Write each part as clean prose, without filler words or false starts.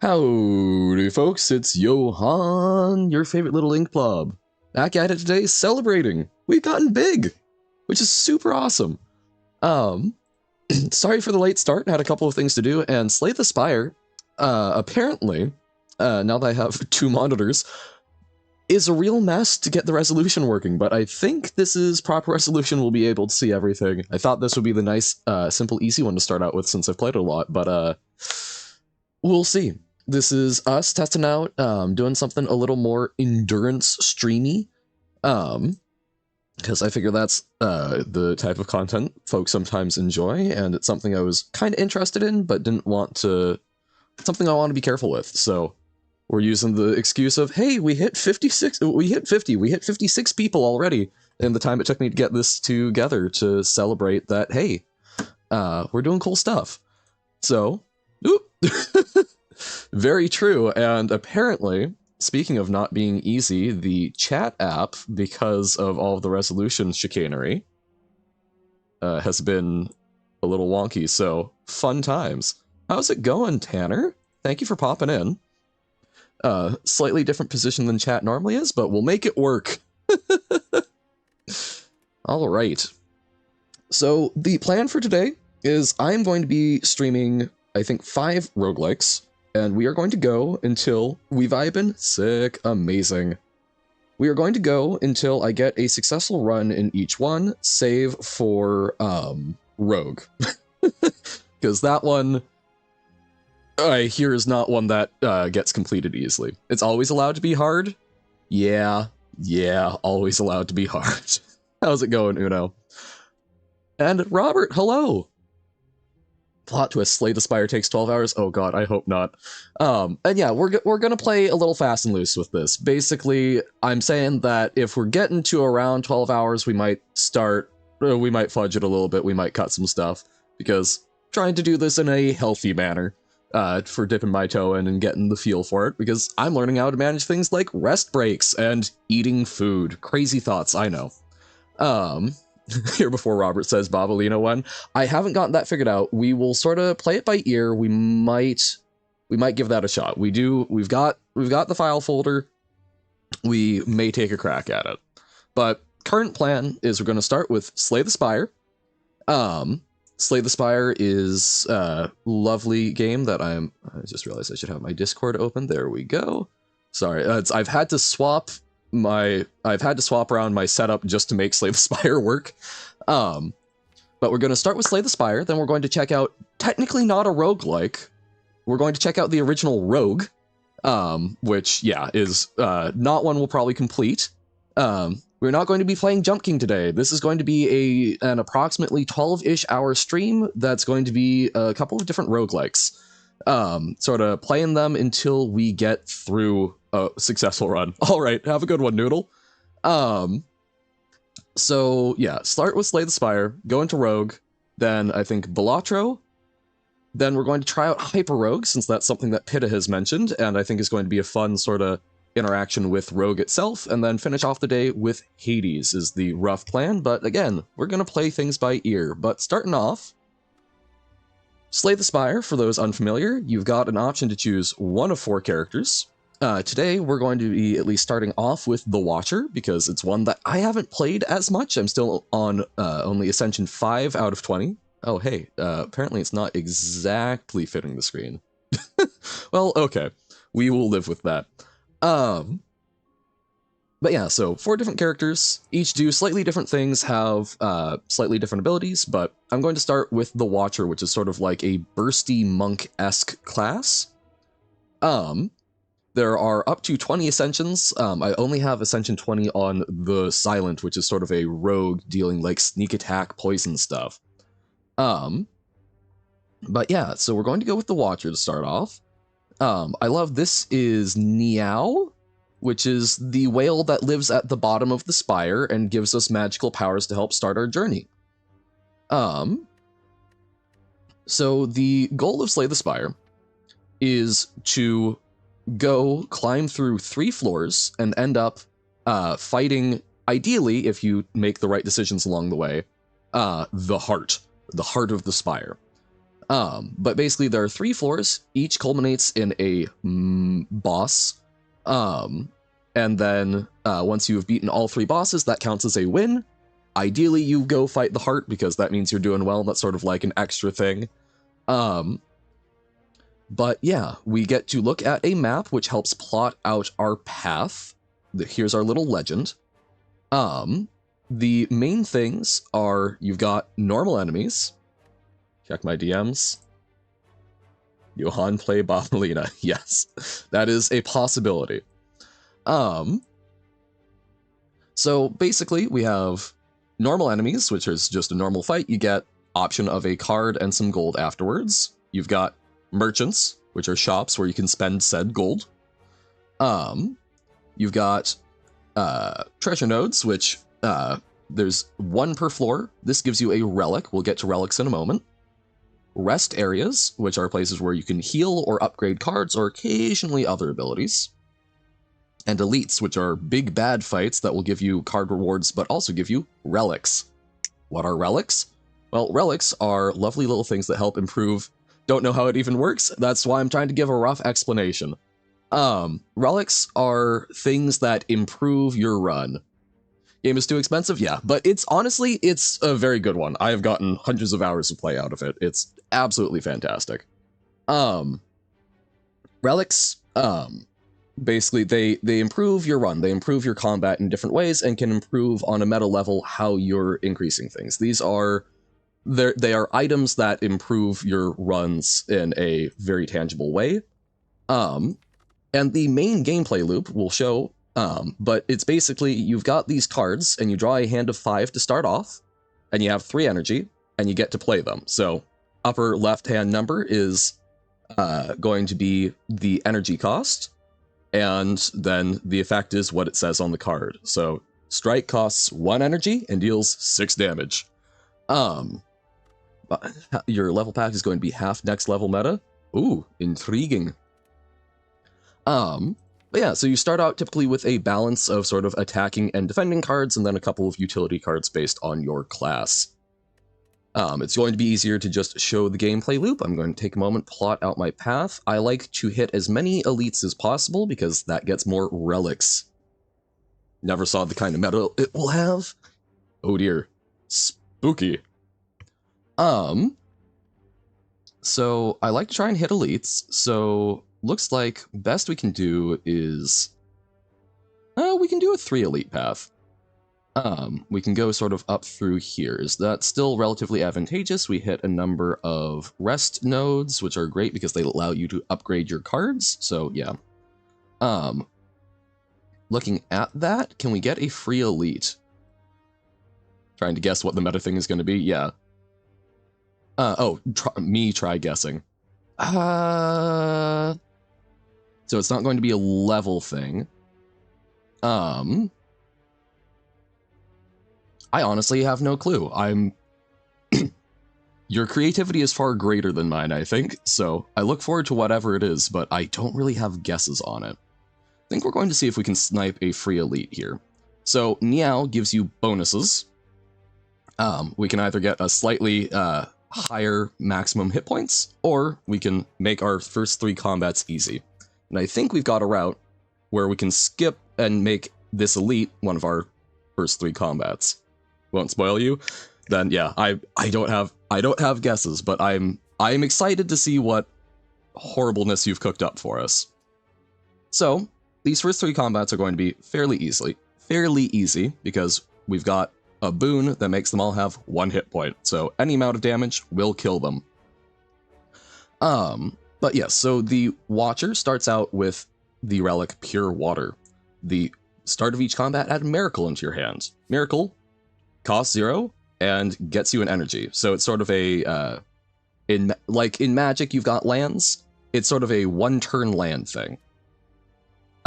Howdy folks, it's Johan, your favorite little ink blob. Back at it today, celebrating. We've gotten big, which is super awesome. Sorry for the late start, had a couple of things to do, and Slay the Spire, apparently, now that I have two monitors, is a real mess to get the resolution working, but I think this is proper resolution, we'll be able to see everything. I thought this would be the nice, simple, easy one to start out with since I've played it a lot, but we'll see. This is us testing out, doing something a little more endurance streamy, because I figure that's the type of content folks sometimes enjoy, and it's something I was kind of interested in, but didn't want to, something I want to be careful with, so we're using the excuse of, hey, we hit 56, we hit 56 people already, in the time it took me to get this together to celebrate that, hey, we're doing cool stuff. So, oop. Very true, and apparently, speaking of not being easy, the chat app, because of all of the resolution chicanery, has been a little wonky, so fun times. How's it going, Tanner? Thank you for popping in. Slightly different position than chat normally is, but we'll make it work. Alright. So, the plan for today is I'm going to be streaming, I think, 5 roguelikes. And we are going to go until we vibin'. Sick. Amazing. We are going to go until I get a successful run in each one, save for, Rogue. Because that one, I hear, is not one that, gets completed easily. It's always allowed to be hard? Yeah, always allowed to be hard. How's it going, Uno? And Robert, hello! Plot twist, Slay the Spire takes 12 hours? Oh god, I hope not. And yeah, we're gonna play a little fast and loose with this. Basically, I'm saying that if we're getting to around 12 hours, we might fudge it a little bit, we might cut some stuff, because trying to do this in a healthy manner, for dipping my toe in and getting the feel for it, because I'm learning how to manage things like rest breaks and eating food. Crazy thoughts, I know. Here before Robert says Babalino one. I haven't gotten that figured out. We will sort of play it by ear. We might give that a shot. We've got the file folder. We may take a crack at it. But current plan is we're going to start with Slay the Spire. Slay the Spire is a lovely game that I just realized I should have my Discord open. There we go. Sorry, I've had to swap around my setup just to make Slay the Spire work. But we're going to start with Slay the Spire, then we're going to check out, technically not a roguelike, we're going to check out the original Rogue, which, yeah, is not one we'll probably complete. We're not going to be playing Jump King today. This is going to be an approximately 12-ish hour stream that's going to be a couple of different roguelikes. Sort of playing them until we get through a successful run. All right, have a good one, Noodle. So yeah, start with Slay the Spire, go into Rogue, then I think Balatro, then we're going to try out Hyperrogue, since that's something that Pitta has mentioned, and I think is going to be a fun sort of interaction with Rogue itself, and then finish off the day with Hades is the rough plan, but again, we're going to play things by ear. But starting off, Slay the Spire, for those unfamiliar, you've got an option to choose one of 4 characters. Today, we're going to be at least starting off with the Watcher, because it's one that I haven't played as much. I'm still on only Ascension 5 out of 20. Oh, hey, apparently it's not exactly fitting the screen. Well, okay, we will live with that. But yeah, so 4 different characters, each do slightly different things, have slightly different abilities, but I'm going to start with the Watcher, which is sort of like a bursty monk-esque class. There are up to 20 Ascensions. I only have Ascension 20 on the Silent, which is sort of a rogue dealing like sneak attack, poison stuff. But yeah, so we're going to go with the Watcher to start off. I love this is Niao, which is the whale that lives at the bottom of the spire and gives us magical powers to help start our journey. So the goal of Slay the Spire is to go climb through 3 floors and end up fighting, ideally, if you make the right decisions along the way, the heart of the spire. But basically there are 3 floors, each culminates in a boss. And then once you've beaten all 3 bosses, that counts as a win. Ideally, you go fight the heart because that means you're doing well. That's sort of like an extra thing. But yeah, we get to look at a map which helps plot out our path. Here's our little legend. The main things are you've got normal enemies. Check my DMs. Johan play Babalina. Yes, that is a possibility. So basically we have normal enemies, which is just a normal fight. You get option of a card and some gold afterwards. You've got merchants, which are shops where you can spend said gold. You've got treasure nodes, which there's 1 per floor. This gives you a relic. We'll get to relics in a moment. Rest areas, which are places where you can heal or upgrade cards or occasionally other abilities. And elites, which are big bad fights that will give you card rewards but also give you relics. What are relics? Well, relics are lovely little things that help improve. Don't know how it even works. That's why I'm trying to give a rough explanation. Relics are things that improve your run. Game is too expensive? Yeah, but it's a very good one. I have gotten hundreds of hours of play out of it. It's absolutely fantastic. Relics, basically they improve your run. They improve your combat in different ways and can improve on a meta level how you're increasing things. They are items that improve your runs in a very tangible way. And the main gameplay loop will show, but it's basically you've got these cards and you draw a hand of 5 to start off, and you have 3 energy, and you get to play them. So upper left-hand number is going to be the energy cost, and then the effect is what it says on the card. So strike costs 1 energy and deals 6 damage. Your level pack is going to be half next level meta. Ooh, intriguing. But yeah, so you start out typically with a balance of sort of attacking and defending cards, and then a couple of utility cards based on your class. It's going to be easier to just show the gameplay loop. I'm going to take a moment, plot out my path. I like to hit as many elites as possible because that gets more relics. Never saw the kind of meta it will have. Oh dear. Spooky. So I like to try and hit elites, so looks like best we can do is we can do a 3 elite path. We can go sort of up through here. Is that still relatively advantageous? We hit a number of rest nodes, which are great because they allow you to upgrade your cards. So yeah. Looking at that, can we get a free elite? Trying to guess what the meta thing is going to be. Yeah. Try guessing. So it's not going to be a level thing. I honestly have no clue. Your creativity is far greater than mine, I think, so I look forward to whatever it is, but I don't really have guesses on it. I think we're going to see if we can snipe a free elite here. So Niao gives you bonuses. We can either get a slightly higher maximum hit points, or we can make our first 3 combats easy. And I think we've got a route where we can skip and make this elite one of our first 3 combats. Won't spoil you. Then yeah, I don't have guesses, but I'm excited to see what horribleness you've cooked up for us. So these first 3 combats are going to be fairly easy because we've got a boon that makes them all have 1 hit point, so any amount of damage will kill them. But yes, so the Watcher starts out with the relic Pure Water. The start of each combat, add Miracle into your hand. Miracle costs 0 and gets you an energy. So it's sort of a, in Magic you've got lands, it's sort of a 1-turn land thing.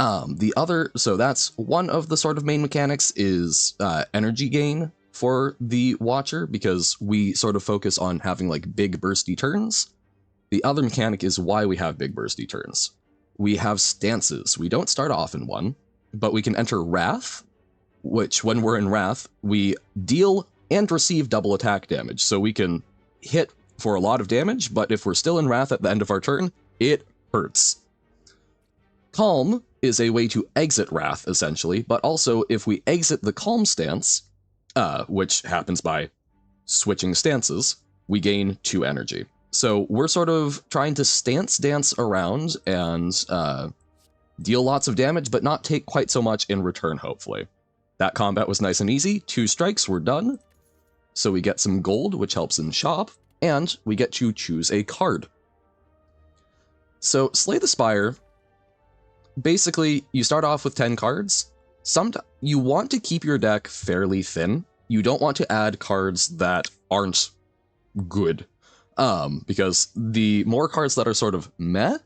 So that's one of the sort of main mechanics is energy gain for the Watcher, because we sort of focus on having like big bursty turns. The other mechanic is why we have big bursty turns. We have stances. We don't start off in one, but we can enter Wrath, which when we're in Wrath, we deal and receive double attack damage. So we can hit for a lot of damage, but if we're still in Wrath at the end of our turn, it hurts. Calm is a way to exit Wrath, essentially, but also if we exit the Calm stance, which happens by switching stances, we gain 2 energy. So we're sort of trying to stance dance around and deal lots of damage, but not take quite so much in return, hopefully. That combat was nice and easy. 2 strikes, we're done. So we get some gold, which helps in shop, and we get to choose a card. So Slay the Spire, basically, you start off with 10 cards. You want to keep your deck fairly thin. You don't want to add cards that aren't good. Because the more cards that are sort of meh,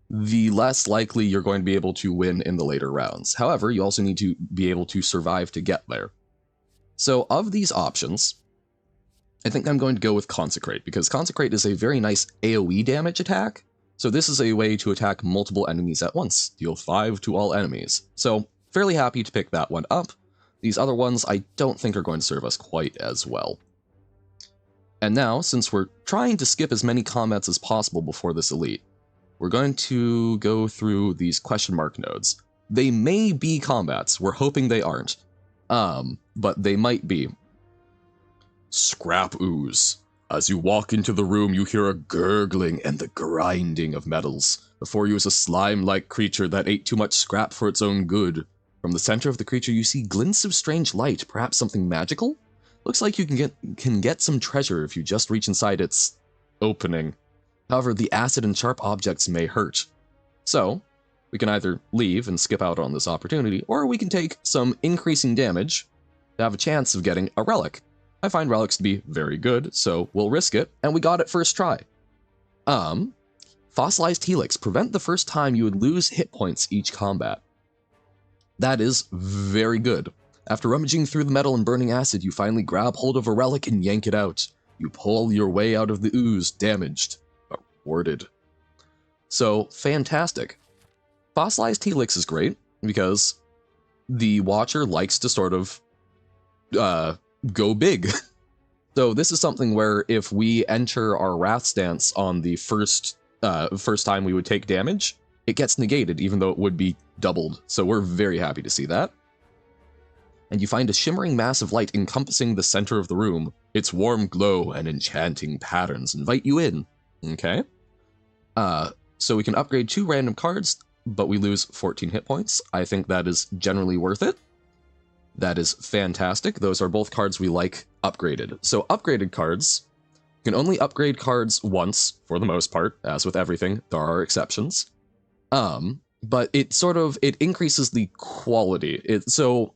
the less likely you're going to be able to win in the later rounds. However, you also need to be able to survive to get there. So of these options, I think I'm going to go with Consecrate, because Consecrate is a very nice AoE damage attack. So this is a way to attack multiple enemies at once, deal 5 to all enemies. So fairly happy to pick that one up. These other ones I don't think are going to serve us quite as well. And now, since we're trying to skip as many combats as possible before this elite, we're going to go through these question mark nodes. They may be combats, we're hoping they aren't, but they might be. Scrap Ooze. As you walk into the room, you hear a gurgling and the grinding of metals. Before you is a slime-like creature that ate too much scrap for its own good. From the center of the creature, you see glints of strange light, perhaps something magical? Looks like you can get some treasure if you just reach inside its opening. However, the acid and sharp objects may hurt. So, we can either leave and skip out on this opportunity, or we can take some increasing damage to have a chance of getting a relic. I find relics to be very good, so we'll risk it, and we got it first try. Fossilized Helix. Prevent the first time you would lose hit points each combat. That is very good. After rummaging through the metal and burning acid, you finally grab hold of a relic and yank it out. You pull your way out of the ooze, damaged, but rewarded. So, fantastic. Fossilized Helix is great, because the Watcher likes to sort of, go big. So this is something where if we enter our Wrath stance on the first time we would take damage, it gets negated, even though it would be doubled. So we're very happy to see that. And you find a shimmering mass of light encompassing the center of the room. Its warm glow and enchanting patterns invite you in. Okay. So we can upgrade 2 random cards, but we lose 14 hit points. I think that is generally worth it. That is fantastic. Those are both cards we like upgraded. So upgraded cards, you can only upgrade cards once, for the most part, as with everything. There are exceptions. But it increases the quality. So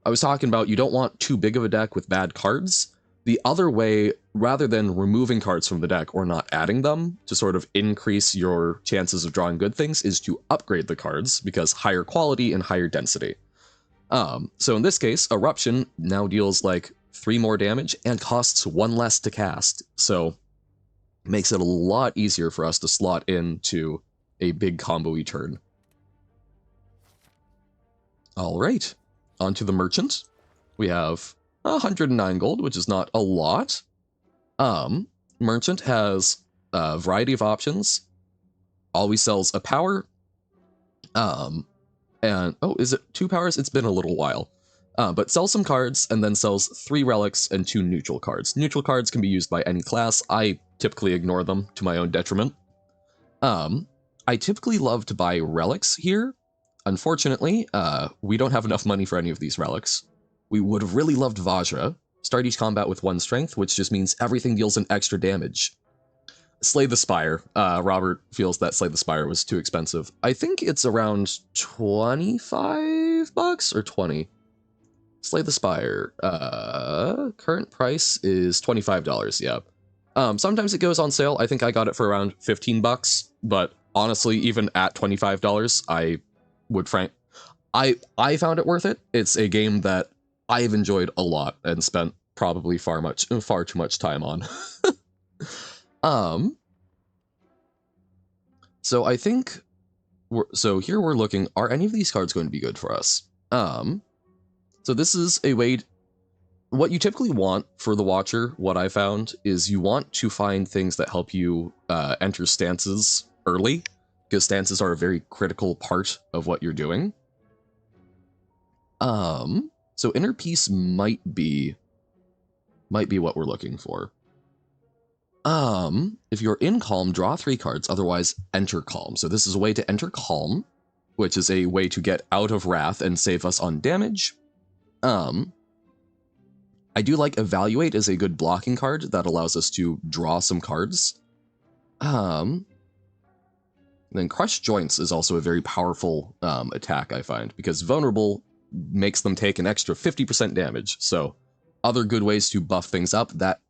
I was talking about you don't want too big of a deck with bad cards. The other way, rather than removing cards from the deck or not adding them to sort of increase your chances of drawing good things, is to upgrade the cards, because higher quality and higher density. So in this case, Eruption now deals like 3 more damage and costs 1 less to cast. So makes it a lot easier for us to slot into a big combo-y turn. Alright, on to the Merchant. We have 109 gold, which is not a lot. Merchant has a variety of options. Always sells a power. And, oh, is it 2 powers? It's been a little while. But sells some cards, and then sells 3 relics and 2 neutral cards. Neutral cards can be used by any class. I typically ignore them to my own detriment. I typically love to buy relics here. Unfortunately, we don't have enough money for any of these relics. We would have really loved Vajra. Start each combat with 1 strength, which just means everything deals an extra damage. Slay the Spire. Robert feels that Slay the Spire was too expensive. I think it's around 25 bucks or 20. Slay the Spire. Current price is $25, yeah. Sometimes it goes on sale. I think I got it for around 15 bucks, but honestly, even at $25, I would I found it worth it. It's a game that I've enjoyed a lot and spent probably far too much time on. So I think so here we're looking, are any of these cards going to be good for us? So this is a way, what you typically want for the Watcher, what I found, is you want to find things that help you enter stances early, because stances are a very critical part of what you're doing. So Inner Peace might be what we're looking for. If you're in Calm, draw 3 cards, otherwise enter Calm. So this is a way to enter Calm, which is a way to get out of Wrath and save us on damage. I do like Evaluate as a good blocking card that allows us to draw some cards. Then Crush Joints is also a very powerful attack, I find, because Vulnerable makes them take an extra 50% damage. So other good ways to buff things up, that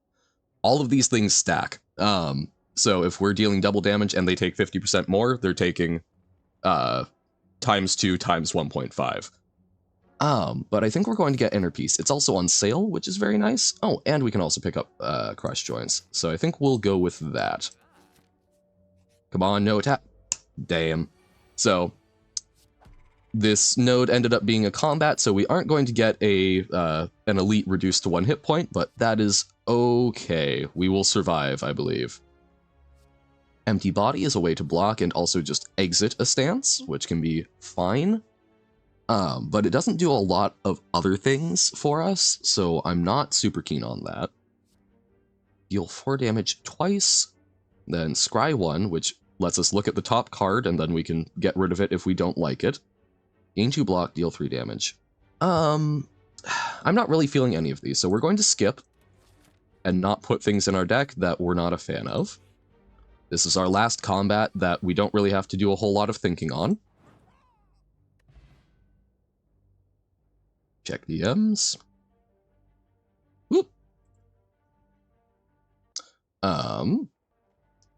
all of these things stack. So if we're dealing double damage and they take 50% more, they're taking times 2 times 1.5. But I think we're going to get Inner Peace. It's also on sale, which is very nice. Oh, and we can also pick up Crush Joints. So I think we'll go with that. Come on, no attack. Damn. So this node ended up being a combat, so we aren't going to get an elite reduced to 1 hit point, but that is okay. We will survive, I believe. Empty Body is a way to block and also just exit a stance, which can be fine. But it doesn't do a lot of other things for us, so I'm not super keen on that. Deal 4 damage twice, then Scry 1, which lets us look at the top card, and then we can get rid of it if we don't like it. Gain 2 block, deal 3 damage. I'm not really feeling any of these, so we're going to skip and not put things in our deck that we're not a fan of. This is our last combat that we don't really have to do a whole lot of thinking on. Check DMs. Whoop.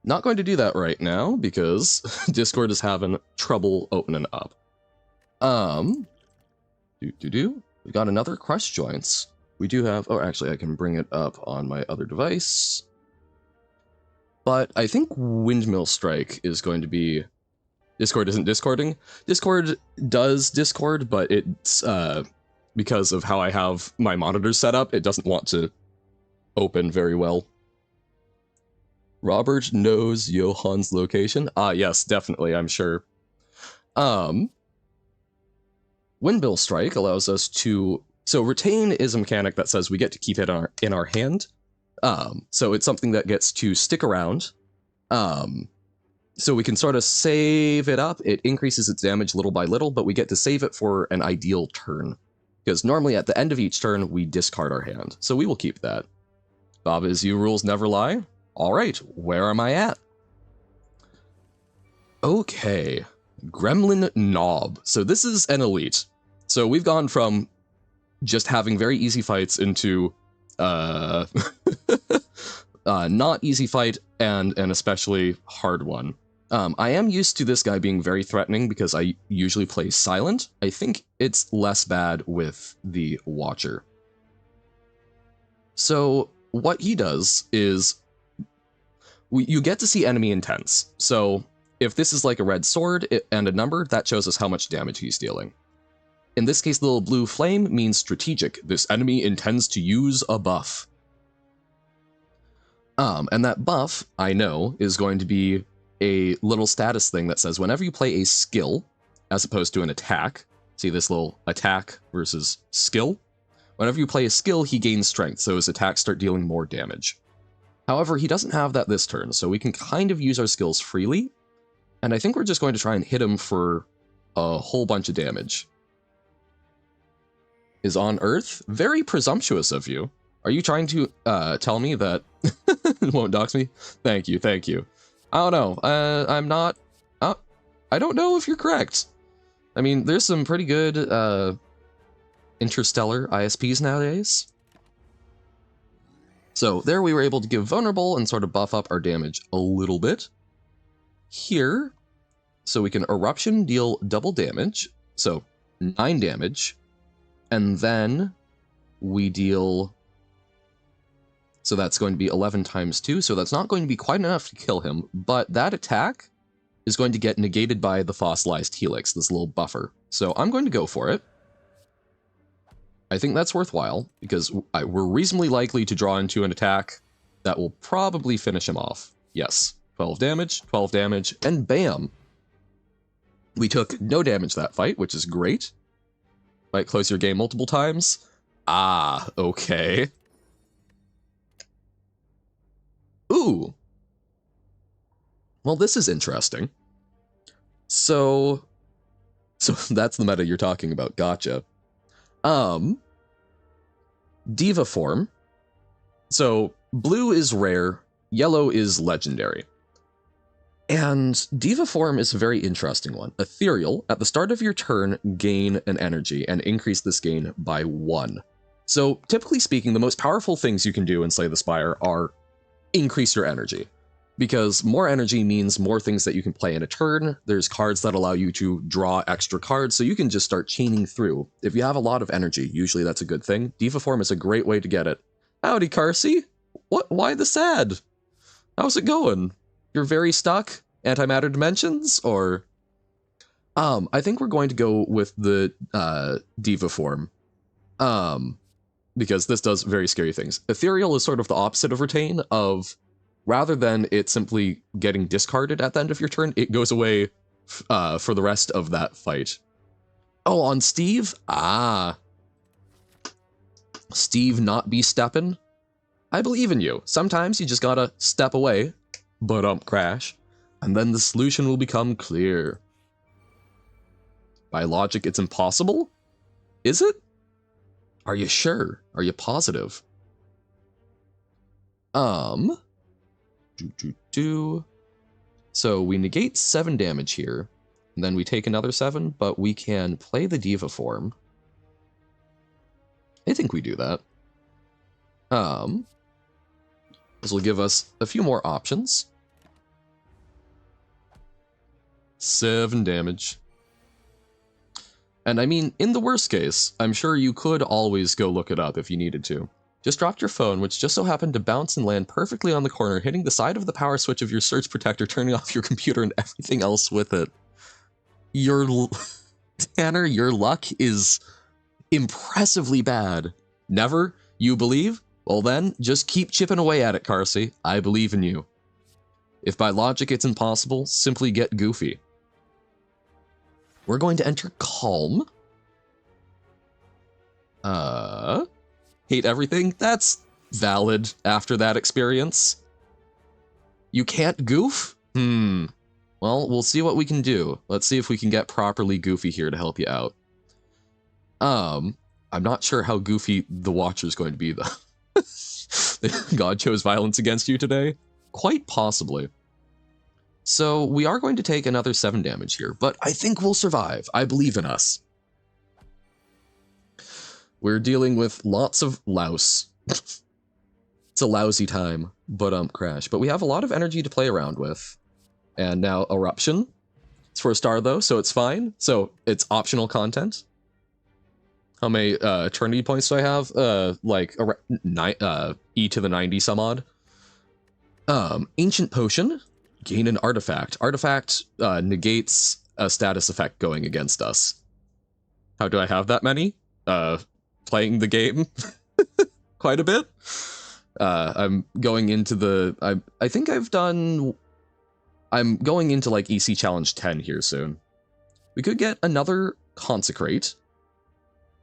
Not going to do that right now because Discord is having trouble opening up. We got another Crush Joints. We do have, oh, actually I can bring it up on my other device. But I think Windmill Strike is going to be, Discord isn't discording. Discord does Discord, but it's, because of how I have my monitors set up, it doesn't want to open very well. Robert knows Johann's location. Ah, yes, definitely, I'm sure. Windmill Strike allows us to... So Retain is a mechanic that says we get to keep it in our hand. So it's something that gets to stick around. So we can sort of save it up. It increases its damage little by little, but we get to save it for an ideal turn. Because normally at the end of each turn, we discard our hand. So we will keep that. Baba's You rules never lie. All right, where am I at? Okay, Gremlin Knob. So this is an elite. So we've gone from just having very easy fights into not easy fight and an especially hard one. I am used to this guy being very threatening because I usually play silent. I think it's less bad with the Watcher. So what he does is you get to see enemy intents. So if this is like a red sword and a number, that shows us how much damage he's dealing. In this case, the little blue flame means strategic. This enemy intends to use a buff. And that buff, I know, is going to be a little status thing that says whenever you play a skill, as opposed to an attack, see this little attack versus skill? Whenever you play a skill, he gains strength, so his attacks start dealing more damage. However, he doesn't have that this turn, so we can kind of use our skills freely, and I think we're just going to try and hit him for a whole bunch of damage. Is on Earth? Very presumptuous of you. Are you trying to tell me that it won't dox me? Thank you, thank you. I don't know. I'm not... I don't know if you're correct. I mean, there's some pretty good interstellar ISPs nowadays. So there we were able to give vulnerable and sort of buff up our damage a little bit. Here, so we can eruption, deal double damage, so 9 damage, and then we deal... So that's going to be 11 times 2, so that's not going to be quite enough to kill him, but that attack is going to get negated by the fossilized helix, this little buffer. So I'm going to go for it. I think that's worthwhile, because we're reasonably likely to draw into an attack that will probably finish him off. Yes, 12 damage, and bam! We took no damage that fight, which is great. Might close your game multiple times. Ah, okay. Ooh! Well, this is interesting. So that's the meta you're talking about, gotcha. Diva form. So blue is rare, yellow is legendary. And Diva form is a very interesting one. Ethereal, at the start of your turn, gain an energy and increase this gain by 1. So typically speaking, the most powerful things you can do in Slay the Spire are increase your energy. Because more energy means more things that you can play in a turn. There's cards that allow you to draw extra cards, so you can just start chaining through. If you have a lot of energy, usually that's a good thing. Diva form is a great way to get it. Howdy, Carsey. What? Why the sad? How's it going? You're very stuck? Antimatter dimensions? Or... I think we're going to go with the Diva form. Because this does very scary things. Ethereal is sort of the opposite of Retain, of... rather than it simply getting discarded at the end of your turn, it goes away for the rest of that fight. Oh, on Steve? Ah. Steve not be steppin'? I believe in you. Sometimes you just gotta step away, crash, and then the solution will become clear. By logic, it's impossible? Is it? Are you sure? Are you positive? So we negate 7 damage here, and then we take another 7, but we can play the Diva form. I think we do that. This will give us a few more options. 7 damage. And I mean, in the worst case, I'm sure you could always go look it up if you needed to. Just dropped your phone, which just so happened to bounce and land perfectly on the corner, hitting the side of the power switch of your surge protector, turning off your computer and everything else with it. Tanner, your luck is impressively bad. Never? You believe? Well then, just keep chipping away at it, Carsey. I believe in you. If by logic it's impossible, simply get goofy. We're going to enter Calm. Hate everything? That's valid after that experience. You can't goof? Well, we'll see what we can do. Let's see if we can get properly goofy here to help you out. I'm not sure how goofy the Watcher's going to be, though. God chose violence against you today? Quite possibly. So we are going to take another 7 damage here, but I think we'll survive. I believe in us. We're dealing with lots of louse. It's a lousy time, crash. But we have a lot of energy to play around with. And now Eruption. It's for a star though, so it's fine. So it's optional content. How many eternity points do I have? E to the 90 some odd. Ancient Potion. Gain an artifact. Artifact negates a status effect going against us. How do I have that many? Playing the game quite a bit. I'm going into the... I think I've done... I'm going into like EC Challenge 10 here soon. We could get another Consecrate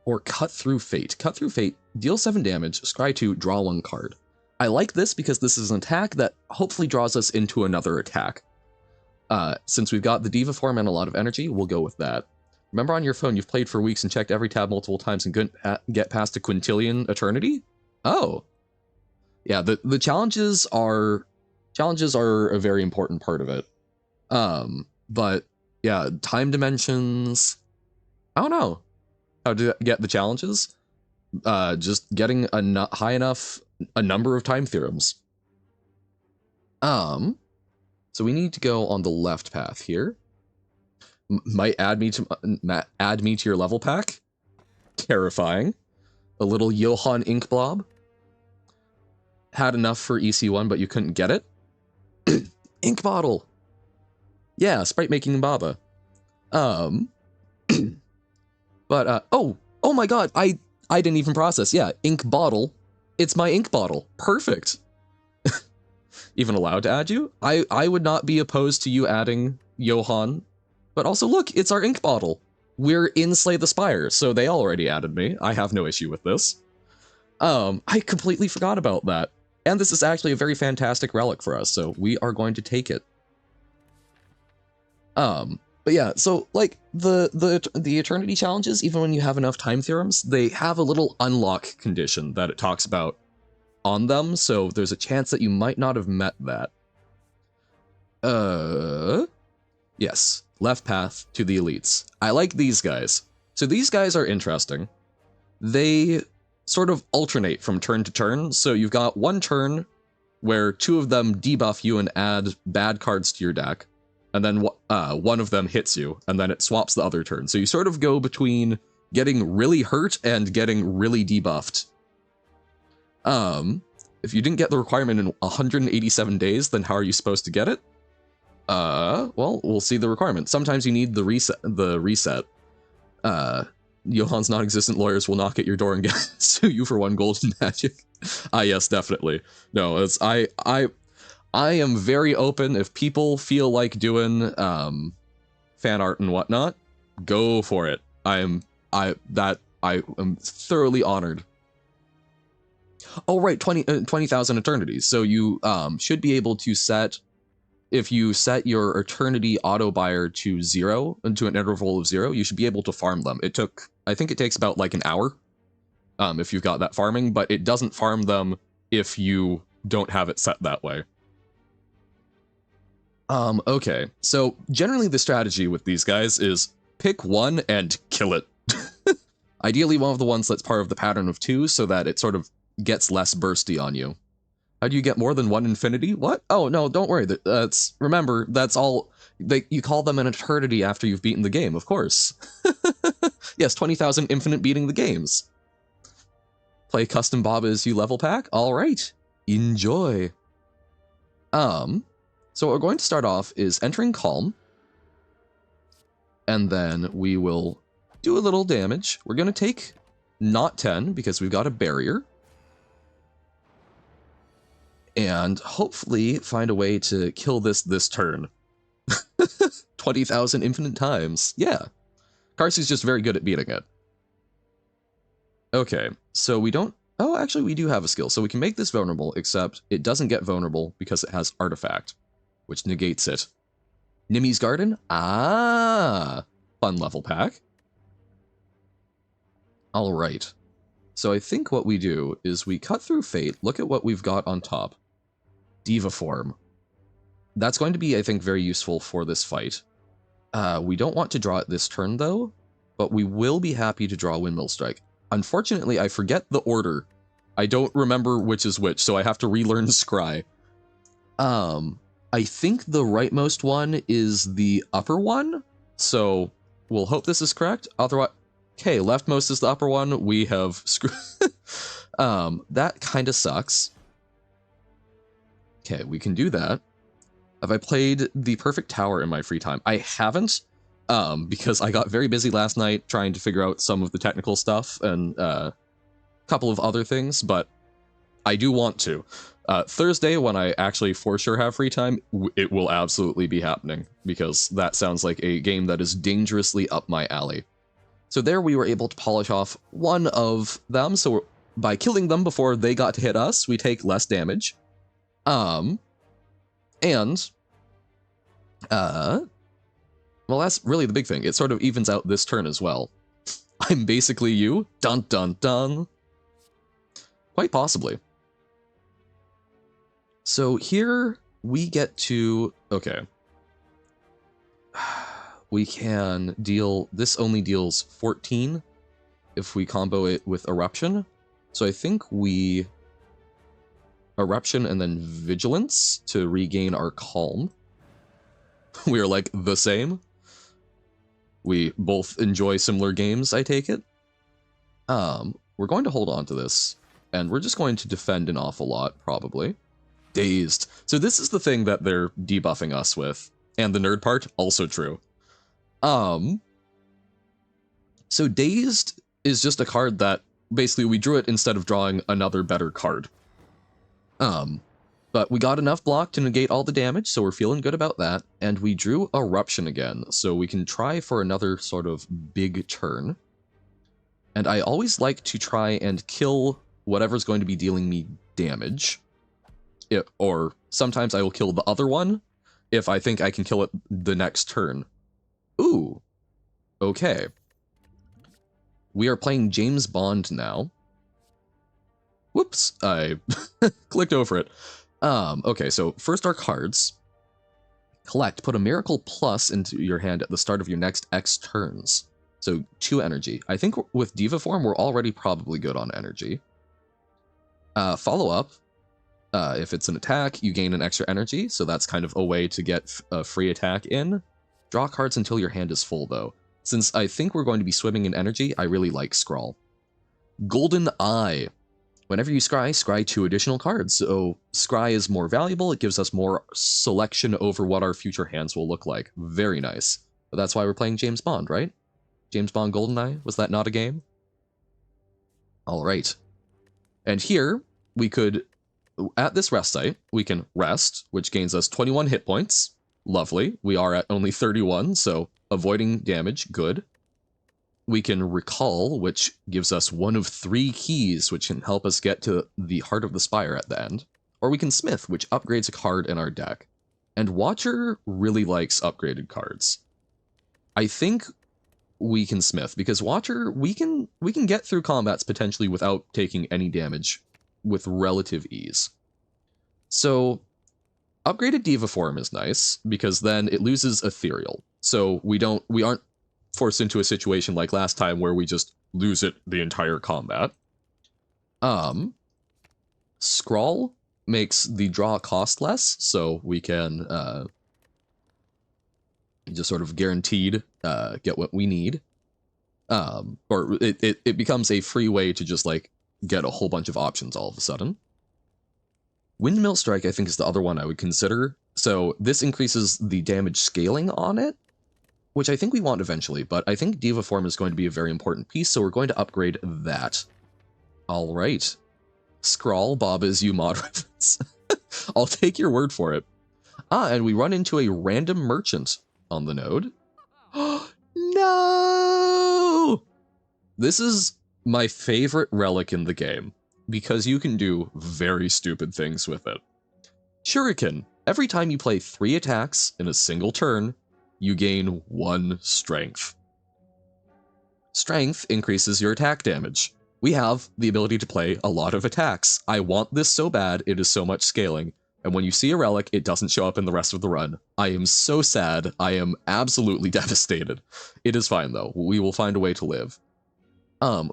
or Cut Through Fate. Cut Through Fate, deal 7 damage, scry 2, draw 1 card. I like this because this is an attack that hopefully draws us into another attack. Since we've got the Diva form and a lot of energy, we'll go with that. Remember on your phone, you've played for weeks and checked every tab multiple times and couldn't get past a quintillion eternity? Oh. Yeah, the challenges are a very important part of it. But yeah, time dimensions, I don't know how to get the challenges. Just getting a high enough a number of time theorems. So we need to go on the left path here. Might add me to your level pack. Terrifying. A little Johann Ink Blob. Had enough for EC1, but you couldn't get it. Ink Bottle. Yeah, sprite making Baba. But oh my god, I I didn't even process. Yeah, ink bottle. It's my ink bottle. Perfect. Even allowed to add you? I would not be opposed to you adding Johan. But also, look, it's our ink bottle. We're in Slay the Spire, so they already added me. I have no issue with this. I completely forgot about that. And this is actually a very fantastic relic for us, so we are going to take it. But yeah, so like the Eternity challenges, even when you have enough time theorems, they have a little unlock condition that it talks about on them, so there's a chance that you might not have met that. Yes, left path to the elites. I like these guys. So these guys are interesting. They sort of alternate from turn to turn, so you've got one turn where two of them debuff you and add bad cards to your deck, and then one of them hits you, and then it swaps the other turn. So you sort of go between getting really hurt and getting really debuffed. If you didn't get the requirement in 187 days, then how are you supposed to get it? Well, we'll see the requirement. Sometimes you need the reset. Johan's non-existent lawyers will knock at your door and sue you for 1 gold in magic. Yes, definitely. No, it's I am very open. If people feel like doing fan art and whatnot, go for it. I am thoroughly honored. Oh right, 20,000 eternities. So you should be able to set, if you set your eternity auto buyer to 0, into an interval of 0, you should be able to farm them. I think it takes about like an hour, if you've got that farming, but it doesn't farm them if you don't have it set that way. Okay, so generally the strategy with these guys is pick one and kill it. Ideally one of the ones that's part of the pattern of 2, so that it sort of gets less bursty on you. How do you get more than 1 infinity? What? Oh, no, don't worry. Remember, that's all... you call them an eternity after you've beaten the game, of course. Yes, 20,000 infinite beating the games. Play custom Bob as you level pack? Alright. Enjoy. So what we're going to start off is entering Calm. And then we will do a little damage. We're going to take not 10, because we've got a barrier. And hopefully find a way to kill this turn. 20,000 infinite times. Yeah. Karsu's just very good at beating it. Okay, so we don't... Oh, actually, we do have a skill. So we can make this vulnerable, except it doesn't get vulnerable because it has Artifact, which negates it. Nimi's Garden? Ah! Fun level pack. Alright. So I think what we do is we cut through Fate, look at what we've got on top. Diva Form. That's going to be, I think, very useful for this fight. We don't want to draw it this turn, though, but we will be happy to draw Windmill Strike. Unfortunately, I forget the order. I don't remember which is which, so I have to relearn Scry. I think the rightmost one is the upper one, so we'll hope this is correct. Otherwise, okay, leftmost is the upper one. We have screwed. That kind of sucks. Okay, we can do that. Have I played the Perfect Tower in my free time? I haven't, because I got very busy last night trying to figure out some of the technical stuff and a couple of other things, but I do want to. Thursday, when I actually for sure have free time, it will absolutely be happening, because that sounds like a game that is dangerously up my alley. So there we were able to polish off one of them, so by killing them before they got to hit us, we take less damage. Well, that's really the big thing. It sort of evens out this turn as well. I'm basically you. Dun dun dun. Quite possibly. So here we get to... Okay. We can deal... This only deals 14 if we combo it with Eruption. So I think we... Eruption and then Vigilance to regain our Calm. We are like the same. We both enjoy similar games, I take it. We're going to hold on to this, and we're just going to defend an awful lot, probably. Dazed. So this is the thing that they're debuffing us with, and the nerd part, also true. So Dazed is just a card that basically we drew it instead of drawing another better card. But we got enough block to negate all the damage, so we're feeling good about that. And we drew Eruption again, so we can try for another sort of big turn. And I always like to try and kill whatever's going to be dealing me damage. Or sometimes I will kill the other one if I think I can kill it the next turn. Ooh. Okay. We are playing James Bond now. Whoops, I clicked over it. Okay, so first our cards. Collect, put a Miracle Plus into your hand at the start of your next X turns. So 2 energy. I think with Diva form, we're already probably good on energy. Follow up. If it's an attack, you gain an extra energy, so that's kind of a way to get a free attack in. Draw cards until your hand is full, though. Since I think we're going to be swimming in energy, I really like Scrawl. Golden Eye. Whenever you scry 2 additional cards. So scry is more valuable, it gives us more selection over what our future hands will look like. Very nice. But that's why we're playing James Bond, right? James Bond GoldenEye? Was that not a game? Alright. And here, we could, at this rest site, we can rest, which gains us 21 hit points. Lovely. We are at only 31, so avoiding damage, good. We can recall, which gives us 1 of 3 keys, which can help us get to the heart of the Spire at the end. Or we can smith, which upgrades a card in our deck. And Watcher really likes upgraded cards. I think we can smith, because Watcher, we can get through combats potentially without taking any damage with relative ease. So upgraded Diva form is nice, because then it loses Ethereal. So we aren't forced into a situation like last time where we just lose it the entire combat. Scrawl makes the draw cost less, so we can just sort of guaranteed get what we need. Or it becomes a free way to just like get a whole bunch of options all of a sudden. Windmill Strike, I think, is the other one I would consider. So this increases the damage scaling on it, which I think we want eventually, but I think Diva form is going to be a very important piece, so we're going to upgrade that. All right. Scrawl, Bob is you mod reference. I'll take your word for it. And we run into a random merchant on the node. No! This is my favorite relic in the game, because you can do very stupid things with it. Shuriken. Every time you play 3 attacks in a single turn, you gain 1 strength. Strength increases your attack damage. We have the ability to play a lot of attacks. I want this so bad, it is so much scaling. And when you see a relic, it doesn't show up in the rest of the run. I am so sad. I am absolutely devastated. It is fine though. We will find a way to live.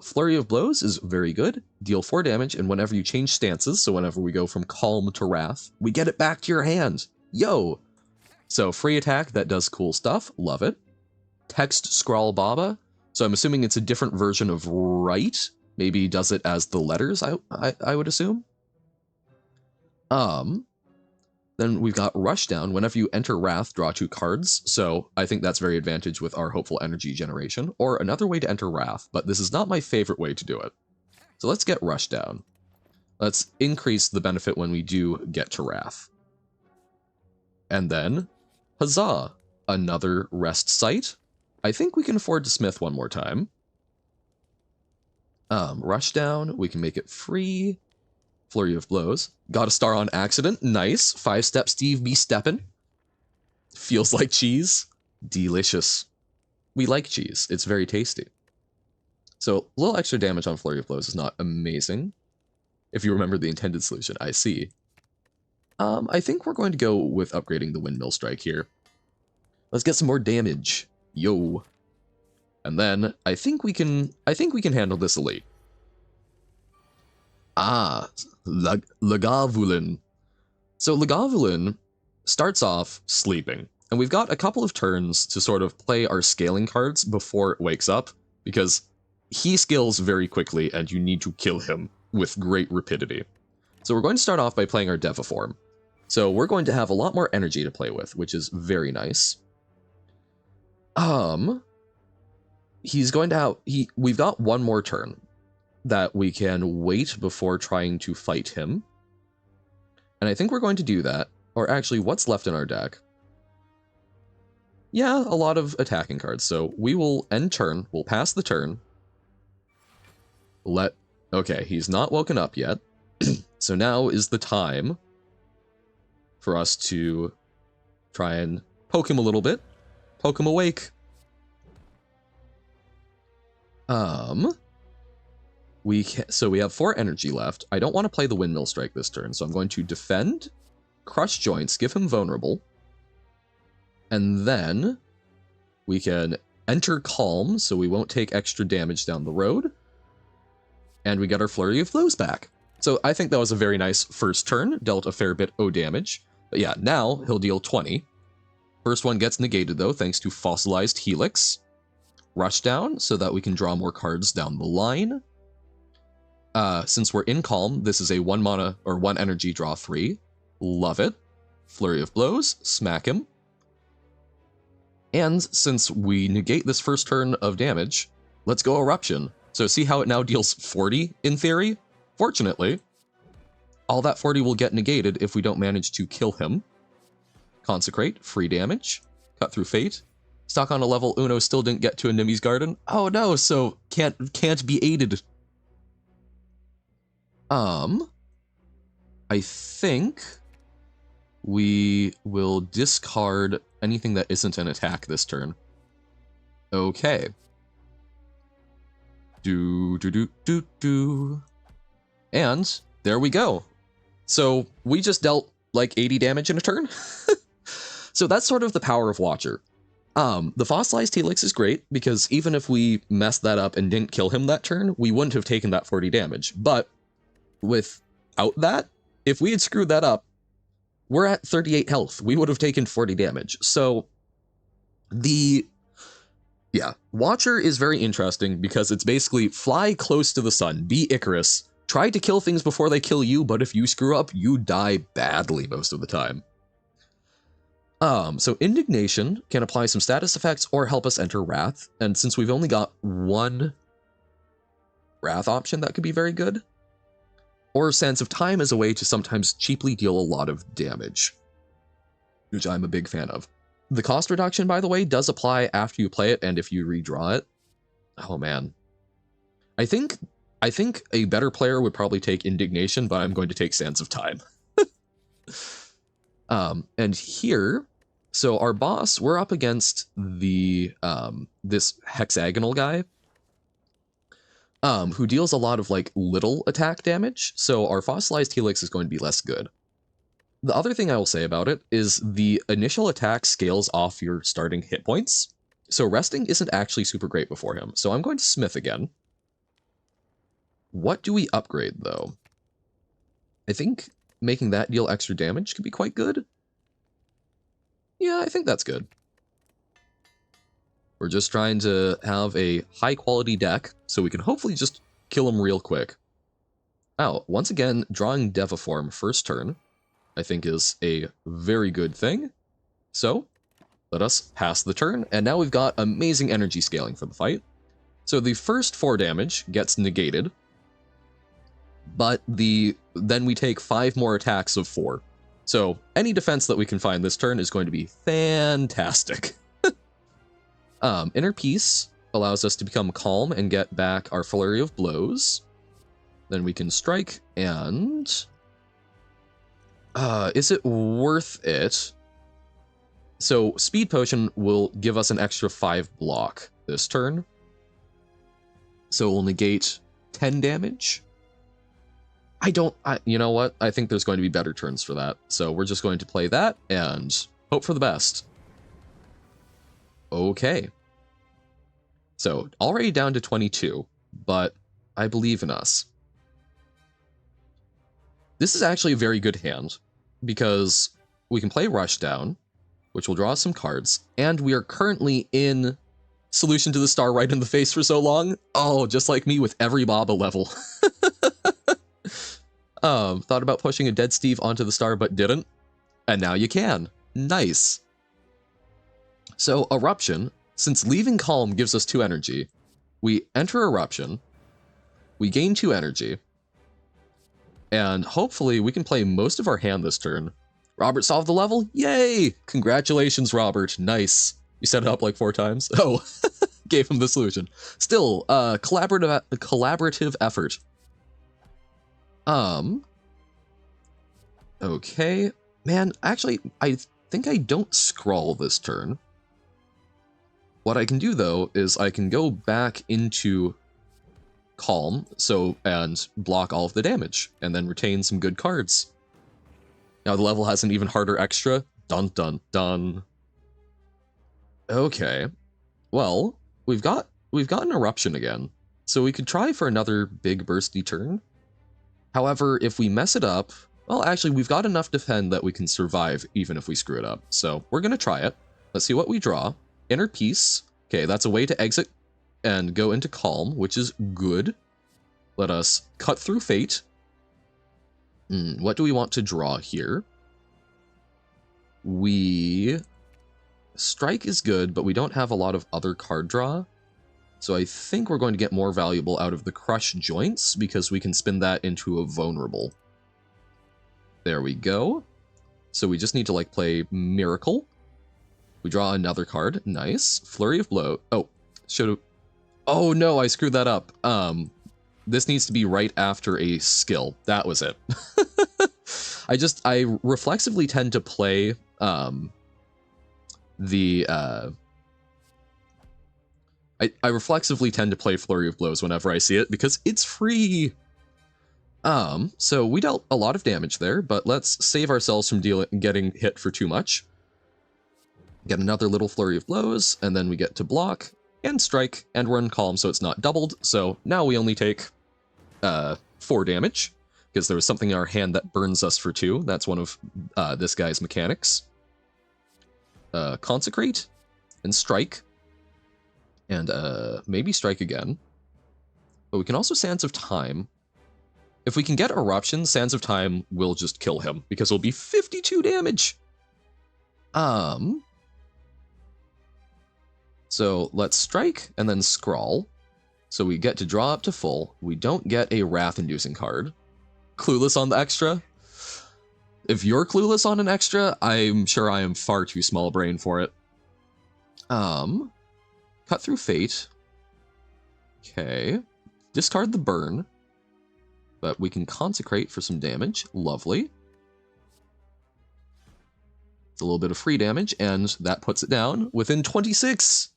Flurry of Blows is very good. Deal 4 damage, and whenever you change stances, so whenever we go from Calm to Wrath, we get it back to your hand. Yo! So free attack that does cool stuff. Love it. Text Scrawl Baba. So I'm assuming it's a different version of write. Maybe does it as the letters, I would assume. Then we've got Rushdown. Whenever you enter Wrath, draw 2 cards. So I think that's very advantage with our Hopeful Energy generation. Or another way to enter Wrath, but this is not my favorite way to do it. So let's get Rushdown. Let's increase the benefit when we do get to Wrath. And then, huzzah! Another rest site. I think we can afford to smith 1 more time. Rushdown, we can make it free. Flurry of Blows. Got a star on accident. Nice. 5-step Steve be steppin'. Feels like cheese. Delicious. We like cheese. It's very tasty. So a little extra damage on Flurry of Blows is not amazing. If you remember the intended solution, I see. I think we're going to go with upgrading the Windmill Strike here. Let's get some more damage. Yo. And then I think we can handle this elite. Lagavulin. So Lagavulin starts off sleeping, and we've got a couple of turns to sort of play our scaling cards before it wakes up, because he scales very quickly and you need to kill him with great rapidity. So we're going to start off by playing our Deva form. So we're going to have a lot more energy to play with, which is very nice. He's going to have, we've got 1 more turn. that we can wait before trying to fight him. And I think we're going to do that. Or actually, what's left in our deck? Yeah, a lot of attacking cards. So we will end turn. We'll pass the turn. Okay, he's not woken up yet. So now is the time for us to try and poke him a little bit. Poke him awake. So we have 4 energy left. I don't want to play the Windmill Strike this turn, so I'm going to defend, crush joints, give him vulnerable, and then we can enter calm, so we won't take extra damage down the road, and we get our Flurry of Blows back. So I think that was a very nice first turn, dealt a fair bit of damage. But yeah, now he'll deal 20. First one gets negated though, thanks to Fossilized Helix. Rush down, so that we can draw more cards down the line. Since we're in calm, this is a 1 mana or 1 energy draw 3. Love it. Flurry of Blows, smack him. And since we negate this first turn of damage, let's go Eruption. So see how it now deals 40 in theory? Fortunately, all that 40 will get negated if we don't manage to kill him. Consecrate, free damage, cut through fate. Stuck on a level, Uno still didn't get to a Nimi's Garden. Oh no, so can't be aided. I think we will discard anything that isn't an attack this turn. Okay. And there we go. So we just dealt like 80 damage in a turn. So that's sort of the power of Watcher. The Fossilized Helix is great because even if we messed that up and didn't kill him that turn, we wouldn't have taken that 40 damage. But without that, if we had screwed that up, we're at 38 health. We would have taken 40 damage. So Watcher is very interesting because it's basically fly close to the sun, be Icarus, try to kill things before they kill you, but if you screw up, you die badly most of the time. So Indignation can apply some status effects or help us enter Wrath, and since we've only got 1 Wrath option, that could be very good. Or Sands of Time is a way to sometimes cheaply deal a lot of damage, which I'm a big fan of. The cost reduction, by the way, does apply after you play it and if you redraw it. Oh man. I think a better player would probably take Indignation, but I'm going to take Sands of Time. And here, so our boss, we're up against the this hexagonal guy, who deals a lot of like little attack damage. So our Fossilized Helix is going to be less good. The other thing I will say about it is the initial attack scales off your starting hit points. So resting isn't actually super great before him. So I'm going to Smith again. What do we upgrade though? I think making that deal extra damage could be quite good. Yeah, I think that's good. We're just trying to have a high quality deck so we can hopefully just kill him real quick. Oh, once again, drawing Deviform first turn, I think is a very good thing. So let us pass the turn, and now we've got amazing energy scaling for the fight. So the first 4 damage gets negated, but then we take 5 more attacks of 4. So any defense that we can find this turn is going to be fantastic. Inner Peace allows us to become calm and get back our Flurry of Blows. Then we can strike and... is it worth it? So Speed Potion will give us an extra 5 block this turn. So we'll negate 10 damage. You know what? I think there's going to be better turns for that. So we're just going to play that and hope for the best. Okay. So already down to 22, but I believe in us. This is actually a very good hand because we can play Rushdown, which will draw us some cards, and we are currently in Solution to the Star right in the face for so long. Oh, just like me with every Baba level. Thought about pushing a Dead Steve onto the star, but didn't. And now you can. Nice. So, Eruption, since leaving Calm gives us 2 energy, we enter Eruption, We gain 2 energy. And hopefully we can play most of our hand this turn. Robert solved the level? Yay! Congratulations, Robert. Nice. You set it up like 4 times? Oh, gave him the solution. Still, collaborative effort. Okay. Man, actually, I think I don't scroll this turn. What I can do, though, is I can go back into Calm, and block all of the damage, and then retain some good cards. Now the level has an even harder extra. Dun dun dun. Okay. Well, we've got an eruption again, so we could try for another big bursty turn. However, if we mess it up, well, actually, we've got enough defend that we can survive even if we screw it up. So we're gonna try it. Let's see what we draw. Inner Peace. Okay, that's a way to exit and go into Calm, which is good. Let us cut through Fate. What do we want to draw here? Strike is good, but we don't have a lot of other card draw. So I think we're going to get more valuable out of the Crush Joints, because we can spin that into a Vulnerable. There we go. So we just need to, like, play Miracle. We draw another card. Nice. Flurry of Blow. Oh, oh no, I screwed that up. This needs to be right after a skill. That was it. I reflexively tend to play I reflexively tend to play Flurry of Blows whenever I see it because it's free. So we dealt a lot of damage there, but let's save ourselves from getting hit for too much. Get another little Flurry of Blows, and then we get to block and strike, and we're in Calm, so it's not doubled. So now we only take 4 damage, because there was something in our hand that burns us for 2. That's one of this guy's mechanics. Consecrate and strike, and maybe strike again. But we can also Sands of Time. If we can get Eruption, Sands of Time will just kill him, because it'll be 52 damage. So let's strike and then scrawl. So we get to draw up to full. We don't get a Wrath-inducing card. Clueless on the extra. If you're clueless on an extra, I'm sure I am far too small brain for it. Cut through Fate. Okay. Discard the burn. But we can consecrate for some damage. Lovely. It's a little bit of free damage, and that puts it down within 26.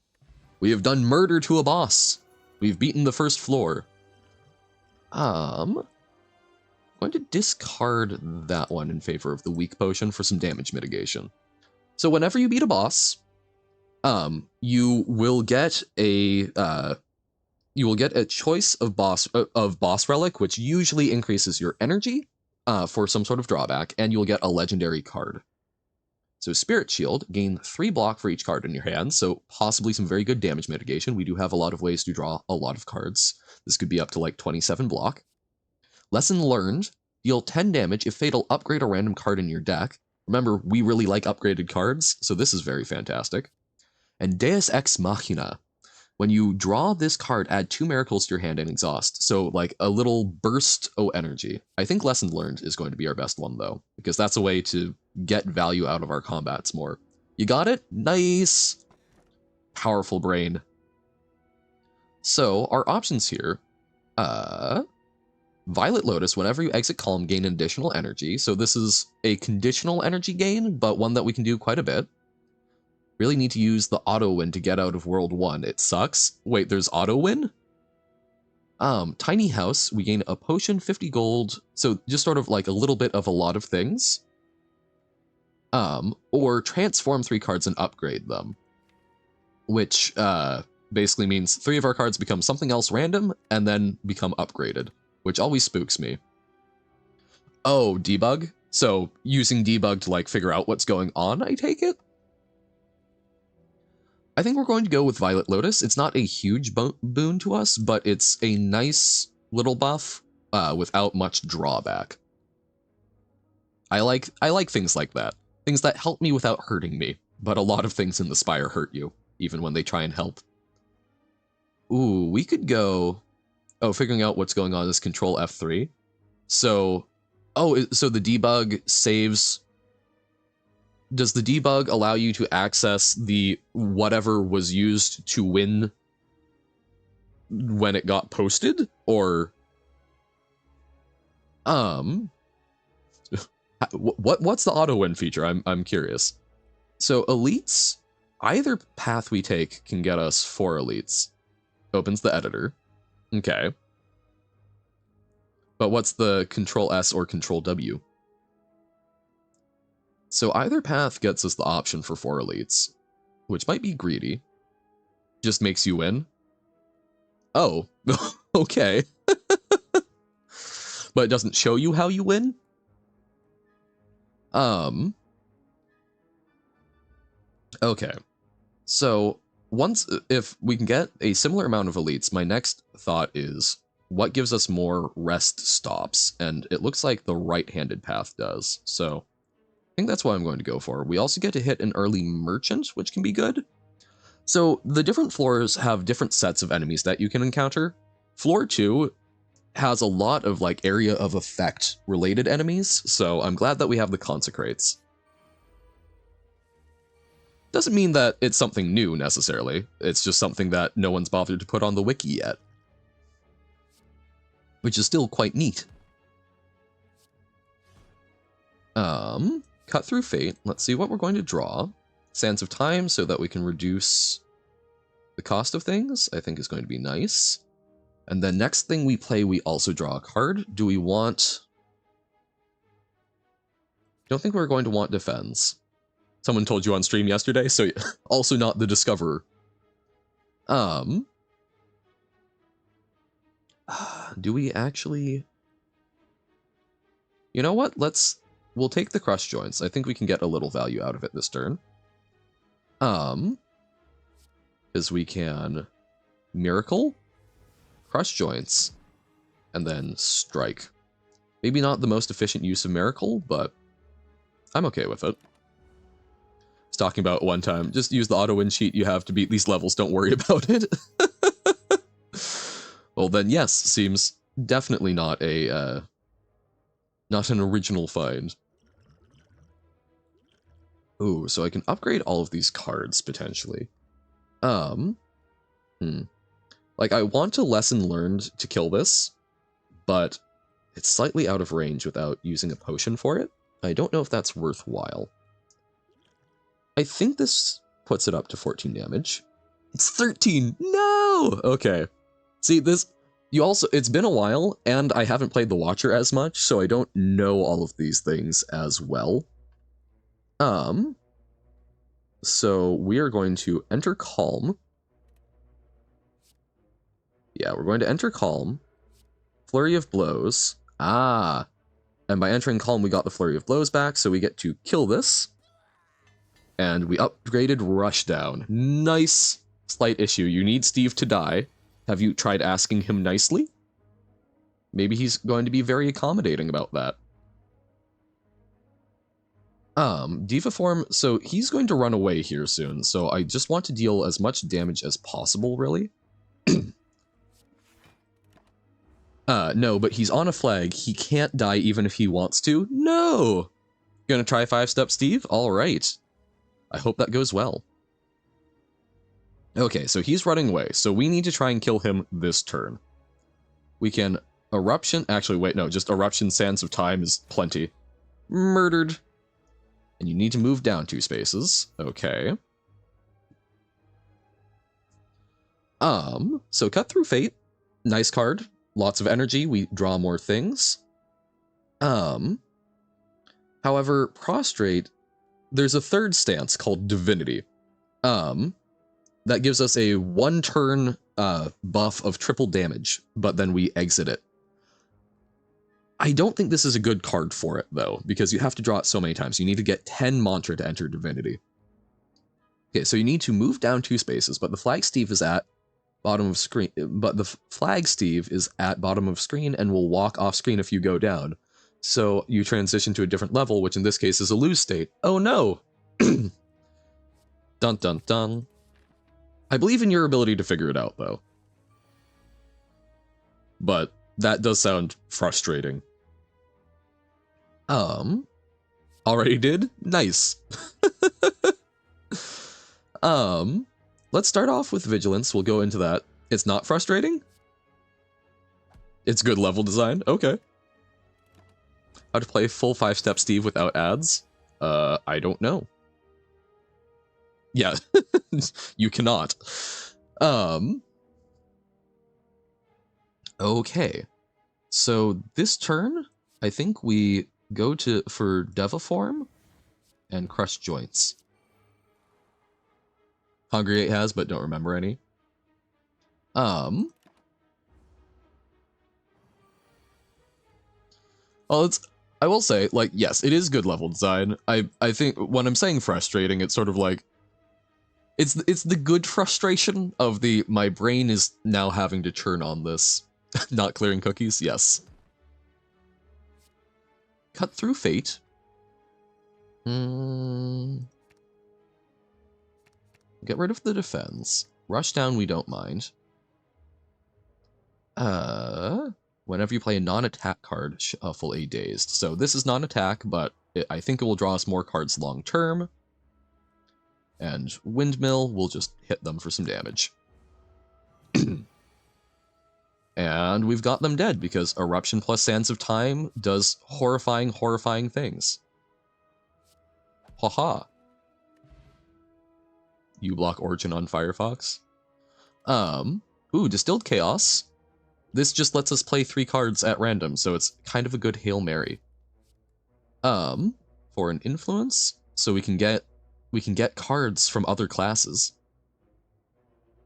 We have done murder to a boss. We've beaten the first floor. I'm going to discard that one in favor of the weak potion for some damage mitigation. So whenever you beat a boss, you will get a choice of boss relic, which usually increases your energy for some sort of drawback, and you'll get a legendary card. So Spirit Shield, gain 3 block for each card in your hand, so possibly some very good damage mitigation. We do have a lot of ways to draw a lot of cards. This could be up to like 27 block. Lesson Learned, deal 10 damage if Fatal upgrade a random card in your deck. Remember, we really like upgraded cards, so this is very fantastic. And Deus Ex Machina. When you draw this card, add 2 miracles to your hand and exhaust. So like a little burst of energy. I think Lesson Learned is going to be our best one though, because that's a way to get value out of our combats more. You got it? Nice! Powerful brain. So our options here, Violet Lotus, whenever you exit Calm, gain an additional energy. So this is a conditional energy gain, but one that we can do quite a bit. Really need to use the auto win to get out of World 1. It sucks. Wait, there's auto win? Tiny House, we gain a potion, 50 gold, so just sort of like a little bit of a lot of things. Or transform 3 cards and upgrade them. Which basically means 3 of our cards become something else random and then become upgraded, which always spooks me. Oh, debug? So using debug to like figure out what's going on, I take it? I think we're going to go with Violet Lotus. It's not a huge boon to us, but it's a nice little buff without much drawback. I like things like that. Things that help me without hurting me, but a lot of things in the Spire hurt you, even when they try and help. Ooh, we could go... Oh, figuring out what's going on is Control F3. So, so the debug saves. Does the debug allow you to access the whatever was used to win when it got posted? Or, what's the auto win feature? I'm curious. So elites, either path we take can get us 4 elites. Opens the editor. Okay. But what's the Control S or Control W? So either path gets us the option for 4 elites, which might be greedy. Just makes you win. Oh, okay. But it doesn't show you how you win? Okay. So if we can get a similar amount of elites, my next thought is, what gives us more rest stops? And it looks like the right-handed path does. So I think that's what I'm going to go for. We also get to hit an early merchant, which can be good. So the different floors have different sets of enemies that you can encounter. Floor 2 has a lot of like area of effect related enemies, so I'm glad that we have the consecrates. Doesn't mean that it's something new necessarily. It's just something that no one's bothered to put on the wiki yet, which is still quite neat. Cut through fate. Let's see what we're going to draw. Sands of Time, so that we can reduce the cost of things, I think is going to be nice. And then next thing we play, we also draw a card. Do we want... Don't think we're going to want Defense. Someone told you on stream yesterday, so also not the Discoverer. Do we actually... You know what? We'll take the Crush Joints. I think we can get a little value out of it this turn. Because we can Miracle, Crush Joints, and then Strike. Maybe not the most efficient use of Miracle, but I'm okay with it. I was talking about one time, just use the auto win sheet you have to beat these levels, don't worry about it. Well then, yes, seems definitely not an original find. Ooh, so I can upgrade all of these cards, potentially. Like, I want a lesson learned to kill this, but it's slightly out of range without using a potion for it. I don't know if that's worthwhile. I think this puts it up to 14 damage. It's 13! No! Okay. See, it's been a while, and I haven't played the Watcher as much, so I don't know all of these things as well. So we are going to enter Calm. Yeah, we're going to enter Calm. Flurry of Blows. Ah! And by entering Calm, we got the Flurry of Blows back, so we get to kill this. And we upgraded Rushdown. Nice! Slight issue. You need Steve to die. Have you tried asking him nicely? Maybe he's going to be very accommodating about that. Diva Form, so he's going to run away here soon, so I just want to deal as much damage as possible, really. No, but he's on a flag. He can't die even if he wants to. No! Gonna try 5-step Steve? Alright. I hope that goes well. Okay, so he's running away, so we need to try and kill him this turn. We can Eruption, actually wait, no, just Eruption Sands of Time is plenty. Murdered. And you need to move down 2 spaces. Okay. So Cut Through Fate. Nice card. Lots of energy, we draw more things. However, Prostrate, there's a third stance called Divinity. That gives us a 1-turn buff of triple damage, but then we exit it. I don't think this is a good card for it, though, because you have to draw it so many times. You need to get 10 Mantra to enter Divinity. Okay, so you need to move down 2 spaces, but the Flag Steve is at bottom of screen. But the Flag Steve is at bottom of screen and will walk off screen if you go down. So you transition to a different level, which in this case is a lose state. Oh no! Dun dun dun. I believe in your ability to figure it out, though. but that does sound frustrating. Already did? Nice. Let's start off with Vigilance. We'll go into that. It's not frustrating? It's good level design? Okay. How to play full 5-step Steve without ads? I don't know. Yeah, you cannot. Okay. So this turn, I think we go for Deviform and Crush Joints. Congregate has, but don't remember any. Well, I will say, like, yes, it is good level design. I think when I'm saying frustrating, it's sort of like, it's the good frustration of the, my brain is now having to churn on this. Not clearing cookies, yes. Cut through fate. Get rid of the defense. Rush down, we don't mind. Whenever you play a non-attack card, shuffle a dazed. So this is non-attack, but I think it will draw us more cards long-term. And Windmill will just hit them for some damage. And we've got them dead, because Eruption plus Sands of Time does horrifying, horrifying things. Haha. You block Origin on Firefox. Ooh, Distilled Chaos. This just lets us play 3 cards at random, so it's kind of a good Hail Mary. For an influence, so we can get cards from other classes.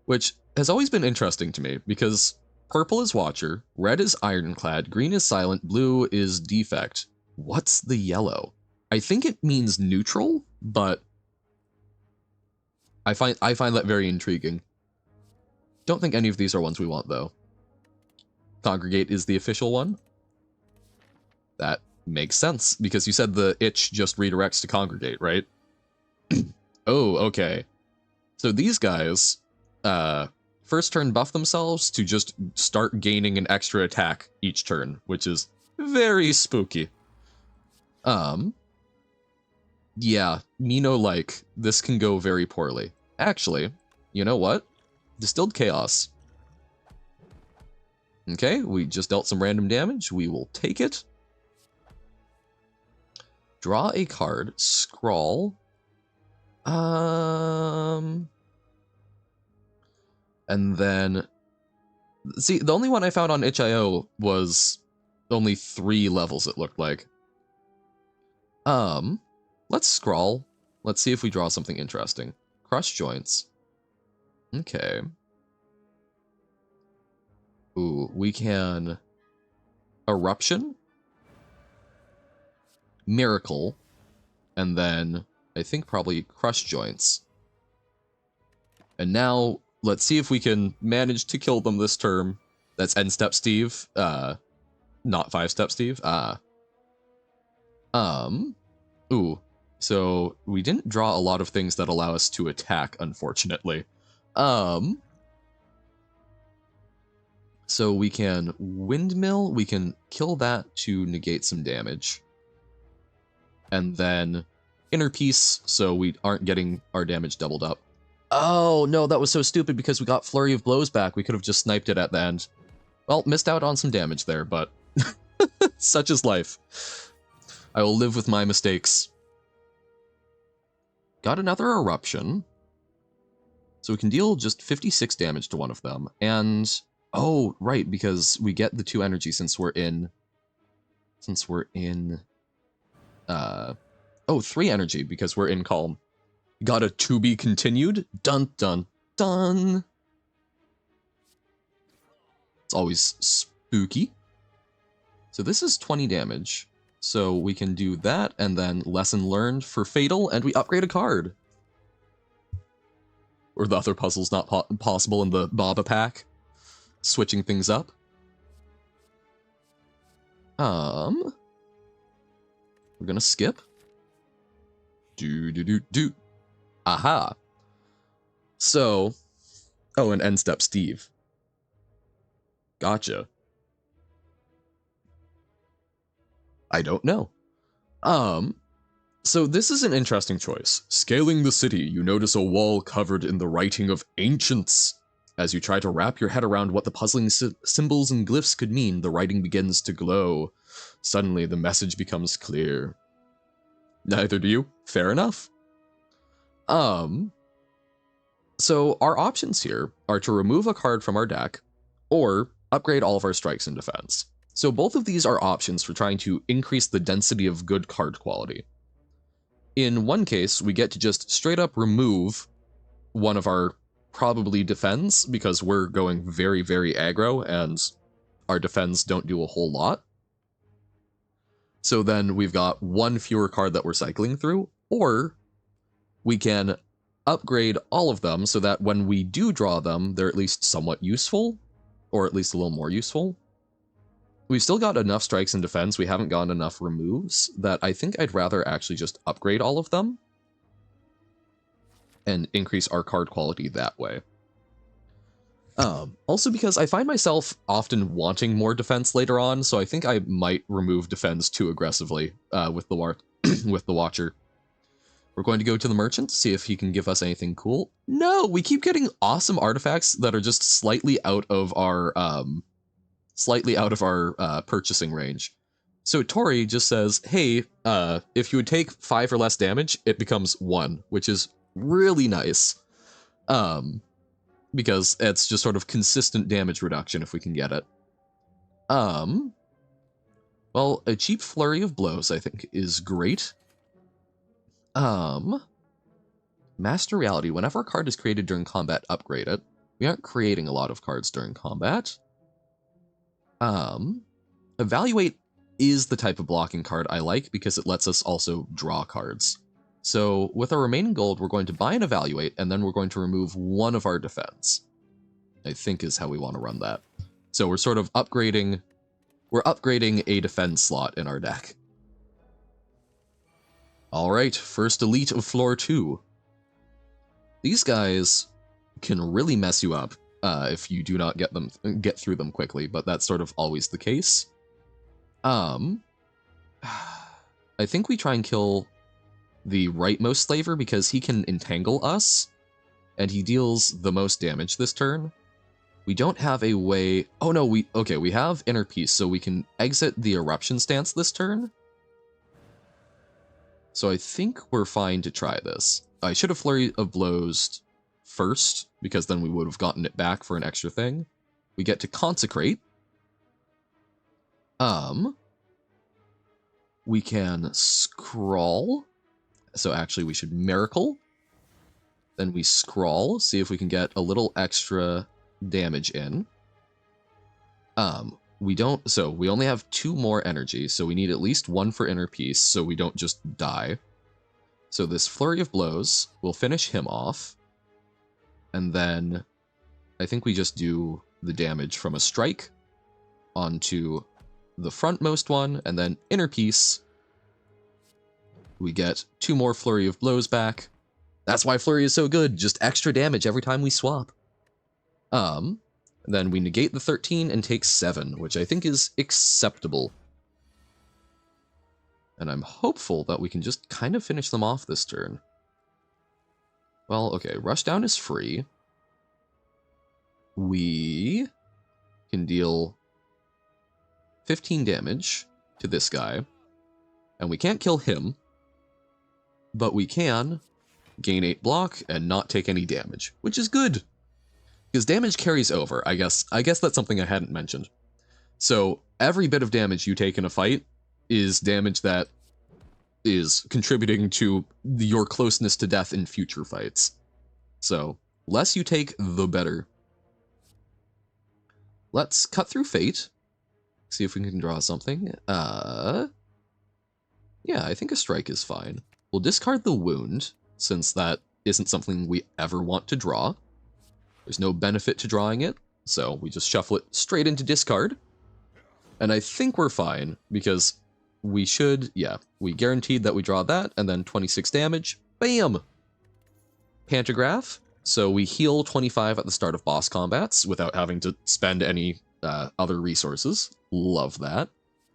Which has always been interesting to me, because purple is Watcher, red is Ironclad, green is Silent, blue is Defect. What's the yellow? I think it means neutral, but I find that very intriguing. Don't think any of these are ones we want, though. Congregate is the official one. That makes sense, because you said the itch just redirects to Congregate, right? Oh, okay. So these guys, first turn buff themselves to just start gaining an extra attack each turn, which is very spooky. Yeah, Mino-like, this can go very poorly. Actually, you know what? Distilled Chaos. Okay, we just dealt some random damage. We will take it. Draw a card. Scrawl. And then... See, the only one I found on itch.io was only 3 levels, it looked like. Let's scrawl. Let's see if we draw something interesting. Crush Joints. Okay. Ooh, we can... Eruption. Miracle. And then, I think probably Crush Joints. And now, let's see if we can manage to kill them this term. That's N-Step Steve. Not 5-Step Steve. Ooh. So, we didn't draw a lot of things that allow us to attack, unfortunately. So we can Windmill, we can kill that to negate some damage. And then Inner Peace, so we aren't getting our damage doubled up. Oh, no, that was so stupid because we got Flurry of Blows back. We could have just sniped it at the end. Well, missed out on some damage there, but such is life. I will live with my mistakes. Got another Eruption. So we can deal just 56 damage to one of them. And, oh, right, because we get the 2 energy since we're in... Oh, 3 energy because we're in Calm. Got a to be continued? Dun dun dun! It's always spooky. So this is 20 damage. So we can do that, and then Lesson Learned for Fatal, and we upgrade a card. Or the other puzzle's not possible in the Baba pack. Switching things up. We're gonna skip. Do. Aha. So, oh, and End Step Steve. Gotcha. I don't know. So this is an interesting choice. Scaling the city, you notice a wall covered in the writing of ancients. As you try to wrap your head around what the puzzling symbols and glyphs could mean, the writing begins to glow. Suddenly, the message becomes clear. Neither do you. Fair enough. So our options here are to remove a card from our deck, or upgrade all of our strikes and defense. So both of these are options for trying to increase the density of good card quality. In one case, we get to just straight up remove one of our probably defends, because we're going very, very aggro, and our defends don't do a whole lot. So then we've got one fewer card that we're cycling through, or we can upgrade all of them so that when we do draw them, they're at least somewhat useful, or at least a little more useful. We've still got enough strikes and defense, we haven't gotten enough removes, that I think I'd rather actually just upgrade all of them and increase our card quality that way. Also because I find myself often wanting more defense later on, so I think I might remove defense too aggressively with the with the Watcher. We're going to go to the merchant, see if he can give us anything cool. No, we keep getting awesome artifacts that are just slightly out of our purchasing range. So Tori just says, hey, if you would take 5 or less damage, it becomes 1, which is really nice. Because it's just sort of consistent damage reduction if we can get it. Well, a cheap flurry of blows, I think, is great. Master Reality, whenever a card is created during combat, upgrade it. We aren't creating a lot of cards during combat. Evaluate is the type of blocking card I like because it lets us also draw cards. So with our remaining gold, we're going to buy and evaluate, and then we're going to remove one of our defense. I think is how we want to run that. So we're sort of upgrading a defense slot in our deck. All right, first elite of floor 2. These guys can really mess you up if you do not get through them quickly, but that's sort of always the case. I think we try and kill the rightmost slaver because he can entangle us, and he deals the most damage this turn. We don't have a way... Oh no, we have Inner Peace, so we can exit the Eruption stance this turn. So I think we're fine to try this. I should have Flurry of Blows first, because then we would have gotten it back for an extra thing. We get to Consecrate. We can Scrawl. So actually we should Miracle. Then we Scrawl, see if we can get a little extra damage in. We only have 2 more energy, so we need at least 1 for Inner Peace, so we don't just die. So this Flurry of Blows will finish him off. And then I think we just do the damage from a strike onto the frontmost one, and then Inner Peace. We get 2 more Flurry of Blows back. That's why Flurry is so good, just extra damage every time we swap. Then we negate the 13 and take 7, which I think is acceptable. And I'm hopeful that we can just kind of finish them off this turn. Well, okay, Rushdown is free. We can deal 15 damage to this guy. And we can't kill him, but we can gain 8 block and not take any damage, which is good. Because damage carries over, I guess that's something I hadn't mentioned. So every bit of damage you take in a fight is damage that is contributing to your closeness to death in future fights. So less you take, the better. Let's cut through Fate. See if we can draw something. Yeah, I think a strike is fine. We'll discard the wound, since that isn't something we ever want to draw. There's no benefit to drawing it, so we just shuffle it straight into discard. And I think we're fine, because we should, yeah, we guaranteed that we draw that, and then 26 damage. Bam! Pantograph. So we heal 25 at the start of boss combats without having to spend any other resources. Love that.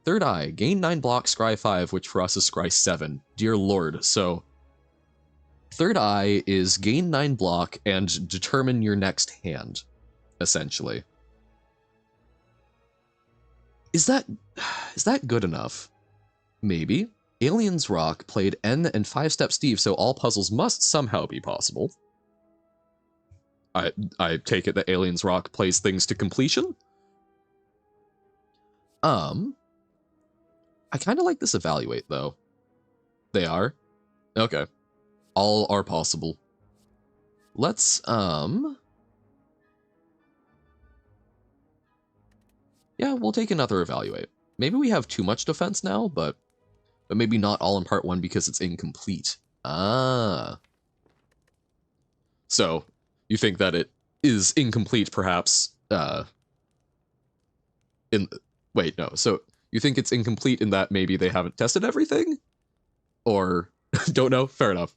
Third Eye, gain 9 block, scry 5, which for us is scry 7. Dear lord. So, Third Eye is gain 9 block and determine your next hand, essentially. Is that good enough? Maybe. Aliens Rock played N and 5-Step Steve, so all puzzles must somehow be possible. I take it that Aliens Rock plays things to completion? I kind of like this evaluate, though. They are? Okay. All are possible. Let's, yeah, we'll take another evaluate. Maybe we have too much defense now, but maybe not all in part 1 because it's incomplete. Ah. So, you think that it is incomplete, perhaps, wait, no. So, you think it's incomplete in that maybe they haven't tested everything? Or, don't know? Fair enough.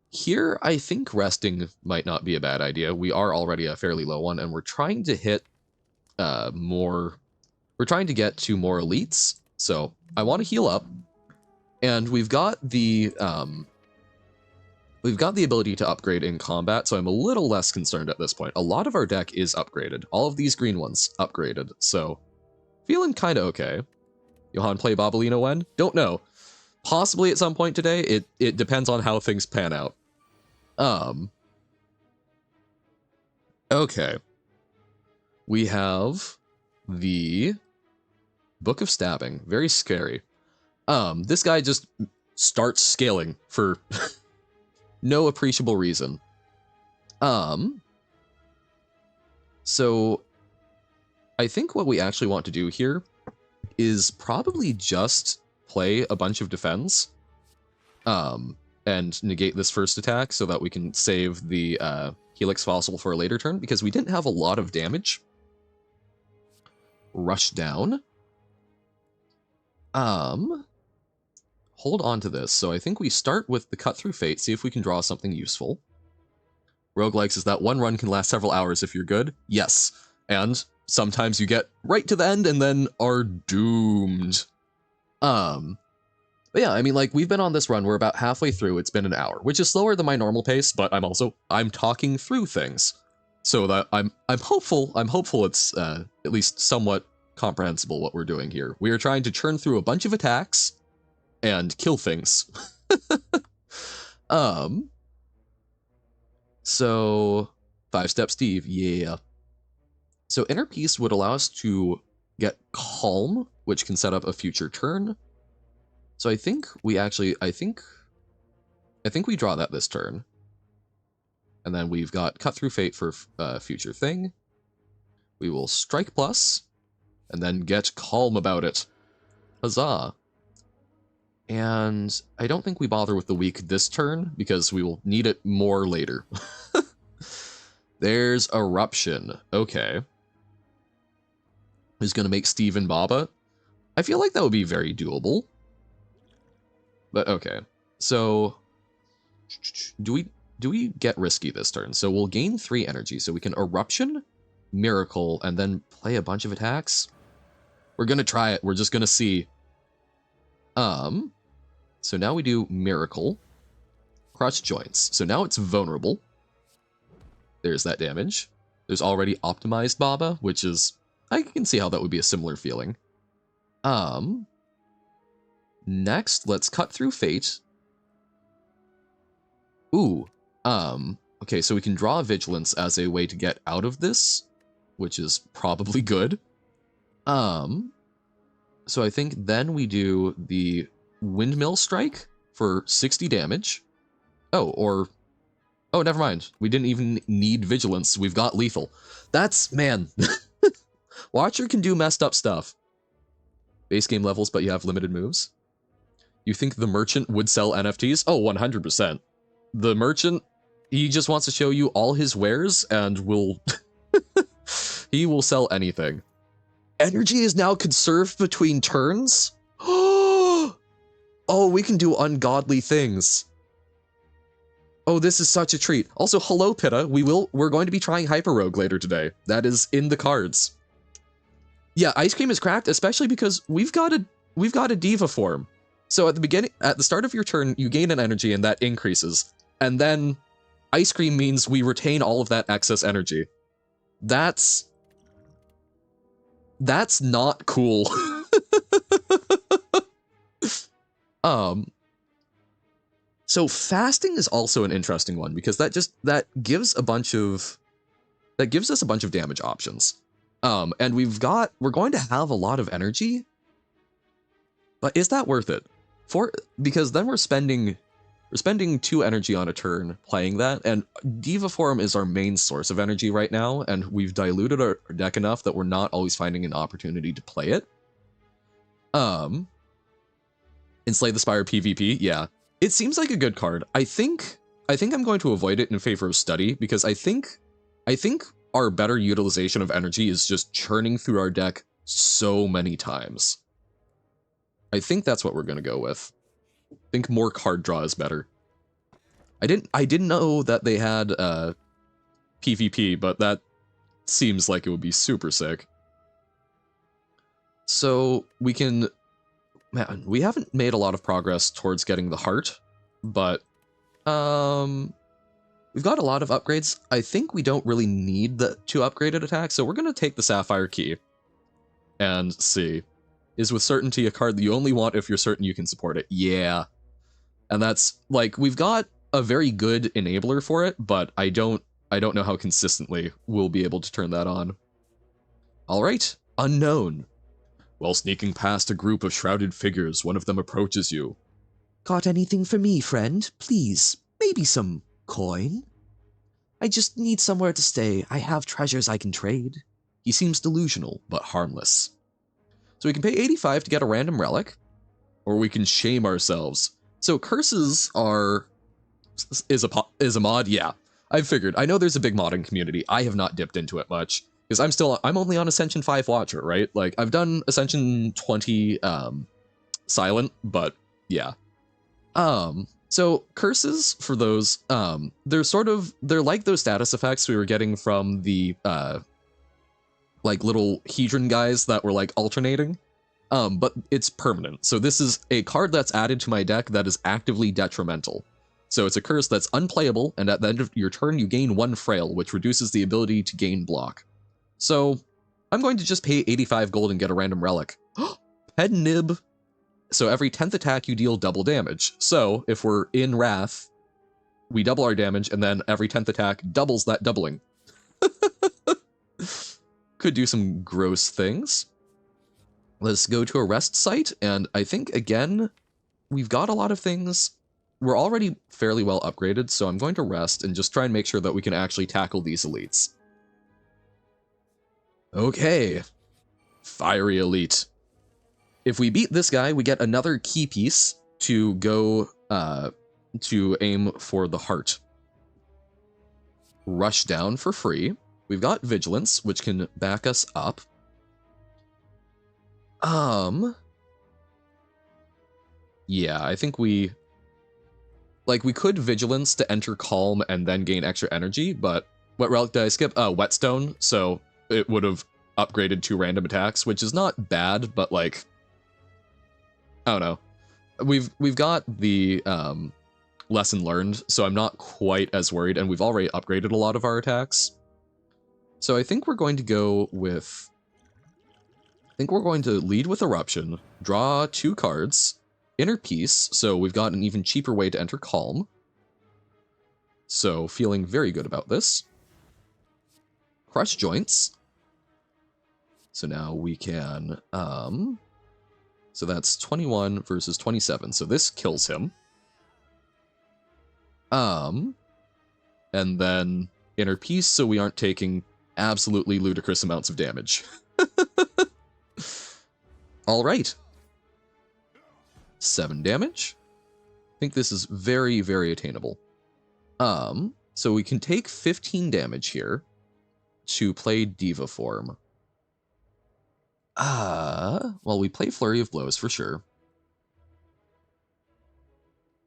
Here, I think resting might not be a bad idea. We are already a fairly low one, and we're trying to hit, more... We're trying to get to more elites, so I want to heal up, and we've got the ability to upgrade in combat, so I'm a little less concerned at this point. A lot of our deck is upgraded. All of these green ones upgraded, so feeling kind of okay. Johan, play Babalino when? Don't know. Possibly at some point today. It depends on how things pan out. Okay. We have the Book of Stabbing. Very scary. This guy just starts scaling for no appreciable reason. So I think what we actually want to do here is probably just play a bunch of defense, and negate this first attack so that we can save the Helix Fossil for a later turn, because we didn't have a lot of damage. Rush down. Hold on to this. So I think we start with the Cut Through Fate, see if we can draw something useful. Roguelikes is that one run can last several hours if you're good. Yes. And sometimes you get right to the end and then are doomed. But yeah, I mean, like, we've been on this run, we're about halfway through, it's been an hour, which is slower than my normal pace, but I'm talking through things. So that I'm hopeful it's at least somewhat comprehensible what we're doing here. We are trying to churn through a bunch of attacks and kill things. So 5-Step Steve, yeah. So Inner Peace would allow us to get Calm, which can set up a future turn. So I think we actually, I think we draw that this turn. And then we've got Cut Through Fate for future thing. We will Strike Plus, and then get Calm about it. Huzzah. And I don't think we bother with the weak this turn, because we will need it more later. There's Eruption. Okay. Who's going to make Steve and Baba? I feel like that would be very doable. But okay. So, do we get risky this turn? So we'll gain 3 energy, so we can Eruption, Miracle, and then play a bunch of attacks. We're going to try it. We're just going to see. So now we do Miracle. Crush Joints. So now it's vulnerable. There's that damage. There's already Optimized Baba, which is... I can see how that would be a similar feeling. Next, let's Cut Through Fate. Ooh. Okay, so we can draw Vigilance as a way to get out of this, which is probably good. So I think then we do the Windmill Strike for 60 damage. Oh, never mind. We didn't even need Vigilance. We've got Lethal. That's, man. Watcher can do messed up stuff. Base game levels, but you have limited moves. You think the Merchant would sell NFTs? Oh, 100%. The Merchant, he just wants to show you all his wares and will... he will sell anything. Energy is now conserved between turns? Oh, we can do ungodly things. Oh, this is such a treat. Also, hello, Pitta. We're going to be trying Hyperrogue later today. That is in the cards. Yeah, Ice Cream is cracked, especially because we've got a Diva form. So at the start of your turn, you gain an energy and that increases. And then Ice Cream means we retain all of that excess energy. That's not cool. So fasting is also an interesting one because that gives us a bunch of damage options. And we're going to have a lot of energy, but is that worth it? Because then we're spending 2 energy on a turn playing that, and Diva form is our main source of energy right now, and we've diluted our deck enough that we're not always finding an opportunity to play it. Enslay the Spire PvP, yeah. It seems like a good card. I think I'm going to avoid it in favor of Study, because I think our better utilization of energy is just churning through our deck so many times. I think that's what we're going to go with. I think more card draw is better. I didn't know that they had PvP, but that seems like it would be super sick. So we can... Man, we haven't made a lot of progress towards getting the heart, but we've got a lot of upgrades. I think we don't really need the 2 upgraded attacks, so we're going to take the Sapphire Key and see. Is with certainty a card that you only want if you're certain you can support it? Yeah. And that's, like, we've got a very good enabler for it, but I don't know how consistently we'll be able to turn that on. All right, Unknown. While sneaking past a group of shrouded figures, one of them approaches you. Got anything for me, friend? Please, maybe some coin? I just need somewhere to stay. I have treasures I can trade. He seems delusional, but harmless. So we can pay 85 to get a random relic, or we can shame ourselves. So curses is a mod, yeah. I've figured. I know there's a big modding community. I have not dipped into it much, because I'm only on Ascension 5 Watcher, right? Like, I've done Ascension 20 Silent, but yeah. So curses, for those, they're like those status effects we were getting from the like little Hedron guys that were like alternating. But it's permanent. So this is a card that's added to my deck that is actively detrimental. So it's a curse that's unplayable, and at the end of your turn you gain 1 frail, which reduces the ability to gain block. So I'm going to just pay 85 gold and get a random relic. Head Nib. So every 10th attack you deal double damage. So if we're in Wrath, we double our damage, and then every 10th attack doubles that doubling. Could do some gross things. Let's go to a rest site, and I think, again, we've got a lot of things. We're already fairly well upgraded, so I'm going to rest and just try and make sure that we can actually tackle these elites. Okay. Fiery Elite. If we beat this guy, we get another key piece to go to aim for the heart. Rush down for free. We've got Vigilance, which can back us up. Yeah, I think we could Vigilance to enter Calm and then gain extra energy, but what relic did I skip? Whetstone, so it would have upgraded 2 random attacks, which is not bad, but like, I don't know. We've got the lesson learned, so I'm not quite as worried, and we've already upgraded a lot of our attacks. So I think we're going to go with... I think we're going to lead with Eruption, draw 2 cards, Inner Peace, so we've got an even cheaper way to enter Calm. So feeling very good about this. Crush Joints. So now we can... so that's 21 versus 27, so this kills him. And then Inner Peace, so we aren't taking absolutely ludicrous amounts of damage. All right. 7 damage. I think this is very, very attainable. So we can take 15 damage here to play Diva form. Well, we play Flurry of Blows for sure.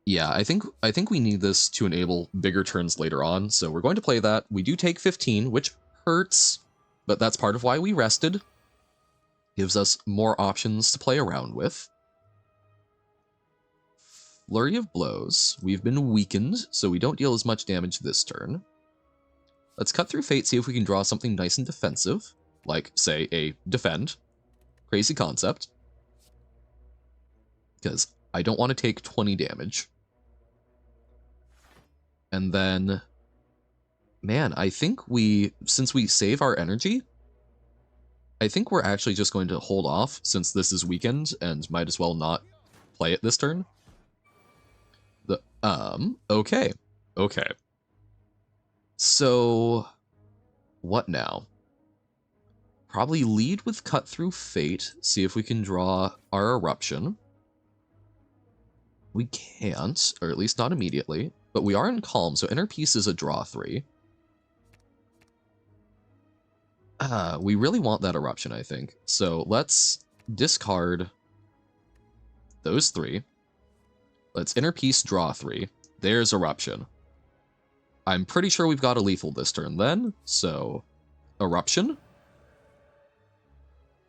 Yeah, I think we need this to enable bigger turns later on, so we're going to play that. We do take 15, which hurts, but that's part of why we rested. Gives us more options to play around with. Flurry of Blows. We've been weakened, so we don't deal as much damage this turn. Let's cut through Fate, see if we can draw something nice and defensive, like, say, a Defend. Crazy concept. Because I don't want to take 20 damage. And then, man, I think since we save our energy, I think we're actually just going to hold off since this is weakened and might as well not play it this turn. Okay. Okay. So, what now? Probably lead with Cut Through Fate, see if we can draw our Eruption. We can't, or at least not immediately, but we are in Calm, so Inner Peace is a draw 3. We really want that Eruption, I think. So let's discard those 3. Let's Inner Peace, draw 3. There's Eruption. I'm pretty sure we've got a lethal this turn then, so Eruption.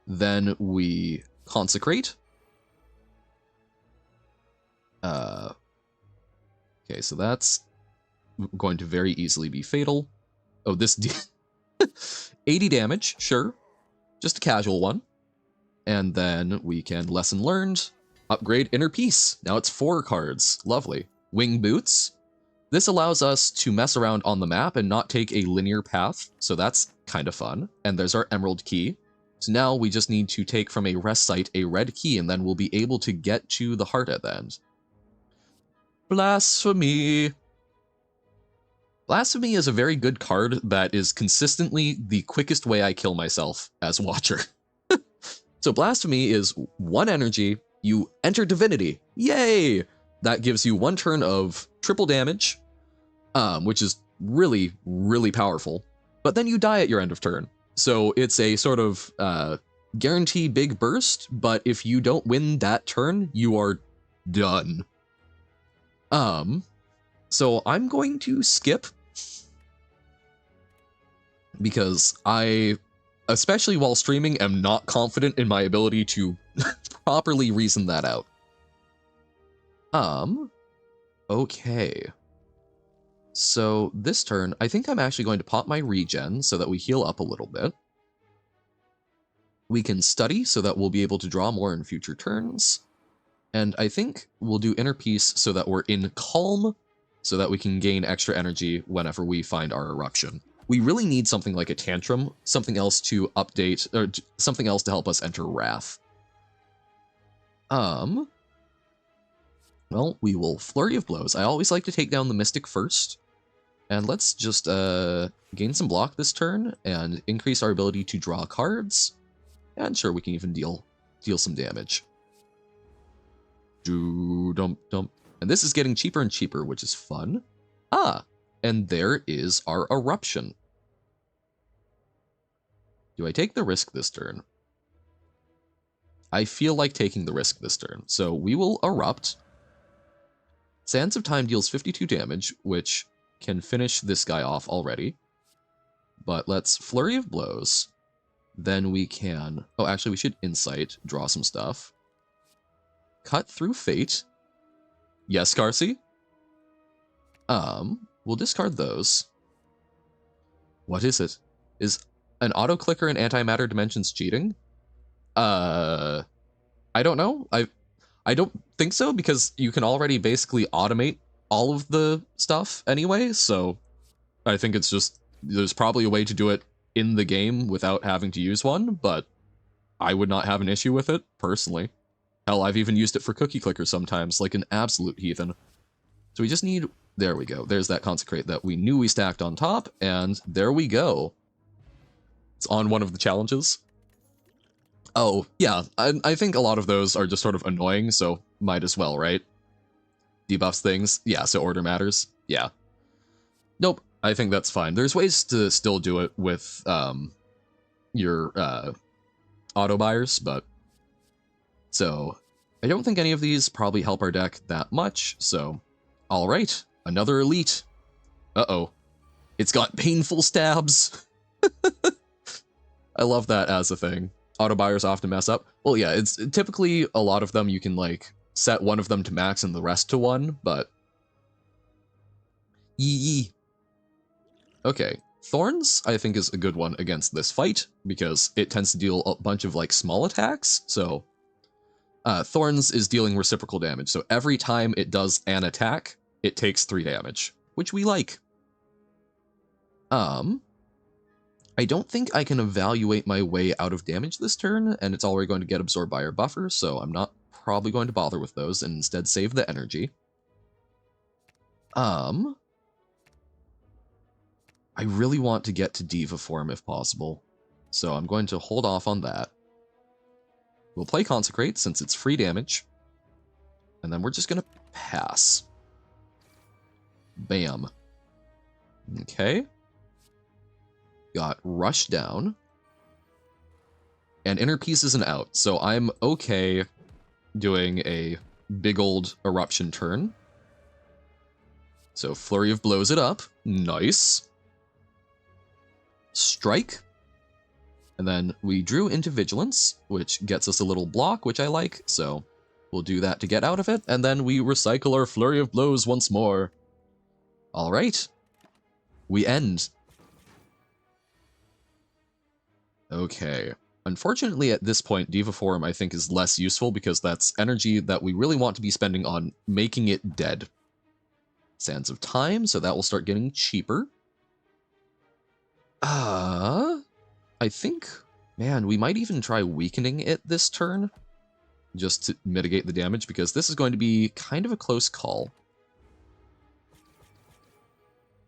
Then we Consecrate. Okay, so that's going to very easily be fatal. Oh, this 80 damage, sure. Just a casual one. And then we can Lesson Learned, upgrade Inner Peace. Now it's 4 cards. Lovely. Wing Boots. This allows us to mess around on the map and not take a linear path, so that's kind of fun. And there's our Emerald Key. So now we just need to take from a rest site a red key, and then we'll be able to get to the heart at the end. Blasphemy. Blasphemy is a very good card that is consistently the quickest way I kill myself as Watcher. So Blasphemy is 1 energy, you enter Divinity. Yay! That gives you 1 turn of triple damage, which is really, really powerful. But then you die at your end of turn. So it's a sort of guarantee big burst, but if you don't win that turn, you are done. So I'm going to skip because I, especially while streaming, am not confident in my ability to properly reason that out. Okay. So this turn, I think I'm actually going to pop my regen so that we heal up a little bit. We can study so that we'll be able to draw more in future turns. And I think we'll do Inner Peace so that we're in Calm, so that we can gain extra energy whenever we find our Eruption. We really need something like a Tantrum, something else to update, or something else to help us enter Wrath. Well, we will Flurry of Blows. I always like to take down the Mystic first. And let's just gain some block this turn and increase our ability to draw cards. And sure, we can even deal some damage. Dump. And this is getting cheaper and cheaper, which is fun. And there is our Eruption. Do I take the risk this turn? I feel like taking the risk this turn. So we will Erupt. Sands of Time deals 52 damage, which can finish this guy off already. But let's Flurry of Blows. Then we can... Oh, actually, we should Insight, draw some stuff. Cut Through Fate. Yes, Carsey? We'll discard those. What is it? Is an auto-clicker in Antimatter Dimensions cheating? I don't know. I don't think so, because you can already basically automate all of the stuff anyway, so I think it's just, there's probably a way to do it in the game without having to use one, but I would not have an issue with it, personally. Hell, I've even used it for cookie clickers sometimes, like an absolute heathen. So we just need, there we go, there's that Consecrate that we knew we stacked on top, and there we go. It's on one of the challenges. Oh, yeah, I think a lot of those are just sort of annoying, so might as well, right? Debuffs things, yeah, so order matters, yeah. Nope, I think that's fine. There's ways to still do it with your auto buyers, but... So, I don't think any of these probably help our deck that much, so... Alright, another elite. Uh-oh. It's got painful stabs! I love that as a thing. auto buyers often mess up. Well, yeah, it's typically a lot of them you can like set one of them to max and the rest to 1, but yee. Okay, Thorns I think is a good one against this fight because it tends to deal a bunch of like small attacks. So Thorns is dealing reciprocal damage. So every time it does an attack, it takes 3 damage, which we like. I don't think I can evaluate my way out of damage this turn, and it's already going to get absorbed by our buffer, so I'm not probably going to bother with those and instead save the energy. I really want to get to Diva form if possible, so I'm going to hold off on that. We'll play Consecrate since it's free damage, and then we're just going to pass. Bam. Okay. Got Rush Down. And Inner Peace is an out, so I'm okay doing a big old Eruption turn. So Flurry of Blows it up. Nice. Strike. And then we drew into Vigilance, which gets us a little block, which I like, so we'll do that to get out of it, and then we recycle our Flurry of Blows once more. Alright. We end. Okay. Unfortunately, at this point, Diva Form, I think, is less useful because that's energy that we really want to be spending on making it dead. Sands of Time, so that will start getting cheaper. I think, man, we might even try weakening it this turn, just to mitigate the damage, because this is going to be kind of a close call.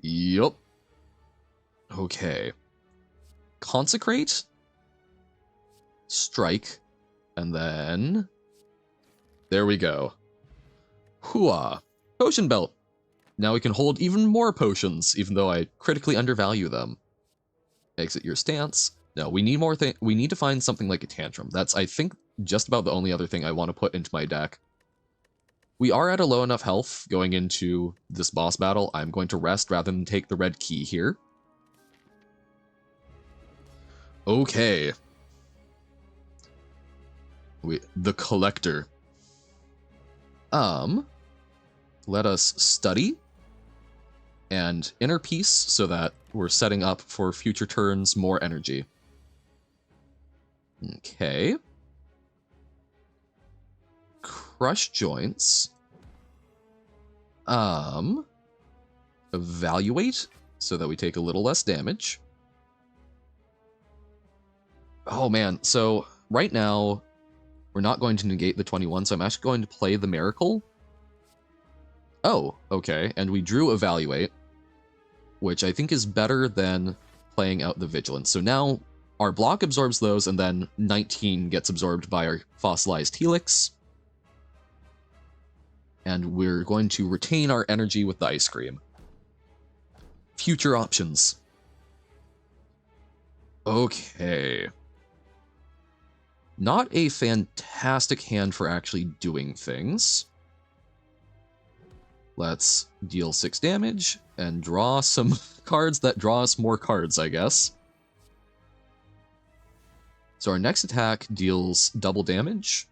Yup. Okay. Consecrate. Strike. And then... there we go. Hooah. Potion Belt. Now we can hold even more potions, even though I critically undervalue them. Exit your stance. No, we need more we need to find something like a Tantrum. That's, I think, just about the only other thing I want to put into my deck. We are at a low enough health going into this boss battle. I'm going to rest rather than take the red key here. Okay. The Collector. Let us study and Inner Peace so that we're setting up for future turns more energy. Okay. Crush Joints. Evaluate so that we take a little less damage. Oh man, so right now we're not going to negate the 21, so I'm actually going to play the Miracle. Oh, okay, and we drew Evaluate, which I think is better than playing out the Vigilance. So now our block absorbs those, and then 19 gets absorbed by our Fossilized Helix. And we're going to retain our energy with the Ice Cream. Future options. Okay. Not a fantastic hand for actually doing things. Let's deal 6 damage and draw some cards that draw us more cards, I guess. So our next attack deals double damage.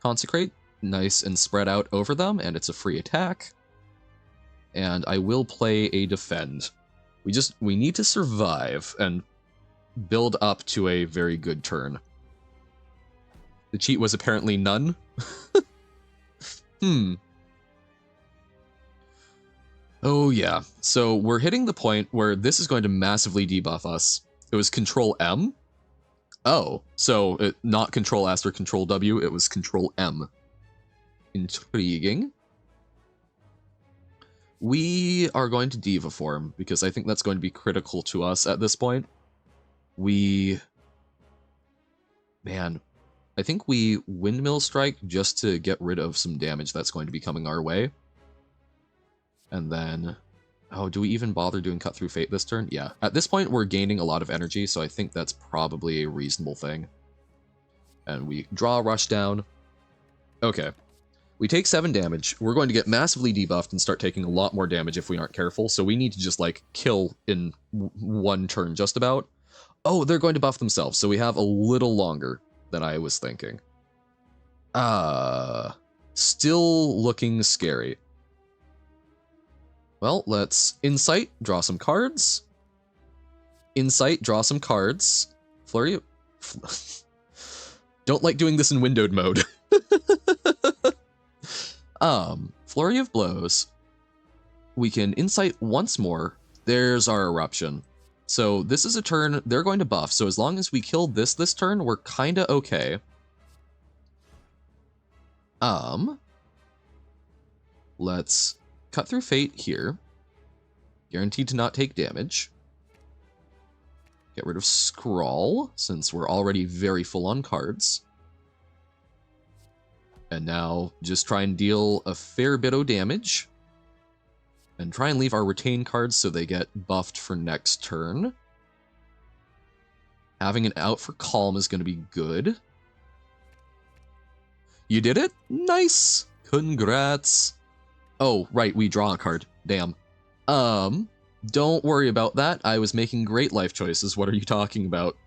Consecrate, nice and spread out over them, and it's a free attack. And I will play a Defend. We need to survive and build up to a very good turn. The cheat was apparently none. Oh yeah, so we're hitting the point where this is going to massively debuff us. It was Control M. Oh, so not Control S or Control W, it was Control M. Intriguing. We are going to Diva Form, because I think that's going to be critical to us at this point. Man, I think we Windmill Strike just to get rid of some damage that's going to be coming our way. And then... oh, do we even bother doing Cut Through Fate this turn? Yeah. At this point, we're gaining a lot of energy, so I think that's probably a reasonable thing. And we draw Rush Down. Okay. We take 7 damage. We're going to get massively debuffed and start taking a lot more damage if we aren't careful, so we need to just, like, kill in one turn just about. Oh, they're going to buff themselves, so we have a little longer than I was thinking. Still looking scary. Well, let's Insight, draw some cards. Insight, draw some cards. Flurry. Don't like doing this in windowed mode. Flurry of Blows. We can Insight once more. There's our Eruption. So this is a turn they're going to buff. So as long as we kill this turn, we're kind of okay. Let's Cut Through Fate here. Guaranteed to not take damage. Get rid of Scrawl, since we're already very full on cards. And now just try and deal a fair bit of damage. And try and leave our retain cards so they get buffed for next turn. Having an out for Calm is going to be good. You did it? Nice! Congrats! Oh, right, we draw a card. Damn. Don't worry about that. I was making great life choices. What are you talking about?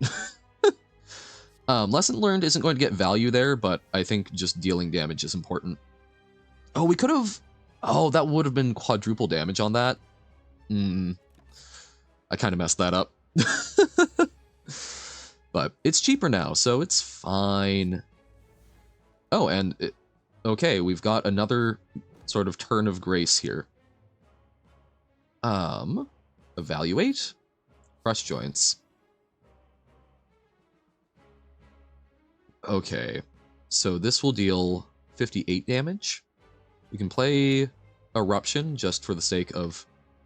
Lesson learned isn't going to get value there, but I think just dealing damage is important. Oh, we could have... Oh, that would have been quadruple damage on that. I kind of messed that up. But it's cheaper now, so it's fine. Oh, and... okay, we've got another sort of turn of grace here. Evaluate. Crush Joints. Okay, so this will deal 58 damage. We can play Eruption just for the sake of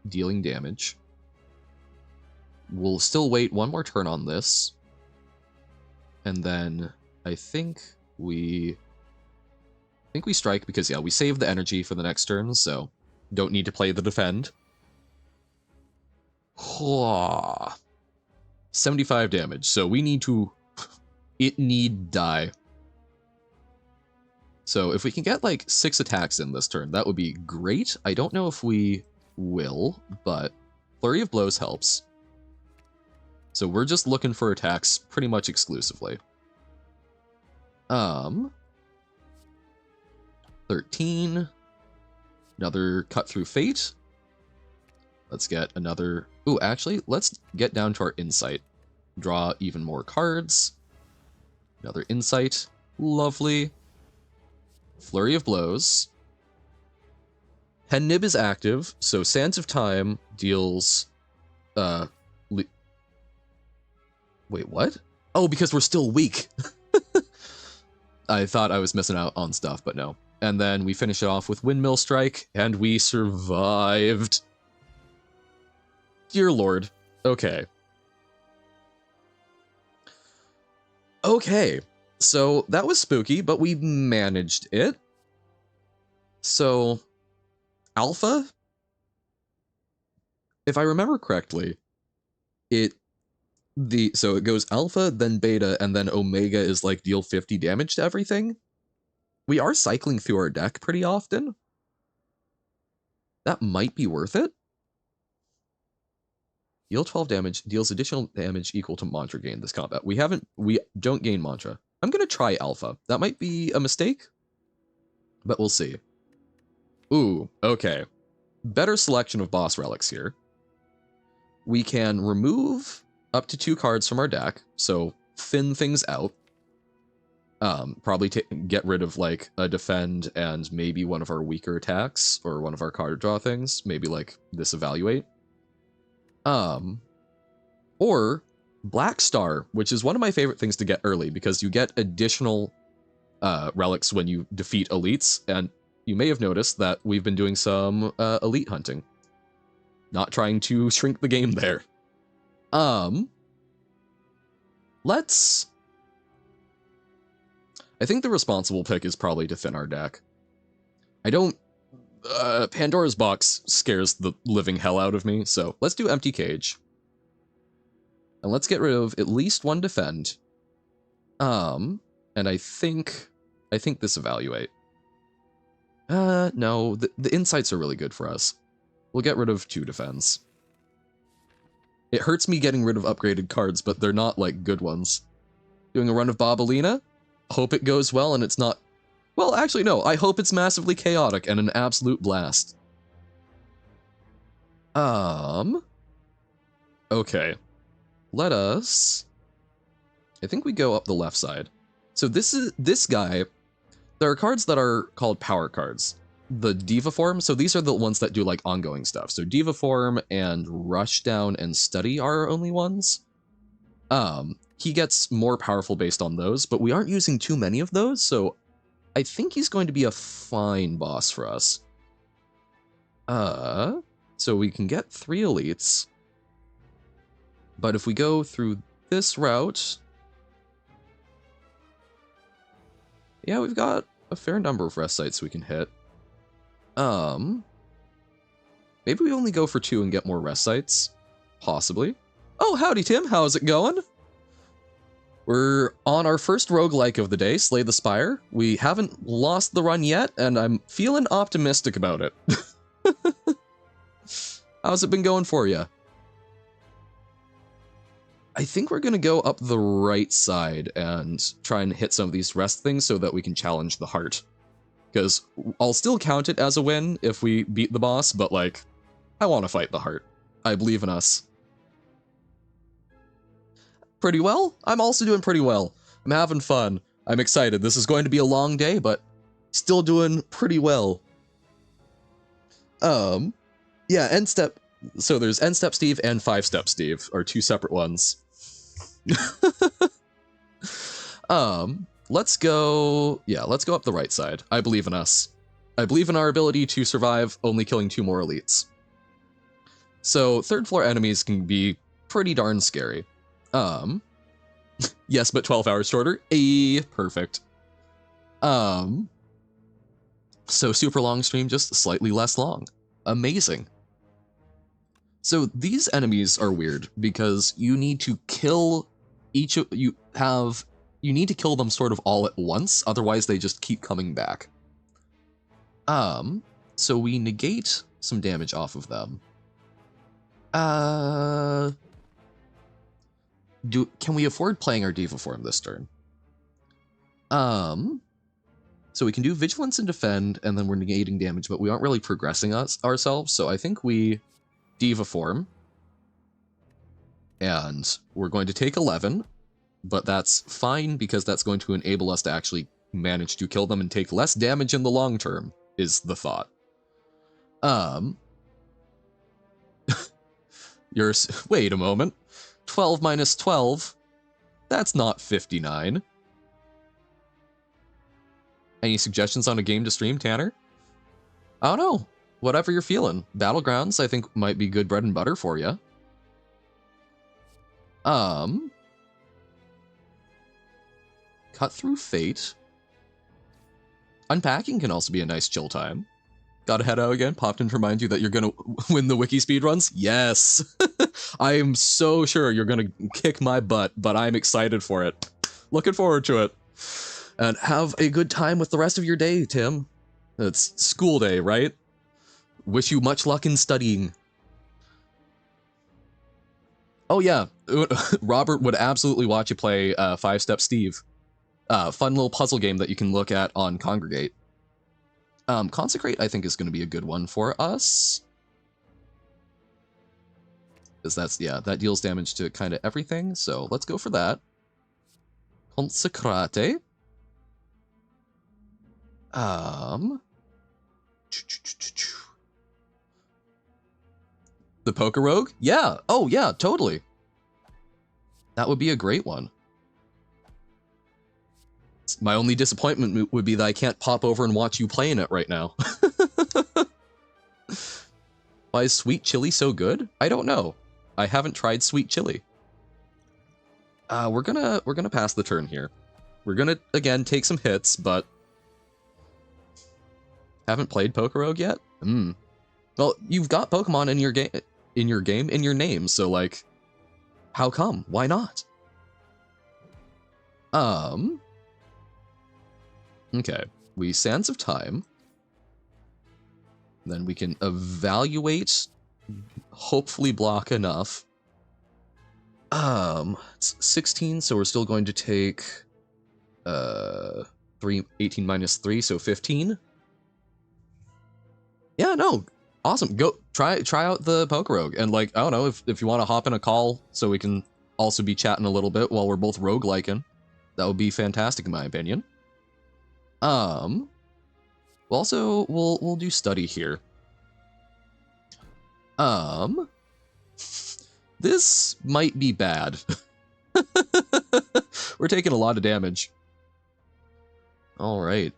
dealing damage. We'll still wait one more turn on this. And then I think we strike because, yeah, we save the energy for the next turn, so don't need to play the defend. 75 damage, so we need to... It need die. So if we can get like 6 attacks in this turn, that would be great. I don't know if we will, but Flurry of Blows helps. So we're just looking for attacks pretty much exclusively. 13. Another Cut Through Fate. Let's get another... Ooh, actually, let's get down to our Insight. Draw even more cards. Another Insight. Lovely. Flurry of Blows. Pen Nib is active, so Sands of Time deals... Wait, what? Oh, because we're still weak. I thought I was missing out on stuff, but no. And then we finish it off with Windmill Strike, and we survived. Dear Lord. Okay. Okay. So that was spooky, but we managed it. So, Alpha? If I remember correctly, so it goes Alpha, then Beta, and then Omega is like deal 50 damage to everything. We are cycling through our deck pretty often. That might be worth it. Deal 12 damage, deals additional damage equal to mantra gain this combat. We don't gain mantra. I'm gonna try Alpha. That might be a mistake, but we'll see. Ooh, okay. Better selection of boss relics here. We can remove up to 2 cards from our deck, so thin things out. Probably get rid of like a defend and maybe one of our weaker attacks or one of our card draw things. Maybe like this evaluate. Or Black Star, which is one of my favorite things to get early because you get additional relics when you defeat elites, and you may have noticed that we've been doing some elite hunting. Not trying to shrink the game there. I think the responsible pick is probably to thin our deck. Pandora's Box scares the living hell out of me, so let's do Empty Cage. And let's get rid of at least 1 defend. And I think this evaluate. No, the insights are really good for us. We'll get rid of 2 defense. It hurts me getting rid of upgraded cards, but they're not, like, good ones. Doing a run of Bobalina? Hope it goes well and it's not... Well, actually, no. I hope it's massively chaotic and an absolute blast. Okay. Let us... I think we go up the left side. So this guy... There are cards that are called power cards. The Diva Form, so these are the ones that do, like, ongoing stuff. So Diva Form and Rushdown and Study are our only ones. He gets more powerful based on those, but we aren't using too many of those, so I think he's going to be a fine boss for us. So we can get 3 elites. But if we go through this route... Yeah, we've got a fair number of rest sites we can hit. Maybe we only go for 2 and get more rest sites. Possibly. Oh, howdy, Tim. How's it going? We're on our first roguelike of the day, Slay the Spire. We haven't lost the run yet, and I'm feeling optimistic about it. How's it been going for you? I think we're going to go up the right side and try and hit some of these rest things so that we can challenge the heart. Because I'll still count it as a win if we beat the boss, but, like, I want to fight the heart. I believe in us. Pretty well? I'm also doing pretty well. I'm having fun. I'm excited. This is going to be a long day, but still doing pretty well. Yeah, end step. So there's end step Steve and 5-step Steve are 2 separate ones. Let's go... Yeah, let's go up the right side. I believe in us. I believe in our ability to survive only killing 2 more elites. So, 3rd floor enemies can be pretty darn scary. Yes, but 12 hours shorter. Perfect. So super long stream, just slightly less long. Amazing. So these enemies are weird because you need to kill each of you need to kill them sort of all at once, otherwise they just keep coming back. So we negate some damage off of them. Can we afford playing our Diva Form this turn? So we can do Vigilance and Defend, and then we're negating damage, but we aren't really progressing ourselves, so I think we Diva Form. And we're going to take 11, but that's fine because that's going to enable us to actually manage to kill them and take less damage in the long term, is the thought. Wait a moment. 12 minus 12? That's not 59. Any suggestions on a game to stream, Tanner? I don't know. Whatever you're feeling. Battlegrounds, I think, might be good bread and butter for you. Cut Through Fate. Unpacking can also be a nice chill time. Gotta head out again. Popped in to remind you that you're gonna win the wiki speedruns? Yes! I am so sure you're gonna kick my butt, but I'm excited for it. Looking forward to it. And have a good time with the rest of your day, Tim. It's school day, right? Wish you much luck in studying. Oh yeah, Robert would absolutely watch you play 5-Step Steve. Fun little puzzle game that you can look at on Congregate. Consecrate, I think, is going to be a good one for us. Because that's, yeah, that deals damage to kind of everything, so let's go for that. Consecrate. The Poker Rogue? Yeah. Oh, yeah, totally. That would be a great one. My only disappointment would be that I can't pop over and watch you playing it right now. Why is sweet chili so good? I don't know. I haven't tried sweet chili. We're gonna pass the turn here. We're gonna again take some hits, but haven't played Poker Rogue yet? Well, you've got Pokemon in your name, so like, how come? Why not? Okay, we Sands of Time. Then we can evaluate, hopefully block enough. It's 16, so we're still going to take 18 minus 3, so 15. Yeah, no, awesome. Go try out the Rogue, and like I don't know if you want to hop in a call so we can also be chatting a little bit while we're both rogueliking. That would be fantastic in my opinion. We'll do study here. This might be bad. We're taking a lot of damage. All right.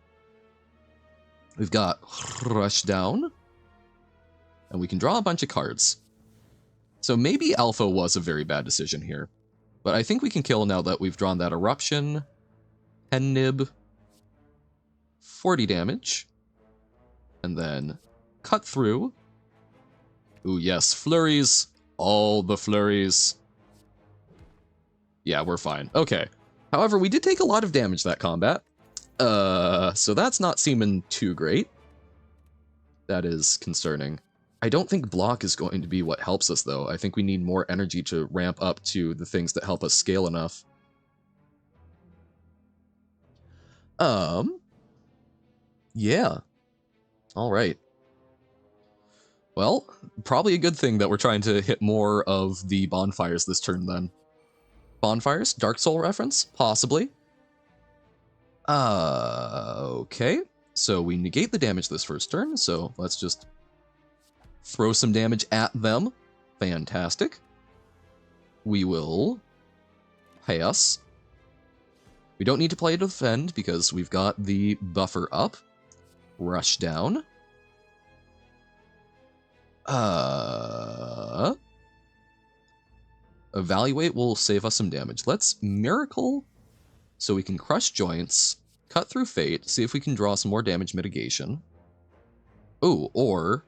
We've got Rush Down. And we can draw a bunch of cards. So maybe Alpha was a very bad decision here. But I think we can kill now that we've drawn that Eruption. 10 nib. 40 damage. And then Cut Through. Ooh, yes, Flurries. All the Flurries. Yeah, we're fine. Okay. However, we did take a lot of damage that combat. So that's not seeming too great. That is concerning. I don't think block is going to be what helps us, though. I think we need more energy to ramp up to the things that help us scale enough. Yeah. All right. Well, probably a good thing that we're trying to hit more of the bonfires this turn, then. Bonfires? Dark Soul reference? Possibly. Okay. So we negate the damage this first turn, so let's just throw some damage at them. Fantastic. We will pass. We don't need to play defend because we've got the buffer up. Rush down. Evaluate will save us some damage. Let's Miracle so we can crush joints, cut through fate, see if we can draw some more damage mitigation. Oh, or...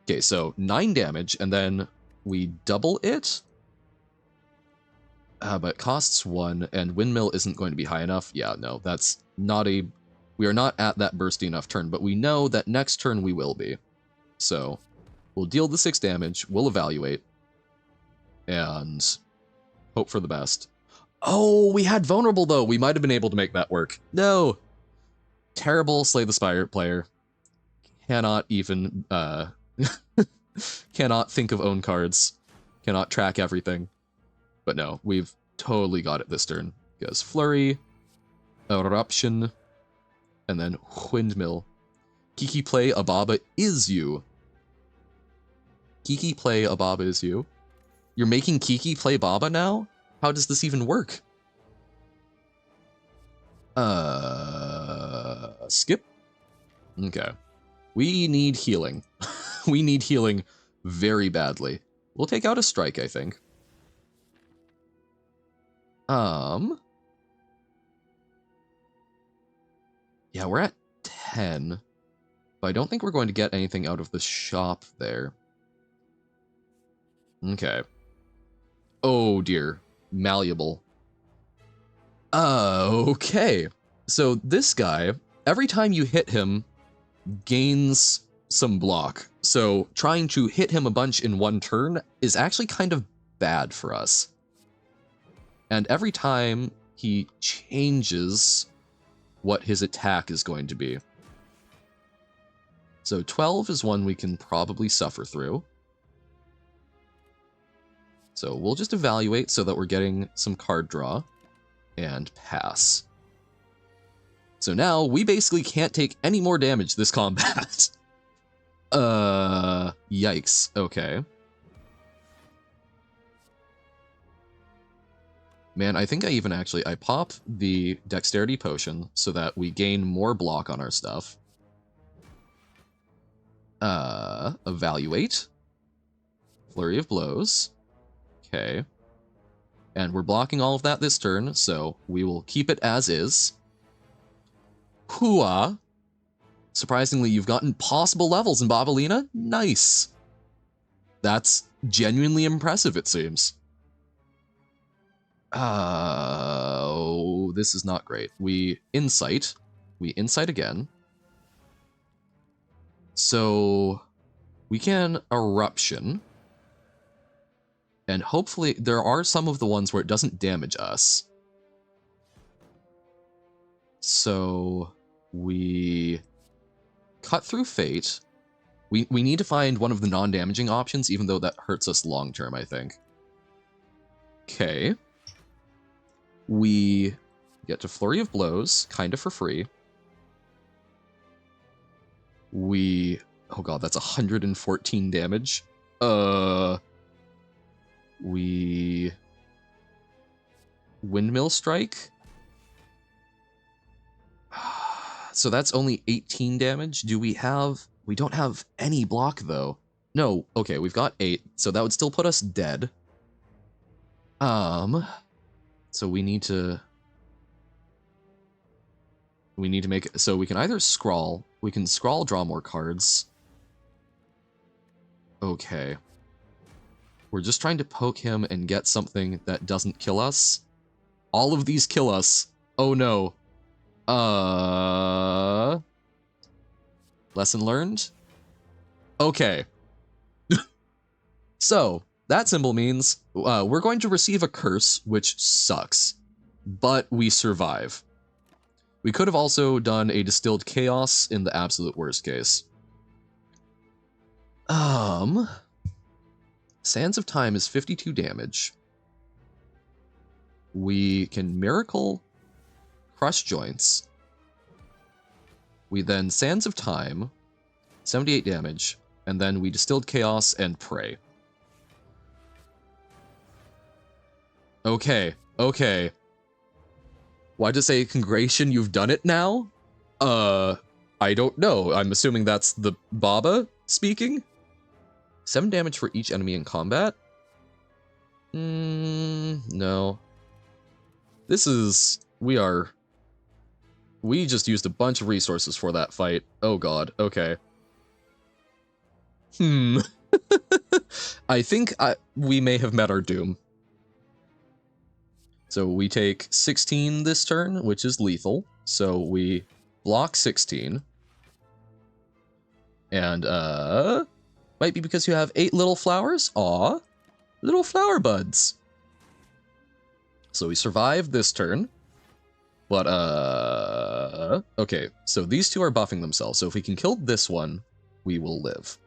Okay, so 9 damage, and then we double it. But it costs 1, and Windmill isn't going to be high enough. Yeah, no, that's not a... We are not at that bursty enough turn, but we know that next turn we will be. So, we'll deal the 6 damage, we'll evaluate, and hope for the best. Oh, we had Vulnerable, though. We might have been able to make that work. No! Terrible Slay the Spire player. Cannot even, cannot think of own cards. Cannot track everything. But no, we've totally got it this turn. Because Flurry, Eruption, and then Windmill. Kiki play Ababa is you. Kiki play Ababa is you. You're making Kiki play Baba now? How does this even work? Skip? Okay. We need healing. We need healing very badly. We'll take out a strike, I think. Yeah, we're at 10. But I don't think we're going to get anything out of the shop there. Okay. Oh dear. Malleable. Okay. So this guy, every time you hit him, gains some block. So trying to hit him a bunch in one turn is actually kind of bad for us. And every time he changes what his attack is going to be. So 12 is one we can probably suffer through. So we'll just evaluate so that we're getting some card draw and pass. So now we basically can't take any more damage this combat. Yikes. Okay. Man, I think I even actually, I pop the dexterity potion so that we gain more block on our stuff. Evaluate. Flurry of blows. Okay. And we're blocking all of that this turn, so we will keep it as is. Hooah. Surprisingly, you've gotten possible levels in Babalina. Nice. That's genuinely impressive, it seems. Oh, this is not great. We insight again. So we can eruption. And hopefully, there are some of the ones where it doesn't damage us. So, we cut through Fate. We need to find one of the non-damaging options, even though that hurts us long-term, I think. Okay. We get to Flurry of Blows, kind of for free. We... Oh god, that's 114 damage. We... Windmill Strike. So that's only 18 damage. Do we have... We don't have any block, though. No, okay, we've got 8, so that would still put us dead. So we need to make it so we can either scrawl, draw more cards. Okay. We're just trying to poke him and get something that doesn't kill us. All of these kill us. Oh no. Lesson learned? Okay. So, that symbol means we're going to receive a curse, which sucks. But we survive. We could have also done a Distilled Chaos in the absolute worst case. Sands of Time is 52 damage. We can Miracle Crush Joints. We then Sands of Time, 78 damage, and then we Distilled Chaos and Pray. Okay, okay. Why'd it say, Congration, you've done it now? I don't know. I'm assuming that's the Baba speaking? 7 damage for each enemy in combat? No. This is... We just used a bunch of resources for that fight. Oh god, okay. I think we may have met our doom. So we take 16 this turn, which is lethal. So we block 16. And, might be because you have 8 little flowers. Aw, little flower buds. So we survive this turn. But, okay, so these two are buffing themselves. So if we can kill this one, we will live.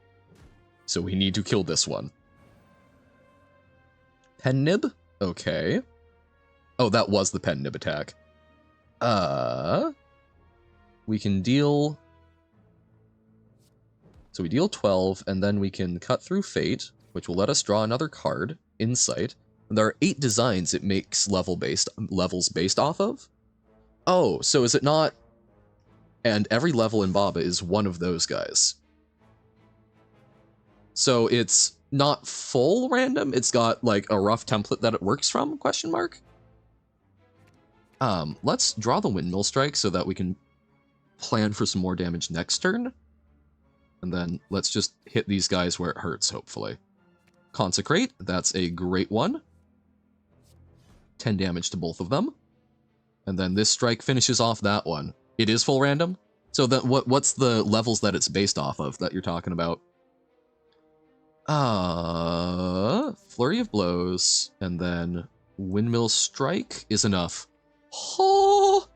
So we need to kill this one. Pen Nib? Okay. Oh, that was the Pen Nib attack. We can deal... So we deal 12, and then we can cut through Fate, which will let us draw another card, Insight. And there are 8 designs it makes levels based off of. Oh, so is it not... And every level in Baba is one of those guys. So it's not full random, it's got like a rough template that it works from, question mark? Let's draw the Windmill Strike so that we can plan for some more damage next turn. And then let's just hit these guys where it hurts, hopefully. Consecrate, that's a great one. 10 damage to both of them. And then this strike finishes off that one. It is full random? So then what's the levels that it's based off of that you're talking about? Flurry of Blows, and then Windmill Strike is enough. Oh!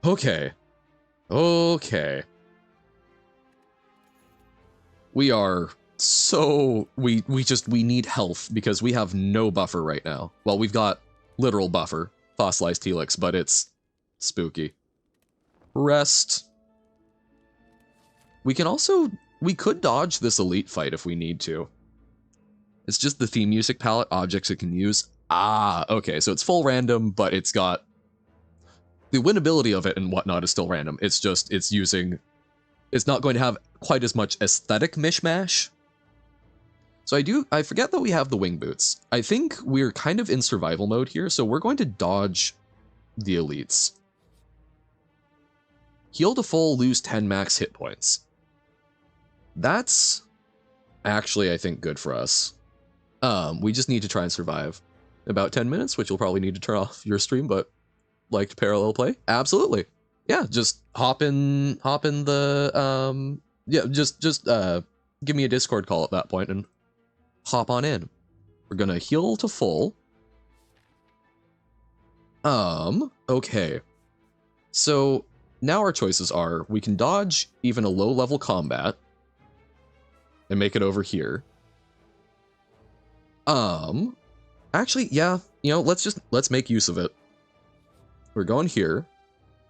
Okay. Okay. We are so... We need health, because we have no buffer right now. Well, we've got literal buffer, Fossilized Helix, but it's spooky. Rest. We can also... We could dodge this elite fight if we need to. It's just the theme music palette, objects it can use. Ah, okay, so it's full random, but it's got... The winnability of it and whatnot is still random. It's just, it's using... It's not going to have quite as much aesthetic mishmash. So I forget that we have the wing boots. I think we're kind of in survival mode here, so we're going to dodge the elites. Heal to full, lose 10 max hit points. That's actually, I think, good for us. We just need to try and survive about 10 minutes, which you'll probably need to turn off your stream, but like to parallel play? Absolutely. Yeah, just hop in the, yeah, just give me a Discord call at that point and hop on in. We're gonna heal to full. Okay. So now our choices are, we can dodge even a low level combat and make it over here. Actually, yeah, you know, let's make use of it. We're going here.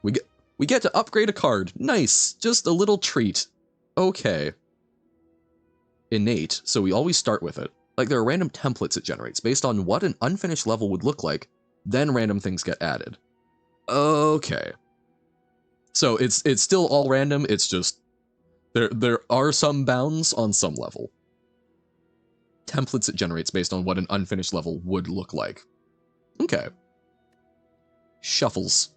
We get to upgrade a card. Nice. Just a little treat. Okay. Innate, so we always start with it. Like, there are random templates it generates based on what an unfinished level would look like, then random things get added. Okay. So it's still all random, it's just there are some bounds on some level. Templates it generates based on what an unfinished level would look like. Okay. Shuffles.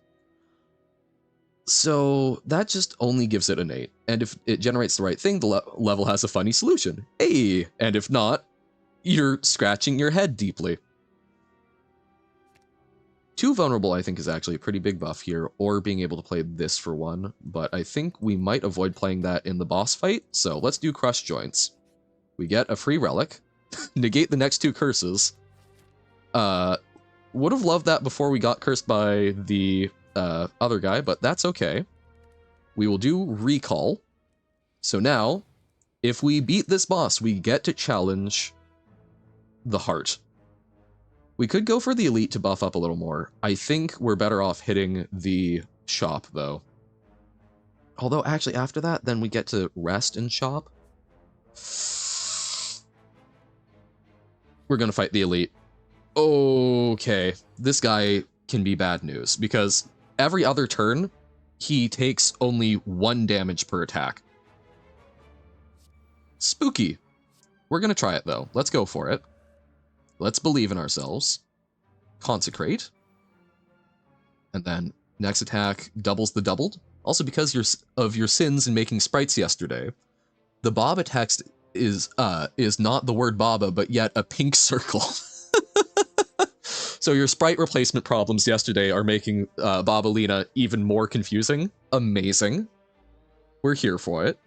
So that just only gives it innate, and if it generates the right thing, the level has a funny solution. Hey! And if not, you're scratching your head deeply. 2 vulnerable, I think, is actually a pretty big buff here, or being able to play this for 1, but I think we might avoid playing that in the boss fight, so let's do Crush Joints. We get a free relic, negate the next 2 curses. Would have loved that before we got cursed by the other guy, but that's okay. We will do Recall. So now, if we beat this boss, we get to challenge the heart. We could go for the elite to buff up a little more. I think we're better off hitting the shop, though. Although, actually, after that, then we get to rest in shop. We're gonna fight the elite. Okay, this guy can be bad news, because every other turn, he takes only 1 damage per attack. Spooky. We're gonna try it, though. Let's go for it. Let's believe in ourselves. Consecrate. And then next attack doubles the doubled. Also, because of your sins in making sprites yesterday, the Baba text is not the word Baba, but yet a pink circle. So your sprite replacement problems yesterday are making Babalina even more confusing. Amazing. We're here for it.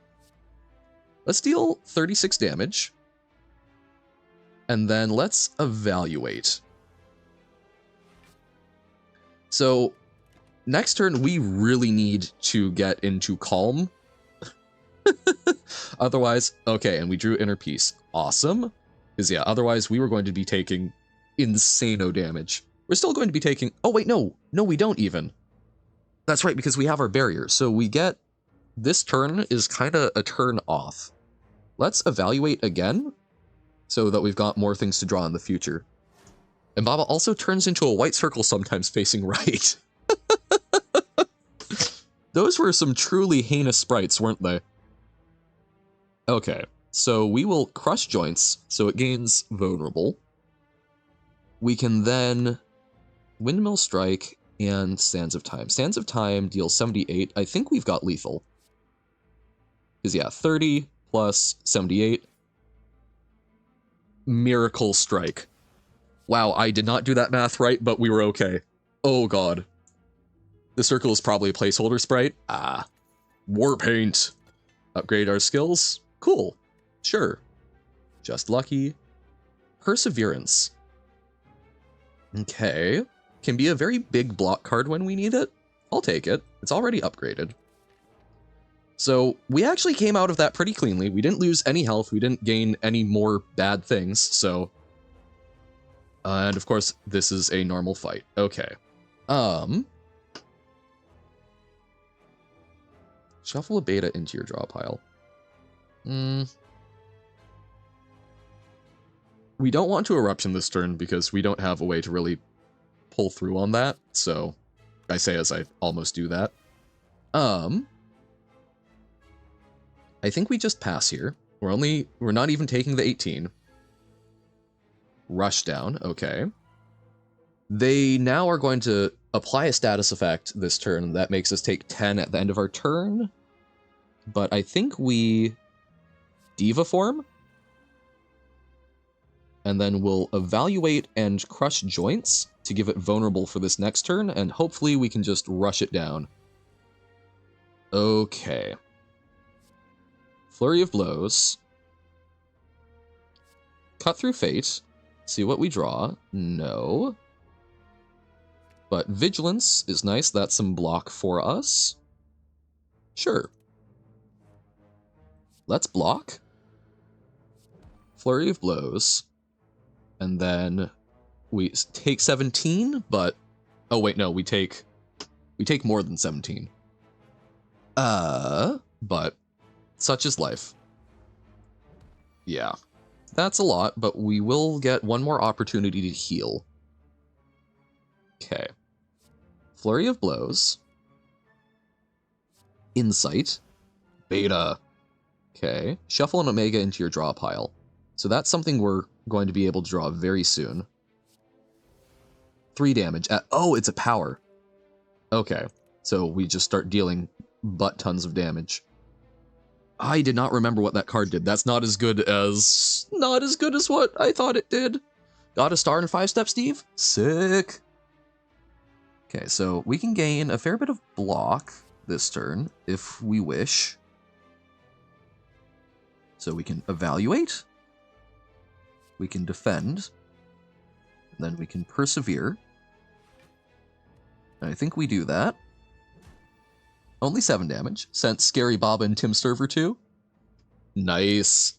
Let's deal 36 damage. And then let's evaluate. So next turn, we really need to get into Calm. Otherwise, okay, and we drew Inner Peace. Awesome. Because yeah, otherwise we were going to be taking insano damage. We're still going to be taking... Oh, wait, no. No, we don't even. That's right, because we have our barrier. So we get... This turn is kind of a turn off. Let's evaluate again, so that we've got more things to draw in the future. And Baba also turns into a white circle sometimes facing right. Those were some truly heinous sprites, weren't they? Okay, so we will Crush Joints, so it gains Vulnerable. We can then Windmill Strike and Sands of Time. Sands of Time deals 78. I think we've got Lethal. Because yeah, 30 plus 78. Miracle Strike. Wow, I did not do that math right, but we were okay. Oh god. The circle is probably a placeholder sprite. Ah. War Paint. Upgrade our skills. Cool. Sure. Just lucky. Perseverance. Okay. Can be a very big block card when we need it. I'll take it. It's already upgraded. So we actually came out of that pretty cleanly. We didn't lose any health. We didn't gain any more bad things. So, and of course, this is a normal fight. Okay. Shuffle a beta into your draw pile. We don't want to Eruption this turn because we don't have a way to really pull through on that. So I say as I almost do that. I think we just pass here. We're not even taking the 18. Rush down, okay. They now are going to apply a status effect this turn that makes us take 10 at the end of our turn. But I think we Diva Form. And then we'll evaluate and Crush Joints to give it vulnerable for this next turn, and hopefully we can just rush it down. Okay. Flurry of Blows. Cut Through Fate. See what we draw. No. But Vigilance is nice. That's some block for us. Sure. Let's block. Flurry of Blows. And then we take 17, but... Oh, wait, no, we take more than 17. But such is life. Yeah. That's a lot, but we will get one more opportunity to heal. Okay. Flurry of Blows. Insight. Beta. Okay. Shuffle an Omega into your draw pile. So that's something we're going to be able to draw very soon. 3 damage. Oh, it's a power. Okay. So we just start dealing butt tons of damage. I did not remember what that card did. That's not as good as what I thought it did. Got a star in 5-step, Steve? Sick. Okay, so we can gain a fair bit of block this turn if we wish. So we can evaluate. We can defend. And then we can persevere. And I think we do that. Only 7 damage. Sent Scary Baba and Tim Server too. Nice.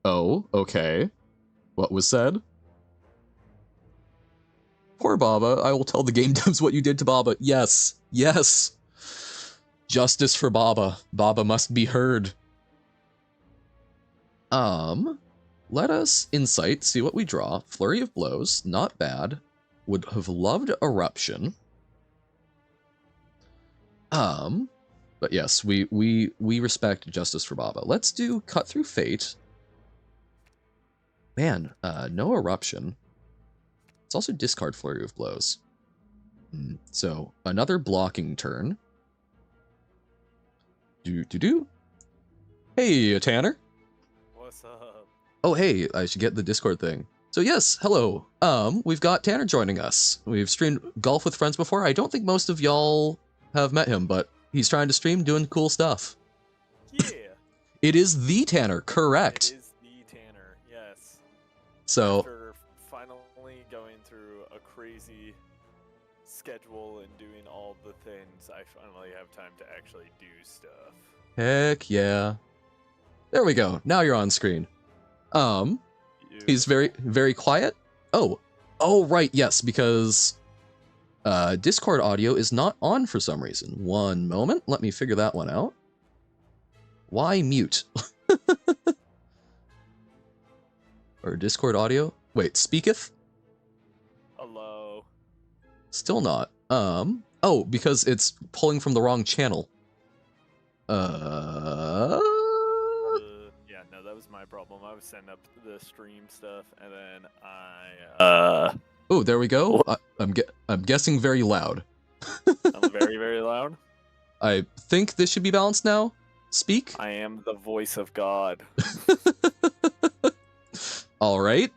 Oh, okay. What was said? Poor Baba. I will tell the game devs what you did to Baba. Yes. Yes. Justice for Baba. Baba must be heard. Let us insight, see what we draw. Flurry of Blows, not bad. Would have loved Eruption. But yes, we respect Justice for Baba. Let's do Cut Through Fate. Man, no Eruption. Let's also discard Flurry of Blows. So, another blocking turn. Hey, Tanner. What's up? Oh, hey, I should get the Discord thing. So yes, hello. We've got Tanner joining us. We've streamed Golf with Friends before. I don't think most of y'all have met him, but he's trying to stream, doing cool stuff. Yeah. It is the Tanner, correct. It is the Tanner, yes. So, After finally going through a crazy schedule and doing all the things, I finally have time to actually do stuff. heck yeah. There we go. Now you're on screen. He's very, very quiet. Oh, right, yes, because Discord audio is not on for some reason. One moment, let me figure that one out. Why mute? Or Discord audio? Wait, speaketh? Hello. Still not. Oh, because it's pulling from the wrong channel. Yeah, no, that was my problem. I was setting up the stream stuff, and then I Oh, there we go. I'm guessing very loud. I'm very, very loud. I think this should be balanced now. Speak. I am the voice of God. All right.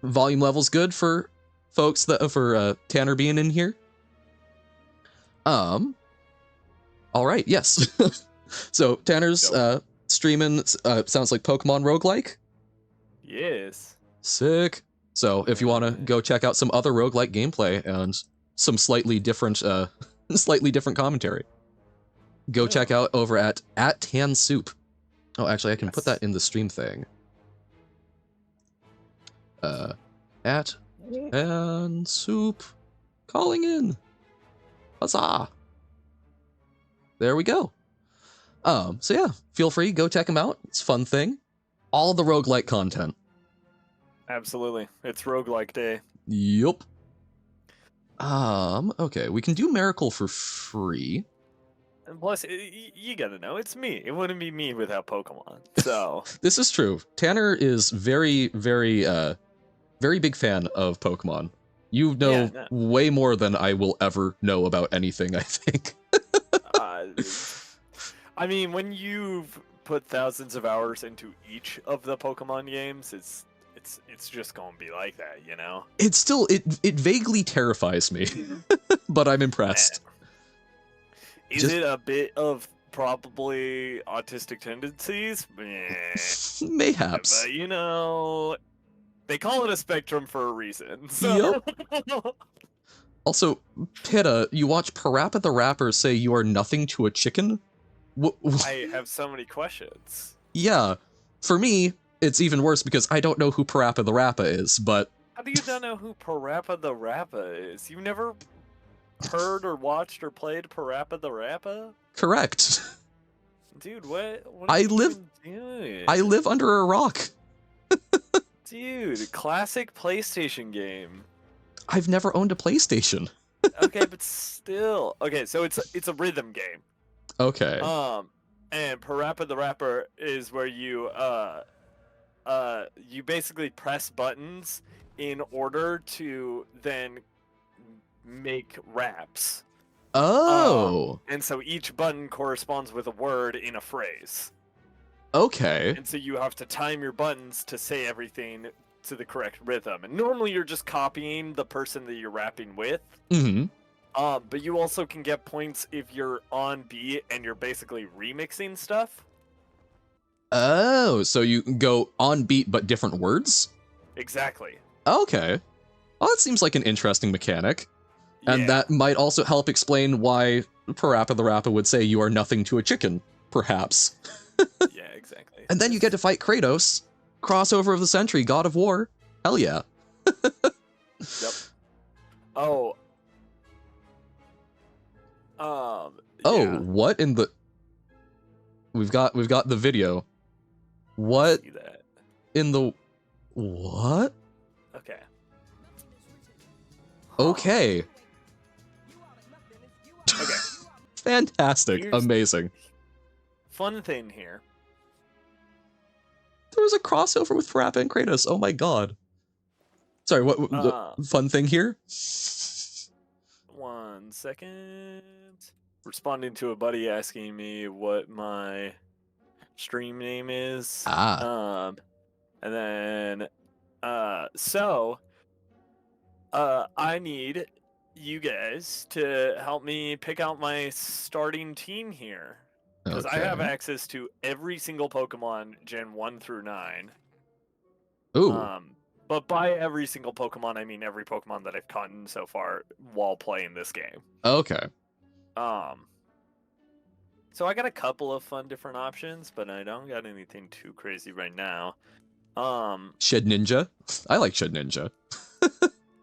Volume level's good for folks for Tanner being in here. All right. Yes. So Tanner's streaming. Sounds like Pokemon Roguelike. Yes. Sick. So if you want to go check out some other roguelike gameplay and some slightly different commentary, go check out over at Tan Soup. Oh, actually, I can put that in the stream thing. At Tan Soup, calling in. Huzzah! There we go. So yeah, feel free, go check them out. It's a fun thing. All the roguelike content. Absolutely. It's roguelike day. Yup. Okay, we can do Miracle for free. And plus, you gotta know, it's me. It wouldn't be me without Pokemon. So This is true. Tanner is very, very, very big fan of Pokemon. You know way more than I will ever know about anything, I think. I mean, when you've put thousands of hours into each of the Pokemon games, it's just gonna be like that, you know? It's still, it vaguely terrifies me, but I'm impressed. Is it a bit of probably autistic tendencies? Mayhaps. But, you know, They call it a spectrum for a reason. So. Also, Pitta, you watch Parappa the Rapper say you are nothing to a chicken? I have so many questions. Yeah, for me, it's even worse because I don't know who Parappa the Rapper is, but... How do you not know who Parappa the Rapper is? You never heard or watched or played Parappa the Rapper? Correct. Dude, what I are you live- even doing? I live under a rock. Dude, classic PlayStation game. I've never owned a PlayStation. Okay, but still. Okay, so it's a rhythm game. Okay. And Parappa the Rapper is where you you basically press buttons in order to then make raps. Oh. And so each button corresponds with a word in a phrase. Okay. And so you have to time your buttons to say everything to the correct rhythm. And normally you're just copying the person that you're rapping with. Mm-hmm. But you also can get points if you're on beat and you're basically remixing stuff. Oh, so you can go on beat but different words? Exactly. Okay. Well, that seems like an interesting mechanic. And Yeah. that might also help explain why Parappa the Rapper would say you are nothing to a chicken, perhaps. Yeah, exactly. And then you get to fight Kratos, crossover of the century, God of War. Hell yeah. Yep. Oh. Oh, Yeah, what in the... We've got the video. What see that. in the... What? Okay. Okay. Okay. Fantastic. Here's- Amazing. Fun thing here. There was a crossover with Parappa and Kratos. Oh my god. Sorry, what the fun thing here? 1 second. Responding to a buddy asking me what my stream name is. Ah. And then I need you guys to help me pick out my starting team here. Because I have Okay. access to every single Pokemon Gen 1 through 9. Ooh. But by every single Pokemon, I mean every Pokemon that I've caught so far while playing this game. Okay. So I got a couple of fun different options, but I don't got anything too crazy right now. Shed Ninja? I like Shed Ninja.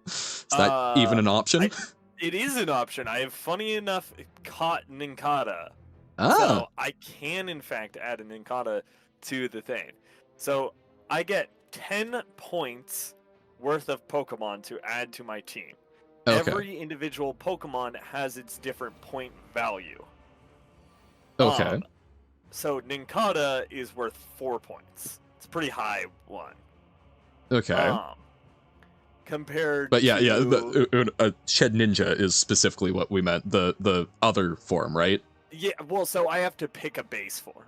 Is that even an option? It is an option. I have, funny enough, caught Nincada. Ah. So I can, in fact, add a Nincada to the thing. So I get 10 points worth of Pokemon to add to my team. Okay. Every individual Pokemon has its different point value. Okay. So Nincada is worth 4 points. It's a pretty high one. Okay. Compared But yeah, to... Shed Ninja is specifically what we meant. The other form, right? Yeah, well, so I have to pick a base form.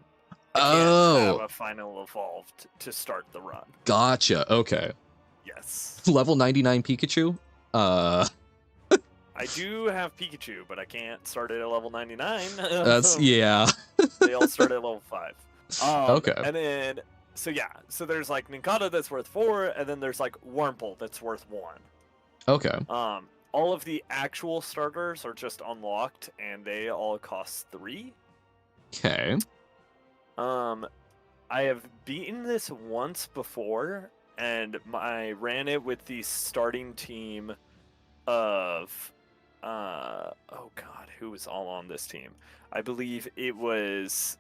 I Oh. can't have a final evolved to start the run. Gotcha. Okay. Yes. Level 99 Pikachu? I do have Pikachu, but I can't start it at level 99. That's... yeah. They all start at level 5. Okay. And then, so yeah, so there's like Nincada that's worth 4, and then there's like Wurmple that's worth 1. Okay. All of the actual starters are just unlocked, and they all cost 3. Okay. I have beaten this once before, and I ran it with the starting team of, oh god, who was all on this team? I believe it was,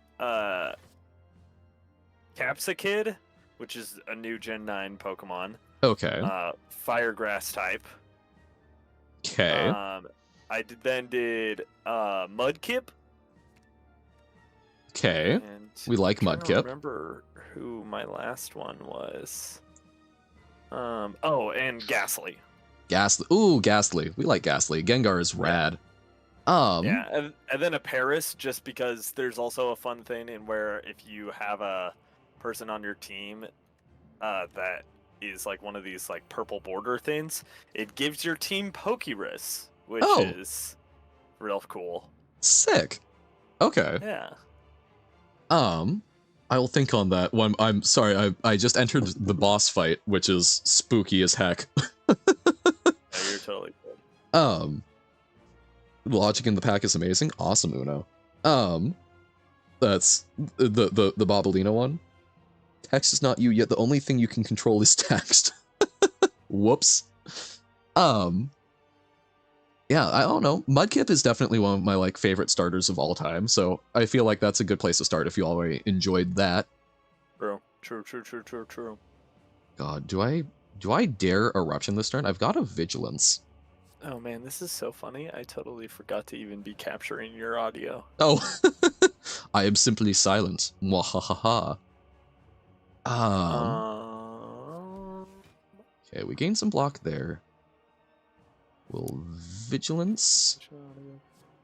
Capsakid, which is a new Gen 9 Pokemon. Okay. Fire Grass type. Okay. I then did Mudkip. Okay. And We like I'm trying to Mudkip. remember who my last one was. Oh, and Ghastly. Ghastly. Ooh, Ghastly. We like Ghastly. Gengar is rad. Yeah, and then a Paris, just because there's also a fun thing in where if you have a person on your team that is like one of these like purple border things, it gives your team Pokerus, which is real cool. Sick. Okay. Yeah. I'll think on that one. I'm sorry, I just entered the boss fight, which is spooky as heck. Yeah, you're totally good. Logic in the pack is amazing. Awesome, Uno. That's the Bobolino one. Text is not you, yet the only thing you can control is text. Whoops. Yeah, I don't know. Mudkip is definitely one of my like favorite starters of all time, so I feel like that's a good place to start if you already enjoyed that. True. God, do I dare Eruption this turn? I've got a Vigilance. Oh man, this is so funny. I totally forgot to even be capturing your audio. Oh, I am simply silent. Mwahaha. Okay, we gained some block there. Will Vigilance.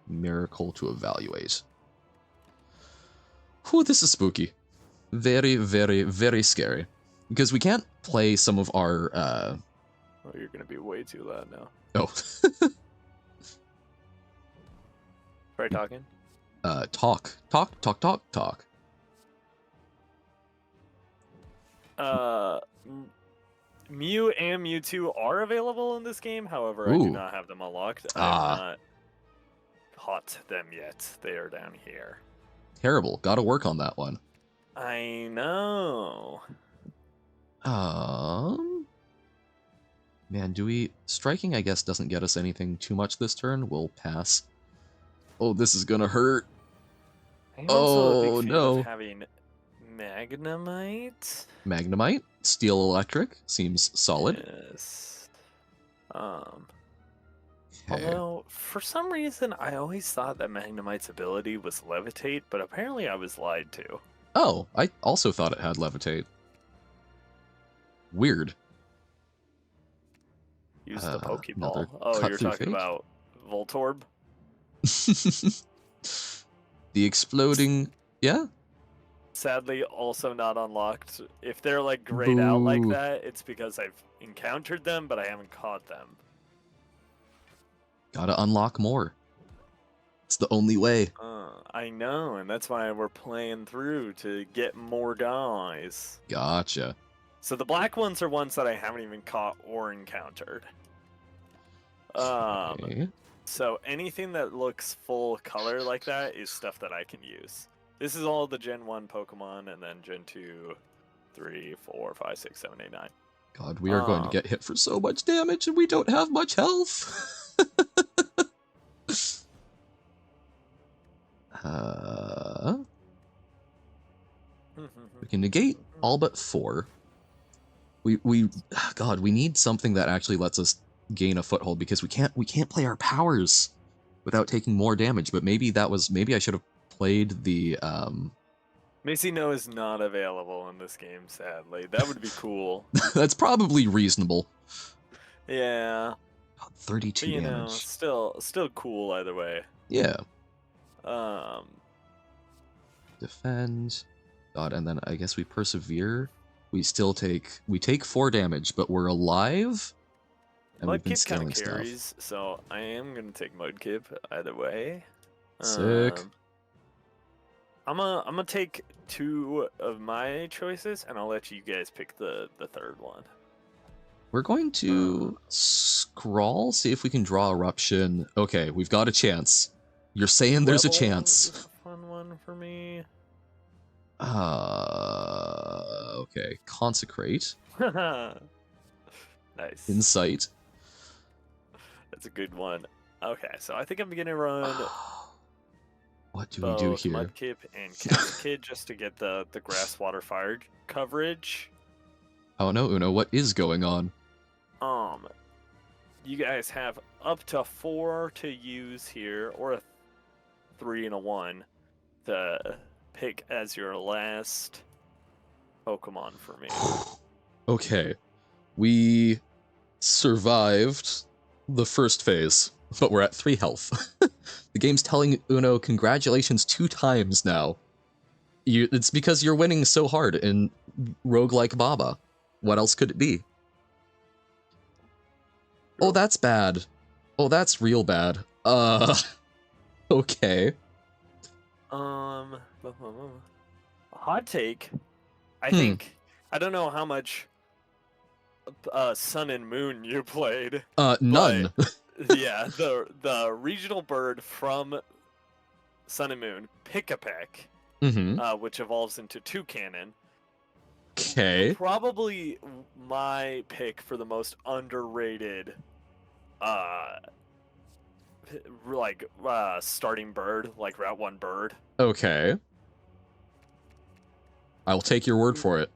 Miracle to evaluate. Whew, this is spooky. Very, very, very scary. Because we can't play some of our, Oh, you're gonna be way too loud now. Oh. Try talking. Talk. Mew and Mewtwo are available in this game. However, I do Ooh. not have them unlocked. I have not caught them yet. They are down here. Terrible. Gotta work on that one. I know. Man, do we... Striking, I guess, doesn't get us anything too much this turn. We'll pass. Oh, this is gonna hurt. I'm also a Oh, big fan no. of having Magnemite. Magnemite. Steel Electric. Seems solid. Yes. Okay. Although, for some reason, I always thought that Magnemite's ability was Levitate, but apparently I was lied to. Oh, I also thought it had Levitate. Weird. Use the another Pokeball. Oh, cut you're through talking fate? about Voltorb? The exploding... Yeah? Sadly, also not unlocked. If they're like grayed out like Boo. that, it's because I've encountered them, but I haven't caught them. Gotta unlock more. It's the only way. I know, and that's why we're playing through to get more guys. Gotcha. So the black ones are ones that I haven't even caught or encountered. Okay. So anything that looks full color like that is stuff that I can use. This is all the Gen 1 Pokemon, and then Gen 2, 3, 4, 5, 6, 7, 8, 9. God, we are going to get hit for so much damage, and we don't have much health. We can negate all but 4. God, we need something that actually lets us gain a foothold, because we can't play our powers without taking more damage. But maybe I should have played the Macy No is not available in this game, sadly. That would be cool. That's probably reasonable. Yeah. God, 32 But, you damage. know, still cool either way. Yeah. Um, Defend. God, and then I guess we persevere. We take 4 damage, but we're alive. And we've been Mudkip kind scaling of stuff. carries, so I am gonna take Mudkip either way. Sick. I'm gonna take 2 of my choices, and I'll let you guys pick the third one. We're going to scrawl, see if we can draw Eruption. Okay, we've got a chance. You're saying there's a Rebel chance. is a fun one for me. Okay. Consecrate. Nice. Insight. That's a good one. Okay, so I think I'm gonna run What do we do both here? Mudkip and Kid just to get the grass, water, fire coverage. Oh no, Uno, what is going on? You guys have up to 4 to use here, or a 3 and a 1 to pick as your last Pokemon for me. Okay. We survived the first phase, but we're at 3 health. The game's telling Uno congratulations 2 times now. It's because you're winning so hard in Roguelike Baba. What else could it be? Oh, that's bad. Oh, that's real bad. Okay. Hot take. I think I don't know how much Sun and Moon you played. None. Yeah, the regional bird from Sun and Moon, Pick-a-Peck, which evolves into Toucanon. Okay. Probably my pick for the most underrated, starting bird, like Route 1 bird. Okay. I'll take your word for it.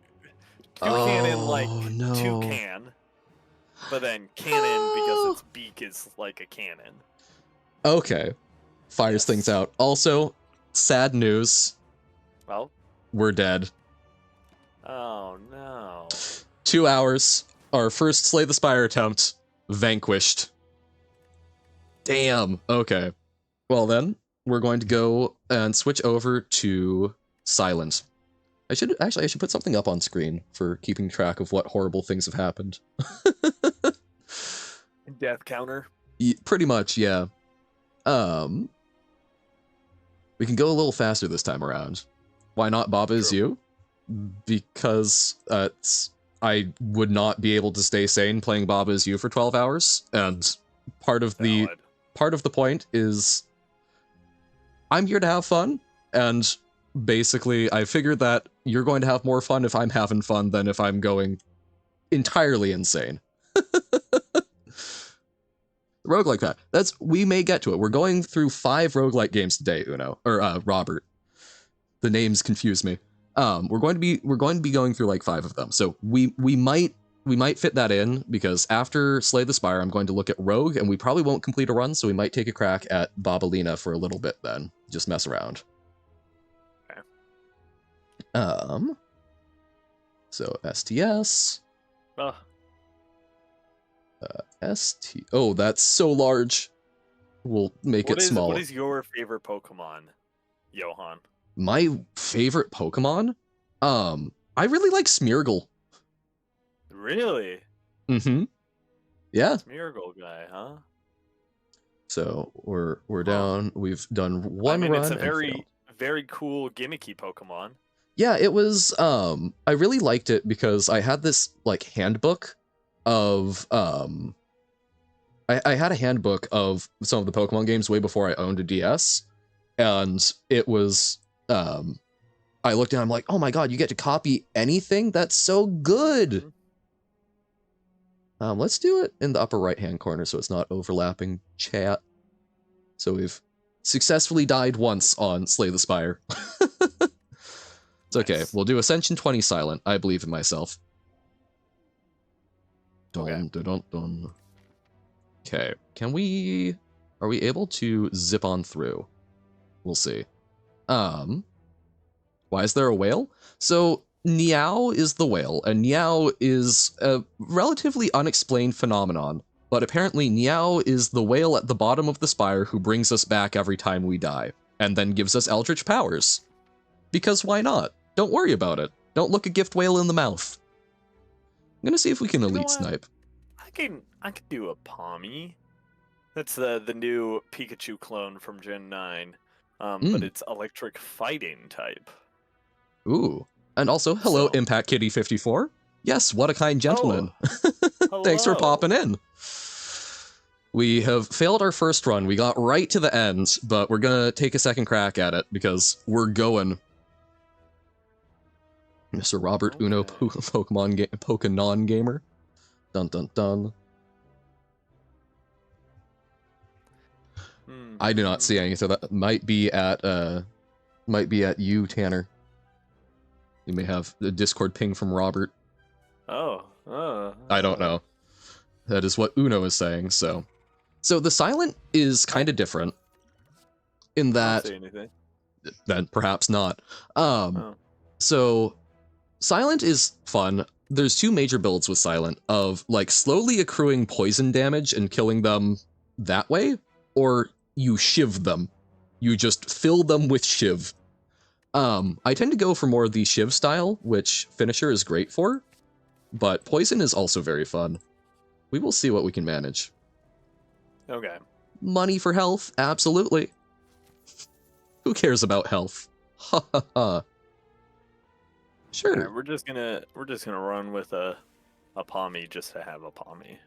Toucanon, like no. toucan, but then cannon because its beak is like a cannon. Okay. Fires things out. Also, sad news. Well, we're dead. Oh no. 2 hours. Our first Slay the Spire attempt. Vanquished. Damn. Okay. Well then, we're going to go and switch over to Silent. I should put something up on screen for keeping track of what horrible things have happened. Death counter? Pretty much, yeah. We can go a little faster this time around. Why not Baba is you? Because I would not be able to stay sane playing Baba is you for 12 hours, and part of the point is I'm here to have fun, and basically I figured that you're going to have more fun if I'm having fun than if I'm going entirely insane. Roguelike that. We may get to it. We're going through 5 roguelike games today, Uno. Or Robert. The names confuse me. We're going to be going through like 5 of them. So we might fit that in, because after Slay the Spire, I'm going to look at Rogue, and we probably won't complete a run, so we might take a crack at Babalina for a little bit then. Just mess around. Okay. So STS. Oh. Oh, that's so large. We'll make it small. What is your favorite Pokemon, Johan? My favorite Pokemon? I really like Smeargle. Really? Mm-hmm. Yeah. Smeargle guy, huh? So we're down. We've done one run. It's a very cool gimmicky Pokemon. Yeah, it was. I really liked it because I had this like handbook of I had a handbook of some of the Pokemon games way before I owned a DS, and it was I looked and I'm like, oh my god, you get to copy anything? That's so good. Let's do it in the upper right hand corner so it's not overlapping chat. So we've successfully died once on Slay the Spire. It's okay. Nice. We'll do Ascension 20 silent. I believe in myself. Dun, dun, dun, dun. Okay. Are we able to zip on through? We'll see. Why is there a whale? So Niao is the whale, and Niao is a relatively unexplained phenomenon, but apparently Niao is the whale at the bottom of the spire who brings us back every time we die, and then gives us eldritch powers. Because why not? Don't worry about it. Don't look a gift whale in the mouth. I'm gonna see if we can elite snipe. I can do a Pommy. That's the new Pikachu clone from Gen 9. But it's electric fighting type. Ooh. And also, hello, Impact Kitty 54. Yes, what a kind gentleman. Oh. Thanks for popping in. We have failed our first run. We got right to the end, but we're gonna take a second crack at it because we're going. Mr. Robert Uno Pokemon gamer. Dun dun dun. I do not see any, so that might be at you, Tanner. You may have the Discord ping from Robert. I don't know. That is what Uno is saying, so. So the silent is kind of different in that. I don't say anything. Then perhaps not. So silent is fun. There's 2 major builds with silent of like slowly accruing poison damage and killing them that way, or you shiv them. You just fill them with shiv. I tend to go for more of the shiv style, which finisher is great for, but poison is also very fun. We will see what we can manage. Okay. Money for health, absolutely. Who cares about health? Ha ha ha. Sure. Alright, we're just gonna run with a Pommy just to have a Pommy.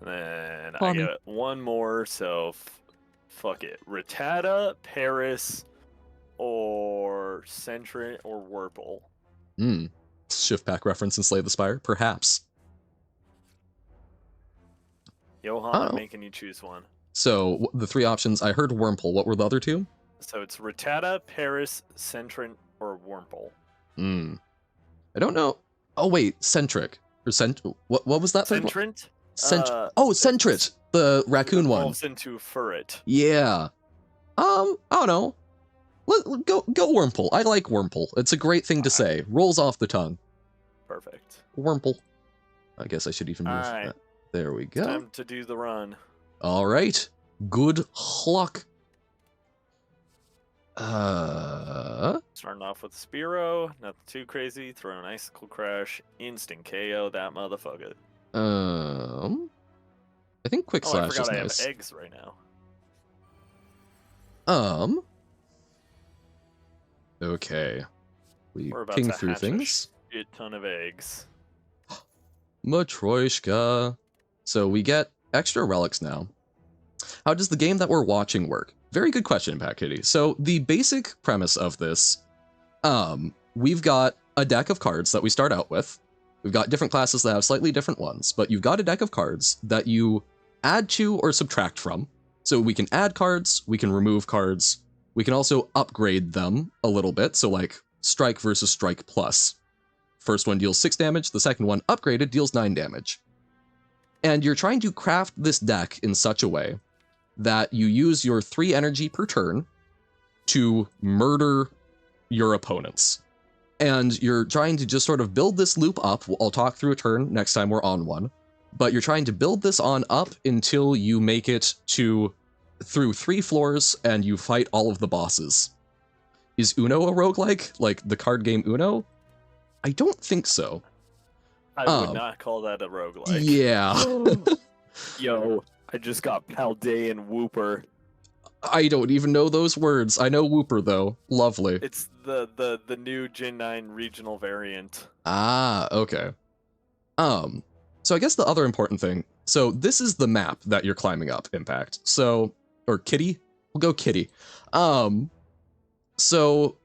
And then I Pommy. get one more, so fuck it. Rattata, Paris, or Sentry, or Wurple. Shift pack reference in Slay the Spire? Perhaps. Johan, I'm making you choose one. So, the three options, I heard Wurmple. What were the other two? So it's Rattata, Paris, Centrin, or Wurmple. I don't know. Oh, wait. Centric. Or what was that third one? Centrint? Centrit! The raccoon one. Evolves into Furret. Yeah. I don't know. Go Wurmple. I like Wurmple. It's a great thing to say. Rolls off the tongue. Perfect. Wurmple. I guess I should even move that. There we go. Time to do the run. All right. Good luck. Starting off with Spiro, nothing too crazy. Throw an Icicle Crash, instant KO that motherfucker. I think Quick Slash is nice. I have eggs right now. Okay. We're about ping to through hatch things. A shit ton of eggs. Matryoshka. So we get extra relics now. How does the game that we're watching work? Very good question, Pat Kitty. So the basic premise of this, we've got a deck of cards that we start out with. We've got different classes that have slightly different ones, but you've got a deck of cards that you add to or subtract from. So we can add cards, we can remove cards, we can also upgrade them a little bit. So like Strike versus Strike Plus. First one deals 6 damage, the second one upgraded deals 9 damage. And you're trying to craft this deck in such a way that you use your 3 energy per turn to murder your opponents. And you're trying to just sort of build this loop up. I'll talk through a turn next time we're on one. But you're trying to build this on up until you make it through 3 floors and you fight all of the bosses. Is Uno a roguelike? Like the card game Uno? I don't think so. I would not call that a roguelike. Yeah. Yo, I just got Paldean Whooper. I don't even know those words. I know Whooper, though. Lovely. It's the new Gen 9 regional variant. Ah, okay. So I guess the other important thing, so this is the map that you're climbing up, Impact. So, or Kitty? We'll go Kitty. So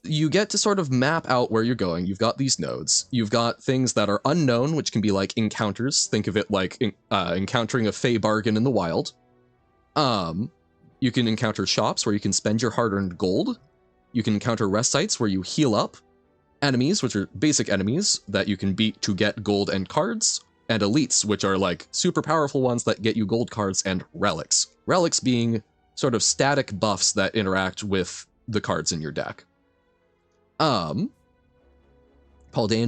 you get to sort of map out where you're going. You've got these nodes. You've got things that are unknown, which can be like encounters. Think of it like encountering a fey bargain in the wild. You can encounter shops where you can spend your hard-earned gold. You can encounter rest sites where you heal up. Enemies, which are basic enemies that you can beat to get gold and cards. And elites, which are like super powerful ones that get you gold cards, and relics. Relics being sort of static buffs that interact with the cards in your deck. Paldean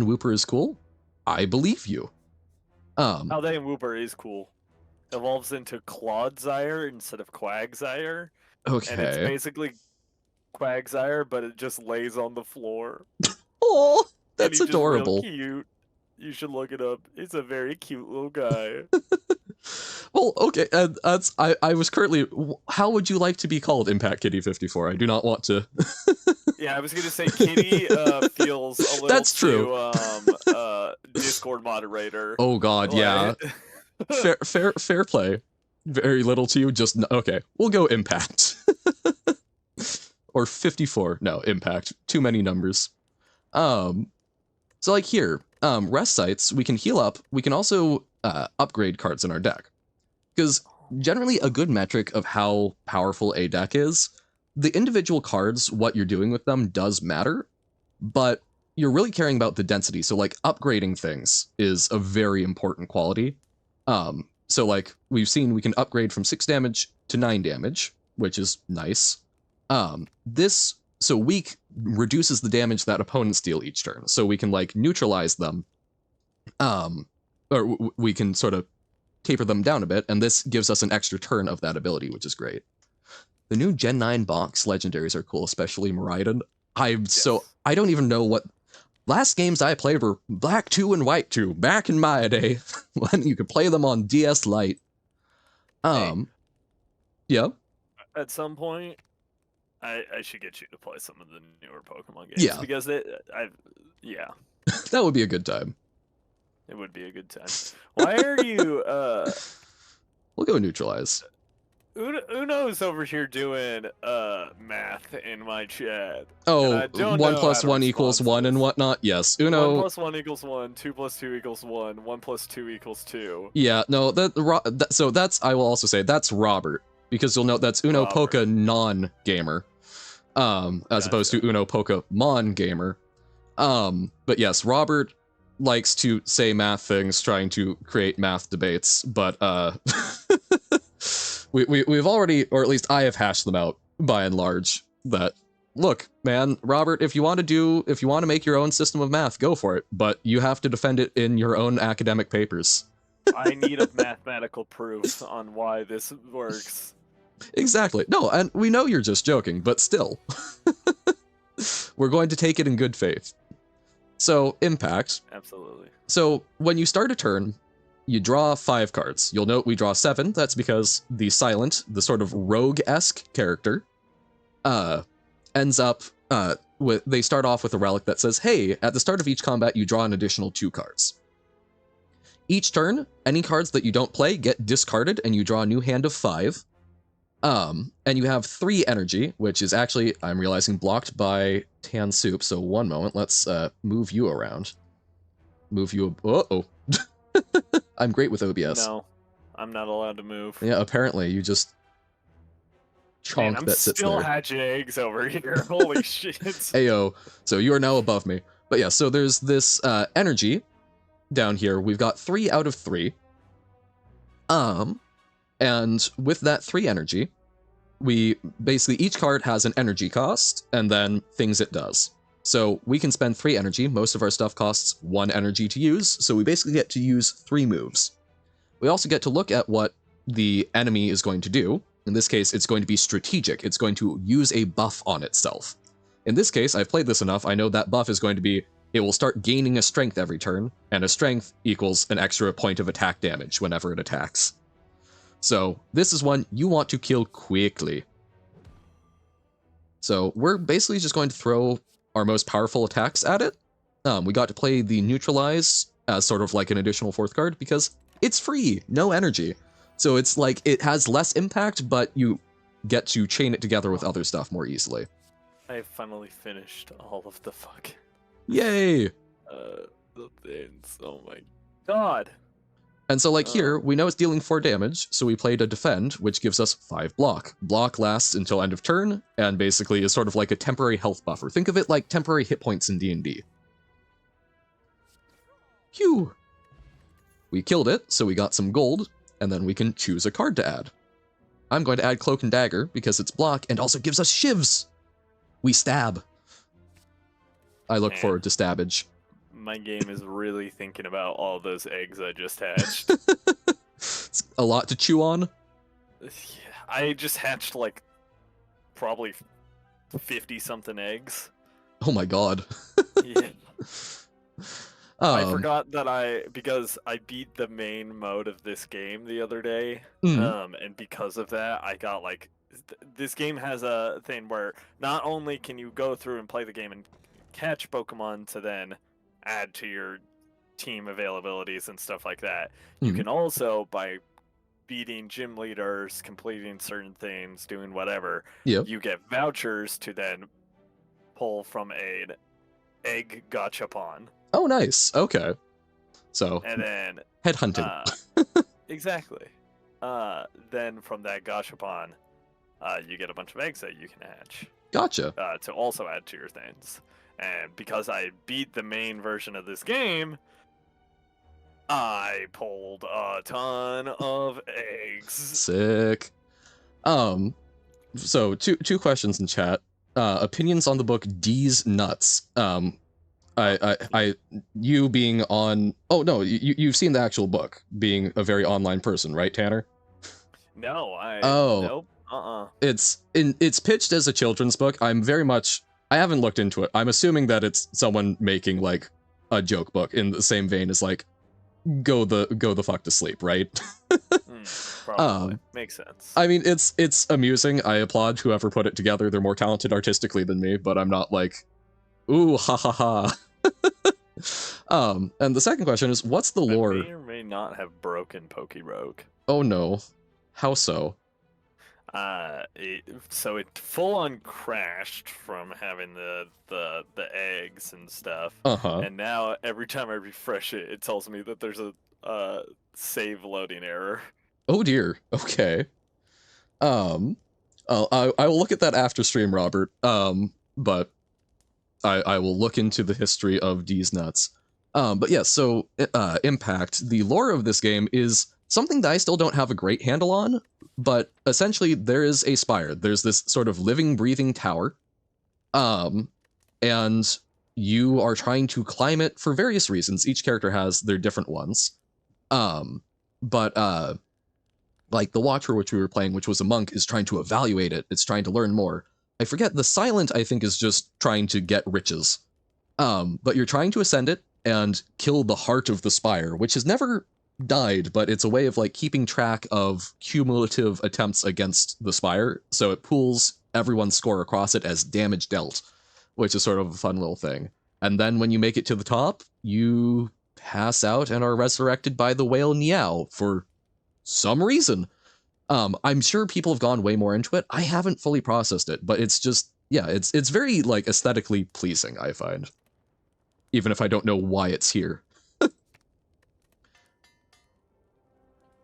Whooper is cool. I believe you. Paldean Whooper is cool. Evolves into Clodsire instead of Quagsire. Okay. And it's basically Quagsire, but it just lays on the floor. Oh, that's and adorable. Just real cute. You should look it up. It's a very cute little guy. Well, okay, that's I was currently. How would you like to be called, Impact Kitty 54? I do not want to. Yeah, I was gonna say Kitty feels a little that's true. Discord moderator. Oh God, yeah. fair play. Very little to you. Just okay. We'll go Impact. Or 54. No, Impact. Too many numbers. So like here, rest sites, we can heal up. We can also upgrade cards in our deck. Because generally a good metric of how powerful a deck is, the individual cards, what you're doing with them does matter, but you're really caring about the density. So like upgrading things is a very important quality. So like we've seen, we can upgrade from 6 damage to 9 damage, which is nice. So weak reduces the damage that opponents deal each turn. So we can like neutralize them. Or we can sort of taper them down a bit, and this gives us an extra turn of that ability, which is great. The new Gen 9 box legendaries are cool, especially Miraidon. I don't even know what... Last games I played were Black 2 and White 2, back in my day, when you could play them on DS Lite. Yeah. At some point, I should get you to play some of the newer Pokemon games. Yeah. Because yeah, That would be a good time. it would be a good time. Why are you We'll go neutralize. Uno's over here doing math in my chat. Oh, and I don't 1 know plus how to 1 equals respond to 1 and this. whatnot. Yes, 1 Uno. plus 1 equals 1, 2 plus 2 equals 1, 1 plus 2 equals 2. Yeah, no, so that's, I will also say, that's Robert. Because you'll note that's Uno Robert. Poka non-gamer. As opposed to Uno Pokemon gamer. But yes, Robert likes to say math things, trying to create math debates, but we've already, or at least I have hashed them out by and large, that look, man, Robert, if you want to make your own system of math, go for it, but you have to defend it in your own academic papers. I need a mathematical proof on why this works. Exactly. No, and we know you're just joking, but still. We're going to take it in good faith. So, impact. Absolutely. So, when you start a turn, you draw 5 cards. You'll note we draw 7. That's because the Silent, the sort of rogue-esque character, ends up they start off with a relic that says, hey, at the start of each combat, you draw an additional 2 cards. Each turn, any cards that you don't play get discarded, and you draw a new hand of 5. And you have 3 energy, which is actually, I'm realizing, blocked by Tan Soup. So one moment, let's move you around. Move you. Uh-oh. I'm great with OBS. No, I'm not allowed to move. Yeah, apparently you just chonk I'm that sits still there. hatching eggs over here. Holy shit. Ayo. So you are now above me. But yeah, so there's this energy down here. We've got 3 out of 3. And with that 3 energy, we basically, each card has an energy cost and then things it does. So we can spend 3 energy. Most of our stuff costs 1 energy to use, so we basically get to use 3 moves. We also get to look at what the enemy is going to do. In this case, it's going to be strategic. It's going to use a buff on itself. In this case, I've played this enough, I know that buff is going to be, it will start gaining a strength every turn, and a strength equals an extra point of attack damage whenever it attacks. So this is one you want to kill quickly. So we're basically just going to throw our most powerful attacks at it. We got to play the Neutralize as sort of like an additional 4th card because it's free, no energy. So it's like it has less impact, but you get to chain it together with other stuff more easily. I finally finished all of the fuck. Yay! The things. Oh my god. And so, like here, we know it's dealing 4 damage, so we played a Defend, which gives us 5 block. Block lasts until end of turn, and basically is sort of like a temporary health buffer. Think of it like temporary hit points in D&D. Phew! We killed it, so we got some gold, and then we can choose a card to add. I'm going to add Cloak and Dagger, because it's block, and also gives us shivs! We stab. I look forward to stabbage. My game is really thinking about all those eggs I just hatched. It's a lot to chew on. Yeah, I just hatched like probably 50-something eggs. Oh my god. Yeah. I forgot that because I beat the main mode of this game the other day, and because of that, I got like, this game has a thing where not only can you go through and play the game and catch Pokemon to then add to your team availabilities and stuff like that, you can also, by beating gym leaders, completing certain things, doing whatever, you get vouchers to then pull from an egg gachapon. Oh, nice. Okay. So, and then headhunting. Exactly. Then from that gachapon, you get a bunch of eggs that you can hatch. Gotcha. To also add to your things. And because I beat the main version of this game, I pulled a ton of eggs. Sick. So two questions in chat. Opinions on the book D's Nuts. You being on, oh no, you've seen the actual book, being a very online person, right, Tanner? No, nope. It's pitched as a children's book. I haven't looked into it. I'm assuming that it's someone making like a joke book in the same vein as like go the fuck to sleep, right? Probably makes sense. I mean, it's amusing. I applaud whoever put it together. They're more talented artistically than me, but I'm not like, ooh, ha ha ha. And the second question is, what's the lore? I may or may not have broken Hyperrogue. Oh no, how so? So it full on crashed from having the eggs and stuff. And now every time I refresh it, it tells me that there's a save loading error. Oh dear. Okay. I will look at that after stream, Robert. But I will look into the history of D's nuts. But yeah, so Impact, the lore of this game is something that I still don't have a great handle on, but essentially there is a spire. There's this sort of living, breathing tower. And you are trying to climb it for various reasons. Each character has their different ones. But like the Watcher, which we were playing, which was a monk, is trying to evaluate it. It's trying to learn more. I forget, the Silent, I think, is just trying to get riches. But you're trying to ascend it and kill the heart of the spire, which has never died, but it's a way of like keeping track of cumulative attempts against the spire, so it pools everyone's score across it as damage dealt, which is sort of a fun little thing. And then when you make it to the top, you pass out and are resurrected by the whale Niao for some reason. I'm sure people have gone way more into it. I haven't fully processed it, but it's just, yeah, it's very like aesthetically pleasing, I find. Even if I don't know why it's here.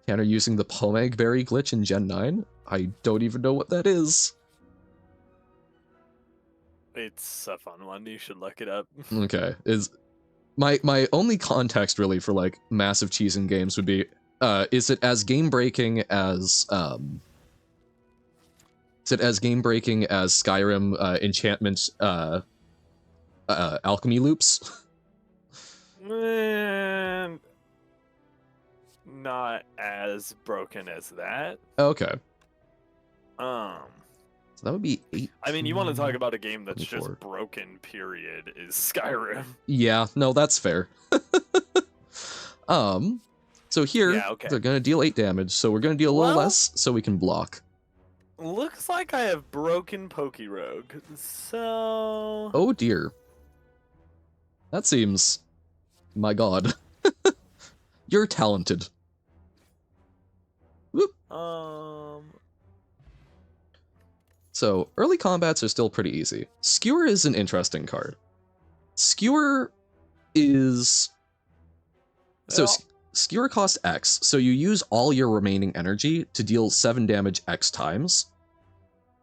Tanner using the Pomeg Berry glitch in Gen 9? I don't even know what that is. It's a fun one. You should look it up. Okay. Is my only context really for like massive cheesing games would be is it as game breaking as Skyrim enchantment alchemy loops? Not as broken as that. Okay. So that would be 8. I mean, you want to talk about a game that's 24. Just broken, period, is Skyrim. Yeah, no, that's fair. So here, yeah, okay. They're going to deal 8 damage, so we're going to deal a little less so we can block. Looks like I have broken Hyperrogue, so... Oh dear. That seems... My god. You're talented. Whoop. So, early combats are still pretty easy. Skewer is an interesting card. Skewer is... So, Skewer costs X, so you use all your remaining energy to deal 7 damage X times.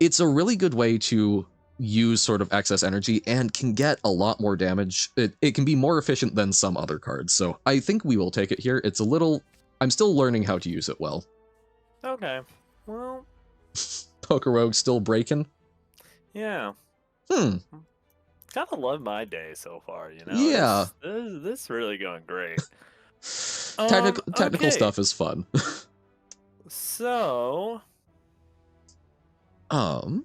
It's a really good way to use sort of excess energy and can get a lot more damage. It can be more efficient than some other cards, so I think we will take it here. It's a little... I'm still learning how to use it well. Okay, well... Hyperrogue still breaking? Yeah. Gotta love my day so far, you know? Yeah. This is really going great. Technical stuff is fun. So... I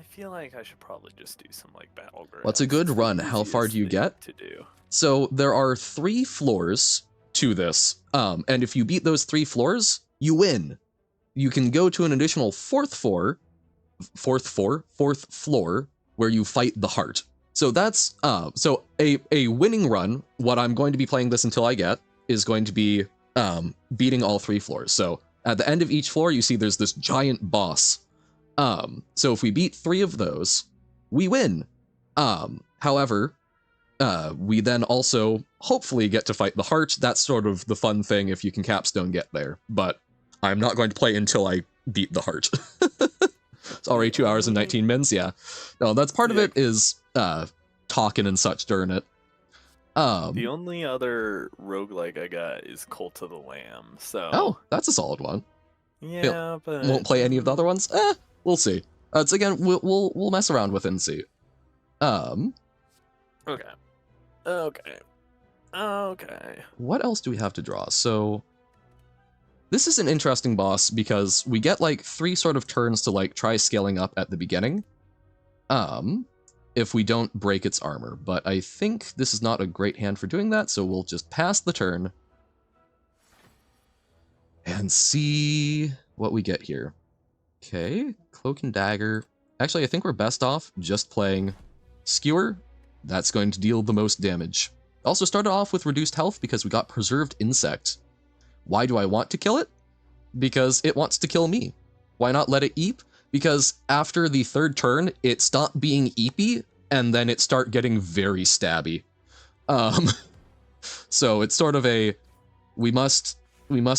feel like I should probably just do some like battlegrounds. What's a good run? How far do you get? To do. So there are 3 floors to this, and if you beat those 3 floors, you win. You can go to an additional fourth floor, where you fight the heart. So that's so a winning run. What I'm going to be playing this until I get is going to be beating all 3 floors. So at the end of each floor, you see there's this giant boss. So if we beat 3 of those, we win. However, we then also hopefully get to fight the heart. That's sort of the fun thing if you can capstone get there, but I'm not going to play until I beat the heart. It's already 2 hours and 19 minutes, yeah. No, that's part of it is talking and such during it. The only other roguelike I got is Cult of the Lamb, so... Oh, that's a solid one. Yeah, but... Won't play any of the other ones? We'll see. It's again, we'll mess around with it and see. Okay. What else do we have to draw? So this is an interesting boss because we get like 3 sort of turns to like try scaling up at the beginning. If we don't break its armor, but I think this is not a great hand for doing that, so we'll just pass the turn. and see what we get here. Okay, Cloak and Dagger. Actually, I think we're best off just playing Skewer. That's going to deal the most damage. Also started off with reduced health because we got Preserved Insect. Why do I want to kill it? Because it wants to kill me. Why not let it eep? Because after the third turn, it stopped being eepy, and then it start getting very stabby. So it's sort of a, we must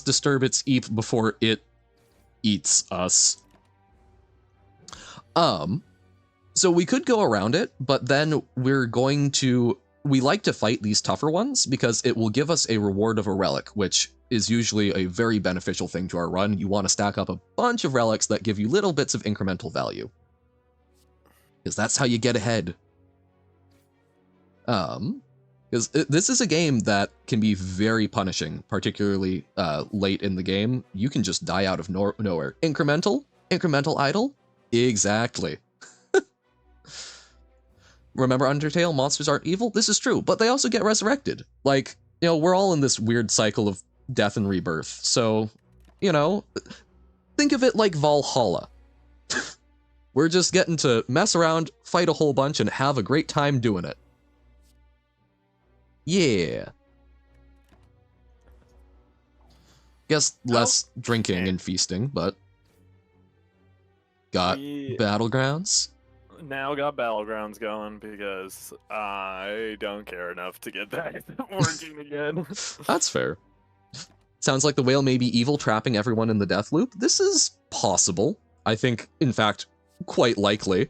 disturb its eep before it eats us. So we could go around it, but then we like to fight these tougher ones because it will give us a reward of a relic, which is usually a very beneficial thing to our run. You want to stack up a bunch of relics that give you little bits of incremental value, because that's how you get ahead. Because this is a game that can be very punishing, particularly late in the game. You can just die out of nowhere. Incremental idle, exactly. Remember Undertale, monsters aren't evil? This is true, but they also get resurrected. Like, you know, we're all in this weird cycle of death and rebirth, so, you know, think of it like Valhalla. We're just getting to mess around, fight a whole bunch, and have a great time doing it. Yeah. Guess less drinking and feasting, but got Battlegrounds. Now got Battlegrounds going because I don't care enough to get that working again. That's fair. Sounds like the whale may be evil, trapping everyone in the death loop. This is possible. I think, in fact, quite likely.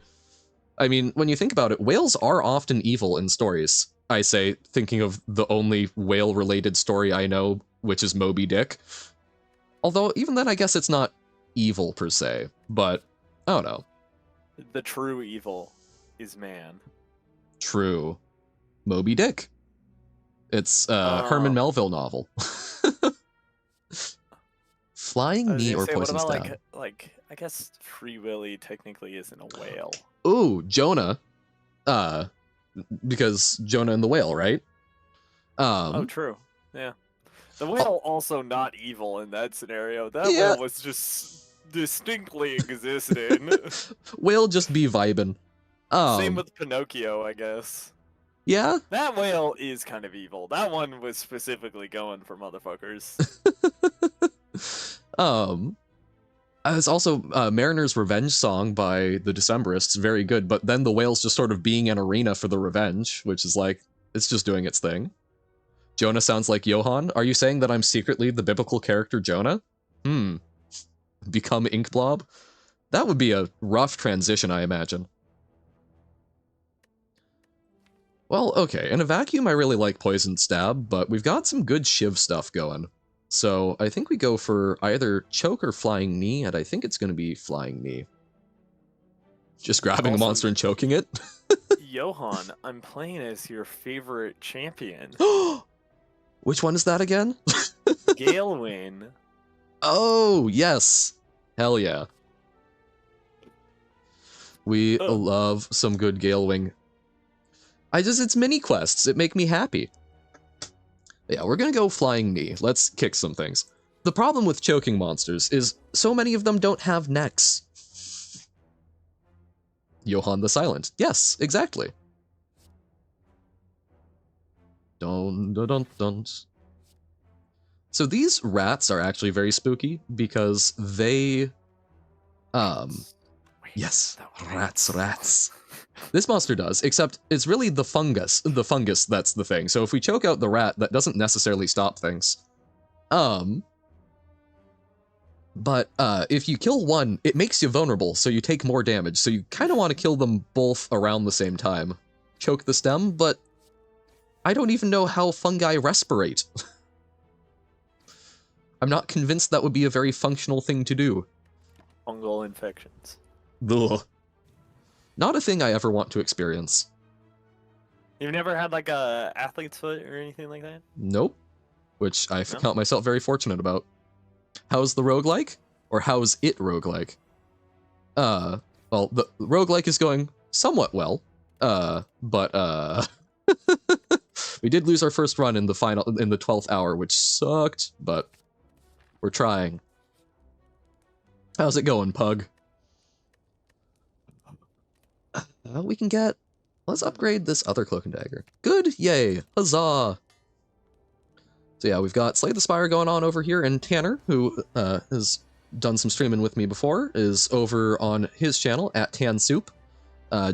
I mean, when you think about it, whales are often evil in stories. I say, thinking of the only whale-related story I know, which is Moby Dick. Although, even then, I guess it's not evil per se, but I don't know. The true evil is man. True. Moby Dick. It's a Herman Melville novel. Flying knee or poison stab? What about like I guess Free Willy technically isn't a whale. Ooh, Jonah. Because Jonah and the whale, right? Oh, true. Yeah. The whale also not evil in that scenario. That whale was just distinctly existing. Whale just be vibing. Same with Pinocchio, I guess. Yeah? That whale is kind of evil. That one was specifically going for motherfuckers. It's also Mariner's Revenge song by the Decemberists, very good, but then the whale's just sort of being an arena for the revenge, which is like, it's just doing its thing. Jonah sounds like Johann. Are you saying that I'm secretly the biblical character Jonah? Become Ink Blob? That would be a rough transition, I imagine. Well, okay, in a vacuum I really like Poison Stab, but we've got some good Shiv stuff going. So I think we go for either Choke or Flying Knee, and I think it's going to be Flying Knee. Just grabbing a monster and choking it? Johann, I'm playing as your favorite champion. Which one is that again? Galewing. Oh, yes. Hell yeah. We love some good Galewing. It's mini quests. It make me happy. Yeah, we're gonna go Flying Knee. Let's kick some things. The problem with choking monsters is so many of them don't have necks. Johann the Silent. Yes, exactly. Dun dun dun dun. So these rats are actually very spooky because they yes, rats. This monster does, except it's really the fungus that's the thing. So if we choke out the rat, that doesn't necessarily stop things. But if you kill one, it makes you vulnerable, so you take more damage. So you kind of want to kill them both around the same time. Choke the stem, but I don't even know how fungi respirate. I'm not convinced that would be a very functional thing to do. Fungal infections. Ugh. Not a thing I ever want to experience. You've never had like a athlete's foot or anything like that? Nope. Which I count myself very fortunate about. How's the roguelike? Or how's it roguelike? Well, the roguelike is going somewhat well. But we did lose our first run in the 12th hour, which sucked, but We're trying. How's it going, Pug? We can get... Let's upgrade this other Cloak and Dagger. Good! Yay! Huzzah! So yeah, we've got Slay the Spire going on over here, and Tanner, who has done some streaming with me before, is over on his channel, at TanSoup,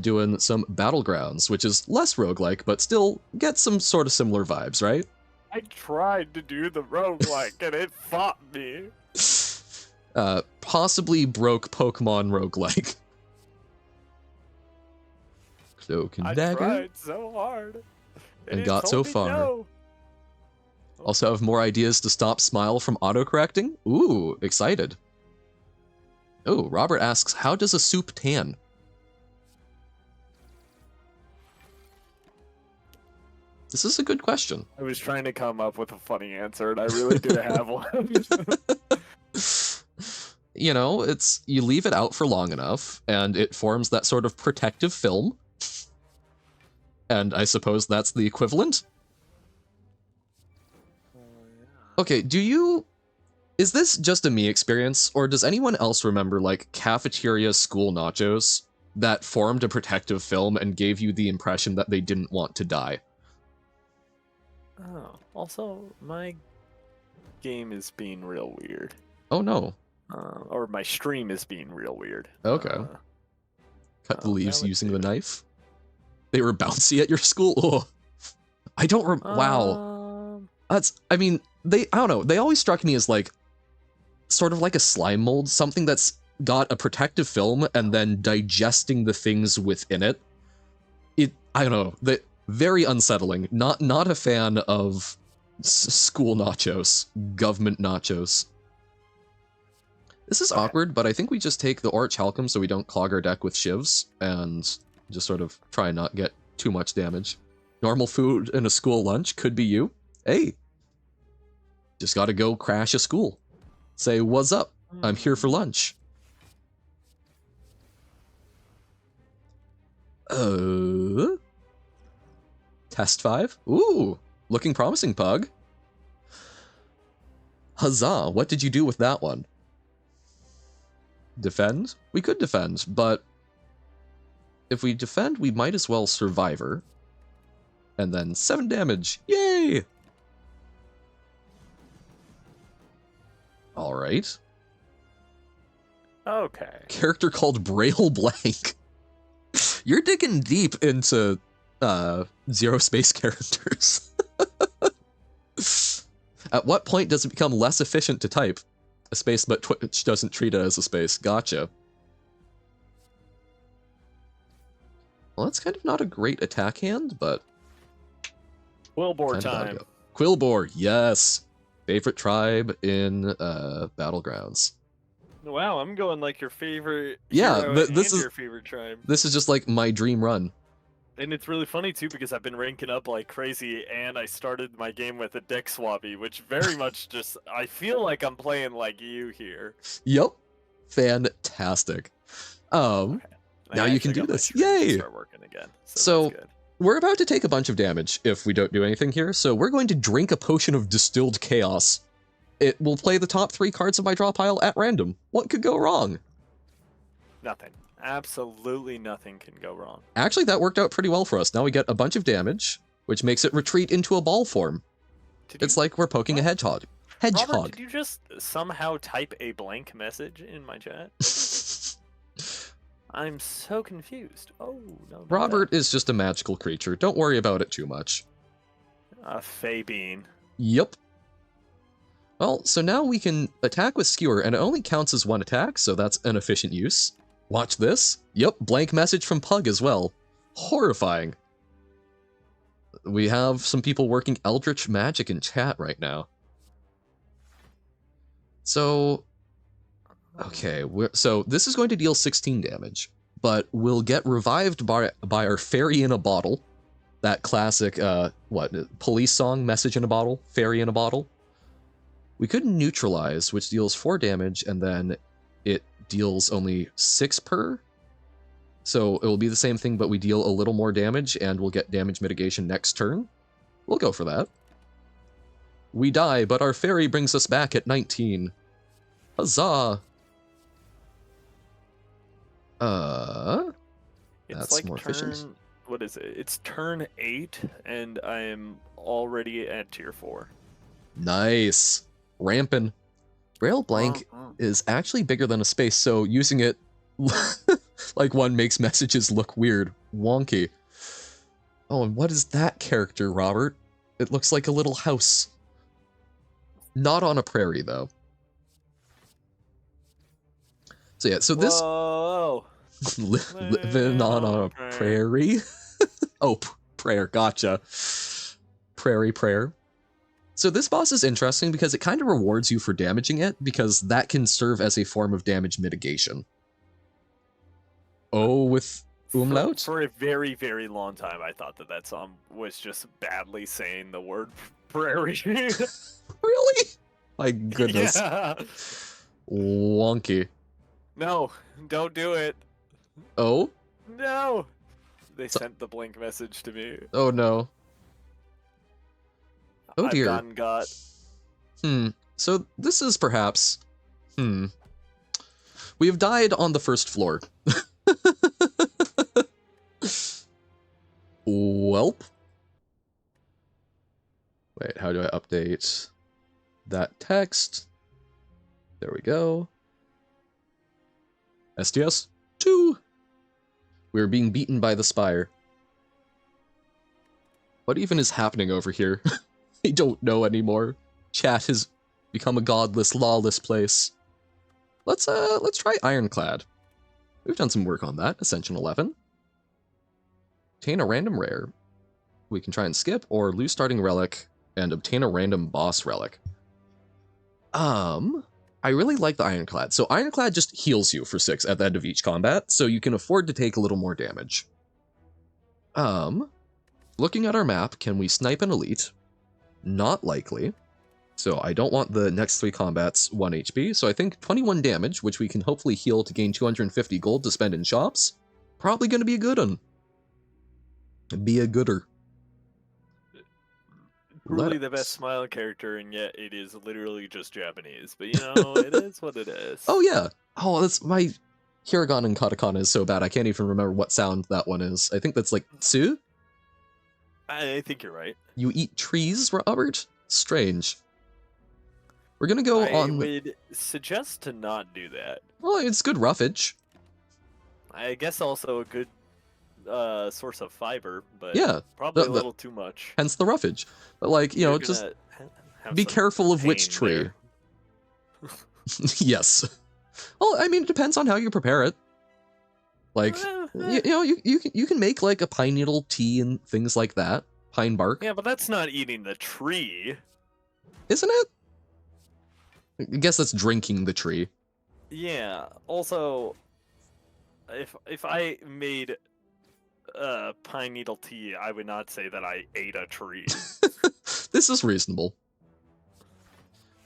doing some Battlegrounds, which is less roguelike, but still gets some sort of similar vibes, right? I tried to do the roguelike, and it fought me. Possibly broke Pokemon roguelike. Cloak and Dagger. I tried so hard. And got so far. No. Also have more ideas to stop Smile from autocorrecting? Ooh, excited. Oh, Robert asks, how does a soup tan? This is a good question. I was trying to come up with a funny answer, and I really didn't have one. You know, it's you leave it out for long enough, and it forms that sort of protective film. And I suppose that's the equivalent? Okay, is this just a me experience, or does anyone else remember, like, cafeteria school nachos that formed a protective film and gave you the impression that they didn't want to die? Oh, also, my game is being real weird. Oh no. Or my stream is being real weird. Okay. Cut the leaves now let's using see the what- knife? They were bouncy at your school? Ugh. I don't wow. I mean, I don't know, they always struck me as like, sort of like a slime mold, something that's got a protective film and then digesting the things within it. I don't know, very unsettling. Not a fan of school nachos, government nachos. This is awkward, but I think we just take the Orch Halcom so we don't clog our deck with shivs, and just sort of try and not get too much damage. Normal food in a school lunch could be you. Hey, just gotta go crash a school. Say, what's up? I'm here for lunch. Test 5? Ooh, looking promising, Pug. Huzzah, what did you do with that one? Defend? We could defend, but if we defend, we might as well Survivor. And then 7 damage. Yay! Alright. Okay. Character called Braille Blank. You're digging deep into zero space characters. At what point does it become less efficient to type? A space, but Twitch doesn't treat it as a space. Gotcha. Well, that's kind of not a great attack hand, but... Quillbore kind of gotta time. go. Quillbore, yes! Favorite tribe in Battlegrounds. Wow, I'm going like your favorite Yeah, hero this and is- your favorite tribe. This is just like my dream run. And it's really funny too because I've been ranking up like crazy, and I started my game with a deck swabby, which very much just I feel like I'm playing like you here. Yup. Fantastic. Now I you can actually do got my this. screen to Yay! Start working again. So- that's good. We're about to take a bunch of damage if we don't do anything here, so we're going to drink a potion of distilled chaos. It will play the top 3 cards of my draw pile at random. What could go wrong? Nothing. Absolutely nothing can go wrong. Actually, that worked out pretty well for us. Now we get a bunch of damage, which makes it retreat into a ball form. It's like we're poking a hedgehog. Robert, did you just somehow type a blank message in my chat? I'm so confused. Oh, no. not Robert is just a magical creature. Don't worry about it too much. that. A Fey Bean. Yep. Well, so now we can attack with Skewer, and it only counts as 1 attack, so that's an efficient use. Watch this. Yep, blank message from Pug as well. Horrifying. We have some people working Eldritch Magic in chat right now. So, okay, so this is going to deal 16 damage, but we'll get revived by our Fairy in a Bottle. That classic, police song, Message in a Bottle, Fairy in a Bottle. We could neutralize, which deals 4 damage, and then it deals only 6 per. So it will be the same thing, but we deal a little more damage, and we'll get damage mitigation next turn. We'll go for that. We die, but our fairy brings us back at 19. Huzzah! It's That's like more efficient. What is it? It's turn 8, and I am already at tier 4. Nice. Rampin'. Rail blank is actually bigger than a space, so using it like one makes messages look weird. Wonky. Oh, and what is that character, Robert? It looks like a little house. Not on a prairie, though. So yeah, so this... Whoa! living on a prairie? Oh, prayer, gotcha. Prairie prayer. So this boss is interesting because it kind of rewards you for damaging it, because that can serve as a form of damage mitigation. Oh, with umlaut? For a very, very long time, I thought that song was just badly saying the word prairie. Really? My goodness. Yeah. Wonky. No, don't do it. Oh? No. They sent the blink message to me. Oh no. Oh dear. I've got. So this is perhaps... We have died on the first floor. Welp. Wait, how do I update that text? There we go. STS 2. We're being beaten by the Spire. What even is happening over here? I don't know anymore. Chat has become a godless, lawless place. Let's try Ironclad. We've done some work on that. Ascension 11. Obtain a random rare. We can try and skip, or lose starting relic and obtain a random boss relic. I really like the Ironclad. So Ironclad just heals you for 6 at the end of each combat, so you can afford to take a little more damage. Looking at our map, can we snipe an elite? Not likely. So I don't want the next 3 combats 1 HP, so I think 21 damage, which we can hopefully heal to gain 250 gold to spend in shops. Probably gonna be a good one. Be a gooder. Truly the best smile character, and yet it is literally just Japanese. But you know, it is what it is. Oh yeah. Oh, that's my Hiragan and Katakana is so bad I can't even remember what sound that one is. I think that's like tsu? I think you're right. You eat trees, Robert? Strange. We're gonna go on... I would suggest to not do that. Well, it's good roughage. I guess also a good source of fiber, but yeah, probably a little too much. Hence the roughage. But like, you know, just be careful of which tree. Yes. Well, I mean, it depends on how you prepare it. Like, you know, you can make like a pine needle tea and things like that. Pine bark. Yeah, but that's not eating the tree. Isn't it? I guess that's drinking the tree. Yeah. Also, if I made pine needle tea, I would not say that I ate a tree. This is reasonable.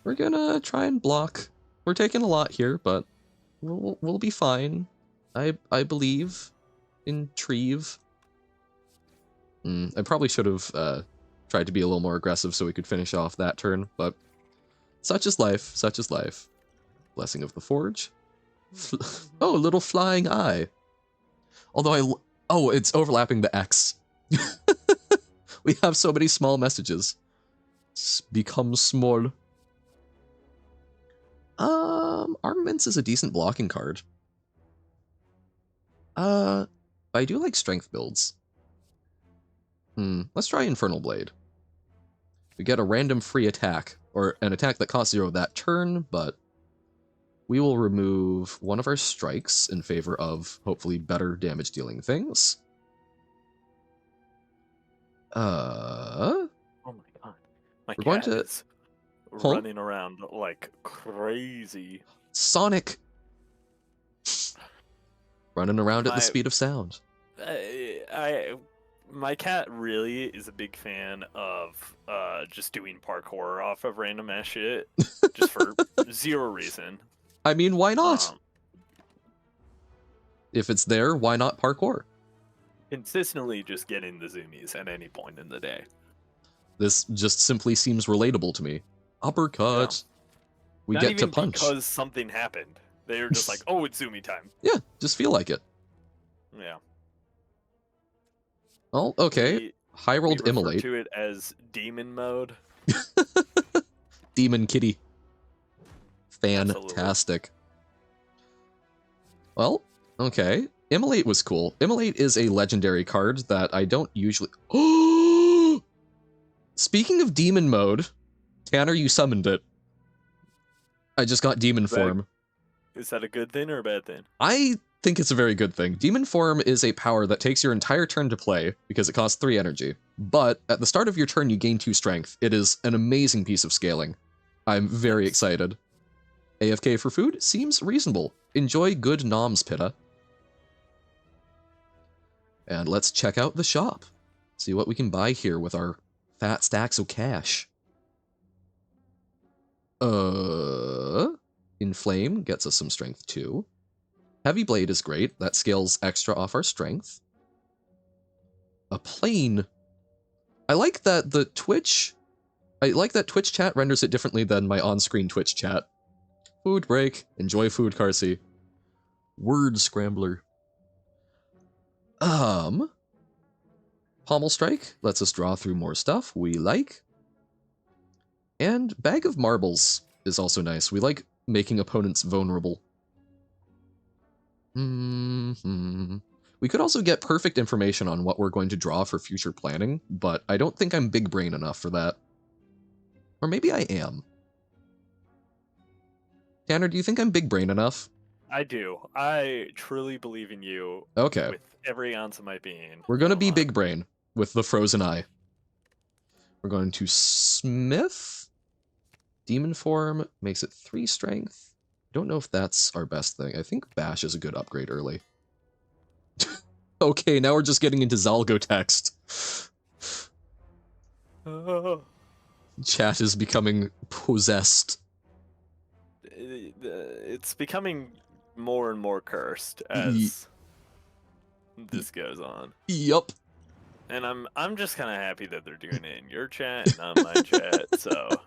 We're gonna try and block. We're taking a lot here, but we'll be fine. I believe in Treve. I probably should have tried to be a little more aggressive so we could finish off that turn, but such is life, such is life. Blessing of the Forge. Oh, little flying eye. Although oh, it's overlapping the X. We have so many small messages. Become small. Armaments is a decent blocking card. But I do like strength builds. Let's try Infernal Blade. We get a random free attack, or an attack that costs 0 that turn, but we will remove one of our strikes in favor of, hopefully, better damage dealing things. Oh my god. My we're going cat to... is running around like crazy. Sonic! Running around at the speed of sound. My cat really is a big fan of just doing parkour off of random ass shit, just for 0 reason. I mean, why not? If it's there, why not parkour? Consistently just getting the zoomies at any point in the day. This just simply seems relatable to me. Uppercut. we Not get to even punch. because something happened. They were just like, oh, it's Zoomy time. Yeah, just feel like it. Yeah. Oh, okay. We High rolled refer immolate. to it as demon mode. Demon kitty. Absolutely. Fantastic. Well, okay. Immolate was cool. Immolate is a legendary card that I don't usually... Oh! Speaking of demon mode, Tanner, you summoned it. I just got demon form. Is that a good thing or a bad thing? I think it's a very good thing. Demon form is a power that takes your entire turn to play because it costs 3 energy. But at the start of your turn, you gain 2 strength. It is an amazing piece of scaling. I'm very excited. AFK for food seems reasonable. Enjoy good noms, Pitta. And let's check out the shop. See what we can buy here with our fat stacks of cash. Inflame gets us some strength too. Heavy Blade is great. That scales extra off our strength. A plane. I like that Twitch chat renders it differently than my on-screen Twitch chat. Food break. Enjoy food, Carsey. Word scrambler. Pommel Strike lets us draw through more stuff we like. And Bag of Marbles is also nice. We like making opponents vulnerable. We could also get perfect information on what we're going to draw for future planning, but I don't think I'm big brain enough for that. Or maybe I am. Tanner, do you think I'm big brain enough? I do. I truly believe in you. Okay. With every ounce of my being. We're going to be big brain with the frozen eye. We're going to Smith. Demon form makes it 3 strength. Don't know if that's our best thing. I think Bash is a good upgrade early. Okay, now we're just getting into Zalgo text. Chat is becoming possessed. It's becoming more and more cursed as this goes on. Yup. And I'm just kind of happy that they're doing it in your chat and not my chat, so...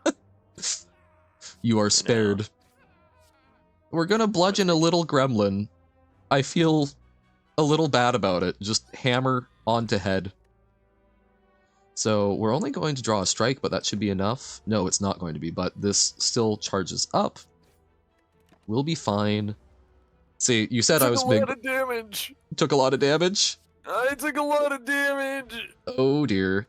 You are spared. No. We're gonna bludgeon a little gremlin. I feel a little bad about it. Just hammer onto head. So we're only going to draw a strike, but that should be enough. No, it's not going to be, but this still charges up. We'll be fine. See, you said I was big. Took a lot of damage. Took a lot of damage? I took a lot of damage. Oh dear.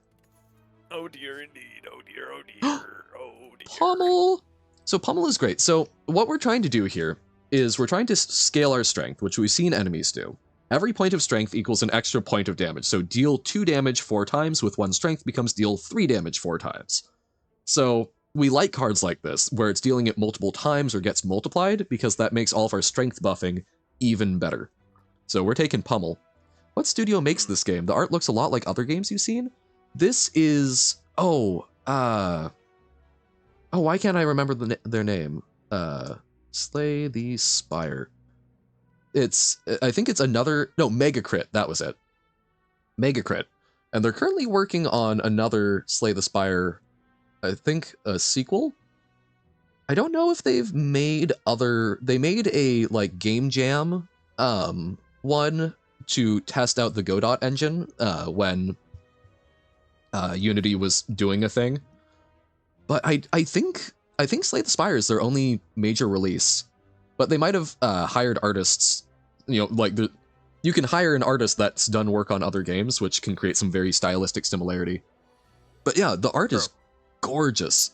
Oh dear indeed. Oh dear, oh dear, oh dear. Pommel! So Pommel is great. So what we're trying to do here is we're trying to scale our strength, which we've seen enemies do. Every point of strength equals an extra point of damage. So deal 2 damage 4 times with 1 strength becomes deal 3 damage 4 times. So we like cards like this, where it's dealing it multiple times or gets multiplied, because that makes all of our strength buffing even better. So we're taking Pommel. What studio makes this game? The art looks a lot like other games you've seen. This is... why can't I remember their name? Slay the Spire. I think it's another... No, Megacrit, that was it. Megacrit. And they're currently working on another Slay the Spire, I think a sequel? I don't know if they've made other... They made a, like, game jam, one to test out the Godot engine, when Unity was doing a thing. But I think Slay the Spire is their only major release. But they might have hired artists, you know, like you can hire an artist that's done work on other games, which can create some very stylistic similarity. But yeah, the art is gorgeous.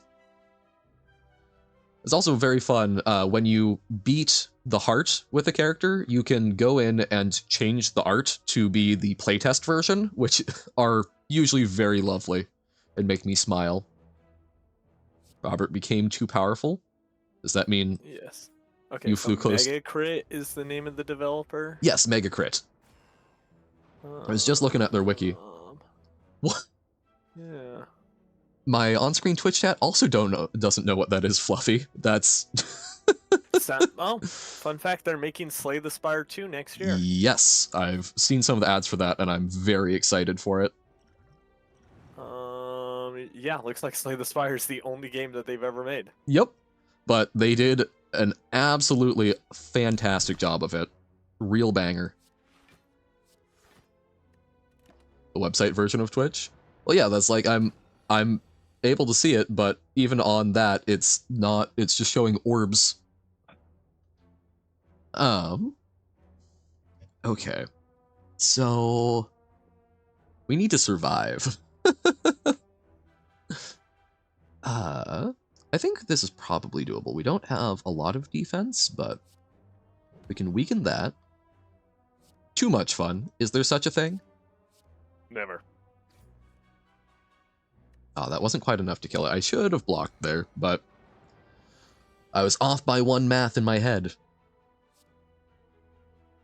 It's also very fun when you beat the heart with a character, you can go in and change the art to be the playtest version, which are usually very lovely and make me smile. Robert became too powerful. Does that mean... Yes. Okay, you so flew close? Megacrit is the name of the developer? Yes, Megacrit. I was just looking at their wiki. What? Yeah. My on-screen Twitch chat also doesn't know what that is, Fluffy. That's... Oh, fun fact, they're making Slay the Spire 2 next year. Yes, I've seen some of the ads for that, and I'm very excited for it. Yeah, looks like Slay the Spire is the only game that they've ever made. Yep. but they did an absolutely fantastic job of it. Real banger. The website version of Twitch? Well, yeah, that's like I'm able to see it, but even on that, it's just showing orbs. Okay. So we need to survive. I think this is probably doable. We don't have a lot of defense, but we can weaken that. Too much fun. Is there such a thing? Never. Oh, that wasn't quite enough to kill it. I should have blocked there, but I was off by one math in my head.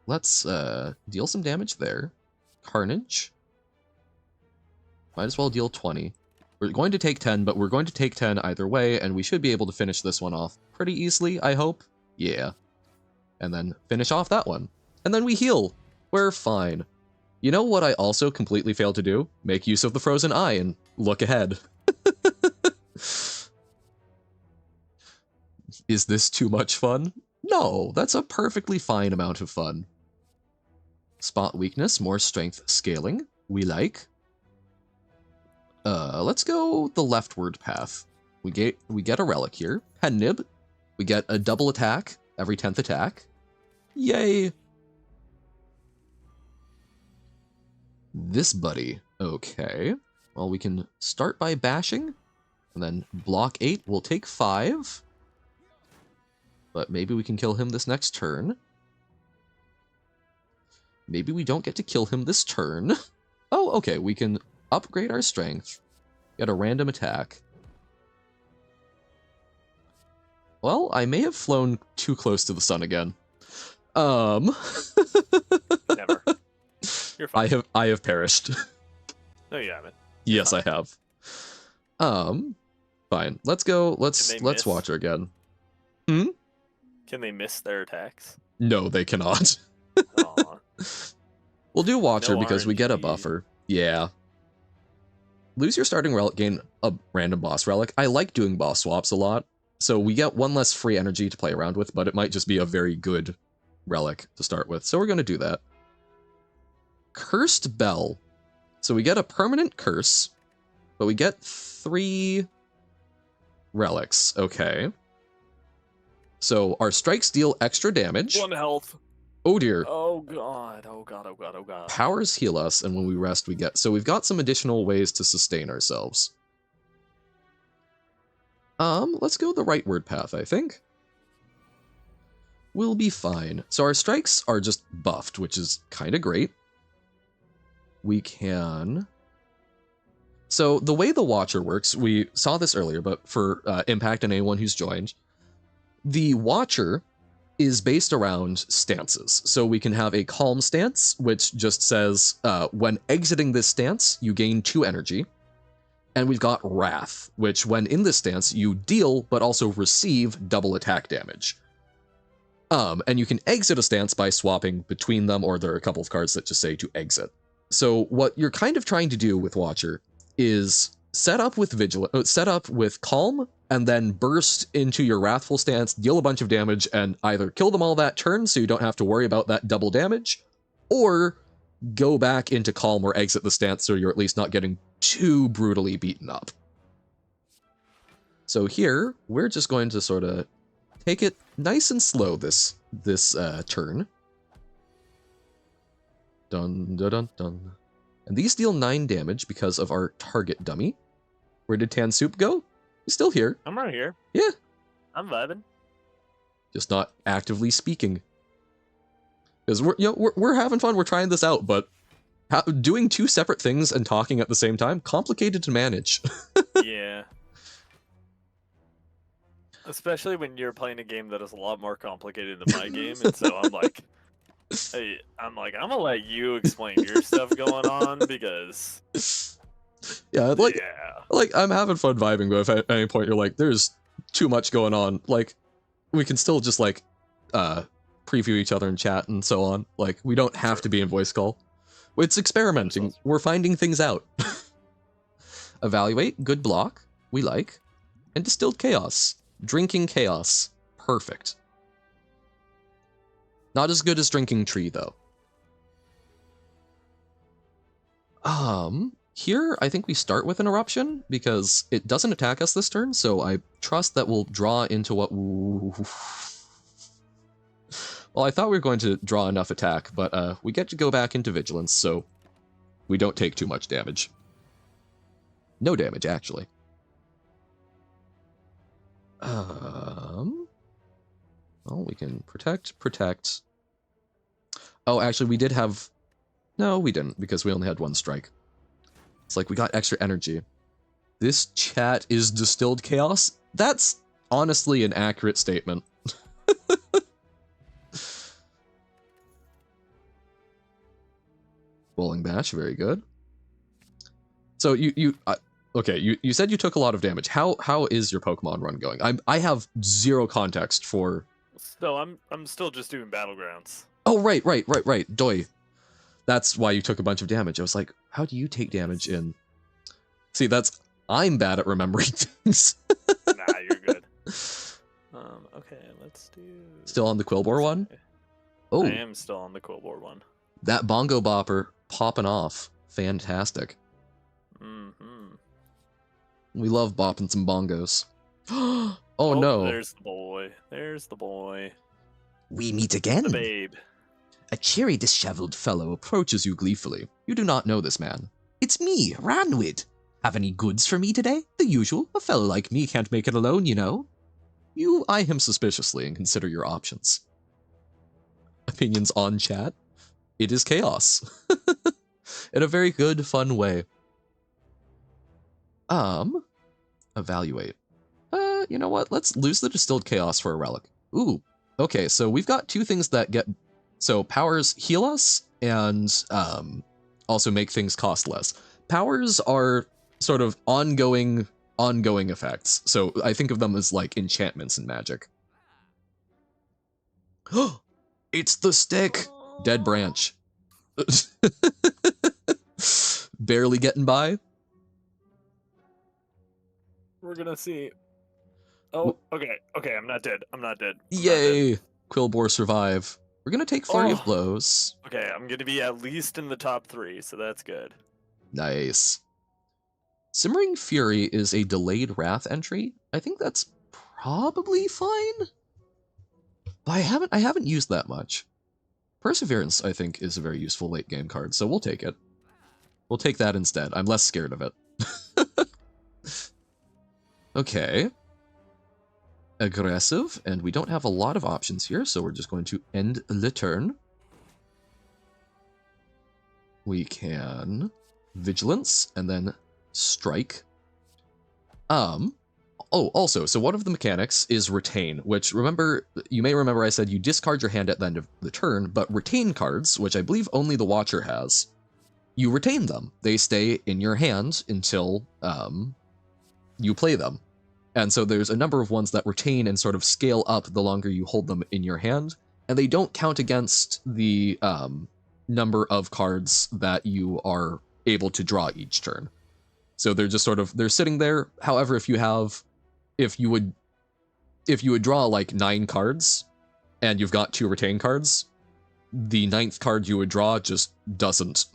Let's deal some damage there. Carnage. Might as well deal 20. We're going to take 10, but we're going to take 10 either way, and we should be able to finish this one off pretty easily, I hope. Yeah. And then finish off that one. And then we heal. We're fine. You know what I also completely failed to do? Make use of the frozen eye and look ahead. Is this too much fun? No, that's a perfectly fine amount of fun. Spot weakness, more strength scaling. We like. Let's go the leftward path. We get a relic here. Pen nib. We get a double attack every 10th attack. Yay! This buddy. Okay. Well, we can start by bashing, and then block 8 will take 5. But maybe we can kill him this next turn. Maybe we don't get to kill him this turn. Oh, okay, we can upgrade our strength. Get a random attack. Well, I may have flown too close to the sun again. Never. You're fine. I have perished. No, you haven't. Yes, I have. Fine. Let's go. Let's miss? watch her again. Can they miss their attacks? No, they cannot. Aw. We'll do Watcher No because we get a RNG. buffer. Yeah. Lose your starting relic, gain a random boss relic. I like doing boss swaps a lot, so we get one less free energy to play around with, but it might just be a very good relic to start with. So we're going to do that. Cursed Bell. So we get a permanent curse, but we get 3 relics. Okay. So our strikes deal extra damage. 1 health. Oh dear. Oh god. Oh god. Oh god. Oh god. Powers heal us, and when we rest, we get... So we've got some additional ways to sustain ourselves. Let's go the rightward path, I think. We'll be fine. So our strikes are just buffed, which is kind of great. We can... So the way the Watcher works, we saw this earlier, but for Impact and anyone who's joined, the Watcher is based around stances. So we can have a calm stance, which just says, when exiting this stance, you gain 2 energy. And we've got Wrath, which when in this stance, you deal, but also receive double attack damage. And you can exit a stance by swapping between them, or there are a couple of cards that just say to exit. So what you're kind of trying to do with Watcher is set up with Calm, and then burst into your Wrathful stance, deal a bunch of damage, and either kill them all that turn so you don't have to worry about that double damage, or go back into Calm or exit the stance so you're at least not getting too brutally beaten up. So here, we're just going to sort of take it nice and slow this turn. Dun dun dun dun. And these deal 9 damage because of our target dummy. Where did Tan Soup go? He's still here. I'm right here. Yeah. I'm vibing. Just not actively speaking. Because we're having fun. We're trying this out, but doing 2 separate things and talking at the same time, complicated to manage. Yeah. Especially when you're playing a game that is a lot more complicated than my game, and so I'm like, I'm gonna let you explain your stuff going on because. Yeah, like I'm having fun vibing, but if at any point you're like, there's too much going on, like, we can still just like preview each other in chat and so on. Like, we don't have to be in voice call. It's experimenting. We're finding things out. Evaluate, good block, we like, and Distilled Chaos. Drinking Chaos. Perfect. Not as good as Drinking Tree, though. Here, I think we start with an Eruption, because it doesn't attack us this turn, so I trust that we'll draw into what... Ooh. Well, I thought we were going to draw enough attack, but we get to go back into Vigilance, so we don't take too much damage. No damage, actually. Well, we can protect. Oh, actually, we did have... No, we didn't, because we only had one strike. It's like we got extra energy. This chat is Distilled Chaos? That's honestly an accurate statement. Bowling Bash, very good. So okay, you said you took a lot of damage. How is your Pokemon run going? I have zero context for... So I'm still just doing Battlegrounds. Oh, right. Doi. That's why you took a bunch of damage. I was like, how do you take damage in... See, I'm bad at remembering things. Nah, you're good. Okay, let's do... Still on the Quillbore one? Oh, I am still on the Quillbore one. that bongo bopper popping off. Fantastic. Mm-hmm. We love bopping some bongos. Oh no. There's the boy. There's the boy. We meet again. The babe. A cheery, disheveled fellow approaches you gleefully. You do not know this man. It's me, Ranwid. Have any goods for me today? The usual. A fellow like me can't make it alone, you know. You eye him suspiciously and consider your options. Opinions on chat? It is chaos. In a very good, fun way. Evaluate. You know what? Let's lose the Distilled Chaos for a relic. Ooh. Okay, so we've got two things that get... So powers heal us and also make things cost less. Powers are sort of ongoing effects. So I think of them as like enchantments in Magic. It's the stick! Dead branch. Barely getting by. We're gonna see. Oh, okay, I'm not dead. Yay! Quillbore survive. We're gonna take Flurry of Blows. Okay, I'm gonna be at least in the top 3, so that's good. Nice. Simmering Fury is a delayed Wrath entry. I think that's probably fine. But I haven't used that much. Perseverance, I think, is a very useful late game card, so we'll take it. We'll take that instead. I'm less scared of it. Okay. Aggressive, and we don't have a lot of options here, so we're just going to end the turn. We can Vigilance, and then Strike. Oh, also, so one of the mechanics is Retain, which, you may remember I said you discard your hand at the end of the turn, but Retain cards, which I believe only the Watcher has, you retain them. They stay in your hand until, you play them. And so there's a number of ones that retain and sort of scale up the longer you hold them in your hand, and they don't count against the number of cards that you are able to draw each turn. So they're just they're sitting there. However, if you would draw like 9 cards and you've got 2 retain cards, the 9th card you would draw just doesn't,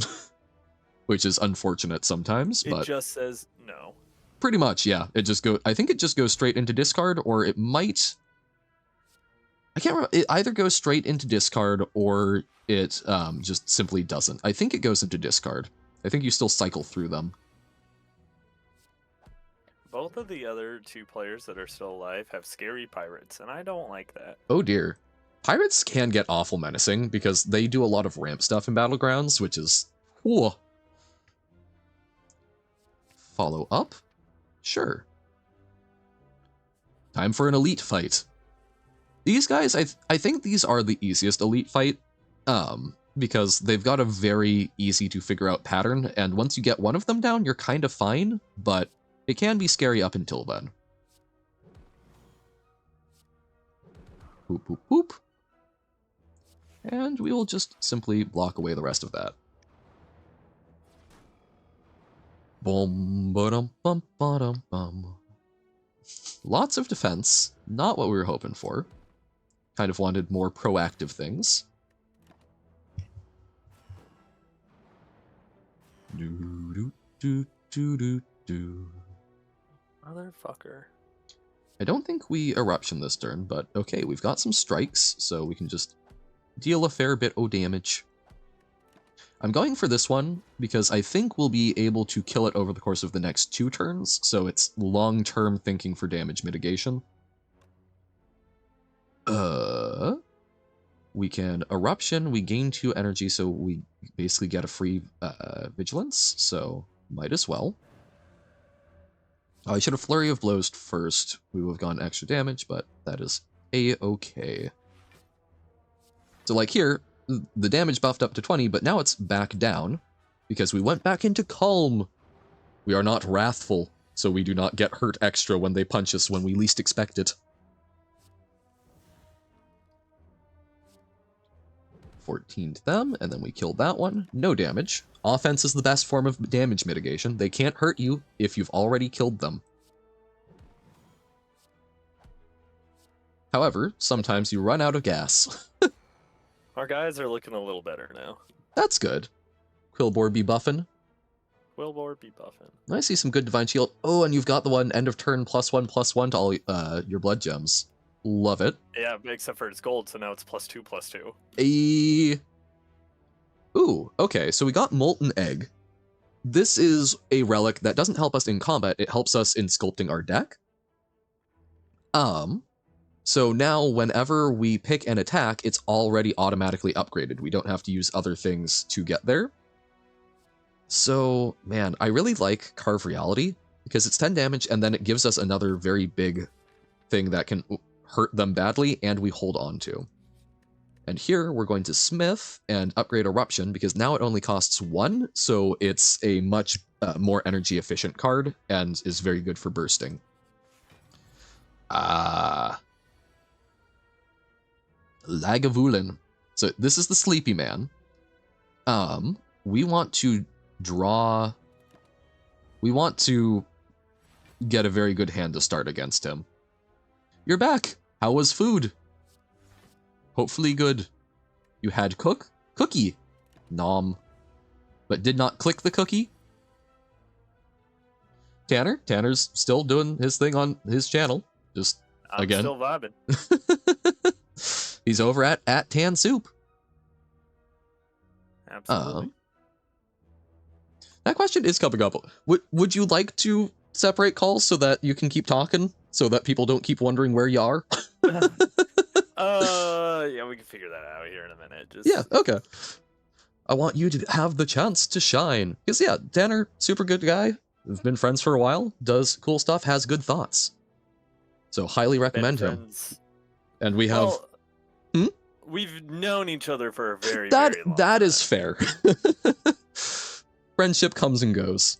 which is unfortunate sometimes, but it just says no. Pretty much, yeah. I think it just goes straight into discard, or it might... I can't remember. It either goes straight into discard, or it just simply doesn't. I think it goes into discard. I think you still cycle through them. Both of the other 2 players that are still alive have scary pirates, and I don't like that. Oh dear. Pirates can get awful menacing, because they do a lot of ramp stuff in Battlegrounds, which is... Whoa. Follow up? Sure. Time for an elite fight. These guys, I think these are the easiest elite fight, because they've got a very easy to figure out pattern, and once you get one of them down, you're kind of fine, but it can be scary up until then. Boop, boop, boop. And we will just simply block away the rest of that. Boom, ba-dum, bum, ba-dum, bum. Lots of defense. Not what we were hoping for. Kind of wanted more proactive things. Do, do, do, do, do. Motherfucker. I don't think we eruption this turn, but okay, we've got some strikes, so we can just deal a fair bit of damage. I'm going for this one because I think we'll be able to kill it over the course of the next 2 turns, so it's long-term thinking for damage mitigation. We can eruption, we gain 2 energy, so we basically get a free vigilance, so might as well. I should have Flurry of Blows first. We would have gone extra damage, but that is a-okay. So like here, the damage buffed up to 20, but now it's back down because we went back into calm. We are not wrathful, so we do not get hurt extra when they punch us when we least expect it. 14 to them, and then we killed that one. No damage. Offense is the best form of damage mitigation. They can't hurt you if you've already killed them. However, sometimes you run out of gas. Our guys are looking a little better now. That's good. Quillbore be buffing. Quillbore be buffing. I see some good Divine Shield. Oh, and you've got the one end of turn +1/+1 to all your blood gems. Love it. Yeah, except for it's gold, so now it's +2/+2. Ooh, okay, so we got Molten Egg. This is a relic that doesn't help us in combat, it helps us in sculpting our deck. So now whenever we pick an attack, it's already automatically upgraded. We don't have to use other things to get there. So, man, I really like Carve Reality, because it's 10 damage, and then it gives us another very big thing that can hurt them badly, and we hold on to. And here, we're going to Smith and upgrade Eruption, because now it only costs 1, so it's a much more energy-efficient card, and is very good for bursting. Lagavulin. So this is the Sleepy Man. We want to draw... We want to get a very good hand to start against him. You're back! How was food? Hopefully good. You had cookie. Nom. But did not click the cookie? Tanner's still doing his thing on his channel. Just, again. I'm still vibing. He's over at Tan Soup. Absolutely. That question is coming up. Would you like to separate calls so that you can keep talking? So that people don't keep wondering where you are? Yeah, we can figure that out here in a minute. Yeah, okay. I want you to have the chance to shine. Because, yeah, Tanner, super good guy. We've been friends for a while. Does cool stuff, has good thoughts. So, highly recommend him. And we have... We've known each other for a very long time. That is fair. Friendship comes and goes.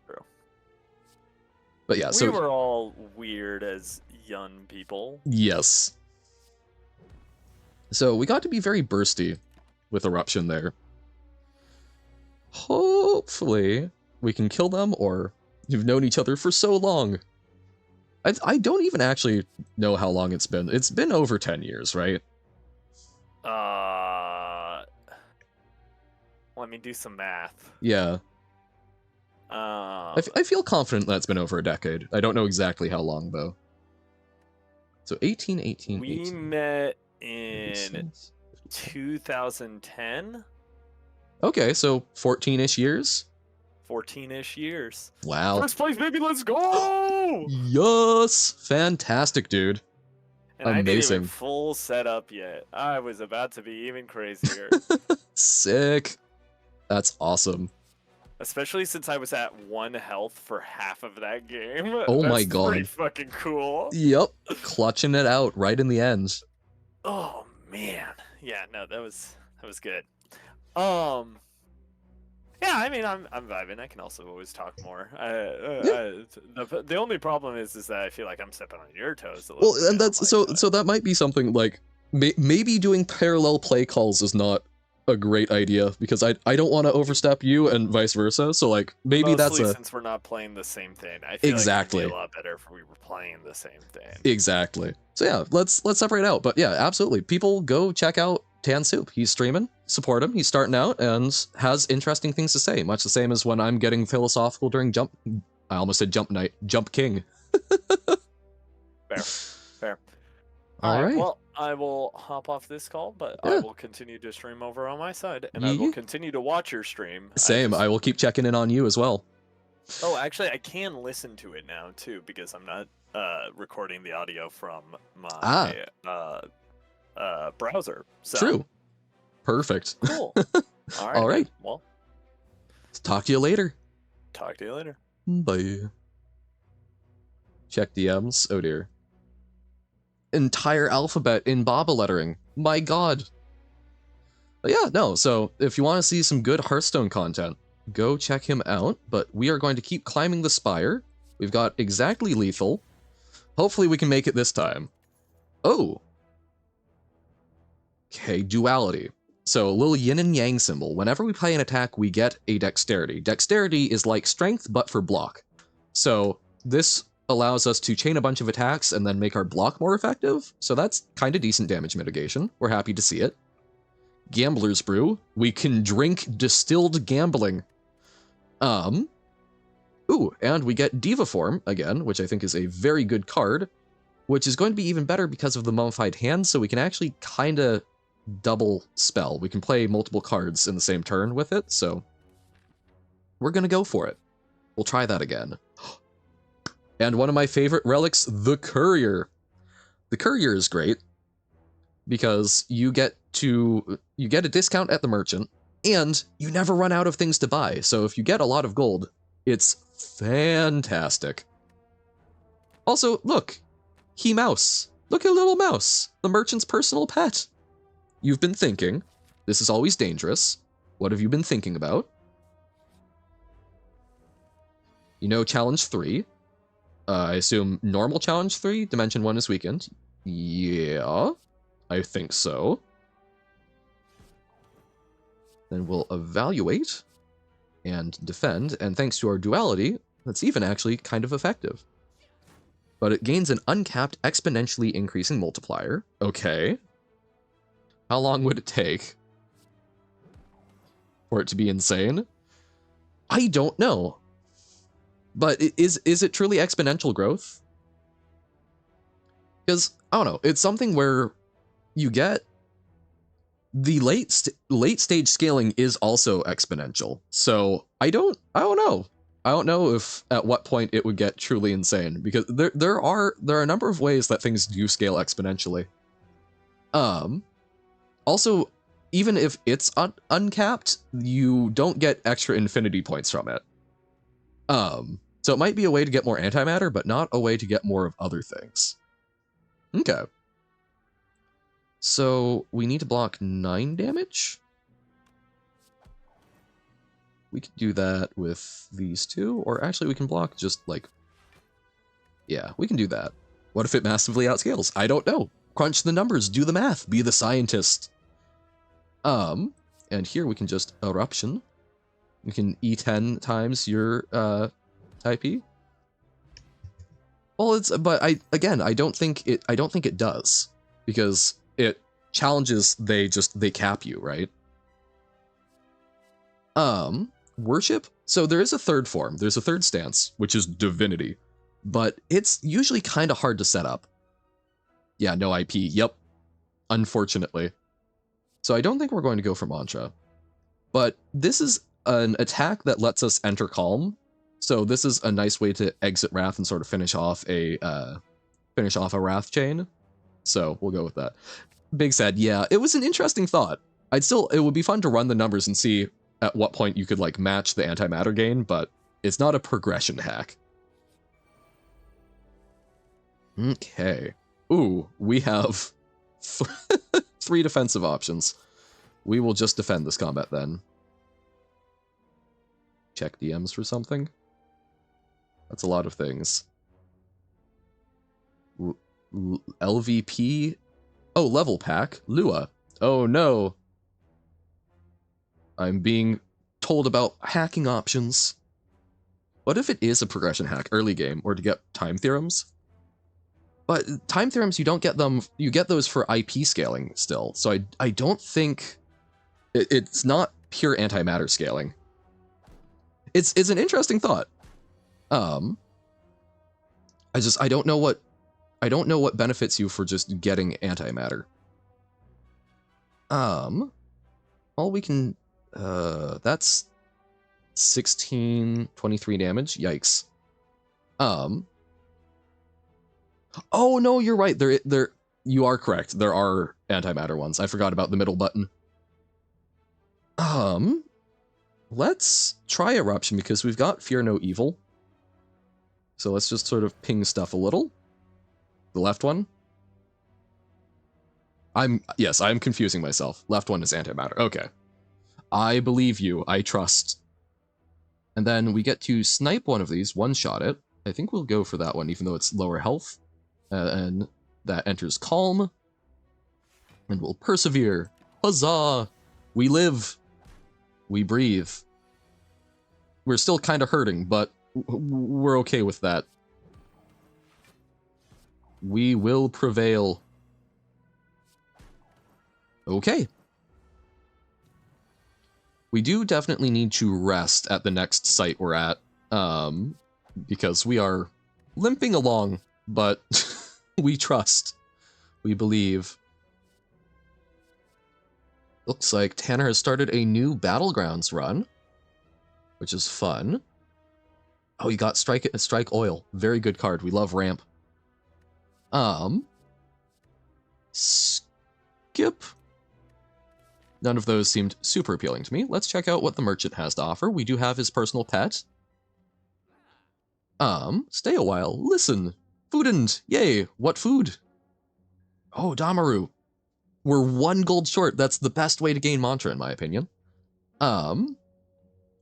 True. But yeah, we were all weird as young people. Yes. So we got to be very bursty with Eruption there. Hopefully we can kill them, or you've known each other for so long. I don't even actually know how long it's been. It's been over 10 years, right? Let me do some math. Yeah. I feel confident that's been over a decade. I don't know exactly how long, though. So 18. We met in 2010. Okay, so 14-ish years? 14-ish years. Wow. First place, baby, let's go! Yes! Fantastic, dude. And amazing. I didn't even full setup yet. I was about to be even crazier. Sick. That's awesome. Especially since I was at 1 health for half of that game. Oh my god. Pretty fucking cool. Yep. Clutching it out right in the end. Oh man. Yeah, no, that was good. Yeah, I mean, I'm vibing. I can also always talk more. The only problem is that I feel like I'm stepping on your toes a little bit. Well, and that's so that might be something like maybe doing parallel play calls is not a great idea because I don't want to overstep you and vice versa. So like maybe that's Mostly a since we're not playing the same thing. I feel like it'd be a lot better if we were playing the same thing. Exactly. So yeah, let's separate out. But yeah, absolutely. People go check out Tan Soup. He's streaming. Support him. He's starting out and has interesting things to say. Much the same as when I'm getting philosophical during Jump. I almost said Jump Night. Jump King. Fair. All right. Well, I will hop off this call, but I will continue to stream over on my side, and I will continue to watch your stream. Same. I will keep checking in on you as well. Oh, actually, I can listen to it now too because I'm not recording the audio from my browser. So. True. Perfect. Cool. All right. Well, talk to you later. Talk to you later. Bye. Check DMs. Oh dear. Entire alphabet in Baba lettering. My god. But yeah, no, so if you want to see some good Hearthstone content, go check him out, but we are going to keep climbing the Spire. We've got exactly lethal. Hopefully we can make it this time. Oh. Okay, duality. So a little yin and yang symbol. Whenever we play an attack, we get a dexterity. Dexterity is like strength, but for block. So this allows us to chain a bunch of attacks and then make our block more effective. So that's kind of decent damage mitigation. We're happy to see it. Gambler's Brew. We can drink distilled gambling. Ooh, and we get Diva Form again, which I think is a very good card, which is going to be even better because of the Mummified Hand, so we can actually kind of double spell. We can play multiple cards in the same turn with it, so we're going to go for it. We'll try that again. And one of my favorite relics, the Courier. The Courier is great because you get a discount at the merchant, and you never run out of things to buy. So if you get a lot of gold, it's fantastic. Also, look, he mouse. Look at little mouse, the merchant's personal pet. You've been thinking, this is always dangerous. What have you been thinking about? You know, challenge 3. I assume normal challenge 3, dimension 1 is weakened. Yeah, I think so. Then we'll evaluate and defend, and thanks to our duality, that's even actually kind of effective. But it gains an uncapped exponentially increasing multiplier. Okay. How long would it take for it to be insane? I don't know. But is it truly exponential growth? Because, I don't know, it's something where you get the late stage scaling is also exponential. So I don't know. I don't know if at what point it would get truly insane, because there are a number of ways that things do scale exponentially. Also, even if it's uncapped, you don't get extra infinity points from it. So it might be a way to get more antimatter, but not a way to get more of other things. Okay. So we need to block 9 damage. We could do that with these two, or actually we can block just like, yeah, we can do that. What if it massively outscales? I don't know. Crunch the numbers, do the math, be the scientist. And here we can just eruption. You can E10 times your IP. Well, but I don't think it does, because it challenges, they cap you, right? Worship. So there is a third form. There's a third stance, which is divinity, but it's usually kind of hard to set up. Yeah, no IP. Yep. Unfortunately. So I don't think we're going to go for mantra, but this is an attack that lets us enter calm. So this is a nice way to exit wrath and sort of finish off a wrath chain. So we'll go with that. Big Sad, yeah, it was an interesting thought. It would be fun to run the numbers and see at what point you could like match the antimatter gain, but it's not a progression hack. Okay. Ooh, we have 3 defensive options. We will just defend this combat then. Check DMs for something. That's a lot of things. LVP. Oh, level pack. Lua. Oh no. I'm being told about hacking options. What if it is a progression hack early game or to get time theorems? But time theorems, you don't get them, you get those for IP scaling still. So I don't think it's not pure antimatter scaling. It's an interesting thought. I don't know what benefits you for just getting antimatter. All we can that's 16, 23 damage. Yikes. Oh no, you're right. You are correct. There are antimatter ones. I forgot about the middle button. Let's try Eruption because we've got Fear No Evil. So let's just sort of ping stuff a little. The left one. I'm confusing myself. Left one is antimatter. Okay. I believe you. I trust. And then we get to snipe one of these, one-shot it. I think we'll go for that one, even though it's lower health. And that enters Calm. And we'll persevere. Huzzah! We live. We breathe. We're still kind of hurting, but we're okay with that. We will prevail. Okay. We do definitely need to rest at the next site we're at, because we are limping along, but we trust. We believe. Looks like Tanner has started a new Battlegrounds run, which is fun. Oh, you got Strike Oil. Very good card. We love Ramp. Skip. None of those seemed super appealing to me. Let's check out what the merchant has to offer. We do have his personal pet. Stay a while. Listen. Foodend. Yay. What food? Oh, Damaru. We're 1 gold short. That's the best way to gain mantra, in my opinion.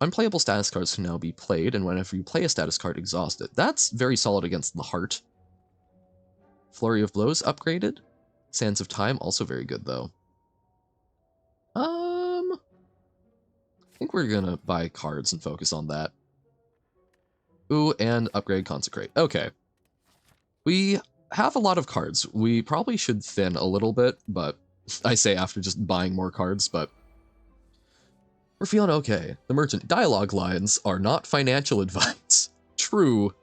Unplayable status cards can now be played, and whenever you play a status card, exhaust it. That's very solid against the heart. Flurry of Blows upgraded. Sands of Time, also very good, though. I think we're gonna buy cards and focus on that. Ooh, and upgrade Consecrate. Okay. We have a lot of cards. We probably should thin a little bit, but I say after just buying more cards, but we're feeling okay. The merchant dialogue lines are not financial advice. True.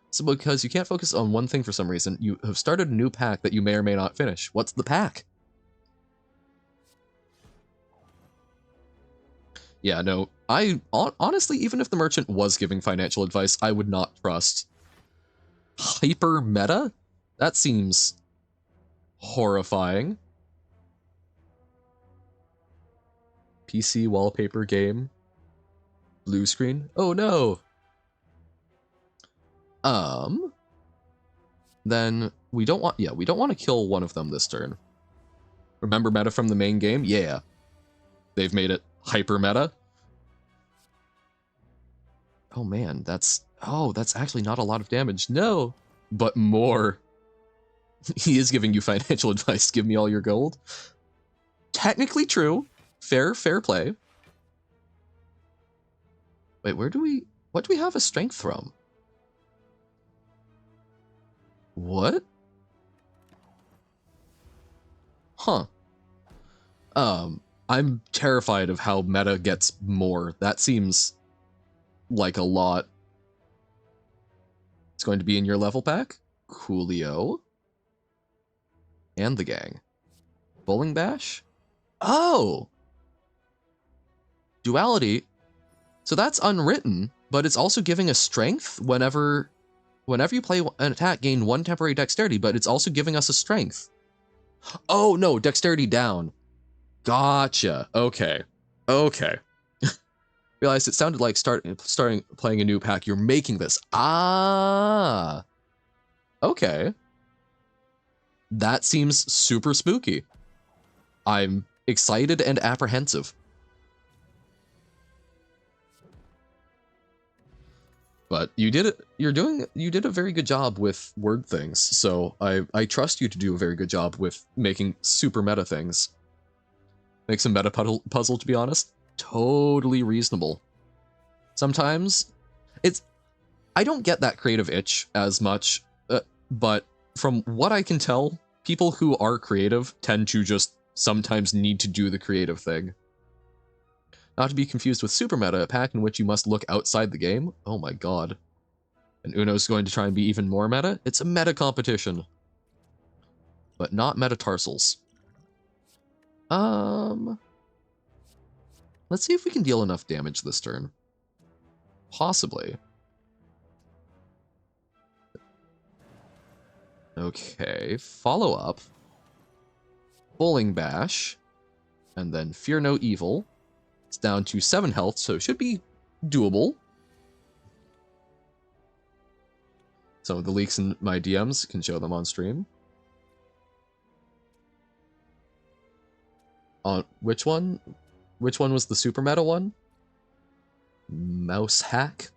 So because you can't focus on one thing for some reason, you have started a new pack that you may or may not finish. What's the pack? Yeah, no, honestly, even if the merchant was giving financial advice, I would not trust. Hyper meta? That seems horrifying. PC wallpaper game. Blue screen. Oh no. Then we don't want to kill one of them this turn. Remember meta from the main game? Yeah. They've made it hyper meta. Oh man, that's actually not a lot of damage. No, but more. He is giving you financial advice. Give me all your gold. Technically true. Fair play. Wait, what do we have a strength from? What? Huh. I'm terrified of how meta gets more. That seems like a lot. It's going to be in your level pack. Coolio. And the gang. Bowling Bash? Oh! Duality. So that's unwritten, but it's also giving us strength whenever you play an attack, gain 1 temporary dexterity, but it's also giving us a strength. Oh no, dexterity down. Gotcha. Okay. Realized it sounded like starting playing a new pack. You're making this. Ah. Okay. That seems super spooky. I'm excited and apprehensive. But you did it. You did a very good job with word things. So I trust you to do a very good job with making super meta things. Makes a meta puzzle, to be honest. totally reasonable. Sometimes I don't get that creative itch as much, but from what I can tell, people who are creative tend to just sometimes need to do the creative thing. Not to be confused with Super Meta, a pack in which you must look outside the game. Oh my god. And Uno's going to try and be even more meta? It's a meta competition. But not metatarsals. Let's see if we can deal enough damage this turn. Possibly. Okay, follow up. Bowling Bash. And then Fear No Evil. It's down to 7 health, so it should be doable. Some of the leaks in my DMs can show them on stream. On which one? Which one was the super meta one? Mouse hack?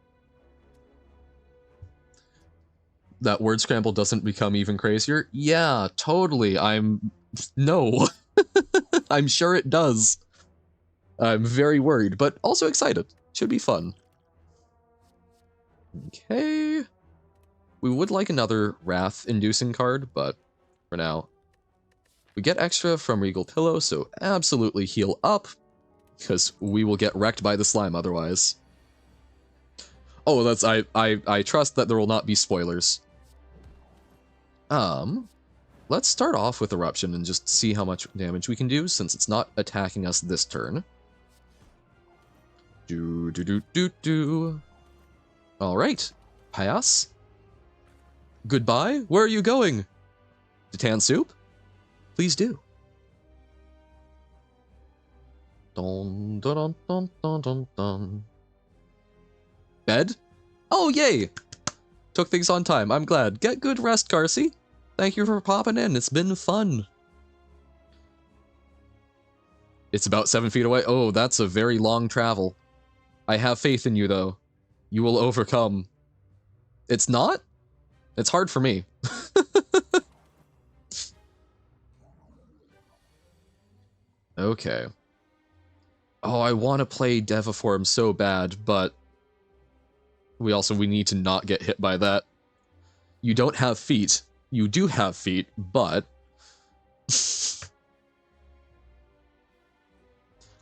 That word scramble doesn't become even crazier? Yeah, totally. No. I'm sure it does. I'm very worried, but also excited. Should be fun. Okay. We would like another Wrath-inducing card, but for now. We get extra from Regal Pillow, so absolutely heal up, because we will get wrecked by the slime otherwise. Oh, that's I trust that there will not be spoilers. Let's start off with Eruption and just see how much damage we can do, since it's not attacking us this turn. Alright. Pass. Goodbye? Where are you going? To Tan Soup? Please do. Dun, dun, dun, dun, dun, dun, dun. Bed? Oh, yay! Took things on time. I'm glad. Get good rest, Carsey. Thank you for popping in. It's been fun. It's about 7 feet away. Oh, that's a very long travel. I have faith in you, though. You will overcome. It's not? It's hard for me. Okay. Oh, I want to play Deviform so bad, but we need to not get hit by that. You don't have feet. You do have feet, but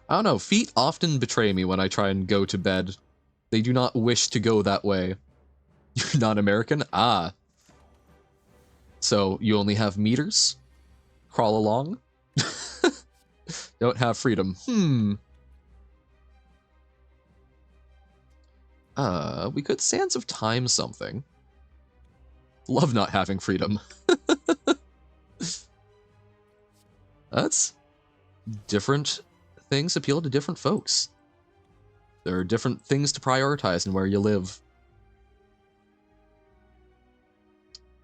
I don't know, feet often betray me when I try and go to bed. They do not wish to go that way. You're not American? Ah. So you only have meters? Crawl along? Don't have freedom. We could Sands of Time something. Love not having freedom. That's different things appeal to different folks. There are different things to prioritize in where you live.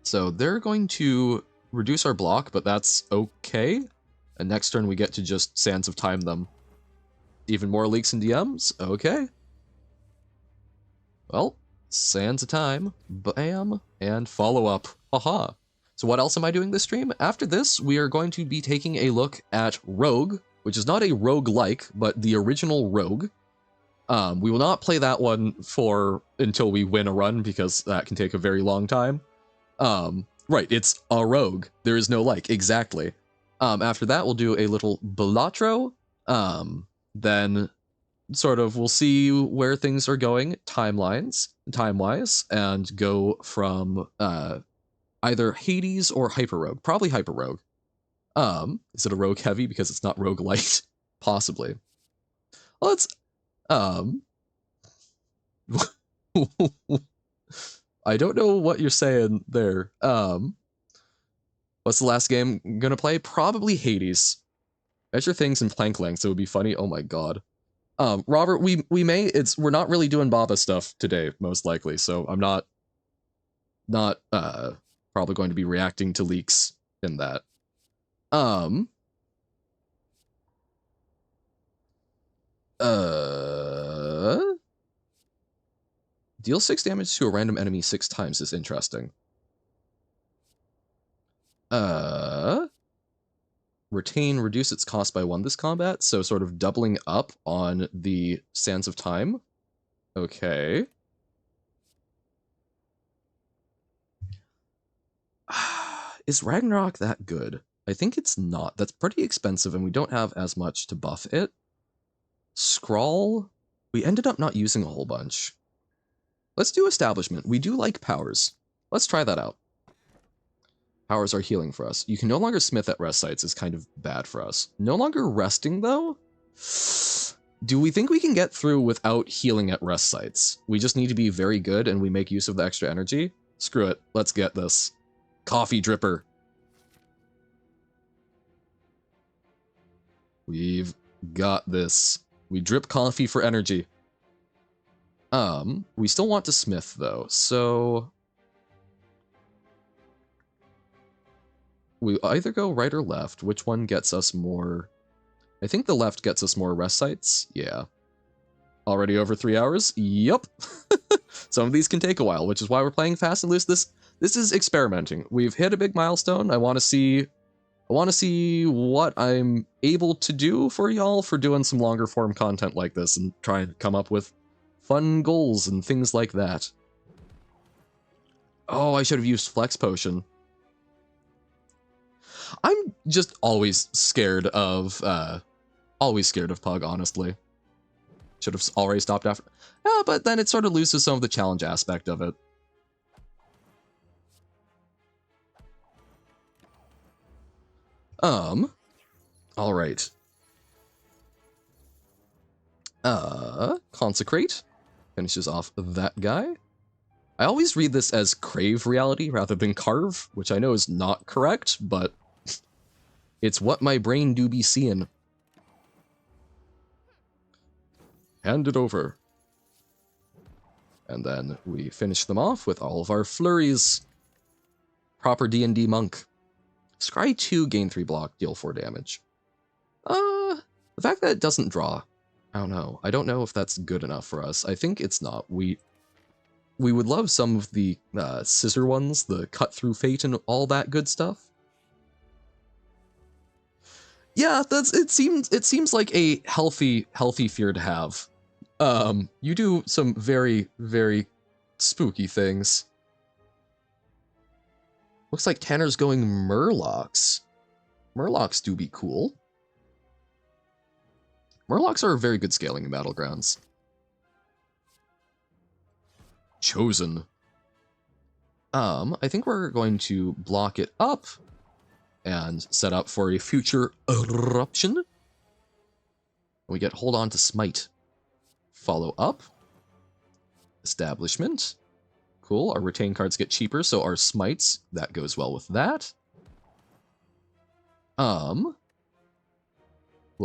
So they're going to reduce our block, but that's okay. And next turn we get to just Sands of Time them. Even more leaks and DMs? Okay. Well, Sands of Time, bam, and follow up. Haha. So what else am I doing this stream? After this, we are going to be taking a look at Rogue, which is not a roguelike, but the original Rogue. We will not play that one until we win a run, because that can take a very long time. Right, it's a Rogue. There is no like, exactly. After that, we'll do a little Balatro. Then sort of we'll see where things are going time-wise, and go from either Hades or Hyperrogue. Probably Hyperrogue. Is it a rogue heavy because it's not rogue light? Possibly. Let's I don't know what you're saying there. What's the last game I'm gonna play? Probably Hades. Measure things in plank lengths. It would be funny. Oh my god. Robert, we're not really doing Baba stuff today, most likely, so I'm not probably going to be reacting to leaks in that. Deal 6 damage to a random enemy 6 times is interesting. retain, reduce its cost by 1 this combat, so sort of doubling up on the Sands of Time. Okay. Is Ragnarok that good? I think it's not. That's pretty expensive, and we don't have as much to buff it. Scrawl, we ended up not using a whole bunch. Let's do Establishment. We do like powers. Let's try that out. Powers are healing for us. You can no longer smith at rest sites is kind of bad for us. No longer resting, though? Do we think we can get through without healing at rest sites? We just need to be very good and we make use of the extra energy? Screw it. Let's get this. Coffee dripper. We've got this. We drip coffee for energy. We still want to smith, though, so... we either go right or left. Which one gets us more... I think the left gets us more rest sites. Yeah. Already over 3 hours? Yup. Some of these can take a while, which is why we're playing fast and loose. This is experimenting. We've hit a big milestone. I want to see what I'm able to do for y'all for doing some longer form content like this and try and come up with fun goals and things like that. Oh, I should have used Flex Potion. I'm just always scared of Pug, honestly. Should have already stopped after. Yeah, but then it sort of loses some of the challenge aspect of it. All right. Consecrate finishes off that guy. I always read this as crave reality rather than carve, which I know is not correct, but it's what my brain do be seeing. Hand it over. And then we finish them off with all of our flurries. Proper D&D monk. Scry 2, gain 3 block, deal 4 damage. The fact that it doesn't draw, I don't know. I don't know if that's good enough for us. I think it's not. We would love some of the scissor ones, the cut through fate and all that good stuff. Yeah, it seems like a healthy fear to have. You do some very, very spooky things. Looks like Tanner's going Murlocs. Murlocs do be cool. Murlocs are very good scaling in Battlegrounds. Chosen. I think we're going to block it up and set up for a future eruption. We get hold on to smite. Follow up. Establishment. Cool, our retain cards get cheaper, so our smites, that goes well with that. We'll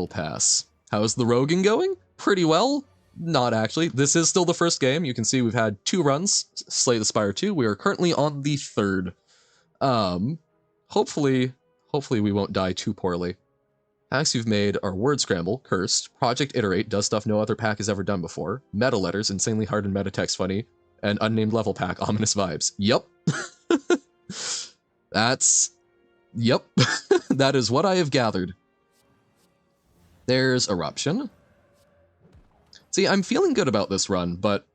pass. How's the Rogan going? Pretty well. Not actually. This is still the first game. You can see we've had 2 runs. Slay the Spire 2. We are currently on the 3rd. Hopefully we won't die too poorly. Packs you've made are Word Scramble, Cursed, Project Iterate, does stuff no other pack has ever done before, Meta Letters, insanely hard and meta text funny, and Unnamed Level Pack, Ominous Vibes. Yup. Yep. That is what I have gathered. There's Eruption. See, I'm feeling good about this run, but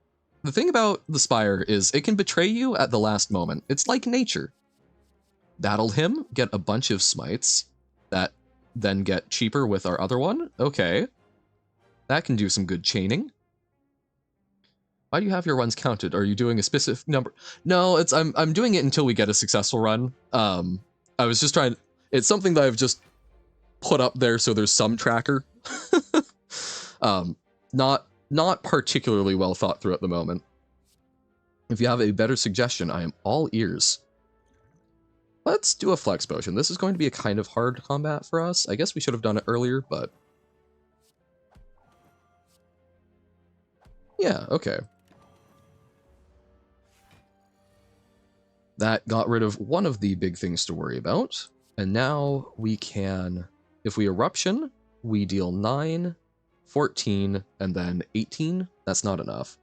the thing about the Spire is it can betray you at the last moment. It's like nature. Battle him, get a bunch of smites, that then get cheaper with our other one. Okay. That can do some good chaining. Why do you have your runs counted? Are you doing a specific number? No, I'm doing it until we get a successful run. I was just trying. It's something that I've just put up there so there's some tracker. Not particularly well thought through at the moment. If you have a better suggestion, I am all ears. Let's do a Flex Potion. This is going to be a kind of hard combat for us. I guess we should have done it earlier, but... yeah, okay. That got rid of one of the big things to worry about. And now we can... if we Eruption, we deal 9, 14, and then 18. That's not enough.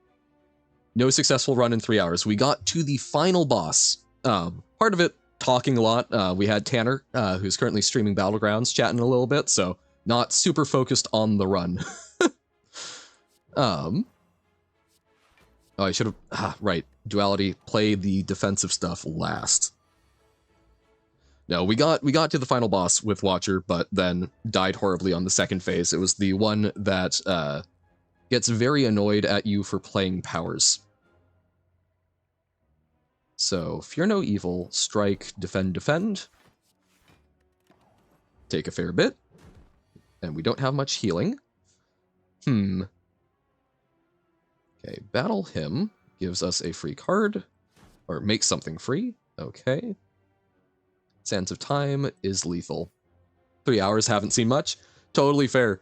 No successful run in 3 hours. We got to the final boss. Part of it talking a lot. We had Tanner, who's currently streaming Battlegrounds, chatting a little bit, so not super focused on the run. Oh, I should have... right. Duality, play the defensive stuff last. No, we got to the final boss with Watcher, but then died horribly on the second phase. It was the one that gets very annoyed at you for playing powers. So, Fear No Evil, Strike, Defend. Take a fair bit. And we don't have much healing. Okay, Battle Him gives us a free card, or makes something free. Okay. Sands of Time is lethal. 3 hours, haven't seen much. Totally fair.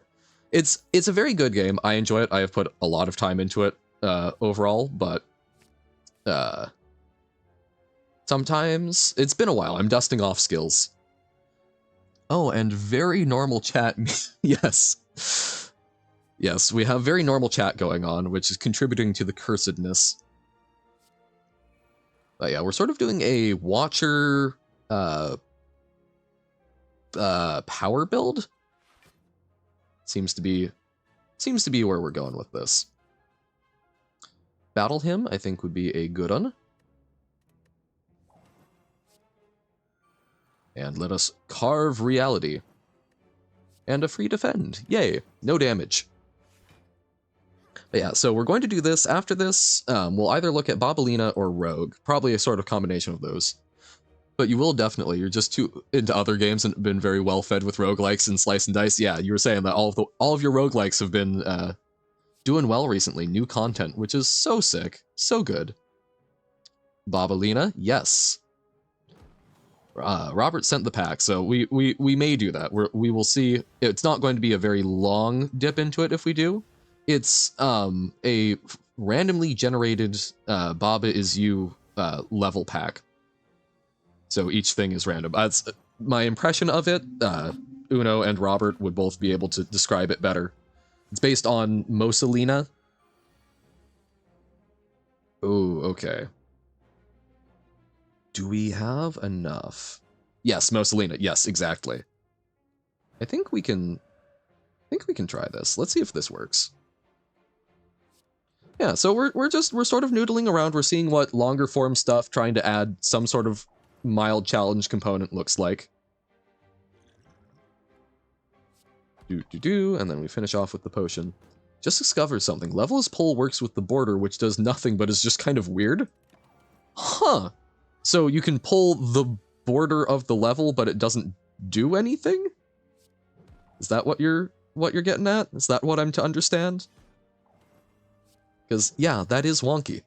It's a very good game. I enjoy it. I have put a lot of time into it overall, but sometimes it's been a while. I'm dusting off skills. Oh, and very normal chat. Yes. Yes, we have very normal chat going on, which is contributing to the cursedness. But yeah, we're sort of doing a Watcher power build. Seems to be where we're going with this. Battle Him, I think, would be a good one. And let us carve reality. And a free defend. Yay, no damage. But yeah, so we're going to do this. After this, we'll either look at Babalina or Rogue. Probably a sort of combination of those. But you will definitely, you're just too into other games and been very well fed with roguelikes and slice and dice. Yeah, you were saying that all of your roguelikes have been doing well recently. New content, which is so sick. So good. Babalina, yes. Robert sent the pack, so we may do that. We will see. It's not going to be a very long dip into it if we do. It's a randomly generated Baba is you level pack. So each thing is random. That's my impression of it. Uno and Robert would both be able to describe it better. It's based on Mosalina. Oh, okay. Do we have enough? Yes, Mosalina. Yes, exactly. I think we can try this. Let's see if this works. Yeah, so we're sort of noodling around. We're seeing what longer form stuff, trying to add some sort of mild challenge component looks like. And then we finish off with the potion. Just discovered something. Level's pull works with the border, which does nothing, but is just kind of weird. Huh. So you can pull the border of the level, but it doesn't do anything? Is that what you're getting at? Is that what I'm to understand? Because, yeah, that is wonky.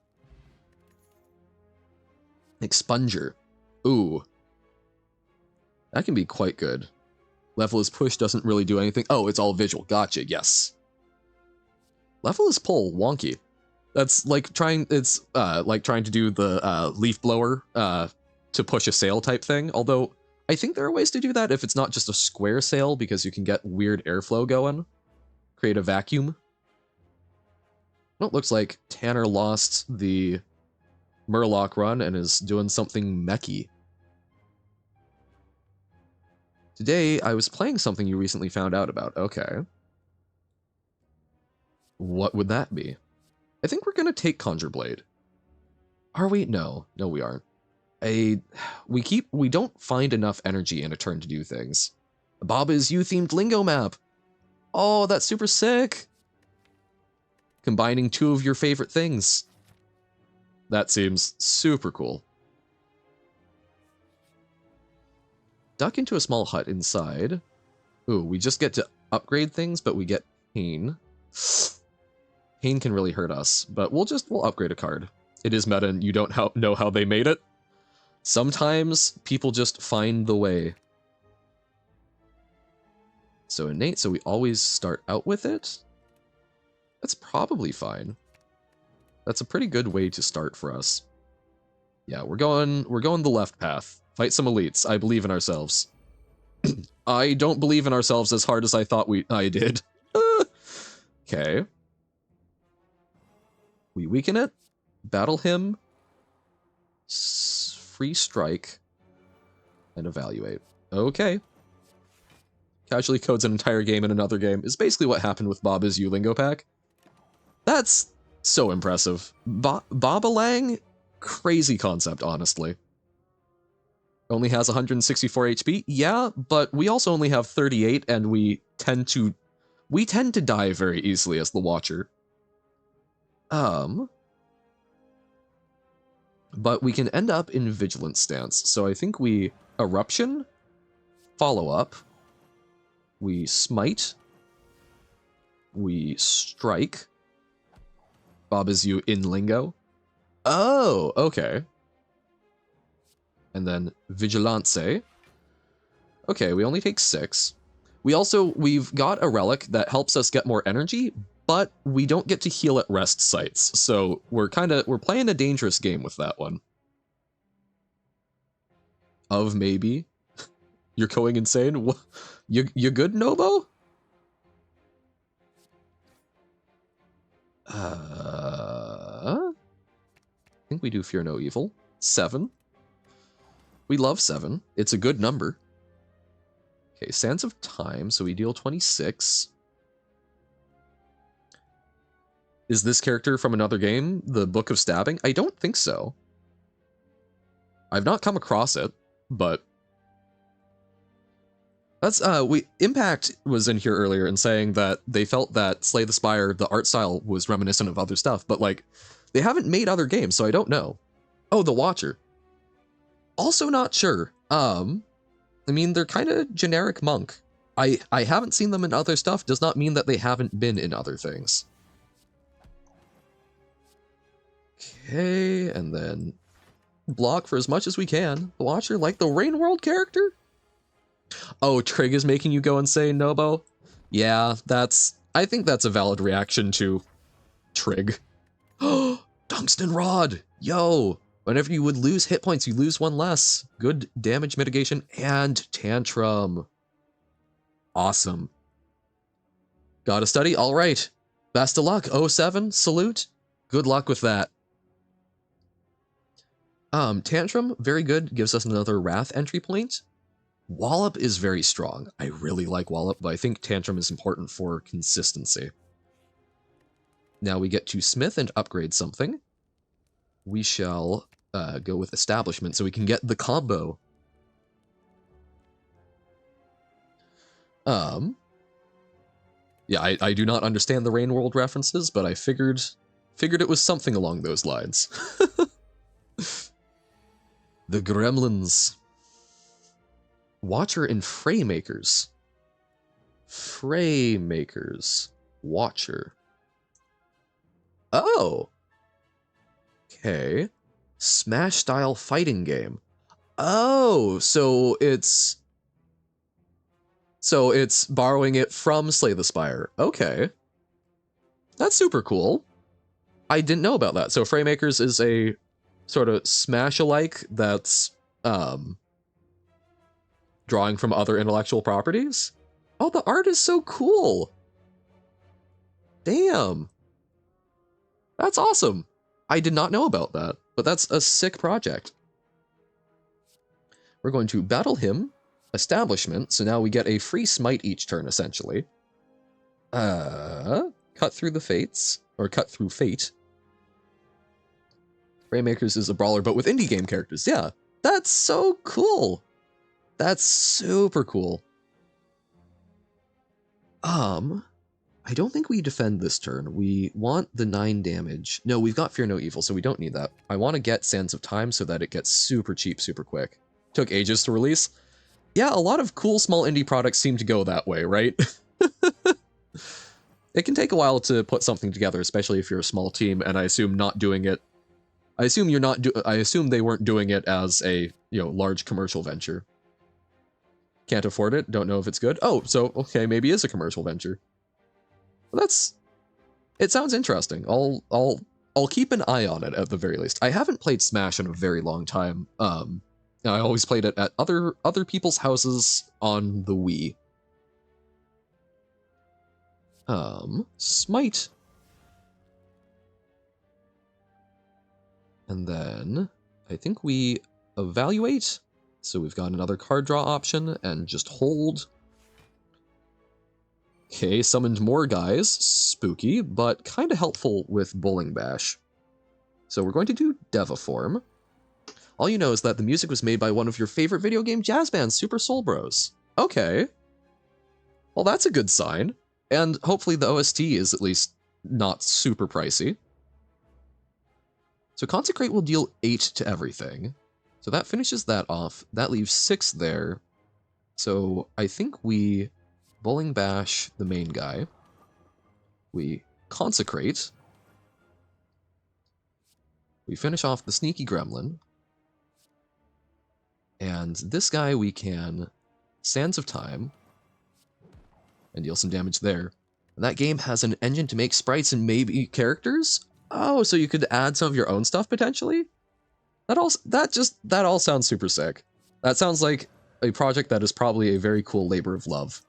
Expunger. Ooh. That can be quite good. Level is push doesn't really do anything. Oh, it's all visual. Gotcha, yes. Level is pull, wonky. That's like trying to do the leaf blower to push a sail type thing. Although, I think there are ways to do that if it's not just a square sail, because you can get weird airflow going. Create a vacuum. Well, it looks like Tanner lost the Murloc run and is doing something mechy. Today, I was playing something you recently found out about. Okay. What would that be? I think we're gonna take Conjure Blade. Are we? No. No, we aren't. We don't find enough energy in a turn to do things. Baba's You-themed lingo map. Oh, that's super sick. Combining two of your favorite things. That seems super cool. Duck into a small hut inside. Ooh, we just get to upgrade things, but we get pain. Pain can really hurt us, but we'll upgrade a card. It is meta and you don't know how they made it. Sometimes people just find the way. So innate, so we always start out with it? That's probably fine. That's a pretty good way to start for us. Yeah, we're going the left path. Fight some elites. I believe in ourselves. I don't believe in ourselves as hard as I thought I did. Okay. We weaken it. Battle him. Free strike. and evaluate. Okay. Casually codes an entire game in another game is basically what happened with Bob Is You Lingo Pack. That's so impressive. Bobalang? Crazy concept, honestly. Only has 164 HP? Yeah, but we also only have 38, and we tend to die very easily as the Watcher. But we can end up in Vigilant Stance, so I think we Eruption, Follow Up, we Smite, we Strike, Bob Is You in Lingo. Oh, okay. And then Vigilance. Okay, we only take 6. We've got a relic that helps us get more energy, but we don't get to heal at rest sites. So we're playing a dangerous game with that one. Of maybe. You're going insane? You good, Nobo? I think we do Fear No Evil. 7. We love 7. It's a good number. Okay, Sands of Time, so we deal 26. Is this character from another game, the Book of Stabbing? I don't think so. I've not come across it, but that's Impact was in here earlier and saying that they felt that Slay the Spire, the art style was reminiscent of other stuff, but like they haven't made other games, so I don't know. Oh, The Watcher. Also not sure. I mean, they're kind of generic monk. I haven't seen them in other stuff, does not mean that they haven't been in other things. Okay, and then block for as much as we can. The Watcher, like the Rain World character? Oh, Trig is making you go insane, Nobo? Yeah, I think that's a valid reaction to Trig. Oh, Tungsten Rod! Yo! Whenever you would lose hit points, you lose 1 less. Good damage mitigation and Tantrum. Awesome. Gotta study? Alright. Best of luck, 07, salute. Good luck with that. Tantrum, very good, gives us another Wrath entry point. Wallop is very strong. I really like Wallop, but I think Tantrum is important for consistency. Now we get to Smith and upgrade something. We shall go with Establishment so we can get the combo. Yeah, I do not understand the Rain World references, but I figured it was something along those lines. The Gremlins. Watcher and Fraymakers. Fraymakers. Watcher. Oh! Okay. Smash-style fighting game. Oh, so it's borrowing it from Slay the Spire. Okay. That's super cool. I didn't know about that. So Fraymakers is a sort of Smash-alike that's drawing from other intellectual properties? Oh, the art is so cool. Damn. That's awesome. I did not know about that, but that's a sick project. We're going to battle him, Establishment, so now we get a free smite each turn, essentially. Cut through the fates, or cut through fate. Raymakers is a brawler, but with indie game characters, yeah. That's so cool. That's super cool. I don't think we defend this turn. We want the 9 damage. No, we've got Fear No Evil, so we don't need that. I want to get Sands of Time so that it gets super cheap, super quick. Took ages to release. Yeah, a lot of cool small indie products seem to go that way, right? It can take a while to put something together, especially if you're a small team, and I assume not doing it. I assume they weren't doing it as a, large commercial venture. Can't afford it, don't know if it's good. Oh, so okay, maybe it's a commercial venture. It sounds interesting. I'll keep an eye on it at the very least. I haven't played Smash in a very long time. I always played it at other people's houses on the Wii. Smite. And then I think we evaluate. So we've got another card draw option, and just hold. Okay, summoned more guys. Spooky, but kind of helpful with Bowling Bash. So we're going to do Devaform. All you know is that the music was made by one of your favorite video game jazz bands, Super Soul Bros. Okay. Well, that's a good sign. And hopefully the OST is at least not super pricey. So Consecrate will deal 8 to everything. So that finishes that off. That leaves 6 there. So I think we Bowling Bash the main guy. We Consecrate. We finish off the Sneaky Gremlin. And this guy we can Sands of Time and deal some damage there. And that game has an engine to make sprites and maybe characters? Oh, so you could add some of your own stuff potentially? That all sounds super sick. That sounds like a project that is probably a very cool labor of love.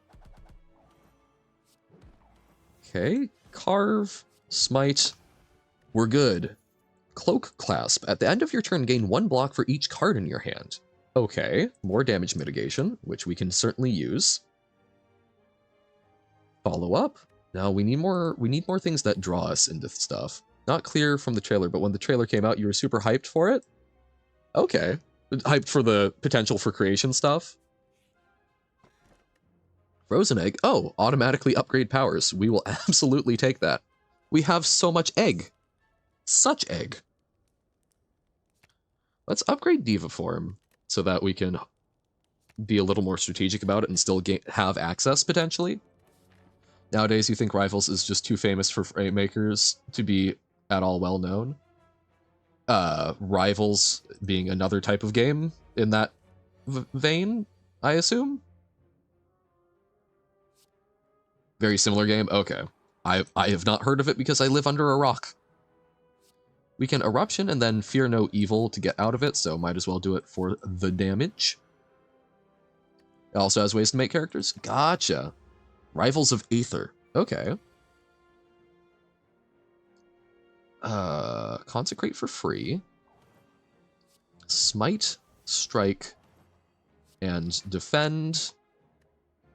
Okay, Carve, Smite, we're good. Cloak Clasp. At the end of your turn, gain 1 block for each card in your hand. Okay, more damage mitigation, which we can certainly use. Follow up. Now we need more things that draw us into stuff. Not clear from the trailer, but when the trailer came out, you were super hyped for it? Okay. Hyped for the potential for creation stuff. Frozen Egg. Oh, automatically upgrade powers. We will absolutely take that. We have so much egg. Such egg. Let's upgrade Diva Form so that we can be a little more strategic about it and still have access, potentially. Nowadays, you think Rivals is just too famous for frame makers to be at all well known. Rivals being another type of game in that vein, I assume? Very similar game? Okay. I have not heard of it because I live under a rock. We can Eruption and then Fear No Evil to get out of it, so might as well do it for the damage. It also has ways to make characters. Gotcha. Rivals of Aether. Okay. Consecrate for free. Smite, Strike, and Defend.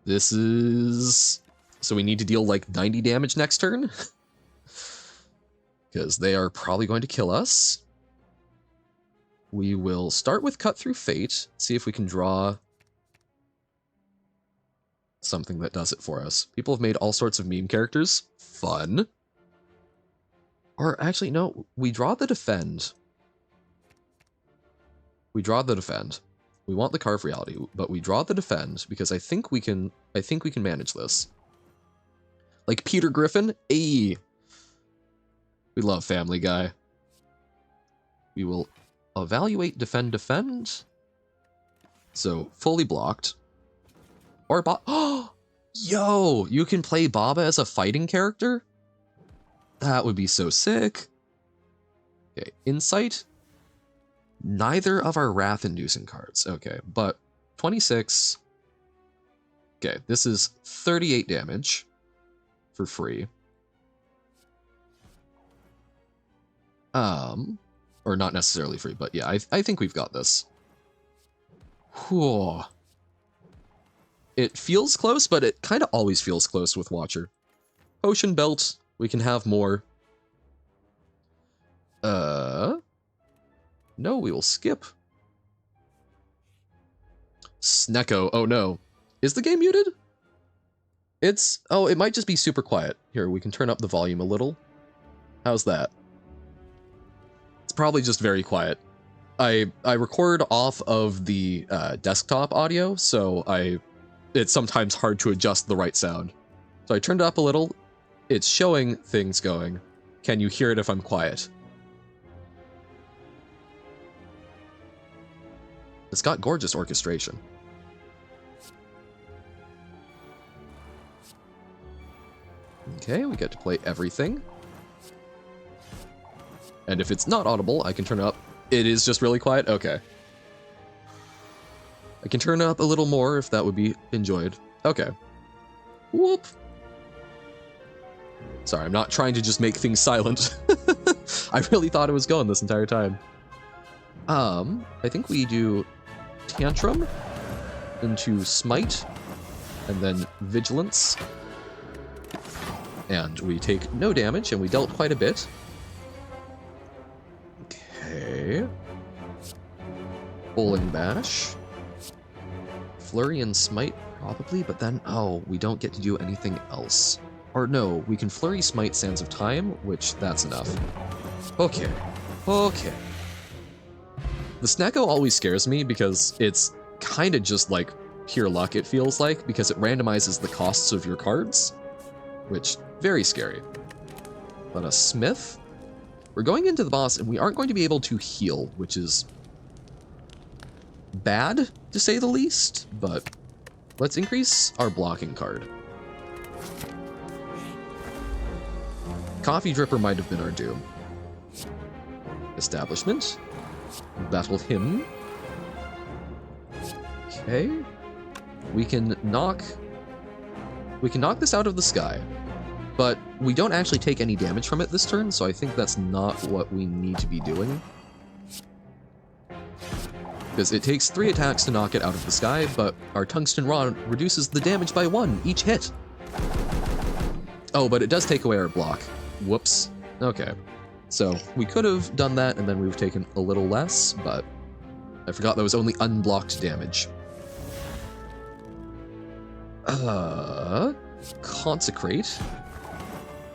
This is... So we need to deal like 90 damage next turn? Because they are probably going to kill us. We will start with Cut Through Fate, see if we can draw something that does it for us. People have made all sorts of meme characters. Fun. Or actually, no, we draw the Defend. We draw the Defend. We want the Carve Reality, but we draw the Defend because I think we can manage this. Like Peter Griffin? Ayy. We love Family Guy. We will evaluate Defend. So, fully blocked. Or oh, yo! You can play Baba as a fighting character? That would be so sick. Okay, Insight. Neither of our Wrath-inducing cards. Okay, but 26. Okay, this is 38 damage for free. Or not necessarily free, but yeah, I think we've got this. Whew. It feels close, but it kind of always feels close with Watcher. Potion Belt, we can have more. No, we will skip. Snecko, oh no. Is the game muted? Oh, it might just be super quiet. Here, we can turn up the volume a little. How's that? It's probably just very quiet. I record off of the desktop audio, so it's sometimes hard to adjust the right sound. So I turned it up a little. It's showing things going. Can you hear it if I'm quiet? It's got gorgeous orchestration. Okay, we get to play everything. And if it's not audible, I can turn it up. It is just really quiet? Okay. I can turn it up a little more if that would be enjoyed. Okay. Whoop. Sorry, I'm not trying to just make things silent. I really thought it was going this entire time. I think we do Tantrum into Smite, and then Vigilance. And we take no damage, and we dealt quite a bit. Okay. Bowling Bash. Flurry and Smite, probably, but then, oh, we don't get to do anything else. Or no, we can Flurry, Smite, Sands of Time, which that's enough. Okay. Okay. The Snecko always scares me because it's kind of just like pure luck, it feels like, because it randomizes the costs of your cards, which, very scary. But a Smith? We're going into the boss, and we aren't going to be able to heal, which is bad, to say the least, but let's increase our blocking card. Coffee Dripper might have been our doom. Establishment. Battle him. Okay. We can knock this out of the sky, but we don't actually take any damage from it this turn, so I think that's not what we need to be doing. Because it takes 3 attacks to knock it out of the sky, but our Tungsten Rod reduces the damage by 1 each hit. Oh, but it does take away our block. Whoops. Okay. So, we could have done that, and then we've taken a little less, but I forgot that was only unblocked damage. Consecrate.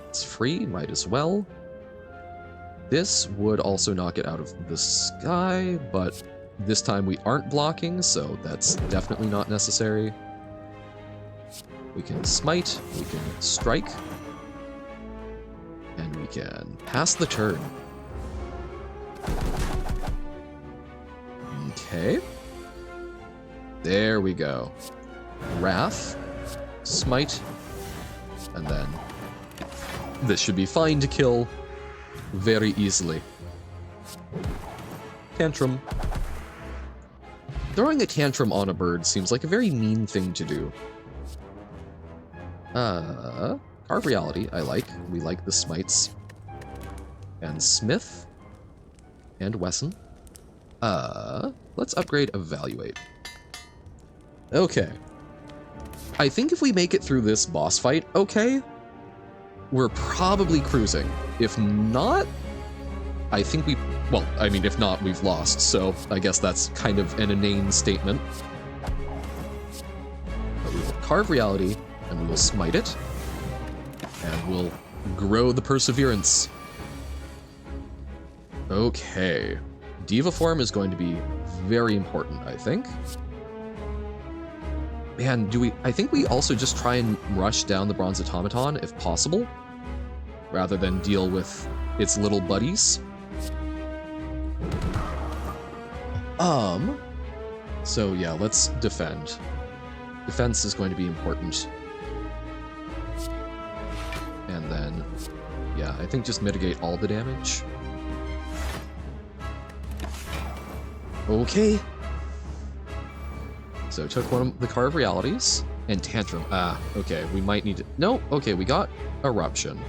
It's free, might as well. This would also knock it out of the sky, but this time we aren't blocking, so that's definitely not necessary. We can smite, we can strike, and we can pass the turn. Okay. There we go. Wrath, smite, and then this should be fine to kill very easily. Tantrum. Throwing a tantrum on a bird seems like a very mean thing to do. Carve Reality, I like. We like the smites. And Smith. And Wesson. Let's upgrade Evaluate. Okay. I think if we make it through this boss fight, okay, we're probably cruising. If not, I think well, I mean, if not, we've lost, so I guess that's kind of an inane statement. But we will Carve Reality, and we will smite it, and we'll grow the Perseverance. Okay. Diva form is going to be very important, I think. Man, I think we also just try and rush down the Bronze Automaton, if possible, rather than deal with its little buddies. So yeah, let's defend. Defense is going to be important. And then, yeah, I think just mitigate all the damage. Okay. So took one of the Carve Realities and Tantrum. Okay, we might need to... No, okay, we got Eruption.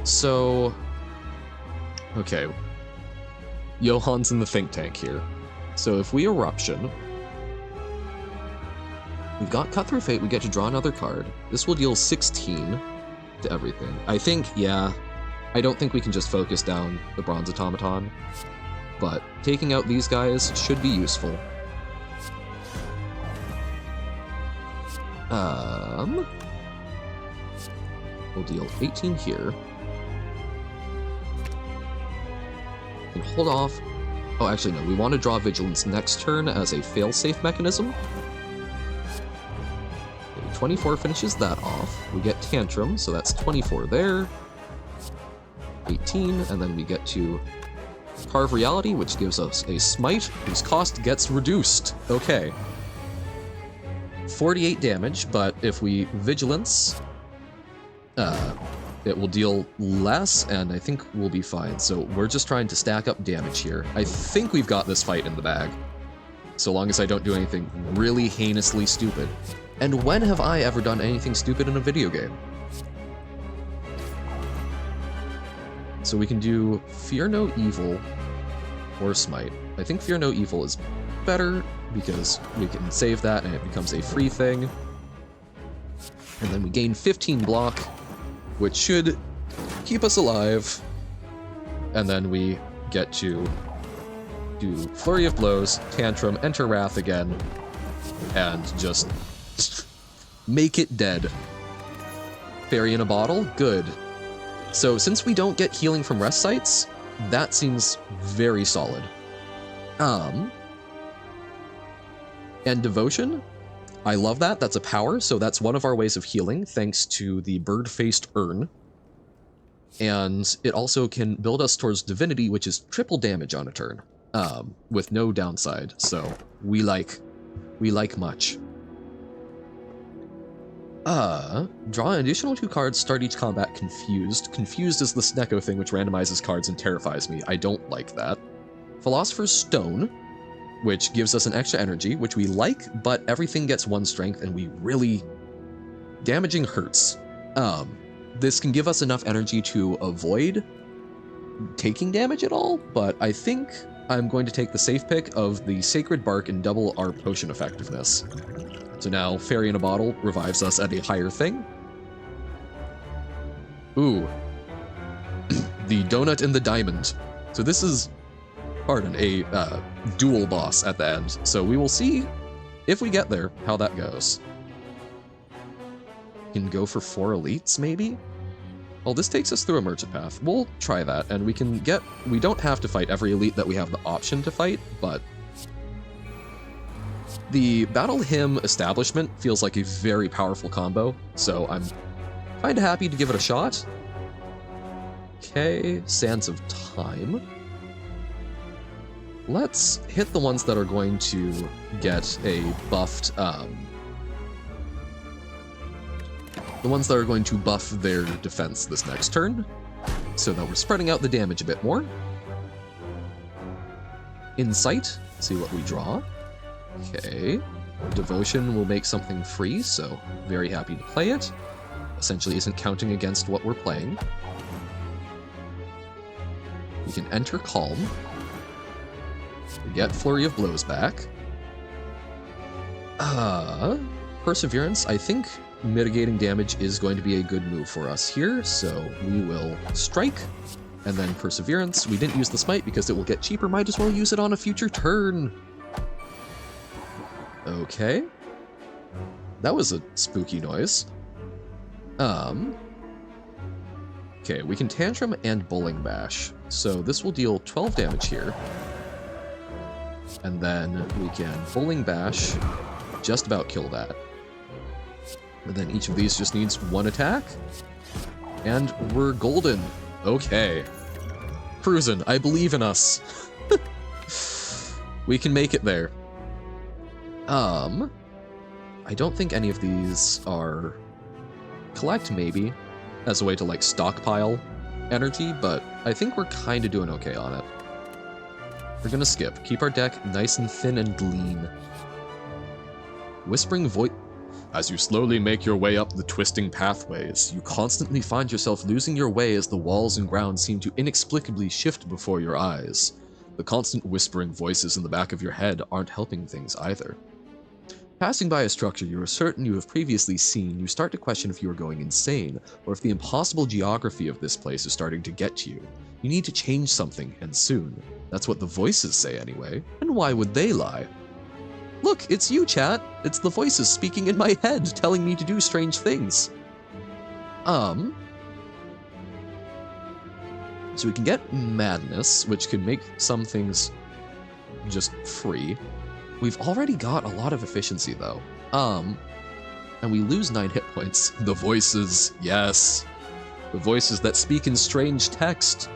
So... Okay. Johann's in the think tank here. So if we Eruption... We've got Cut Through Fate, we get to draw another card. This will deal 16 to everything. I think, yeah, I don't think we can just focus down the Bronze Automaton, but taking out these guys should be useful. We'll deal 18 here. And hold off. Oh, actually, no, we want to draw Vigilance next turn as a failsafe mechanism. Okay, 24 finishes that off. We get Tantrum, so that's 24 there. 18, and then we get to Carve Reality, which gives us a Smite, whose cost gets reduced. Okay. 48 damage, but if we Vigilance, it will deal less, and I think we'll be fine. So we're just trying to stack up damage here. I think we've got this fight in the bag, so long as I don't do anything really heinously stupid. And when have I ever done anything stupid in a video game? So we can do Fear No Evil or Smite. I think Fear No Evil is better, because we can save that and it becomes a free thing. And then we gain 15 block, which should keep us alive. And then we get to do Flurry of Blows, Tantrum, enter Wrath again, and just make it dead. Fairy in a bottle? Good. So since we don't get healing from rest sites, that seems very solid. And Devotion, I love that. That's a power, so that's one of our ways of healing, thanks to the bird-faced urn. And it also can build us towards Divinity, which is triple damage on a turn, with no downside. So we like much. Draw an additional 2 cards, start each combat confused. Confused is the Snecko thing, which randomizes cards and terrifies me. I don't like that. Philosopher's Stone, which gives us an extra energy, which we like, but everything gets 1 strength, and we really... Damaging hurts. This can give us enough energy to avoid taking damage at all, but I think I'm going to take the safe pick of the Sacred Bark and double our potion effectiveness. So now, Fairy in a Bottle revives us at a higher thing. Ooh. The Donut and the Diamond. So this is, pardon, a dual boss at the end. So we will see, if we get there, how that goes. Can go for 4 elites, maybe? Well, this takes us through a merchant path. We'll try that, and we can get... We don't have to fight every elite that we have the option to fight, but... The Battle Hymn Establishment feels like a very powerful combo, so I'm kind of happy to give it a shot. Okay, Sands of Time. Let's hit the ones that are going to get a buffed... the ones that are going to buff their defense this next turn, so that we're spreading out the damage a bit more. Insight, see what we draw. Okay. Devotion will make something free, so very happy to play it. Essentially isn't counting against what we're playing. We can enter Calm. We get Flurry of Blows back. Perseverance, I think mitigating damage is going to be a good move for us here, so we will strike, and then Perseverance. We didn't use the Smite because it will get cheaper, might as well use it on a future turn. Okay. That was a spooky noise. Okay, we can Tantrum and Bowling Bash, so this will deal 12 damage here. And then we can Bowling Bash, just about kill that. And then each of these just needs 1 attack. And we're golden. Okay. Cruisin', I believe in us. We can make it there. I don't think any of these are... Collect, maybe, as a way to, like, stockpile energy, but I think we're kind of doing okay on it. We're gonna skip. Keep our deck nice and thin and lean. Whispering Voice... As you slowly make your way up the twisting pathways, you constantly find yourself losing your way as the walls and ground seem to inexplicably shift before your eyes. The constant whispering voices in the back of your head aren't helping things either. Passing by a structure you are certain you have previously seen, you start to question if you are going insane, or if the impossible geography of this place is starting to get to you. You need to change something, and soon. That's what the voices say anyway, and why would they lie? Look, it's you, chat. It's the voices speaking in my head, telling me to do strange things. So we can get Madness, which can make some things just free. We've already got a lot of efficiency, though. And we lose 9 hit points. The voices, yes. The voices that speak in strange text.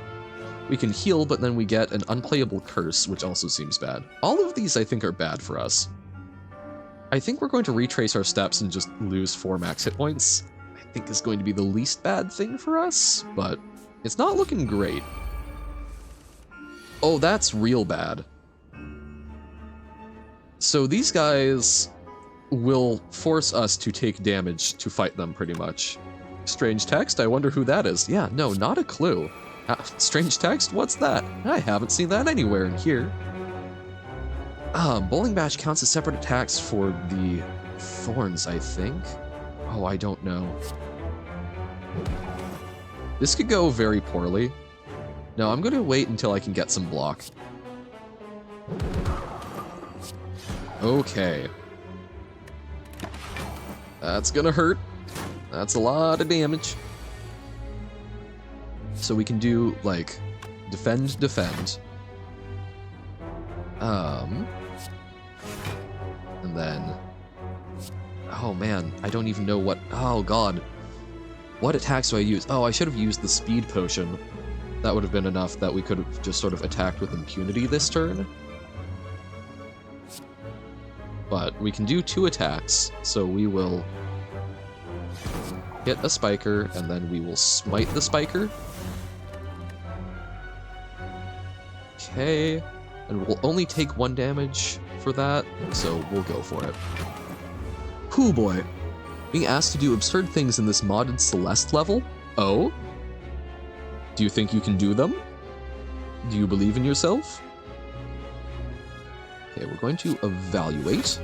We can heal, but then we get an unplayable curse, which also seems bad. All of these, I think, are bad for us. I think we're going to retrace our steps and just lose 4 max hit points. I think is going to be the least bad thing for us, but it's not looking great. Oh, that's real bad. So these guys will force us to take damage to fight them, pretty much. Strange text? I wonder who that is. Yeah, no, not a clue. Strange text? What's that? I haven't seen that anywhere in here. Bowling Bash counts as separate attacks for the thorns, I think. Oh, I don't know. This could go very poorly. No, I'm gonna wait until I can get some block. Okay. That's gonna hurt. That's a lot of damage. So we can do, like, defend, defend. And then... Oh man, I don't even know what... Oh god. What attacks do I use? Oh, I should have used the speed potion. That would have been enough that we could have just sort of attacked with impunity this turn. But we can do 2 attacks, so we will hit a spiker, and then we will smite the spiker. Okay, and we'll only take 1 damage for that, so we'll go for it. Hoo boy! Being asked to do absurd things in this modded Celeste level? Oh? Do you think you can do them? Do you believe in yourself? Okay, we're going to evaluate.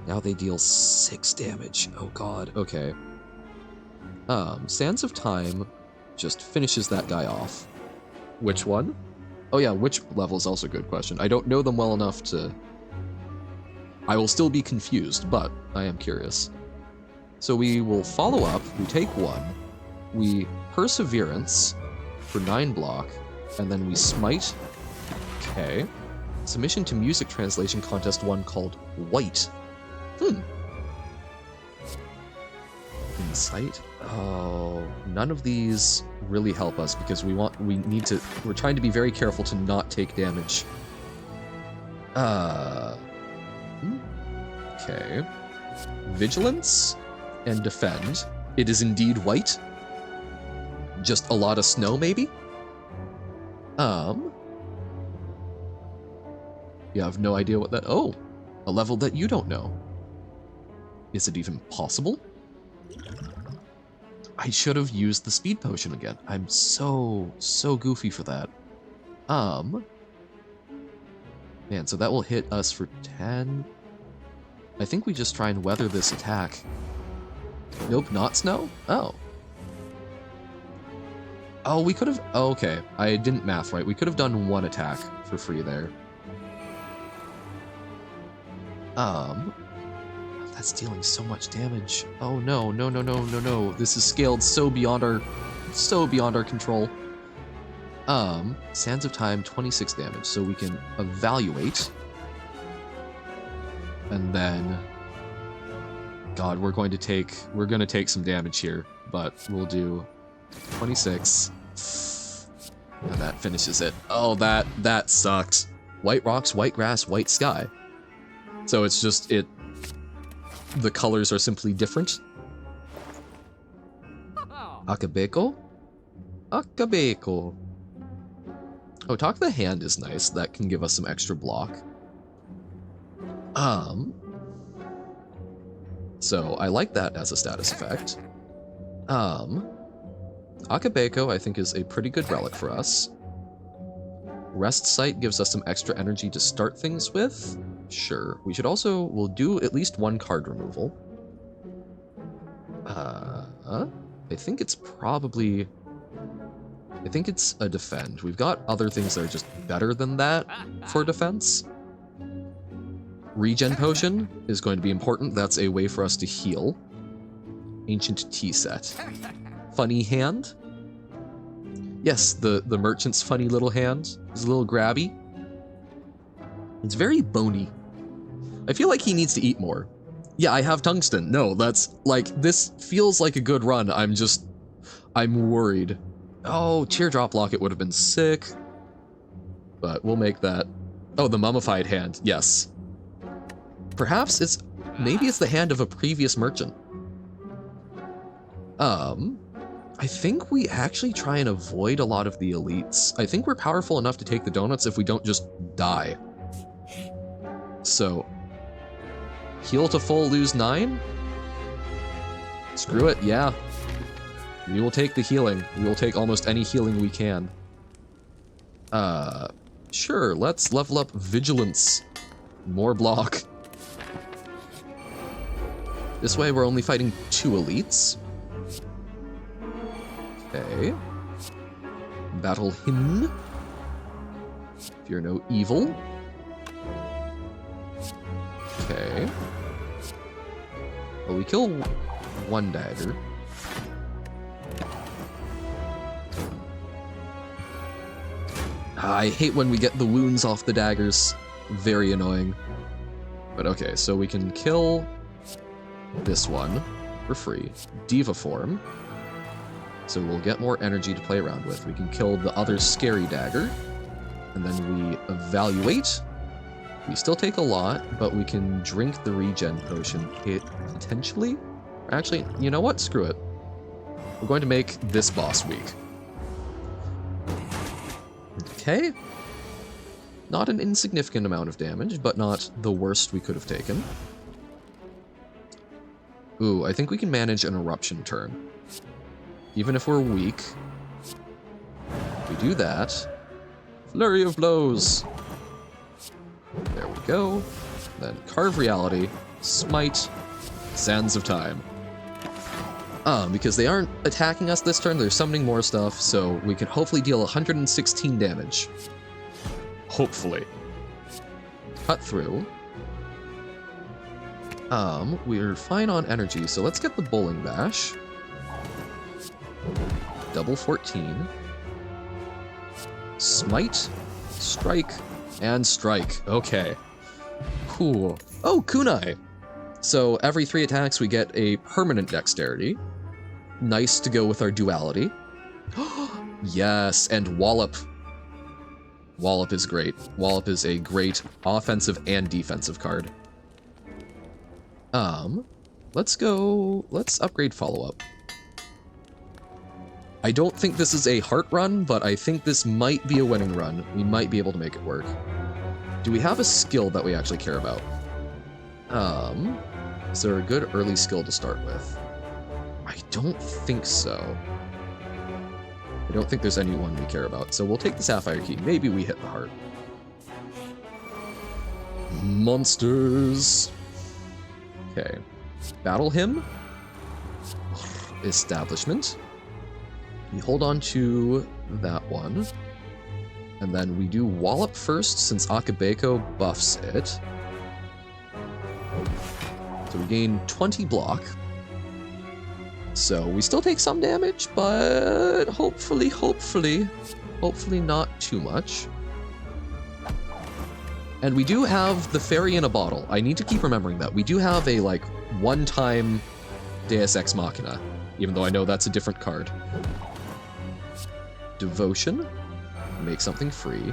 Now they deal 6 damage. Oh god, okay. Sands of Time just finishes that guy off. Which one? Oh yeah, which level is also a good question. I don't know them well enough to... I will still be confused, but I am curious. So we will follow up, we take 1, we Perseverance for 9 block, and then we Smite. Okay. Submission to Music Translation Contest 1 called White. Insight? Oh, none of these really help us because we're trying to be very careful to not take damage. Okay. Vigilance and Defend. It is indeed white. Just a lot of snow, maybe? You have no idea what that... Oh, a level that you don't know. Is it even possible? I should have used the speed potion again. I'm so goofy for that. Man, so that will hit us for 10. I think we just try and weather this attack. Nope, not snow? Oh. Oh, we could have... Oh, okay, I didn't math right. We could have done 1 attack for free there. That's dealing so much damage. Oh no, no, no, no, no, no. This is scaled so beyond our control. Sands of Time, 26 damage, so we can evaluate. And then... God, we're gonna take some damage here, but we'll do 26. And that finishes it. Oh, that sucked. White rocks, white grass, white sky. So it's just, the colors are simply different. Akabeko? Akabeko. Oh, Talk the Hand is nice. That can give us some extra block. So I like that as a status effect. Akabeko, I think, is a pretty good relic for us. Rest Sight gives us some extra energy to start things with. Sure. We'll do at least 1 card removal. I think it's a defend. We've got other things that are just better than that for defense. Regen Potion is going to be important. That's a way for us to heal. Ancient Tea Set. Funny Hand. Yes, the merchant's funny little hand is a little grabby. It's very bony. I feel like he needs to eat more. Yeah, I have tungsten. No, that's like, this feels like a good run. I'm worried. Oh, Teardrop Locket would have been sick. But we'll make that. Oh, the Mummified Hand. Yes. Perhaps maybe it's the hand of a previous merchant. I think we actually try and avoid a lot of the elites. I think we're powerful enough to take the donuts if we don't just die. So, heal to full, lose 9? Screw it, yeah. We will take the healing. We will take almost any healing we can. Sure, let's level up Vigilance More block. This way we're only fighting 2 elites. Okay. Battle him. Fear no evil. Okay. Well, we kill 1 dagger. I hate when we get the wounds off the daggers. Very annoying. But okay, so we can kill this one for free. Diva form. So we'll get more energy to play around with. We can kill the other scary dagger. And then we evaluate. We still take a lot, but we can drink the regen potion potentially. Actually, you know what? Screw it. We're going to make this boss weak. Okay. Not an insignificant amount of damage, but not the worst we could have taken. Ooh, I think we can manage an eruption turn. Even if we're weak. We do that. Flurry of blows. There we go. Then Carve Reality, Smite, Sands of Time. Because they aren't attacking us this turn, they're summoning more stuff, so we can hopefully deal 116 damage. Hopefully. Cut through. We're fine on energy, so let's get the Bowling Bash. Double 14. Smite, Strike, and Strike. Okay. Cool. Oh, Kunai! So every 3 attacks we get a permanent dexterity. Nice to go with our duality. Yes, and Wallop. Wallop is great. Wallop is a great offensive and defensive card. Let's upgrade follow-up. I don't think this is a heart run, but I think this might be a winning run. We might be able to make it work. Do we have a skill that we actually care about? Is there a good early skill to start with? I don't think so. I don't think there's anyone we care about, so we'll take the Sapphire Key. Maybe we hit the heart. Monsters! Okay. Battle him. Establishment. We hold on to that one. And then we do Wallop first, since Akabeko buffs it. So we gain 20 block. So we still take some damage, but hopefully not too much. And we do have the Fairy in a Bottle. I need to keep remembering that. We do have a, like, one-time Deus Ex Machina, even though I know that's a different card. Devotion. Make something free.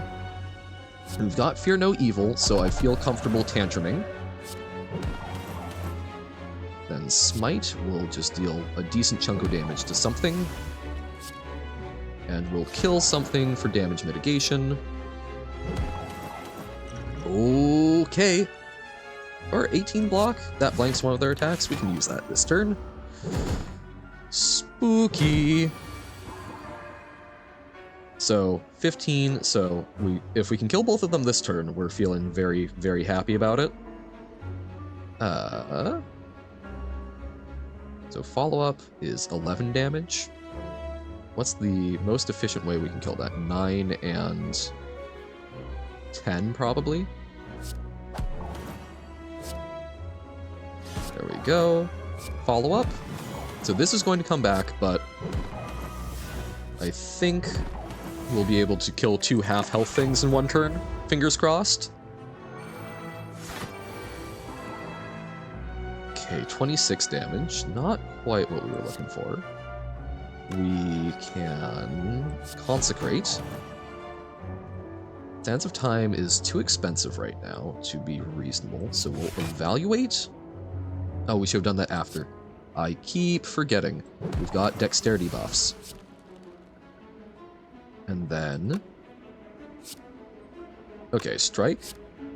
We've got Fear No Evil, so I feel comfortable tantruming. Then Smite will just deal a decent chunk of damage to something. And we'll kill something for damage mitigation. Okay. Or 18 block. That blanks one of their attacks. We can use that this turn. Spooky. So 15. So if we can kill both of them this turn, we're feeling very, very happy about it. So follow-up is 11 damage. What's the most efficient way we can kill that? 9 and 10, probably? There we go. Follow-up. So this is going to come back, but I think we'll be able to kill 2 half-health things in one turn. Fingers crossed. Okay, 26 damage. Not quite what we were looking for. We can Consecrate. Sands of Time is too expensive right now to be reasonable, so we'll Evaluate. Oh, we should have done that after. I keep forgetting. We've got dexterity buffs. And then... Okay, Strike.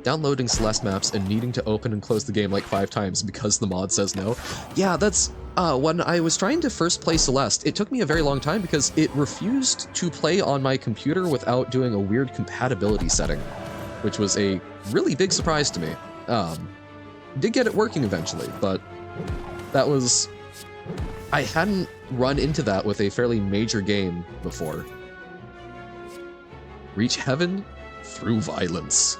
Downloading Celeste maps and needing to open and close the game like 5 times because the mod says no. Yeah, that's... when I was trying to first play Celeste, it took me a very long time because it refused to play on my computer without doing a weird compatibility setting. which was a really big surprise to me. Did get it working eventually, but that was... I hadn't run into that with a fairly major game before. Reach heaven through violence.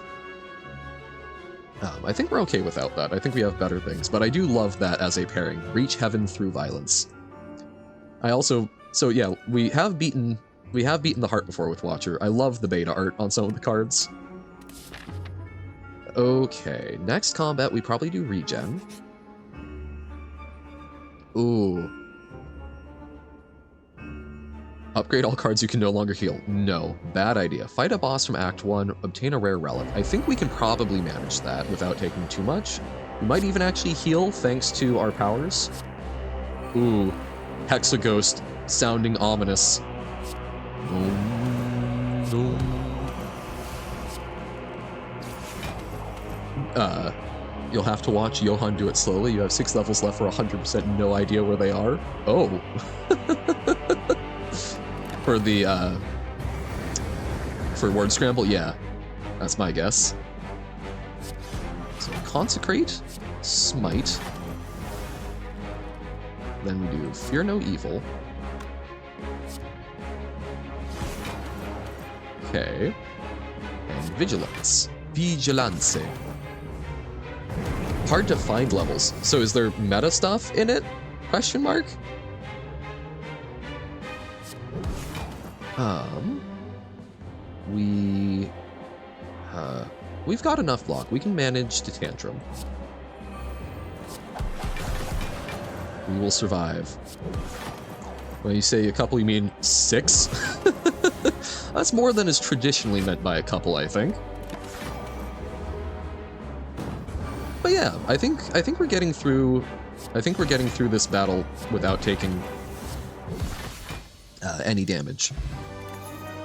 I think we're okay without that. I think we have better things, but I do love that as a pairing. Reach heaven through violence. I also... So yeah, we have beaten the heart before with Watcher. I love the beta art on some of the cards. Okay, next combat we probably do regen. Ooh. Upgrade all cards you can no longer heal. No, bad idea. Fight a boss from Act 1, obtain a rare relic. I think we can probably manage that without taking too much. We might even actually heal thanks to our powers. Ooh, Hexaghost sounding ominous. You'll have to watch Johan do it slowly. You have 6 levels left for 100% no idea where they are. Oh. For the, for word scramble, yeah. That's my guess. So Consecrate, Smite. Then we do Fear No Evil. Okay. And Vigilance. Vigilance. Hard to find levels. So is there meta stuff in it? Question mark? We've got enough block. We can manage to Tantrum. We will survive. When you say a couple, you mean 6? That's more than is traditionally meant by a couple, I think. But yeah, I think we're getting through. I think we're getting through this battle without taking any damage.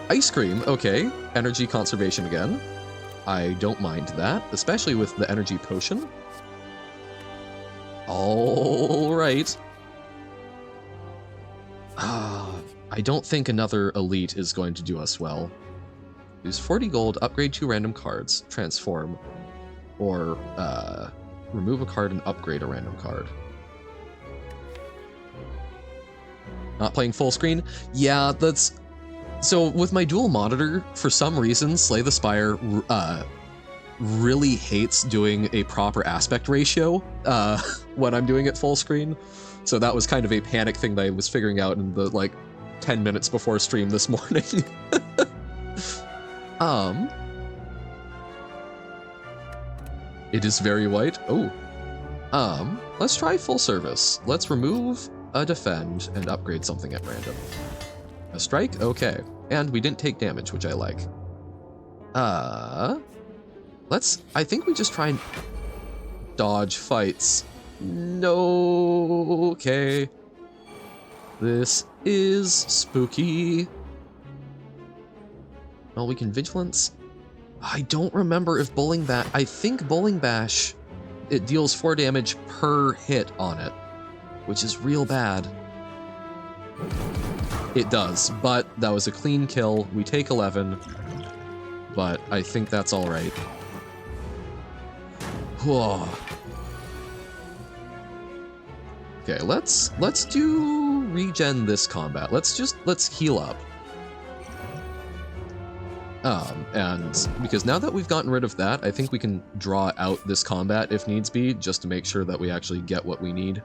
Ice Cream, okay. Energy conservation again. I don't mind that, especially with the energy potion. All right. I don't think another elite is going to do us well. Use 40 gold, upgrade 2 random cards, transform, or remove a card and upgrade a random card. Not playing full screen? Yeah, that's... So with my dual monitor, for some reason, Slay the Spire really hates doing a proper aspect ratio when I'm doing it full screen. So that was kind of a panic thing that I was figuring out in the, like, 10 minutes before stream this morning. It is very white. Oh. Let's try full service. Let's remove a defend and upgrade something at random. A strike? Okay. And we didn't take damage, which I like. I think we just try and dodge fights. No, okay. This is spooky. Well, we can Vigilance. I don't remember if Bowling Bash... I think Bowling Bash, it deals 4 damage per hit on it, which is real bad. It does, but that was a clean kill. We take 11, but I think that's all right. Whoa. Okay, let's do regen this combat. Let's heal up. And because now that we've gotten rid of that, I think we can draw out this combat if needs be, just to make sure that we actually get what we need.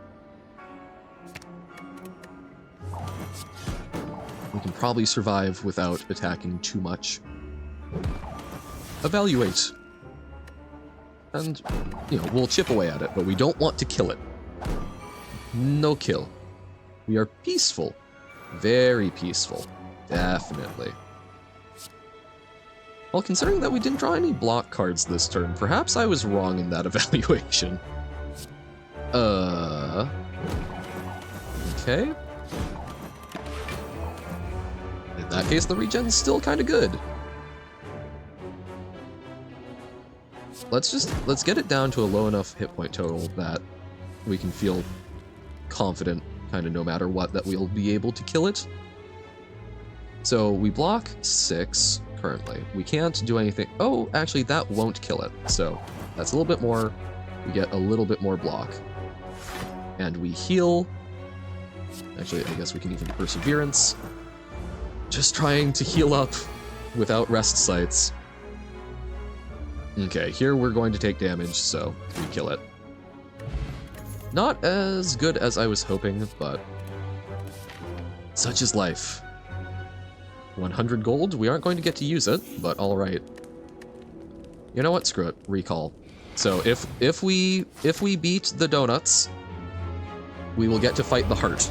We can probably survive without attacking too much. Evaluate. And, you know, we'll chip away at it, but we don't want to kill it. No kill. We are peaceful. Very peaceful. Definitely. Well, considering that we didn't draw any block cards this turn, perhaps I was wrong in that evaluation. Okay. In that case, the regen's still kind of good. Let's get it down to a low enough hit point total that we can feel confident, kind of no matter what, that we'll be able to kill it. So we block 6. currently. We can't do anything. Oh, actually, that won't kill it. So that's a little bit more. We get a little bit more block. And we heal. Actually, I guess we can even Perseverance. Just trying to heal up without rest sites. Okay, here we're going to take damage, so we kill it. Not as good as I was hoping, but such is life. 100 gold, we aren't going to get to use it, but alright. You know what, screw it, recall. So if we beat the donuts, we will get to fight the heart.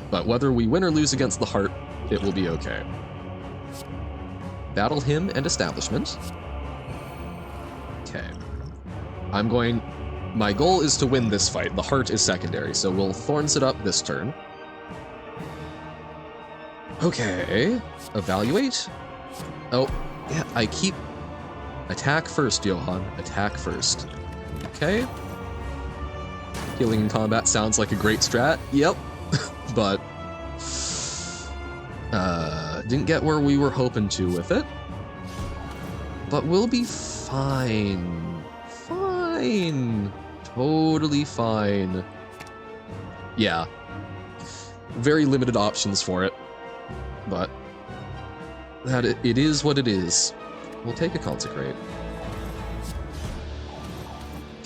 But whether we win or lose against the heart, it will be okay. Battle him and establishment. Okay. My goal is to win this fight. The heart is secondary, so we'll Thorns it up this turn. Okay. Evaluate. Oh, yeah, I keep... Attack first, Johan. Attack first. Okay. Healing in combat sounds like a great strat. Yep. But... didn't get where we were hoping to with it. But we'll be fine. Fine. Totally fine. Yeah. Very limited options for it. But it is what it is. We'll take a Consecrate.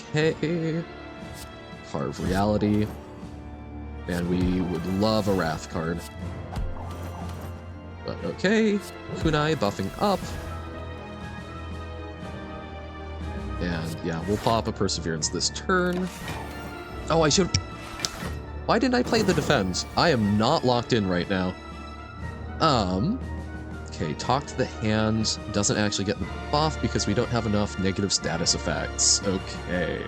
Okay. Carve Reality. And we would love a Wrath card. But okay. Kunai buffing up. And yeah, we'll pop a Perseverance this turn. Oh, I should... Why didn't I play the defense? I am not locked in right now. Okay, Talk to the Hand doesn't actually get the buff because we don't have enough negative status effects. Okay.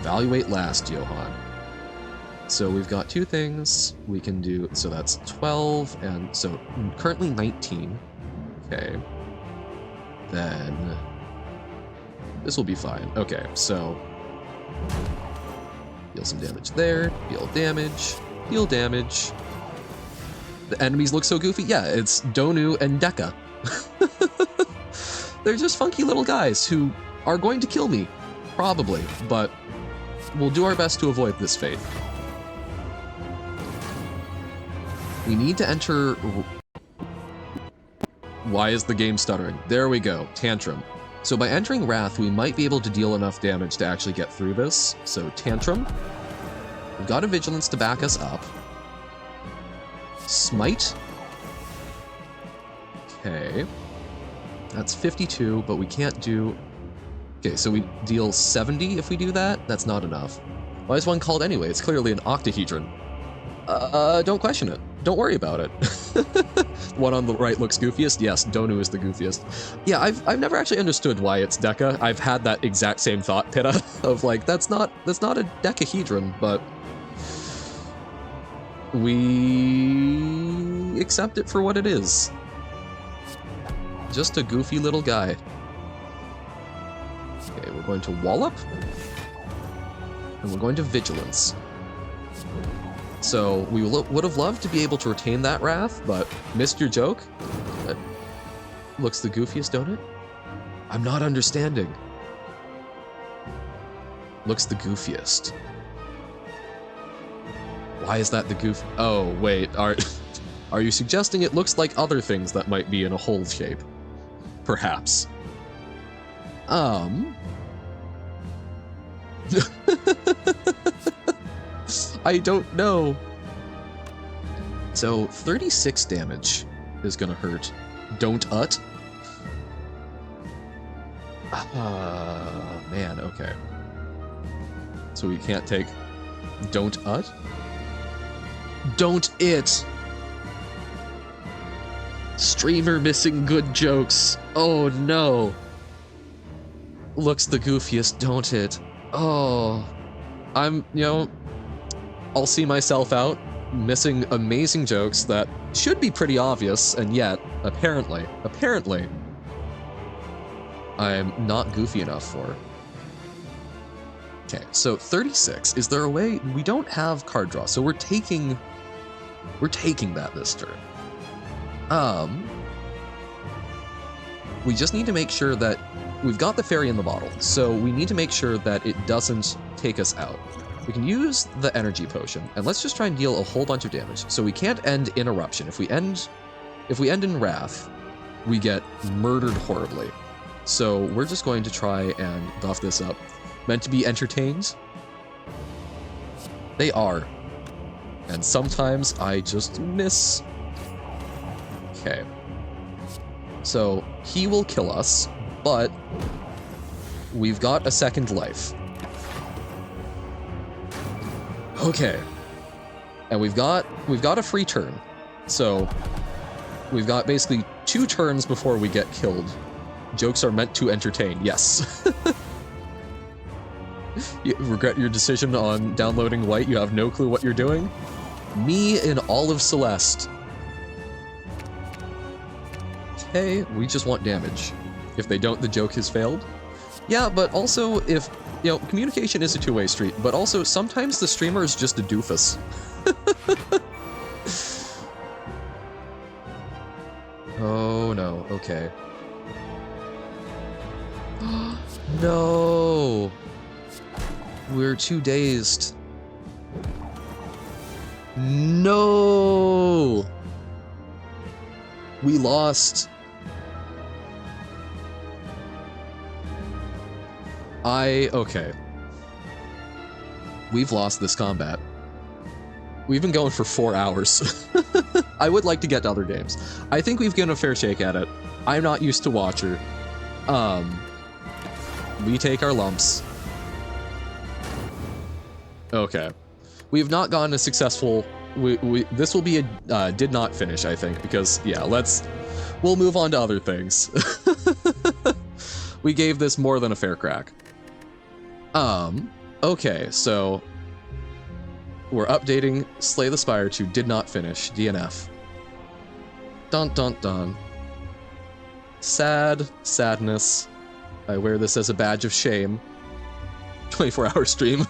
Evaluate last, Johan. So we've got two things we can do. So that's 12, and so currently 19. Okay. Then this will be fine. Okay, so deal some damage there, deal damage, deal damage. The enemies look so goofy. Yeah, it's Donu and Deka. They're just funky little guys who are going to kill me, probably, but we'll do our best to avoid this fate. We need to enter... Why is the game stuttering? There we go, Tantrum. So by entering Wrath, we might be able to deal enough damage to actually get through this. So Tantrum. We've got a Vigilance to back us up. Smite. Okay. That's 52, but we can't do... Okay, so we deal 70 if we do that? That's not enough. Why is one called anyway? It's clearly an octahedron. Don't question it. Don't worry about it. One on the right looks goofiest? Yes, Donu is the goofiest. Yeah, I've never actually understood why it's Deca. I've had that exact same thought, Pitta, of like, that's not a decahedron, but we accept it for what it is. Just a goofy little guy. Okay, we're going to Wallop. And we're going to Vigilance. So we would have loved to be able to retain that Wrath, but missed your joke. That looks the goofiest, don't it? I'm not understanding. Looks the goofiest. Why is that the goof? Oh, wait, are you suggesting it looks like other things that might be in a hole shape? Perhaps. I don't know. So 36 damage is gonna hurt. Don't ut. Man, okay. So we can't take don't ut? Don't it! Streamer missing good jokes. Oh no. Looks the goofiest, don't it? Oh. I'll see myself out, missing amazing jokes that should be pretty obvious, and yet, apparently, I'm not goofy enough for. Okay, so 36. Is there a way? We don't have card draw, so we're taking that this turn. We just need to make sure that we've got the fairy in the bottle, so we need to make sure that it doesn't take us out. We can use the energy potion, and let's just try and deal a whole bunch of damage. So we can't end in eruption. If we end in wrath, we get murdered horribly. So we're just going to try and buff this up. Meant to be entertained? They are. And sometimes I just miss. Okay. So he will kill us, but we've got a second life. Okay. And we've got a free turn. So we've got basically 2 turns before we get killed. Jokes are meant to entertain, yes. You regret your decision on downloading White? You have no clue what you're doing? Me in all of Celeste. Okay, we just want damage. If they don't, the joke has failed. Yeah, but also if, communication is a two-way street, but also sometimes the streamer is just a doofus. Oh no, okay. No! We're too dazed. No! We lost. Okay. We've lost this combat. We've been going for 4 hours. I would like to get to other games. I think we've given a fair shake at it. I'm not used to Watcher. We take our lumps. Okay. We've not gotten a successful... this will be a did not finish, I think, because, yeah, we'll move on to other things. We gave this more than a fair crack. Okay, so... We're updating Slay the Spire to did not finish, DNF. Dun dun dun. Sadness. I wear this as a badge of shame. 24-hour stream.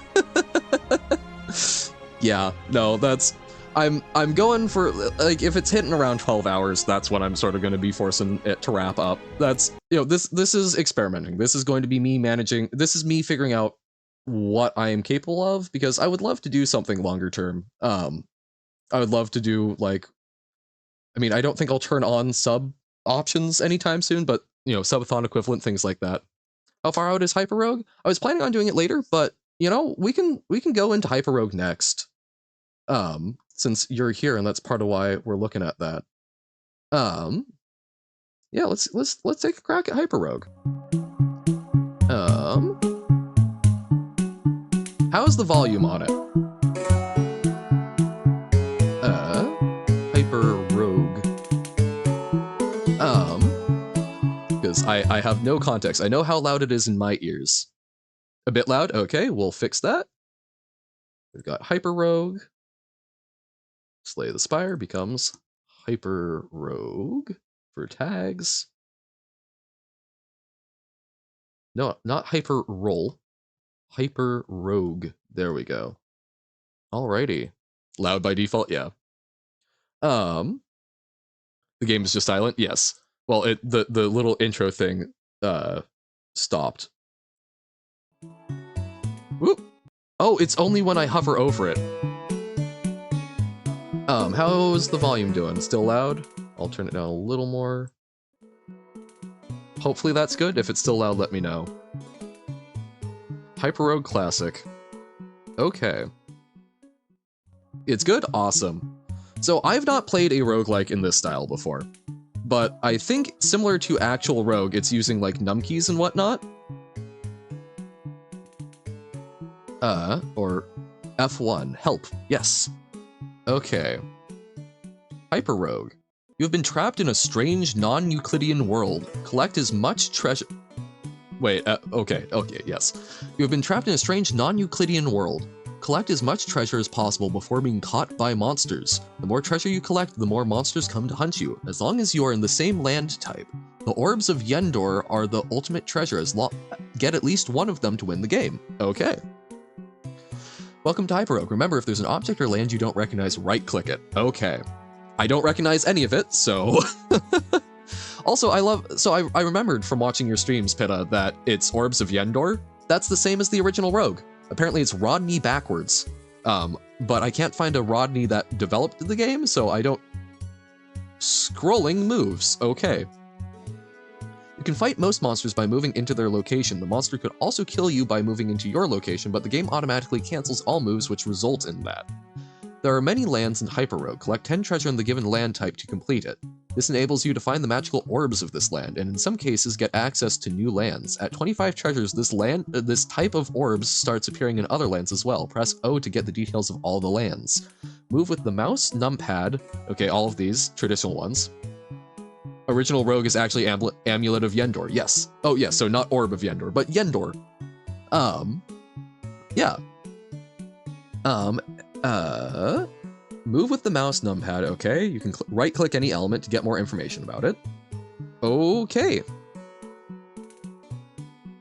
Yeah, no, that's... I'm going for, like, if it's hitting around 12 hours, that's when I'm sort of going to be forcing it to wrap up. That's, this is experimenting. This is going to be me managing, this is me figuring out what I am capable of, because I would love to do something longer term. I would love to do, like, I mean, I don't think I'll turn on sub options anytime soon, but, subathon equivalent, things like that. How far out is Hyperrogue? I was planning on doing it later, but, we can go into Hyperrogue next. Since you're here, and that's part of why we're looking at that. Yeah, let's take a crack at Hyperrogue. How's the volume on it? Hyperrogue. Because I have no context. I know how loud it is in my ears. A bit loud? Okay, we'll fix that. We've got Hyperrogue. Slay the Spire becomes Hyperrogue for tags. No, not Hyperroll. Hyperrogue. There we go. Alrighty. Loud by default, yeah. The game is just silent? Yes. Well, the little intro thing stopped. Whoop. Oh, it's only when I hover over it. How's the volume doing? Still loud? I'll turn it down a little more. Hopefully that's good. If it's still loud, let me know. Hyperrogue Classic. Okay. It's good? Awesome. So I've not played a roguelike in this style before, but I think similar to actual Rogue, it's using like numkeys and whatnot. Or F1. Help. Yes. Okay. Hyperrogue. You have been trapped in a strange, non-Euclidean world. Collect as much treasure... Wait, okay, yes. You have been trapped in a strange, non-Euclidean world. Collect as much treasure as possible before being caught by monsters. The more treasure you collect, the more monsters come to hunt you, as long as you are in the same land type. The orbs of Yendor are the ultimate treasure, get at least one of them to win the game. Okay. Welcome to Hyperrogue. Remember, if there's an object or land you don't recognize, right-click it. Okay. I don't recognize any of it, so... Also, I remembered from watching your streams, Pitta, that it's Orbs of Yendor. That's the same as the original Rogue. Apparently it's Rodney backwards. But I can't find a Rodney that developed the game, so I don't... Scrolling moves, okay. You can fight most monsters by moving into their location. The monster could also kill you by moving into your location, but the game automatically cancels all moves which result in that. There are many lands in Hyperrogue. Collect 10 treasure in the given land type to complete it. This enables you to find the magical orbs of this land, and in some cases get access to new lands. At 25 treasures, this type of orbs starts appearing in other lands as well. Press O to get the details of all the lands. Move with the mouse, numpad, okay, all of these, traditional ones. Original Rogue is actually Amulet of Yendor, yes. Oh yes, so not Orb of Yendor, but Yendor. Yeah. Move with the mouse numpad, okay. You can right-click any element to get more information about it. Okay.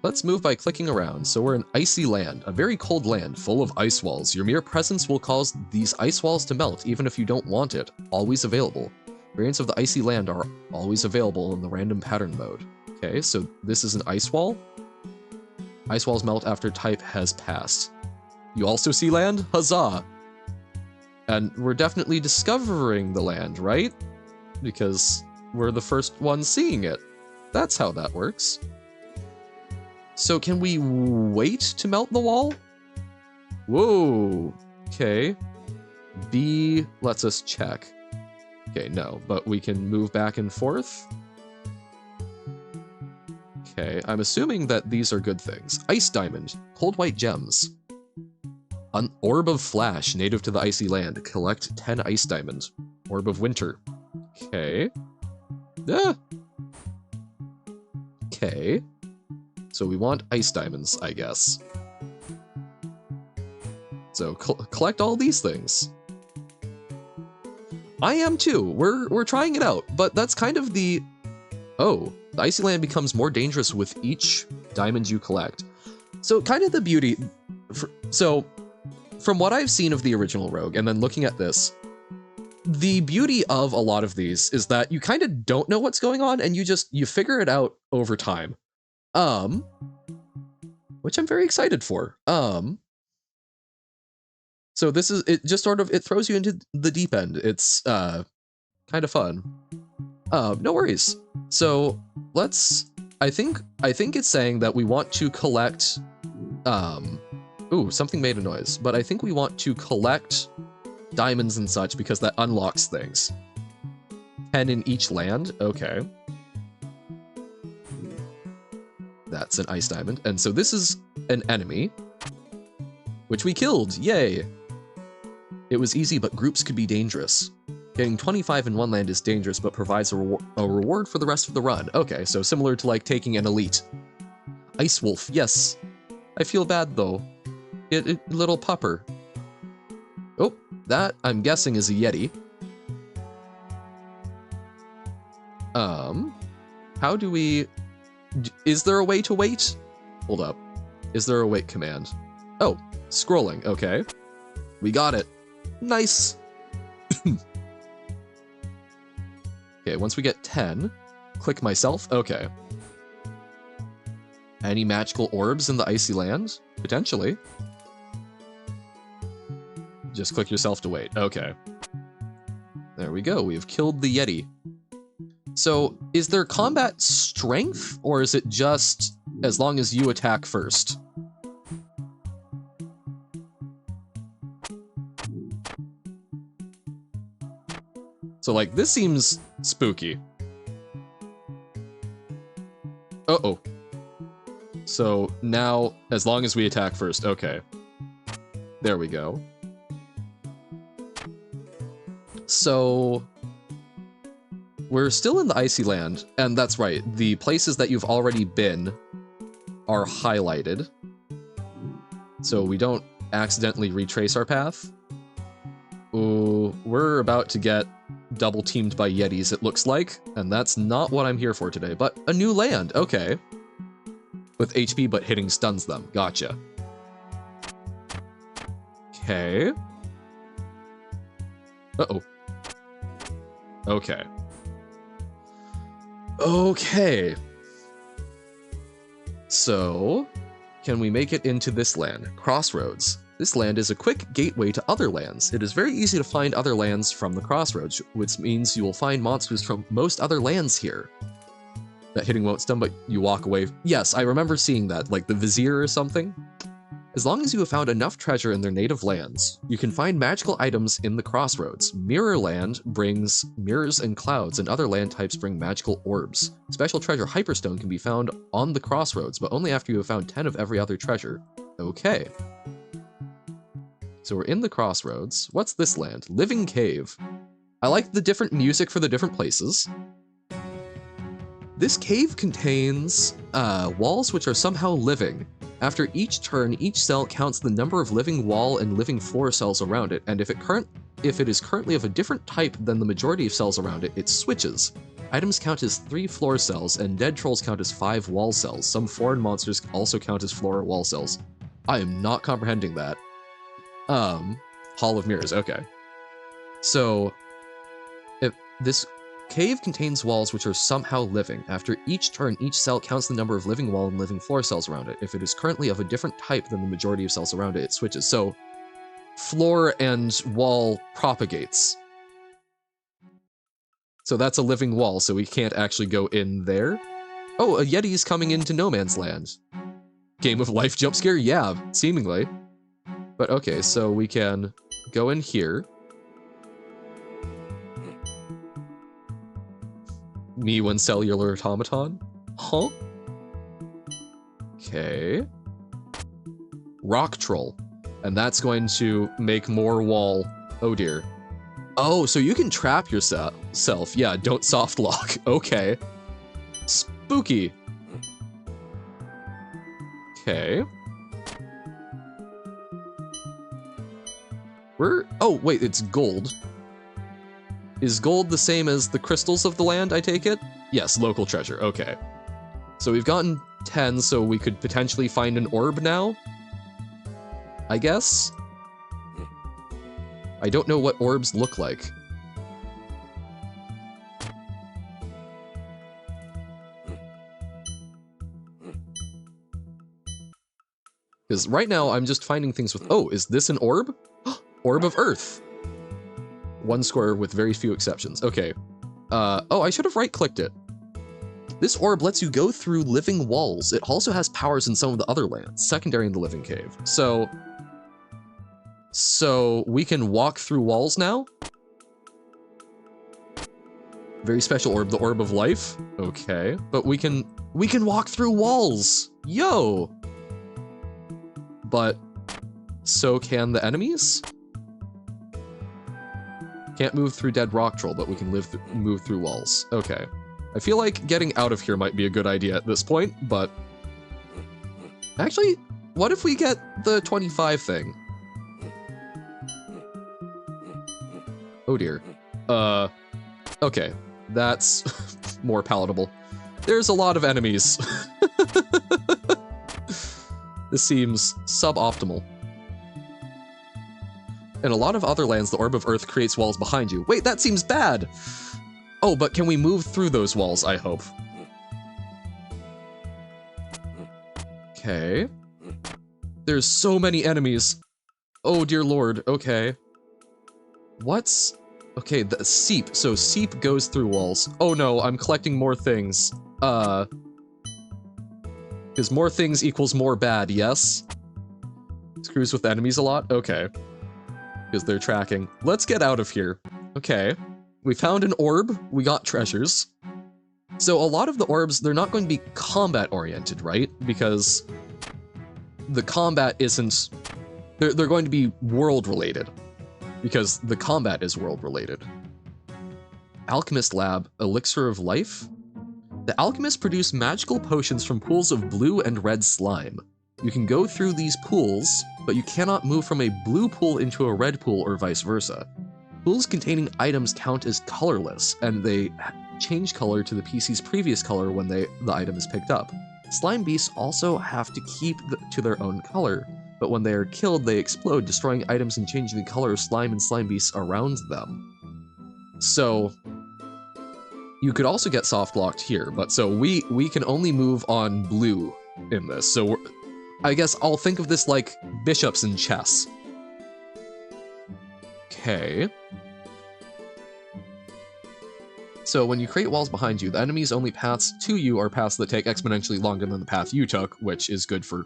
Let's move by clicking around. So we're in Icy Land, a very cold land full of ice walls. Your mere presence will cause these ice walls to melt, even if you don't want it. Always available. Variants of the Icy Land are always available in the random pattern mode. Okay, so this is an ice wall. Ice walls melt after type has passed. You also see land? Huzzah! And we're definitely discovering the land, right? Because we're the first ones seeing it. That's how that works. So can we wait to melt the wall? Whoa, okay. B lets us check. Okay, no, but we can move back and forth. Okay, I'm assuming that these are good things. Ice Diamond, Cold White Gems. An Orb of Flash, native to the Icy Land. Collect 10 Ice Diamond. Orb of Winter. Okay. Ah. Okay. So we want Ice Diamonds, I guess. So collect all these things. I am too. We're trying it out, but that's kind of the... Oh, the Icy Land becomes more dangerous with each diamond you collect. So kind of the beauty... So, from what I've seen of the original Rogue, and then looking at this, the beauty of a lot of these is that you kind of don't know what's going on, and you figure it out over time. Which I'm very excited for. So this is, it just sort of, it throws you into the deep end. It's, kind of fun. No worries. So, let's, I think it's saying that we want to collect, ooh, something made a noise, but I think we want to collect diamonds and such because that unlocks things. 10 in each land, okay. That's an ice diamond, and so this is an enemy, which we killed, yay! It was easy, but groups could be dangerous. Getting 25 in one land is dangerous, but provides a reward for the rest of the run. Okay, so similar to like taking an elite. Ice Wolf, yes. I feel bad though. Little pupper. Oh, that I'm guessing is a Yeti. How do we... Is there a way to wait? Hold up. Is there a wait command? Oh, scrolling, okay. We got it. Nice. Okay, once we get 10, click myself, okay. Any magical orbs in the Icy Land? Potentially. Just click yourself to wait, okay. There we go, we've killed the Yeti. So, is there combat strength, or is it just as long as you attack first? So, like, this seems spooky. Uh-oh. So, now, as long as we attack first, okay. There we go. So... We're still in the Icy Land, and that's right, the places that you've already been are highlighted, so we don't accidentally retrace our path. Ooh, we're about to get double-teamed by Yetis, it looks like, and that's not what I'm here for today, but a new land, okay. With HP, but hitting stuns them, gotcha. Okay. Uh-oh. Okay. Okay. So, can we make it into this land? Crossroads. This land is a quick gateway to other lands. It is very easy to find other lands from the crossroads, which means you will find monsters from most other lands here. That hitting won't stun, but you walk away. Yes, I remember seeing that, like the Vizier or something. As long as you have found enough treasure in their native lands, you can find magical items in the crossroads. Mirror Land brings mirrors and clouds, and other land types bring magical orbs. Special treasure Hyperstone can be found on the crossroads, but only after you have found 10 of every other treasure. Okay. So we're in the crossroads. What's this land? Living Cave. I like the different music for the different places. This cave contains walls which are somehow living. After each turn, each cell counts the number of living wall and living floor cells around it, and if it is currently of a different type than the majority of cells around it, it switches. Items count as 3 floor cells, and dead trolls count as 5 wall cells. Some foreign monsters also count as floor or wall cells. I am not comprehending that. Hall of Mirrors, okay. So, if this cave contains walls which are somehow living. After each turn, each cell counts the number of living wall and living floor cells around it. If it is currently of a different type than the majority of cells around it, it switches. So, floor and wall propagates. So that's a living wall, so we can't actually go in there. Oh, a Yeti's coming into No Man's Land. Game of life jump scare? Yeah, seemingly. But okay, so we can go in here. Me when cellular automaton? Huh? Okay. Rock troll. And that's going to make more wall. Oh dear. Oh, so you can trap yourself. Yeah, don't soft lock. Okay. Spooky. Okay. Oh, wait, it's gold. Is gold the same as the crystals of the land, I take it? Yes, local treasure, okay. So we've gotten 10, so we could potentially find an orb now? I guess? I don't know what orbs look like. Because right now I'm just finding things with, oh, is this an orb? Orb of Earth. 1 square with very few exceptions. Okay. Oh, I should have right-clicked it. This orb lets you go through living walls. It also has powers in some of the other lands, secondary in the Living Cave. So we can walk through walls now? Very special orb, the Orb of Life. Okay, but we can walk through walls. Yo! But so can the enemies? Can't move through dead rock troll, but we can move through walls. Okay. I feel like getting out of here might be a good idea at this point, but... Actually, what if we get the 25 thing? Oh dear. Okay. That's more palatable. There's a lot of enemies. This seems suboptimal. In a lot of other lands, the Orb of Earth creates walls behind you. Wait, that seems bad! Oh, but can we move through those walls, I hope? Okay. There's so many enemies. Oh, dear lord, okay. What's... Okay, the seep. So seep goes through walls. Oh no, I'm collecting more things. Because more things equals more bad, yes? Screws with enemies a lot? Okay. Because they're tracking. Let's get out of here. Okay. We found an orb. We got treasures. So a lot of the orbs, they're not going to be combat-oriented, right? Because the combat isn't... They're going to be world-related. Because the combat is world-related. Alchemist Lab, Elixir of Life? The alchemists produce magical potions from pools of blue and red slime. You can go through these pools, but you cannot move from a blue pool into a red pool or vice versa. Pools containing items count as colorless, and they change color to the PC's previous color when the item is picked up. Slime beasts also have to keep to their own color, but when they are killed, they explode, destroying items and changing the color of slime and slime beasts around them. So, You could also get soft locked here, but so we can only move on blue in this. So I guess I'll think of this like bishops in chess. Okay. So when you create walls behind you, the enemy's only paths to you are paths that take exponentially longer than the path you took, which is good for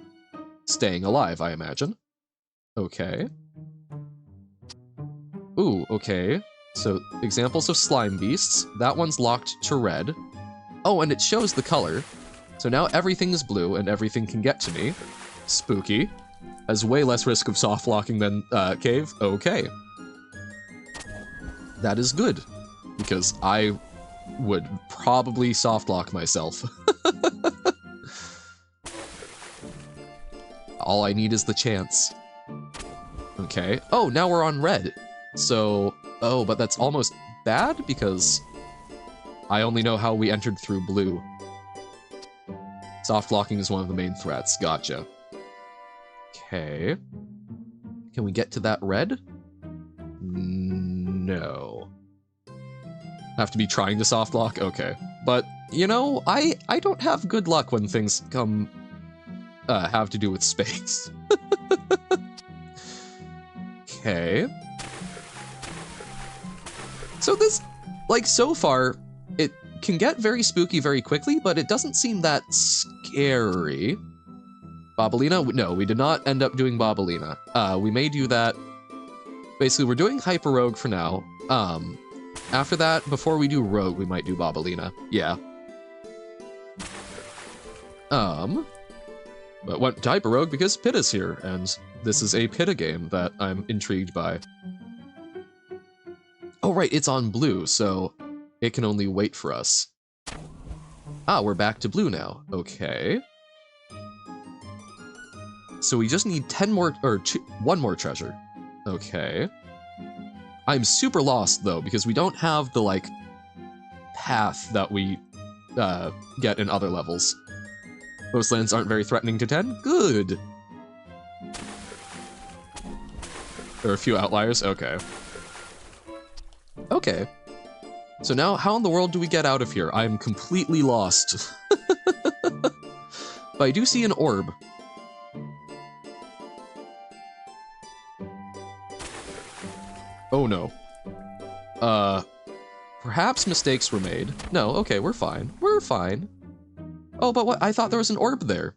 staying alive, I imagine. Okay. Ooh, okay. So, examples of slime beasts. That one's locked to red. Oh, and it shows the color. So now everything is blue and everything can get to me. Spooky. Has way less risk of soft locking than cave. Okay. That is good. Because I would probably soft lock myself. All I need is the chance. Okay. Oh, now we're on red. So, oh, but that's almost bad because I only know how we entered through blue. Soft locking is one of the main threats. Gotcha. Okay. Can we get to that red? No. Have to be trying to soft lock? Okay. But, you know, I don't have good luck when things come have to do with space. Okay. So this, like, so far, it can get very spooky very quickly, but it doesn't seem that scary. Bobolina? No, we did not end up doing Bobolina. We may do that. Basically, we're doing Hyperrogue for now. After that, before we do Rogue, we might do Bobolina. Yeah. But went to Hyperrogue because Pitta's here, and this is a Pitta game that I'm intrigued by. Oh right, it's on blue, so it can only wait for us. Ah, we're back to blue now. Okay. So we just need 10 more, or one more treasure. Okay. I'm super lost, though, because we don't have the, like, path that we get in other levels. Most lands aren't very threatening to 10? Good! There are a few outliers? Okay. Okay. So now, how in the world do we get out of here? I'm completely lost. But I do see an orb. Oh no. Perhaps mistakes were made. No, okay, we're fine. We're fine. Oh, but what? I thought there was an orb there.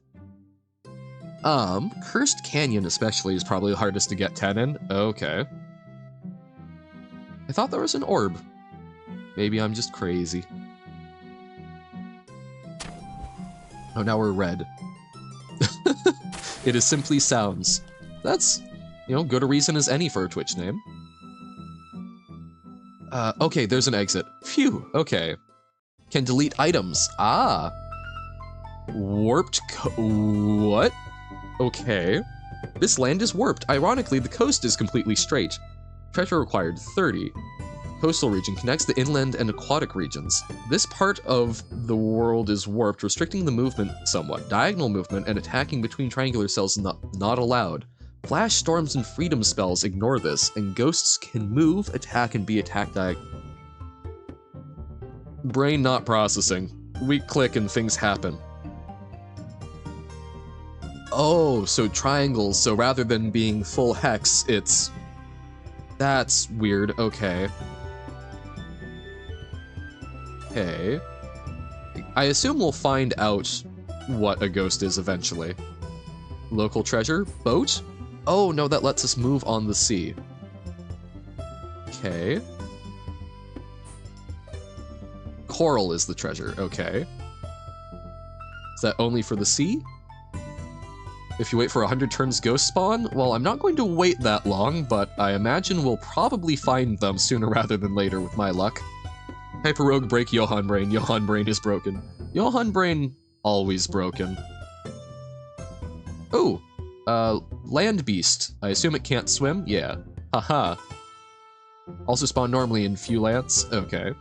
Cursed Canyon especially is probably the hardest to get 10 in. Okay. I thought there was an orb. Maybe I'm just crazy. Oh, now we're red. It is simply sounds. That's, you know, good a reason as any for a Twitch name. Okay, there's an exit. Phew, okay. Can delete items. Ah. Warped what? Okay. This land is warped. Ironically, the coast is completely straight. Treasure required 30. Coastal region connects the inland and aquatic regions. This part of the world is warped, restricting the movement somewhat. Diagonal movement and attacking between triangular cells not allowed. Flash storms and freedom spells ignore this, and ghosts can move, attack, and be attacked Brain not processing. We click and things happen. Oh, so triangles, so rather than being full hex, it's... That's weird, okay. Okay. I assume we'll find out what a ghost is eventually. Local treasure? Boat? Oh, no, that lets us move on the sea. Okay. Coral is the treasure, okay. Is that only for the sea? If you wait for 100 turns ghost spawn? Well, I'm not going to wait that long, but I imagine we'll probably find them sooner rather than later with my luck. Hyperrogue break Johan Brain. Johan Brain is broken. Johan Brain always broken. Oh, land beast. I assume it can't swim? Yeah. Haha. Also spawn normally in few lands? Okay.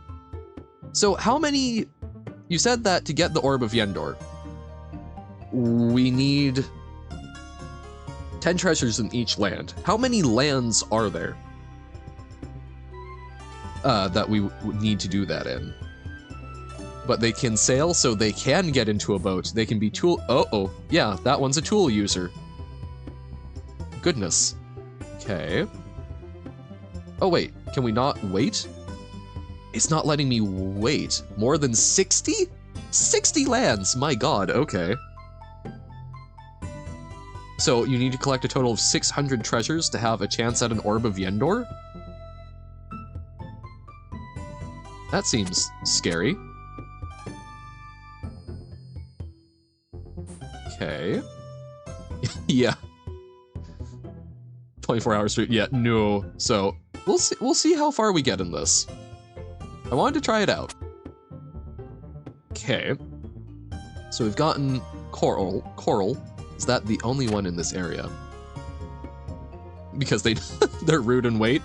So how many... You said that to get the Orb of Yendor, we need 10 treasures in each land. How many lands are there that we would need to do that in? but they can sail, so they can get into a boat. They can be tool- oh, yeah, that one's a tool user. Goodness. Okay. Oh wait, can we not wait? It's not letting me wait. More than 60? 60 lands, my god, okay. So you need to collect a total of 600 treasures to have a chance at an Orb of Yendor? That seems scary. Okay. Yeah. 24 hours straight. Yeah, no. So we'll see how far we get in this. I wanted to try it out. Okay. So we've gotten Coral. Is that the only one in this area? Because they're rude and wait.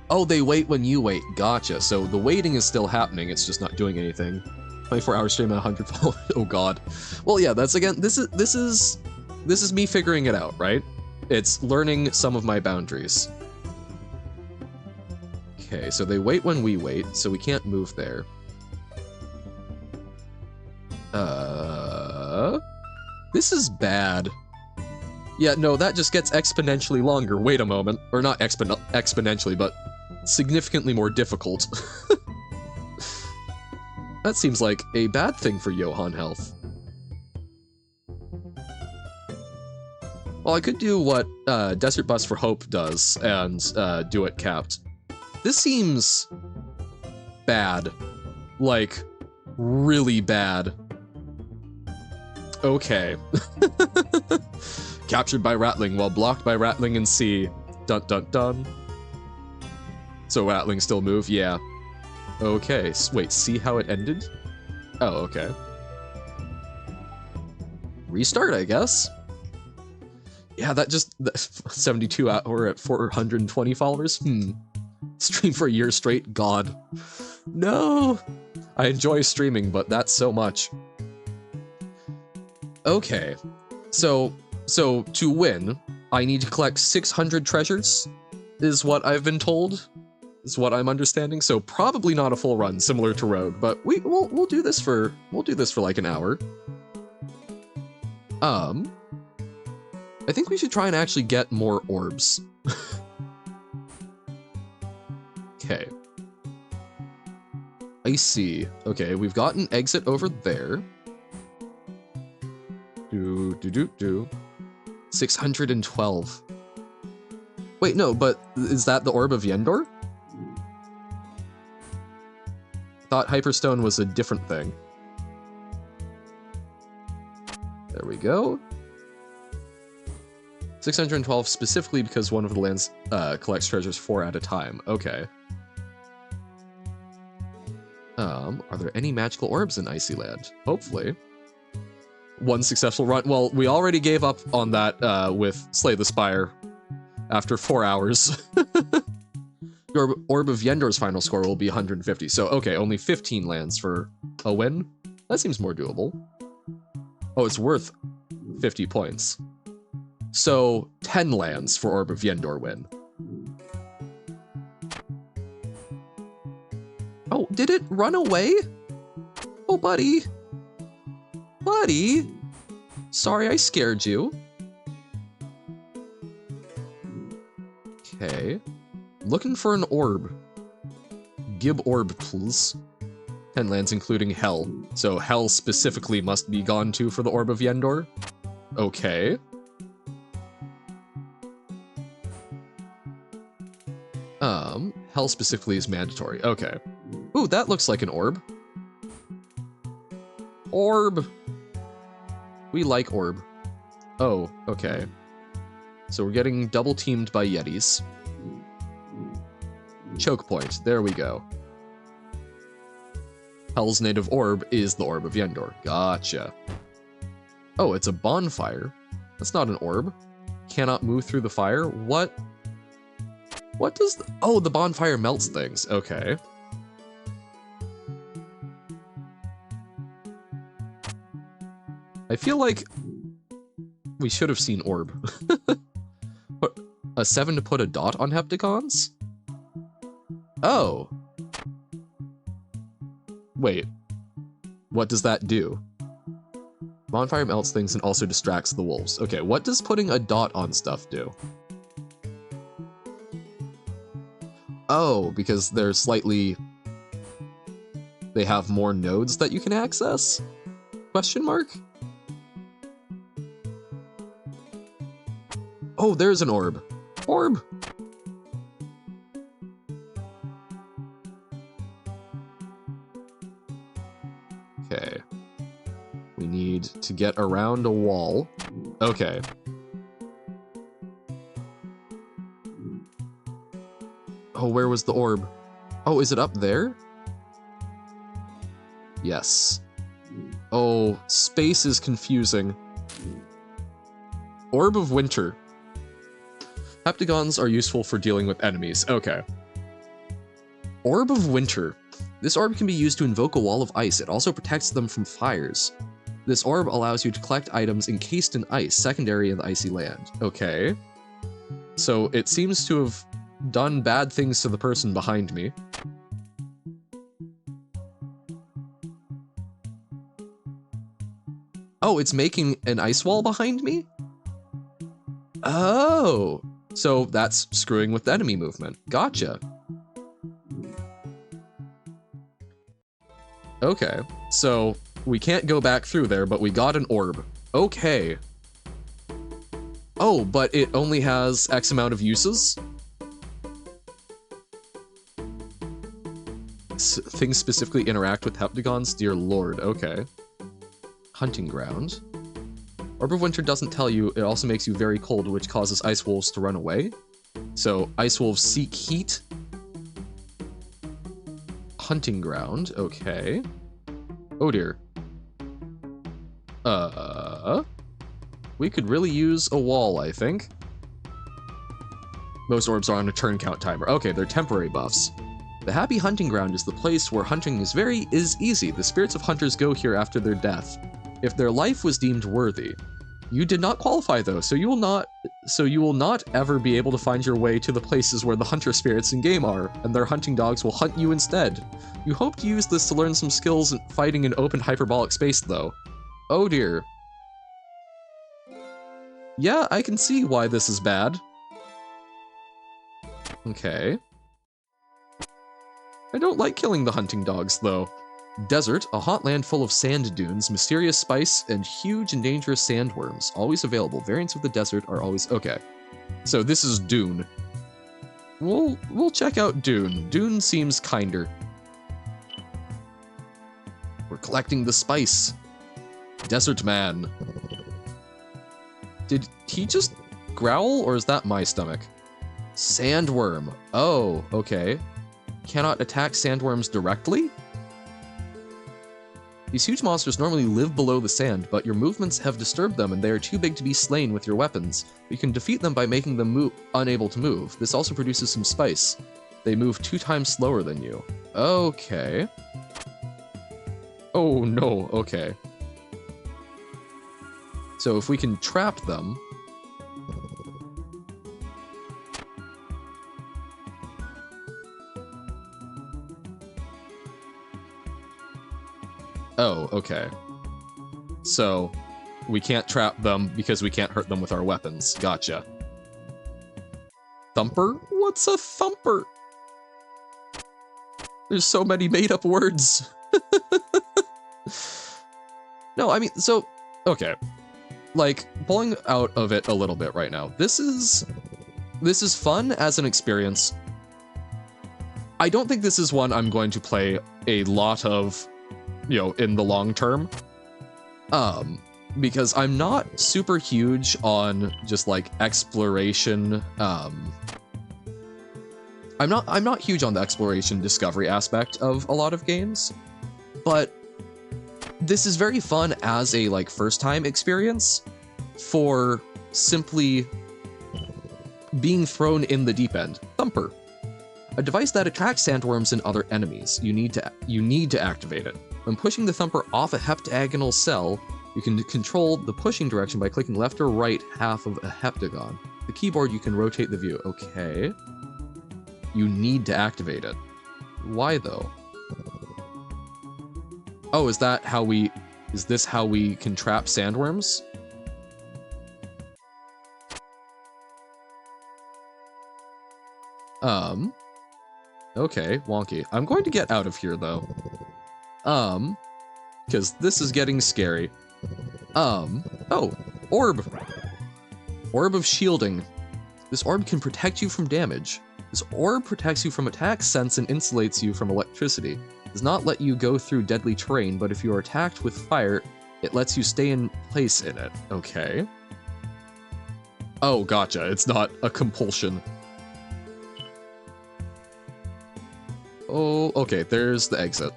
Oh, they wait when you wait. Gotcha. So the waiting is still happening. It's just not doing anything. 24-hour stream at 100 followers. Oh god. Well, yeah. That's again. This is me figuring it out, right? It's learning some of my boundaries. Okay, so they wait when we wait, so we can't move there. This is bad. Yeah, no, that just gets exponentially longer. Wait a moment. Or not exponentially, but significantly more difficult. That seems like a bad thing for Johan Health. Well, I could do what Desert Bus for Hope does and do it capped. This seems bad. Like, really bad. Okay. Captured by Rattling while blocked by Rattling and C. Dun dun dun. So Rattling still move? Yeah. Okay, wait, see how it ended? Oh, okay. Restart, I guess. Yeah, that just... 72 hour at 420 followers? Stream for a year straight? God. No! I enjoy streaming, but that's so much. Okay. So to win, I need to collect 600 treasures, is what I've been told. Is what I'm understanding. So probably not a full run, similar to Rogue, but we'll do this for like an hour. I think we should try and actually get more orbs. Okay. I see. Okay, we've got an exit over there. 612. Wait, no, but is that the Orb of Yendor? Thought Hyperstone was a different thing. There we go. 612 specifically because one of the lands collects treasures 4 at a time. Okay. Are there any magical orbs in Icy Land? Hopefully. One successful run. Well, we already gave up on that with Slay the Spire after 4 hours. Your Orb of Yendor's final score will be 150. So, okay, only 15 lands for a win? That seems more doable. Oh, it's worth 50 points. So, 10 lands for Orb of Yendor win. Oh, did it run away? Oh, buddy. Buddy. Sorry I scared you. Okay. Looking for an orb. Gib orb, please. 10 lands including Hell. So Hell specifically must be gone to for the Orb of Yendor. Okay. Hell specifically is mandatory. Okay. Ooh, that looks like an orb. Orb! We like orb. Oh, okay. So we're getting double teamed by Yetis. Choke point. There we go. Hell's native orb is the Orb of Yendor. Gotcha. Oh, it's a bonfire. That's not an orb. Cannot move through the fire? What? What does the... Oh, the bonfire melts things. Okay. I feel like we should have seen orb. A 7 to put a dot on Hepticons? Oh. Wait. What does that do? Bonfire melts things and also distracts the wolves. Okay, what does putting a dot on stuff do? Oh, because they're slightly... They have more nodes that you can access? Question mark? Oh, there's an orb. Orb! Okay. We need to get around a wall. Okay. Oh, where was the orb? Oh, is it up there? Yes. Oh, space is confusing. Orb of Winter. Heptagons are useful for dealing with enemies. Okay. Orb of Winter. This orb can be used to invoke a wall of ice. It also protects them from fires. This orb allows you to collect items encased in ice, secondary in the icy land. Okay. So it seems to have done bad things to the person behind me. Oh, it's making an ice wall behind me? Oh, so that's screwing with enemy movement. Gotcha. Okay, so we can't go back through there, but we got an orb. Okay. Oh, but it only has X amount of uses? Things specifically interact with heptagons? Dear lord, okay. Hunting ground. Orb of Winter doesn't tell you, it also makes you very cold, which causes ice wolves to run away. So, ice wolves seek heat. Hunting ground, okay. Oh dear. We could really use a wall, I think. Most orbs are on a turn count timer. Okay, they're temporary buffs. The Happy Hunting Ground is the place where hunting is easy. The spirits of hunters go here after their death, if their life was deemed worthy. You did not qualify though, so you will not ever be able to find your way to the places where the hunter spirits in game are, and their hunting dogs will hunt you instead. You hope to use this to learn some skills in fighting in open hyperbolic space though. Oh dear. Yeah, I can see why this is bad. Okay. I don't like killing the hunting dogs though. Desert, a hot land full of sand dunes, mysterious spice, and huge and dangerous sandworms. Always available. Variants of the desert are always... Okay. So this is Dune. We'll check out Dune. Dune seems kinder. We're collecting the spice. Desert man. Did he just growl, or is that my stomach? Sandworm. Oh, okay. Cannot attack sandworms directly? These huge monsters normally live below the sand, but your movements have disturbed them and they are too big to be slain with your weapons. You can defeat them by making them unable to move. This also produces some spice. They move 2 times slower than you. Okay. Oh no, okay. So if we can trap them... Oh, okay. So, we can't trap them because we can't hurt them with our weapons. Gotcha. Thumper? What's a thumper? There's so many made-up words. No, I mean, so, okay. Like, pulling out of it a little bit right now. This is fun as an experience. I don't think this is one I'm going to play a lot of, you know, in the long term. Because I'm not super huge on just like exploration. I'm not huge on the exploration discovery aspect of a lot of games, but this is very fun as a like first time experience for simply being thrown in the deep end. Thumper. A device that attracts sandworms and other enemies. You need to activate it. When pushing the thumper off a heptagonal cell, you can control the pushing direction by clicking left or right half of a heptagon. The keyboard, you can rotate the view. Okay. You need to activate it. Why though? Oh, is this how we can trap sandworms? Okay, wonky. I'm going to get out of here, though. Because this is getting scary. Oh, orb. Orb of shielding. This orb can protect you from damage. This orb protects you from attack, sense, and insulates you from electricity. It does not let you go through deadly terrain, but if you are attacked with fire, it lets you stay in place in it. Okay. Oh, gotcha. It's not a compulsion. Oh, okay, there's the exit.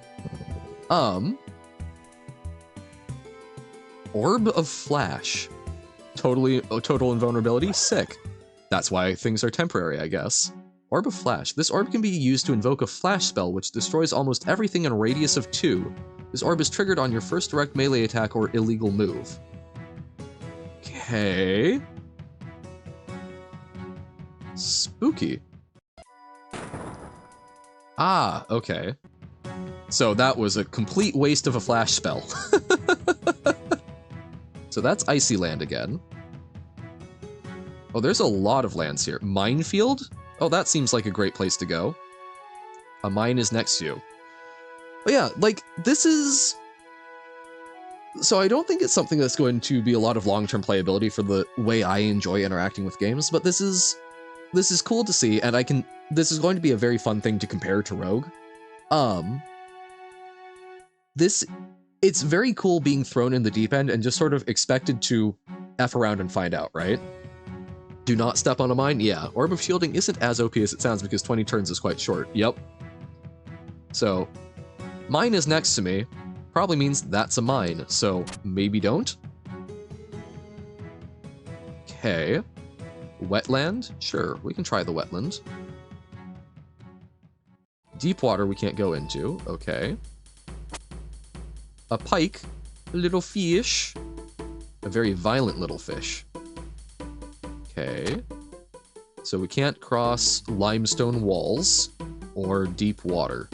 Orb of Flash. Total invulnerability? Sick. That's why things are temporary, I guess. Orb of Flash. This orb can be used to invoke a flash spell which destroys almost everything in a radius of 2. This orb is triggered on your first direct melee attack or illegal move. Okay. Spooky. Ah, okay. So that was a complete waste of a flash spell. So that's Icy Land again. Oh, there's a lot of lands here. Minefield? Oh, that seems like a great place to go. A mine is next to you. But yeah, like, this is... So I don't think it's something that's going to be a lot of long-term playability for the way I enjoy interacting with games, but this is cool to see, and this is going to be a very fun thing to compare to Rogue. It's very cool being thrown in the deep end and just sort of expected to F around and find out, right? Do not step on a mine? Yeah, Orb of Shielding isn't as OP as it sounds because 20 turns is quite short. Yep. So, mine is next to me. Probably means that's a mine, so maybe don't. Okay. Wetland? Sure, we can try the wetland. Deep water we can't go into. Okay. A pike, a little fish, a very violent little fish. Okay. So we can't cross limestone walls or deep water.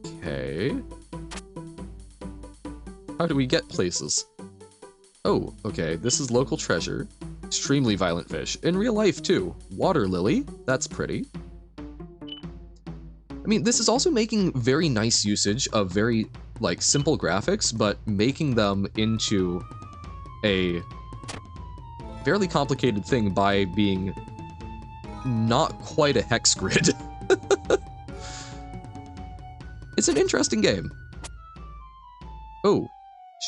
Okay. How do we get places? Oh, okay, this is local treasure. Extremely violent fish. In real life, too. Water lily. That's pretty. I mean, this is also making very nice usage of very, like, simple graphics, but making them into a fairly complicated thing by being not quite a hex grid. It's an interesting game. Oh,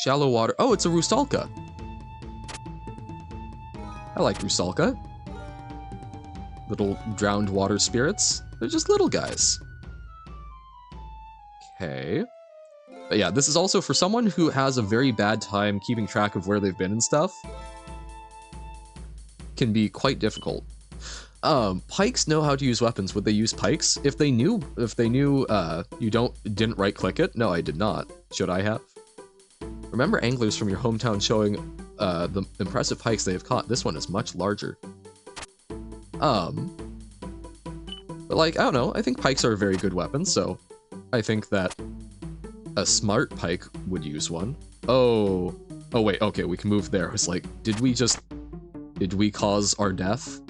shallow water. Oh, it's a Rusalka. I like Rusalka. Little drowned water spirits. They're just little guys. Okay. But yeah, this is also for someone who has a very bad time keeping track of where they've been and stuff. Can be quite difficult. Pikes know how to use weapons. Would they use pikes? If they knew you didn't right click it? No, I did not. Should I have? Remember anglers from your hometown showing the impressive pikes they have caught. This one is much larger. But like, I don't know, I think pikes are a very good weapon, so I think that a smart pike would use one. Oh wait, okay, we can move there. I was like, did we cause our death?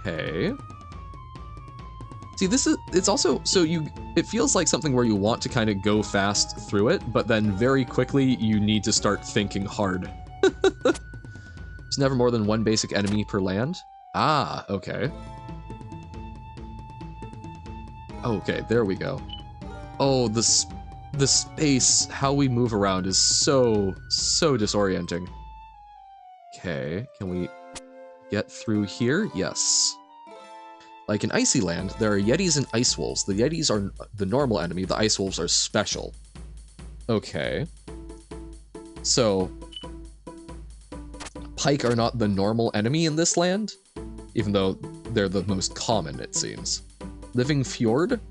Okay. See, it's also, it feels like something where you want to kind of go fast through it, but then very quickly you need to start thinking hard. There's never more than one basic enemy per land. Ah, okay. Okay, there we go. Oh, the space, how we move around is so disorienting. Okay, can we get through here? Yes. Like in Icy Land, there are Yetis and Ice Wolves. The Yetis are the normal enemy, the Ice Wolves are special. Okay. So, pike are not the normal enemy in this land, even though they're the most common, it seems. Living Fjord?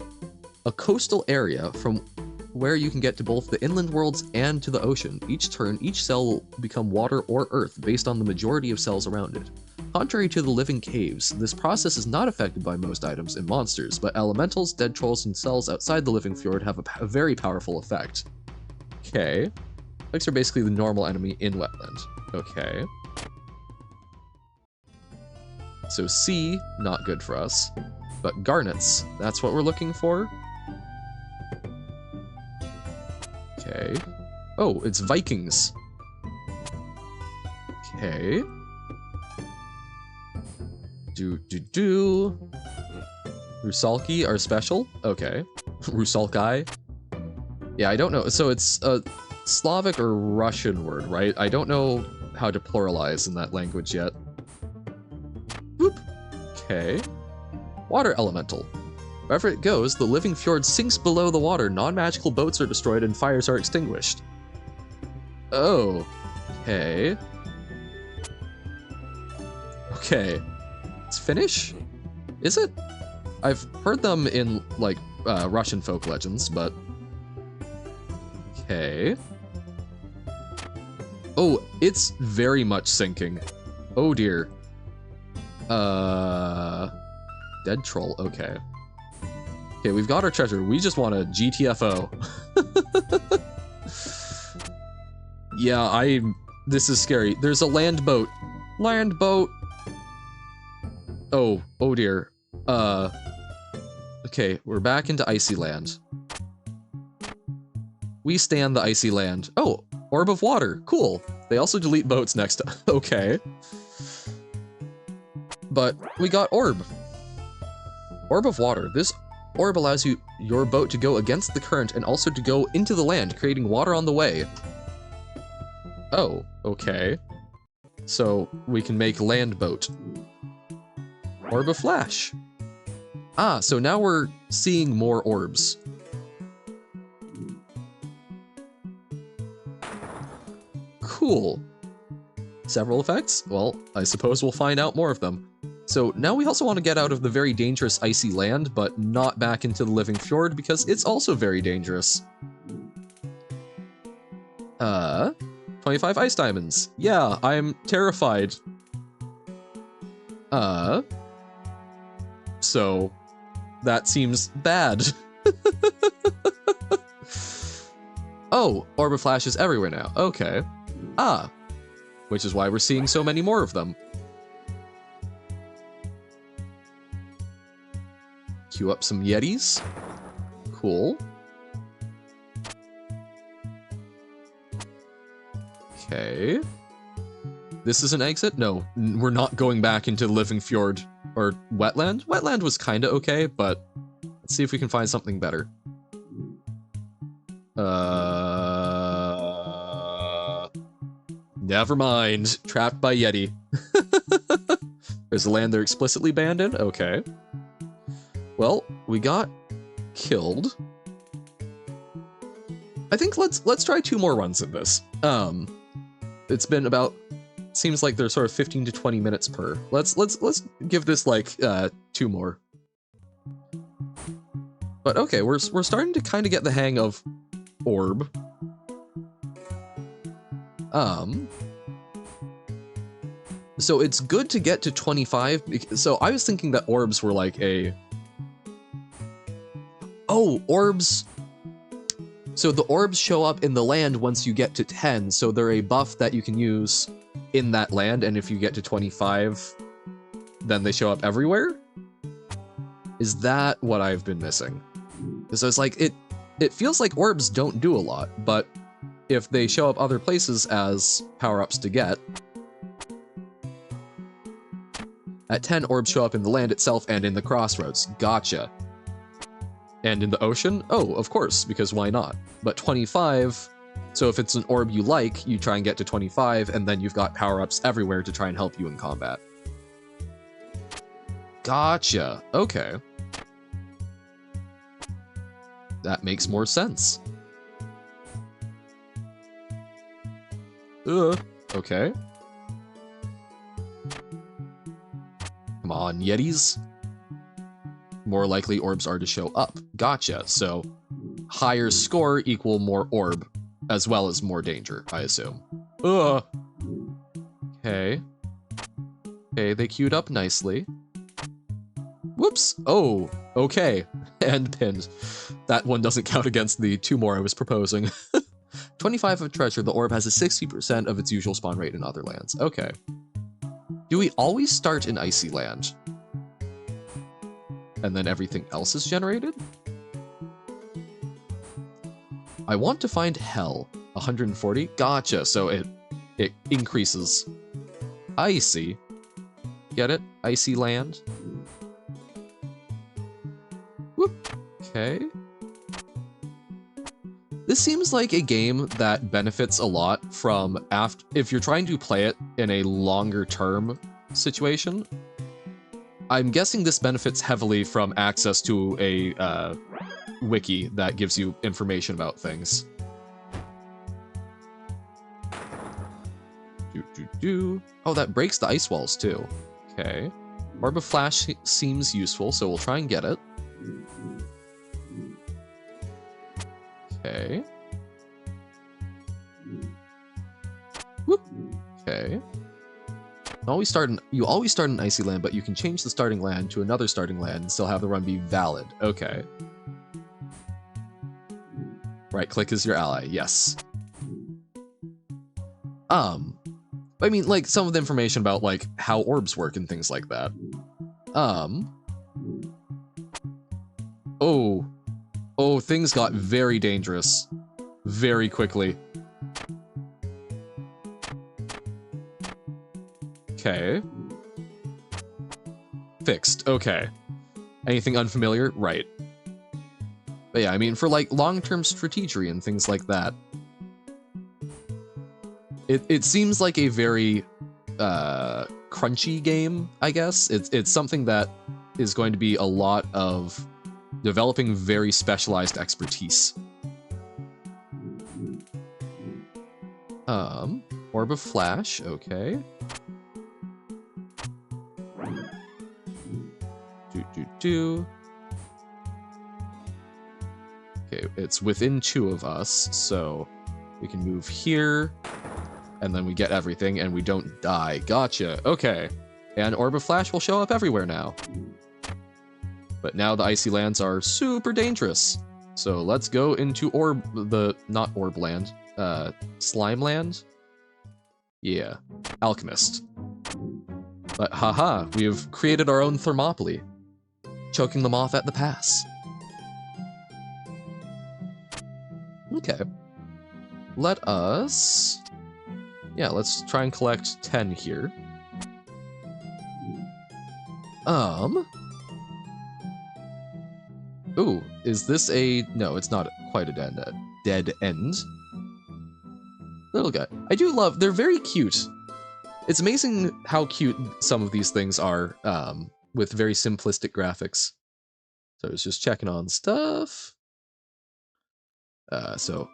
A coastal area from where you can get to both the inland worlds and to the ocean. Each turn, each cell will become water or earth based on the majority of cells around it. Contrary to the living caves, this process is not affected by most items and monsters, but elementals, dead trolls, and cells outside the living fjord have a very powerful effect. Okay. Legs are basically the normal enemy in wetland. Okay. So C, not good for us. But garnets, that's what we're looking for. Okay. Oh, it's Vikings. Okay. Rusalki are special? Okay. Rusalkai? Yeah, I don't know. So it's a Slavic or Russian word, right? I don't know how to pluralize in that language yet. Whoop. Okay. Water elemental. Wherever it goes, the living fjord sinks below the water, non-magical boats are destroyed, and fires are extinguished. Oh. Okay. Okay. It's Finnish? Is it? I've heard them in, like, Russian folk legends, but... Okay. Oh, it's very much sinking. Oh dear. Dead troll, okay. Okay, we've got our treasure. We just want a GTFO. Yeah, this is scary. There's a land boat. Land boat! Oh dear. Okay, we're back into icy land. We stand the icy land. Oh, orb of water, cool. They also delete boats next time. Okay. But we got orb. Orb of water. This orb allows your boat to go against the current and also to go into the land, creating water on the way. Oh, okay. So we can make land boat. Orb of flash. Ah, so now we're seeing more orbs. Cool. Several effects? Well, I suppose we'll find out more of them. So now we also want to get out of the very dangerous icy land, but not back into the living fjord because it's also very dangerous. 25 ice diamonds. Yeah, I'm terrified. So that seems bad. Oh, orb of flash is everywhere now. Okay. Ah, which is why we're seeing so many more of them. Queue up some Yetis. Cool. Okay. This is an exit? No, we're not going back into the living fjord or wetland. Wetland was kind of okay, but let's see if we can find something better. Never mind. Trapped by Yeti. There's a land they're explicitly banned in? Okay. Well, we got killed. I think let's try 2 more runs of this. It's been about, seems like there's sort of 15 to 20 minutes per. Let's give this like 2 more. But okay, we're starting to kind of get the hang of orb. So it's good to get to 25. So I was thinking that orbs were like a... Oh, orbs. So the orbs show up in the land once you get to 10, so they're a buff that you can use in that land, and if you get to 25, then they show up everywhere? Is that what I've been missing? So it's like, it feels like orbs don't do a lot, but if they show up other places as power-ups to get, at 10, orbs show up in the land itself and in the crossroads. Gotcha. And in the ocean? Oh, of course, because why not? But 25, so if it's an orb you like, you try and get to 25, and then you've got power-ups everywhere to try and help you in combat. Gotcha. Okay. That makes more sense. Okay. Come on, Yetis. More likely orbs are to show up. Gotcha. So higher score equal more orb, as well as more danger, I assume. Okay. Okay, they queued up nicely. Whoops! Oh, okay. And pinned. That one doesn't count against the 2 more I was proposing. 25 of treasure, the orb has a 60% of its usual spawn rate in other lands. Okay. Do we always start in Icy Land? And then everything else is generated? I want to find Hell. 140? Gotcha, so it increases. Icy. Get it? Icy Land. Whoop. Okay. This seems like a game that benefits a lot from if you're trying to play it in a longer term situation. I'm guessing this benefits heavily from access to a wiki that gives you information about things. Oh, that breaks the ice walls too. Okay. Orb of Flash seems useful, so we'll try and get it. Okay. Whoop. Okay. You always start in Icy Land, but you can change the starting land to another starting land and still have the run be valid. Okay. Right click is your ally, yes. I mean, like, some of the information about, like, how orbs work and things like that. Oh, things got very dangerous. Very quickly. Okay. Fixed, okay. Anything unfamiliar? Right. But yeah, I mean, for, like, long-term strategery and things like that, it seems like a very crunchy game, I guess. It's something that is going to be a lot of developing very specialized expertise. Orb of Flash, okay. Okay, it's within 2 of us, so we can move here, and then we get everything, and we don't die. Gotcha, okay. And Orb of Flash will show up everywhere now. But now the Icy Lands are super dangerous. So let's go into not Orb Land, Slime Land? Yeah, Alchemist. But haha, we have created our own Thermopylae, choking them off at the pass. Okay. Let's try and collect 10 here. Ooh, is this no, it's not quite a dead end. Little guy. I do love, they're very cute. It's amazing how cute some of these things are, with very simplistic graphics. So I was just checking on stuff. So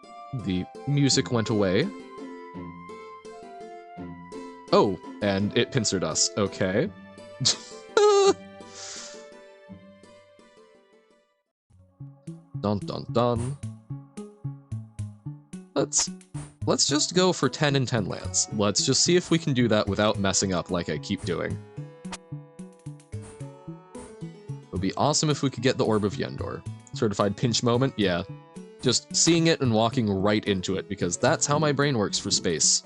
the music went away. Oh, and it pincered us. Okay. Dun dun dun. Let's just go for 10 and 10 lands. Let's just see if we can do that without messing up like I keep doing. It would be awesome if we could get the Orb of Yendor. Certified pinch moment, yeah. Just seeing it and walking right into it, because that's how my brain works for space.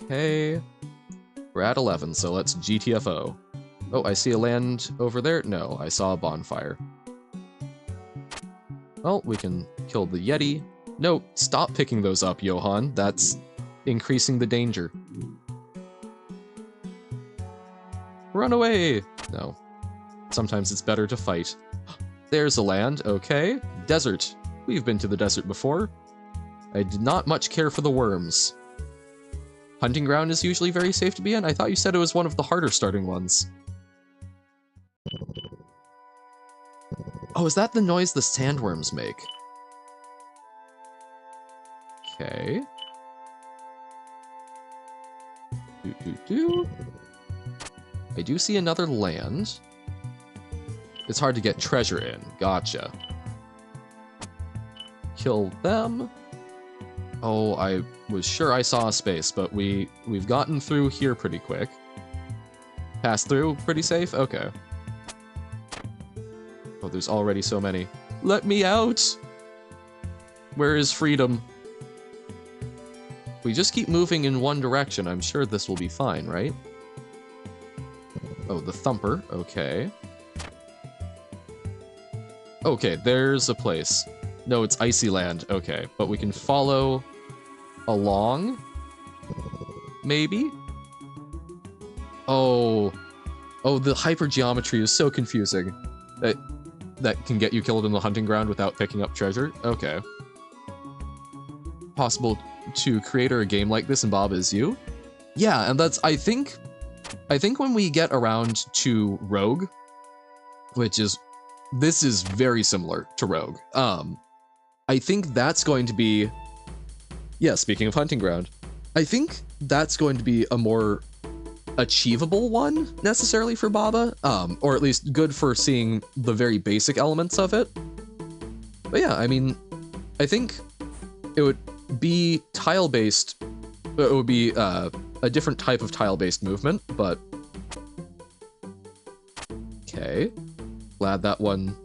Okay. We're at 11, so let's GTFO. Oh, I see a land over there? No, I saw a bonfire. Well, we can kill the Yeti. No, stop picking those up, Johan. That's increasing the danger. Run away! No. Sometimes it's better to fight. There's a land, okay. Desert. We've been to the desert before. I did not much care for the worms. Hunting ground is usually very safe to be in? I thought you said it was one of the harder starting ones. Oh, is that the noise the sandworms make? Okay. I do see another land. It's hard to get treasure in. Gotcha. Kill them. Oh, I was sure I saw a space, but we've gotten through here pretty quick. Passed through pretty safe? Okay. Oh, there's already so many. Let me out! Where is freedom? We just keep moving in one direction. I'm sure this will be fine, right? Oh, the thumper. Okay. Okay, there's a place. No, it's Icy Land. Okay, but we can follow along? Maybe? Oh. Oh, the hypergeometry is so confusing. That can get you killed in the hunting ground without picking up treasure? Okay. Possible to create a game like this in Bob Is You? Yeah, and that's, I think when we get around to Rogue, which is, this is very similar to Rogue. I think that's going to be, yeah, speaking of hunting ground, I think that's going to be a more achievable one necessarily for Baba, or at least good for seeing the very basic elements of it. But yeah, I mean, I think it would be tile-based, it would be a different type of tile-based movement, but okay. Glad that one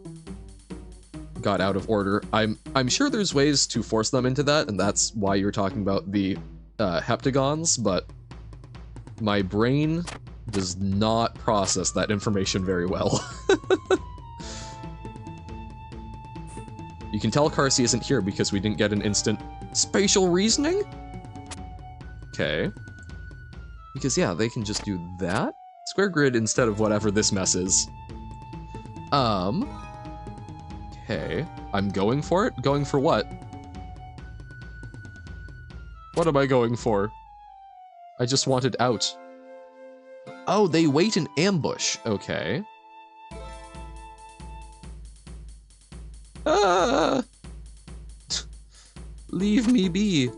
got out of order. I'm sure there's ways to force them into that, and that's why you're talking about the heptagons, but my brain does not process that information very well. You can tell Carsey isn't here because we didn't get an instant spatial reasoning? Okay. Because yeah, they can just do that? Square grid instead of whatever this mess is. Okay. I'm going for it? Going for what? What am I going for? I just wanted out. Oh, they wait in ambush. Okay. Ah! Leave me be.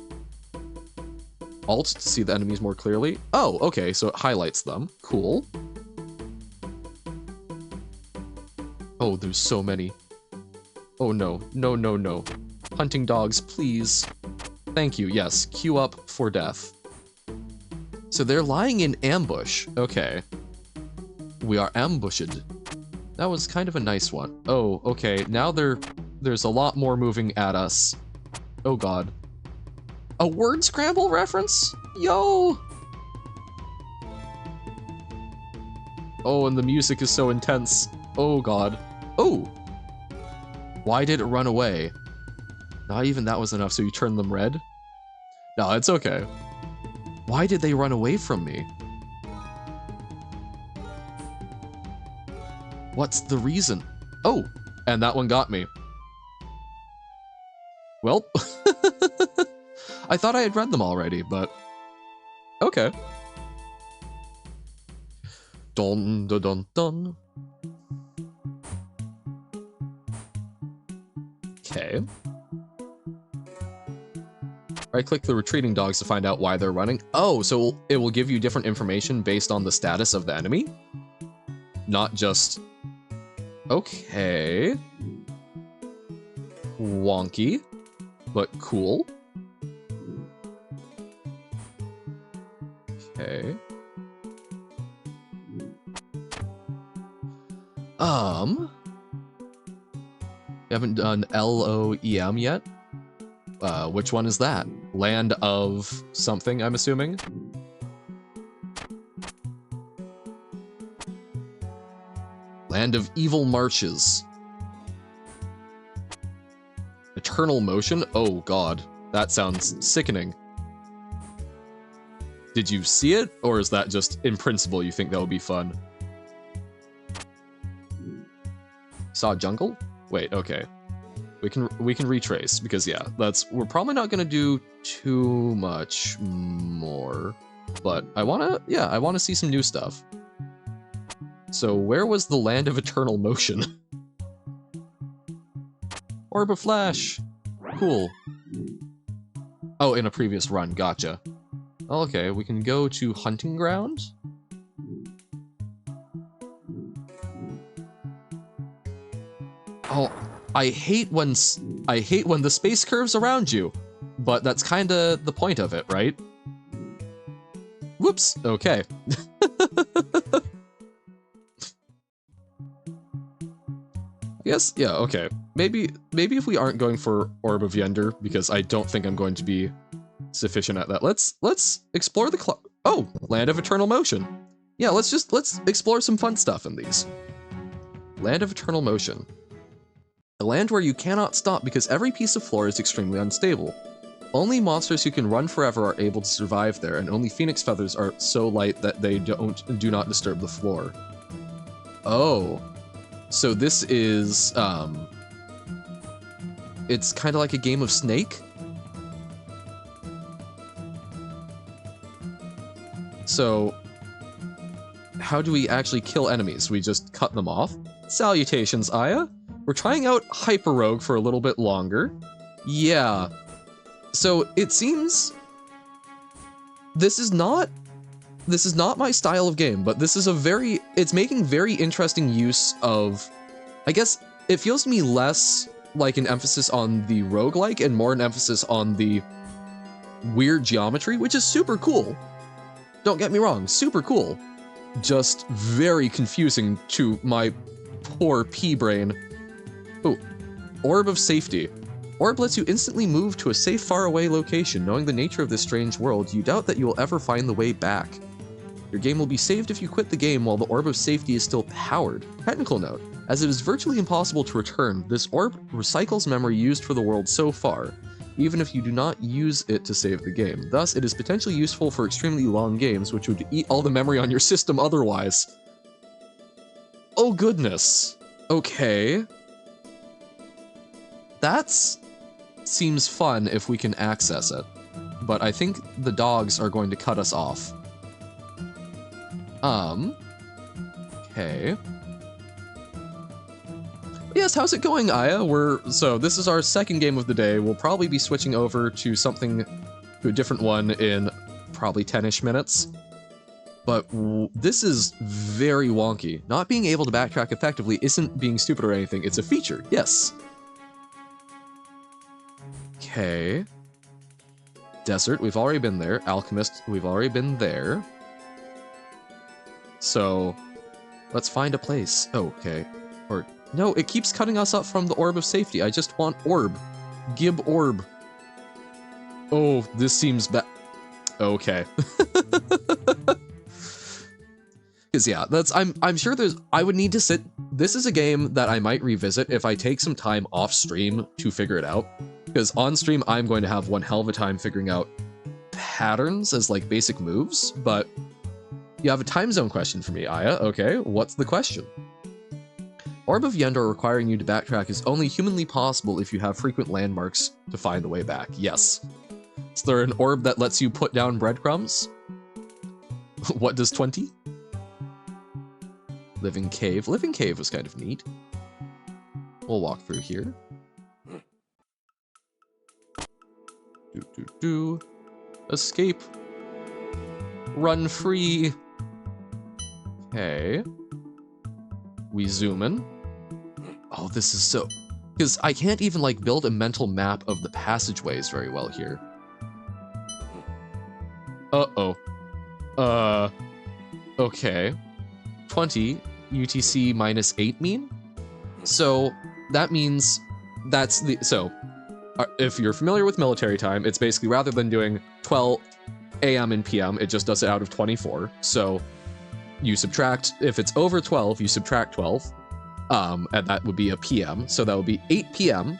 Alt to see the enemies more clearly. Oh, okay, so it highlights them. Cool. Oh, there's so many. Oh no, no, no, no. Hunting dogs, please. Thank you, yes, queue up for death. So they're lying in ambush. Okay. We are ambushed. That was kind of a nice one. Oh, okay, now there's a lot more moving at us. Oh god. A word scramble reference? Yo! Oh, and the music is so intense. Oh god. Oh! Why did it run away? Not even that was enough, so you turn them red? No, it's okay. Why did they run away from me? What's the reason? Oh, and that one got me. Well, I thought I had read them already, but okay. Dun dun dun dun. Okay. Right-click the retreating dogs to find out why they're running. Oh, so it will give you different information based on the status of the enemy? Not just... Okay. Wonky, but cool. Okay. You haven't done LOEM yet? Which one is that? Land of something, I'm assuming? Land of Evil Marches. Eternal Motion? Oh god, that sounds sickening. Did you see it, or is that just in principle you think that would be fun? Saw jungle? Wait, okay. We can retrace, because yeah, we're probably not gonna do too much more. But I wanna see some new stuff. So where was the Land of Eternal Motion? Orb of Flash! Cool. Oh, in a previous run, gotcha. Okay, we can go to Hunting Ground. Oh, I hate when the space curves around you, but that's kind of the point of it, right? Whoops, okay. Yes, yeah, okay. Maybe if we aren't going for Orb of Yender, because I don't think I'm going to be sufficient at that. Let's explore the Land of Eternal Motion. Yeah, let's explore some fun stuff in these. Land of Eternal Motion. A land where you cannot stop because every piece of floor is extremely unstable. Only monsters who can run forever are able to survive there, and only phoenix feathers are so light that they do not disturb the floor. Oh. So this is, it's kind of like a game of Snake. So, how do we actually kill enemies? We just cut them off? Salutations, Aya. We're trying out Hyperrogue for a little bit longer. Yeah. So, it seems... This is not my style of game, but this is it's making very interesting use of, I guess, it feels to me less like an emphasis on the roguelike and more an emphasis on the weird geometry, which is super cool. Don't get me wrong, super cool. Just very confusing to my poor pea brain. Oh, Orb of Safety. Orb lets you instantly move to a safe, faraway location. Knowing the nature of this strange world, you doubt that you will ever find the way back. Your game will be saved if you quit the game while the Orb of Safety is still powered. Technical note, as it is virtually impossible to return, this orb recycles memory used for the world so far, even if you do not use it to save the game. Thus, it is potentially useful for extremely long games, which would eat all the memory on your system otherwise. Oh goodness. Okay. That seems fun if we can access it, but I think the dogs are going to cut us off. Okay. Yes, how's it going, Aya? So this is our second game of the day. We'll probably be switching over to a different one in probably 10-ish minutes. But this is very wonky. Not being able to backtrack effectively isn't being stupid or anything. It's a feature, yes. Okay. Desert, we've already been there. Alchemist, we've already been there. So, let's find a place. Oh, okay. Or, no, it keeps cutting us up from the Orb of Safety. I just want Orb. Gib Orb. Oh, this seems bad. Okay. Because yeah, I'm sure I would need to sit. This is a game that I might revisit if I take some time off stream to figure it out. Because on stream, I'm going to have one hell of a time figuring out patterns as like basic moves, but you have a time zone question for me, Aya. Okay, what's the question? Orb of Yender requiring you to backtrack is only humanly possible if you have frequent landmarks to find the way back. Yes. Is there an orb that lets you put down breadcrumbs? What does 20? Living Cave. Living Cave was kind of neat. We'll walk through here. Escape. Run free. Okay. We zoom in. Oh, this is so... Because I can't even, like, build a mental map of the passageways very well here. Uh-oh. Okay. 20 UTC minus 8 mean? So, that means that's the... So, if you're familiar with military time, it's basically rather than doing 12 AM and PM, it just does it out of 24. So, you subtract, if it's over 12, you subtract 12. And that would be a PM, so that would be 8 PM.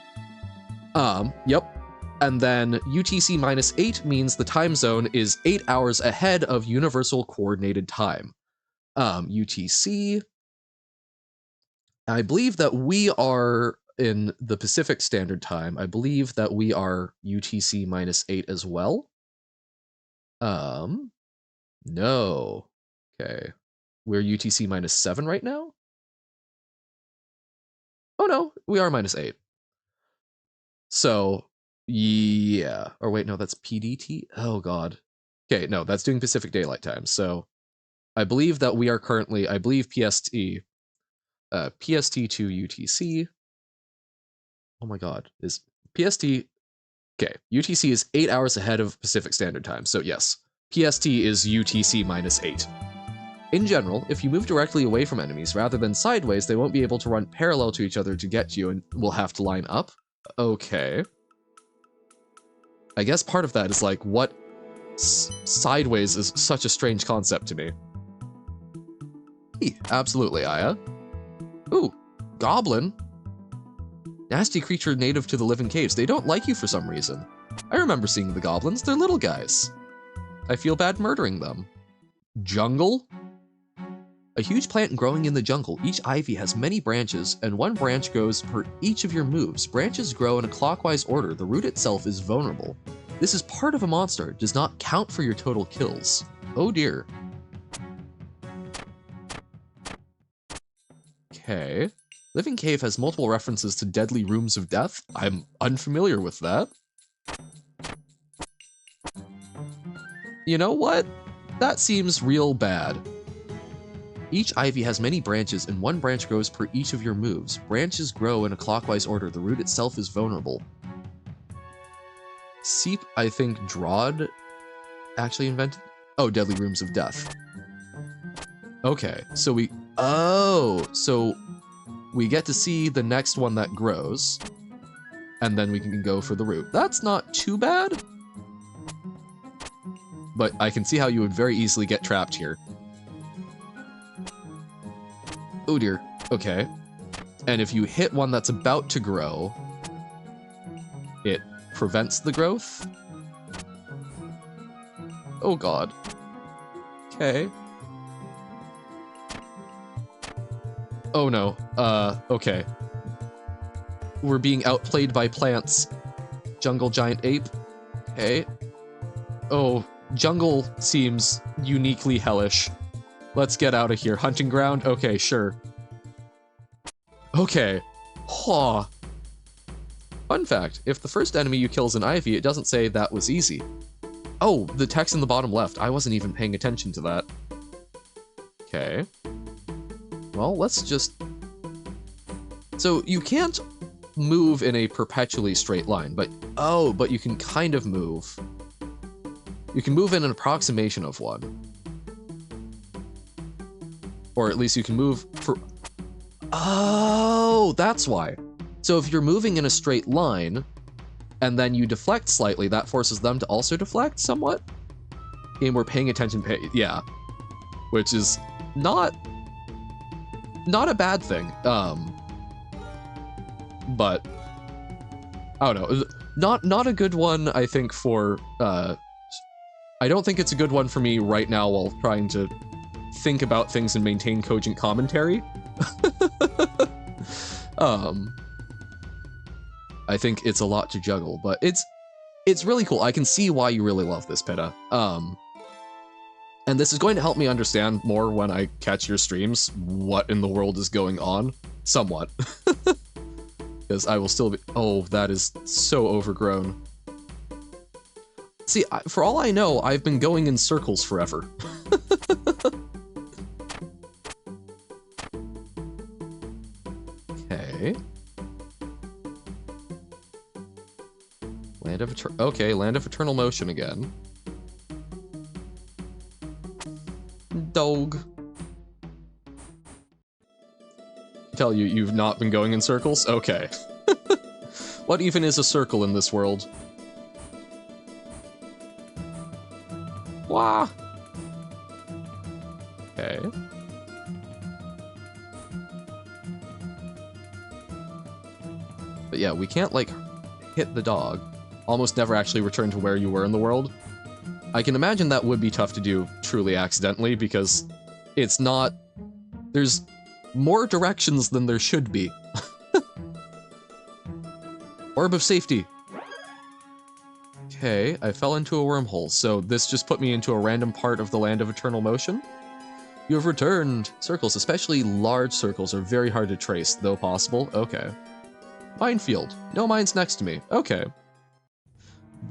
Yep. And then UTC minus 8 means the time zone is 8 hours ahead of Universal Coordinated Time. UTC, I believe that we are in the Pacific Standard Time. I believe that we are UTC minus 8 as well. No. Okay. We're UTC minus 7 right now? Oh no, we are minus 8. So, yeah. Or wait, no, that's PDT? Oh god. Okay, no, that's doing Pacific Daylight Time. So, I believe that we are currently, I believe PST to UTC. Oh my god, is PST Okay, UTC is 8 hours ahead of Pacific Standard Time, so yes, PST is UTC minus 8. In general, if you move directly away from enemies rather than sideways, they won't be able to run parallel to each other to get you and will have to line up. Okay. I guess part of that is like, what sideways is such a strange concept to me. Absolutely, Aya. Ooh, goblin. Nasty creature native to the living caves. They don't like you for some reason. I remember seeing the goblins. They're little guys. I feel bad murdering them. Jungle? A huge plant growing in the jungle. Each ivy has many branches, and one branch grows per each of your moves. Branches grow in a clockwise order. The root itself is vulnerable. This is part of a monster. It does not count for your total kills. Oh dear. Okay. Living Cave has multiple references to deadly rooms of death. I'm unfamiliar with that. You know what? That seems real bad. Each ivy has many branches, and one branch grows per each of your moves. Branches grow in a clockwise order. The root itself is vulnerable. Seep, I think, Drawd actually invented? Oh, Deadly Rooms of Death. Okay, so we... Oh, so we get to see the next one that grows, and then we can go for the root. That's not too bad, but I can see how you would very easily get trapped here. Oh dear, okay. And if you hit one that's about to grow, it prevents the growth? Oh god. Okay. Oh no, okay. We're being outplayed by plants. Jungle giant ape. Okay. Oh, jungle seems uniquely hellish. Let's get out of here. Hunting ground? Okay, sure. Okay. Huh. Fun fact, if the first enemy you kill is an ivy, it doesn't say that was easy. Oh, the text in the bottom left. I wasn't even paying attention to that. Okay. Well, let's just... So, you can't move in a perpetually straight line, but... Oh, but you can kind of move. You can move in an approximation of one. Or at least you can move for... Oh, that's why. So if you're moving in a straight line, and then you deflect slightly, that forces them to also deflect somewhat? And we're paying attention, yeah. Which is not a bad thing. But I don't know. Not a good one, I think, for I don't think it's a good one for me right now while trying to think about things and maintain cogent commentary. I think it's a lot to juggle, but it's really cool. I can see why you really love this, Pitta. And this is going to help me understand more when I catch your streams what in the world is going on. Somewhat. Because I will still be... Oh, that is so overgrown. See, for all I know, I've been going in circles forever. Okay. Land of Eternal Motion again. Dog. Tell you, you've not been going in circles? Okay. What even is a circle in this world? Wah! Okay. But yeah, we can't, like, hit the dog. Almost never actually return to where you were in the world. I can imagine that would be tough to do truly accidentally, because it's not... There's more directions than there should be. Orb of Safety. Okay, I fell into a wormhole, so this just put me into a random part of the Land of Eternal Motion. You have returned. Circles, especially large circles, are very hard to trace, though possible. Okay. Minefield. No mines next to me. Okay.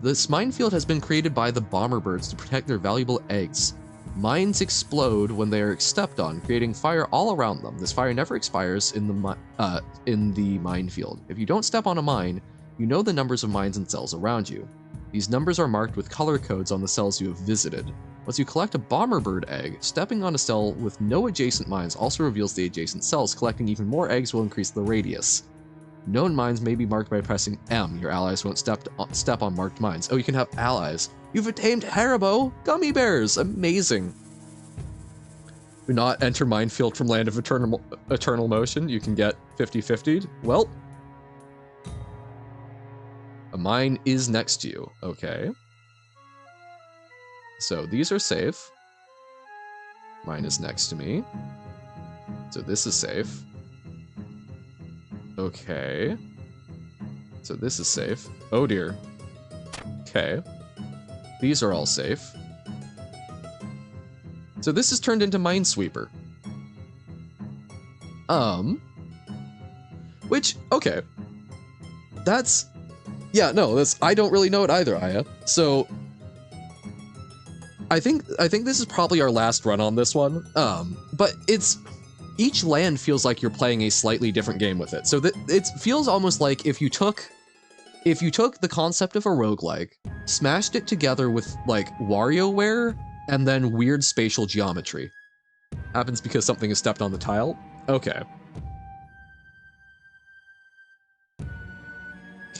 This minefield has been created by the bomber birds to protect their valuable eggs. Mines explode when they are stepped on, creating fire all around them. This fire never expires in the minefield. If you don't step on a mine, You know the numbers of mines and cells around you. These numbers are marked with color codes on the cells you have visited. Once you collect a bomberbird egg, stepping on a cell with no adjacent mines also reveals the adjacent cells. Collecting even more eggs will increase the radius. Known mines may be marked by pressing M. Your allies won't step on marked mines. Oh, you can have allies. You've attained Haribo gummy bears. Amazing. Do not enter minefield from land of eternal motion. You can get 50-50'd. Well, a mine is next to you. Okay. So these are safe. Mine is next to me. So this is safe. Okay. So this is safe. Oh dear. Okay. These are all safe. So this is turned into Minesweeper. Which, okay. That's, yeah, no, that's, I don't really know it either, Aya. So, I think this is probably our last run on this one. But each land feels like you're playing a slightly different game with it. So it feels almost like if you took the concept of a roguelike, smashed it together with like WarioWare, and then weird spatial geometry. Happens because something is stepped on the tile? Okay.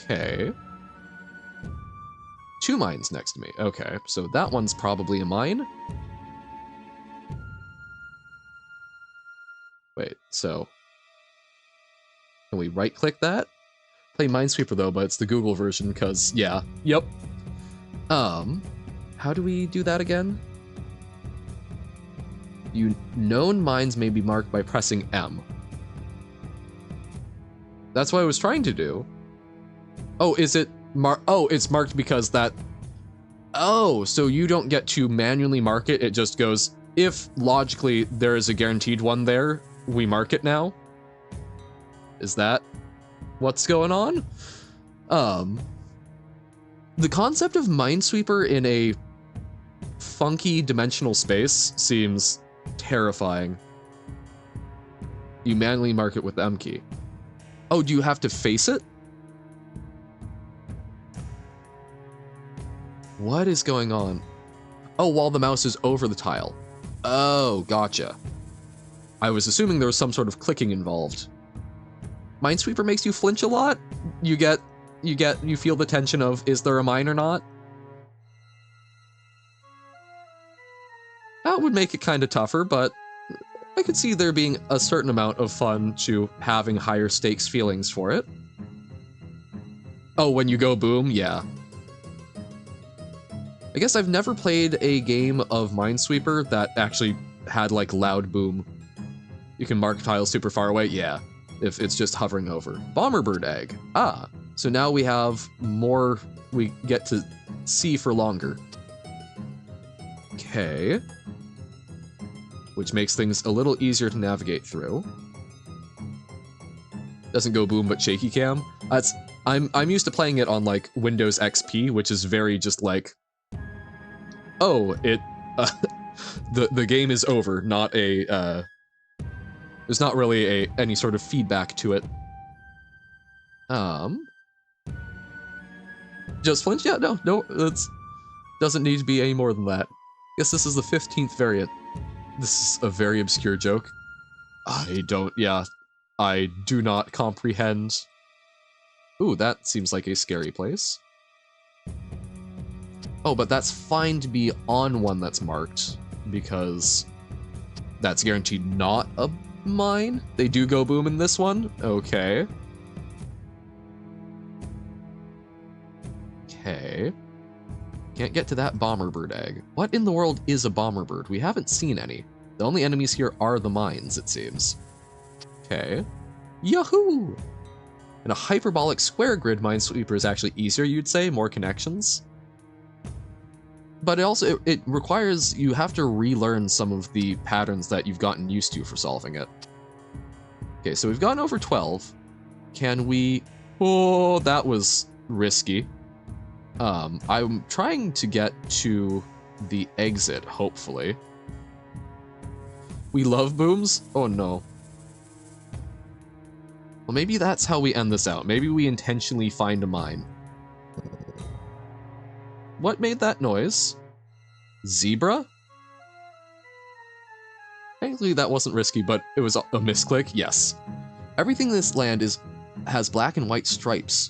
Okay. 2 mines next to me. Okay, so that one's probably a mine. Wait, so... Can we right-click that? Play Minesweeper though, but it's the Google version, because, yeah. Yep. How do we do that again? Known mines may be marked by pressing M. That's what I was trying to do. Oh, is it it's marked because that... Oh, so you don't get to manually mark it, it just goes, if logically there is a guaranteed one there, we mark it now? Is that what's going on? The concept of Minesweeper in a funky dimensional space seems terrifying. You manually mark it with the M key. Oh, do you have to face it? What is going on? Oh, while the mouse is over the tile. Oh, gotcha. I was assuming there was some sort of clicking involved. Minesweeper makes you flinch a lot? You feel the tension of, is there a mine or not? That would make it kind of tougher, but I could see there being a certain amount of fun to having higher stakes feelings for it. Oh, when you go boom? Yeah. I guess I've never played a game of Minesweeper that actually had, like, loud boom. You can mark tiles super far away? Yeah. If it's just hovering over. Bomberbird egg. Ah. So now we have more we get to see for longer. Okay. Which makes things a little easier to navigate through. Doesn't go boom, but shaky cam. I'm used to playing it on, like, Windows XP, which is very just like... Oh, the game is over, not a, there's not really any sort of feedback to it. Just flinch? Yeah, no, that's, doesn't need to be any more than that. Guess this is the 15th variant. This is a very obscure joke. I do not comprehend. Ooh, that seems like a scary place. Oh, but that's fine to be on one that's marked, because that's guaranteed not a mine. They do go boom in this one? Okay. Okay. Can't get to that bomberbird egg. What in the world is a bomberbird? We haven't seen any. The only enemies here are the mines, it seems. Okay. Yahoo! And a hyperbolic square grid Minesweeper is actually easier, you'd say, more connections. But it requires, you have to relearn some of the patterns that you've gotten used to for solving it. Okay, so we've gotten over 12. Can we... Oh, that was risky. I'm trying to get to the exit, hopefully. We love booms? Oh no. Well, maybe that's how we end this out. Maybe we intentionally find a mine. What made that noise? Zebra? Thankfully that wasn't risky, but it was a misclick, yes. Everything in this land has black and white stripes.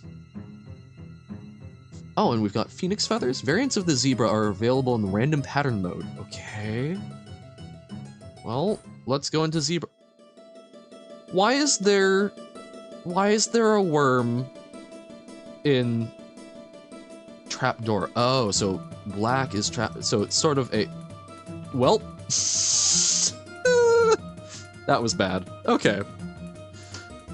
Oh, and we've got phoenix feathers. Variants of the zebra are available in the random pattern mode. Okay. Well, let's go into zebra. Why is there a worm in trapdoor? Oh, so black is trap. So it's sort of a. Well, that was bad. Okay.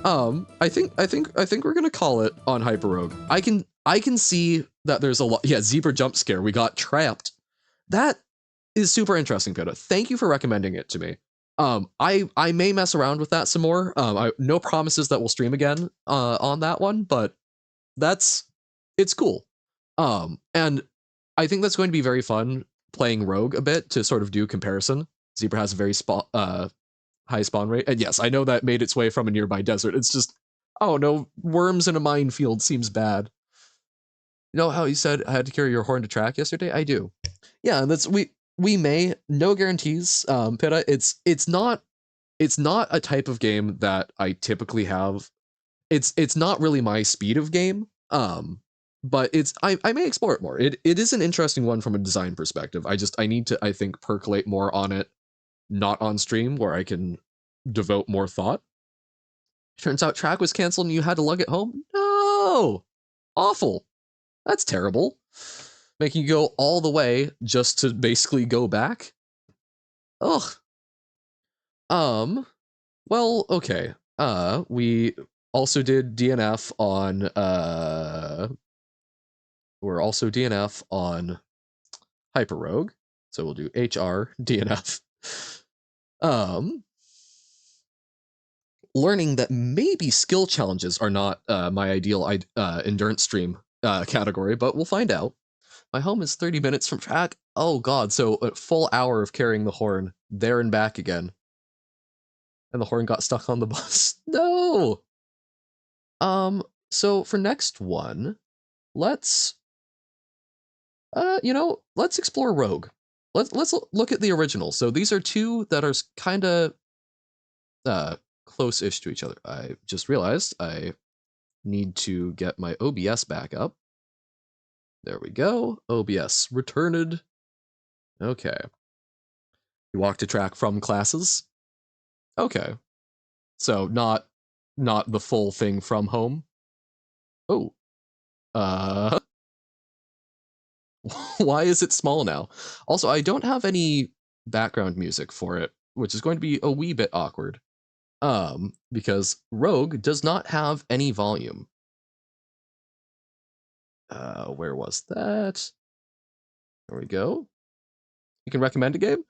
I think we're gonna call it on Hyperrogue. I can see that there's a lot. Yeah, zebra jump scare. We got trapped. That is super interesting, Peta. Thank you for recommending it to me. I may mess around with that some more. No promises that we'll stream again on that one, but it's cool. And I think that's going to be very fun playing Rogue a bit to sort of do comparison. Zebra has a very high spawn rate, and yes, I know that made its way from a nearby desert. It's just, oh no, worms in a minefield seems bad. You know how you said I had to carry your horn to track yesterday? I do. Yeah, and that's we may, no guarantees. Pitta, it's not a type of game that I typically have. It's not really my speed of game. But I may explore it more. It is an interesting one from a design perspective. I need to, I think, percolate more on it, not on stream where I can devote more thought. Turns out track was canceled and you had to lug it home? No! Awful. That's terrible. Making you go all the way just to basically go back? Ugh. Well, okay. We also did DNF on, we're also DNF on Hyperrogue. So we'll do HR DNF. Learning that maybe skill challenges are not my ideal endurance stream category, but we'll find out. My home is 30 minutes from track. Oh god, so a full hour of carrying the horn there and back again. And the horn got stuck on the bus. No! So for next one, let's let's explore Rogue. Let's look at the original. So these are two that are kind of close-ish to each other. I just realized I need to get my OBS back up. There we go. OBS returned. Okay. You walk to track from classes. Okay. So not the full thing from home. Oh. Why is it small now? Also, I don't have any background music for it, which is going to be a wee bit awkward. Because Rogue does not have any volume. Where was that? There we go. You can recommend a game?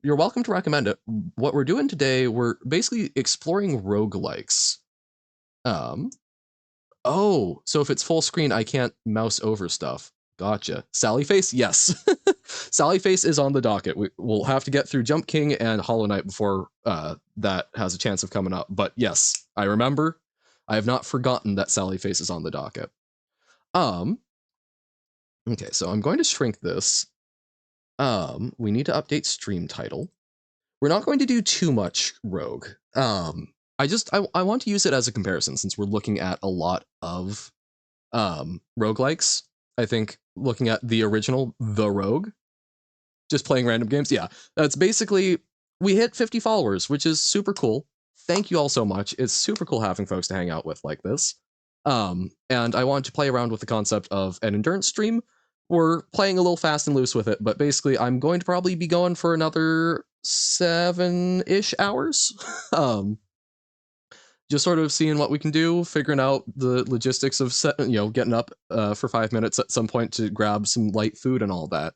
You're welcome to recommend it. What we're doing today, we're basically exploring roguelikes. Oh, so if it's full screen, I can't mouse over stuff. Gotcha. Sally Face? Yes. Sally Face is on the docket. We'll have to get through Jump King and Hollow Knight before that has a chance of coming up. But yes, I remember. I have not forgotten that Sally Face is on the docket. Okay, so I'm going to shrink this. We need to update stream title. We're not going to do too much Rogue. I want to use it as a comparison since we're looking at a lot of roguelikes. I think looking at the original The Rogue, just playing random games. Yeah, that's basically, we hit 50 followers, which is super cool. Thank you all so much. It's super cool having folks to hang out with like this. And I wanted to play around with the concept of an endurance stream. We're playing a little fast and loose with it, but basically I'm going to probably be going for another 7-ish hours. Just sort of seeing what we can do, figuring out the logistics of getting up for 5 minutes at some point to grab some light food and all that.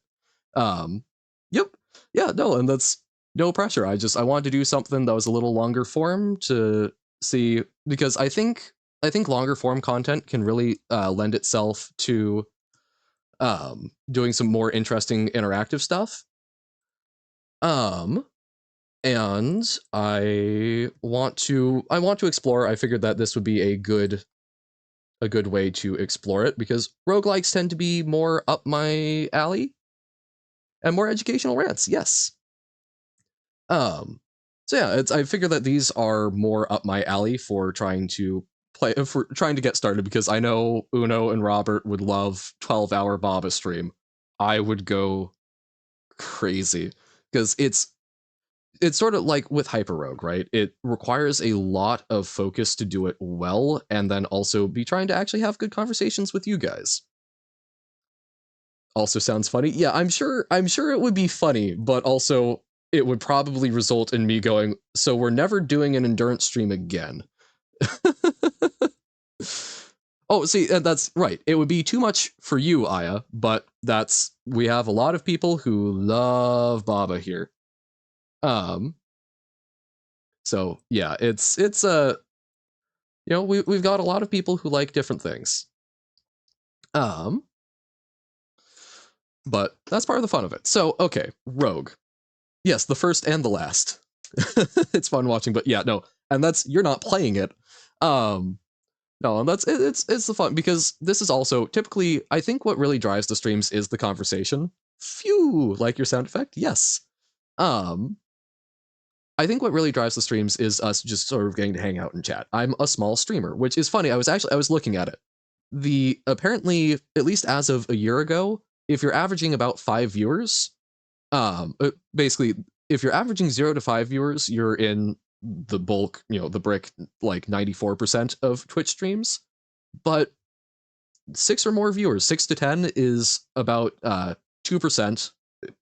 Yep. Yeah, no, and that's no pressure. I wanted to do something that was a little longer form to see, because I think longer form content can really lend itself to doing some more interesting interactive stuff. and I want to explore. I figured that this would be a good way to explore it because roguelikes tend to be more up my alley and more educational rants. Yes. So yeah, I figure that these are more up my alley for trying to get started because I know Uno and Robert would love 12-hour Baba stream. I would go crazy because it's sort of like with Hyperrogue, right? It requires a lot of focus to do it well, and then also be trying to actually have good conversations with you guys. Also sounds funny. Yeah, I'm sure it would be funny, but also it would probably result in me going, so we're never doing an endurance stream again. Oh, see, that's right. It would be too much for you, Aya, but we have a lot of people who love Baba here. So yeah, it's we've got a lot of people who like different things. But that's part of the fun of it. So, okay, Rogue. Yes, the first and the last. It's fun watching, but yeah, no. And that's you're not playing it. No, and it's the fun because this is also typically I think what really drives the streams is the conversation. Phew, like your sound effect? Yes. I think what really drives the streams is us just sort of getting to hang out and chat. I'm a small streamer, which is funny. I was looking at it. Apparently, at least as of a year ago, if you're averaging about 5 viewers, basically if you're averaging 0 to 5 viewers, you're in the bulk, the brick, like 94% of Twitch streams. But 6 or more viewers, 6 to 10 is about 2%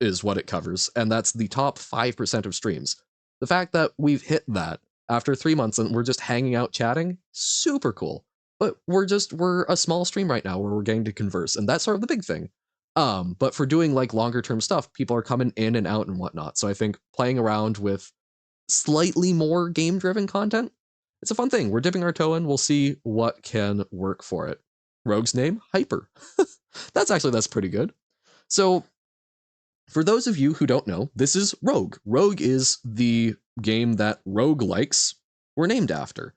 is what it covers, and that's the top 5% of streams. The fact that we've hit that after 3 months and we're just hanging out chatting, super cool. But we're a small stream right now where we're getting to converse, and that's sort of the big thing. But for doing like longer term stuff, people are coming in and out and whatnot. So I think playing around with slightly more game driven content, it's a fun thing. We're dipping our toe in. We'll see what can work for it. Rogue's name, Hyper. That's pretty good. So for those of you who don't know, this is Rogue. Rogue is the game that roguelikes were named after.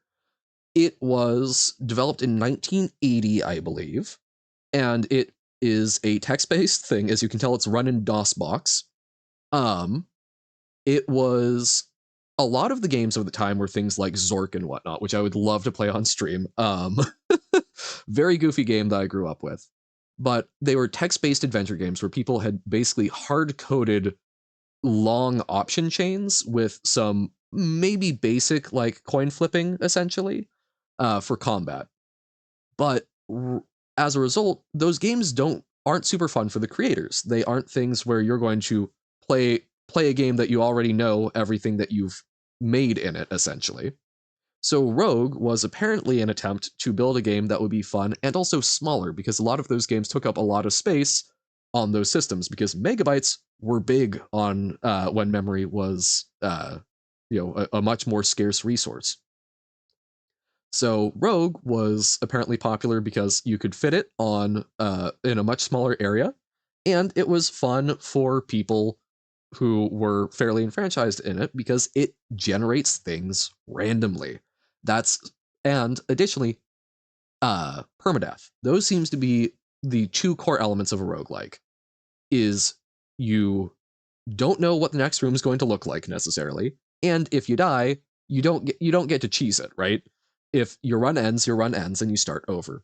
It was developed in 1980, I believe, and it is a text-based thing. As you can tell, it's run in DOSBox. It was a lot of the games of the time were things like Zork and whatnot, which I would love to play on stream. Very goofy game that I grew up with. But they were text-based adventure games where people had basically hard-coded long option chains with some maybe basic like coin flipping essentially for combat. But as a result, those games aren't super fun for the creators. They aren't things where you're going to play a game that you already know everything that you've made in it essentially. So Rogue was apparently an attempt to build a game that would be fun and also smaller because a lot of those games took up a lot of space on those systems because megabytes were big on when memory was a much more scarce resource. So Rogue was apparently popular because you could fit it on in a much smaller area, and it was fun for people who were fairly enfranchised in it because it generates things randomly. And additionally, permadeath. Those seems to be the two core elements of a roguelike. Is you don't know what the next room is going to look like necessarily, and if you die, you don't get to cheese it, right? If your run ends, and you start over.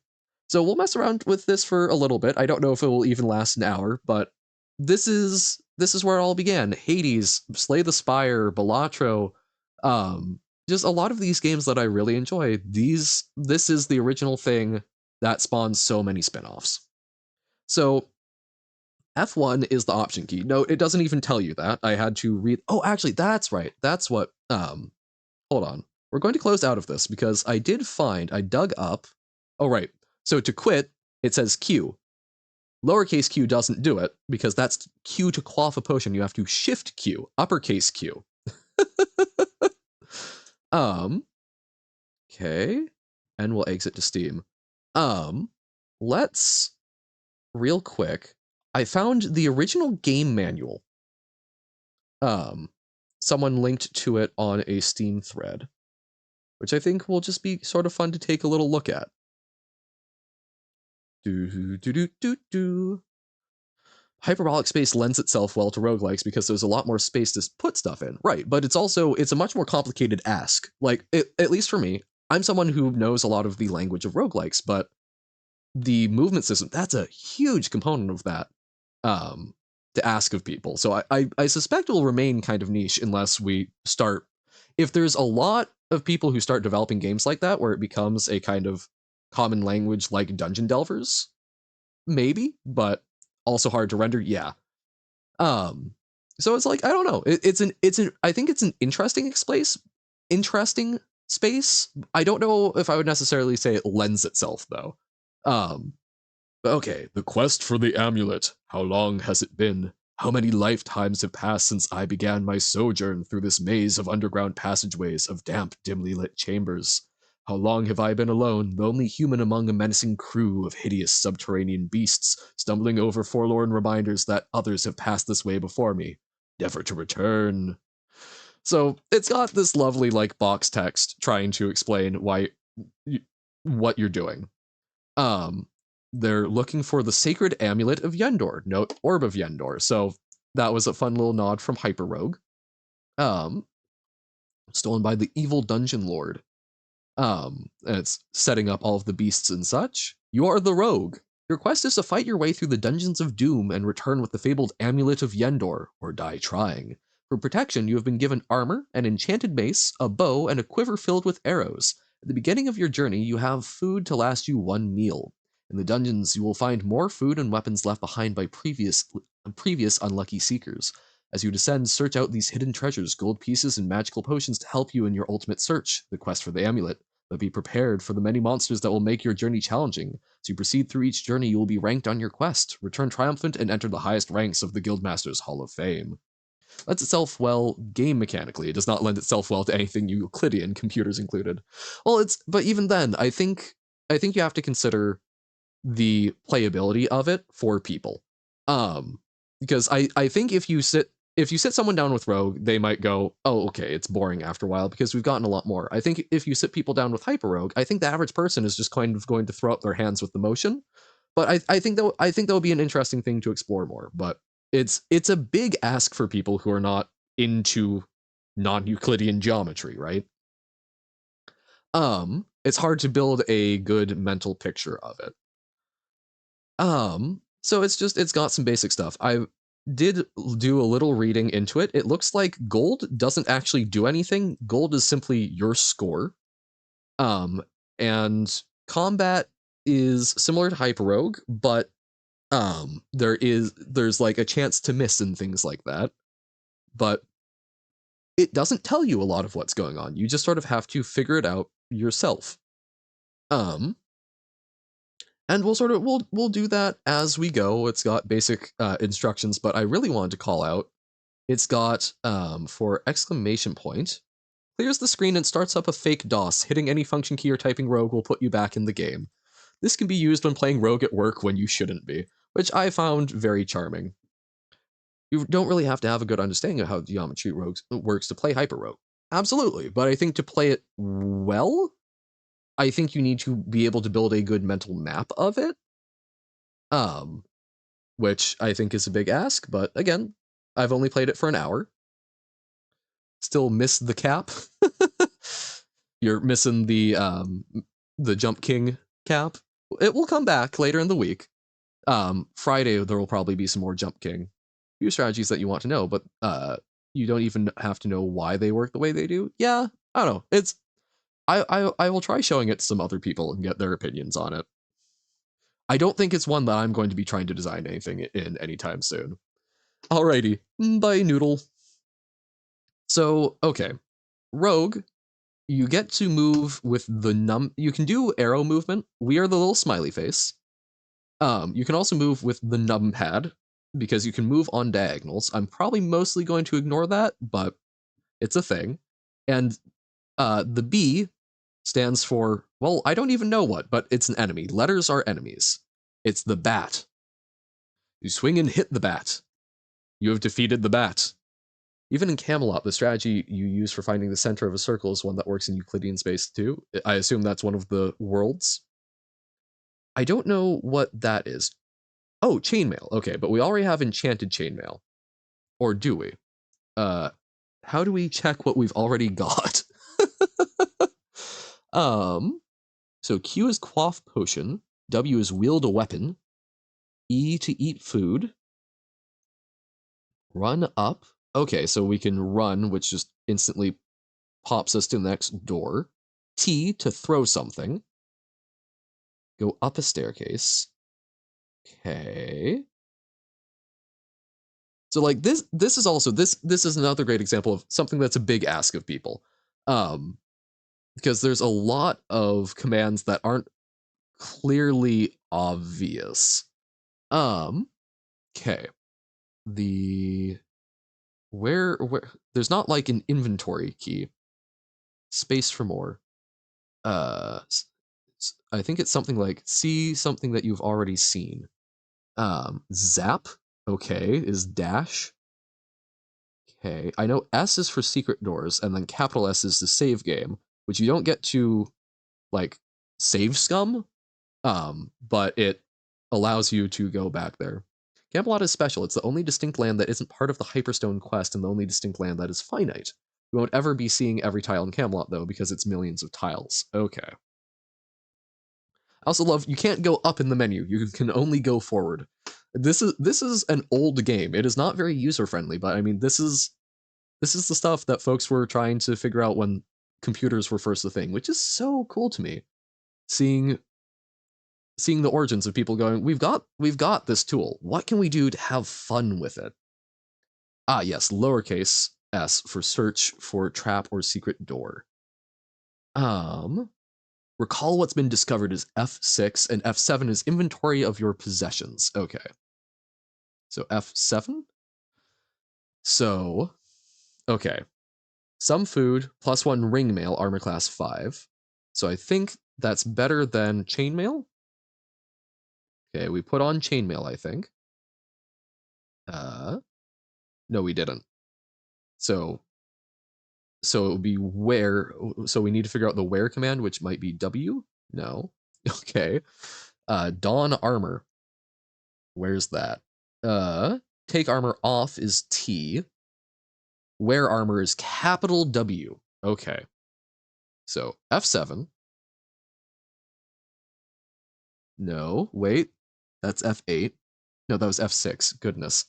So we'll mess around with this for a little bit. I don't know if it will even last an hour, but this is where it all began. Hades, Slay the Spire, Balatro, just a lot of these games that I really enjoy. This is the original thing that spawns so many spin-offs. So F1 is the option key. No, it doesn't even tell you that. I had to read. Oh, actually, that's right. That's what. Hold on. We're going to close out of this because I dug up. Oh, right. So to quit, it says Q. Lowercase q doesn't do it because that's Q to quaff a potion. You have to shift Q, uppercase Q. Okay. And we'll exit to Steam. Let's real quick. I found the original game manual. someone linked to it on a Steam thread, which I think will just be sort of fun to take a little look at. Hyperbolic space lends itself well to roguelikes because there's a lot more space to put stuff in, right? But it's a much more complicated ask. Like, at least for me, I'm someone who knows a lot of the language of roguelikes, but the movement system, that's a huge component of that to ask of people. So I suspect it will remain kind of niche unless we start, if there's a lot of people who start developing games like that where it becomes a kind of common language like Dungeon Delvers, maybe, but also hard to render, yeah. So it's like, I don't know. I think it's an interesting space. I don't know if I would necessarily say it lends itself though. Okay, the quest for the amulet. How long has it been? How many lifetimes have passed since I began my sojourn through this maze of underground passageways of damp, dimly lit chambers? How long have I been alone, the only human among a menacing crew of hideous subterranean beasts, stumbling over forlorn reminders that others have passed this way before me, never to return? So it's got this lovely like box text trying to explain what you're doing. They're looking for the sacred amulet of Yendor, note Orb of Yendor. So that was a fun little nod from Hyperrogue. Stolen by the evil dungeon lord. And it's setting up all of the beasts and such. You are the rogue. Your quest is to fight your way through the dungeons of doom and return with the fabled amulet of Yendor, or die trying. For protection, you have been given armor, an enchanted mace, a bow, and a quiver filled with arrows. At the beginning of your journey, you have food to last you one meal. In the dungeons, you will find more food and weapons left behind by previous unlucky seekers. As you descend, search out these hidden treasures, gold pieces, and magical potions to help you in your ultimate search, the quest for the amulet. But be prepared for the many monsters that will make your journey challenging. As you proceed through each journey, you will be ranked on your quest, return triumphant, and enter the highest ranks of the Guildmaster's Hall of Fame. Lends itself well game mechanically. It does not lend itself well to anything Euclidean, computers included. Well, but even then, I think you have to consider the playability of it for people. Because I think if you sit someone down with Rogue, they might go, oh, okay, it's boring after a while because we've gotten a lot more. I think if you sit people down with Hyperrogue, I think the average person is just kind of going to throw up their hands with the motion. But I think that would be an interesting thing to explore more. But it's a big ask for people who are not into non-Euclidean geometry, right? It's hard to build a good mental picture of it. So it's got some basic stuff. I did do a little reading into it. It looks like gold doesn't actually do anything. Gold is simply your score. And combat is similar to Hyperrogue, but there's like a chance to miss and things like that. But it doesn't tell you a lot of what's going on. You just sort of have to figure it out yourself. And we'll do that as we go. It's got basic instructions, but I really wanted to call out. It's got for exclamation point, clears the screen and starts up a fake DOS. Hitting any function key or typing Rogue will put you back in the game. This can be used when playing Rogue at work when you shouldn't be, which I found very charming. You don't really have to have a good understanding of how geometry works to play Hyperrogue. Absolutely, but I think to play it well, I think you need to be able to build a good mental map of it. Which I think is a big ask, but again, I've only played it for an hour. Still miss the cap. You're missing the Jump King cap. It will come back later in the week. Friday there will probably be some more Jump King. A few strategies that you want to know, but you don't even have to know why they work the way they do. Yeah, I don't know. It's I will try showing it to some other people and get their opinions on it. I don't think it's one that I'm going to be trying to design anything in anytime soon. Alrighty, bye Noodle. So, okay. Rogue, you get to move with the you can do arrow movement. We are the little smiley face. You can also move with the numpad, because you can move on diagonals. I'm probably mostly going to ignore that, but it's a thing. And the B stands for, well, I don't even know what, but it's an enemy. Letters are enemies. It's the bat. You swing and hit the bat. You have defeated the bat. Even in Camelot, the strategy you use for finding the center of a circle is one that works in Euclidean space too. I assume that's one of the worlds. I don't know what that is. Oh, chainmail. Okay, but we already have enchanted chainmail. Or do we? How do we check what we've already got? So Q is quaff potion, W is wield a weapon, E to eat food, run up. Okay, so we can run, which just instantly pops us to the next door. T to throw something. Go up a staircase. Okay. So like this is also this is another great example of something that's a big ask of people. Because there's a lot of commands that aren't clearly obvious. Okay. The where there's not like an inventory key. Space for more. I think it's something like see something that you've already seen. Zap, okay, is dash. Okay, I know S is for secret doors, and then capital S is the save game, which you don't get to, like, save scum, but it allows you to go back there. Camelot is special. It's the only distinct land that isn't part of the Hyperstone quest and the only distinct land that is finite. You won't ever be seeing every tile in Camelot, though, because it's millions of tiles. Okay. I also love, you can't go up in the menu. You can only go forward. This is an old game. It is not very user-friendly, but I mean, this is the stuff that folks were trying to figure out when computers were first a thing, which is so cool to me. Seeing the origins of people going, we've got this tool. What can we do to have fun with it? Ah, yes, lowercase s for search for trap or secret door. Recall what's been discovered is F6, and F7 is inventory of your possessions. Okay. So F7? So, okay. Some food, +1 ring mail, armor class 5. So I think that's better than chainmail. Okay, we put on chainmail, I think. No, we didn't. So it would be where, so we need to figure out the where command, which might be W? No. Okay. Dawn armor. Where's that? Take armor off is T. Wear armor is capital W. Okay. So F7. No, wait. That's F8. No, that was F6. Goodness.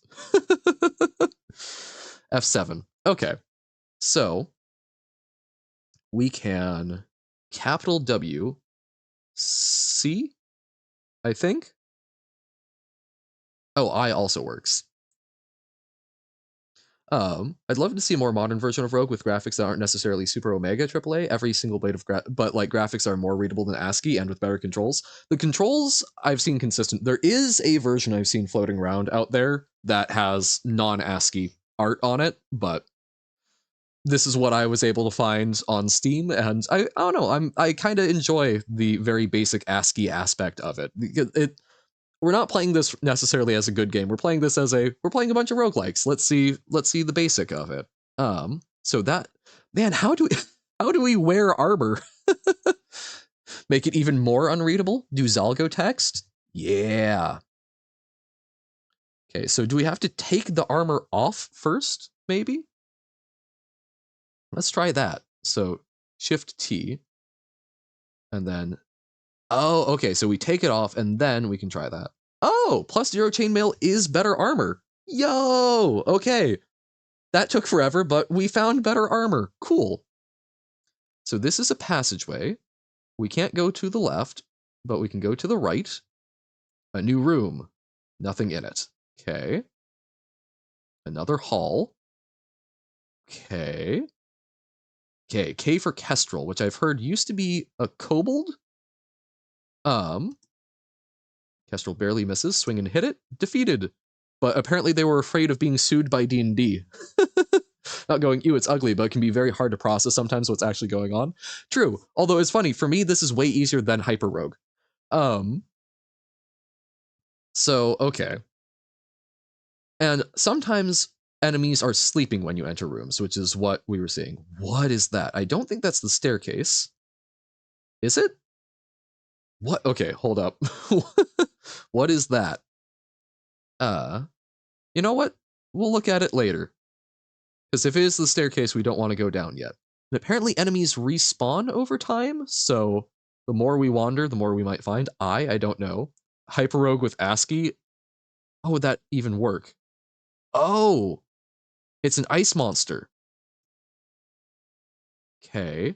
F7. Okay. So we can capital W C, I think. Oh, I also works. I'd love to see a more modern version of Rogue with graphics that aren't necessarily super Omega AAA. Every single blade of but like graphics are more readable than ASCII and with better controls. The controls I've seen consistent. There is a version I've seen floating around out there that has non-ASCII art on it, but this is what I was able to find on Steam, and I don't know. I kind of enjoy the very basic ASCII aspect of it. We're not playing this necessarily as a good game. We're playing this as we're playing a bunch of roguelikes. Let's see the basic of it. So that, man, how do we wear armor? Make it even more unreadable? Do Zalgo text? Yeah. Okay, so do we have to take the armor off first, maybe? Let's try that. So Shift T, and then, oh, okay, so we take it off, and then we can try that. Oh, +0 chainmail is better armor. Yo, okay. That took forever, but we found better armor. Cool. So this is a passageway. We can't go to the left, but we can go to the right. A new room. Nothing in it. Okay. Another hall. Okay. Okay, K for Kestrel, which I've heard used to be a kobold. Kestrel barely misses, swing and hit it, defeated. But apparently they were afraid of being sued by D&D. Not going, ew, it's ugly, but it can be very hard to process sometimes what's actually going on. True, although it's funny, for me, this is way easier than Hyperrogue. So, okay. And sometimes enemies are sleeping when you enter rooms, which is what we were seeing. What is that? I don't think that's the staircase. Is it? What? Okay, hold up. What is that? You know what? We'll look at it later. Because if it is the staircase, we don't want to go down yet. And apparently enemies respawn over time, so the more we wander, the more we might find. I don't know. Hyperrogue with ASCII. How would that even work? Oh! It's an ice monster. Okay.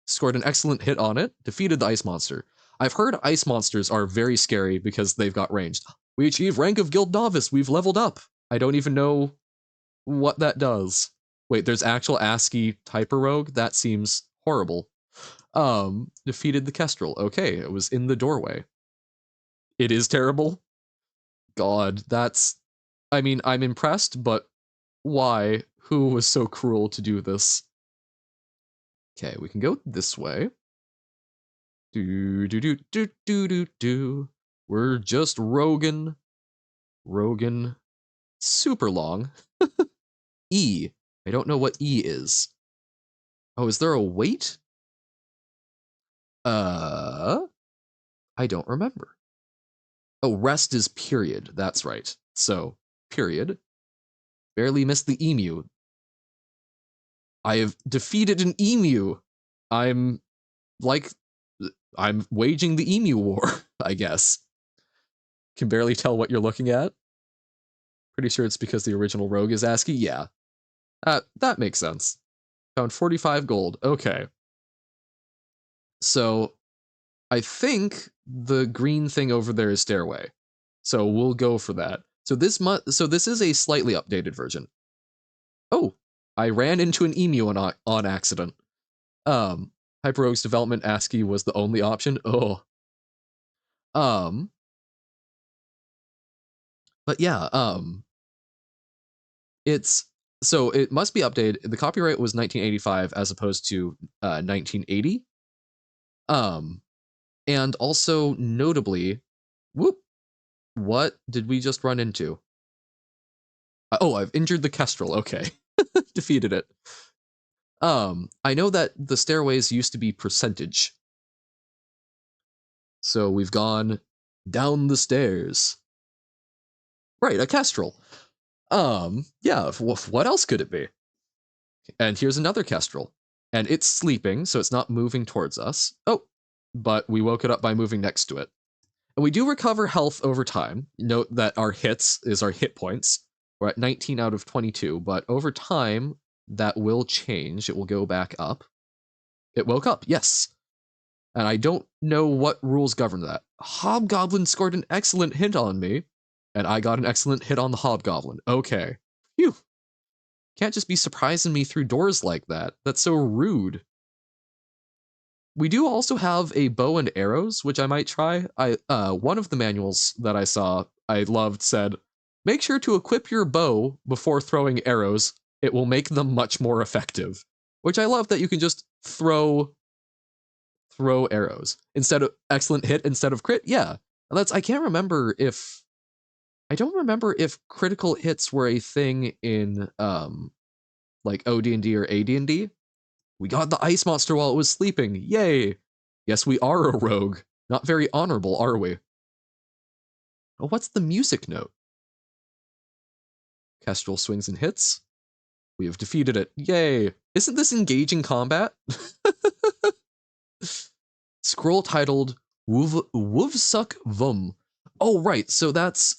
Scored an excellent hit on it. Defeated the ice monster. I've heard ice monsters are very scary because they've got ranged. We achieve rank of Guild Novice. We've leveled up. I don't even know what that does. Wait, there's actual ASCII Hyperrogue? That seems horrible. Defeated the Kestrel. Okay, it was in the doorway. It is terrible. God, that's... I mean, I'm impressed, but why? Who was so cruel to do this? Okay, we can go this way. Do. We're just Rogan. Super long. E. I don't know what E is. Oh, is there a wait? I don't remember. Oh, rest is period. That's right. So, period. Barely missed the emu. I have defeated an emu. I'm waging the emu war, I guess. Can barely tell what you're looking at. Pretty sure it's because the original rogue is ASCII. Yeah. That makes sense. Found 45 gold. Okay. So, I think the green thing over there is stairway. So we'll go for that. So this is a slightly updated version. Oh, I ran into an emu on accident. Hyperrogue's development ASCII was the only option. Oh. But yeah, it must be updated. The copyright was 1985 as opposed to 1980. And also notably, what did we just run into? Oh, I've injured the Kestrel. Okay. Defeated it. I know that the stairways used to be percentage. So we've gone down the stairs. Right, a Kestrel. Yeah, what else could it be? And here's another Kestrel. And it's sleeping, so it's not moving towards us. Oh, but we woke it up by moving next to it. And we do recover health over time. Note that our hits is our hit points. We're at 19 out of 22, but over time, that will change. It will go back up. It woke up, yes. And I don't know what rules govern that. Hobgoblin scored an excellent hit on me, and I got an excellent hit on the Hobgoblin. Okay. Phew. Can't just be surprising me through doors like that. That's so rude. We do also have a bow and arrows, which I might try. One of the manuals that I saw, I loved, said, make sure to equip your bow before throwing arrows. It will make them much more effective. Which I love that you can just throw arrows instead of excellent hit instead of crit. Yeah. And I don't remember if critical hits were a thing in like OD&D or AD&D. We got the ice monster while it was sleeping. Yay. Yes, we are a rogue. Not very honorable, are we? Oh, what's the music note? Kestrel swings and hits. We have defeated it. Yay. Isn't this engaging combat? Scroll titled Wuvsuk Vum. Oh, right. So that's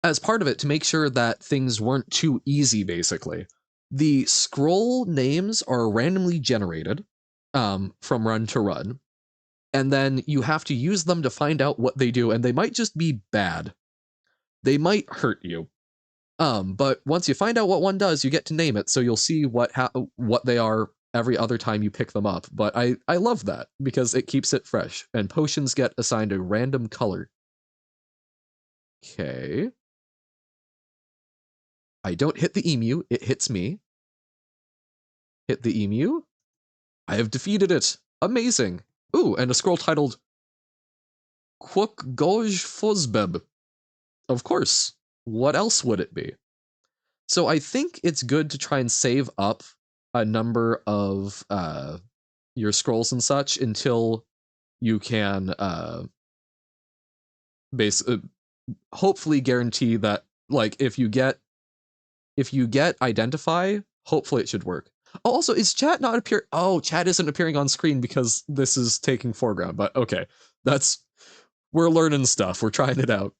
as part of it to make sure that things weren't too easy, basically. The scroll names are randomly generated from run to run, and then you have to use them to find out what they do, and they might just be bad. They might hurt you. But once you find out what one does, you get to name it, so you'll see what they are every other time you pick them up. But I love that, because it keeps it fresh, and potions get assigned a random color. Okay. I don't hit the emu, it hits me. Hit the emu. I have defeated it. Amazing. Ooh, and a scroll titled Kwuk Goj Fozbeb. Of course. What else would it be? So I think it's good to try and save up a number of your scrolls and such until you can basically hopefully guarantee that, like, if you get identify, hopefully it should work. Also, is chat not appear? Oh, chat isn't appearing on screen because this is taking foreground. But okay, we're learning stuff. We're trying it out.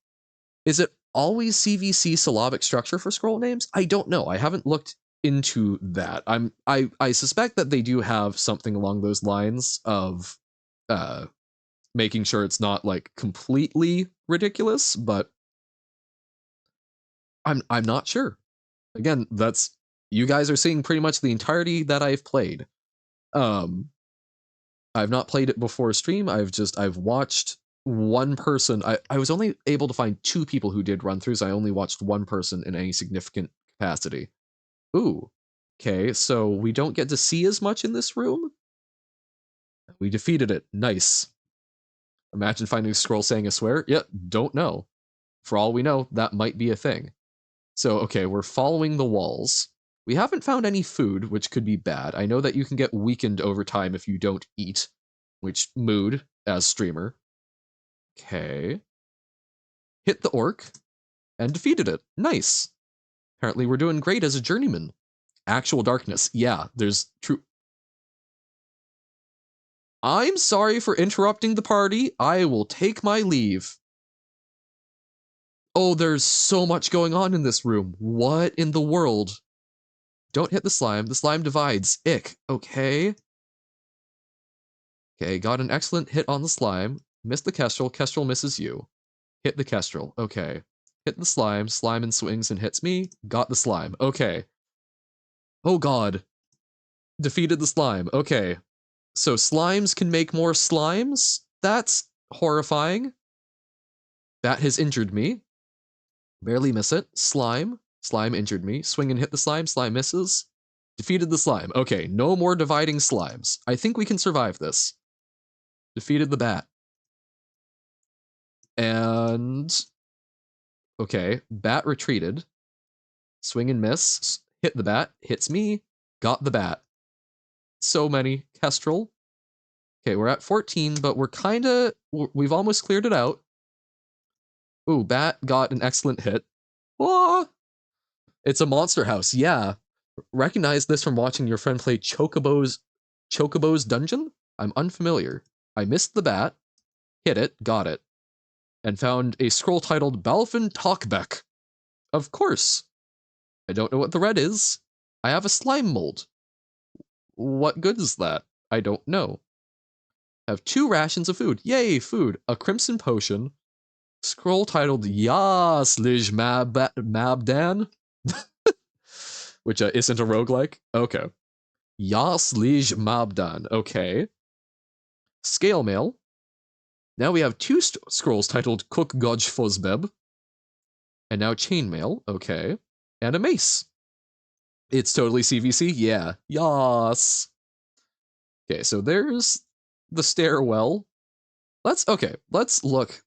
Is it always CVC syllabic structure for scroll names? I don't know. I haven't looked into that. I suspect that they do have something along those lines of making sure it's not like completely ridiculous, but I'm not sure. Again, that's you guys are seeing pretty much the entirety that I've played. I've not played it before stream. I've watched one person. I was only able to find 2 people who did run throughs. I only watched one person in any significant capacity. Ooh. Okay, so we don't get to see as much in this room. We defeated it. Nice. Imagine finding a scroll saying a swear. Yep, don't know. For all we know, that might be a thing. So, okay, we're following the walls. We haven't found any food, which could be bad. I know that you can get weakened over time if you don't eat, which mood as streamer. Okay. Hit the orc and defeated it. Nice. Apparently we're doing great as a journeyman. Actual darkness. Yeah, there's true. I'm sorry for interrupting the party. I will take my leave. Oh, there's so much going on in this room. What in the world? Don't hit the slime. The slime divides. Ick. Okay. Okay, got an excellent hit on the slime. Missed the kestrel. Kestrel misses you. Hit the kestrel. Okay. Hit the slime. Slime and swings and hits me. Got the slime. Okay. Oh god. Defeated the slime. Okay. So slimes can make more slimes? That's horrifying. That has injured me. Barely miss it. Slime. Slime injured me. Swing and hit the slime. Slime misses. Defeated the slime. Okay, no more dividing slimes. I think we can survive this. Defeated the bat. And... okay, bat retreated. Swing and miss. Hit the bat. Hits me. Got the bat. So many. Kestrel. Okay, we're at 14, but we've almost cleared it out. Ooh, bat got an excellent hit. Oh, it's a monster house. Yeah. Recognize this from watching your friend play Chocobo's Dungeon? I'm unfamiliar. I missed the bat, hit it, got it, and found a scroll titled Balfin Talkbeck. Of course. I don't know what the red is. I have a slime mold. What good is that? I don't know. I have 2 rations of food. Yay, food. A crimson potion. Scroll titled Yas Lij Mabdan. Which isn't a roguelike. Okay. Yas Lij Mabdan. Okay. Scale mail. Now we have 2 scrolls titled Cook Goj Fozbeb. And now chainmail. Okay. And a mace. It's totally CVC. Yeah. Yas. Okay, so there's the stairwell. Let's look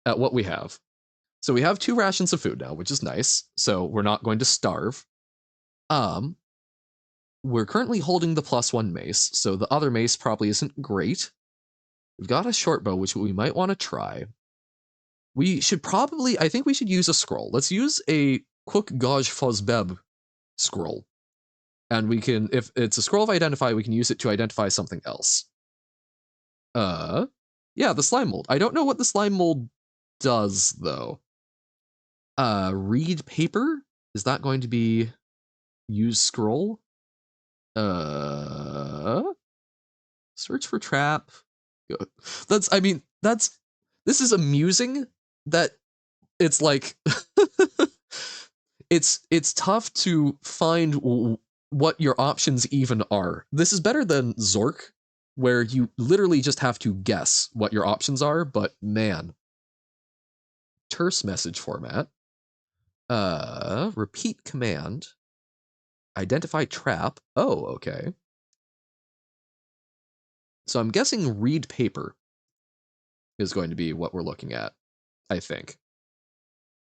at what we have. So we have 2 rations of food now, which is nice. So we're not going to starve. We're currently holding the +1 mace, so the other mace probably isn't great. We've got a short bow, which we might want to try. We should probably, I think we should use a scroll. Let's use a Cook Goj Fozbeb scroll. And we can, if it's a scroll of identify, we can use it to identify something else. Yeah, the slime mold. I don't know what the slime mold does, though. Read paper? Is that going to be use scroll? Search for trap. This is amusing that it's like, it's tough to find what your options even are. This is better than Zork, where you literally just have to guess what your options are, but man. Terse message format. Repeat command. Identify trap. Oh, okay. So I'm guessing read paper is going to be what we're looking at, I think.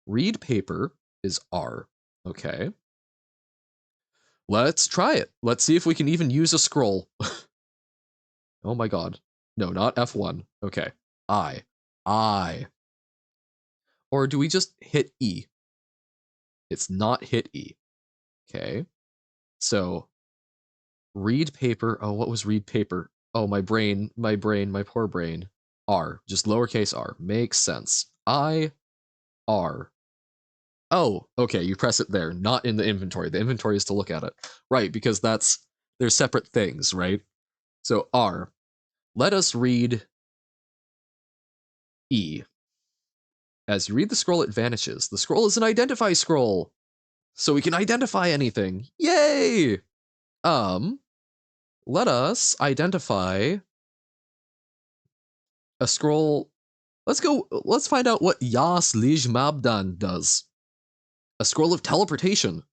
Read paper is R. Okay. Let's try it. Let's see if we can even use a scroll. Oh my god. No, not F1. Okay. I. Or do we just hit E? It's not hit E. Okay. So, read paper. Oh, what was read paper? Oh, my poor brain. R. Just lowercase r. Makes sense. I, R. Oh, okay, you press it there, not in the inventory. The inventory is to look at it. Right, because they're separate things, right? So R. Let us read E. As you read the scroll, it vanishes. The scroll is an identify scroll. So we can identify anything. Yay! Let us identify a scroll. Let's find out what Yas Lij Mabdan does. A scroll of teleportation.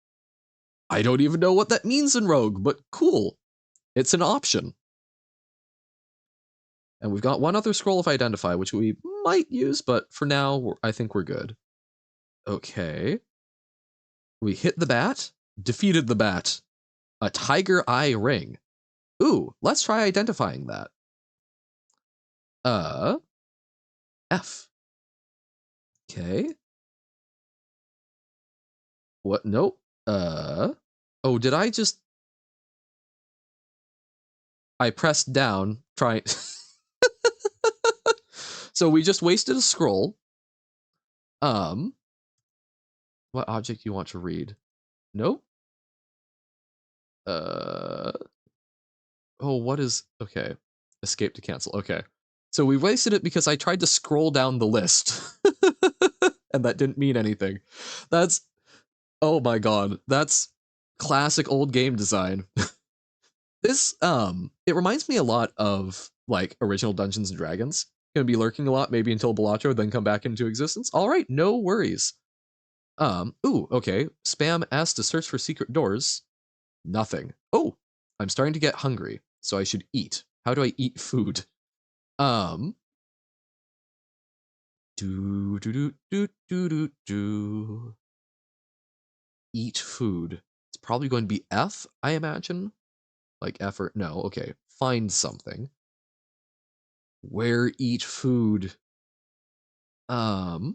I don't even know what that means in Rogue, but cool. It's an option. And we've got one other scroll of identify, which we might use, but for now, I think we're good. Okay. We hit the bat, defeated the bat. A tiger eye ring. Ooh, let's try identifying that. F. Okay. What? Nope. Oh, did I just... I pressed down, trying... So we just wasted a scroll. What object do you want to read? Nope. Oh, what is... Okay. Escape to cancel. Okay. So we wasted it because I tried to scroll down the list. And that didn't mean anything. That's... Oh my god. That's classic old game design. This, it reminds me a lot of, like, original Dungeons and Dragons. Gonna be lurking a lot, maybe until Balatro, then come back into existence. Alright, no worries. Ooh, okay. Spam S to search for secret doors. Nothing. Oh, I'm starting to get hungry, so I should eat. How do I eat food? Do. Eat food. It's probably going to be F, I imagine. Like effort. No, okay. Find something. Where eat food? Okay.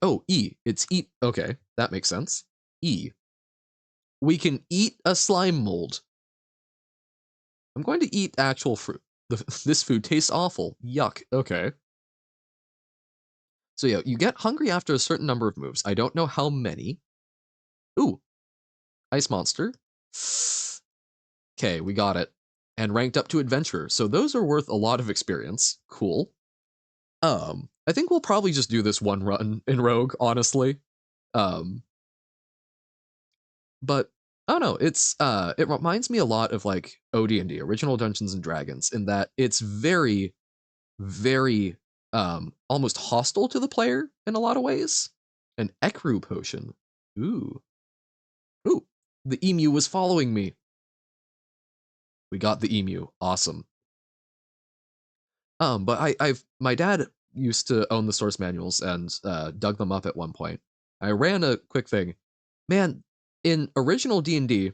Oh, E. It's eat. Okay, that makes sense. E. We can eat a slime mold. I'm going to eat actual fruit. This food tastes awful. Yuck. Okay. So yeah, you get hungry after a certain number of moves. I don't know how many. Ooh. Ice monster. Okay, we got it. And ranked up to adventurer. So those are worth a lot of experience. Cool. I think we'll probably just do this one run in Rogue, honestly. But I don't know, it reminds me a lot of like OD&D, original Dungeons and Dragons, in that it's very, very almost hostile to the player in a lot of ways. An Ekru potion. Ooh. Ooh. The emu was following me. We got the emu. Awesome. But my dad used to own the source manuals and dug them up at one point. I ran a quick thing. Man, in original D&D,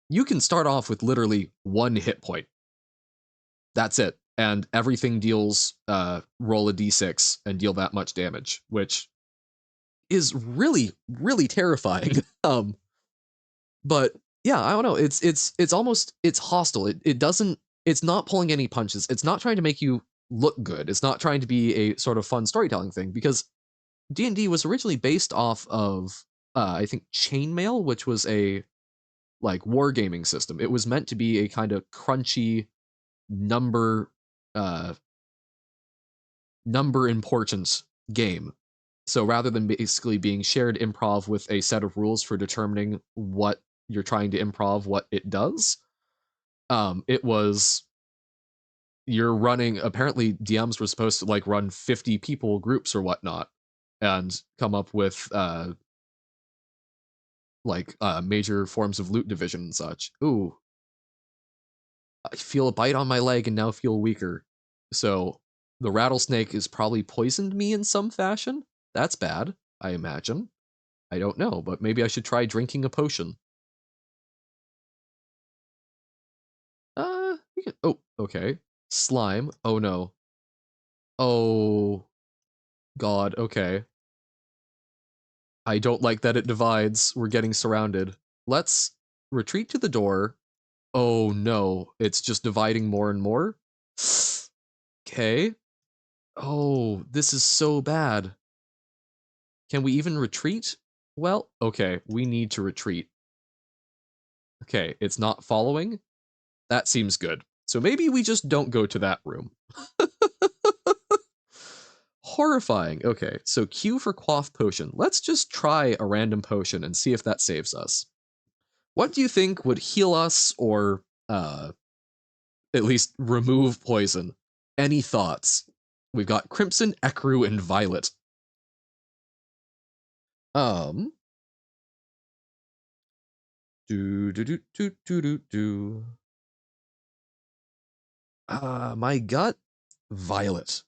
you can start off with literally 1 hit point. That's it. And everything deals roll a d6 and deal that much damage, which is really, really terrifying. But yeah, I don't know. It's almost it's hostile. It's not pulling any punches. It's not trying to make you look good. It's not trying to be a sort of fun storytelling thing, because D&D was originally based off of I think chainmail, which was a like wargaming system. It was meant to be a kind of crunchy number uh number important game. So rather than basically being shared improv with a set of rules for determining what you're trying to improv, what it does, it was you're running, apparently DMs were supposed to like run 50 people groups or whatnot and come up with major forms of loot division and such. Ooh, I feel a bite on my leg and now feel weaker. So the rattlesnake is probably poisoned me in some fashion. That's bad, I imagine. I don't know, but maybe I should try drinking a potion. Oh, okay. Slime. Oh no. Oh god, okay. I don't like that it divides. We're getting surrounded. Let's retreat to the door. Oh no, it's just dividing more and more. Okay. Oh, this is so bad. Can we even retreat? Well, okay, we need to retreat. Okay, it's not following. That seems good. So maybe we just don't go to that room. Horrifying. Okay, so Q for quaff potion. Let's just try a random potion and see if that saves us. What do you think would heal us or at least remove poison? Any thoughts? We've got Crimson, Ecru, and Violet. Um. Do do do do do do do. My gut, Violet.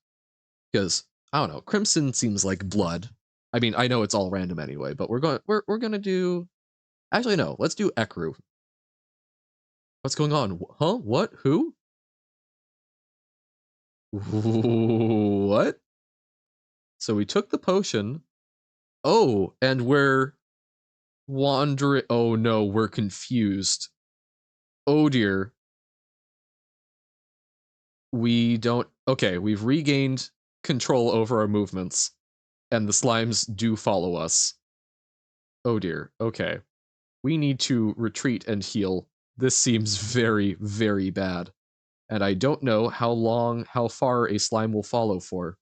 Because I don't know, Crimson seems like blood. I mean, I know it's all random anyway, but we're gonna do. Actually, no. Let's do Ecru. What's going on? Huh? What? Who? What? So we took the potion. Oh, and we're wandering. Oh no, we're confused. Oh dear. We don't. Okay, we've regained control over our movements, and the slimes do follow us. Oh dear. Okay. We need to retreat and heal. This seems very, very bad. And I don't know how far a slime will follow for.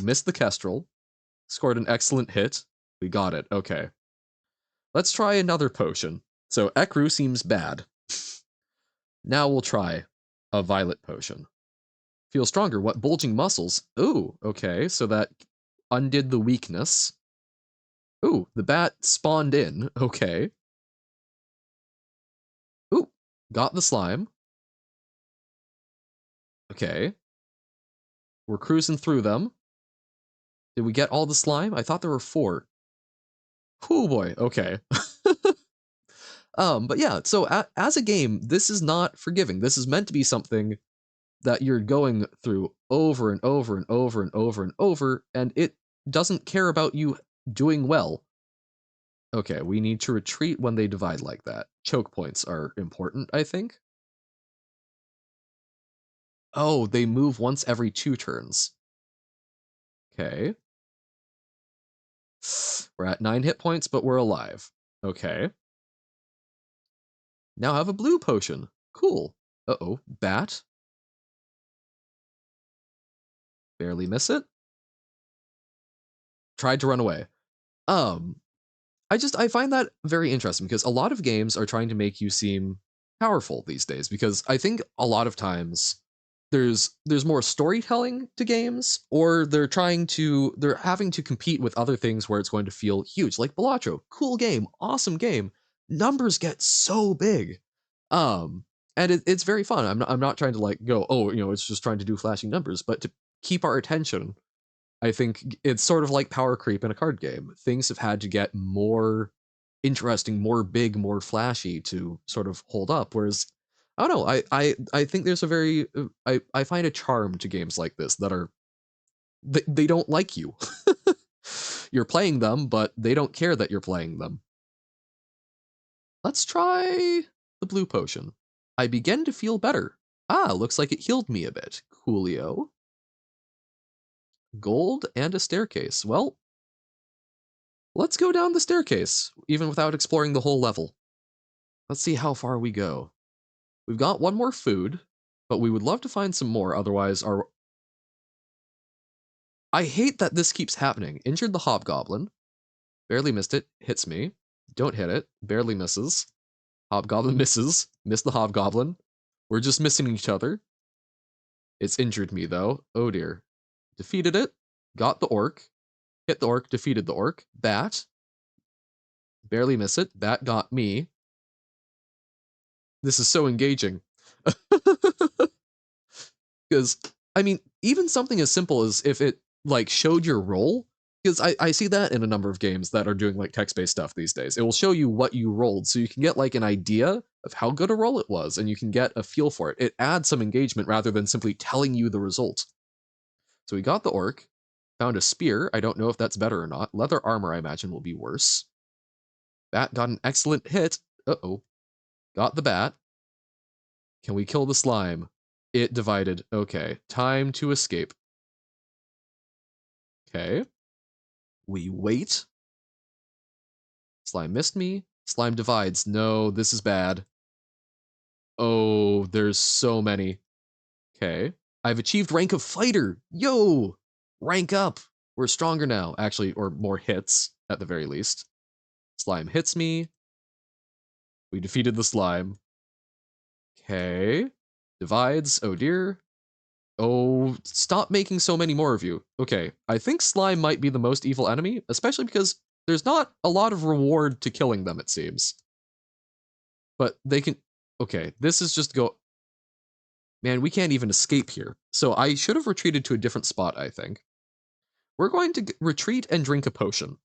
Missed the Kestrel. Scored an excellent hit. We got it. Okay. Let's try another potion. So Ekru seems bad. Now we'll try a violet potion. Feel stronger. What bulging muscles? Ooh, okay. So that undid the weakness. Ooh, the bat spawned in. Okay. Ooh, got the slime. Okay. We're cruising through them. Did we get all the slime? I thought there were 4. Oh boy, okay. But yeah, so as a game, this is not forgiving. This is meant to be something that you're going through over and over and over and over and over, and it doesn't care about you doing well. Okay, we need to retreat when they divide like that. Choke points are important, I think. Oh, they move once every 2 turns. Okay. We're at 9 hit points, but we're alive. Okay. Now have a blue potion. Cool. Uh-oh, bat. Barely miss it. Tried to run away. Um, I find that very interesting because a lot of games are trying to make you seem powerful these days because I think a lot of times there's more storytelling to games or they're having to compete with other things where it's going to feel huge like Balatro, cool game, awesome game. Numbers get so big. Um and it's very fun. I'm not trying to like go, oh, it's just trying to do flashing numbers, but to keep our attention. I think it's sort of like power creep in a card game. Things have had to get more interesting, more big, more flashy to sort of hold up. Whereas, I don't know, I think there's a very I find a charm to games like this that are they don't like you. You're playing them, but they don't care that you're playing them. Let's try the blue potion. I begin to feel better. Ah, looks like it healed me a bit. Coolio. Gold and a staircase. Well, let's go down the staircase, even without exploring the whole level. Let's see how far we go. We've got 1 more food, but we would love to find some more, otherwise our... I hate that this keeps happening. Injured the hobgoblin. Barely missed it. Hits me. Don't hit it. Barely misses. Hobgoblin misses. Missed the hobgoblin. We're just missing each other. It's injured me, though. Oh dear. Defeated it. Got the orc. Hit the orc. Defeated the orc. Bat. Barely miss it. Bat got me. This is so engaging. Because, I mean, even something as simple as if it, like, showed your roll, because I see that in a number of games that are doing like text-based stuff these days. It will show you what you rolled, so you can get like an idea of how good a roll it was, and you can get a feel for it. It adds some engagement rather than simply telling you the result. So we got the orc, found a spear. I don't know if that's better or not. Leather armor, I imagine, will be worse. Bat got an excellent hit. Uh-oh. Got the bat. Can we kill the slime? It divided. Okay. Time to escape. Okay. We wait. Slime missed me. Slime divides. No, this is bad. Oh, there's so many. Okay. I've achieved rank of fighter. Yo! Rank up. We're stronger now, actually, or more hits, at the very least. Slime hits me. We defeated the slime. Okay. Divides. Oh dear. Oh, stop making so many more of you. Okay, I think slime might be the most evil enemy, especially because there's not a lot of reward to killing them, it seems. But they can... Okay, this is just go... Man, we can't even escape here. So I should have retreated to a different spot, I think. We're going to retreat and drink a potion.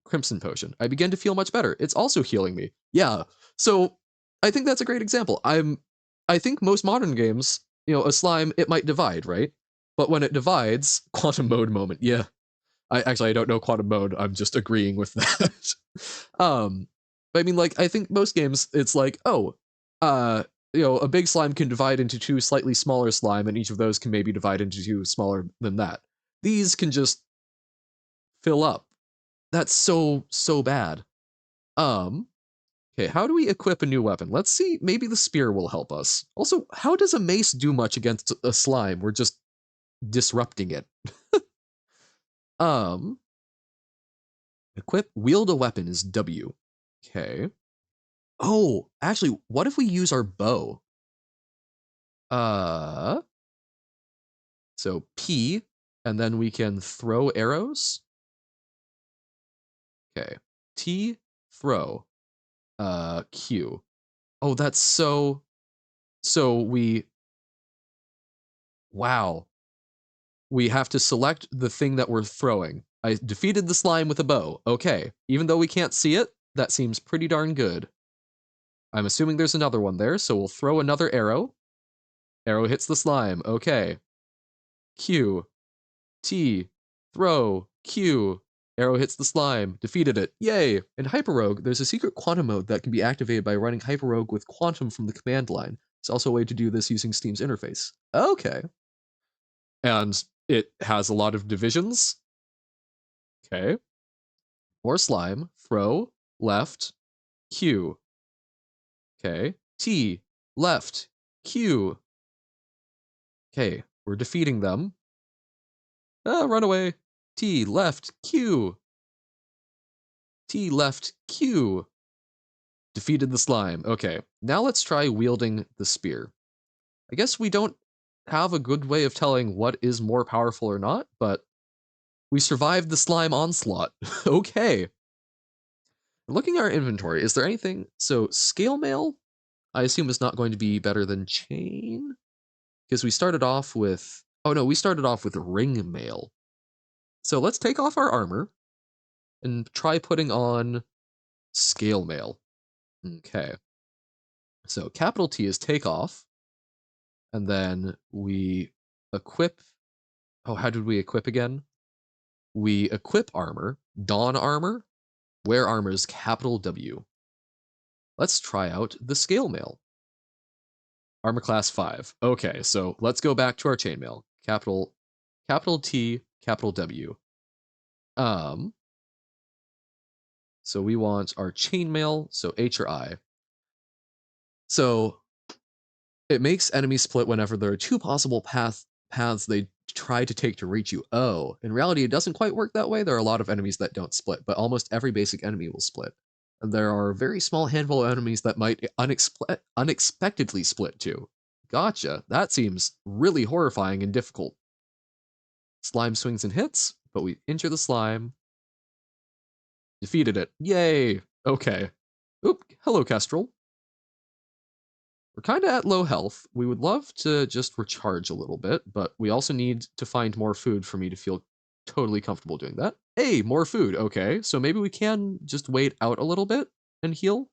Crimson potion. I begin to feel much better. It's also healing me. Yeah, so I think that's a great example. I think most modern games, you know, a slime, it might divide, right? But when it divides, quantum mode moment, yeah. I don't know quantum mode, I'm just agreeing with that. But I mean, like, I think most games, it's like, oh, you know, a big slime can divide into two slightly smaller slime, and each of those can maybe divide into two smaller than that. These can just fill up. That's so bad. Okay, how do we equip a new weapon? Let's see, maybe the spear will help us. Also, how does a mace do much against a slime? We're just disrupting it. Equip, wield a weapon is W. Okay. Oh, actually, what if we use our bow? So P, and then we can throw arrows. Okay. T, throw. Q. Oh, that's so we... Wow. We have to select the thing that we're throwing. I defeated the slime with a bow. Okay. Even though we can't see it, that seems pretty darn good. I'm assuming there's another one there, so we'll throw another arrow. Arrow hits the slime. Okay. Q. T. Throw. Q. Arrow hits the slime. Defeated it. Yay! In Hyperrogue, there's a secret quantum mode that can be activated by running Hyperrogue with quantum from the command line. It's also a way to do this using Steam's interface. Okay. And it has a lot of divisions. Okay. More slime. Throw. Left. Q. Okay. T. Left. Q. Okay. We're defeating them. Run away. T. Left. Q. T. Left. Q. Defeated the slime. Okay. Now let's try wielding the spear. I guess we don't have a good way of telling what is more powerful or not, but we survived the slime onslaught. Okay. Looking at our inventory, is there anything... So, scale mail, I assume is not going to be better than chain? Because we started off with... Oh no, we started off with ring mail. So let's take off our armor and try putting on scale mail. Okay. So capital T is take off. And then we equip... Oh, how did we equip again? We equip armor, don armor, wear armor is capital W. Let's try out the scale mail. Armor class 5. Okay, so let's go back to our chainmail. Capital T, capital W. So we want our chainmail, so H or I. So it makes enemies split whenever there are two possible paths they try to take to reach you. Oh, in reality, it doesn't quite work that way. There are a lot of enemies that don't split, but almost every basic enemy will split. And there are a very small handful of enemies that might unexpectedly split too. Gotcha. That seems really horrifying and difficult. Slime swings and hits, but we injure the slime. Defeated it. Yay! Okay. Oop, hello, Kestrel. We're kind of at low health. We would love to just recharge a little bit, but we also need to find more food for me to feel totally comfortable doing that. Hey, more food. Okay, so maybe we can just wait out a little bit and heal.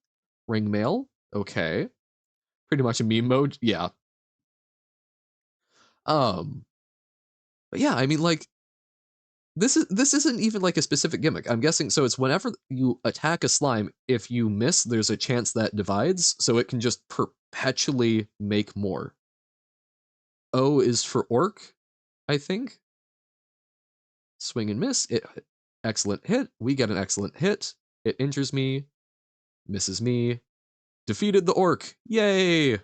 Ring mail. Okay. Pretty much a meme mode. Yeah. But yeah, I mean, like, this isn't even like a specific gimmick. I'm guessing so it's whenever you attack a slime, if you miss, there's a chance that divides, so it can just perpetually make more. O is for orc, I think. Swing and miss. Excellent hit. We get an excellent hit. It injures me, misses me. Defeated the orc. Yay!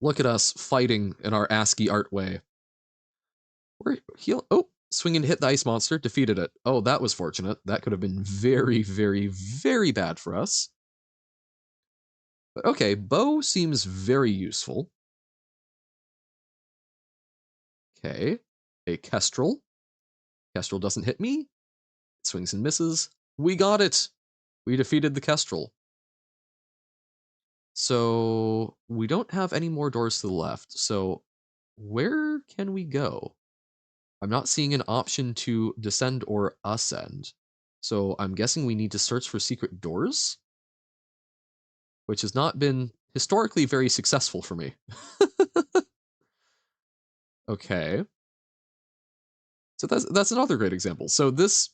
Look at us fighting in our ASCII art way. We're heal. Oh, swing and hit the ice monster. Defeated it. Oh, that was fortunate. That could have been very, very, very bad for us. But okay, bow seems very useful. Okay, a kestrel. Kestrel doesn't hit me. It swings and misses. We got it. We defeated the kestrel. So we don't have any more doors to the left. So where can we go? I'm not seeing an option to descend or ascend. So I'm guessing we need to search for secret doors, which has not been historically very successful for me. Okay. So that's another great example. So this,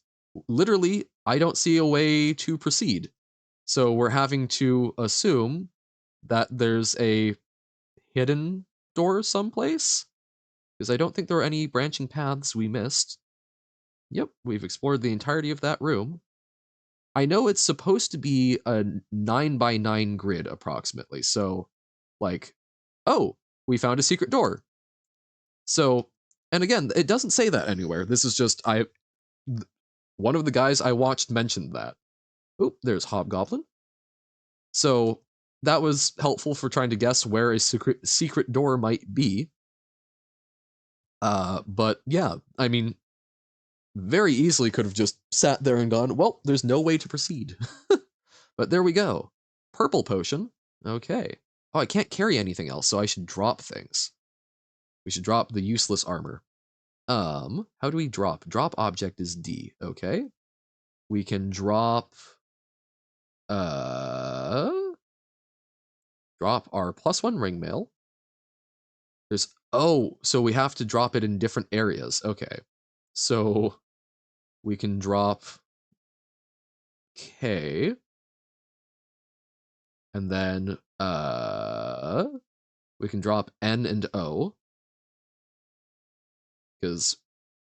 literally, I don't see a way to proceed. So we're having to assume that there's a hidden door someplace, because I don't think there are any branching paths we missed. Yep, we've explored the entirety of that room. I know it's supposed to be a 9x9 grid approximately, so like, oh, we found a secret door. So, and again, it doesn't say that anywhere. This is just one of the guys I watched mentioned that. Oop, there's Hobgoblin. So that was helpful for trying to guess where a secret door might be. But yeah, I mean, very easily could have just sat there and gone, well, there's no way to proceed. But there we go. Purple potion. Okay. Oh, I can't carry anything else, so I should drop things. We should drop the useless armor. How do we drop? Drop object is D. Okay. We can drop drop our +1 ring mail. There's so we have to drop it in different areas. Okay. So we can drop K. And then we can drop N and O. Because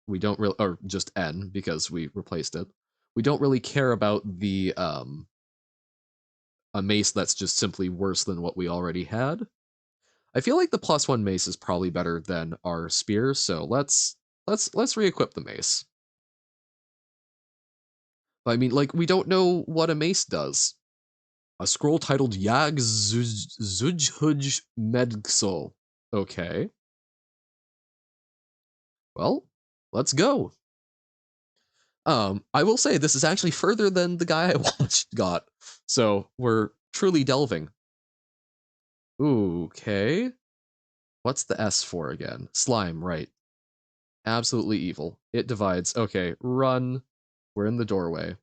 we don't really, or just N because we replaced it. We don't really care about the a mace that's just simply worse than what we already had. I feel like the +1 mace is probably better than our spear, so let's re-equip the mace. I mean, like, we don't know what a mace does. A scroll titled Yag Zujhuj Medxol. Okay. Well, let's go. I will say this is actually further than the guy I watched got, so we're truly delving. Okay. What's the S for again? Slime, right. Absolutely evil. It divides. Okay, run. We're in the doorway.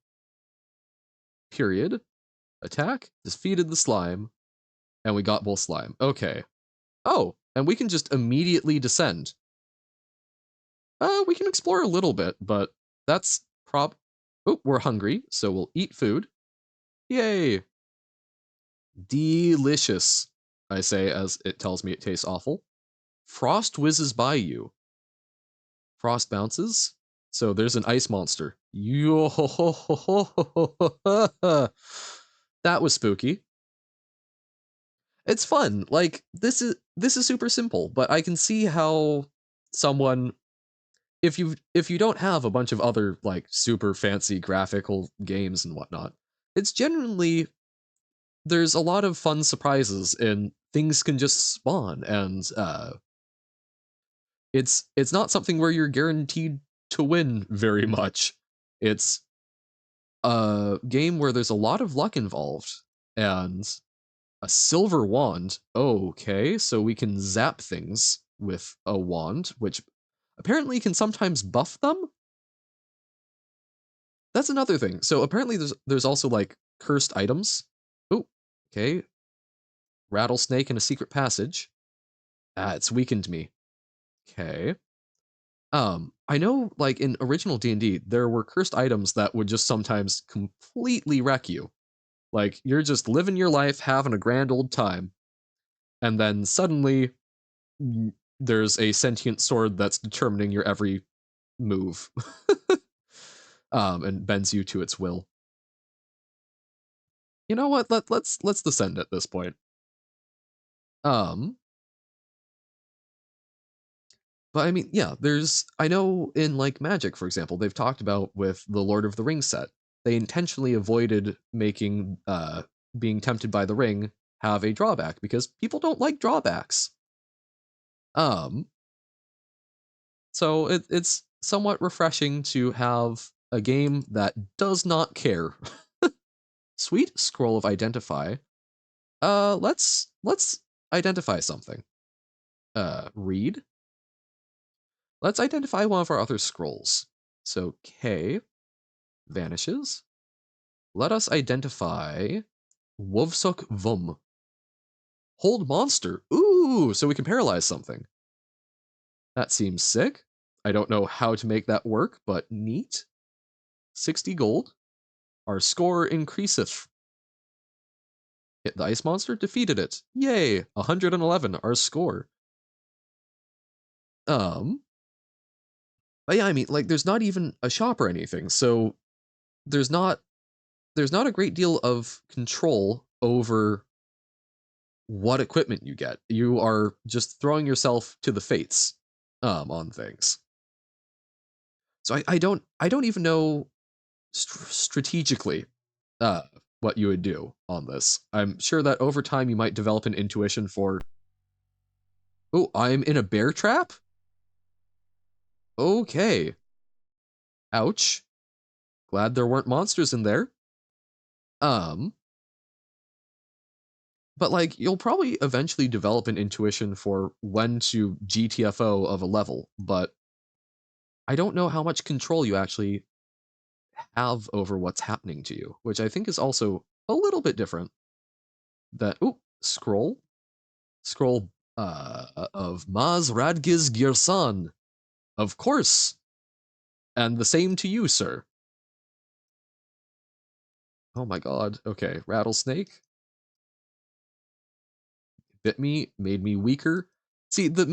Period. Attack. Defeated the slime. And we got both slime. Okay. Oh, and we can just immediately descend. We can explore a little bit, but that's oh, we're hungry, so we'll eat food. Yay! Delicious, I say as it tells me it tastes awful. Frost whizzes by you. Frost bounces. So there's an ice monster. Yo, that was spooky. It's fun. Like this is super simple, but I can see how someone, if you don't have a bunch of other like super fancy graphical games and whatnot, it's genuinely, there's a lot of fun surprises and things can just spawn, and it's not something where you're guaranteed to win very much. It's a game where there's a lot of luck involved, and a silver wand. Okay, so we can zap things with a wand, which apparently can sometimes buff them. That's another thing. So apparently there's also like cursed items. Oh, okay. Rattlesnake in a secret passage. Ah, it's weakened me. Okay. I know like in original D&D, there were cursed items that would just sometimes completely wreck you. Like you're just living your life, having a grand old time, and then suddenly there's a sentient sword that's determining your every move. And bends you to its will. You know what? Let's descend at this point. But I mean, yeah, I know in like Magic, for example, they've talked about with the Lord of the Rings set, they intentionally avoided making being tempted by the ring have a drawback because people don't like drawbacks. So it's somewhat refreshing to have a game that does not care. Sweet scroll of identify. Let's identify something. Read. Let's identify one of our other scrolls. So K vanishes. Let us identify Wovsuk Vum. Hold monster. Ooh, so we can paralyze something. That seems sick. I don't know how to make that work, but neat. 60 gold. Our score increaseth. Hit the ice monster, defeated it. Yay! 111, our score. But yeah, I mean, like, there's not even a shop or anything, so there's not a great deal of control over what equipment you get. You are just throwing yourself to the fates on things. So I don't even know strategically what you would do on this. I'm sure that over time you might develop an intuition for, oh, I'm in a bear trap? Okay. Ouch. Glad there weren't monsters in there. But like you'll probably eventually develop an intuition for when to GTFO of a level, but I don't know how much control you actually have over what's happening to you, which I think is also a little bit different. That scroll of Maz Radgiz Girsan. Of course. And the same to you, sir. Oh my god. Okay, rattlesnake. Bit me, made me weaker. See, the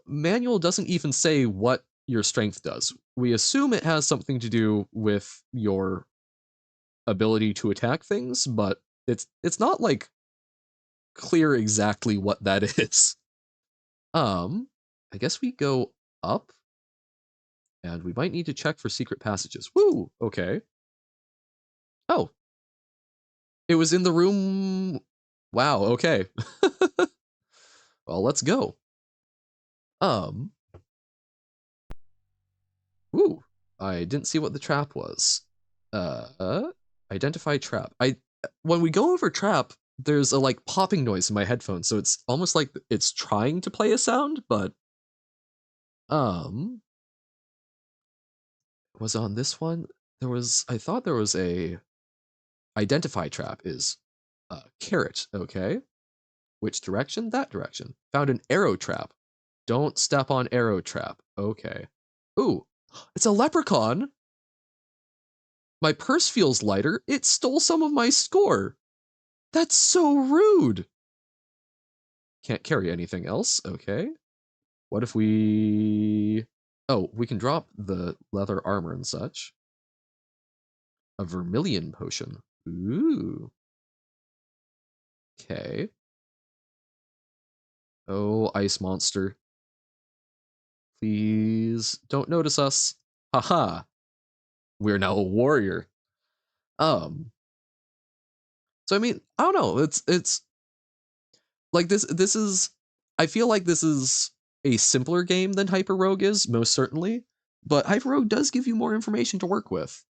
manual doesn't even say what your strength does. We assume it has something to do with your ability to attack things, but it's not like clear exactly what that is. I guess we go up and we might need to check for secret passages. Woo! Okay. Oh. It was in the room. Wow, okay. Well, let's go. Ooh, I didn't see what the trap was. Identify trap. When we go over trap, there's a like popping noise in my headphones, so it's almost like it's trying to play a sound, but was on this one I thought there was a identify trap is carrot, okay? Which direction? That direction. Found an arrow trap. Don't step on arrow trap. Okay. Ooh, it's a leprechaun. My purse feels lighter. It stole some of my score. That's so rude. Can't carry anything else. Okay. What if we... Oh, we can drop the leather armor and such. A vermilion potion. Ooh. Okay. Oh, ice monster. Please don't notice us. Haha. We're now a warrior. So I mean, I don't know. It's like this is I feel like this is a simpler game than Hyperrogue is, most certainly. But Hyperrogue does give you more information to work with.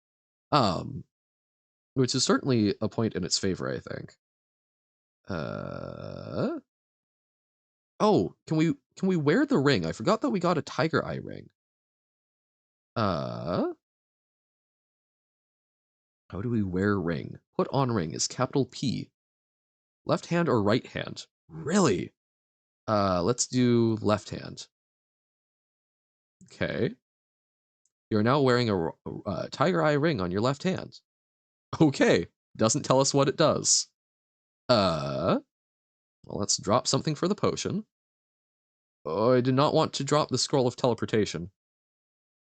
Which is certainly a point in its favor, I think. Oh, can we wear the ring? I forgot that we got a tiger eye ring. How do we wear ring? Put on ring is capital P. Left hand or right hand? Really? Let's do left hand. Okay. You're now wearing a tiger eye ring on your left hand. Okay. Doesn't tell us what it does. Well, let's drop something for the potion. Oh, I did not want to drop the scroll of teleportation.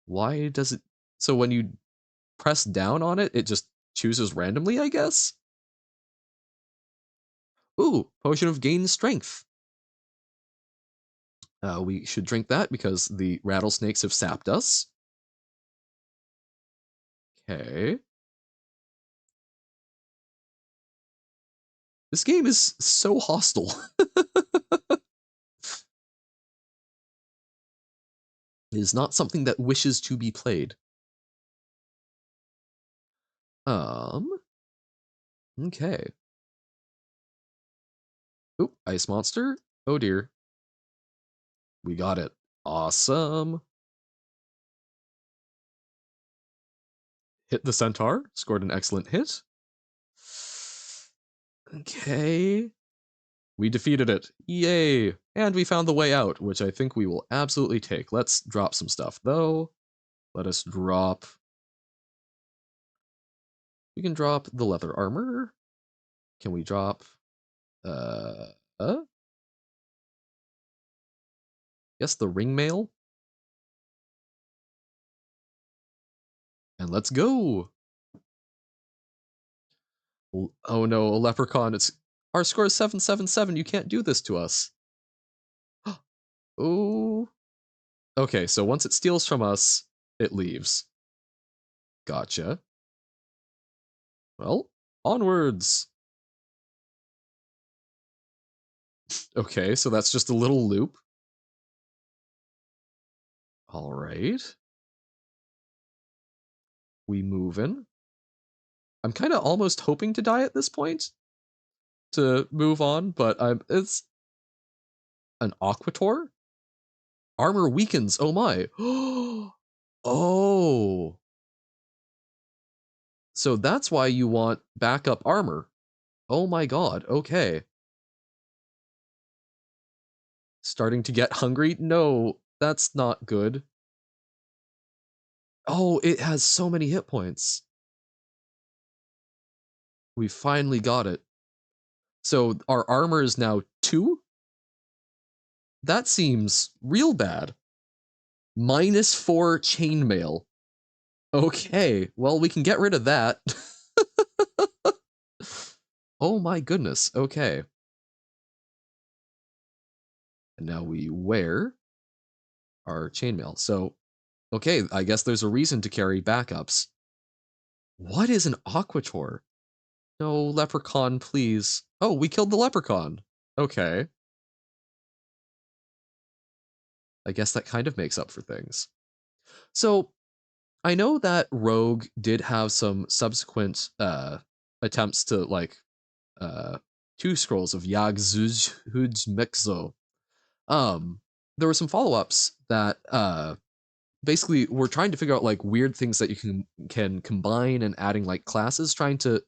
Why does it... So when you press down on it, it just chooses randomly, I guess? Ooh, potion of gain strength. We should drink that because the rattlesnakes have sapped us. Okay. This game is so hostile. It is not something that wishes to be played. Okay. Oop, ice monster. Oh dear. We got it. Awesome. Hit the centaur. Scored an excellent hit. Okay. We defeated it. Yay. And we found the way out, which I think we will absolutely take. Let's drop some stuff, though. Let us drop... We can drop the leather armor. Can we drop... Yes, the ring mail. And let's go. Oh no, a leprechaun. It's our score is 777. You can't do this to us. Oh. Okay, so once it steals from us, it leaves. Gotcha. Well, onwards. Okay, so that's just a little loop. All right. We moving. I'm kind of almost hoping to die at this point to move on, but it's an Aquator? Armor weakens. Oh my. Oh. So that's why you want backup armor. Oh my god. Okay. Starting to get hungry? No, that's not good. Oh, it has so many hit points. We finally got it. So our armor is now 2? That seems real bad. -4 chainmail. Okay, well, we can get rid of that. Oh my goodness, okay. And now we wear our chainmail. So, okay, I guess there's a reason to carry backups. What is an Aquator? No, leprechaun, please. Oh, we killed the leprechaun. Okay. I guess that kind of makes up for things. So, I know that Rogue did have some subsequent attempts to, like, 2 scrolls of Yag-Zuj Mexo. There were some follow-ups that basically were trying to figure out, like, weird things that you can combine and adding, like, classes, trying to...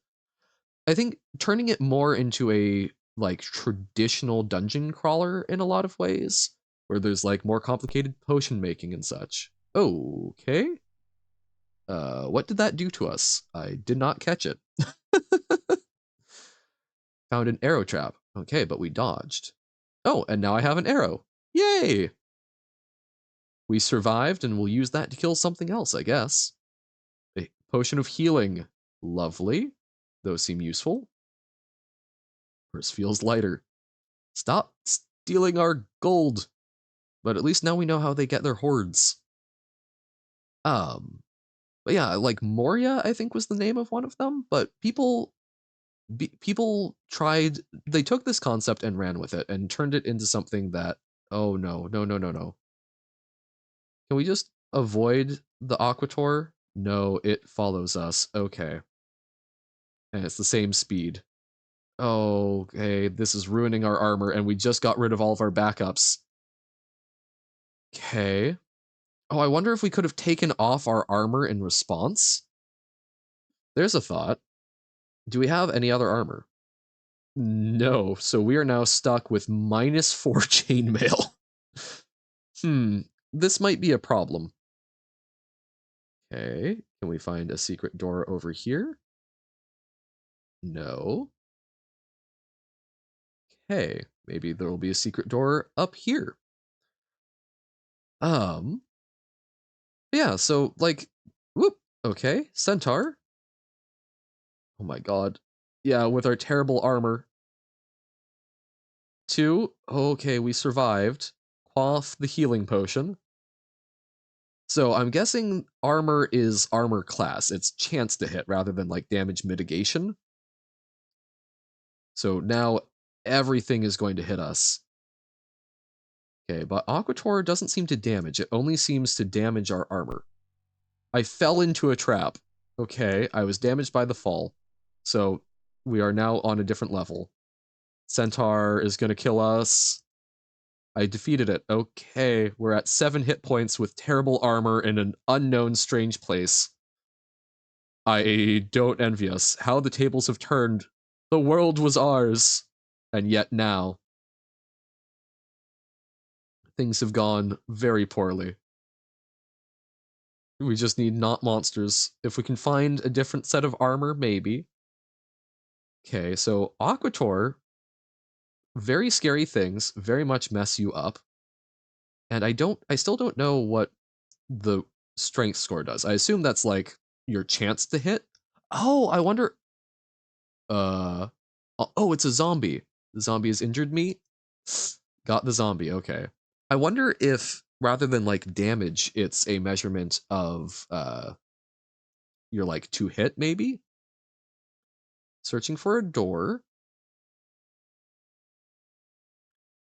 I think turning it more into a, like, traditional dungeon crawler in a lot of ways, where there's, like, more complicated potion making and such. Okay. What did that do to us? I did not catch it. Found an arrow trap. Okay, but we dodged. Oh, and now I have an arrow. Yay! We survived, and we'll use that to kill something else, I guess. A potion of healing. Lovely. Those seem useful. Purse feels lighter. Stop stealing our gold. But at least now we know how they get their hoards. But yeah, like Moria, I think was the name of one of them. But people tried, they took this concept and ran with it and turned it into something that, oh no, no, no, no, no. Can we just avoid the Aquator? No, it follows us. Okay. And it's the same speed. Okay, this is ruining our armor, and we just got rid of all of our backups. Okay. Oh, I wonder if we could have taken off our armor in response. There's a thought. Do we have any other armor? No, so we are now stuck with -4 chainmail. This might be a problem. Okay, can we find a secret door over here? No. Okay, maybe there will be a secret door up here. Yeah, so, like, whoop, okay, centaur. Oh my god. Yeah, with our terrible armor. 2, okay, we survived. Quaff the healing potion. So I'm guessing armor is armor class. It's chance to hit rather than like damage mitigation. So now everything is going to hit us. Okay, but Aquator doesn't seem to damage. It only seems to damage our armor. I fell into a trap. Okay, I was damaged by the fall. So we are now on a different level. Centaur is going to kill us. I defeated it. Okay, we're at 7 hit points with terrible armor in an unknown strange place. I don't envy us. How the tables have turned. The world was ours. And yet now, things have gone very poorly. We just need not monsters. If we can find a different set of armor, maybe. Okay, so Aquator, very scary things, very much mess you up. And I still don't know what the strength score does. I assume that's like your chance to hit. Oh, I wonder. Oh, it's a zombie. The zombie has injured me. Got the zombie. Okay. I wonder if rather than like damage, it's a measurement of your like to hit maybe. Searching for a door.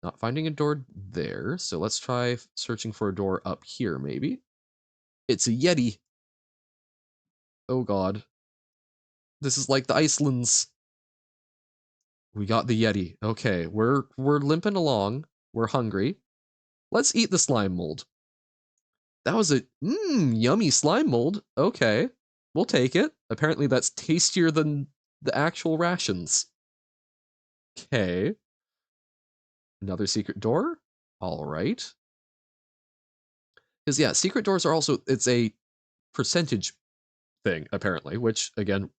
Not finding a door there, so let's try searching for a door up here maybe. It's a Yeti. Oh god. This is like the Icelands. We got the Yeti. Okay, we're limping along. We're hungry. Let's eat the slime mold. That was a yummy slime mold. Okay, we'll take it. Apparently that's tastier than the actual rations. Okay. Another secret door? All right. Because yeah, secret doors are also, it's a percentage thing, apparently, which, again,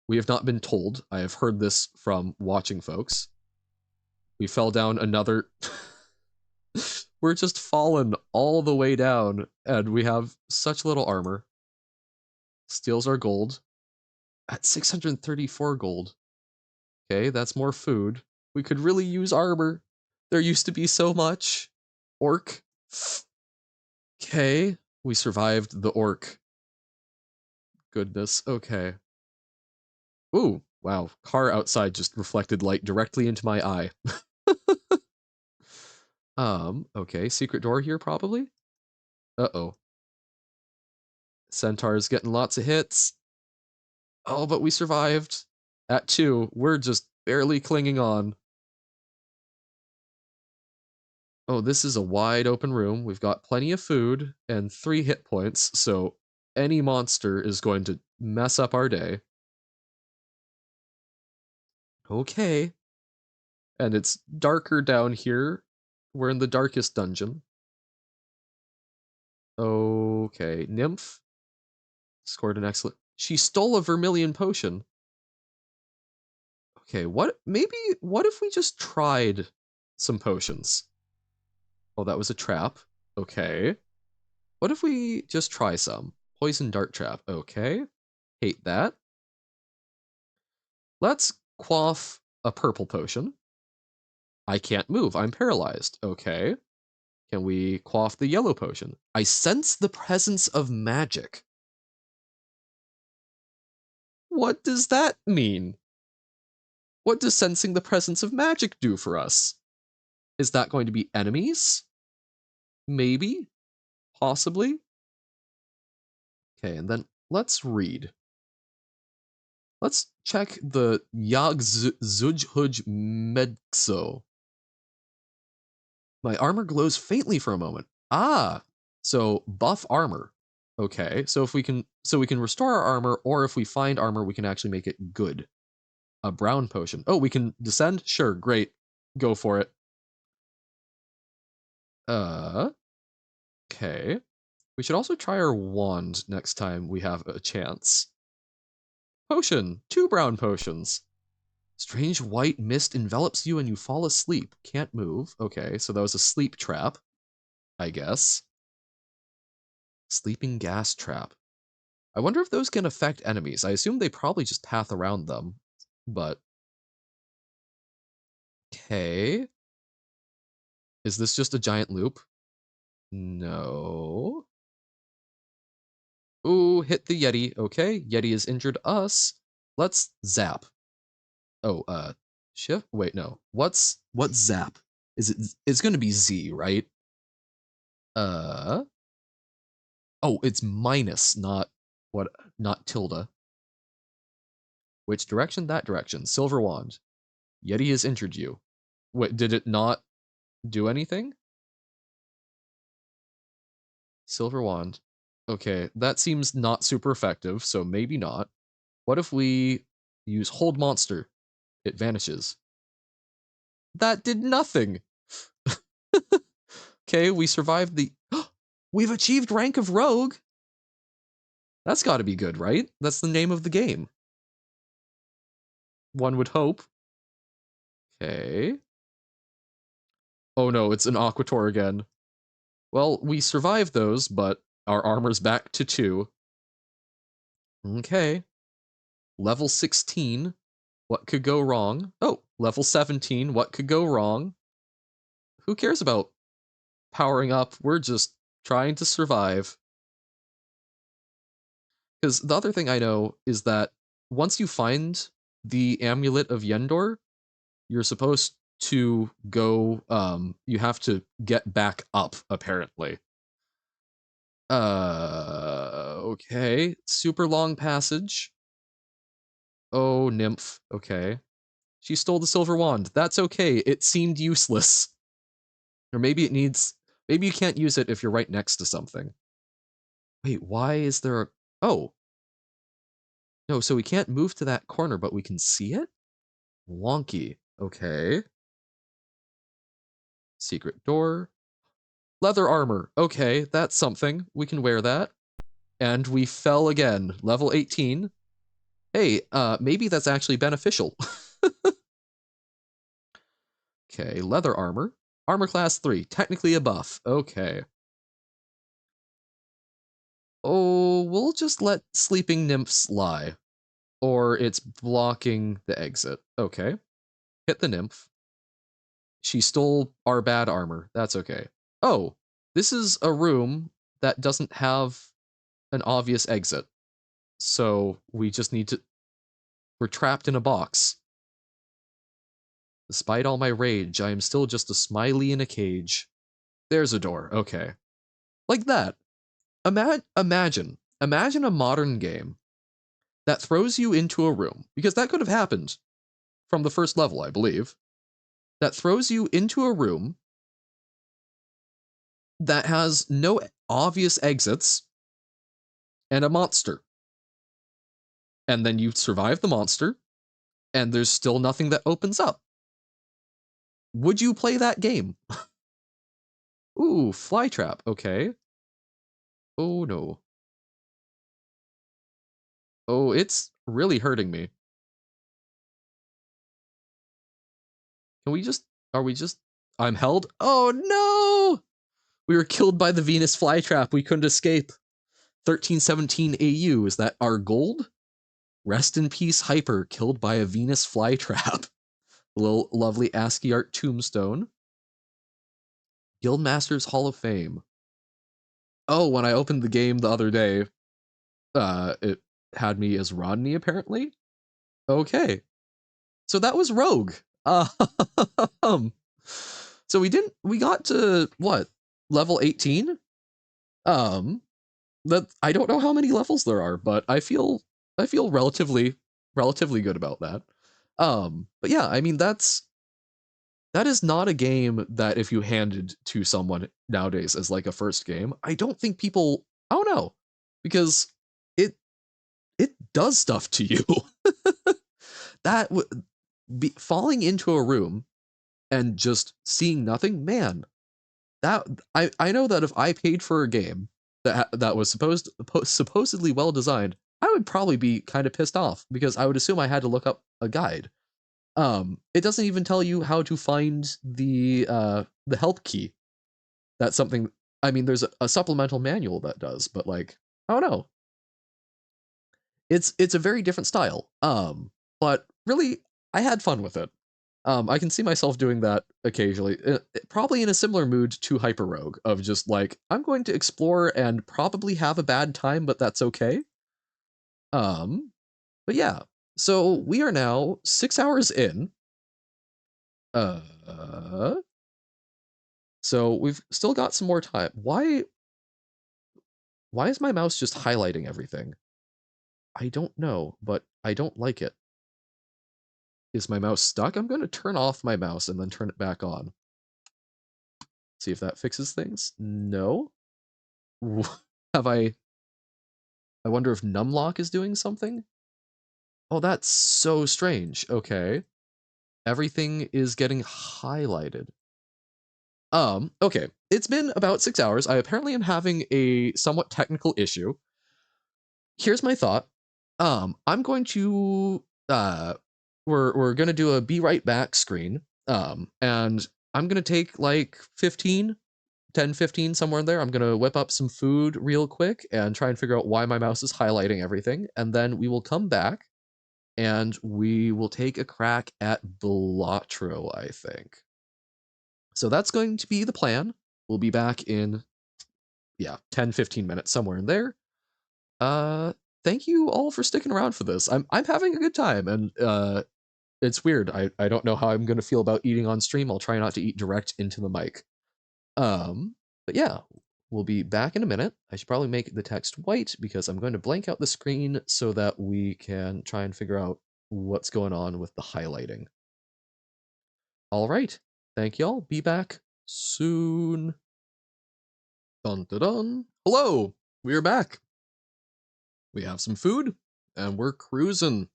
we have not been told. I have heard this from watching folks. We fell down another... We're just fallen all the way down, and we have such little armor. Steals our gold. At 634 gold. Okay, that's more food. We could really use armor. There used to be so much. Orc. Okay, we survived the orc. Goodness, okay. Ooh, wow. Car outside just reflected light directly into my eye. Okay, secret door here probably? Uh-oh. Centaur's getting lots of hits. Oh, but we survived. At 2, we're just barely clinging on. Oh, this is a wide open room. We've got plenty of food and 3 hit points, so any monster is going to mess up our day. Okay. And it's darker down here. We're in the darkest dungeon. Okay, Nymph. Scored an excellent... She stole a vermilion potion. Okay, what if we just tried some potions? Oh, that was a trap. Okay. What if we just try some? Poison dart trap. Okay. Hate that. Let's quaff a purple potion. I can't move. I'm paralyzed. Okay. Can we quaff the yellow potion? I sense the presence of magic. What does that mean? What does sensing the presence of magic do for us? Is that going to be enemies? Maybe? Possibly? Okay, and then let's read. Let's check the Yag Zujhuj Medxo. My armor glows faintly for a moment. Ah, So buff armor. Okay, so if we can restore our armor, or if we find armor, we can actually make it good. A brown potion. Oh, we can descend? Sure, great. Go for it. Okay. We should also try our wand next time we have a chance. Potion. 2 brown potions. Strange white mist envelops you and you fall asleep. Can't move. Okay, so that was a sleep trap, I guess. Sleeping gas trap. I wonder if those can affect enemies. I assume they probably just path around them, but... Okay. Is this just a giant loop? No. Ooh, hit the Yeti. Okay, Yeti has injured us. Let's zap. Oh, shift? Wait, no. What's zap? It's gonna be Z, right? Oh, it's minus, not tilde. Which direction? That direction. Silver wand. Yeti has injured you. Wait, did it not do anything? Silver wand. Okay, that seems not super effective, so maybe not. What if we use hold monster? It vanishes. That did nothing. Okay, we survived the... We've achieved rank of rogue! That's gotta be good, right? That's the name of the game. One would hope. Okay. Oh no, it's an Aquator again. Well, we survived those, but our armor's back to 2. Okay. Level 16. What could go wrong? Oh, level 17. What could go wrong? Who cares about powering up? We're just trying to survive. Because the other thing I know is that once you find the Amulet of Yendor, you're supposed to go, you have to get back up, apparently. Okay. Super long passage. Oh, nymph. Okay. She stole the silver wand. That's okay. It seemed useless. Or maybe it needs... Maybe you can't use it if you're right next to something. Wait, why is there a... Oh. No, so we can't move to that corner, but we can see it? Wonky. Okay. Secret door. Leather armor. Okay, that's something. We can wear that. And we fell again. Level 18. Hey, maybe that's actually beneficial. Okay, leather armor. Armor class 3. Technically a buff. Okay. Oh, we'll just let sleeping nymphs lie. Or it's blocking the exit. Okay. Hit the nymph. She stole our bad armor. That's okay. Oh, this is a room that doesn't have an obvious exit. So we just need to... We're trapped in a box. Despite all my rage, I am still just a smiley in a cage. There's a door. Okay. Like that. Imagine a modern game that throws you into a room, because that could have happened from the first level, I believe, that throws you into a room that has no obvious exits and a monster. And then you survive the monster, and there's still nothing that opens up. Would you play that game? Ooh, fly trap. Okay. Oh no. Oh, it's really hurting me. Can we just... Are we just... I'm held? Oh no! We were killed by the Venus flytrap. We couldn't escape. 1317 AU. Is that our gold? Rest in peace, Hyper, killed by a Venus flytrap. A little lovely ASCII art tombstone. Guildmaster's Hall of Fame. Oh, when I opened the game the other day, it had me as Rodney, apparently. Okay. So that was Rogue. So we got to, what, level 18? That I don't know how many levels there are, but I feel relatively good about that. But yeah, I mean, that's that is not a game that if you handed to someone nowadays as like a first game, I don't think people, I don't know, because it it does stuff to you. That be falling into a room and just seeing nothing, man. That I know that if I paid for a game that was supposedly well designed, I would probably be kind of pissed off because I would assume I had to look up a guide. It doesn't even tell you how to find the help key. That's something. I mean, there's a supplemental manual that does, but like, I don't know. It's a very different style. But really, I had fun with it. I can see myself doing that occasionally, probably in a similar mood to Hyperrogue, of just like, I'm going to explore and probably have a bad time, but that's okay. But yeah, so we are now 6 hours in. So we've still got some more time. Why is my mouse just highlighting everything? I don't know, but I don't like it. Is my mouse stuck? I'm going to turn off my mouse and then turn it back on. See if that fixes things. No. Have I wonder if numlock is doing something? Oh, that's so strange. Okay. Everything is getting highlighted. Okay. It's been about 6 hours. I apparently am having a somewhat technical issue. Here's my thought. I'm going to we're gonna do a be right back screen. And I'm gonna take like 10, 15, somewhere in there. I'm gonna whip up some food real quick and try and figure out why my mouse is highlighting everything. And then we will come back and we will take a crack at Balatro, I think. So that's going to be the plan. We'll be back in 10, 15 minutes, somewhere in there. Thank you all for sticking around for this. I'm having a good time, and it's weird. I don't know how I'm gonna feel about eating on stream. I'll try not to eat direct into the mic. But yeah, we'll be back in a minute. I should probably make the text white because I'm going to blank out the screen so that we can try and figure out what's going on with the highlighting. All right. Thank y'all. Be back soon. Dun dun dun. Hello. We are back. We have some food and we're cruising.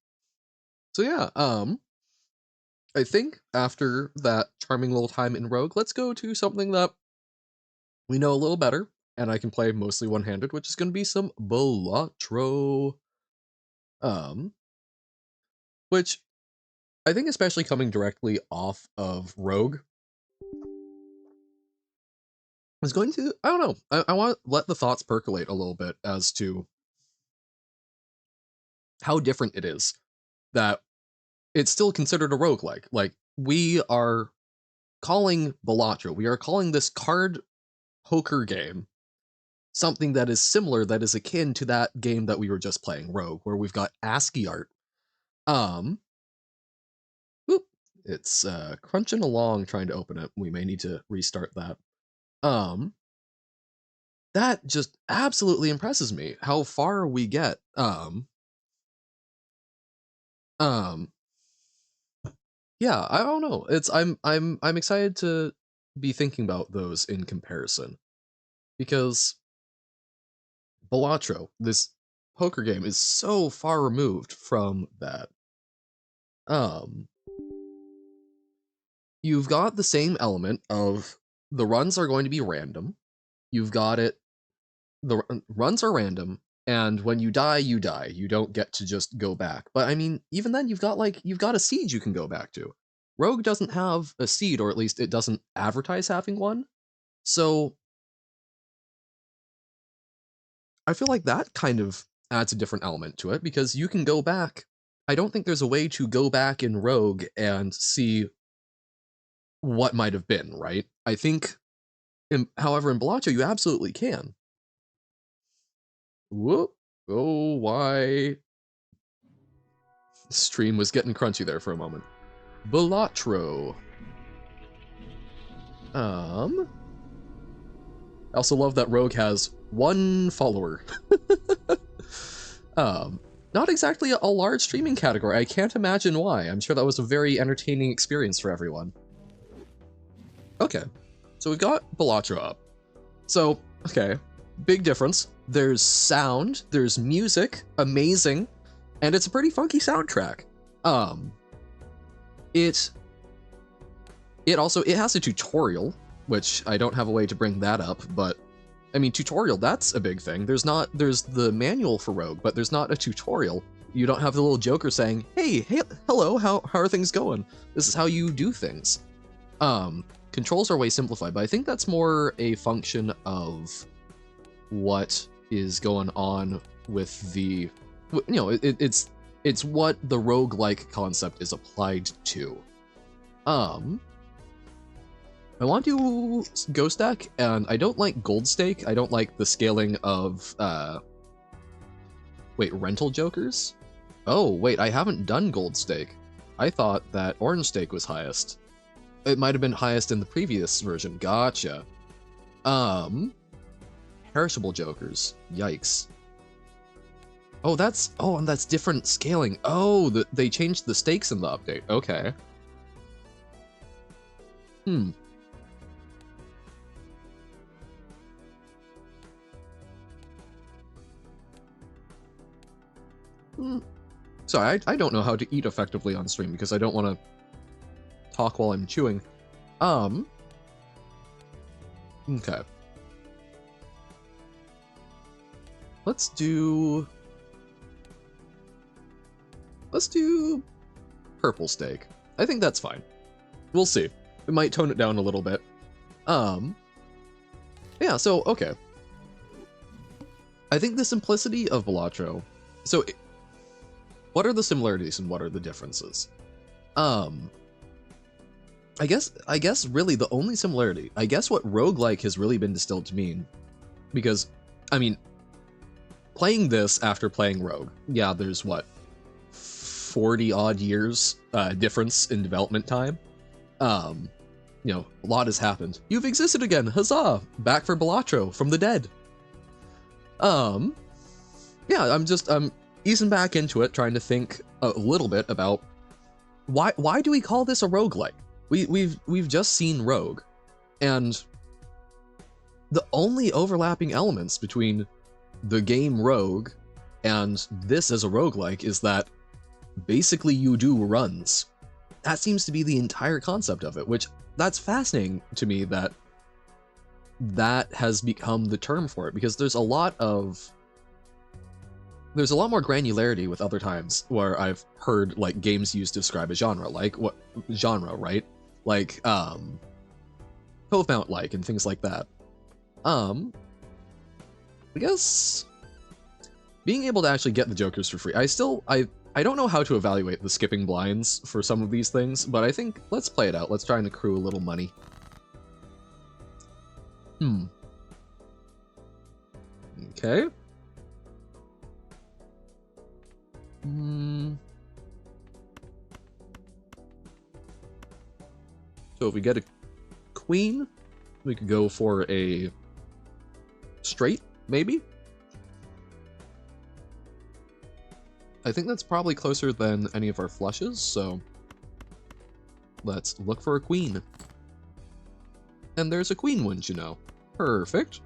So yeah, I think after that charming little time in Rogue, let's go to something that we know a little better, and I can play mostly one-handed, which is going to be some Balatro. Which I think, especially coming directly off of Rogue, is going to, I don't know, I want to let the thoughts percolate a little bit as to how different it is that it's still considered a roguelike. Like, we are calling Balatro, we are calling this card poker game something that is similar, that is akin to that game that we were just playing, Rogue, where we've got ASCII art. It's crunching along trying to open it. We may need to restart that. That just absolutely impresses me how far we get. Yeah, I don't know. It's I'm excited to be thinking about those in comparison, because Balatro, this poker game, is so far removed from that. You've got the same element of the runs are going to be random. You've got it, the runs are random, and when you die, you die. You don't get to just go back. But I mean, even then, you've got a seed you can go back to. Rogue doesn't have a seed, or at least it doesn't advertise having one. So I feel like that kind of adds a different element to it, because you can go back. I don't think there's a way to go back in Rogue and see what might have been, right? I think, however, in Balatro, you absolutely can. Whoop. Oh, why? Stream was getting crunchy there for a moment. Balatro. I also love that Rogue has one follower. Not exactly a large streaming category. I can't imagine why. I'm sure that was a very entertaining experience for everyone. Okay, so we've got Balatro up. So, okay, big difference. There's sound, there's music, amazing, and it's a pretty funky soundtrack. It has a tutorial, which I don't have a way to bring that up, but I mean, tutorial, that's a big thing. There's the manual for Rogue, but there's not a tutorial. You don't have the little joker saying, hey, hello, how are things going? This is how you do things. Controls are way simplified, but I think that's more a function of what is going on with the, it's what the roguelike concept is applied to. I want to go stack, and I don't like gold stake. I don't like the scaling of, rental jokers? Oh, wait, I haven't done gold stake. I thought that orange stake was highest. It might have been highest in the previous version. Gotcha. Perishable jokers. Yikes. Oh, and that's different scaling. Oh, they changed the stakes in the update. Okay. Sorry, I don't know how to eat effectively on stream because I don't want to talk while I'm chewing. Okay. Let's do purple steak. I think that's fine. We'll see. We might tone it down a little bit. Yeah, so, okay. I think the simplicity of Balatro. So, what are the similarities and what are the differences? I guess really the only similarity, I guess what roguelike has really been distilled to mean, because, I mean, playing this after playing Rogue, yeah, there's what, 40 odd years difference in development time. A lot has happened. You've existed again, huzzah! Back for Balatro from the dead. Yeah, I'm easing back into it, trying to think a little bit about why do we call this a roguelike? We've just seen Rogue, and the only overlapping elements between the game Rogue and this as a roguelike is that basically you do runs. That seems to be the entire concept of it, which that's fascinating to me that has become the term for it, because there's a lot more granularity with other times where I've heard like games used to describe a genre, like what genre, right? Like Cove Mount like and things like that. I guess being able to actually get the jokers for free. I don't know how to evaluate the skipping blinds for some of these things, but I think let's play it out. Let's try and accrue a little money. Okay. So if we get a queen, we could go for a straight, maybe? I think that's probably closer than any of our flushes, so let's look for a queen. And there's a queen, wouldn't you know? Perfect.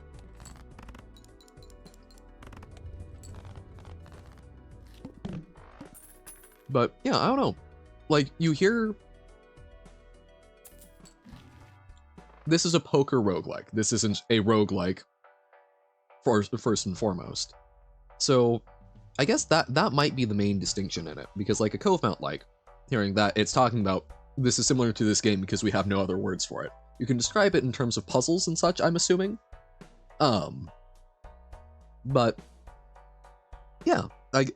But yeah, I don't know. Like, you hear... This is a poker roguelike. This isn't a roguelike first and foremost. So I guess that might be the main distinction in it, because like a Cove Mount like, hearing that, it's talking about this is similar to this game because we have no other words for it. You can describe it in terms of puzzles and such, I'm assuming. But yeah,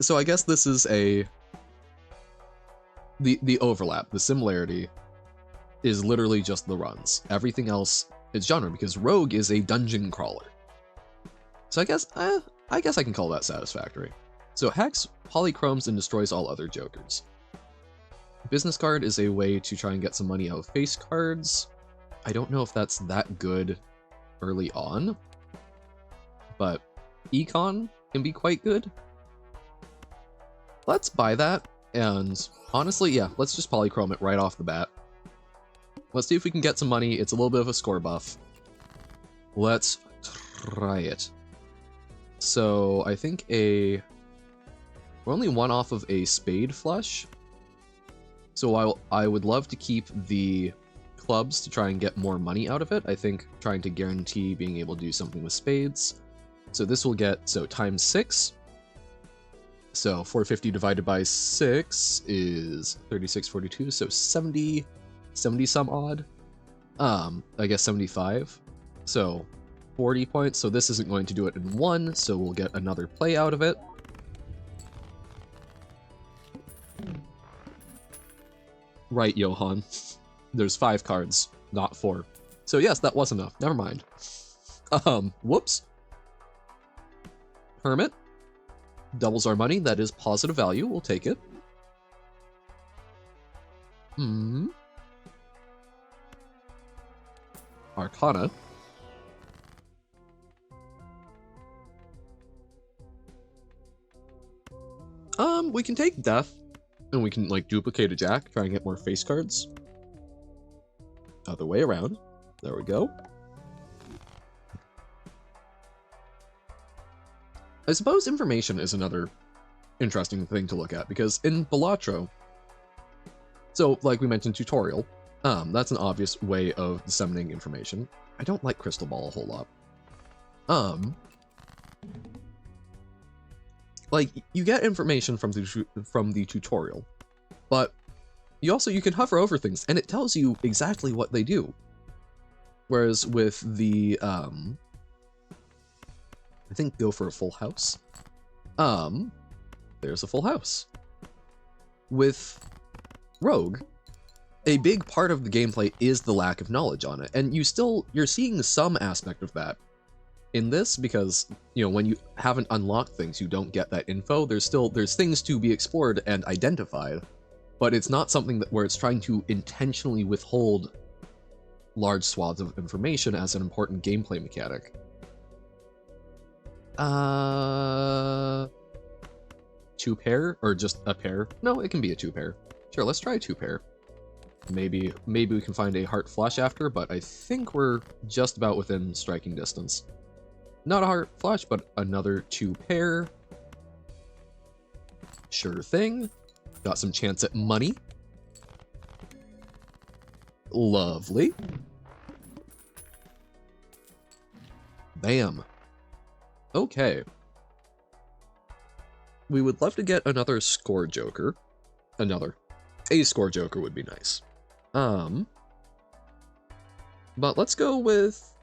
so I guess this is the overlap, the similarity is literally just the runs. Everything else is genre, because Rogue is a dungeon crawler. So I guess I can call that satisfactory. So Hex polychromes and destroys all other jokers. Business card is a way to try and get some money out of face cards. I don't know if that's that good early on, but Econ can be quite good. Let's buy that, and honestly, yeah, let's just polychrome it right off the bat. Let's see if we can get some money. It's a little bit of a score buff. Let's try it. So I think we're only one off of a spade flush. So while I would love to keep the clubs to try and get more money out of it, I think trying to guarantee being able to do something with spades. So this will get, so times 6. So 450 divided by 6 is 3642, so 70 some odd. I guess 75. So 40 points, so this isn't going to do it in 1, so we'll get another play out of it. Right, Johan. There's 5 cards, not 4. So yes, that was enough. Never mind. Whoops. Hermit. Doubles our money. That is positive value. We'll take it. Arcana. We can take Death, and we can, like, duplicate a Jack, try and get more face cards. Other way around. There we go. I suppose information is another interesting thing to look at, because in Balatro, so, like we mentioned, tutorial, that's an obvious way of disseminating information. I don't like Crystal Ball a whole lot. Like, you get information from the tutorial, but you can hover over things, and it tells you exactly what they do. Whereas with the, I think go for a full house. There's a full house. With Rogue, a big part of the gameplay is the lack of knowledge on it, and you're seeing some aspect of that in this, because, you know, when you haven't unlocked things, you don't get that info. There's things to be explored and identified, but it's not something where it's trying to intentionally withhold large swaths of information as an important gameplay mechanic. 2 pair, or just a pair? No, it can be a 2 pair. Sure, let's try a 2 pair. Maybe we can find a heart flush after, but I think we're just about within striking distance. Not a heart flush, but another 2 pair. Sure thing. Got some chance at money. Lovely. Bam. Okay. We would love to get another score joker. A score joker would be nice. But let's go with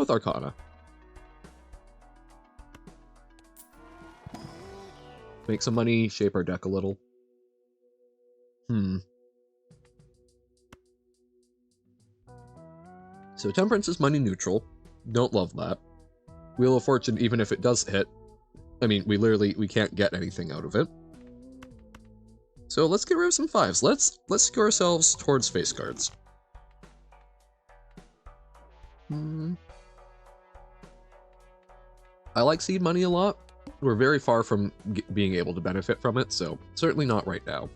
Arcana. Make some money, shape our deck a little. So Temperance is money neutral. Don't love that. Wheel of Fortune, even if it does hit, I mean, we can't get anything out of it. So let's get rid of some 5s. Let's skew ourselves towards face cards. I like seed money a lot. We're very far from being able to benefit from it, so certainly not right now.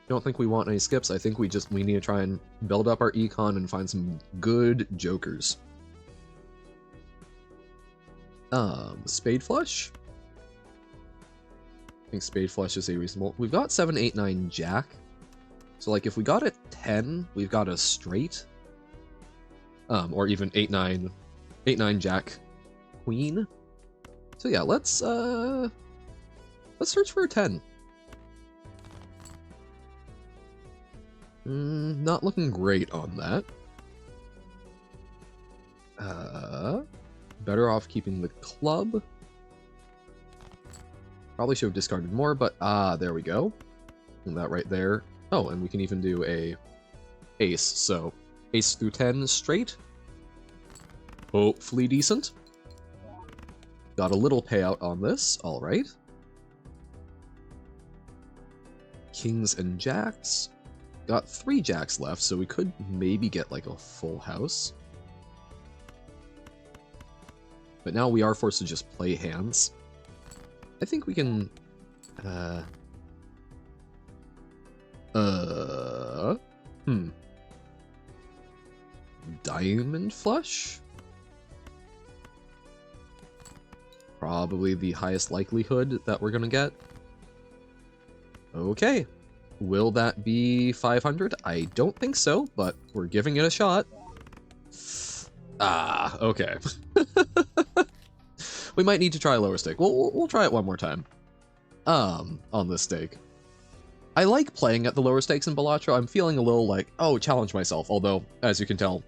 Don't think we want any skips. I think we need to try and build up our econ and find some good jokers. Spade flush? I think spade flush is a reasonable. We've got 7, 8, 9 jack. So like if we got a 10, we've got a straight. Or even 8, 9 jack queen. So yeah, let's search for a 10. Not looking great on that. Better off keeping the club. Probably should have discarded more, but there we go. And that right there. Oh, and we can even do a ace. So ace through 10 straight. Hopefully decent. Got a little payout on this. All right. Kings and jacks. Got 3 jacks left, so we could maybe get like a full house. But now we are forced to just play hands. I think we can... Diamond Flush? Probably the highest likelihood that we're gonna get. Okay. Will that be 500? I don't think so, but we're giving it a shot. Ah, okay. We might need to try lower stake. We'll try it one more time. On this stake. I like playing at the lower stakes in Balatro. I'm feeling a little like, oh, challenge myself. Although, as you can tell,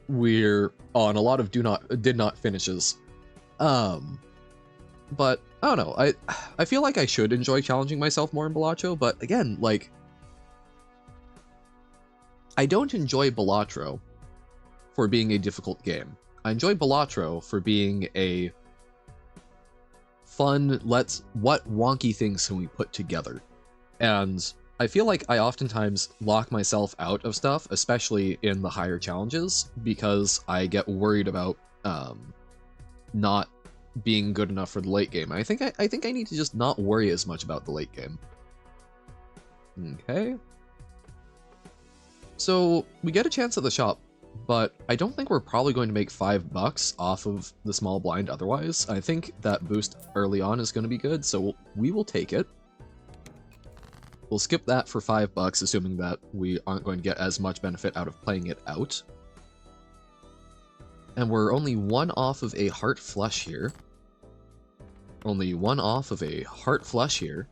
we're on a lot of did not finishes. But I don't know. I feel like I should enjoy challenging myself more in Balatro. But again, like, I don't enjoy Balatro for being a difficult game. I enjoy Balatro for being a fun, what wonky things can we put together? And I feel like I oftentimes lock myself out of stuff, especially in the higher challenges, because I get worried about not being good enough for the late game. I think I need to just not worry as much about the late game. Okay. So we get a chance at the shop, but I don't think we're probably going to make $5 off of the small blind otherwise. I think that boost early on is going to be good, so we will take it. We'll skip that for $5, assuming that we aren't going to get as much benefit out of playing it out. And we're only one off of a heart flush here. Only one off of a heart flush here.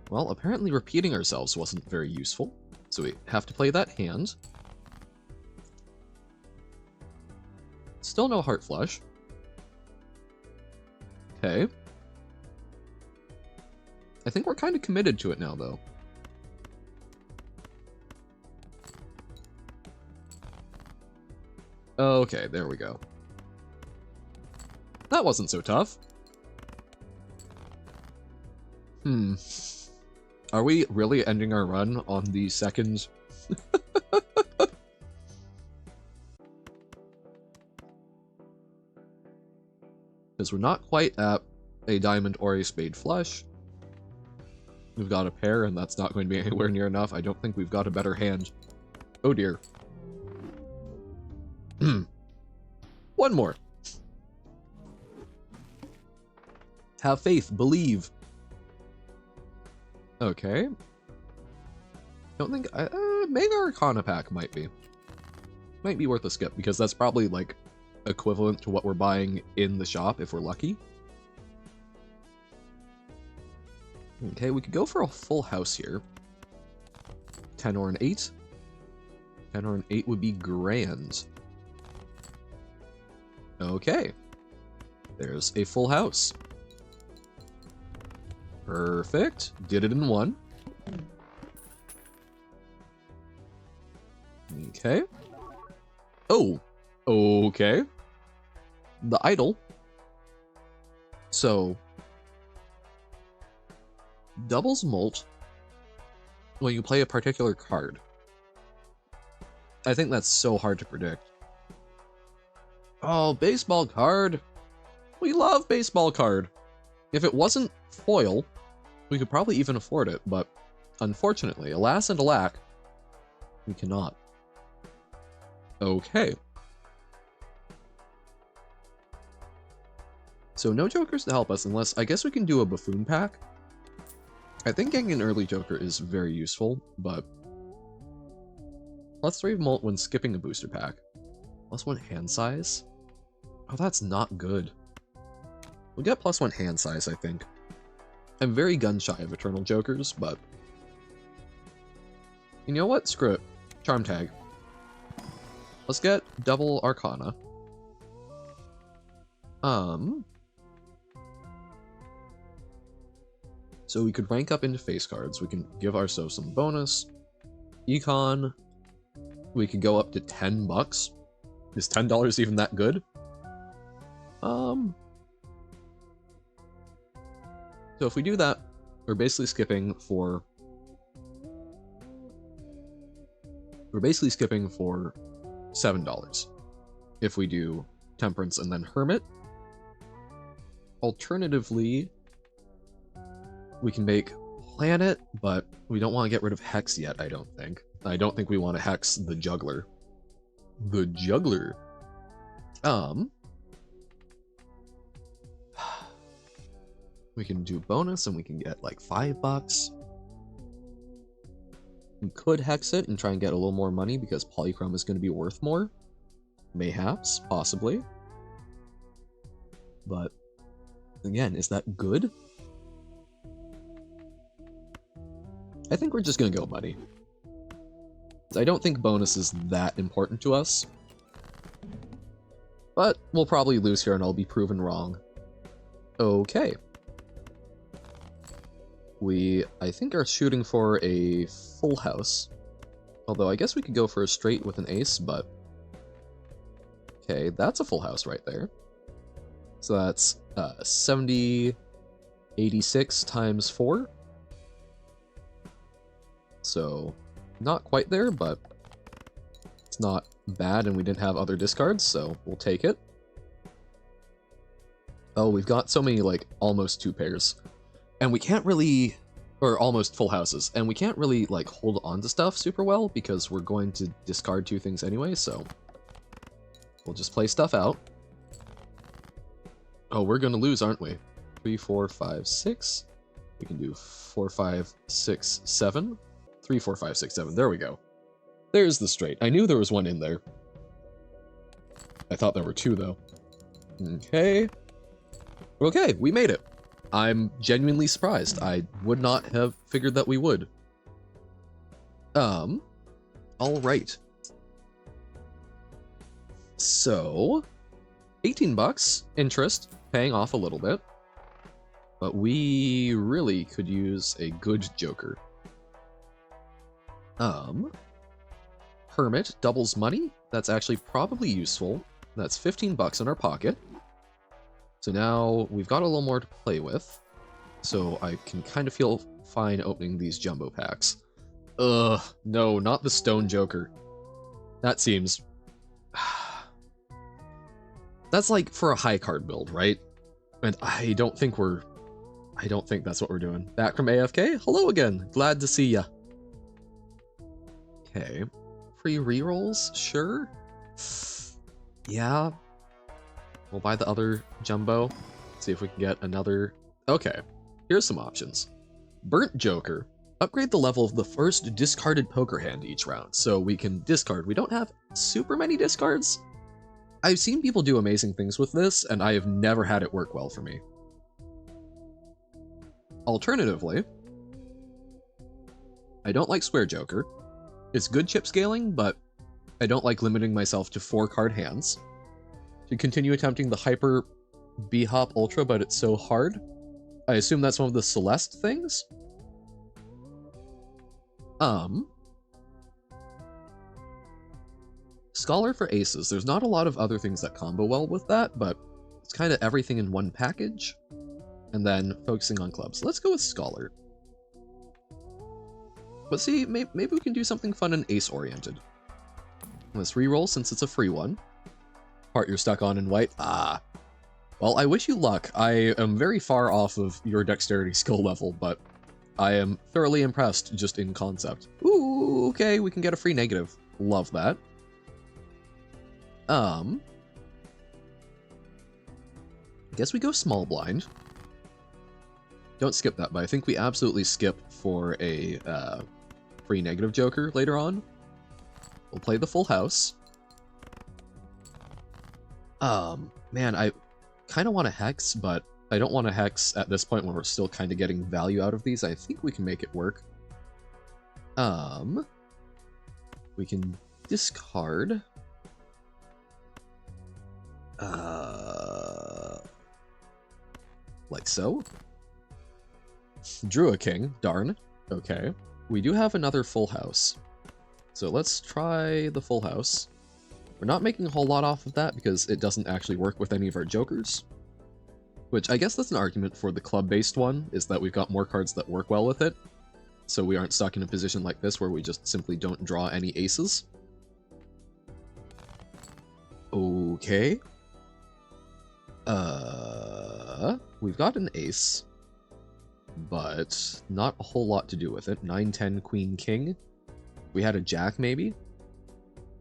Well, apparently repeating ourselves wasn't very useful, so we have to play that hand. Still no heart flush. Okay. I think we're kind of committed to it now, though. Okay, there we go. That wasn't so tough. Are we really ending our run on the second? Because we're not quite at a diamond or a spade flush. We've got a pair, and that's not going to be anywhere near enough. I don't think we've got a better hand. Oh dear. One more. Have faith, believe. Okay. Don't think Mega Arcana pack might be worth a skip, because that's probably like equivalent to what we're buying in the shop if we're lucky. Okay, we could go for a full house here. 10 or an 8. 10 or an 8 would be grand. Okay. There's a full house. Perfect. Did it in one. Okay. Oh. Okay. The idol. So, doubles molt when you play a particular card. I think that's so hard to predict. Oh, baseball card. We love baseball card. If it wasn't foil, we could probably even afford it, but unfortunately, alas and alack, we cannot. Okay. So no jokers to help us, unless I guess we can do a buffoon pack. I think getting an early joker is very useful, but +3 molt when skipping a booster pack. +1 hand size? Oh, that's not good. We'll get +1 hand size, I think. I'm very gun-shy of Eternal Jokers, but you know what? Screw it. Charm Tag. Let's get double Arcana. So we could rank up into face cards. We can give ourselves some bonus. Econ. We could go up to $10. Is $10 even that good? So if we do that, we're basically skipping for $7 if we do Temperance and then Hermit. Alternatively, we can make plan it, but we don't want to get rid of Hex yet, I don't think. I don't think we want to Hex the Juggler. The Juggler. We can do bonus and we can get like $5. We could Hex it and try and get a little more money because Polychrome is going to be worth more. Mayhaps, possibly. But, again, is that good? I think we're just going to go money. I don't think bonus is that important to us. But we'll probably lose here and I'll be proven wrong. Okay. We, I think, are shooting for a full house. Although I guess we could go for a straight with an ace, but... Okay, that's a full house right there. So that's 70, 86 times 4. So, not quite there, but it's not bad, and we didn't have other discards, so we'll take it. Oh, we've got so many, like, almost 2 pairs. And we can't really... Or almost full houses. And we can't really, like, hold on to stuff super well, because we're going to discard 2 things anyway, so... We'll just play stuff out. Oh, we're gonna lose, aren't we? 3, 4, 5, 6. We can do 4, 5, 6, 7. 3, 4, 5, 6, 7. There we go. There's the straight. I knew there was one in there. I thought there were 2, though. Okay. Okay, we made it. I'm genuinely surprised. I would not have figured that we would. Alright. So, 18 bucks, interest, paying off a little bit. But we really could use a good Joker. Hermit doubles money. That's actually probably useful. That's 15 bucks in our pocket. So now we've got a little more to play with. So I can kind of feel fine opening these jumbo packs. Ugh, no, not the Stone Joker. That seems... That's like for a high card build, right? And I don't think that's what we're doing. Back from AFK? Hello again. Glad to see ya. Okay. Free rerolls? Sure. Yeah. We'll buy the other jumbo. See if we can get another... Okay. Here's some options. Burnt Joker. Upgrade the level of the first discarded poker hand each round, so we can discard. We don't have super many discards. I've seen people do amazing things with this, and I have never had it work well for me. Alternatively, I don't like Square Joker. It's good chip scaling, but I don't like limiting myself to 4-card hands. To continue attempting the Hyper B-Hop Ultra, but it's so hard. I assume that's one of the Celeste things? Scholar for aces. There's not a lot of other things that combo well with that, but it's kind of everything in one package. And then focusing on clubs. Let's go with Scholar. But see, maybe we can do something fun and ace-oriented. Let's reroll since it's a free one. Part you're stuck on in white. Ah. Well, I wish you luck. I am very far off of your dexterity skill level, but I am thoroughly impressed just in concept. Ooh, okay, we can get a free negative. Love that. I guess we go small blind. Don't skip that, but I think we absolutely skip for a free negative Joker later on. We'll play the full house. Man, I kind of want to Hex, but I don't want to Hex at this point when we're still kind of getting value out of these. I think we can make it work. We can discard. Like so. Drew a king, darn. Okay. We do have another full house. So let's try the full house. We're not making a whole lot off of that because it doesn't actually work with any of our jokers. Which I guess that's an argument for the club-based one, is that we've got more cards that work well with it. So we aren't stuck in a position like this where we just simply don't draw any aces. Okay. We've got an ace. but not a whole lot to do with it. 9-10 Queen King. We had a Jack maybe.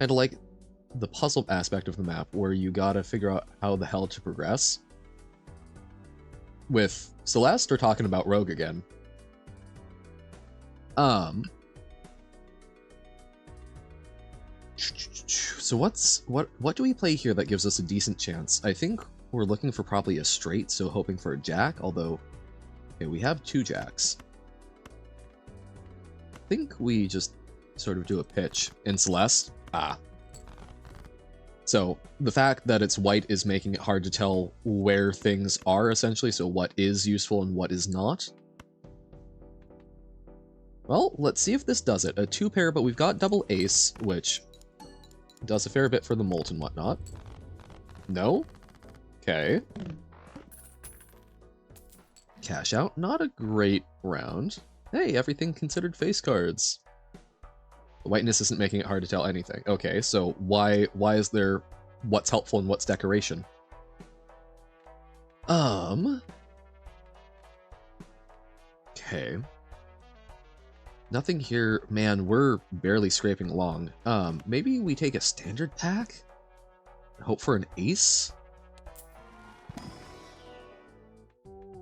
And like the puzzle aspect of the map where you gotta figure out how the hell to progress. With Celeste, we're talking about Rogue again. So what do we play here that gives us a decent chance? I think we're looking for probably a straight, so hoping for a Jack, although okay, we have 2 Jacks. I think we just sort of do a pitch in Celeste. So the fact that it's white is making it hard to tell where things are, essentially, so what is useful and what is not. Well, let's see if this does it. A 2-pair, but we've got double ace, which does a fair bit for the molt and whatnot. No? Okay. Cash out. Not a great round. Hey, everything considered face cards. The whiteness isn't making it hard to tell anything. Okay, so why is there what's helpful and what's decoration? Okay. Nothing here. Man, we're barely scraping along. Maybe we take a standard pack? Hope for an ace?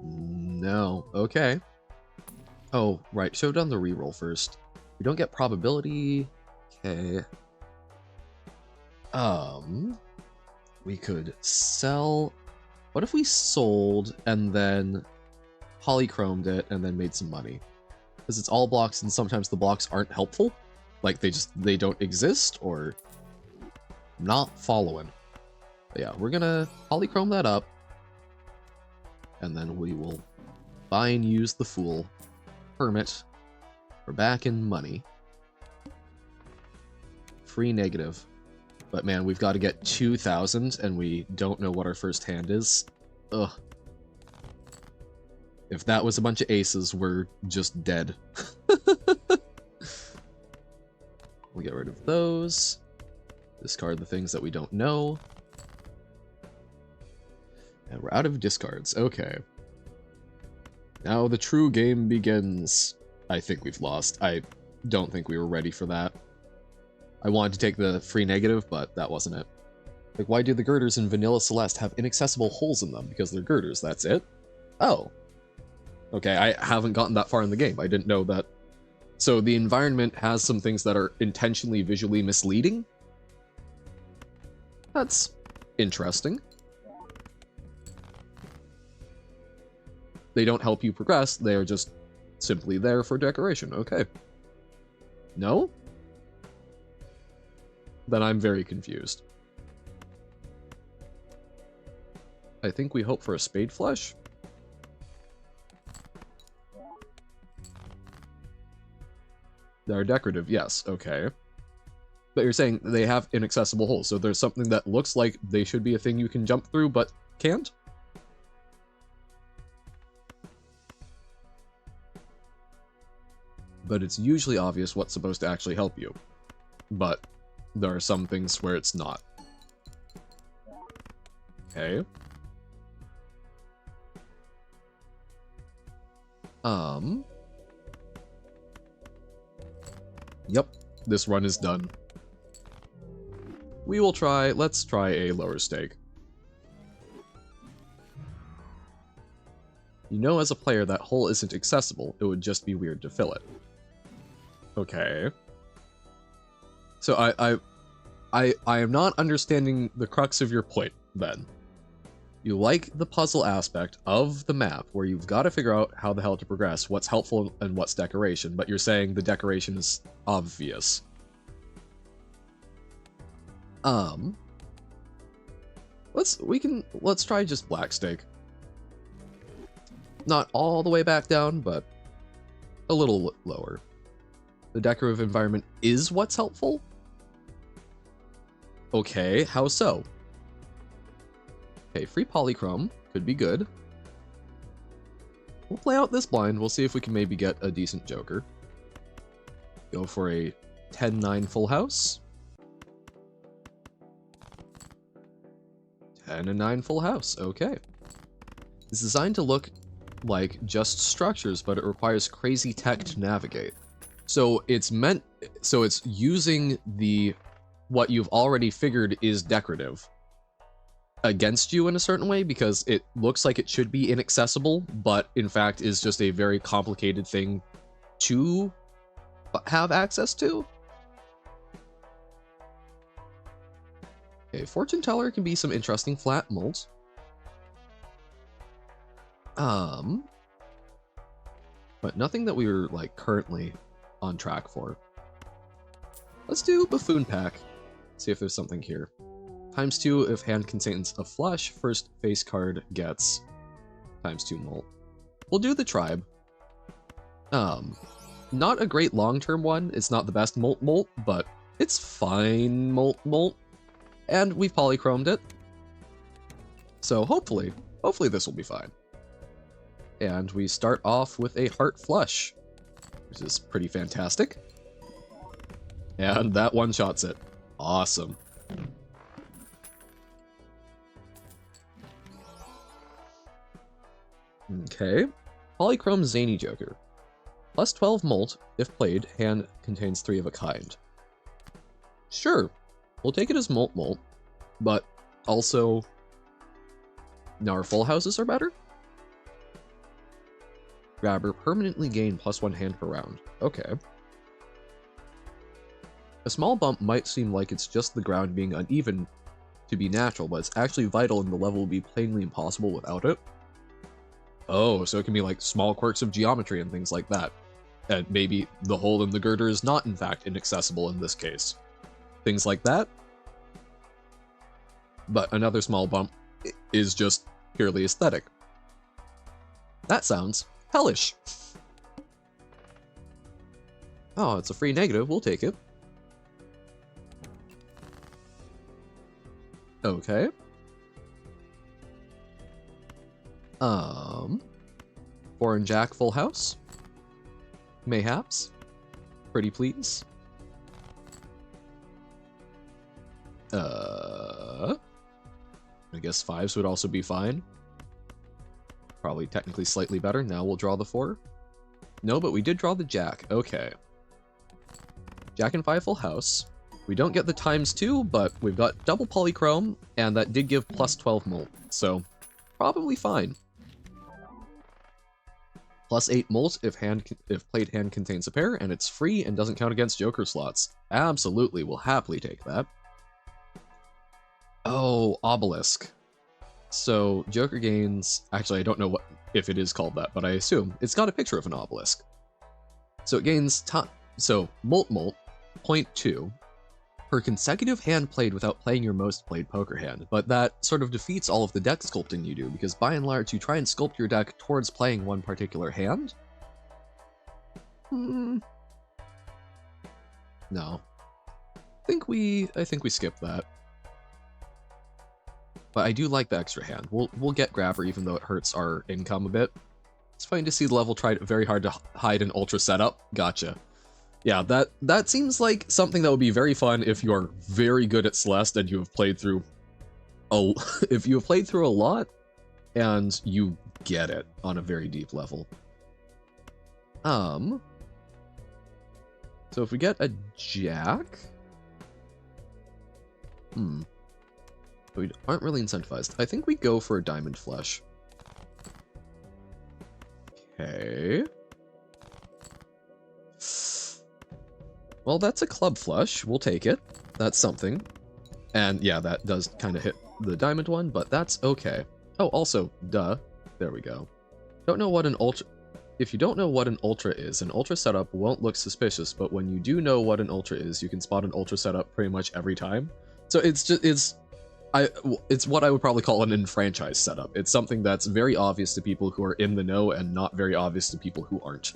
No. Okay. Oh, right. Show down the reroll first. We don't get probability. Okay. We could sell. What if we sold and then polychromed it and then made some money? Because it's all blocks and sometimes the blocks aren't helpful. Like they don't exist, or not following. But yeah, we're gonna polychrome that up. And then we will buy and use the Fool. Hermit. We're back in money. Free negative. But man, we've got to get 2,000 and we don't know what our first hand is. Ugh. If that was a bunch of aces, we're just dead. We'll get rid of those. Discard the things that we don't know. And we're out of discards. Okay. Now the true game begins. I think we've lost. I don't think we were ready for that. I wanted to take the free negative, but that wasn't it. Like, why do the girders in Vanilla Celeste have inaccessible holes in them? Because they're girders, that's it? Oh. Okay, I haven't gotten that far in the game. I didn't know that. So the environment has some things that are intentionally visually misleading? That's interesting. They don't help you progress, they are just simply there for decoration. Okay. No? Then I'm very confused. I think we hope for a spade flush. They're decorative, yes, okay. But you're saying they have inaccessible holes, so there's something that looks like they should be a thing you can jump through, but can't? But it's usually obvious what's supposed to actually help you. But there are some things where it's not. Okay. Yep, this run is done. We will try, let's try a lower stake. You know as a player that hole isn't accessible, it would just be weird to fill it. Okay. So I am not understanding the crux of your point, then. You like the puzzle aspect of the map, where you've got to figure out how the hell to progress, what's helpful and what's decoration, but you're saying the decoration is obvious. Let's try just black stake. Not all the way back down, but a little lower. The decorative environment is what's helpful? Okay, how so? Okay, free polychrome could be good. We'll play out this blind. We'll see if we can maybe get a decent joker. Go for a 10-9 full house. 10 and 9 full house. Okay. It's designed to look like just structures, but it requires crazy tech to navigate. So it's using what you've already figured is decorative against you in a certain way, because it looks like it should be inaccessible, but in fact is just a very complicated thing to have access to. Okay, Fortune Teller can be some interesting flat molds. But nothing that we were like currently on track for. Let's do Buffoon Pack. See if there's something here. ×2 if hand contains a flush, first face card gets ×2 molt. We'll do the tribe. Not a great long-term one. It's not the best molt, but it's fine molt. And we've polychromed it. So hopefully this will be fine. And we start off with a Heart Flush, which is pretty fantastic. And that one-shots it. Awesome. Okay. Polychrome Zany Joker. +12 molt. If played, hand contains 3 of a kind. Sure. We'll take it as molt, but also now our full houses are better. Grabber permanently gain +1 hand per round. Okay. A small bump might seem like it's just the ground being uneven to be natural, but it's actually vital and the level will be plainly impossible without it. Oh, so it can be like small quirks of geometry and things like that. And maybe the hole in the girder is not in fact inaccessible in this case. Things like that. But another small bump is just purely aesthetic. That sounds hellish. Oh, it's a free negative. We'll take it. Okay. Foreign Jack full house. Mayhaps. Pretty please. I guess 5s would also be fine. Probably technically slightly better. Now we'll draw the 4. No, but we did draw the Jack. Okay. Jack and 5 full house. We don't get the ×2, but we've got double polychrome, and that did give +12 molt. So, probably fine. +8 molt if played hand contains a pair, and it's free and doesn't count against Joker slots. Absolutely, we'll happily take that. Oh, Obelisk. So, Joker gains... Actually, I don't know if it is called that, but I assume it's got a picture of an obelisk. So it gains... molt, 0.2 per consecutive hand played without playing your most played poker hand, but that sort of defeats all of the deck sculpting you do, because by and large you try and sculpt your deck towards playing one particular hand? No. I think we skip that. But I do like the extra hand. We'll get Grabber even though it hurts our income a bit. It's fine to see the level tried very hard to hide an ultra setup. Gotcha. Yeah, that seems like something that would be very fun if you are very good at Celeste and you have played through if you have played through a lot and you get it on a very deep level. So if we get a Jack, we aren't really incentivized. I think we go for a Diamond Flush. Okay. Well, that's a Club Flush. We'll take it. That's something. And yeah, that does kind of hit the diamond one, but that's okay. Oh, also, duh. There we go. Don't know what an ultra... If you don't know what an ultra is, an ultra setup won't look suspicious, but when you do know what an ultra is, you can spot an ultra setup pretty much every time. So it's what I would probably call an enfranchised setup. It's something that's very obvious to people who are in the know and not very obvious to people who aren't.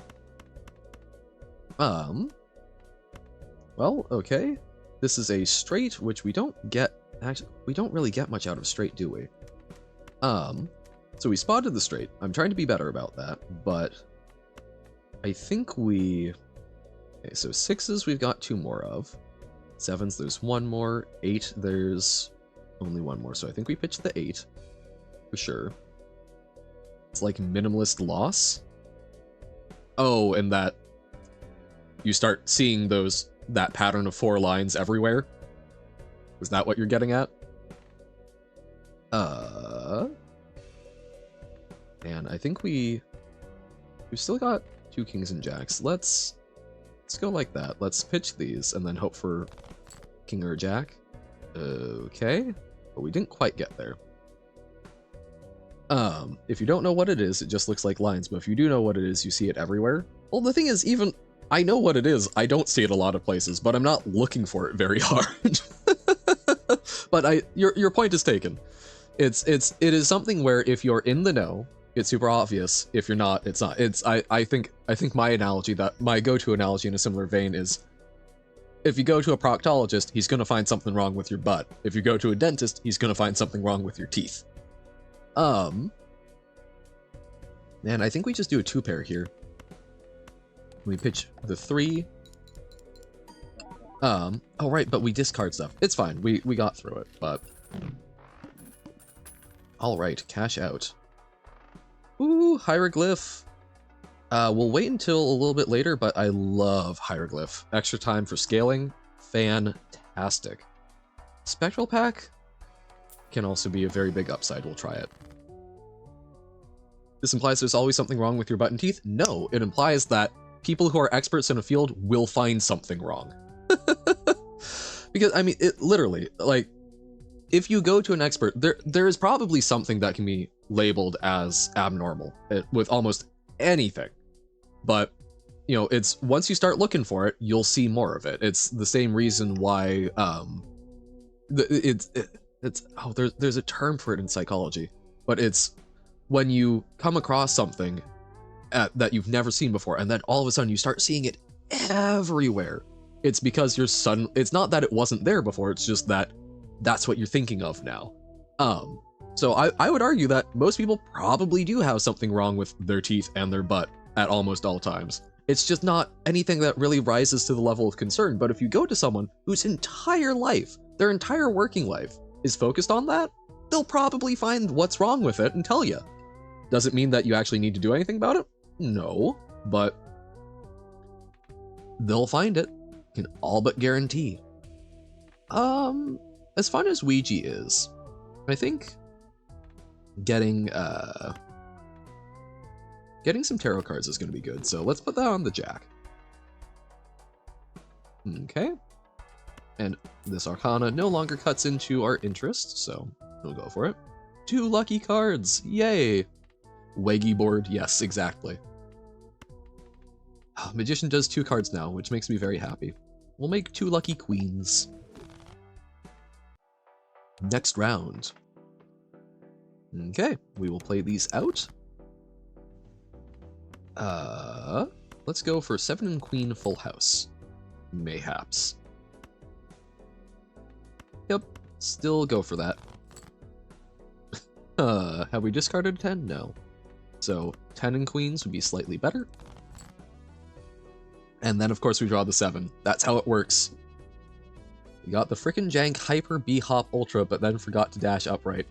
Well, okay. This is a straight, which we don't get... Actually, we don't really get much out of straight, do we? So we spotted the straight. I'm trying to be better about that, but I think we... Okay, so 6s we've got 2 more of. 7s, there's 1 more. 8, there's only 1 more, so I think we pitched the 8. For sure. It's like minimalist loss. Oh, and that you start seeing that pattern of 4 lines everywhere. Is that what you're getting at? And I think we've still got 2 kings and jacks. Let's go like that. Let's pitch these and then hope for king or jack. Okay, but we didn't quite get there. If you don't know what it is, it just looks like lines, but if you do know what it is, you see it everywhere. Well, the thing is, even I know what it is, I don't see it a lot of places, but I'm not looking for it very hard. But your point is taken. It is something where if you're in the know, it's super obvious. If you're not, it's not. I think my analogy, that my go-to analogy in a similar vein is, if you go to a proctologist, he's gonna find something wrong with your butt. If you go to a dentist, he's gonna find something wrong with your teeth. Man, I think we just do a 2-pair here. We pitch the 3. Oh right, but we discard stuff. It's fine. We got through it, but all right, cash out. Ooh, hieroglyph. We'll wait until a little bit later, but I love hieroglyph. Extra time for scaling, fantastic. Spectral pack can also be a very big upside. We'll try it. This implies there's always something wrong with your butt and teeth? No, it implies that people who are experts in a field will find something wrong. Because, I mean, it literally, like, if you go to an expert, there is probably something that can be labeled as abnormal with almost anything. But, you know, it's once you start looking for it, you'll see more of it. It's the same reason why there's a term for it in psychology, but it's when you come across something that you've never seen before, and then all of a sudden you start seeing it everywhere. It's because it's not that it wasn't there before, it's just that that's what you're thinking of now. So I would argue that most people probably do have something wrong with their teeth and their butt at almost all times. It's just not anything that really rises to the level of concern. But if you go to someone whose entire life, their entire working life, is focused on that, they'll probably find what's wrong with it and tell you. Does it mean that you actually need to do anything about it? No, but they'll find it. Can all but guarantee. As fun as Ouija is, I think getting some tarot cards is going to be good. So let's put that on the jack. Okay. And this arcana no longer cuts into our interest, so we'll go for it. 2 lucky cards, yay! Weggy board, yes, exactly. Magician does 2 cards now, which makes me very happy. We'll make 2 lucky queens. Next round. Okay, we will play these out. Let's go for 7 and queen full house. Mayhaps. Yep, still go for that. Have we discarded 10? No. So 10 and queens would be slightly better. And then of course we draw the 7. That's how it works. You got the frickin' jank Hyper B-Hop Ultra, but then forgot to dash upright.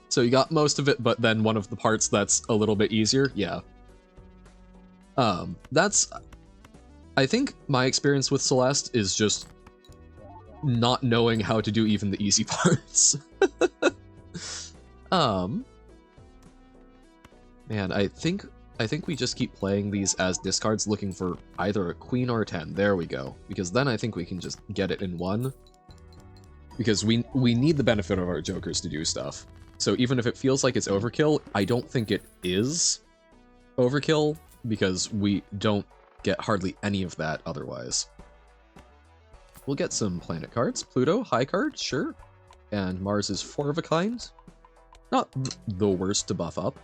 So you got most of it, but then one of the parts that's a little bit easier? Yeah. I think my experience with Celeste is just not knowing how to do even the easy parts. Man, I think we just keep playing these as discards, looking for either a queen or a 10. There we go. Because then I think we can just get it in 1. Because we need the benefit of our jokers to do stuff. So even if it feels like it's overkill, I don't think it is overkill, because we don't get hardly any of that otherwise. We'll get some planet cards. Pluto, high card, sure. And Mars is 4 of a kind. Not the worst to buff up.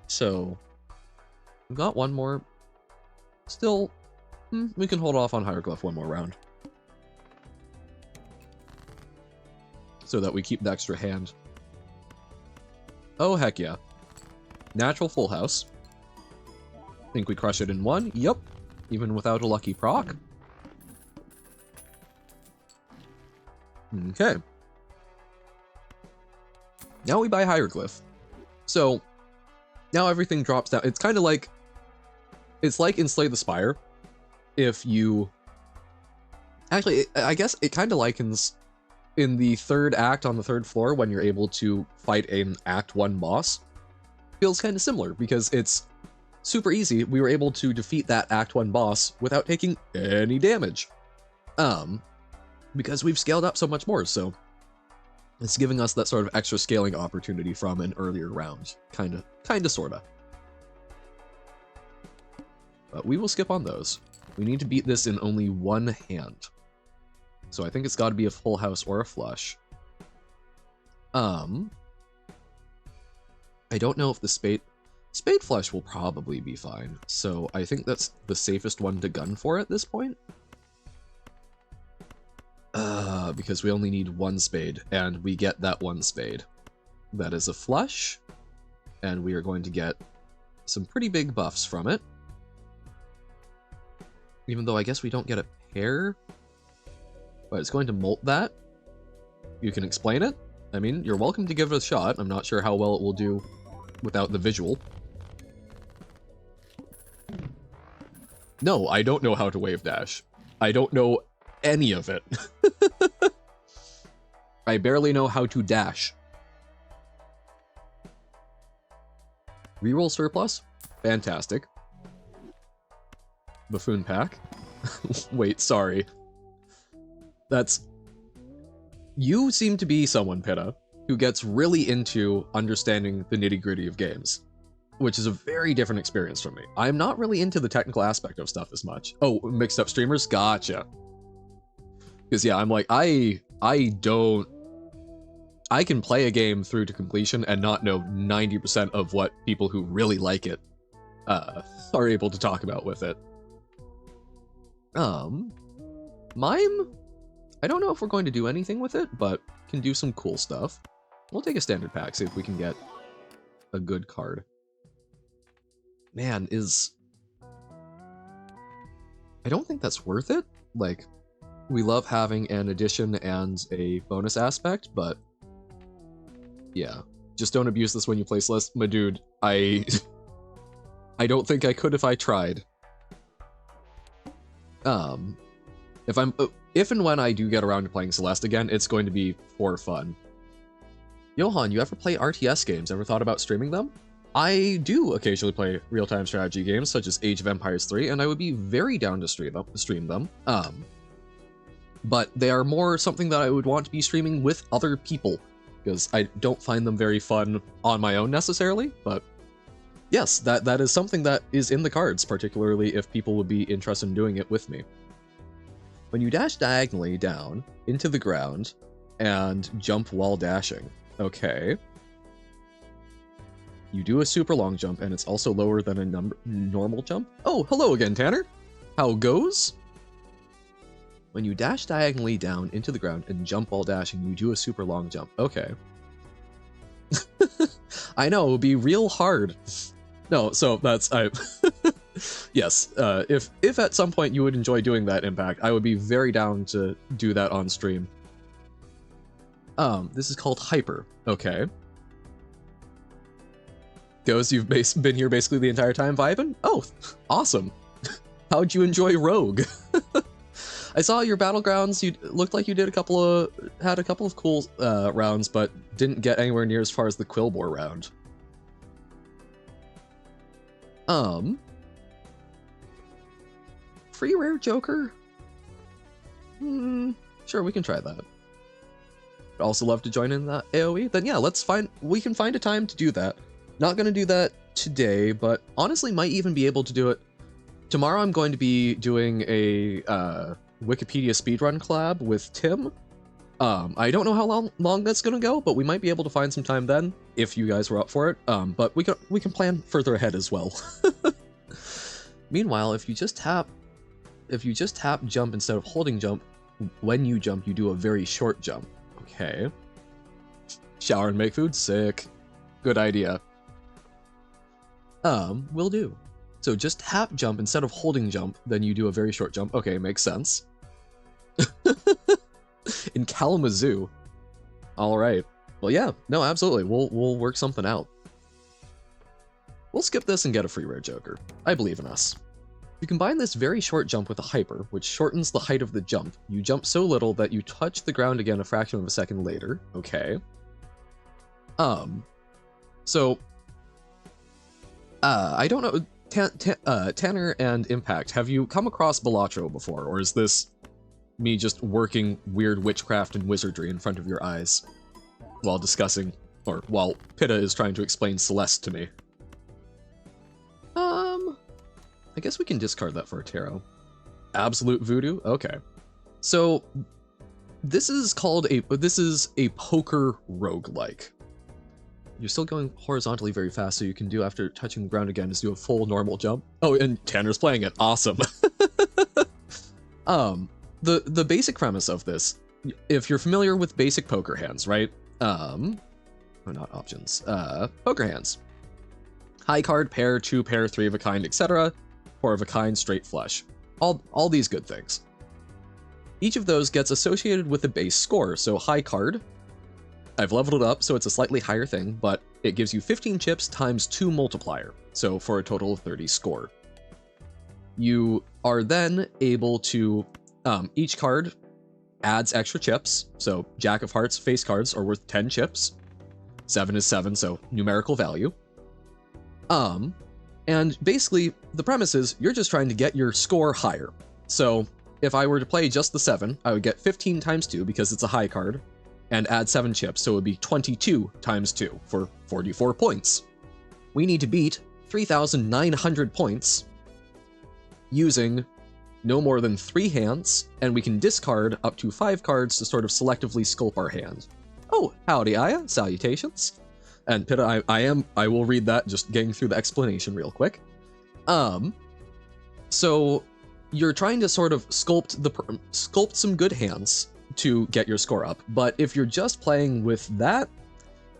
So, we've got one more. Still, we can hold off on Hieroglyph one more round. So that we keep the extra hand. Oh, heck yeah. Natural full house. Think we crush it in 1? Yup. Even without a lucky proc. Okay. Now we buy Hieroglyph. So now everything drops down. It's kind of like, it's like in Slay the Spire. If you, actually, I guess it kind of likens in the third act on the third floor when you're able to fight an Act 1 boss. Feels kind of similar because it's super easy. We were able to defeat that Act 1 boss without taking any damage. Because we've scaled up so much more, so it's giving us that sort of extra scaling opportunity from an earlier round. Kinda, sorta. But we will skip on those. We need to beat this in only one hand. So I think it's gotta be a full house or a flush. I don't know if the spade flush will probably be fine. So I think that's the safest one to gun for at this point. Because we only need one spade, and we get that one spade. That is a flush, and we are going to get some pretty big buffs from it. Even though I guess we don't get a pair, but it's going to molt that. You can explain it. I mean, you're welcome to give it a shot. I'm not sure how well it will do without the visual. No, I don't know how to wave dash. I don't know any of it. I barely know how to dash. Reroll surplus? Fantastic. Buffoon pack? Wait, sorry. That's... You seem to be someone, Pitta, who gets really into understanding the nitty-gritty of games, which is a very different experience from me. I'm not really into the technical aspect of stuff as much. Oh, mixed up streamers? Gotcha. Because yeah, I'm like, I can play a game through to completion and not know 90% of what people who really like it are able to talk about with it. Mime? I don't know if we're going to do anything with it, but can do some cool stuff. We'll take a standard pack, see if we can get a good card. Man, I don't think that's worth it. Like, we love having an addition and a bonus aspect, but yeah, just don't abuse this when you place list. My dude, I don't think I could if I tried. If and when I do get around to playing Celeste again, it's going to be for fun. Johan, you ever play RTS games? Ever thought about streaming them? I do occasionally play real-time strategy games, such as Age of Empires 3, and I would be very down to stream them. But they are more something that I would want to be streaming with other people, because I don't find them very fun on my own necessarily, but yes, that is something that is in the cards, particularly if people would be interested in doing it with me. When you dash diagonally down into the ground and jump while dashing, okay. You do a super long jump, and it's also lower than a normal jump. Oh, hello again, Tanner. How goes? When you dash diagonally down into the ground and jump while dashing, you do a super long jump. Okay. I know, it would be real hard. No, so that's... yes, if at some point you would enjoy doing that, Impact, I would be very down to do that on stream. This is called Hyper. Okay. Goes, you've been here basically the entire time vibing? Oh, awesome. How'd you enjoy Rogue? I saw your Battlegrounds, you looked like you had a couple of cool rounds, but didn't get anywhere near as far as the Quillbore round. Free rare Joker? Sure, we can try that. Also love to join in that AoE? Then yeah, we can find a time to do that. Not gonna do that today, but honestly might even be able to do it. Tomorrow I'm going to be doing a Wikipedia speedrun collab with Tim. I don't know how long that's gonna go, but we might be able to find some time then, if you guys were up for it. But we can plan further ahead as well. Meanwhile, if you just tap jump instead of holding jump, when you jump, you do a very short jump. Okay. Shower and make food? Sick. Good idea. Will do. So just tap jump instead of holding jump, then you do a very short jump. Okay, makes sense. in Kalamazoo. All right. Well, yeah, no, absolutely. We'll work something out. We'll skip this and get a free rare Joker. I believe in us. You combine this very short jump with a hyper, which shortens the height of the jump. You jump so little that you touch the ground again a fraction of a second later. Okay. So, I don't know, Tanner and Impact, have you come across Balatro before, or is this me just working weird witchcraft and wizardry in front of your eyes while discussing, or while Pitta is trying to explain Celeste to me? I guess we can discard that for a tarot. Absolute Voodoo? Okay. So, this is a poker roguelike. You're still going horizontally very fast, so you can do after touching the ground again is do a full normal jump. Oh, and Tanner's playing it. Awesome. The basic premise of this, if you're familiar with basic poker hands, right? Oh, not options. Poker hands. High card, pair, two pair, three of a kind, etc. Four of a kind, straight flush. All these good things. Each of those gets associated with a base score, so high card, I've leveled it up, so it's a slightly higher thing, but it gives you 15 chips times 2 multiplier, so for a total of 30 score. You are then able to, each card adds extra chips, so Jack of Hearts face cards are worth 10 chips. 7 is 7, so numerical value. And basically, the premise is you're just trying to get your score higher. So if I were to play just the 7, I would get 15 times 2 because it's a high card, and add 7 chips, so it would be 22 times 2 for 44 points. We need to beat 3,900 points using no more than 3 hands, and we can discard up to 5 cards to sort of selectively sculpt our hand. Oh, howdy, Aya. Salutations. And Pitta, I will read that, just getting through the explanation real quick. So you're trying to sort of sculpt some good hands to get your score up, but if you're just playing with that,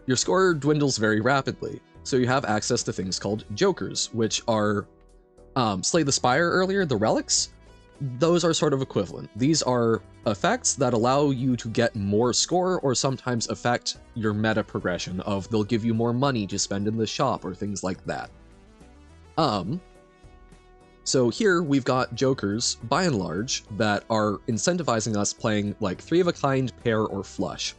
your score dwindles very rapidly. So you have access to things called jokers, which are Slay the Spire earlier, the relics. Those are sort of equivalent. These are effects that allow you to get more score, or sometimes affect your meta progression of they'll give you more money to spend in the shop or things like that. So here we've got jokers, by and large, that are incentivizing us playing like 3 of a kind, pair, or flush.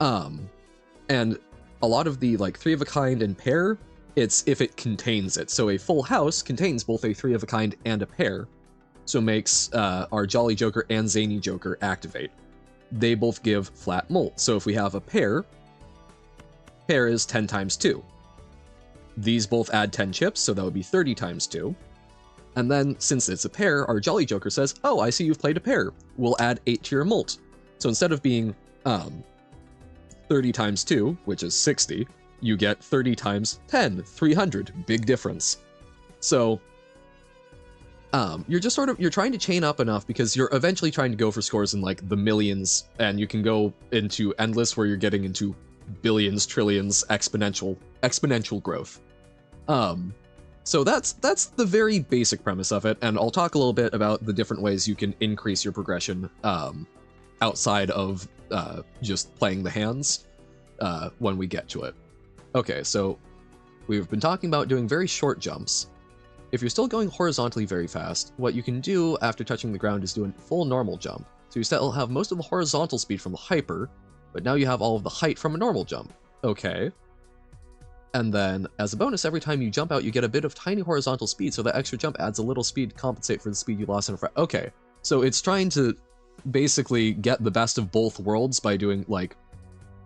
And a lot of the like 3 of a kind and pair, it's if it contains it. So a full house contains both a 3 of a kind and a pair, so makes our Jolly Joker and Zany Joker activate. They both give flat molt. So if we have a pair is 10 times 2. These both add 10 chips, so that would be 30 times 2. And then, since it's a pair, our Jolly Joker says, oh, I see you've played a pair. We'll add 8 to your molt. So instead of being 30 times 2, which is 60, you get 30 times 10, 300. Big difference. So you're just sort of, you're trying to chain up enough because you're eventually trying to go for scores in like the millions, and you can go into endless where you're getting into billions, trillions, exponential growth. So that's the very basic premise of it, and I'll talk a little bit about the different ways you can increase your progression outside of just playing the hands when we get to it. Okay, so we've been talking about doing very short jumps. If you're still going horizontally very fast, what you can do after touching the ground is do a full normal jump. So you still have most of the horizontal speed from the hyper, but now you have all of the height from a normal jump. Okay. And then, as a bonus, every time you jump out, you get a bit of tiny horizontal speed, so that extra jump adds a little speed to compensate for the speed you lost in a okay, so it's trying to basically get the best of both worlds by doing, like,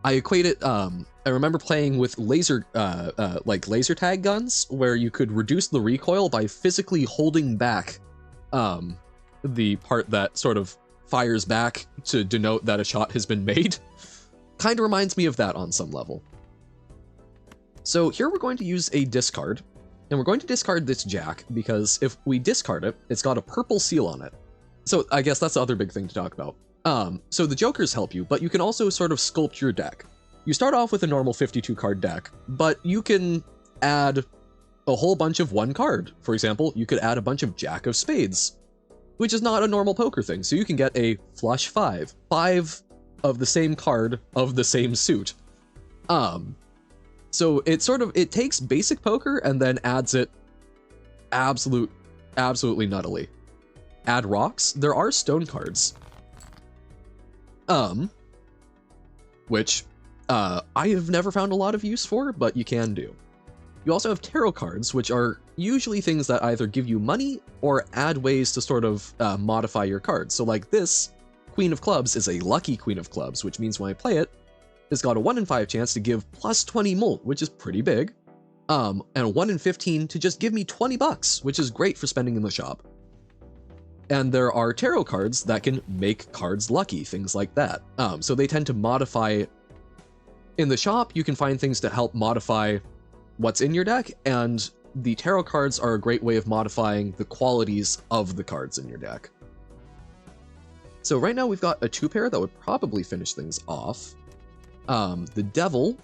I equate it, I remember playing with laser tag guns, where you could reduce the recoil by physically holding back the part that sort of fires back to denote that a shot has been made. Kind of reminds me of that on some level. So here we're going to use a discard, and we're going to discard this Jack, because if we discard it, it's got a purple seal on it. So I guess that's the other big thing to talk about. So the Jokers help you, but you can also sort of sculpt your deck. You start off with a normal 52 card deck, but you can add a whole bunch of 1 card. For example, you could add a bunch of Jack of Spades, which is not a normal poker thing. So you can get a flush 5 of the same card of the same suit. So it takes basic poker and then adds it absolutely nuttily. Add rocks. There are stone cards. Which I have never found a lot of use for, but you can do. You also have tarot cards, which are usually things that either give you money or add ways to sort of modify your cards. So like this Queen of Clubs is a lucky Queen of Clubs, which means when I play it, it's got a 1 in 5 chance to give plus 20 molt, which is pretty big, and a 1 in 15 to just give me 20 bucks, which is great for spending in the shop. And there are tarot cards that can make cards lucky, things like that. So they tend to modify. In the shop, you can find things to help modify what's in your deck, and the tarot cards are a great way of modifying the qualities of the cards in your deck. So right now we've got a 2-pair that would probably finish things off. The Devil,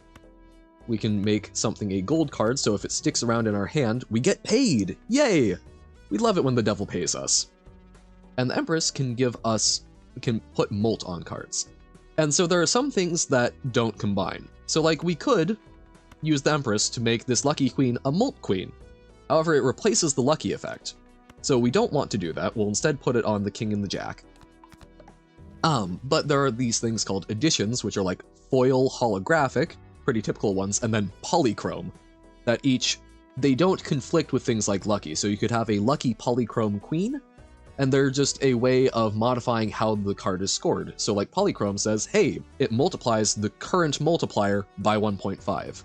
we can make something a gold card, so if it sticks around in our hand, we get paid! Yay! We love it when the Devil pays us. And the Empress can put molt on cards. And so there are some things that don't combine. So like we could use the Empress to make this Lucky Queen a Molt Queen. However, it replaces the Lucky effect. So we don't want to do that. We'll instead put it on the King and the Jack. But there are these things called additions, which are like foil holographic, pretty typical ones, and then polychrome, that they don't conflict with things like Lucky. So you could have a Lucky Polychrome Queen, and they're just a way of modifying how the card is scored. So like Polychrome says, hey, it multiplies the current multiplier by 1.5.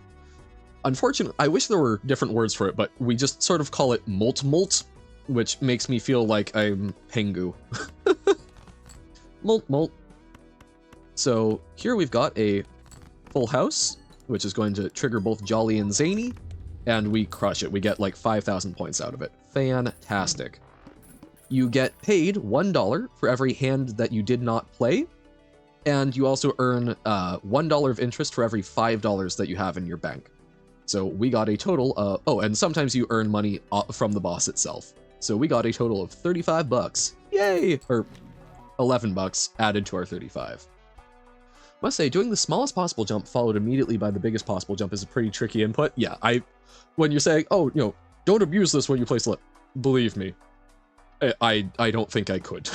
Unfortunately, I wish there were different words for it, but we just sort of call it molt, which makes me feel like I'm Pengu. Molt. So here we've got a full house, which is going to trigger both Jolly and Zany, and we crush it. We get like 5,000 points out of it. Fantastic. You get paid $1 for every hand that you did not play, and you also earn $1 of interest for every $5 that you have in your bank. So we got a total of, oh, and sometimes you earn money from the boss itself. So we got a total of 35 bucks. Yay! Or 11 bucks added to our 35. Must say, doing the smallest possible jump followed immediately by the biggest possible jump is a pretty tricky input. Yeah, when you're saying, oh, don't abuse this when you play slip, believe me, I don't think I could.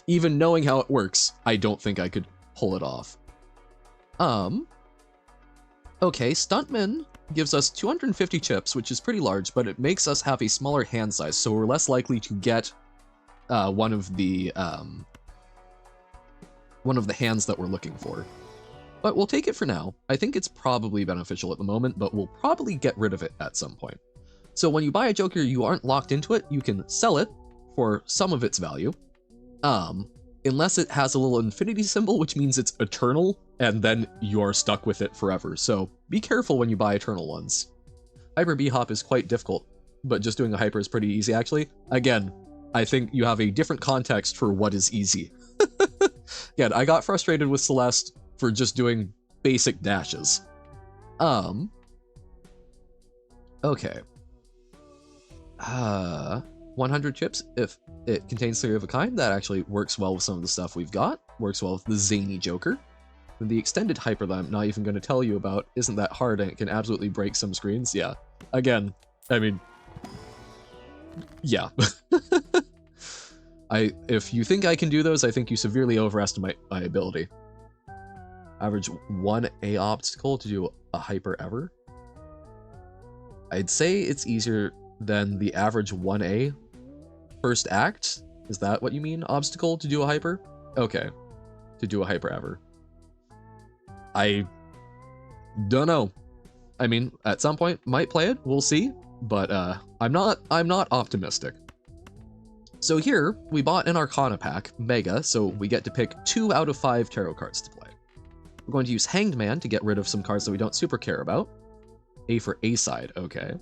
Even knowing how it works, I don't think I could pull it off. Okay, Stuntman gives us 250 chips, which is pretty large, but it makes us have a smaller hand size, so we're less likely to get one of the hands that we're looking for. But we'll take it for now. I think it's probably beneficial at the moment, but we'll probably get rid of it at some point. So when you buy a Joker, you aren't locked into it. You can sell it for some of its value, unless it has a little infinity symbol, which means it's eternal, and then you're stuck with it forever. So be careful when you buy eternal ones. Hyper B-Hop is quite difficult, but just doing a hyper is pretty easy, actually. Again, I think you have a different context for what is easy. Again, I got frustrated with Celeste for just doing basic dashes. Okay. 100 chips, if it contains 3 of a kind, that actually works well with some of the stuff we've got. Works well with the Zany Joker. And the extended hyper that I'm not even going to tell you about isn't that hard, and it can absolutely break some screens. Yeah. Again, I mean, yeah. If you think I can do those, I think you severely overestimate my ability. Average 1A obstacle to do a hyper ever? I'd say it's easier than the average 1A first act. Is that what you mean? Obstacle to do a hyper? Okay. To do a hyper ever. I don't know. I mean, at some point, might play it, we'll see. But I'm not optimistic. So here, we bought an Arcana pack, Mega, so we get to pick 2 out of 5 tarot cards to play. We're going to use Hanged Man to get rid of some cards that we don't super care about. A for A-side, okay.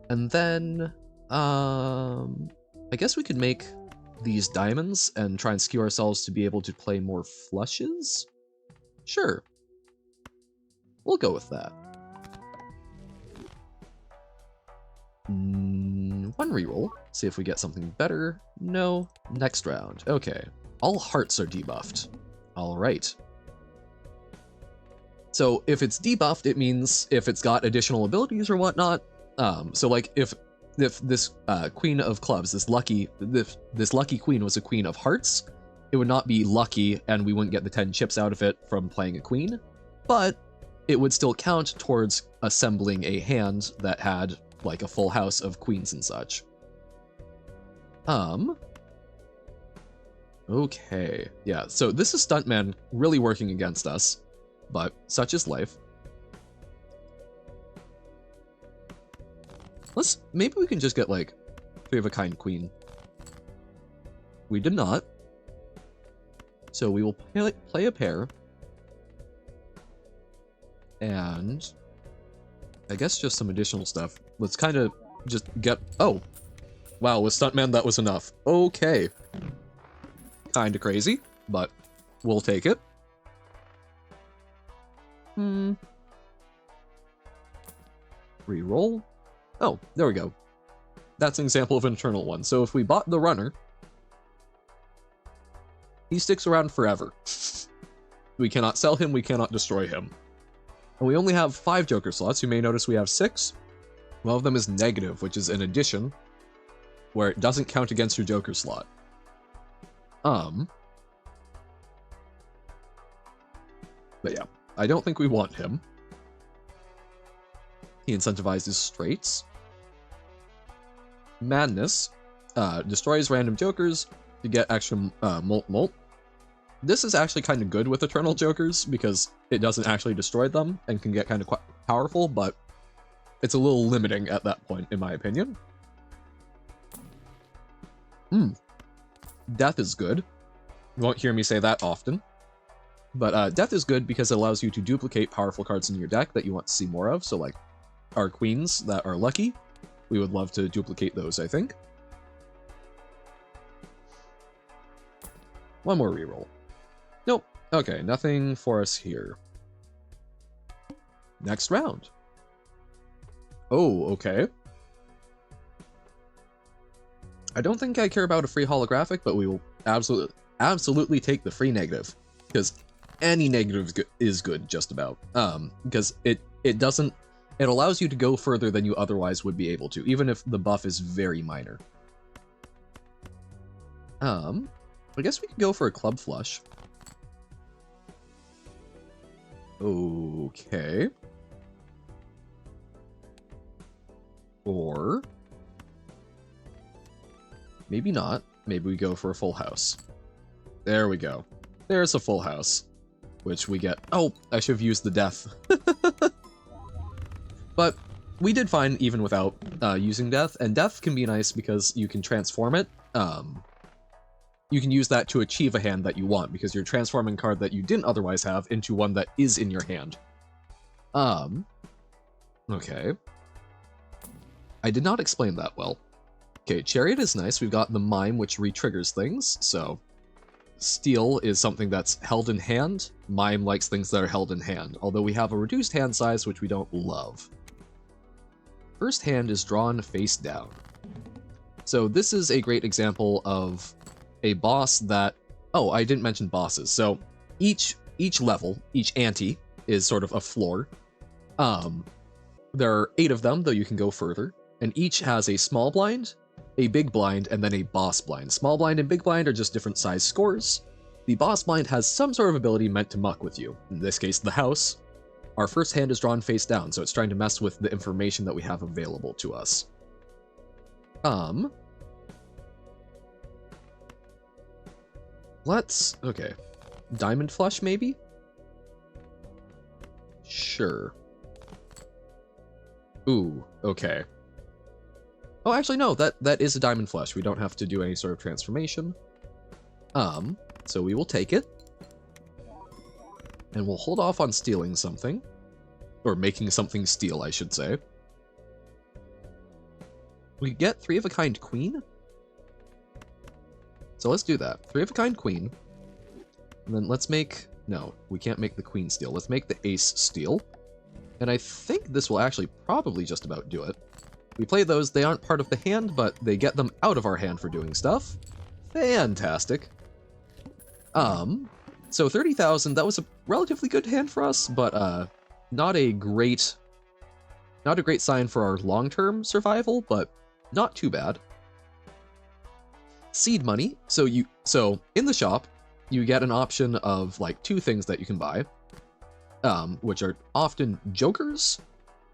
And then, I guess we could make these diamonds and try and skew ourselves to be able to play more flushes? Sure. We'll go with that. 1 reroll. See if we get something better. No. Next round. Okay. All hearts are debuffed. All right. So if it's debuffed, it means if it's got additional abilities or whatnot. So like if this Queen of Clubs, this lucky queen was a Queen of Hearts, it would not be lucky and we wouldn't get the 10 chips out of it from playing a queen, but it would still count towards assembling a hand that had like a full house of queens and such. Okay, yeah, so this is Stuntman really working against us, but such is life. Maybe we can just get like 3 of a kind queen. We did not. So we will play a pair. And I guess just some additional stuff. Let's kind of just get... Oh! Wow, with Stuntman that was enough. Okay. Kinda crazy, but we'll take it. Reroll. Oh, there we go. That's an example of an eternal one. So if we bought the runner, he sticks around forever. We cannot sell him, we cannot destroy him. And we only have 5 Joker slots. You may notice we have 6. One of them is negative, which is an addition, where it doesn't count against your Joker slot. But yeah, I don't think we want him. He incentivizes straights. Madness destroys random jokers to get extra molt. This is actually kind of good with Eternal Jokers because it doesn't actually destroy them and can get kind of powerful, but it's a little limiting at that point, in my opinion. Death is good. You won't hear me say that often. But Death is good because it allows you to duplicate powerful cards in your deck that you want to see more of. So like our queens that are lucky, we would love to duplicate those, I think. One more reroll. Nope. Okay, nothing for us here. Next round. Oh, okay. I don't think I care about a free holographic, but we will absolutely take the free negative, because any negative is good, just about. Because it allows you to go further than you otherwise would be able to, even if the buff is very minor. I guess we could go for a club flush. Okay. Or maybe not. Maybe we go for a full house. There we go. There's a full house, which we get. Oh, I should have used the death. But we did fine even without using death, and death can be nice because you can transform it. You can use that to achieve a hand that you want, because you're transforming a card that you didn't otherwise have into one that is in your hand. Okay. I did not explain that well. Okay, Chariot is nice. We've got the Mime, which re-triggers things, so... Steel is something that's held in hand. Mime likes things that are held in hand, although we have a reduced hand size, which we don't love. First hand is drawn face down. So this is a great example of a boss that... Oh, I didn't mention bosses. So each level, each ante, is sort of a floor. There are 8 of them, though you can go further, and each has a small blind, a big blind, and then a boss blind. Small blind and big blind are just different size scores. The boss blind has some sort of ability meant to muck with you. In this case, the house. Our first hand is drawn face down, so it's trying to mess with the information that we have available to us. Okay. Diamond flush, maybe? Sure. Ooh, okay. Oh, actually, no, that is a diamond flush. We don't have to do any sort of transformation. So we will take it. And we'll hold off on stealing something. Or making something steal, I should say. We get 3 of a kind queen. So let's do that. 3 of a kind queen. And then let's make... No, we can't make the queen steal. Let's make the ace steal. And I think this will actually probably just about do it. We play those, they aren't part of the hand, but they get them out of our hand for doing stuff. Fantastic. So 30,000, that was a relatively good hand for us, but not a great sign for our long-term survival, but not too bad. Seed money. So in the shop, you get an option of like 2 things that you can buy, which are often jokers,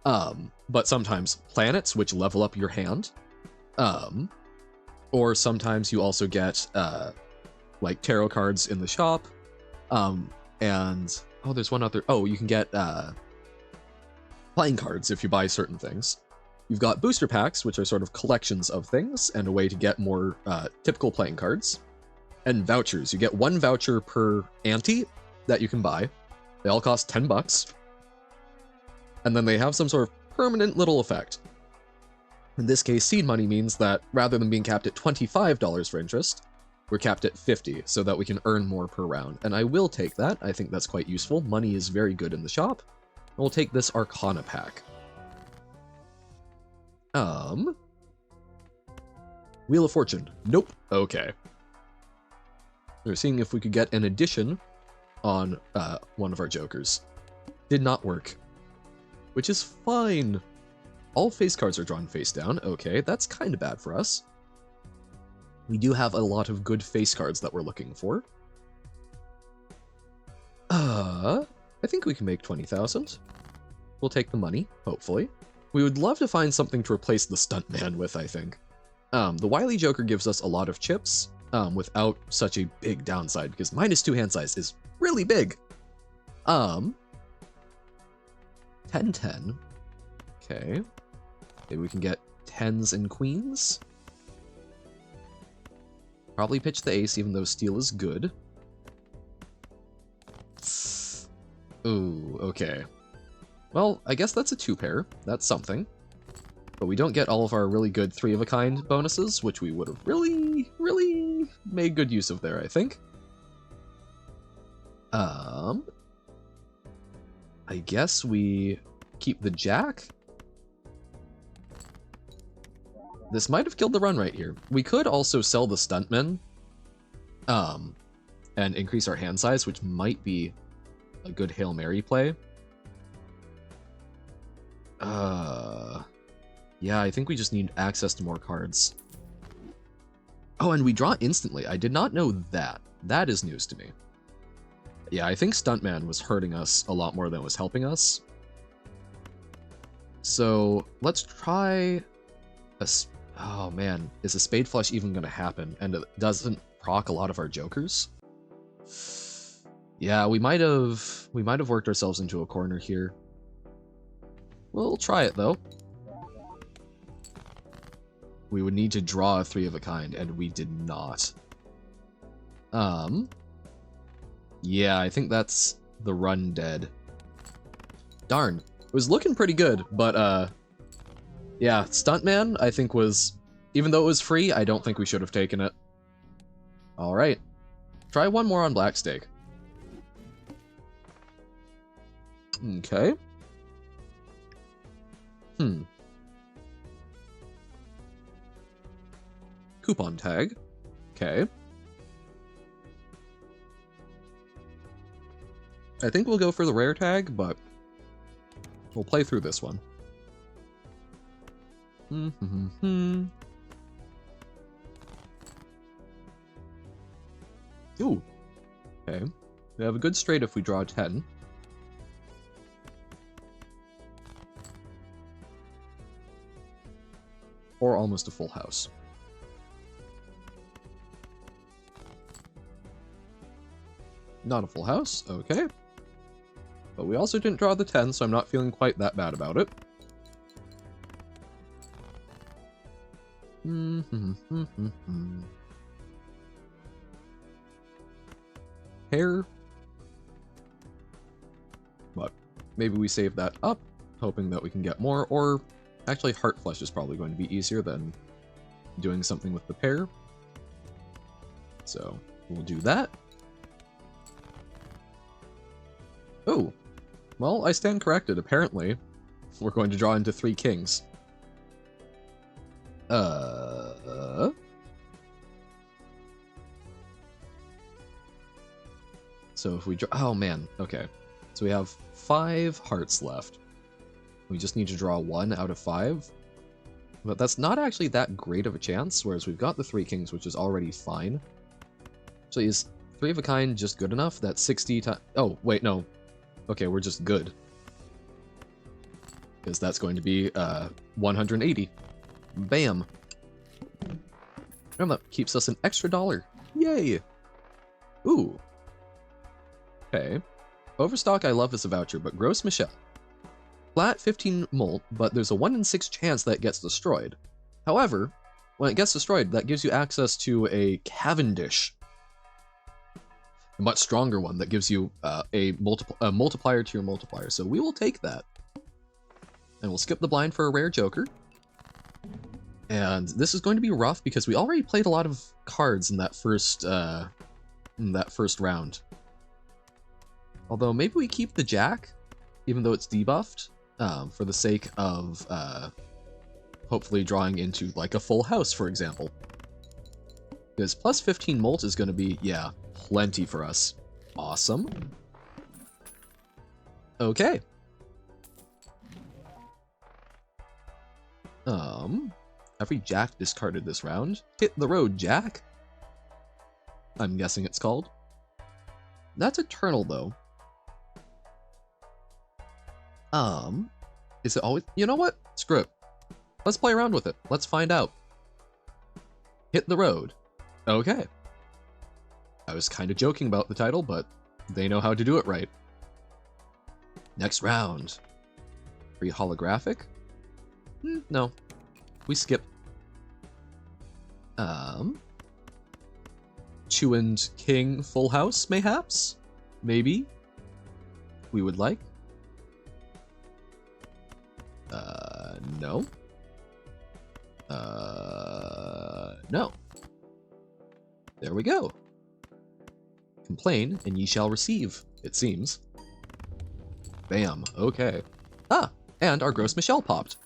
but sometimes planets, which level up your hand, or sometimes you also get like tarot cards in the shop, and there's one other. Oh, you can get playing cards if you buy certain things. You've got booster packs, which are sort of collections of things and a way to get more typical playing cards. And vouchers. You get 1 voucher per ante that you can buy. They all cost 10 bucks. And then they have some sort of permanent little effect. In this case, seed money means that rather than being capped at $25 for interest, we're capped at 50 so that we can earn more per round. And I will take that. I think that's quite useful. Money is very good in the shop. And we'll take this Arcana pack. Wheel of Fortune. Nope. Okay. We're seeing if we could get an addition on one of our jokers. Did not work. Which is fine. All face cards are drawn face down. Okay, that's kind of bad for us. We do have a lot of good face cards that we're looking for. I think we can make 20,000. We'll take the money, hopefully. We would love to find something to replace the Stuntman with, I think. The Wily Joker gives us a lot of chips, without such a big downside, because -2 hand size is really big. 10-10. Okay. Maybe we can get 10s and queens. Probably pitch the ace, even though steal is good. Ooh, okay. Well, I guess that's a 2-pair. That's something. But we don't get all of our really good 3-of-a-kind bonuses, which we would have really, really made good use of there, I think. I guess we keep the jack. This might have killed the run right here. We could also sell the stuntmen, and increase our hand size, which might be a good Hail Mary play. Yeah, I think we just need access to more cards. Oh, and we draw instantly. I did not know that. That is news to me. Yeah, I think Stuntman was hurting us a lot more than it was helping us. So, let's try a... Oh man, is a Spade Flush even going to happen? And it doesn't proc a lot of our jokers? Yeah, we might have worked ourselves into a corner here. We'll try it though. We would need to draw a 3-of-a-kind, and we did not. Yeah, I think that's the run dead. Darn. It was looking pretty good, but yeah, Stuntman, I think was... Even though it was free, I don't think we should have taken it. Alright. Try one more on Black Stake. Okay. Coupon tag. Okay. I think we'll go for the rare tag, but we'll play through this one. Ooh. Okay. We have a good straight if we draw 10. Or almost a full house. Not a full house, okay. But we also didn't draw the 10, so I'm not feeling quite that bad about it. Hair. But maybe we save that up, hoping that we can get more, or actually Heart Flush is probably going to be easier than doing something with the pair. So we'll do that. Oh, well, I stand corrected. Apparently, we're going to draw into 3 kings. So if we draw... Oh, man. Okay. So we have 5 hearts left. We just need to draw 1 out of 5. But that's not actually that great of a chance, whereas we've got the 3 kings, which is already fine. So is 3 of a kind just good enough? That's 60 times... Oh, wait, no. Okay, we're just good. Because that's going to be 180. Bam. And that keeps us an extra $1. Yay! Ooh. Okay. Overstock I love as a voucher, but Gross Michelle. Flat 15 molt, but there's a 1 in 6 chance that it gets destroyed. However, when it gets destroyed, that gives you access to a Cavendish. A much stronger one that gives you a multiplier to your multiplier. So we will take that. And we'll skip the blind for a rare joker. And this is going to be rough because we already played a lot of cards in that first round. Although maybe we keep the jack, even though it's debuffed, for the sake of hopefully drawing into like a full house, for example. Because plus 15 molt is going to be, yeah, plenty for us. Awesome. Okay. Every jack discarded this round. Hit the road, Jack. I'm guessing it's called. That's Eternal, though. Is it always... You know what? Screw it. Let's play around with it. Let's find out. Hit the road. Okay. I was kind of joking about the title, but they know how to do it right. Next round. Free holographic? No. We skip. Two and King full house, mayhaps? Maybe? We would like? No. No. There we go. Complain, and ye shall receive, it seems. Bam, okay. Ah, and our Gross Michelle popped.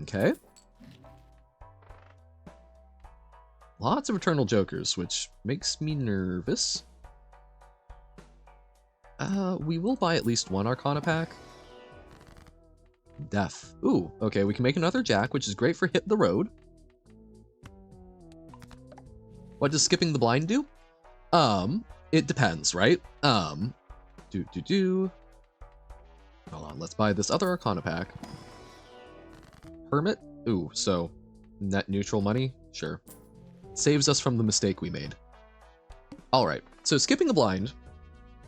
Okay. Lots of Eternal Jokers, which makes me nervous. We will buy at least one Arcana pack. Death. Ooh, okay, we can make another Jack, which is great for Hit the Road. What does skipping the blind do? It depends, right? Hold on, let's buy this other Arcana pack. Hermit? Ooh, so net neutral money? Sure. Saves us from the mistake we made. Alright, so skipping the blind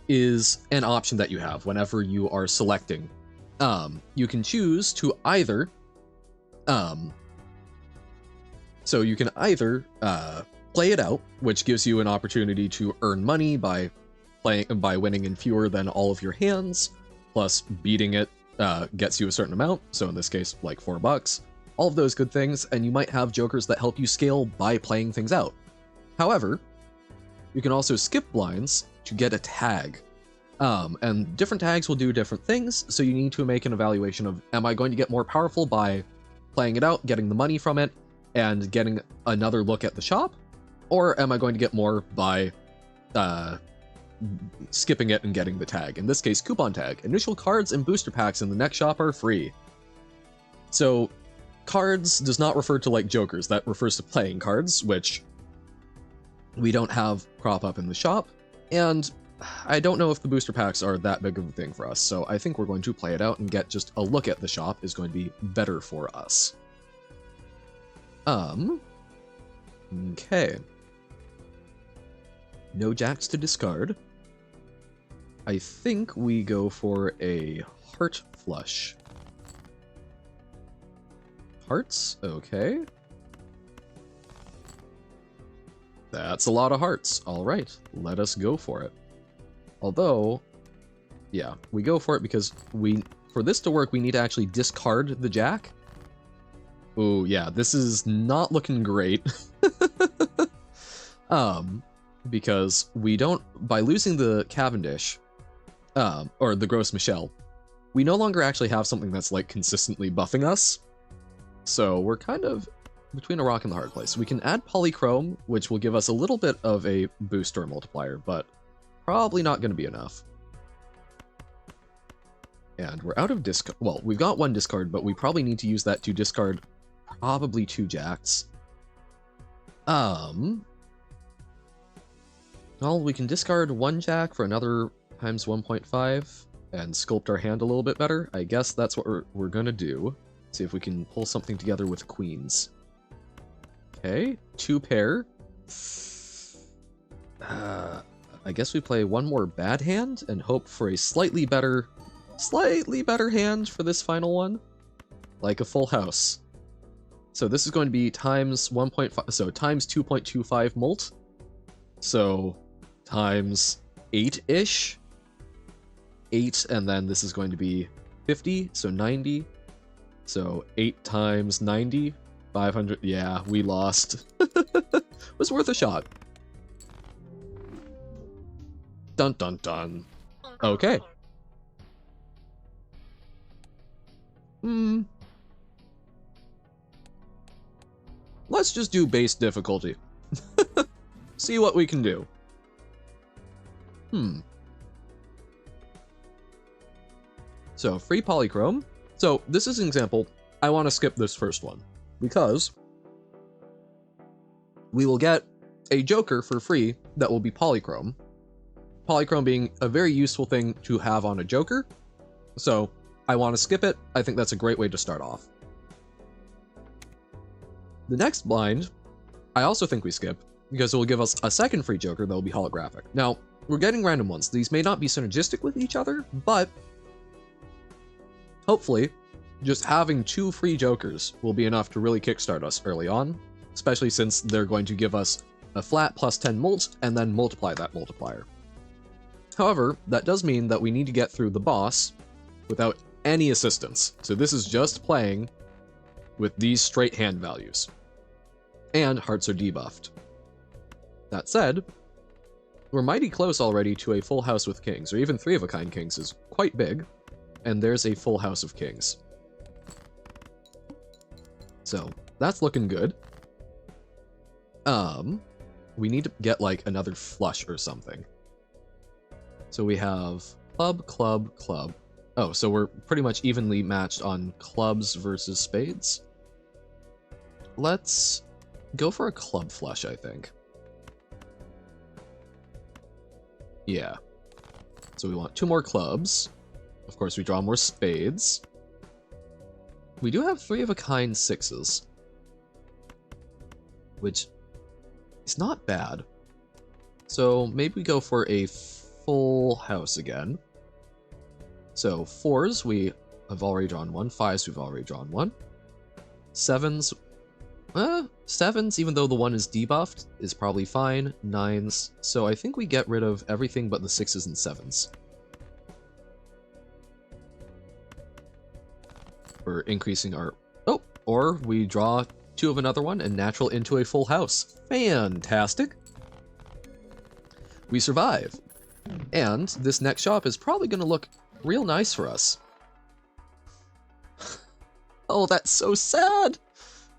is an option that you have whenever you are selecting. You can choose to either... So you can either play it out, which gives you an opportunity to earn money by winning in fewer than all of your hands, plus beating it gets you a certain amount, so in this case, like $4. All of those good things, and you might have jokers that help you scale by playing things out. However, you can also skip blinds to get a tag. And different tags will do different things, so you need to make an evaluation of, am I going to get more powerful by playing it out, getting the money from it, and getting another look at the shop? Or am I going to get more by skipping it and getting the tag? In this case, coupon tag. Initial cards and booster packs in the next shop are free. So, cards does not refer to like jokers, that refers to playing cards, which we don't have crop up in the shop, and I don't know if the booster packs are that big of a thing for us, so I think we're going to play it out and get just a look at the shop is going to be better for us. Okay. No jacks to discard. I think we go for a heart flush. Hearts? Okay. That's a lot of hearts. Alright, let us go for it. Although, yeah, we go for it because for this to work, we need to actually discard the jack. Ooh, yeah, this is not looking great. Because we don't, by losing the Cavendish, or the Gross Michelle, we no longer actually have something that's like consistently buffing us. So we're kind of between a rock and the hard place. We can add polychrome, which will give us a little bit of a booster multiplier, but probably not going to be enough. And we're out of discard. Well, we've got one discard, but we probably need to use that to discard probably 2 jacks. Well, we can discard 1 jack for another times 1.5 and sculpt our hand a little bit better. I guess that's what we're gonna do. See if we can pull something together with queens. Okay, 2 pair. I guess we play one more bad hand and hope for a slightly better hand for this final one. Like a full house. So this is going to be times 1.5, so times 2.25 molt. So times 8-ish. 8, and then this is going to be 50, so 90. So 8 times 90, 500. Yeah, we lost. Was worth a shot. Dun dun dun. Okay. Let's just do base difficulty. See what we can do. So, free polychrome. So, this is an example. I want to skip this first one, because we will get a Joker for free that will be polychrome. Polychrome being a very useful thing to have on a Joker. So, I want to skip it. I think that's a great way to start off. The next blind, I also think we skip, because it will give us a second free Joker that will be holographic. Now, we're getting random ones. These may not be synergistic with each other, but hopefully, just having 2 free Jokers will be enough to really kickstart us early on, especially since they're going to give us a flat plus 10 molt and then multiply that multiplier. However, that does mean that we need to get through the boss without any assistance. So this is just playing with these straight hand values. And hearts are debuffed. That said, we're mighty close already to a full house with kings, or even 3 of a kind kings is quite big. And there's a full house of kings. So, that's looking good. We need to get like another flush or something. So we have club, club, club. Oh, so we're pretty much evenly matched on clubs versus spades. Let's go for a club flush, I think. Yeah. So we want 2 more clubs. Of course, we draw more spades. We do have 3 of a kind 6s, which is not bad. So maybe we go for a full house again. So 4s, we have already drawn 1. 5s, we've already drawn 1. 7s, 7s, even though the 1 is debuffed, is probably fine. 9s, so I think we get rid of everything but the 6s and 7s. We're increasing our... Oh, or we draw 2 of another one and natural into a full house. Fantastic! We survive. And this next shop is probably going to look real nice for us. Oh, that's so sad!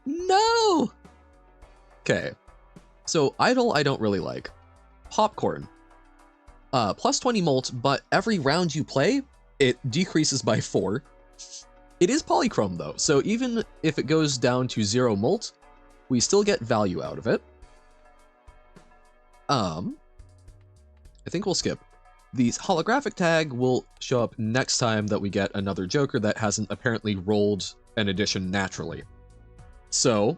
No! Okay. So, idle I don't really like. Popcorn. Plus 20 molt, but every round you play, it decreases by 4. It is polychrome though, so even if it goes down to 0 molt, we still get value out of it. I think we'll skip. The holographic tag will show up next time that we get another Joker that hasn't apparently rolled an addition naturally. So,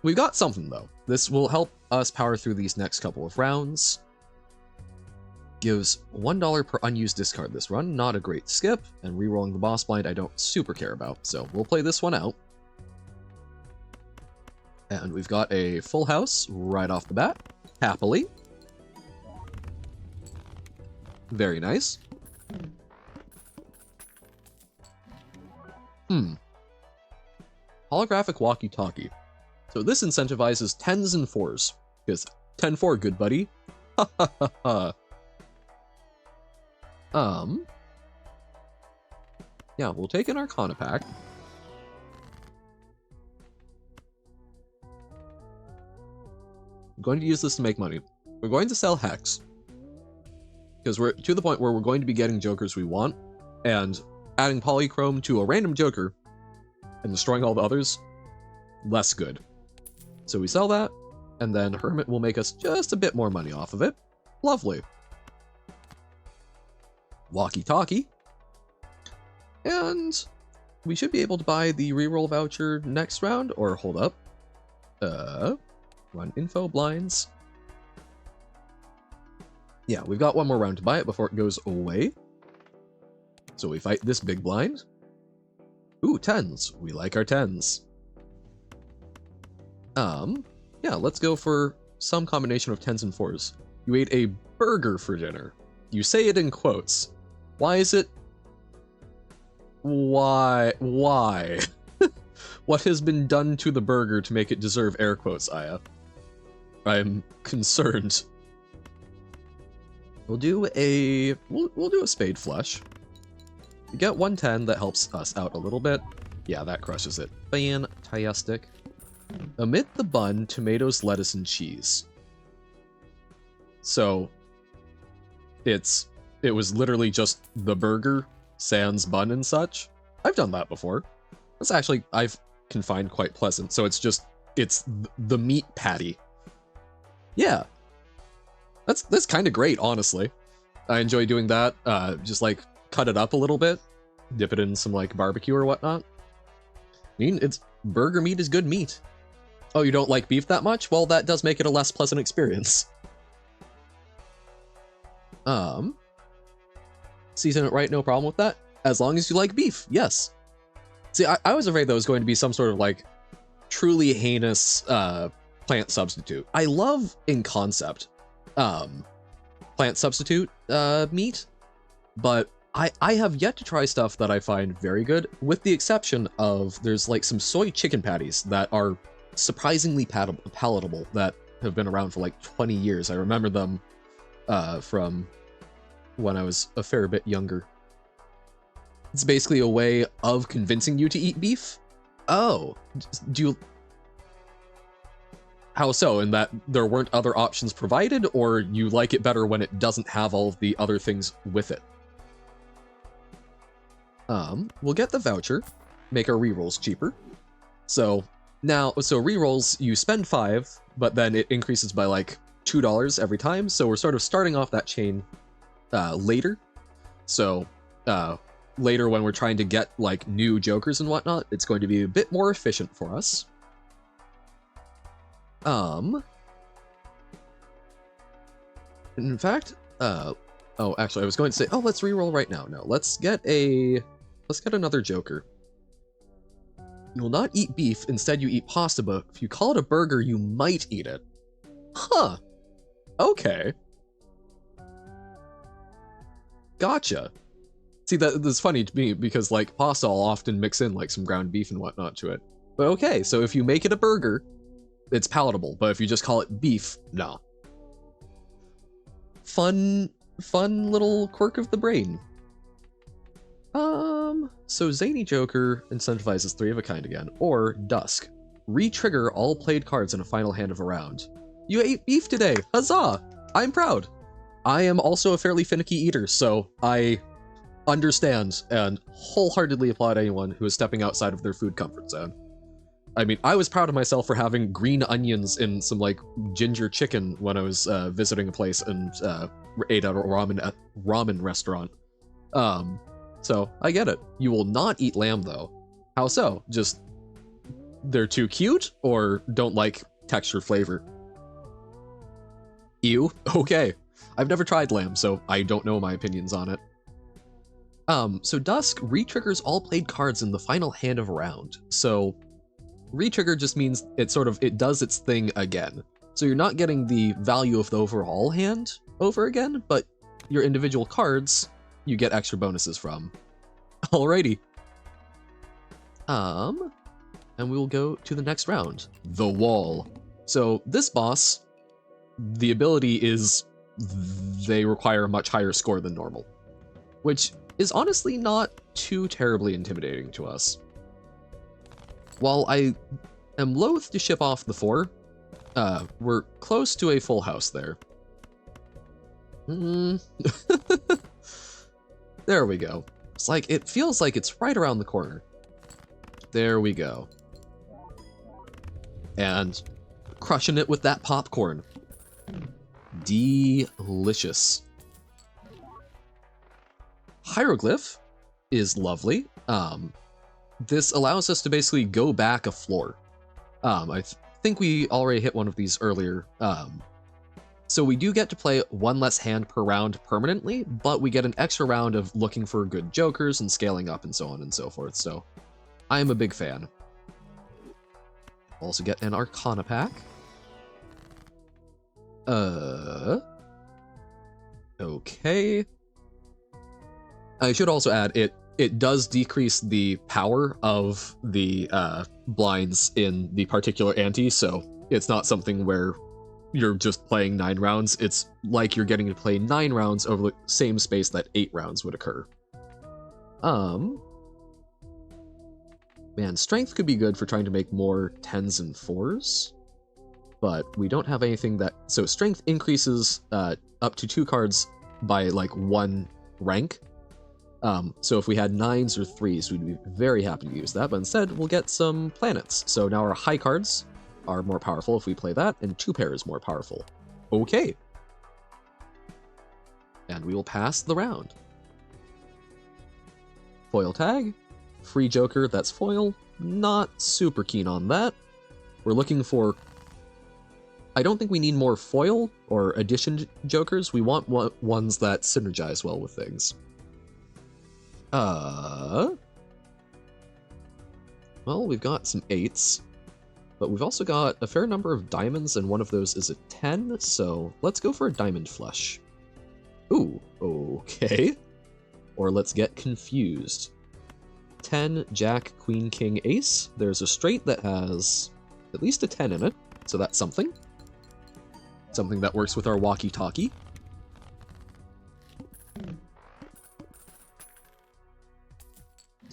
we've got something though. This will help us power through these next couple of rounds. Gives $1 per unused discard this run, not a great skip, and rerolling the boss blind I don't super care about, so we'll play this one out. And we've got a full house right off the bat, happily. Very nice. Holographic walkie-talkie. So this incentivizes 10s and 4s, because 10-4, good buddy. Ha ha ha ha. Yeah, we'll take an Arcana pack. I'm going to use this to make money. We're going to sell Hex. Because we're to the point where we're going to be getting jokers we want, and adding Polychrome to a random joker and destroying all the others, less good. So we sell that, and then Hermit will make us just a bit more money off of it. Lovely. Walkie-talkie. And we should be able to buy the reroll voucher next round, or hold up. Run info blinds. Yeah, we've got one more round to buy it before it goes away. So we fight this big blind. Ooh, 10s. We like our 10s. Yeah, let's go for some combination of 10s and 4s. You ate a burger for dinner. You say it in quotes. Why is it? Why? What has been done to the burger to make it deserve air quotes, Aya? I'm concerned. We'll do a spade flush. We get 110, that helps us out a little bit. Yeah, that crushes it. Fantastic. Omit the bun, tomatoes, lettuce, and cheese. So it was literally just the burger, sans bun and such. I've done that before. That's actually can find quite pleasant. So it's the meat patty. Yeah. That's kind of great, honestly. I enjoy doing that. Just like cut it up a little bit, dip it in some like barbecue or whatnot. I mean, burger meat is good meat. Oh, you don't like beef that much? Well, that does make it a less pleasant experience. Season it right, no problem with that. As long as you like beef, yes. See, I was afraid that was going to be some sort of like truly heinous plant substitute. I love in concept plant substitute meat, but I have yet to try stuff that I find very good, with the exception of there's like some soy chicken patties that are surprisingly palatable that have been around for like 20 years. I remember them from when I was a fair bit younger. It's basically a way of convincing you to eat beef. Oh, do you... How so? In that there weren't other options provided, or you like it better when it doesn't have all of the other things with it? We'll get the voucher, make our rerolls cheaper. So rerolls, you spend 5, but then it increases by like $2 every time. So we're sort of starting off that chain later. So later when we're trying to get like new jokers and whatnot, it's going to be a bit more efficient for us. In fact, oh, actually, I was going to say, oh, let's reroll right now. No, let's get another joker. You will not eat beef, instead you eat pasta, but if you call it a burger, you might eat it. Huh. Okay. Gotcha. See, that's funny to me, because, like, pasta will often mix in, like, some ground beef and whatnot to it. But okay, so if you make it a burger, it's palatable, but if you just call it beef, no. Fun little quirk of the brain. So Zany Joker incentivizes 3 of a kind again, or Dusk. Re-trigger all played cards in a final hand of a round. You ate beef today! Huzzah! I'm proud! I am also a fairly finicky eater, so I understand and wholeheartedly applaud anyone who is stepping outside of their food comfort zone. I mean, I was proud of myself for having green onions in some, like, ginger chicken when I was visiting a place and ate at a ramen restaurant. So, I get it. You will not eat lamb, though. How so? Just, they're too cute, or don't like texture flavor? Ew? Okay. I've never tried lamb, so I don't know my opinions on it. So Dusk re-triggers all played cards in the final hand of a round. So, re-trigger just means it does its thing again. So you're not getting the value of the overall hand over again, but your individual cards, you get extra bonuses from. Alrighty. And we will go to the next round. The Wall. So this boss, the ability is they require a much higher score than normal, which is honestly not too terribly intimidating to us. While I am loath to ship off the 4, We're close to a full house there. There we go. It's like, it feels like it's right around the corner. There we go. And crushing it with that popcorn. Delicious. Hieroglyph is lovely. This allows us to basically go back a floor. I think we already hit one of these earlier. So we do get to play one less hand per round permanently, but we get an extra round of looking for good jokers and scaling up and so on and so forth. So I'm a big fan. Also get an Arcana pack. Okay. I should also add, it does decrease the power of the blinds in the particular ante, so it's not something where you're just playing 9 rounds. It's like you're getting to play 9 rounds over the same space that 8 rounds would occur. Man, strength could be good for trying to make more 10s and 4s, but we don't have anything that... So strength increases up to 2 cards by like 1 rank. So if we had 9s or 3s, we'd be very happy to use that, but instead we'll get some planets. So now our high cards are more powerful if we play that, and 2 pair is more powerful. Okay. And we will pass the round. Foil tag. Free joker, that's foil. Not super keen on that. We're looking for... I don't think we need more foil or addition jokers. We want ones that synergize well with things. Well, we've got some 8s, but we've also got a fair number of diamonds, and one of those is a 10, so let's go for a diamond flush. Ooh, okay. Or let's get confused. 10, Jack, Queen, King, Ace. There's a straight that has at least a 10 in it, so that's something. Something that works with our walkie-talkie.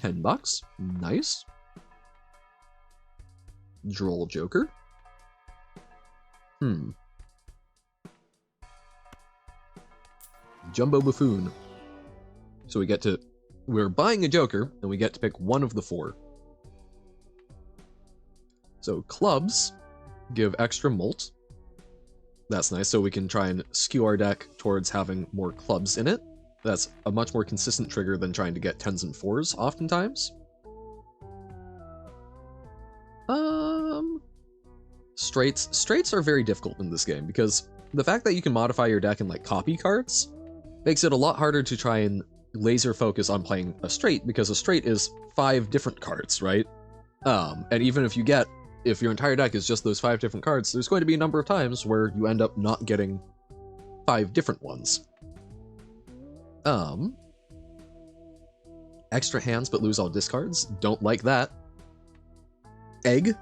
$10. Nice. Droll Joker. Jumbo Buffoon. So we get to... We're buying a Joker, and we get to pick one of the 4. So clubs give extra molt. That's nice, so we can try and skew our deck towards having more clubs in it. That's a much more consistent trigger than trying to get 10s and 4s, oftentimes. Straights. Straights are very difficult in this game, because the fact that you can modify your deck and, like, copy cards makes it a lot harder to try and laser focus on playing a straight, because a straight is 5 different cards, right? And even if your entire deck is just those 5 different cards, there's going to be a number of times where you end up not getting 5 different ones. Extra hands but lose all discards. Don't like that. Egg.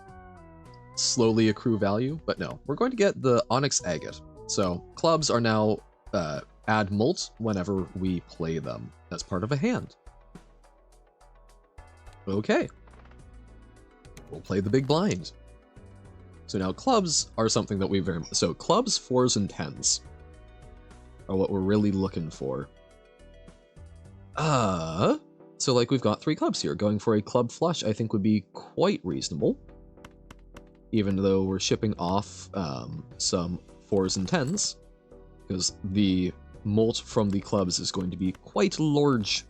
Slowly accrue value, but no. We're going to get the Onyx Agate. So clubs are now add molt whenever we play them as part of a hand. Okay. We'll play the big blind. So now clubs are something that we very... So clubs, 4s, and 10s are what we're really looking for. So like we've got 3 clubs here. Going for a club flush I think would be quite reasonable. Even though we're shipping off some 4s and 10s. Because the molt from the clubs is going to be quite large.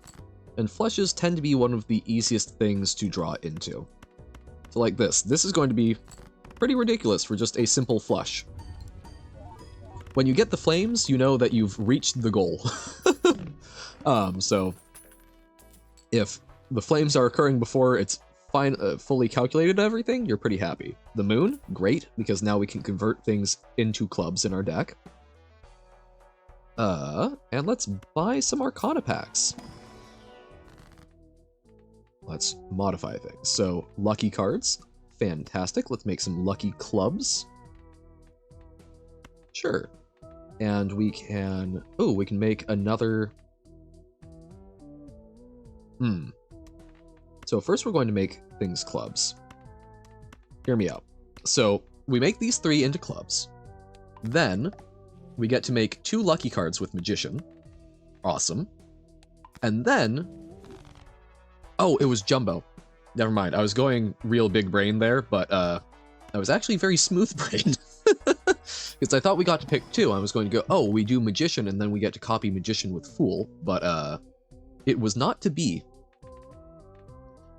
And flushes tend to be one of the easiest things to draw into. So like this. This is going to be pretty ridiculous for just a simple flush. When you get the flames, you know that you've reached the goal. So if the flames are occurring before it's fully calculated everything, you're pretty happy. The moon, great, because now we can convert things into clubs in our deck. And let's buy some Arcana packs. Let's modify things. So, lucky cards. Fantastic. Let's make some lucky clubs. Sure. And we can... Oh, we can make another... So first we're going to make things clubs. Hear me out. So we make these 3 into clubs. Then we get to make 2 lucky cards with Magician. Awesome. And then... Oh, it was Jumbo. Never mind. I was going real big brain there, but I was actually very smooth brained. Because I thought we got to pick 2. I was going to go, oh, we do Magician, and then we get to copy Magician with Fool. But it was not to be.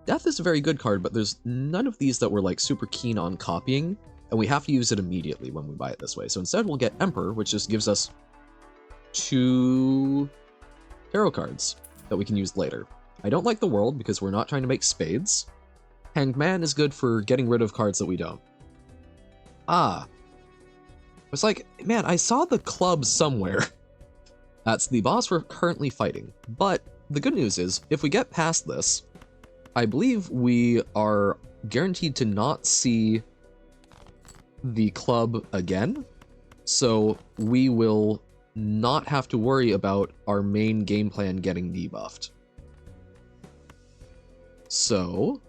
Death is a very good card, but there's none of these that we're like super keen on copying, and we have to use it immediately when we buy it this way. So instead we'll get Emperor, which just gives us 2 tarot cards that we can use later. I don't like the World because we're not trying to make spades. Hanged Man is good for getting rid of cards that we don't. Ah. It's like, man, I saw the club somewhere. That's the boss we're currently fighting. But the good news is, if we get past this, I believe we are guaranteed to not see the club again, so we will not have to worry about our main game plan getting debuffed. So,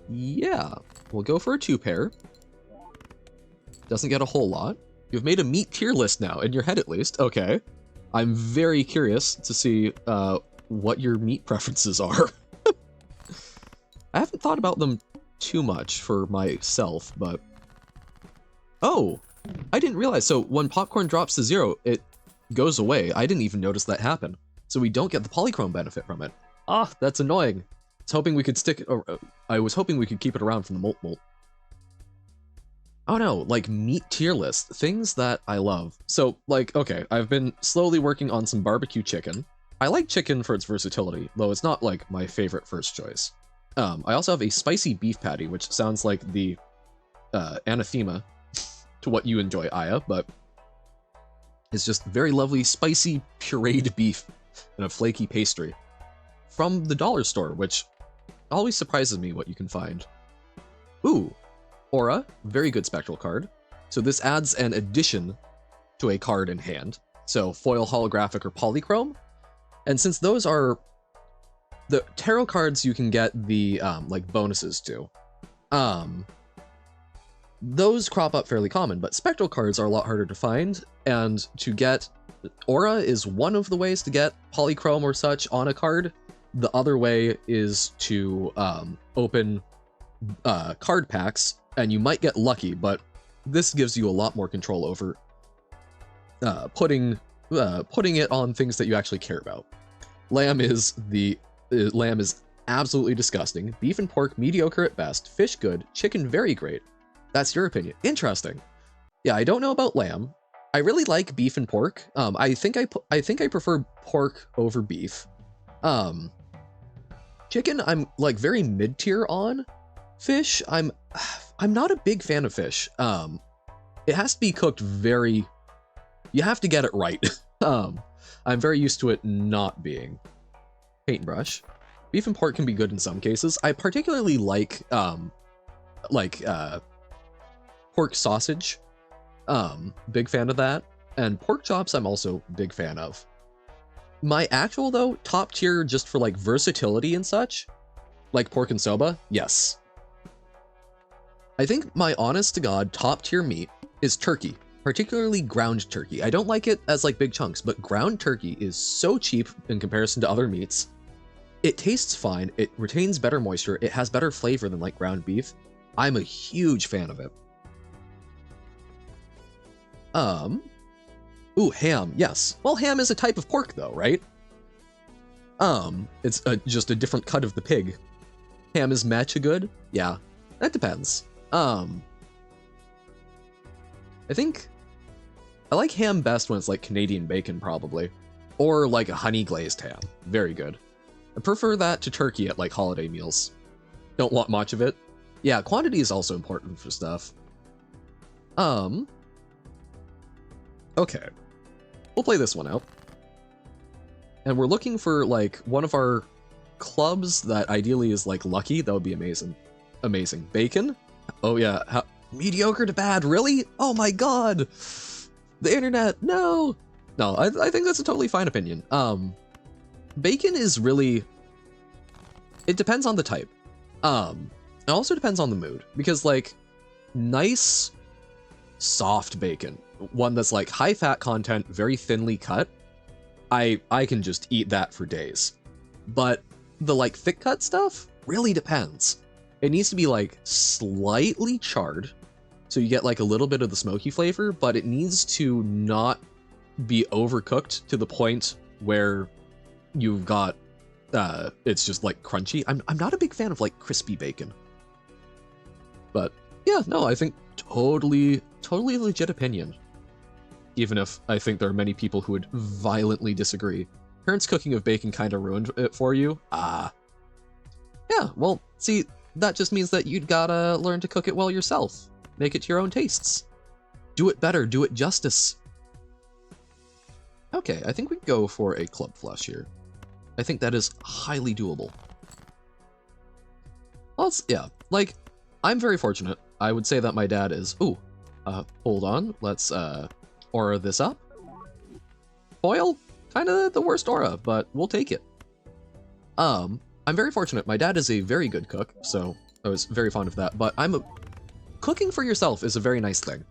yeah, we'll go for a 2-pair. Doesn't get a whole lot. You've made a meat tier list now, in your head at least. Okay. I'm very curious to see what your meat preferences are. I haven't thought about them too much for myself, but... Oh! I didn't realize, so when popcorn drops to 0, it goes away. I didn't even notice that happen. So we don't get the polychrome benefit from it. Ah, that's annoying. I was hoping we could stick it, I was hoping we could keep it around from the Molt Molt. Oh no, like meat tier list, things that I love. So, like, okay, I've been slowly working on some barbecue chicken. I like chicken for its versatility, though it's not like my favorite first choice. I also have a spicy beef patty, which sounds like the anathema to what you enjoy, Aya, but it's just very lovely, spicy, pureed beef and a flaky pastry from the dollar store, which always surprises me what you can find. Ooh, Aura, very good spectral card. So this adds an addition to a card in hand. So foil, holographic, or polychrome. And since those are the tarot cards you can get the like bonuses to, those crop up fairly common, but spectral cards are a lot harder to find, and to get Aura is one of the ways to get polychrome or such on a card. The other way is to open card packs, and you might get lucky, but this gives you a lot more control over putting it on things that you actually care about. Lamb is absolutely disgusting. Beef and pork mediocre at best. Fish good. Chicken very great. That's your opinion. Interesting. Yeah, I don't know about lamb. I really like beef and pork. I think I prefer pork over beef. Chicken, I'm like very mid-tier on. Fish, I'm not a big fan of fish. It has to be cooked very... You have to get it right. I'm very used to it not being. Paintbrush. Beef and pork can be good in some cases. I particularly like pork sausage. Big fan of that. And pork chops I'm also big fan of. My actual, though, top tier just for like versatility and such, like pork and soba, yes. I think my honest to God top tier meat is turkey, particularly ground turkey. I don't like it as like big chunks, but ground turkey is so cheap in comparison to other meats. It tastes fine, it retains better moisture, it has better flavor than like ground beef. I'm a huge fan of it. Ooh, ham, yes. Well, ham is a type of pork though, right? It's just a different cut of the pig. Ham is matcha good? Yeah, that depends. I think I like ham best when it's like Canadian bacon probably, or like a honey glazed ham. Very good. I prefer that to turkey at like holiday meals. Don't want much of it. Yeah, quantity is also important for stuff. Okay. We'll play this one out. And we're looking for like one of our clubs that ideally is like lucky. That would be amazing. Amazing. Bacon? Oh yeah. Mediocre to bad, really? Oh my god! The internet, no! No, I think that's a totally fine opinion. Bacon is really... It depends on the type. It also depends on the mood, because like, nice, soft bacon. One that's like high fat content, very thinly cut. I can just eat that for days. But the like thick cut stuff really depends. It needs to be like slightly charred, so you get like a little bit of the smoky flavor, but it needs to not be overcooked to the point where you've got it's just like crunchy. I'm not a big fan of like crispy bacon. But yeah, no, I think totally legit opinion. Even if I think there are many people who would violently disagree. Parents' cooking of bacon kind of ruined it for you. Yeah, well, see, that just means that you'd gotta learn to cook it well yourself. Make it to your own tastes. Do it better, do it justice. Okay, I think we go for a club flush here. I think that is highly doable. Well, yeah, like, I'm very fortunate. I would say that my dad is... Ooh, hold on, let's, aura this up. Foil? Kinda the worst aura, but we'll take it. I'm very fortunate. My dad is a very good cook, so I was very fond of that, but cooking for yourself is a very nice thing.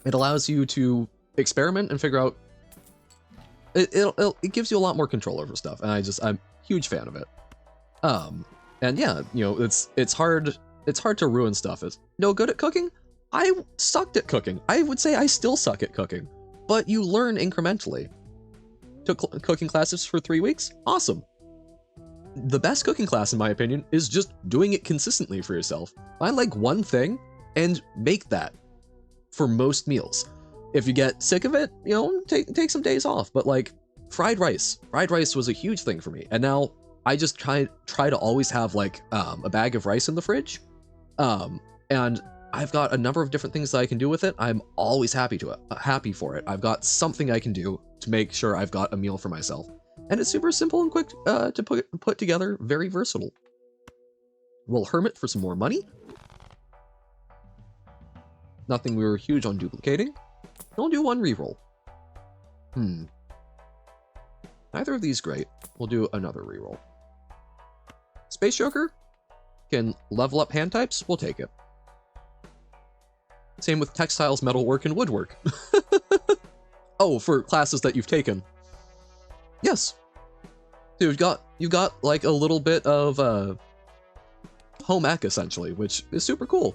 It allows you to experiment and figure out... It gives you a lot more control over stuff, and I'm a huge fan of it. And yeah, you know, it's hard to ruin stuff. Is no good at cooking? I sucked at cooking. I would say I still suck at cooking, but you learn incrementally. Took cooking classes for 3 weeks? Awesome. The best cooking class, in my opinion, is just doing it consistently for yourself. Find like one thing and make that for most meals. If you get sick of it, you know, take some days off. But like fried rice was a huge thing for me, and now I just try to always have like a bag of rice in the fridge, and I've got a number of different things that I can do with it. I'm always happy for it. I've got something I can do to make sure I've got a meal for myself, and it's super simple and quick to put together. Very versatile. We'll hermit for some more money. Nothing we were huge on duplicating. We'll do one reroll. Neither of these great. We'll do another reroll. Space Joker can level up hand types. We'll take it. Same with textiles, metalwork, and woodwork. Oh, for classes that you've taken. Yes. So you've got like a little bit of home ec essentially, which is super cool.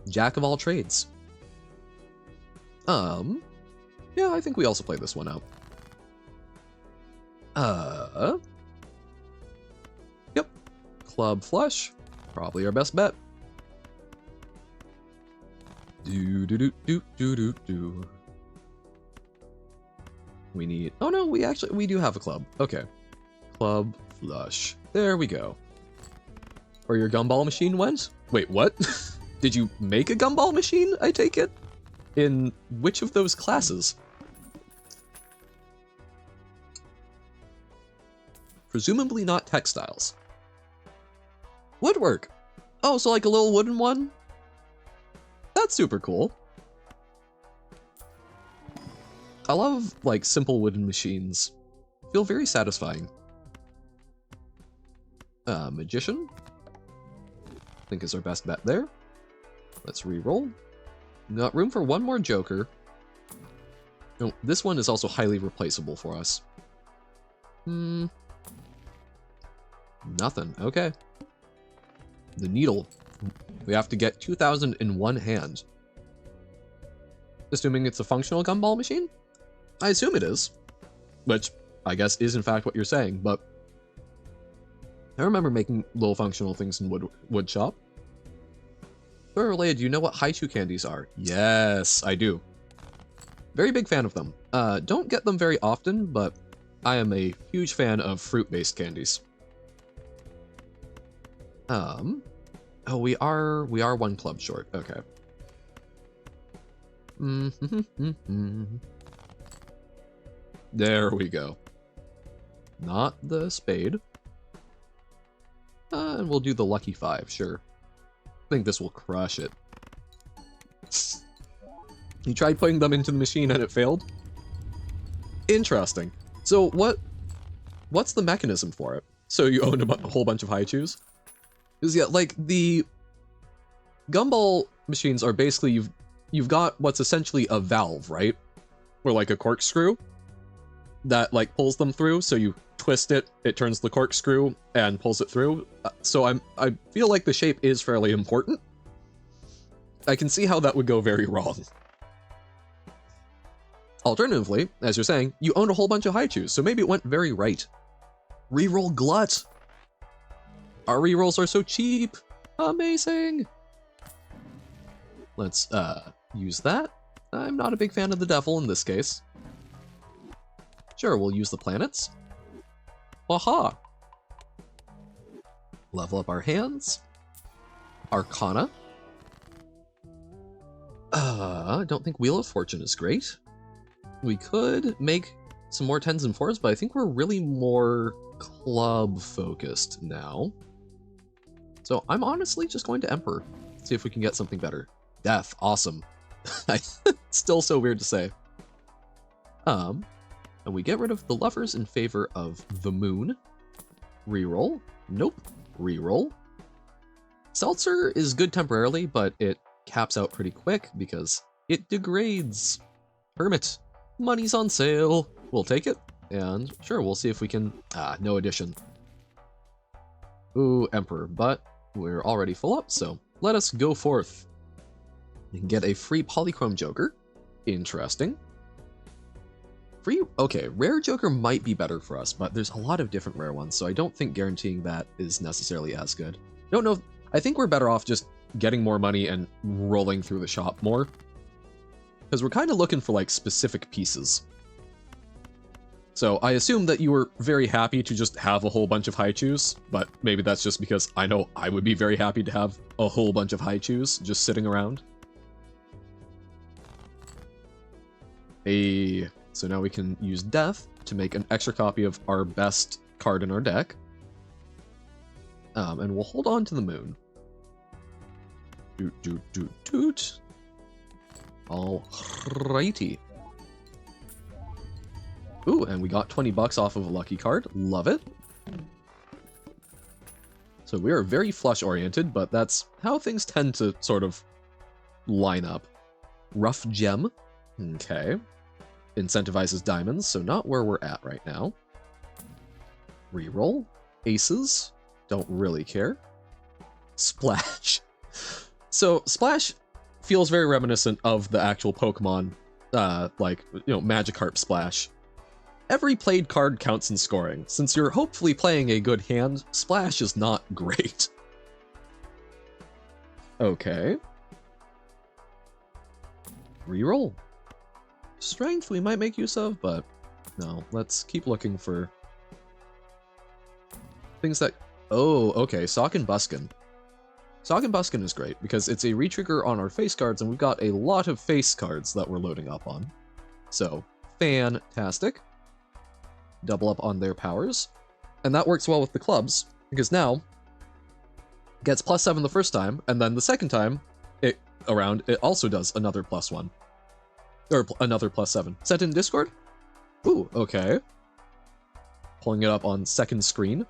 Jack of all trades. Yeah, I think we also play this one out. Yep. Club flush. Probably our best bet. Do. We need... Oh no, we do have a club. Okay. Club flush. There we go. Where your gumball machine went? Wait, what? Did you make a gumball machine, I take it? In which of those classes? Presumably not textiles. Woodwork! Oh, so like a little wooden one? That's super cool. I love, like, simple wooden machines. Feel very satisfying. Magician? I think is our best bet there. Let's re-roll. Got room for one more Joker. No, this one is also highly replaceable for us. Nothing. Okay. The needle. We have to get 2,000 in one hand. Assuming it's a functional gumball machine? I assume it is. Which, I guess, is in fact what you're saying, but... I remember making little functional things in wood shop. Story related, do you know what Haichu candies are? Yes, I do. Very big fan of them. Don't get them very often, but I am a huge fan of fruit-based candies. Oh, we are one club short. Okay. There we go. Not the spade. And we'll do the lucky 5, sure. I think this will crush it. You tried putting them into the machine and it failed? Interesting. So what's the mechanism for it? So you own a whole bunch of Haichus? Because yeah, like the gumball machines are basically you've got what's essentially a valve, right? Or like a corkscrew that like pulls them through. So you twist it, it turns the corkscrew and pulls it through. So I feel like the shape is fairly important. I can see how that would go very wrong. Alternatively, as you're saying, you own a whole bunch of Haichus, so maybe it went very right. Reroll Glut! Our rerolls are so cheap! Amazing! Let's, use that. I'm not a big fan of the devil in this case. Sure, we'll use the planets. Aha! Level up our hands. Arcana. I don't think Wheel of Fortune is great. We could make some more 10s and 4s, but I think we're really more club-focused now. So I'm honestly just going to Emperor. See if we can get something better. Death, awesome. Still so weird to say. And we get rid of the Lovers in favor of the Moon. Reroll. Nope. Reroll. Seltzer is good temporarily, but it caps out pretty quick because it degrades. Hermit. Money's on sale. We'll take it. And sure, we'll see if we can... no addition. Ooh, Emperor. But we're already full up, so let us go forth. We can get a free Polychrome Joker. Interesting. Free... Okay, Rare Joker might be better for us, but there's a lot of different rare ones, so I don't think guaranteeing that is necessarily as good. Don't know... I think we're better off just getting more money and rolling through the shop more. Because we're kind of looking for, like, specific pieces. So I assume that you were very happy to just have a whole bunch of Haichus, but maybe that's just because I know I would be very happy to have a whole bunch of Haichus just sitting around. Hey, so now we can use Death to make an extra copy of our best card in our deck. And we'll hold on to the Moon. Doot, doot, doot, doot. Alrighty. Ooh, and we got 20 bucks off of a lucky card. Love it. So we are very flush-oriented, but that's how things tend to sort of line up. Rough Gem. Okay. Incentivizes diamonds, so not where we're at right now. Reroll. Aces. Don't really care. Splash. So, Splash feels very reminiscent of the actual Pokemon, like, you know, Magikarp Splash. Every played card counts in scoring. Since you're hopefully playing a good hand, Splash is not great. Okay. Reroll. Strength we might make use of, but no, let's keep looking for things that... Oh, okay, Sock and Buskin. Sock and Buskin is great, because it's a retrigger on our face cards, and we've got a lot of face cards that we're loading up on. So, fantastic. Double up on their powers. And that works well with the clubs, because now, gets +7 the first time, and then the second time it also does another +1. Or another +7. Sent in Discord? Ooh, okay. Pulling it up on second screen.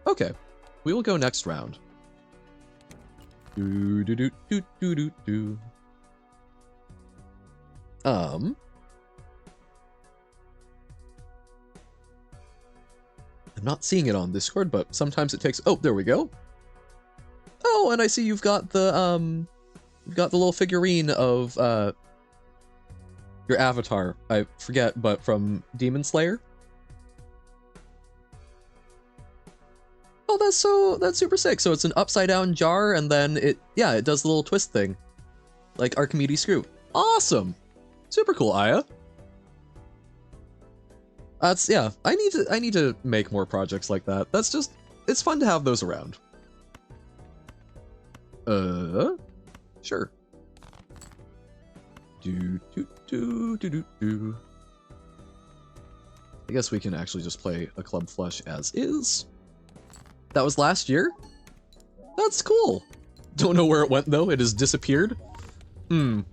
Okay. We will go next round. Do do do do do do do. I'm not seeing it on Discord, but sometimes it takes... Oh, there we go. Oh, and I see you've got the little figurine of your avatar. I forget, but from Demon Slayer. Oh, that's super sick. So it's an upside down jar, and then it does the little twist thing, like Archimedes screw. Awesome, super cool, Aya. That's I need to make more projects like that. It's fun to have those around. Sure. Do. I guess we can actually just play a club flush as is. That was last year? That's cool. Don't know where it went though. It has disappeared. That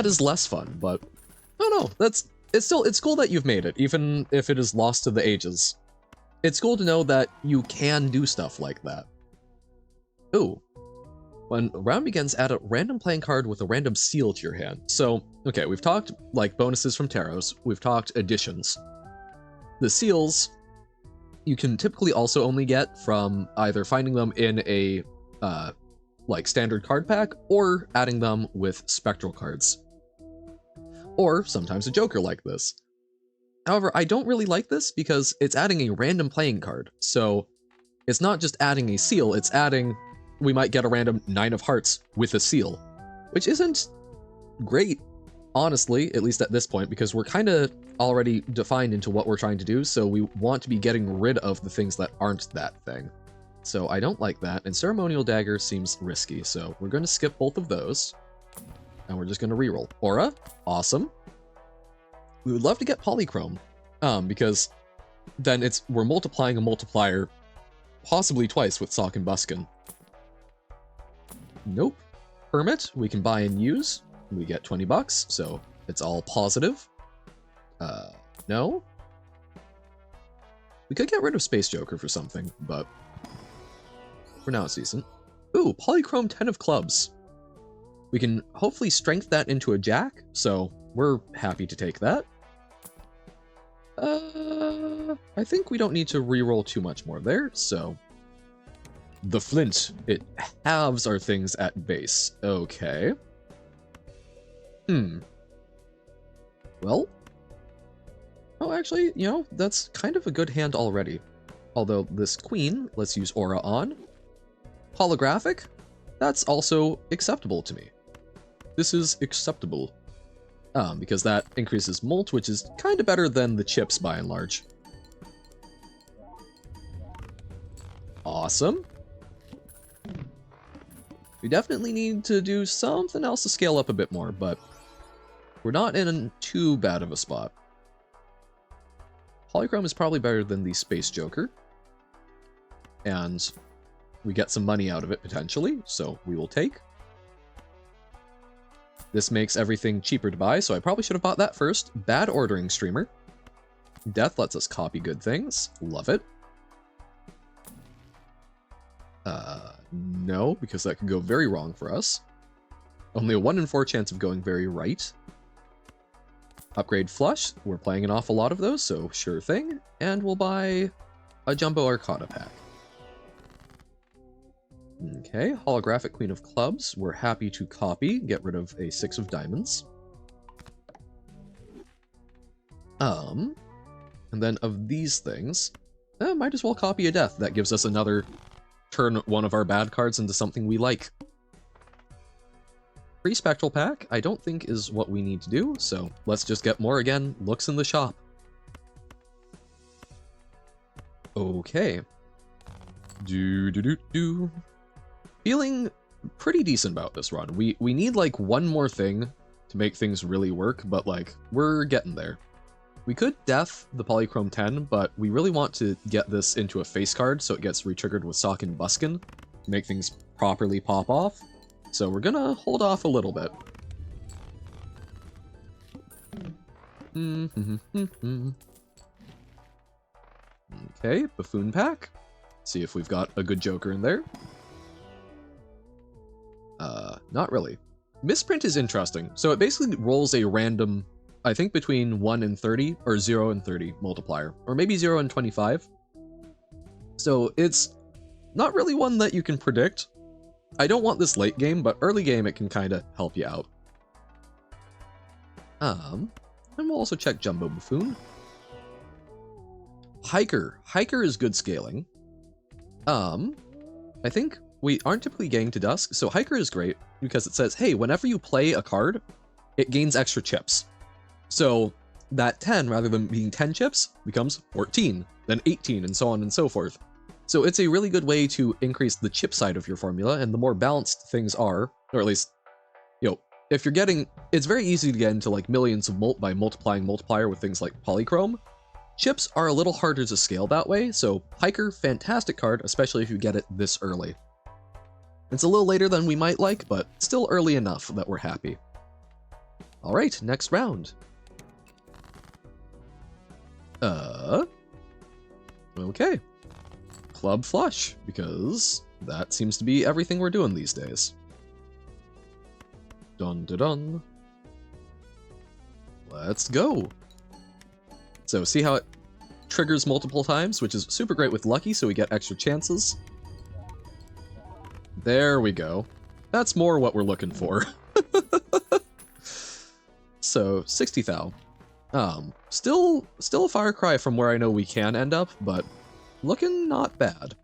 is less fun, but I don't know. It's cool that you've made it, even if it is lost to the ages. it's cool to know that you can do stuff like that. Ooh. When a round begins, add a random playing card with a random seal to your hand. So, okay, we've talked like bonuses from tarots, we've talked additions. The seals, you can typically also only get from either finding them in a like standard card pack or adding them with spectral cards. Or sometimes a joker like this. However, I don't really like this because it's adding a random playing card. So it's not just adding a seal, it's adding, we might get a random 9 of hearts with a seal, which isn't great, honestly, at least at this point, because we're kind of already defined into what we're trying to do, so we want to be getting rid of the things that aren't that thing. So I don't like that, and Ceremonial Dagger seems risky, so we're going to skip both of those, and we're just going to reroll. Aura, awesome. We would love to get Polychrome, because then we're multiplying a multiplier possibly twice with Sock and Buskin. Nope. Hermit, we can buy and use. We get 20 bucks, so it's all positive. No. We could get rid of Space Joker for something, but for now it's decent. Ooh, Polychrome 10 of clubs. We can hopefully strength that into a jack, so we're happy to take that. I think we don't need to reroll too much more there, so... The flint, it halves our things at base. Okay. Well... Oh, actually, you know, that's kind of a good hand already. Although this queen, let's use aura on. Holographic, that's also acceptable to me. This is acceptable. Because that increases molt, which is kind of better than the chips by and large. Awesome. We definitely need to do something else to scale up a bit more, but we're not in too bad of a spot. Polychrome is probably better than the Space Joker. And we get some money out of it potentially, so we will take. This makes everything cheaper to buy, so I probably should have bought that first. Bad ordering streamer. Death lets us copy good things. Love it. No, because that could go very wrong for us. Only a 1 in 4 chance of going very right. Upgrade Flush. We're playing an awful lot of those, so sure thing. And we'll buy a Jumbo Arcana pack. Okay, Holographic Queen of Clubs. We're happy to copy, get rid of a 6 of diamonds. And then of these things, might as well copy a death. That gives us another turn one of our bad cards into something we like. Free Spectral Pack, I don't think is what we need to do, so let's just get more again. Looks in the shop. Okay. Feeling pretty decent about this run. We need like one more thing to make things really work, but like we're getting there. We could death the Polychrome 10, but we really want to get this into a face card so it gets re-triggered with Sock and Buskin to make things properly pop off. So we're gonna hold off a little bit. Okay, Buffoon Pack. See if we've got a good Joker in there. Not really. Misprint is interesting. So it basically rolls a random, I think between 1 and 30, or 0 and 30 multiplier, or maybe 0 and 25. So it's not really one that you can predict. I don't want this late game, but early game it can kind of help you out. And we'll also check Jumbo Buffoon. Hiker. Hiker is good scaling. I think we aren't typically getting to dusk, so Hiker is great because it says, hey, whenever you play a card, it gains extra chips. So that 10, rather than being 10 chips, becomes 14, then 18, and so on and so forth. So it's a really good way to increase the chip side of your formula, and the more balanced things are, or at least, you know, if you're getting, it's very easy to get into like millions of molt by multiplying multiplier with things like Polychrome. Chips are a little harder to scale that way, so Hiker, fantastic card, especially if you get it this early. It's a little later than we might like, but still early enough that we're happy. Alright, next round. Okay. Club flush, because that seems to be everything we're doing these days. Dun dun dun. Let's go. So see how it triggers multiple times, which is super great with lucky, so we get extra chances. There we go. That's more what we're looking for. So 60 thou. Still a far cry from where I know we can end up, but looking not bad.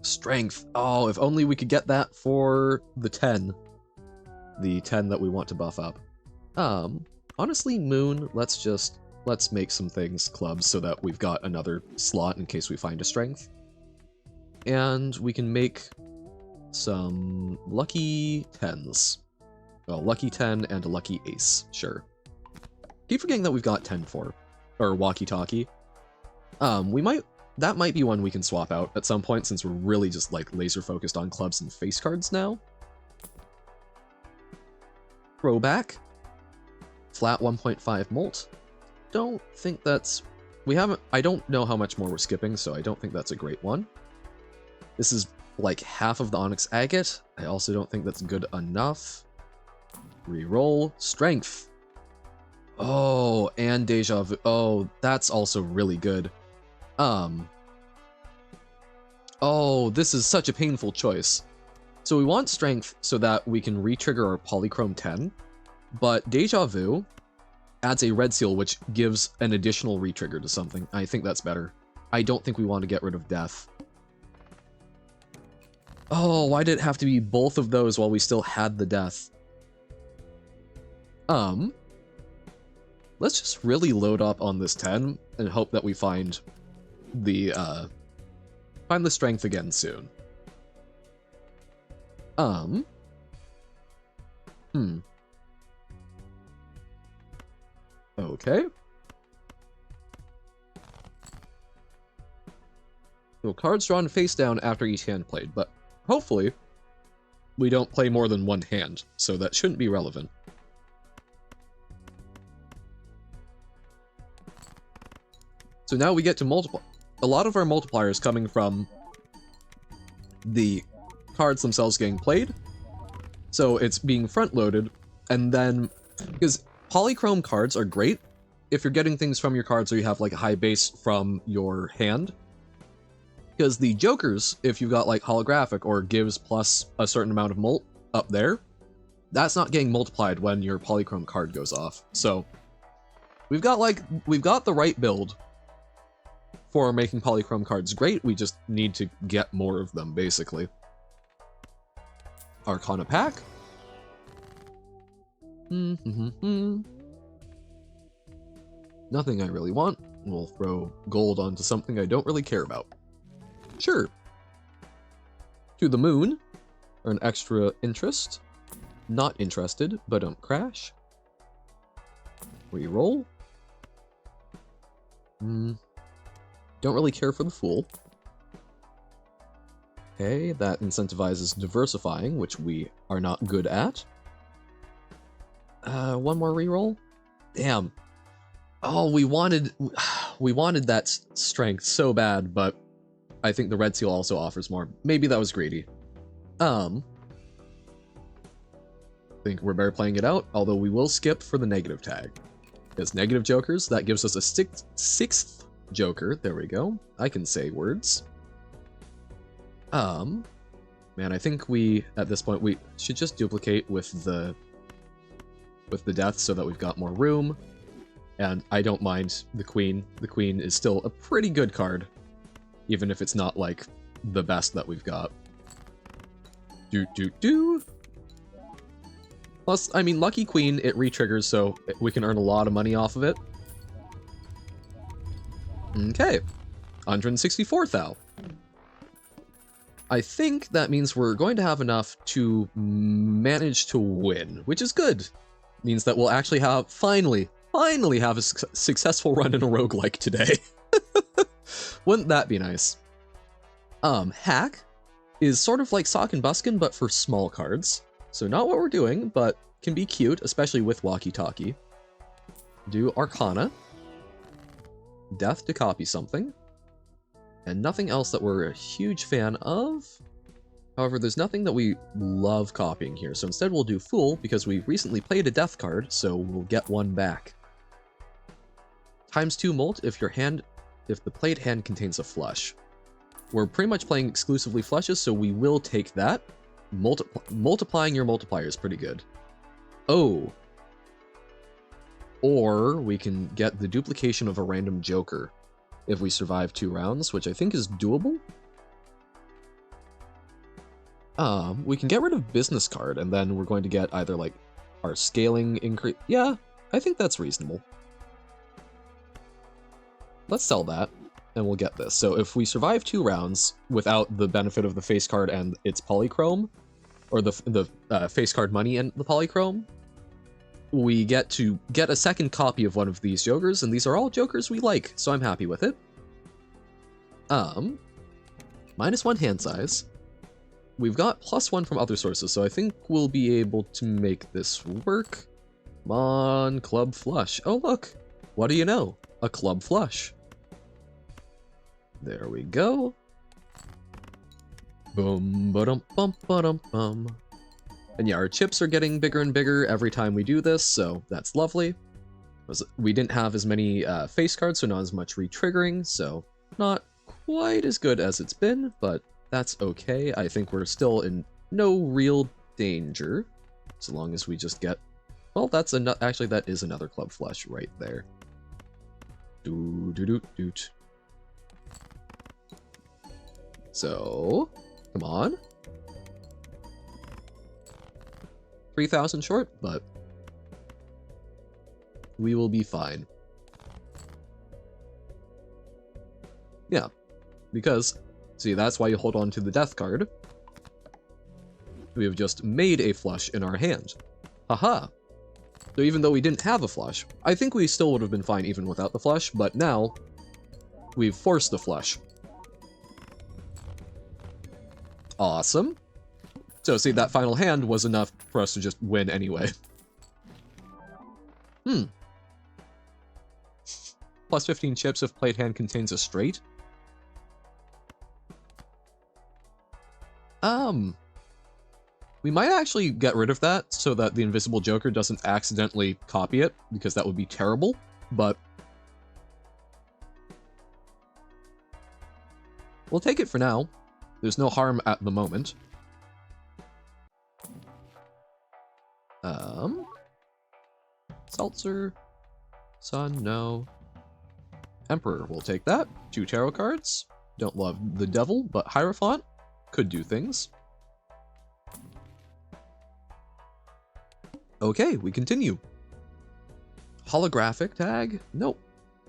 Strength. Oh, if only we could get that for the 10. The 10 that we want to buff up. Honestly, Moon, let's make some things clubs so that we've got another slot in case we find a strength. And we can make some lucky 10s. Well, lucky 10 and a lucky ace, sure. Keep forgetting that we've got 10 for, or walkie-talkie. That might be one we can swap out at some point since we're really just like laser focused on clubs and face cards now. Throwback. Flat 1.5 molt. Don't think that's... I don't know how much more we're skipping, so I don't think that's a great one. This is like half of the Onyx Agate. I also don't think that's good enough. Reroll. Strength. Oh, and Deja Vu. Oh, that's also really good. Oh, this is such a painful choice. So we want Strength so that we can re-trigger our Polychrome 10, but Deja Vu adds a red seal which gives an additional re-trigger to something. I think that's better. I don't think we want to get rid of Death. Oh, why did it have to be both of those while we still had the Death? Let's just really load up on this 10 and hope that we find the strength again soon. Okay. So cards drawn face down after each hand played, but hopefully we don't play more than one hand, so that shouldn't be relevant. So now we get to multiply. A lot of our multipliers coming from the cards themselves getting played. So it's being front-loaded, and then... Because polychrome cards are great if you're getting things from your cards or you have like a high base from your hand. Because the jokers, if you've got like holographic or gives plus a certain amount of mult up there, that's not getting multiplied when your polychrome card goes off. So we've got the right build for making polychrome cards great. We just need to get more of them, basically. Arcana pack. Nothing I really want. We'll throw gold onto something I don't really care about. Sure. To the moon. Earn extra interest. Not interested, but don't crash. Reroll. Don't really care for the Fool. Okay, that incentivizes diversifying, which we are not good at. One more reroll? Damn. Oh, we wanted that strength so bad, but I think the red seal also offers more. Maybe that was greedy. I think we're better playing it out, although we will skip for the negative tag. Because negative jokers, that gives us a sixth joker. There we go. I can say words. Man, I think at this point, we should just duplicate with the death so that we've got more room. And I don't mind the queen. The queen is still a pretty good card, even if it's not like the best that we've got. Plus, I mean, lucky queen, it re-triggers, so we can earn a lot of money off of it. Okay, 164 thou. I think that means we're going to have enough to manage to win, which is good. Means that we'll actually finally have a successful run in a roguelike today. Wouldn't that be nice? Hack is sort of like Sock and Buskin, but for small cards. So not what we're doing, but can be cute, especially with walkie-talkie. Do Arcana. Death to copy something. and nothing else that we're a huge fan of. However, there's nothing that we love copying here, so instead we'll do Fool, because we recently played a death card, so we'll get one back. ×2 molt if the played hand contains a flush. We're pretty much playing exclusively flushes, so we will take that. Multiplying your multiplier is pretty good. Oh. Or we can get the duplication of a random joker if we survive 2 rounds, which I think is doable. We can get rid of business card, and then we're going to get either, like, our scaling increase. Yeah, I think that's reasonable. Let's sell that, and we'll get this. So if we survive 2 rounds without the benefit of the face card and its polychrome, or the face card money and the polychrome, we get to get a second copy of one of these jokers, and these are all jokers we like, so I'm happy with it. -1 hand size. We've got +1 from other sources, so I think we'll be able to make this work. Come on, club flush. Oh look, what do you know? A club flush. There we go. Boom, ba-dum, bum, ba-dum, bum. And yeah, our chips are getting bigger and bigger every time we do this, so that's lovely. We didn't have as many face cards, so not as much re-triggering, so not quite as good as it's been, but that's okay. I think we're still in no real danger, so long as we just get... Well, that's actually, that is another club flush right there. Doot. So, come on. 3,000 short, but we will be fine. Yeah, because, see, that's why you hold on to the death card. We have just made a flush in our hand. Haha. So even though we didn't have a flush, I think we still would have been fine even without the flush, but now we've forced the flush. Awesome. So see, that final hand was enough for us to just win anyway. +15 chips if played hand contains a straight. We might actually get rid of that so that the invisible joker doesn't accidentally copy it, because that would be terrible, but we'll take it for now. There's no harm at the moment. Seltzer. Sun, no. Emperor, we'll take that. 2 tarot cards. Don't love the devil, but Hierophant could do things. Okay, we continue. Holographic tag? Nope.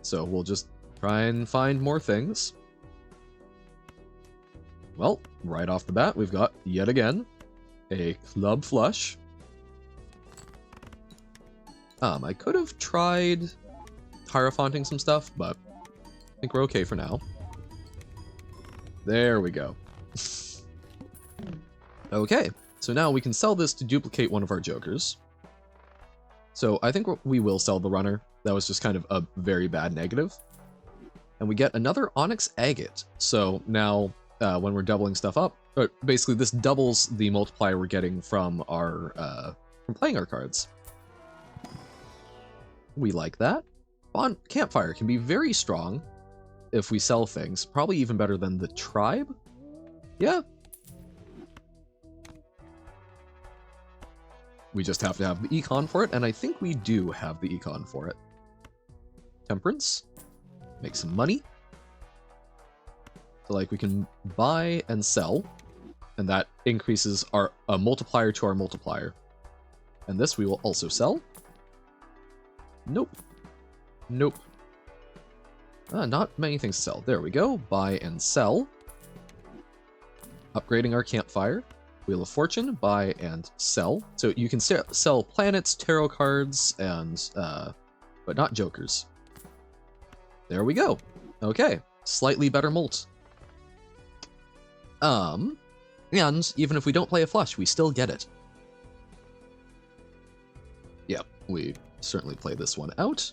So we'll just try and find more things. Well, right off the bat, we've got, yet again, a club flush. I could have tried Hierophanting some stuff, but I think we're okay for now. There we go. Okay, so now we can sell this to duplicate one of our jokers. So I think we will sell the runner. That was just kind of a very bad negative. And we get another Onyx Agate. So now when we're doubling stuff up, or basically this doubles the multiplier we're getting from our from playing our cards. We like that. Campfire can be very strong if we sell things. Probably even better than the Tribe. Yeah. We just have to have the econ for it, and I think we do have the econ for it. Temperance. Make some money. So, like, we can buy and sell, and that increases our multiplier to our multiplier. And this we will also sell. Nope. Nope. Not many things to sell. There we go. Buy and sell. Upgrading our campfire. Wheel of Fortune. Buy and sell. So you can sell planets, tarot cards, and but not jokers. There we go. Okay. Slightly better molt. And even if we don't play a flush, we still get it. Yep, we certainly play this one out.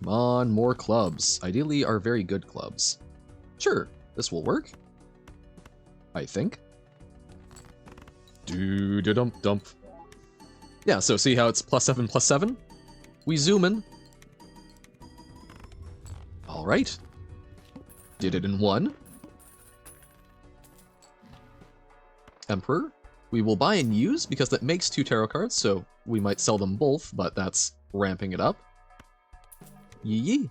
Come on, more clubs. Ideally, are very good clubs. Sure, this will work. I think. Do-da-dump dump. Yeah, so see how it's +7, +7? We zoom in. Alright. Did it in 1. Emperor. We will buy and use because that makes 2 tarot cards, so we might sell them both, but that's ramping it up. Yee.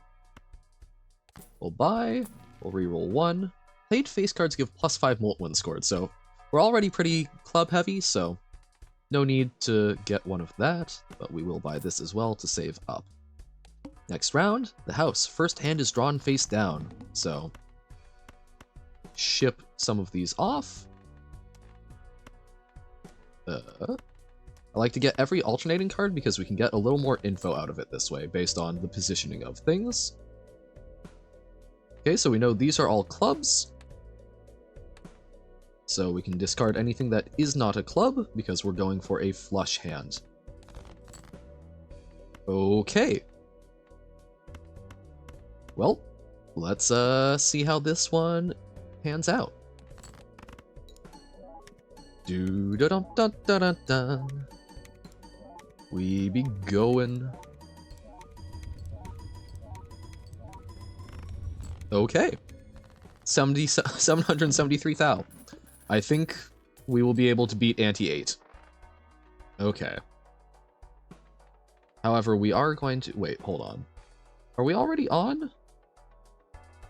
We'll buy. We'll reroll 1. Played face cards give +5 molt when scored, so we're already pretty club heavy, so no need to get one of that, but we will buy this as well to save up. Next round, the house. First hand is drawn face down, so ship some of these off. I like to get every alternating card because we can get a little more info out of it this way, based on the positioning of things. Okay, so we know these are all clubs. So we can discard anything that is not a club, because we're going for a flush hand. Okay. Well, let's see how this one pans out. Do-da-dum-dun-dun-dun-dun. We be going. Okay. 773 thou. I think we will be able to beat Anti-8. Okay. However, we are going to... Wait, hold on. Are we already on?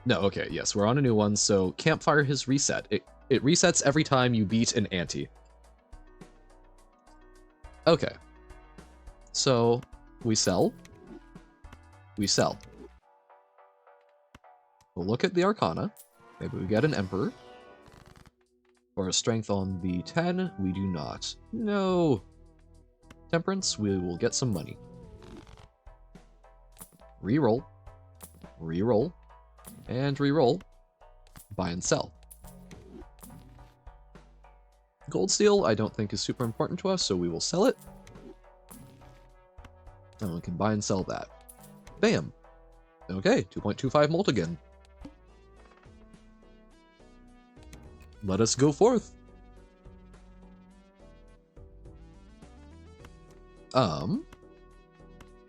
No, okay, yes, we're on a new one, so Campfire has reset. It resets every time you beat an Anti. Okay. So, we sell. We sell. We'll look at the Arcana. Maybe we get an Emperor. Or a Strength on the 10. We do not. No! Temperance, we will get some money. Reroll. Reroll. And reroll. Buy and sell. Gold Steel, I don't think is super important to us, so we will sell it. And we can buy and sell that. Bam! Okay, 2.25 molt again. Let us go forth.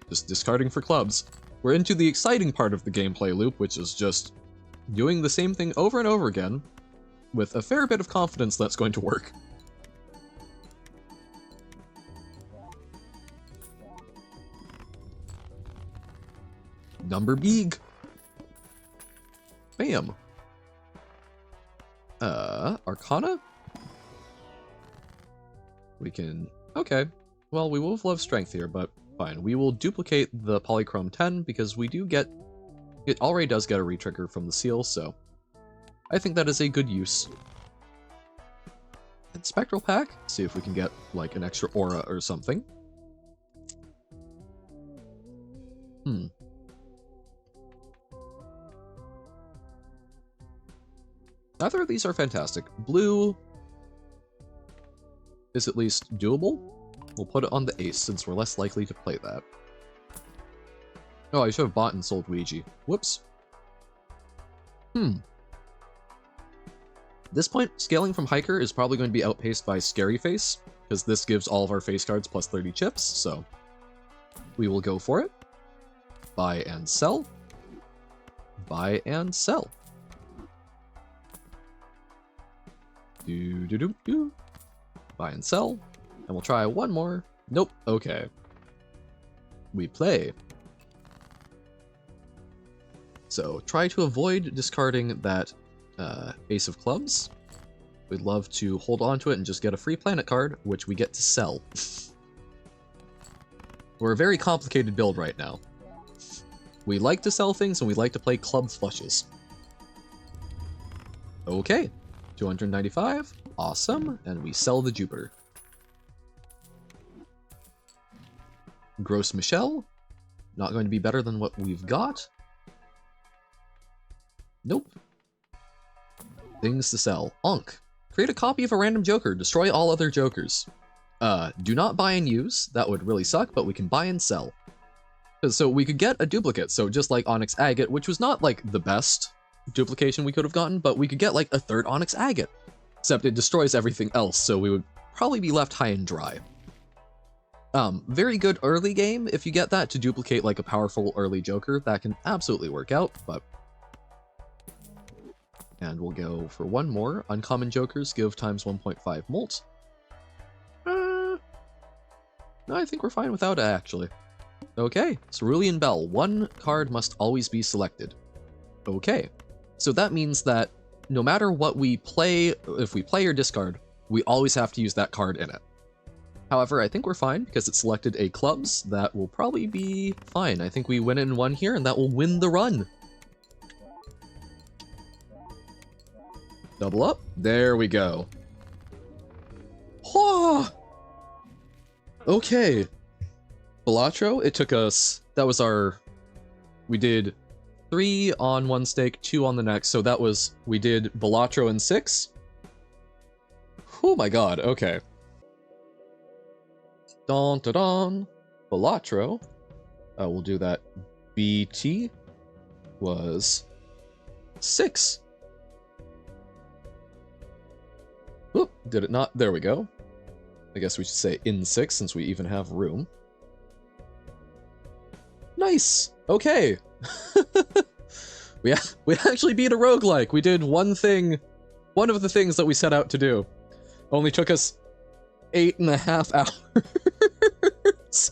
Just discarding for clubs. We're into the exciting part of the gameplay loop, which is just doing the same thing over and over again, with a fair bit of confidence that's going to work. Number big. Bam. Arcana? We can... Okay. Well, we will have love strength here, but fine. We will duplicate the Polychrome 10, because we do get... It already does get a retrigger from the seal, so... I think that is a good use. And Spectral Pack? See if we can get, like, an extra aura or something. Neither of these are fantastic. Blue is at least doable. We'll put it on the ace, since we're less likely to play that. Oh, I should have bought and sold Ouija. Whoops. At this point, scaling from Hiker is probably going to be outpaced by Scary Face, because this gives all of our face cards plus 30 chips, so we will go for it. Buy and sell. Buy and sell. Do. Buy and sell. And we'll try one more. Nope. Okay. We play. So, try to avoid discarding that Ace of Clubs. We'd love to hold on to it and just get a free planet card, which we get to sell. We're a very complicated build right now. We like to sell things, and we like to play club flushes. Okay. 295. Awesome. And we sell the Jupiter. Gross Michelle. Not going to be better than what we've got. Nope. Things to sell. Ankh. Create a copy of a random Joker. Destroy all other Jokers. Do not buy and use. That would really suck, but we can buy and sell. So we could get a duplicate, so just like Onyx Agate, which was not like the best duplication we could have gotten, but we could get like a third Onyx Agate. Except it destroys everything else, so we would probably be left high and dry. Very good early game. If you get that to duplicate like a powerful early Joker, that can absolutely work out, but... And we'll go for one more. Uncommon Jokers give times 1.5 molt. No, I think we're fine without it, actually. Okay, Cerulean Bell. One card must always be selected. Okay, so that means that no matter what we play, if we play or discard, we always have to use that card in it. However, I think we're fine because it selected a clubs. That will probably be fine. I think we win in one here and that will win the run. Double up. There we go. Oh! Okay. Balatro, it took us, that was our, we did 3 on one stake, 2 on the next, so that was, we did Balatro in 6. Oh my god, okay. Don da don. Balatro. We'll do that. BT was 6. Oop, did it not? There we go. I guess we should say in 6 since we even have room. Nice! Okay! we actually beat a roguelike. We did one thing, one of the things that we set out to do. Only took us 8.5 hours.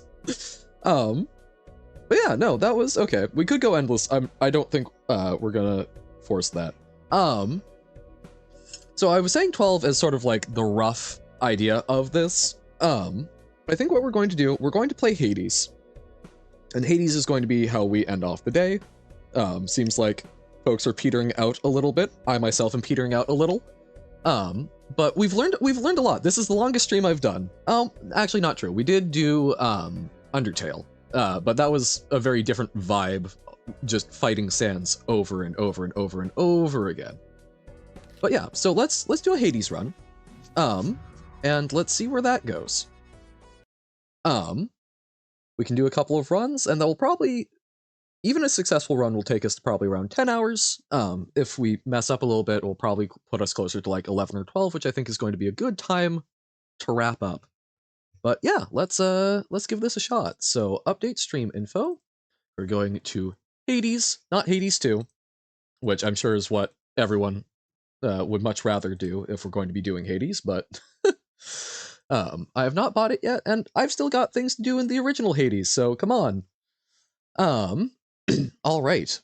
But yeah, no, that was okay. We could go endless. I don't think we're gonna force that. So I was saying 12 as sort of like the rough idea of this. I think what we're going to do, we're going to play Hades. And Hades is going to be how we end off the day. Seems like folks are petering out a little bit. I myself am petering out a little. But we've learned a lot. This is the longest stream I've done. Actually not true. We did do Undertale. But that was a very different vibe, just fighting Sans over and over and over and over again. But yeah, so let's do a Hades run. And let's see where that goes. We can do a couple of runs, and that will probably, even a successful run will take us to probably around 10 hours. If we mess up a little bit, it will probably put us closer to like 11 or 12, which I think is going to be a good time to wrap up. But yeah, let's give this a shot. So update stream info. We're going to Hades, not Hades 2, which I'm sure is what everyone would much rather do if we're going to be doing Hades, but I have not bought it yet, and I've still got things to do in the original Hades, so come on. All right.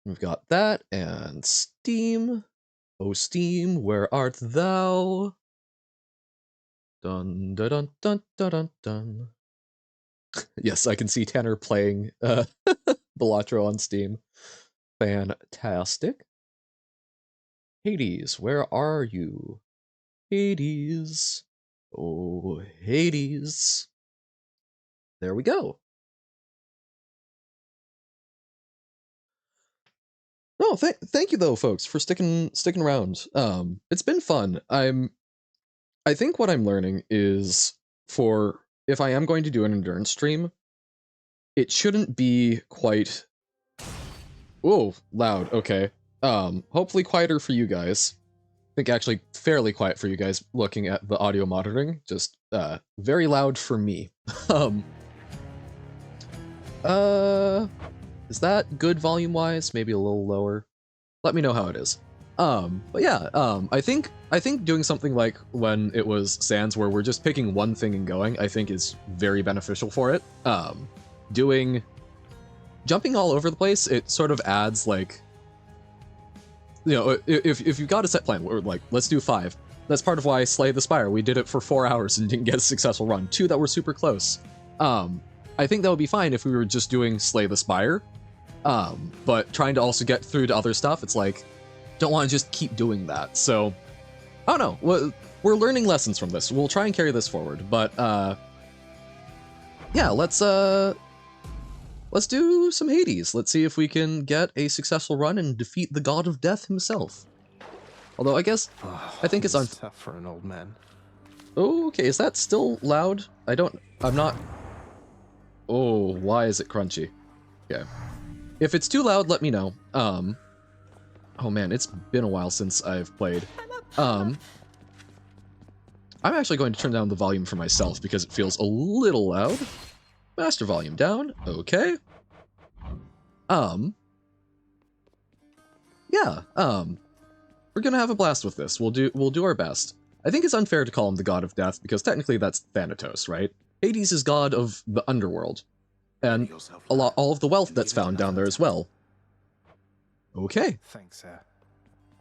We've got that, and Steam. Oh, Steam, where art thou? Dun dun dun dun dun dun dun. Yes, I can see Tanner playing Balatro on Steam. Fantastic. Hades, where are you? Hades. Oh, Hades. There we go. No, thank you though, folks, for sticking around. It's been fun. I think what I'm learning is if I am going to do an endurance stream, it shouldn't be quite. Whoa, loud. Okay. Hopefully quieter for you guys. I think actually fairly quiet for you guys looking at the audio monitoring. Just very loud for me. Is that good volume-wise? Maybe a little lower. Let me know how it is. But yeah, I think doing something like when it was Sans, where we're just picking one thing and going, I think is very beneficial for it. Jumping all over the place, it sort of adds like, you know, if you've got a set plan, we're like, let's do 5. That's part of why Slay the Spire. We did it for 4 hours and didn't get a successful run. 2 that were super close. I think that would be fine if we were just doing Slay the Spire. But trying to also get through to other stuff, it's like, don't want to just keep doing that. So, I don't know. We're learning lessons from this. We'll try and carry this forward. But, yeah, let's do some Hades. Let's see if we can get a successful run and defeat the god of death himself. Although, I guess, I think it's tough for an old man. Oh, okay, is that still loud? I'm not... Oh, why is it crunchy? Okay. If it's too loud, let me know. Oh man, it's been a while since I've played. I'm actually going to turn down the volume for myself because it feels a little loud. Master volume down. Okay. Yeah, we're gonna have a blast with this. We'll do our best. I think it's unfair to call him the god of death because technically that's Thanatos, right? Hades is god of the underworld, and all of the wealth that's found down there as well. Okay. Thanks, sir.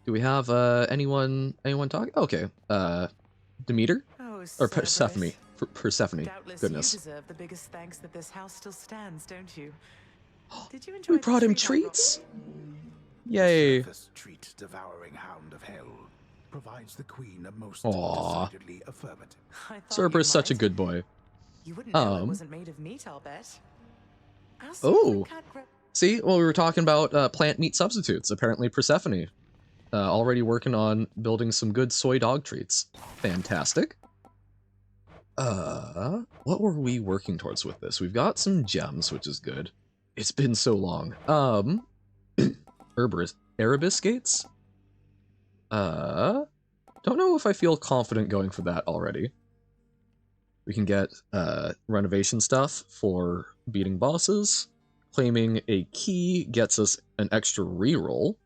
Do we have anyone talking? Okay. Demeter or Persephone? Persephone. Doubtless Goodness. you deserve the biggest thanks that this house still stands, don't you? Did you enjoy We the brought him treat I brought treats. Yay. Surface treat devouring hound of hell provides the queen a most Aw. decidedly affirmative. I thought Cerberus you such a might. good boy. You wouldn't know it wasn't made of meat, I'll bet. I'll see if Oh. we can't grab- See, well, we were talking about plant meat substitutes. Apparently, Persephone already working on building some good soy dog treats. Fantastic. What were we working towards with this? We've got some gems, which is good. It's been so long. Erebus gates? Don't know if I feel confident going for that already. We can get renovation stuff for beating bosses. Claiming a key gets us an extra reroll.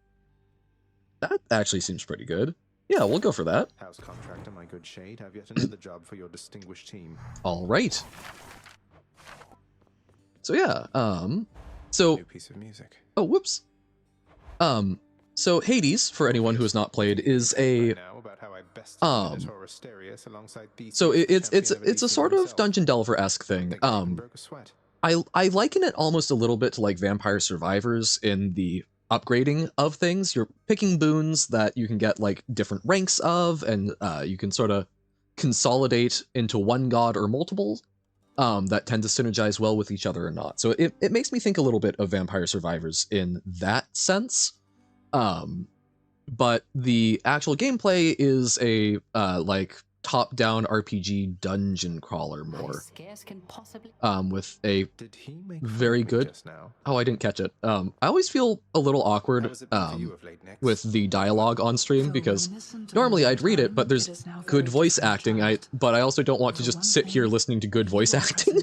That actually seems pretty good. Yeah, we'll go for that. House contractor, my good shade, have yet another job for your distinguished team. All right. So yeah, so New piece of music. oh whoops. So Hades, for anyone who has not played, is a Now about how I bested Minotaur Asterius alongside Theseus, so the it's champion of a sort Elysium of Dungeon Delver-esque himself. thing. Think I even broke a sweat. I liken it almost a little bit to like Vampire Survivors in the upgrading of things. You're picking boons that you can get like different ranks of, and you can sort of consolidate into one god or multiple that tend to synergize well with each other or not. So it makes me think a little bit of Vampire Survivors in that sense. But the actual gameplay is a like top-down RPG dungeon crawler more. With a Did he make very fun of me good. just now? Oh, I didn't catch it. I always feel a little awkward How has it been for you of late, Nix? with the dialogue on stream because normally I'd read it, but there's good voice acting. But I also don't want to just sit here listening to good voice acting.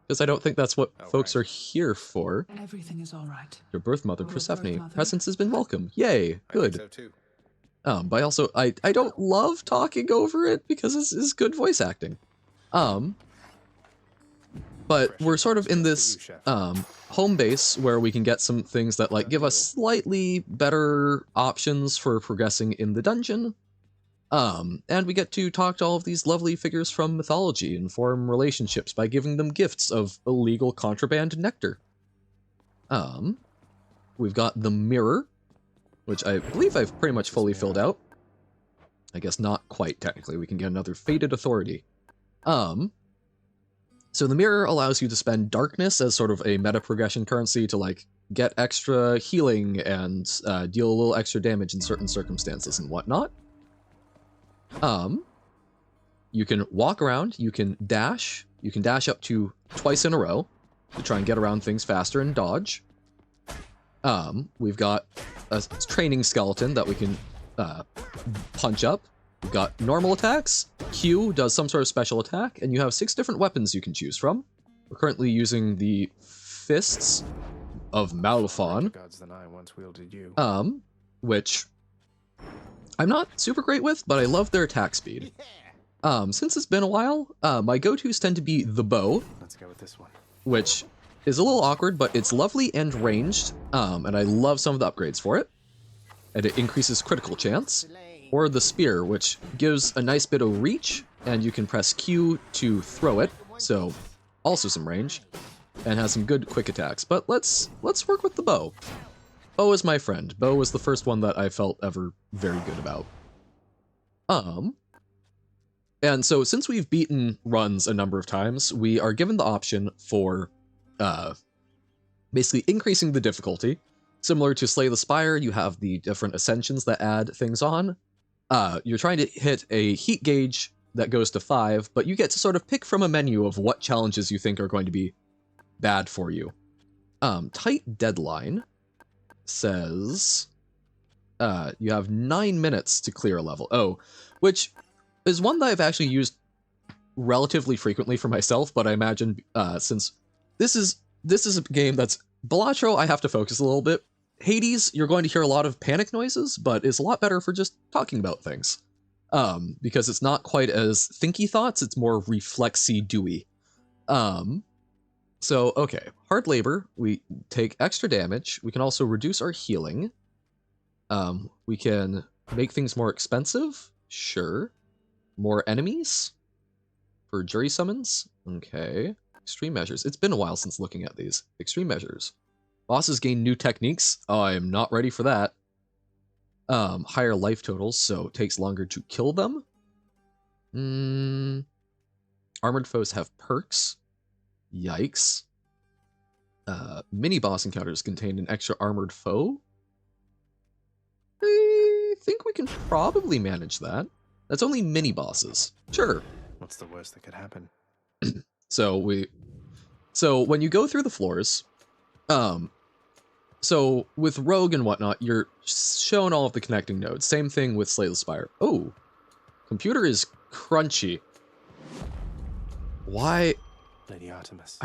Because I don't think that's what folks are here for. Everything is all right. Your birth mother, Your Persephone. birth mother. Presence has been welcome. Yay, I think good. so too. But I don't love talking over it because it's good voice acting. But we're sort of in this home base where we can get some things that like give us slightly better options for progressing in the dungeon. And we get to talk to all of these lovely figures from mythology and form relationships by giving them gifts of illegal contraband nectar. We've got the mirror, which I believe I've pretty much fully filled out. I guess not quite technically. We can get another Fated Authority. So the mirror allows you to spend darkness as sort of a meta progression currency to like get extra healing and deal a little extra damage in certain circumstances and whatnot. You can walk around, you can dash up to twice in a row to try and get around things faster and dodge. We've got a training skeleton that we can punch up. We've got normal attacks, Q does some sort of special attack, and you have 6 different weapons you can choose from. We're currently using the Fists of Malphon, Gods than I once wielded you. which I'm not super great with, but I love their attack speed. Since it's been a while, my go-tos tend to be the bow, Let's go with this one. which is a little awkward, but it's lovely and ranged, and I love some of the upgrades for it. And it increases critical chance. Or the spear, which gives a nice bit of reach, and you can press Q to throw it, so also some range, and has some good quick attacks. But let's work with the bow. Bow is my friend. Bow was the first one that I felt ever very good about. And so since we've beaten runs a number of times, we are given the option for basically increasing the difficulty. Similar to Slay the Spire, you have the different ascensions that add things on. You're trying to hit a heat gauge that goes to 5, but you get to sort of pick from a menu of what challenges you think are going to be bad for you. Tight deadline says you have 9 minutes to clear a level. Oh, which is one that I've actually used relatively frequently for myself, but I imagine since this is a game that's Balatro, I have to focus a little bit. Hades, you're going to hear a lot of panic noises, but it's a lot better for just talking about things. Because it's not quite as thinky thoughts, it's more reflexy dewy. So, okay, hard labor, we take extra damage, we can also reduce our healing. We can make things more expensive, sure. More enemies for jury summons, okay. Extreme measures, it's been a while since looking at these. Extreme measures. Bosses gain new techniques, oh, I am not ready for that. Higher life totals, so it takes longer to kill them. Armored foes have perks. Yikes. Mini boss encounters contain an extra armored foe. I think we can probably manage that. That's only mini bosses. Sure. What's the worst that could happen? So when you go through the floors, so with Rogue and whatnot, you're shown all of the connecting nodes. Same thing with Slay the Spire. Oh, computer is crunchy. Why? Lady Artemis.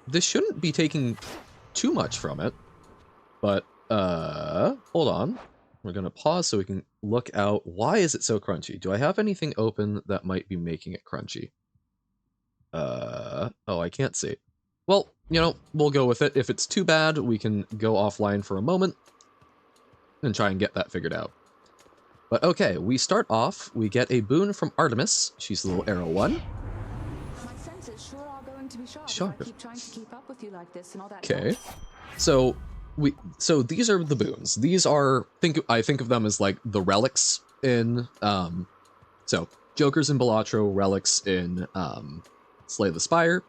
This shouldn't be taking too much from it. But, hold on. We're gonna pause so we can look out. Why is it so crunchy? Do I have anything open that might be making it crunchy? Oh, I can't see. Well, you know, we'll go with it. If it's too bad, we can go offline for a moment and try and get that figured out. But okay, we start off, we get a boon from Artemis. She's the little arrow one. My senses sure are going to be sharp. Sharp. If I keep trying to keep up with you like this and all that. Okay. So these are the boons. These are I think of them as like the relics in so Jokers in Balatro, relics in Slay the Spire.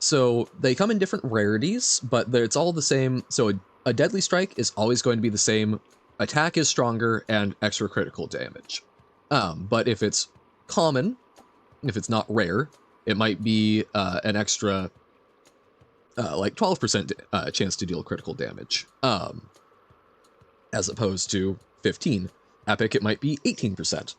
So they come in different rarities, but it's all the same. So a deadly strike is always going to be the same. Attack is stronger and extra critical damage. But if it's common, if it's not rare, it might be an extra like 12% chance to deal critical damage, as opposed to 15. Epic, it might be 18%.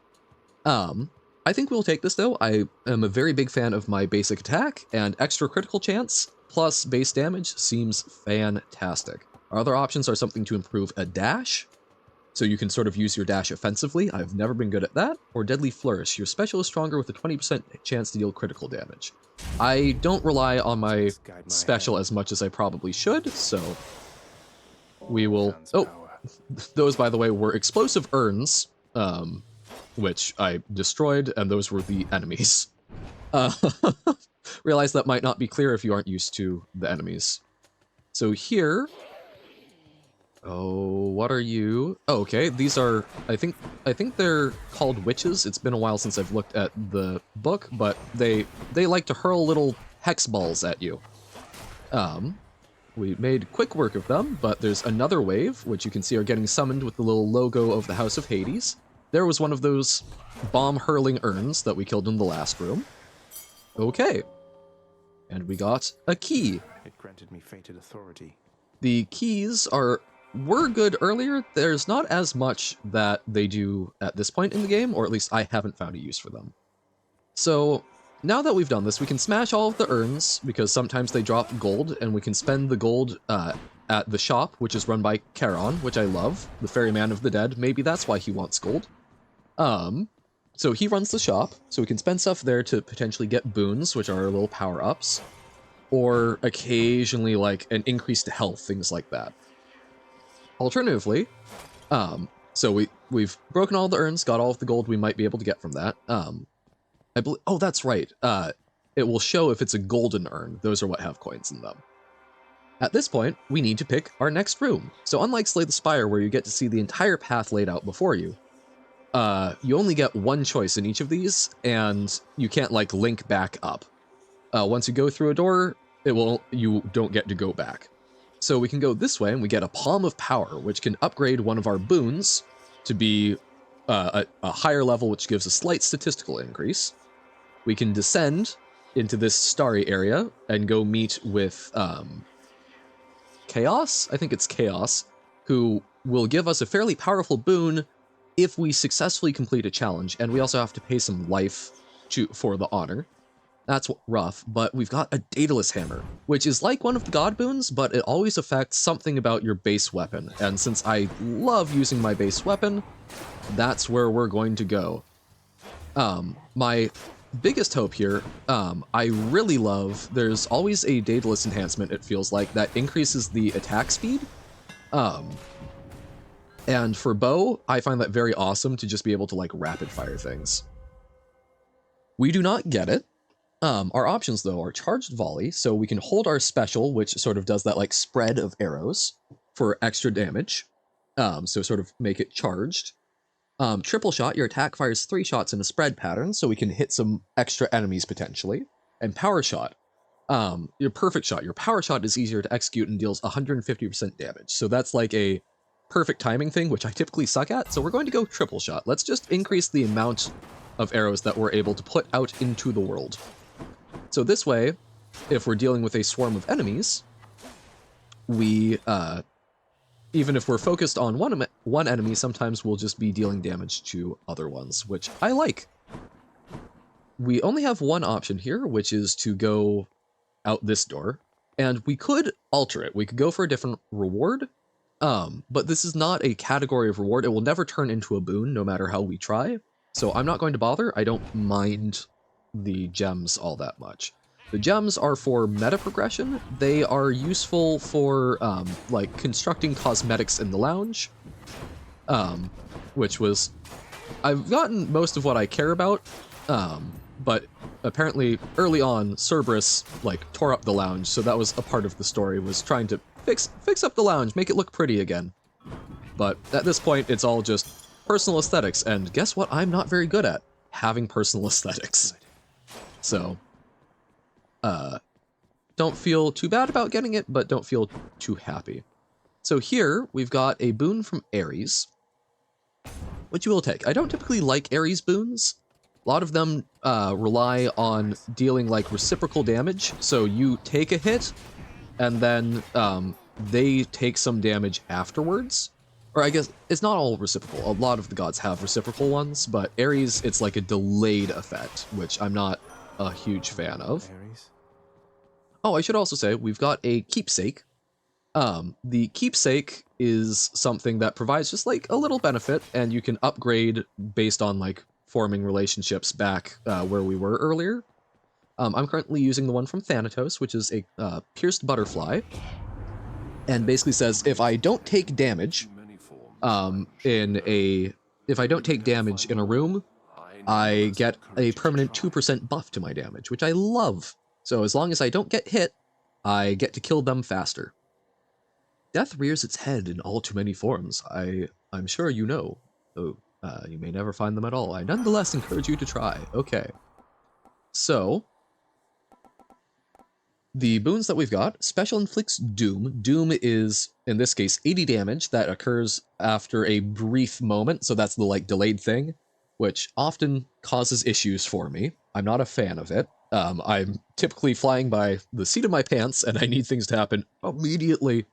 I think we'll take this though. I am a very big fan of my basic attack, and extra critical chance plus base damage seems fantastic. Our other options are something to improve a dash, so you can sort of use your dash offensively. I've never been good at that. Or Deadly Flourish. Your special is stronger with a 20% chance to deal critical damage. I don't rely on my special as much as I probably should, so we will... Oh, those, by the way, were explosive urns, which I destroyed, and those were the enemies. Realize that might not be clear if you aren't used to the enemies. So here... Oh, what are you? Oh, okay, these are, I think they're called witches. It's been a while since I've looked at the book, but they like to hurl little hex balls at you. We made quick work of them, but there's another wave, which you can see are getting summoned with the little logo of the House of Hades. There was one of those bomb-hurling urns that we killed in the last room. Okay. And we got a key. It granted me fated authority. The keys were good earlier. There's not as much that they do at this point in the game, or at least I haven't found a use for them. So, now that we've done this, we can smash all of the urns, because sometimes they drop gold, and we can spend the gold at the shop, which is run by Charon, which I love, the ferryman of the dead. Maybe that's why he wants gold. So he runs the shop, so we can spend stuff there to potentially get boons, which are little power-ups, or occasionally, like, an increase to health, things like that. Alternatively, so we've broken all the urns, got all of the gold we might be able to get from that. I believe, oh, that's right. It will show if it's a golden urn. Those are what have coins in them. At this point, we need to pick our next room. So unlike Slay the Spire, where you get to see the entire path laid out before you, you only get one choice in each of these, and you can't, like, link back up. Once you go through a door, you don't get to go back. So we can go this way, and we get a Palm of Power, which can upgrade one of our boons to be a higher level, which gives a slight statistical increase. We can descend into this starry area and go meet with Chaos? I think it's Chaos, who will give us a fairly powerful boon if we successfully complete a challenge, and we also have to pay some life for the honor. That's rough, but we've got a Daedalus Hammer, which is like one of the god boons, but it always affects something about your base weapon, and since I love using my base weapon, that's where we're going to go. My biggest hope here, I really love, there's always a Daedalus enhancement, it feels like, that increases the attack speed. And for bow, I find that very awesome to just be able to like rapid fire things. We do not get it. Our options though are charged volley, so we can hold our special, which sort of does that like spread of arrows for extra damage. So sort of make it charged. Triple shot, your attack fires 3 shots in a spread pattern, so we can hit some extra enemies potentially. And power shot, your perfect shot. Your power shot is easier to execute and deals 150% damage. So that's like a perfect timing thing, which I typically suck at. So we're going to go triple shot. Let's just increase the amount of arrows that we're able to put out into the world. So this way, if we're dealing with a swarm of enemies, we, even if we're focused on one enemy, sometimes we'll just be dealing damage to other ones, which I like. We only have one option here, which is to go out this door, and we could alter it. We could go for a different reward, but this is not a category of reward. It will never turn into a boon, no matter how we try. So I'm not going to bother. I don't mind the gems all that much. The gems are for meta progression. They are useful for like constructing cosmetics in the lounge, which was, I've gotten most of what I care about, but apparently early on Cerberus like tore up the lounge, so that was a part of the story, was trying to fix up the lounge, make it look pretty again. But at this point it's all just personal aesthetics, and guess what I'm not very good at? Having personal aesthetics. So don't feel too bad about getting it, but don't feel too happy. So here, we've got a boon from Ares, which you will take. I don't typically like Ares boons. A lot of them rely on dealing like reciprocal damage, so you take a hit, and then they take some damage afterwards. Or I guess, it's not all reciprocal. A lot of the gods have reciprocal ones, but Ares, it's like a delayed effect, which I'm not a huge fan of. Oh, I should also say, we've got a keepsake. The keepsake is something that provides just like a little benefit, and you can upgrade based on like forming relationships back where we were earlier. I'm currently using the one from Thanatos, which is a pierced butterfly, and basically says if I don't take damage if I don't take damage in a room, I get a permanent 2% buff to my damage, which I love. So as long as I don't get hit, I get to kill them faster. Death rears its head in all too many forms. I'm sure you know, though you may never find them at all. I nonetheless encourage you to try. Okay. So, the boons that we've got, Special inflicts Doom. Doom is, in this case, 80 damage that occurs after a brief moment, so that's the like delayed thing, which often causes issues for me. I'm not a fan of it. I'm typically flying by the seat of my pants, and I need things to happen immediately.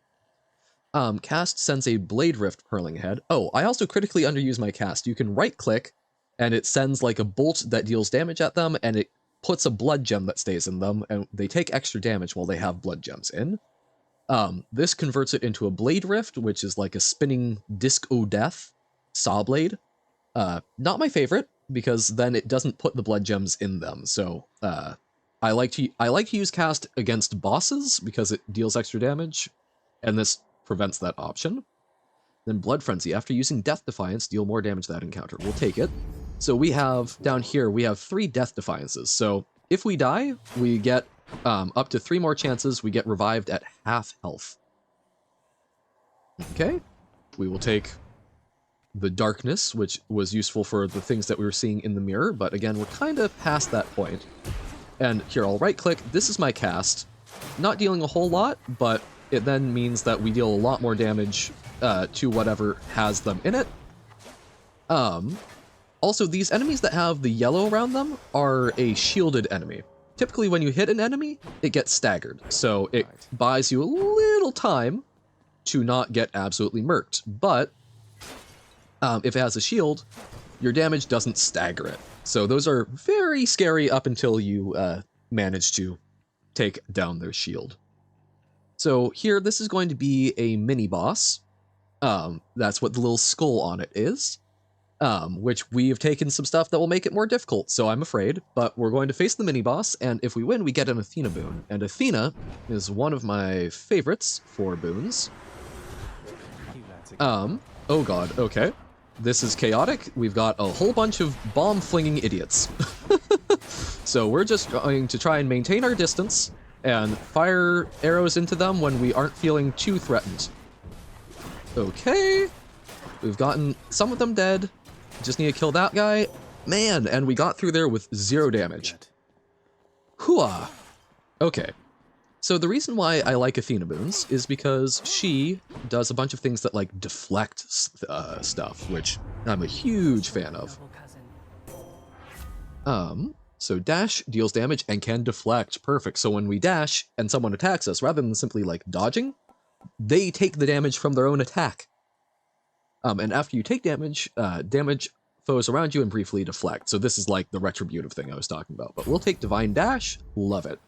Cast sends a Blade Rift Purling Head. Oh, I also critically underuse my cast. You can right-click, and it sends like a bolt that deals damage at them, and it puts a blood gem that stays in them, and they take extra damage while they have blood gems in. This converts it into a Blade Rift, which is like a spinning disc o' death saw blade. Not my favorite, because then it doesn't put the blood gems in them. So I like to use cast against bosses because it deals extra damage, and this prevents that option. Then Blood Frenzy. After using Death Defiance, deal more damage to that encounter. We'll take it. So we have, down here, we have 3 Death Defiances. So if we die, we get up to 3 more chances. We get revived at half health. Okay. We will take the Darkness, which was useful for the things that we were seeing in the mirror, but again, we're kind of past that point. And here, I'll right-click. This is my cast. Not dealing a whole lot, but it then means that we deal a lot more damage to whatever has them in it. Also, these enemies that have the yellow around them are a shielded enemy. typically when you hit an enemy, it gets staggered. So it buys you a little time to not get absolutely murked. But if it has a shield, your damage doesn't stagger it. So those are very scary up until you manage to take down their shield. So here, this is going to be a mini boss. That's what the little skull on it is. Which we have taken some stuff that will make it more difficult, so I'm afraid. But we're going to face the mini boss, and if we win, we get an Athena boon. And Athena is one of my favorites for boons. Oh god, okay. This is chaotic. We've got a whole bunch of bomb-flinging idiots. So we're just going to try and maintain our distance and fire arrows into them when we aren't feeling too threatened. Okay. We've gotten some of them dead. Just need to kill that guy. Man, and we got through there with 0 damage. Hooah! Okay. So the reason why I like Athena boons is because she does a bunch of things that, like, deflect stuff, which I'm a huge fan of. So dash deals damage and can deflect. Perfect. So when we dash and someone attacks us, rather than simply, like, dodging, they take the damage from their own attack. And after you take damage, damage foes around you and briefly deflect. So this is like the retributive thing I was talking about. But we'll take Divine Dash. Love it.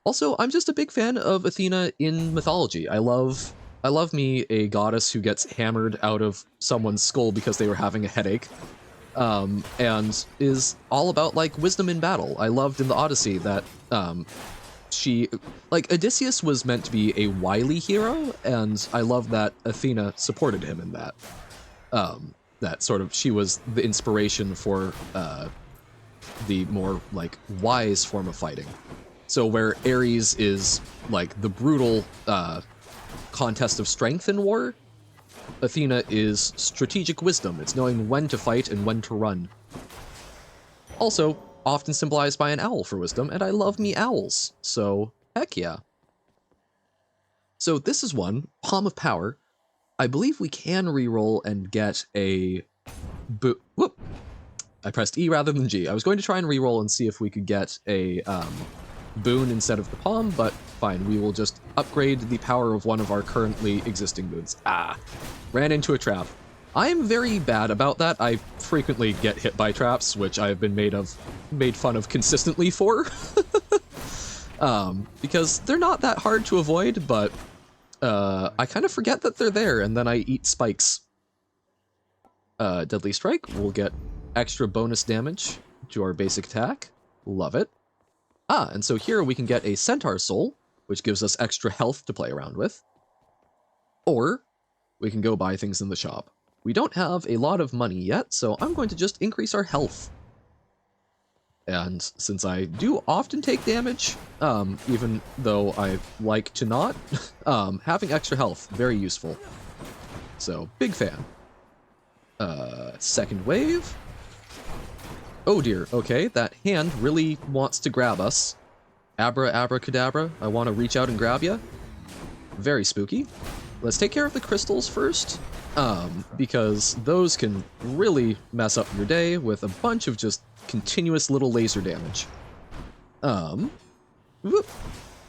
Also, I'm just a big fan of Athena in mythology. I love me a goddess who gets hammered out of someone's skull because they were having a headache. And is all about, like, wisdom in battle. I loved in the Odyssey that she, like, Odysseus was meant to be a wily hero, and I love that Athena supported him in that. That sort of, she was the inspiration for the more, like, wise form of fighting. So where Ares is, like, the brutal contest of strength in war, Athena is strategic wisdom. It's knowing when to fight and when to run. Also, often symbolized by an owl for wisdom, and I love me owls, so heck yeah. So this is one, Palm of Power. I believe we can reroll and get a whoop! I pressed E rather than G. I was going to try and reroll and see if we could get a boon instead of the palm, but fine, we will just upgrade the power of one of our currently existing boons. Ah, ran into a trap. I am very bad about that. I frequently get hit by traps, which I have been made fun of consistently for. Because they're not that hard to avoid, but I kind of forget that they're there, and then I eat spikes. Deadly Strike will get extra bonus damage to our basic attack. Love it. Ah, and so here we can get a Centaur Soul, which gives us extra health to play around with. Or we can go buy things in the shop. We don't have a lot of money yet, so I'm going to just increase our health. And since I do often take damage, even though I like to not, having extra health, very useful. So, big fan. Second wave. Oh dear, okay, that hand really wants to grab us. Abracadabra, I want to reach out and grab you. Very spooky. Let's take care of the crystals first, because those can really mess up your day with a bunch of just continuous little laser damage. Whoop.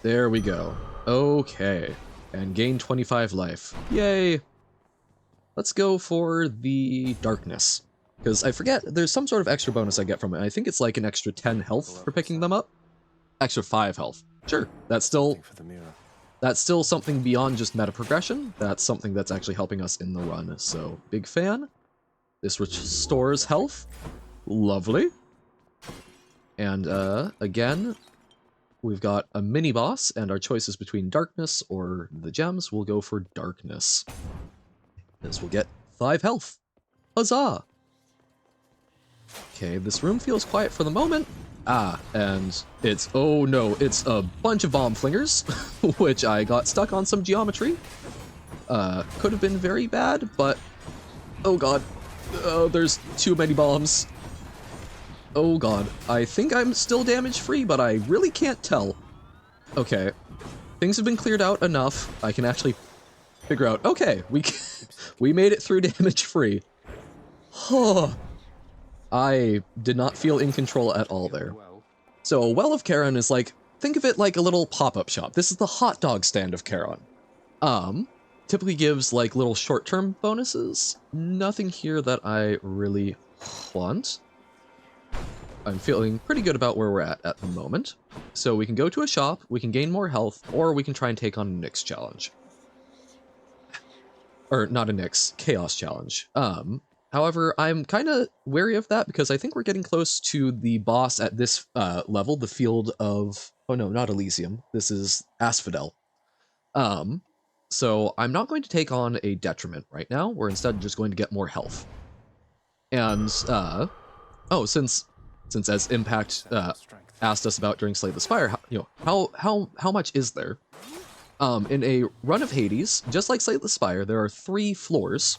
There we go. Okay, and gain 25 life. Yay! Let's go for the darkness, because I forget, there's some sort of extra bonus I get from it. I think it's like an extra 10 health for picking them up. Extra 5 health. Sure, that's still something beyond just meta progression. That's something that's actually helping us in the run, so big fan. This restores health. Lovely. And again, we've got a mini boss, and our choices between darkness or the gems. We'll go for darkness. This will get 5 health. Huzzah! Okay, this room feels quiet for the moment. Ah, and it's, oh no, it's a bunch of bomb flingers, which I got stuck on some geometry. Could have been very bad, but, oh god, oh, there's too many bombs. Oh god, I think I'm still damage free, but I really can't tell. Okay, things have been cleared out enough. I can actually figure out, okay, we made it through damage free. Huh. I did not feel in control at all there. So a Well of Charon is like, think of it like a little pop-up shop. This is the hot dog stand of Charon. Typically gives like little short-term bonuses. Nothing here that I really want. I'm feeling pretty good about where we're at the moment. So we can go to a shop, we can gain more health, or we can try and take on a Nyx challenge. Or not a Nyx, Chaos challenge. However, I'm kind of wary of that because I think we're getting close to the boss at this level, the field of... Oh no, not Elysium. This is Asphodel. So I'm not going to take on a detriment right now. We're instead just going to get more health. And, since as Impact asked us about during Slay the Spire, how much is there? In a run of Hades, just like Slay the Spire, there are 3 floors.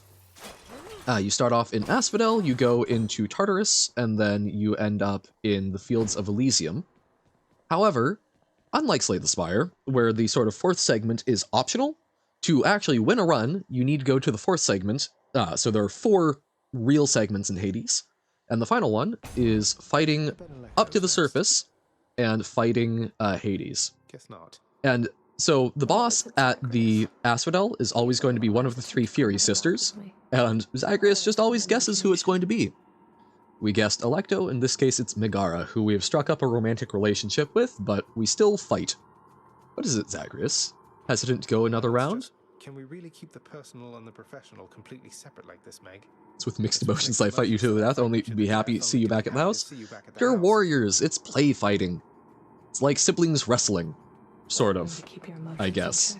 You start off in Asphodel, you go into Tartarus, and then you end up in the Fields of Elysium. However, unlike Slay the Spire, where the sort of 4th segment is optional, to actually win a run, you need to go to the 4th segment. So there are 4 real segments in Hades, and the final one is fighting up to the surface and fighting Hades. Guess not. And so the boss at the Asphodel is always going to be one of the 3 Fury sisters, and Zagreus just always guesses who it's going to be. We guessed Electo, in this case it's Megara, who we have struck up a romantic relationship with, but we still fight. What is it, Zagreus? Hesitant to go another round? Can we really keep the personal and the professional completely separate like this, Meg? It's with mixed emotions I fight you to the death, only be happy to see you back at the house. You're warriors, it's play fighting. It's like siblings wrestling. Sort of, I guess.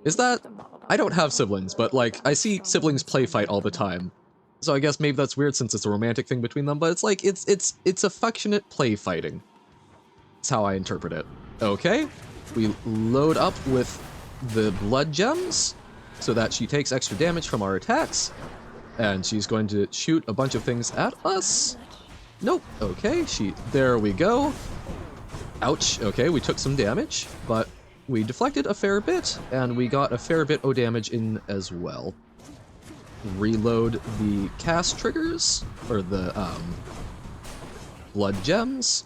Is that... I don't have siblings, but like, I see siblings play fight all the time. So I guess maybe that's weird since it's a romantic thing between them, but it's like, it's affectionate play fighting. That's how I interpret it. Okay, we load up with the blood gems, so that she takes extra damage from our attacks, and she's going to shoot a bunch of things at us. Nope, okay, there we go. Ouch, okay, we took some damage, but we deflected a fair bit, and we got a fair bit of damage in as well. Reload the cast triggers, or the, blood gems.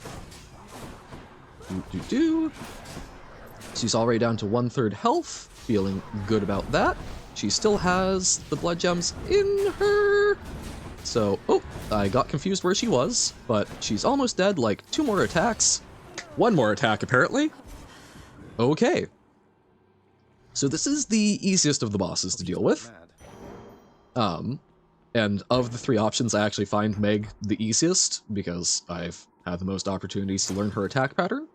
She's already down to 1/3 health, feeling good about that. She still has the blood gems in her. So, oh, I got confused where she was, but she's almost dead, like 2 more attacks. 1 more attack, apparently. Okay. So this is the easiest of the bosses to deal with. And of the 3 options, I actually find Meg the easiest, because I've had the most opportunities to learn her attack pattern.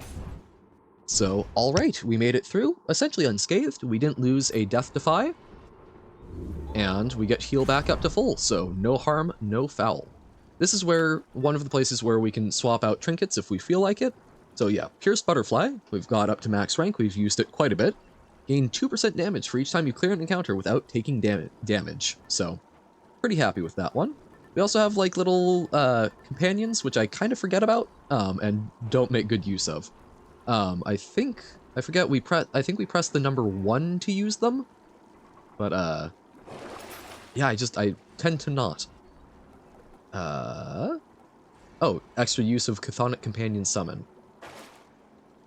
So, alright, we made it through, essentially unscathed. We didn't lose a Death Defy. And we get heal back up to full, so no harm, no foul. This is one of the places where we can swap out trinkets if we feel like it. So yeah, Pierced Butterfly, we've got up to max rank, we've used it quite a bit. Gain 2% damage for each time you clear an encounter without taking damage, so pretty happy with that one. We also have like little companions, which I kind of forget about, and don't make good use of. I think we press the number 1 to use them, but yeah, I tend to not. Oh, extra use of Chthonic Companion Summon.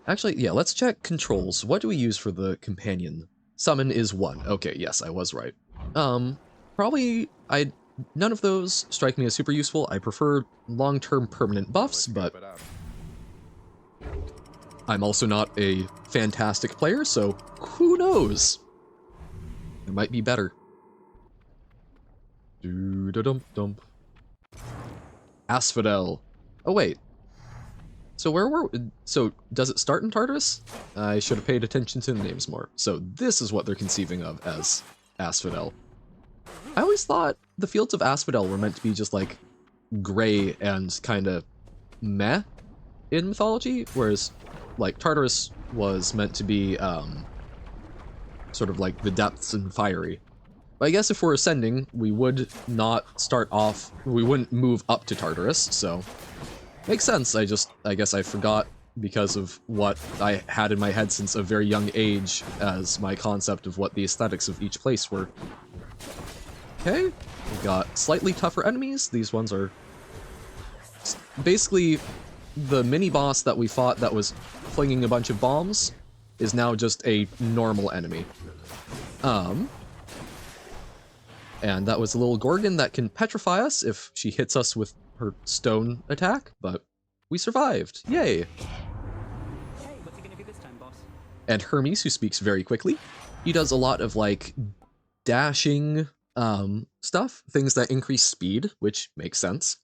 Actually, yeah, let's check controls. What do we use for the companion? Summon is 1. Okay, yes, I was right. Probably, none of those strike me as super useful. I prefer long-term permanent buffs, but I'm also not a fantastic player, so who knows? It might be better. Do-da-dump-dump. Asphodel. Oh, wait. So does it start in Tartarus? I should have paid attention to the names more. So this is what they're conceiving of as Asphodel. I always thought the fields of Asphodel were meant to be just like gray and kind of meh in mythology, whereas like Tartarus was meant to be sort of like the depths and fiery. But I guess if we're ascending, we would not start off, we wouldn't move up to Tartarus, so makes sense. I guess I forgot because of what I had in my head since a very young age as my concept of what the aesthetics of each place were. Okay, we've got slightly tougher enemies. These ones are basically the mini boss that we fought that was flinging a bunch of bombs is now just a normal enemy. And that was a little Gorgon that can petrify us if she hits us with her stone attack, but we survived. Yay! Hey, what's he gonna do this time, boss? And Hermes, who speaks very quickly. He does a lot of, like, dashing stuff, things that increase speed, which makes sense.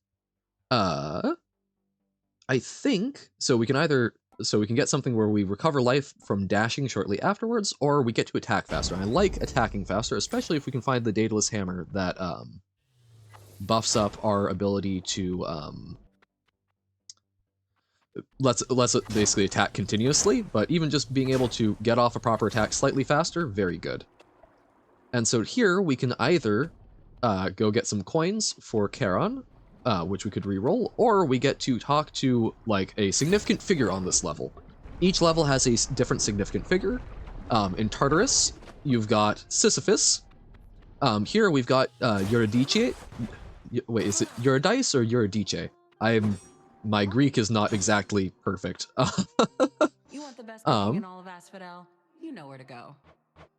I think, so we can get something where we recover life from dashing shortly afterwards, or we get to attack faster. And I like attacking faster, especially if we can find the Daedalus Hammer that buffs up our ability to let's basically attack continuously, but even just being able to get off a proper attack slightly faster, very good. And so here we can either go get some coins for Charon, which we could re-roll, or we get to talk to, like, a significant figure on this level. Each level has a different significant figure. In Tartarus, you've got Sisyphus. Here we've got Eurydice. Wait, is it Eurydice or Eurydice? My Greek is not exactly perfect. You want the best cooking in all of Asphodel? You know where to go.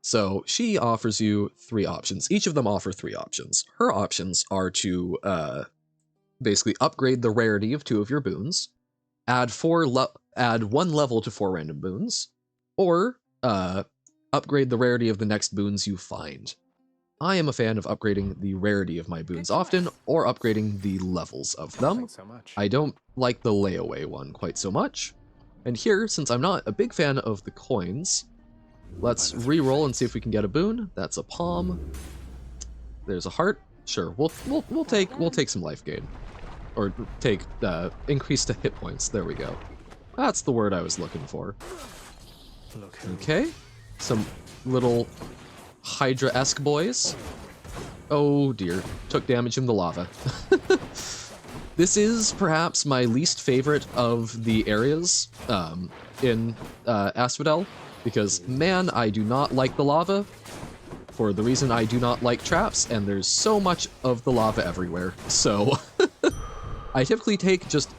So she offers you 3 options. Each of them offer 3 options. Her options are to basically upgrade the rarity of 2 of your boons, add 1 level to 4 random boons, or upgrade the rarity of the next boons you find. I am a fan of upgrading the rarity of my boons often, or upgrading the levels of them. Thanks so much. I don't like the layaway one quite so much. And here, since I'm not a big fan of the coins, let's re-roll and see if we can get a boon. That's a palm. There's a heart. Sure, we'll take some life gain, or take increase to hit points. There we go. That's the word I was looking for. Okay, some little Hydra-esque boys. Oh dear, took damage from the lava. This is perhaps my least favorite of the areas in Asphodel, because man, I do not like the lava, for the reason I do not like traps, and there's so much of the lava everywhere. So I typically take just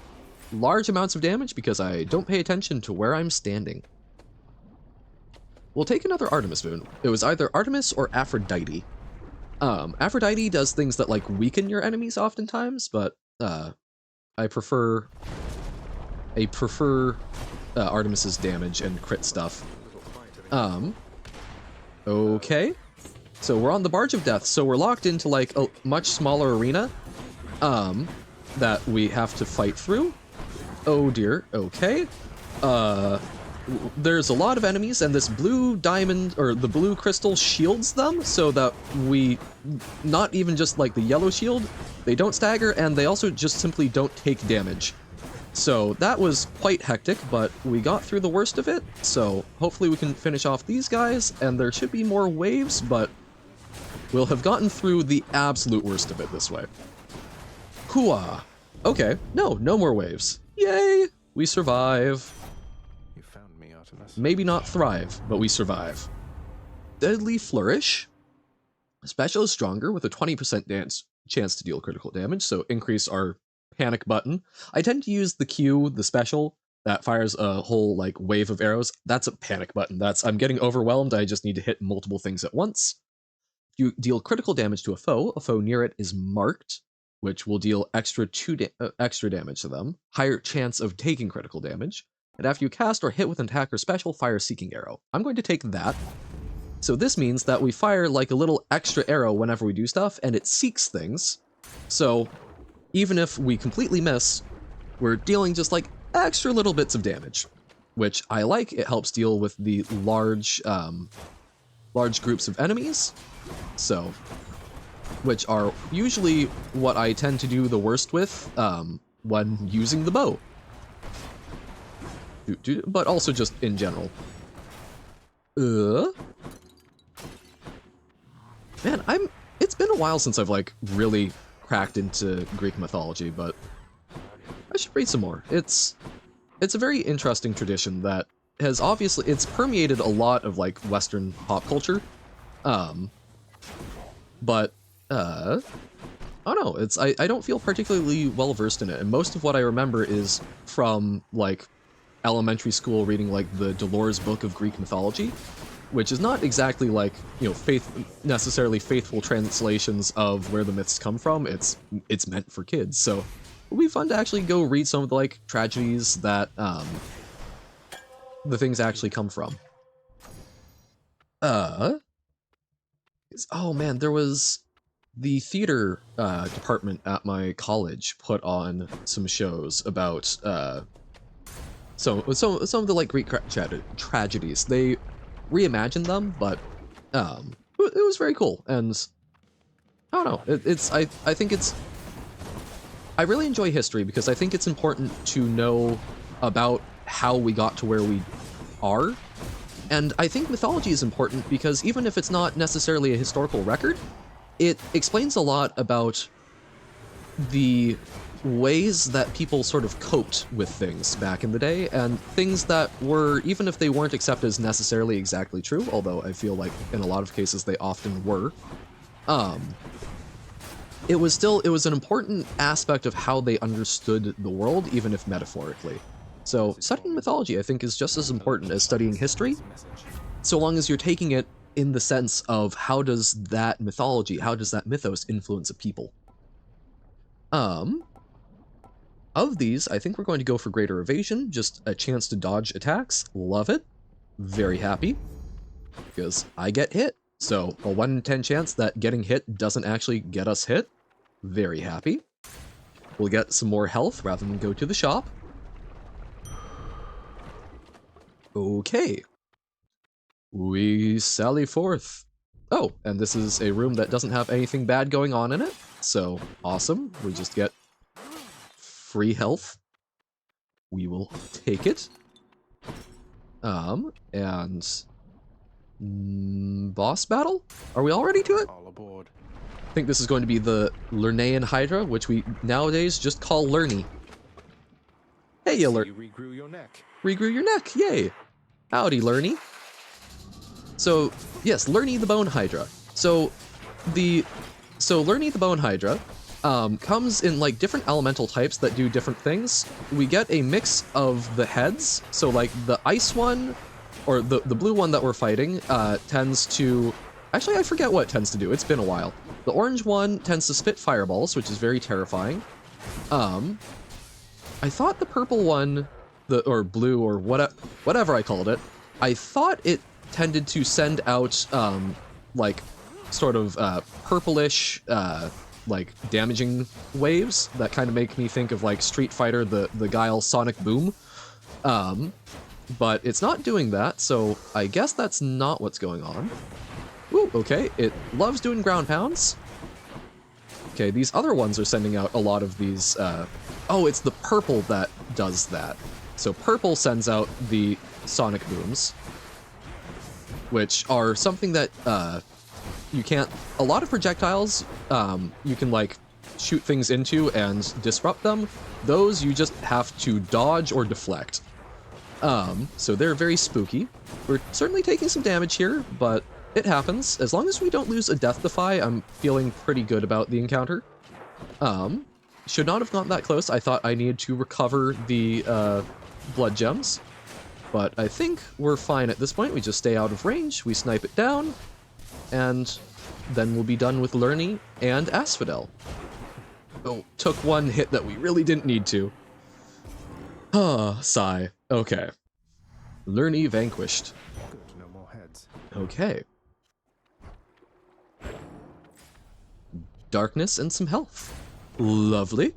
large amounts of damage because I don't pay attention to where I'm standing. We'll take another Artemis boon. It was either Artemis or Aphrodite. Aphrodite does things that, like, weaken your enemies oftentimes, but I prefer Artemis's damage and crit stuff. Okay. So we're on the Barge of Death, so we're locked into, like, a much smaller arena that we have to fight through. Oh dear, okay. There's a lot of enemies, and this blue diamond, or the blue crystal, shields them, so that we, not even just like the yellow shield, they don't stagger, and they also just simply don't take damage. So that was quite hectic, but we got through the worst of it, so hopefully we can finish off these guys, and there should be more waves, but we'll have gotten through the absolute worst of it this way. Hooah! Okay, no more waves. Yay! We survive. You found me, Artemis. Maybe not thrive, but we survive. Deadly Flourish. Special is stronger with a 20% chance to deal critical damage, so increase our panic button. I tend to use the Q, the special, that fires a whole, like, wave of arrows. That's a panic button. I'm getting overwhelmed, I just need to hit multiple things at once. You deal critical damage to a foe near it is marked, which will deal extra damage to them, higher chance of taking critical damage, and after you cast or hit with an attack or special, fire Seeking Arrow. I'm going to take that. So this means that we fire like a little extra arrow whenever we do stuff, and it seeks things. So even if we completely miss, we're dealing just like extra little bits of damage, which I like. It helps deal with the large groups of enemies, so, which are usually what I tend to do the worst with when using the bow. But also just in general. Man, it's been a while since I've, like, really cracked into Greek mythology, but I should read some more. It's a very interesting tradition that has obviously, it's permeated a lot of, like, Western pop culture. But I don't know, I don't feel particularly well versed in it, and most of what I remember is from like elementary school reading like the Dolores book of Greek mythology, which is not exactly like, you know, necessarily faithful translations of where the myths come from. It's meant for kids, so it would be fun to actually go read some of the like tragedies that the things actually come from. Oh man, there was the theater department at my college put on some shows about some of the like Greek tragedies. They reimagined them, but it was very cool, and I don't know. I think it's I really enjoy history because I think it's important to know about how we got to where we are. And I think mythology is important because even if it's not necessarily a historical record, it explains a lot about the ways that people sort of coped with things back in the day, and things that were, even if they weren't accepted as necessarily exactly true, although I feel like in a lot of cases they often were, it was an important aspect of how they understood the world, even if metaphorically. So studying mythology, I think, is just as important as studying history, so long as you're taking it in the sense of how does that mythology, how does that mythos influence a people. Of these, I think we're going to go for greater evasion, just a chance to dodge attacks. Love it. Very happy, because I get hit. So a 1 in 10 chance that getting hit doesn't actually get us hit. Very happy. We'll get some more health rather than go to the shop. Okay. We sally forth. Oh, and this is a room that doesn't have anything bad going on in it. So awesome. We just get free health. We will take it. And boss battle? Are we all ready to it? All aboard. I think this is going to be the Lernaean Hydra, which we nowadays just call Lerny. Hey, you You regrew your neck. regrew your neck, yay! Howdy, Lerny. So, yes, Lerny the Bone Hydra. So Lerny the Bone Hydra comes in like different elemental types that do different things. We get a mix of the heads, so like the ice one, or the blue one that we're fighting, tends to... Actually, I forget what it tends to do, it's been a while. The orange one tends to spit fireballs, which is very terrifying. I thought the purple one, or blue, or whatever I called it, I thought it tended to send out, like, sort of purplish, like, damaging waves that kind of make me think of, like, Street Fighter, the Guile Sonic Boom. But it's not doing that, so I guess that's not what's going on. Ooh, okay, it loves doing ground pounds. Okay, these other ones are sending out a lot of these, oh, it's the purple that does that. So purple sends out the sonic booms, which are something that, you can't... A lot of projectiles, you can, like, shoot things into and disrupt them. Those you just have to dodge or deflect. So they're very spooky. We're certainly taking some damage here, but it happens. As long as we don't lose a Death Defy, I'm feeling pretty good about the encounter. Should not have gotten that close. I thought I needed to recover the blood gems, but I think we're fine at this point. We just stay out of range, we snipe it down, and then we'll be done with Lerny and Asphodel. Oh, took one hit that we really didn't need to. Ah, sigh. Okay. Lerny vanquished. Good, no more heads. Okay. Darkness and some health. Lovely.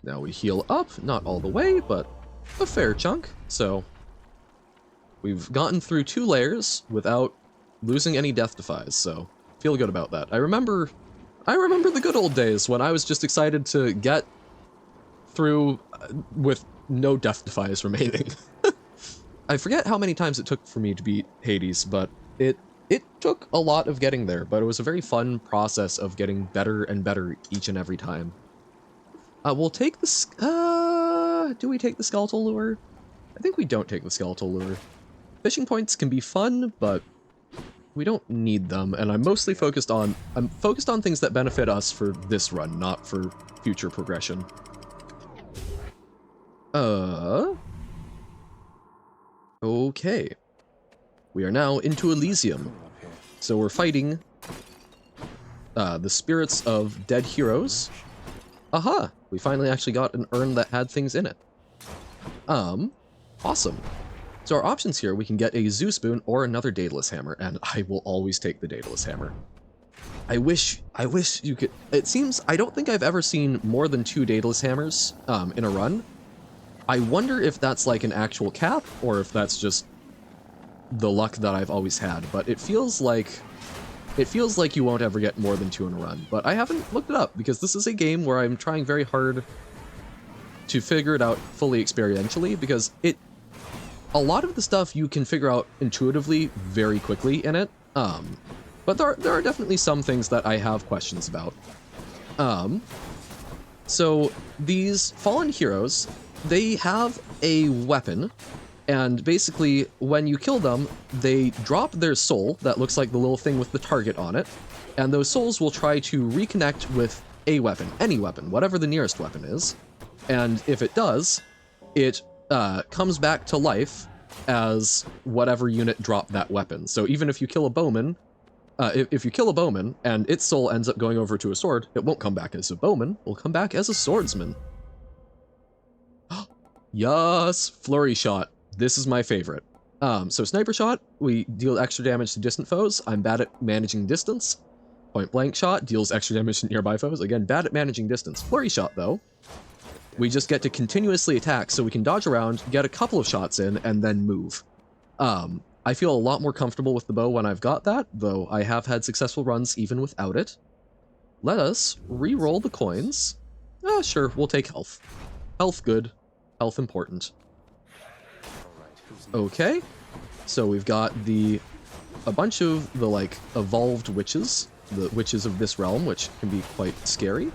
Now we heal up, not all the way, but a fair chunk, so we've gotten through 2 layers without losing any death defies, so feel good about that. I remember the good old days when I was just excited to get through with no death defies remaining. I forget how many times it took for me to beat Hades, but it took a lot of getting there, but it was a very fun process of getting better and better each and every time. We'll take the... do we take the skeletal lure? I think we don't take the skeletal lure. Fishing points can be fun, but we don't need them, and I'm mostly focused on things that benefit us for this run, not for future progression. Okay. We are now into Elysium. So we're fighting the spirits of dead heroes. Aha! We finally actually got an urn that had things in it. Awesome. So our options here, we can get a Zeus Boon or another Daedalus Hammer, and I will always take the Daedalus Hammer. I wish you could... It seems... I don't think I've ever seen more than 2 Daedalus Hammers in a run. I wonder if that's like an actual cap, or if that's just the luck that I've always had, but it feels like you won't ever get more than 2 in a run. But I haven't looked it up, because this is a game where I'm trying very hard to figure it out fully experientially, because a lot of the stuff you can figure out intuitively very quickly in it, but there are definitely some things that I have questions about. So these fallen heroes, they have a weapon, and basically when you kill them, they drop their soul, that looks like the little thing with the target on it, and those souls will try to reconnect with a weapon, any weapon, whatever the nearest weapon is, and if it does, it comes back to life as whatever unit dropped that weapon. So even if you kill a bowman, if you kill a bowman and its soul ends up going over to a sword, it won't come back as a bowman, it will come back as a swordsman. Yes, flurry shot. This is my favorite. So sniper shot, we deal extra damage to distant foes. I'm bad at managing distance. Point blank shot deals extra damage to nearby foes. Again, bad at managing distance. Flurry shot though, we just get to continuously attack, so we can dodge around, get a couple of shots in, and then move. I feel a lot more comfortable with the bow when I've got that, though I have had successful runs even without it. Let us re-roll the coins. Sure, we'll take health. Health good, health important. Okay, so we've got a bunch of the, like, evolved witches, the witches of this realm, which can be quite scary,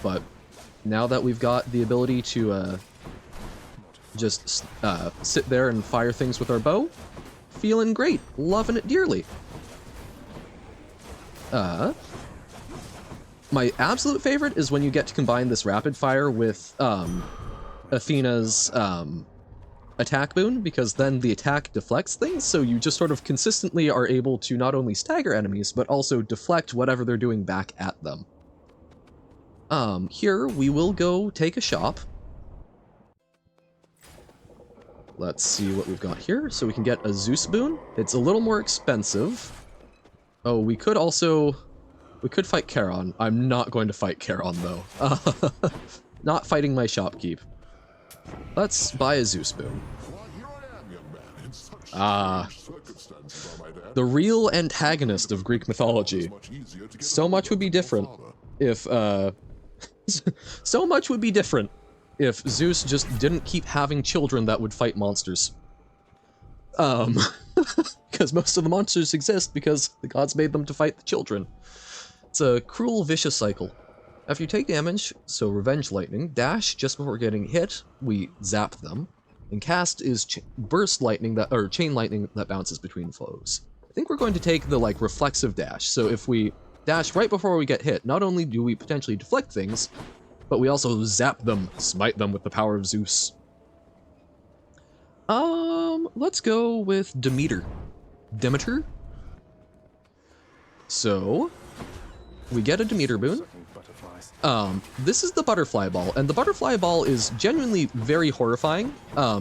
but now that we've got the ability to just sit there and fire things with our bow, feeling great, loving it dearly. My absolute favorite is when you get to combine this rapid fire with Athena's attack boon, because then the attack deflects things, so you just sort of consistently are able to not only stagger enemies, but also deflect whatever they're doing back at them. Here we will go take a shop. Let's see what we've got here. So we can get a Zeus boon. It's a little more expensive. Oh, we could fight Charon. I'm not going to fight Charon though. Not fighting my shopkeep. Let's buy a Zeus boon. The real antagonist of Greek mythology. So much would be different if so much would be different if Zeus just didn't keep having children that would fight monsters. Because most of the monsters exist because the gods made them to fight the children. It's a cruel, vicious cycle. After you take damage, so Revenge Lightning, dash just before getting hit, we zap them, and cast is Burst Lightning, or Chain Lightning that bounces between foes. I think we're going to take the, like, reflexive dash, so if we dash right before we get hit, not only do we potentially deflect things, but we also zap them, smite them with the power of Zeus. Let's go with Demeter. So, we get a Demeter boon. This is the Butterfly Ball, and the Butterfly Ball is genuinely very horrifying,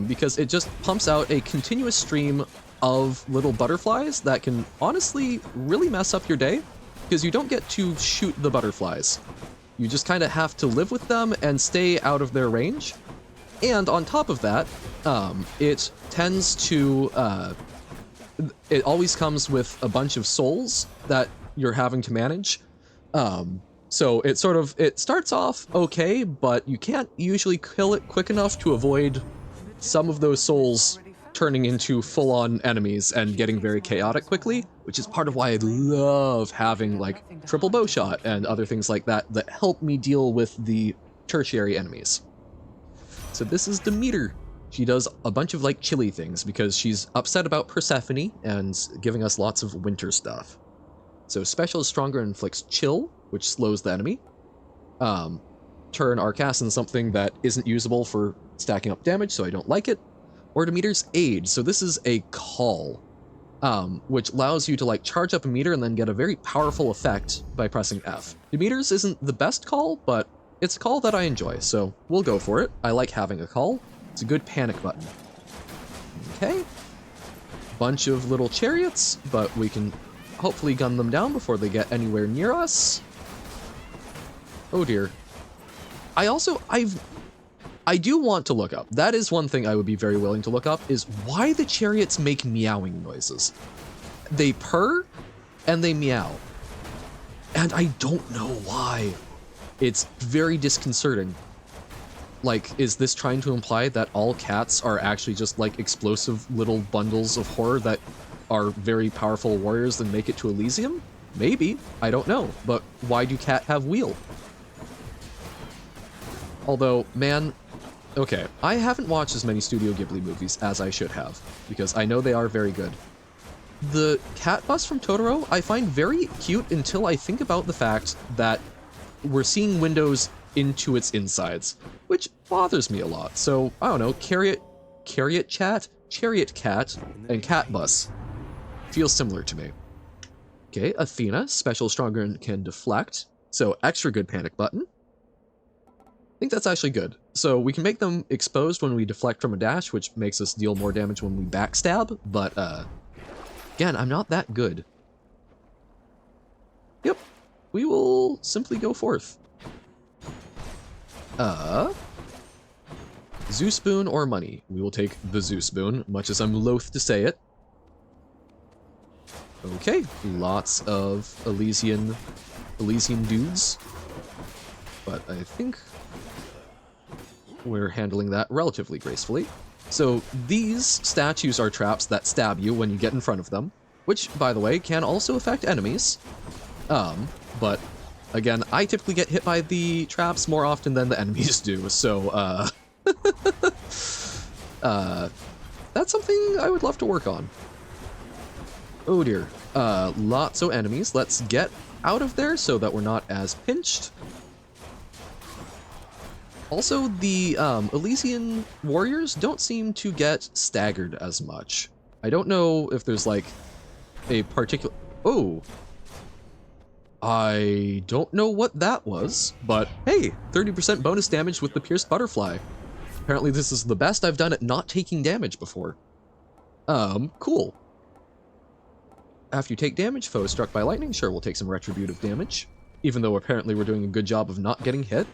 because it just pumps out a continuous stream of little butterflies that can honestly really mess up your day, because you don't get to shoot the butterflies. You just kind of have to live with them and stay out of their range. And on top of that, it tends to, it always comes with a bunch of souls that you're having to manage. So it starts off okay, but you can't usually kill it quick enough to avoid some of those souls turning into full-on enemies and getting very chaotic quickly, which is part of why I love having, like, triple bow shot and other things like that that help me deal with the tertiary enemies. So this is Demeter. She does a bunch of like chilly things because she's upset about Persephone and giving us lots of winter stuff. So special is stronger and inflicts chill, which slows the enemy. Turn our cast into something that isn't usable for stacking up damage, so I don't like it. Or Demeter's Aid. So this is a call, which allows you to like charge up a meter and then get a very powerful effect by pressing F. Demeter's isn't the best call, but it's a call that I enjoy, so we'll go for it. I like having a call. It's a good panic button. Okay. Bunch of little chariots, but we can hopefully gun them down before they get anywhere near us. Oh dear. I do want to look up. That is one thing I would be very willing to look up, is why the chariots make meowing noises. They purr and they meow. And I don't know why. It's very disconcerting. Like, is this trying to imply that all cats are actually just like explosive little bundles of horror that are very powerful warriors and make it to Elysium? Maybe, I don't know. But why do cat have wheel? Although, man, okay, I haven't watched as many Studio Ghibli movies as I should have, because I know they are very good. The cat bus from Totoro I find very cute until I think about the fact that we're seeing windows into its insides, which bothers me a lot. So, I don't know, chariot cat, and cat bus feels similar to me. Okay, Athena, special, stronger, and can deflect, so extra good panic button. I think that's actually good. So we can make them exposed when we deflect from a dash, which makes us deal more damage when we backstab, but again, I'm not that good. Yep, we will simply go forth. Zeus Boon or money? We will take the Zeus Boon, much as I'm loath to say it. Okay, lots of Elysian dudes, but I think we're handling that relatively gracefully. So these statues are traps that stab you when you get in front of them, which, by the way, can also affect enemies. But again, I typically get hit by the traps more often than the enemies do, so that's something I would love to work on. Oh dear. Lots of enemies. Let's get out of there so that we're not as pinched. Also, the Elysian warriors don't seem to get staggered as much. I don't know if there's like a particular... Oh! I don't know what that was, but hey, 30% bonus damage with the Pierced Butterfly. Apparently this is the best I've done at not taking damage before. Cool. After you take damage, foe struck by lightning, sure, we'll take some retributive damage. Even though apparently we're doing a good job of not getting hit.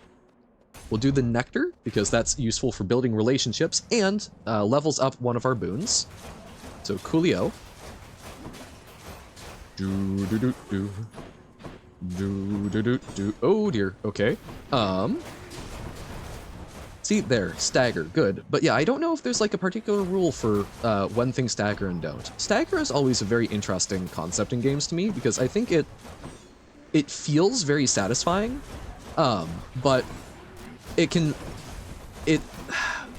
We'll do the Nectar, because that's useful for building relationships, and levels up one of our boons. So, Coolio. Oh dear, okay. See, there, stagger, good. But yeah, I don't know if there's like a particular rule for when things stagger and don't. Stagger is always a very interesting concept in games to me, because I think it feels very satisfying, but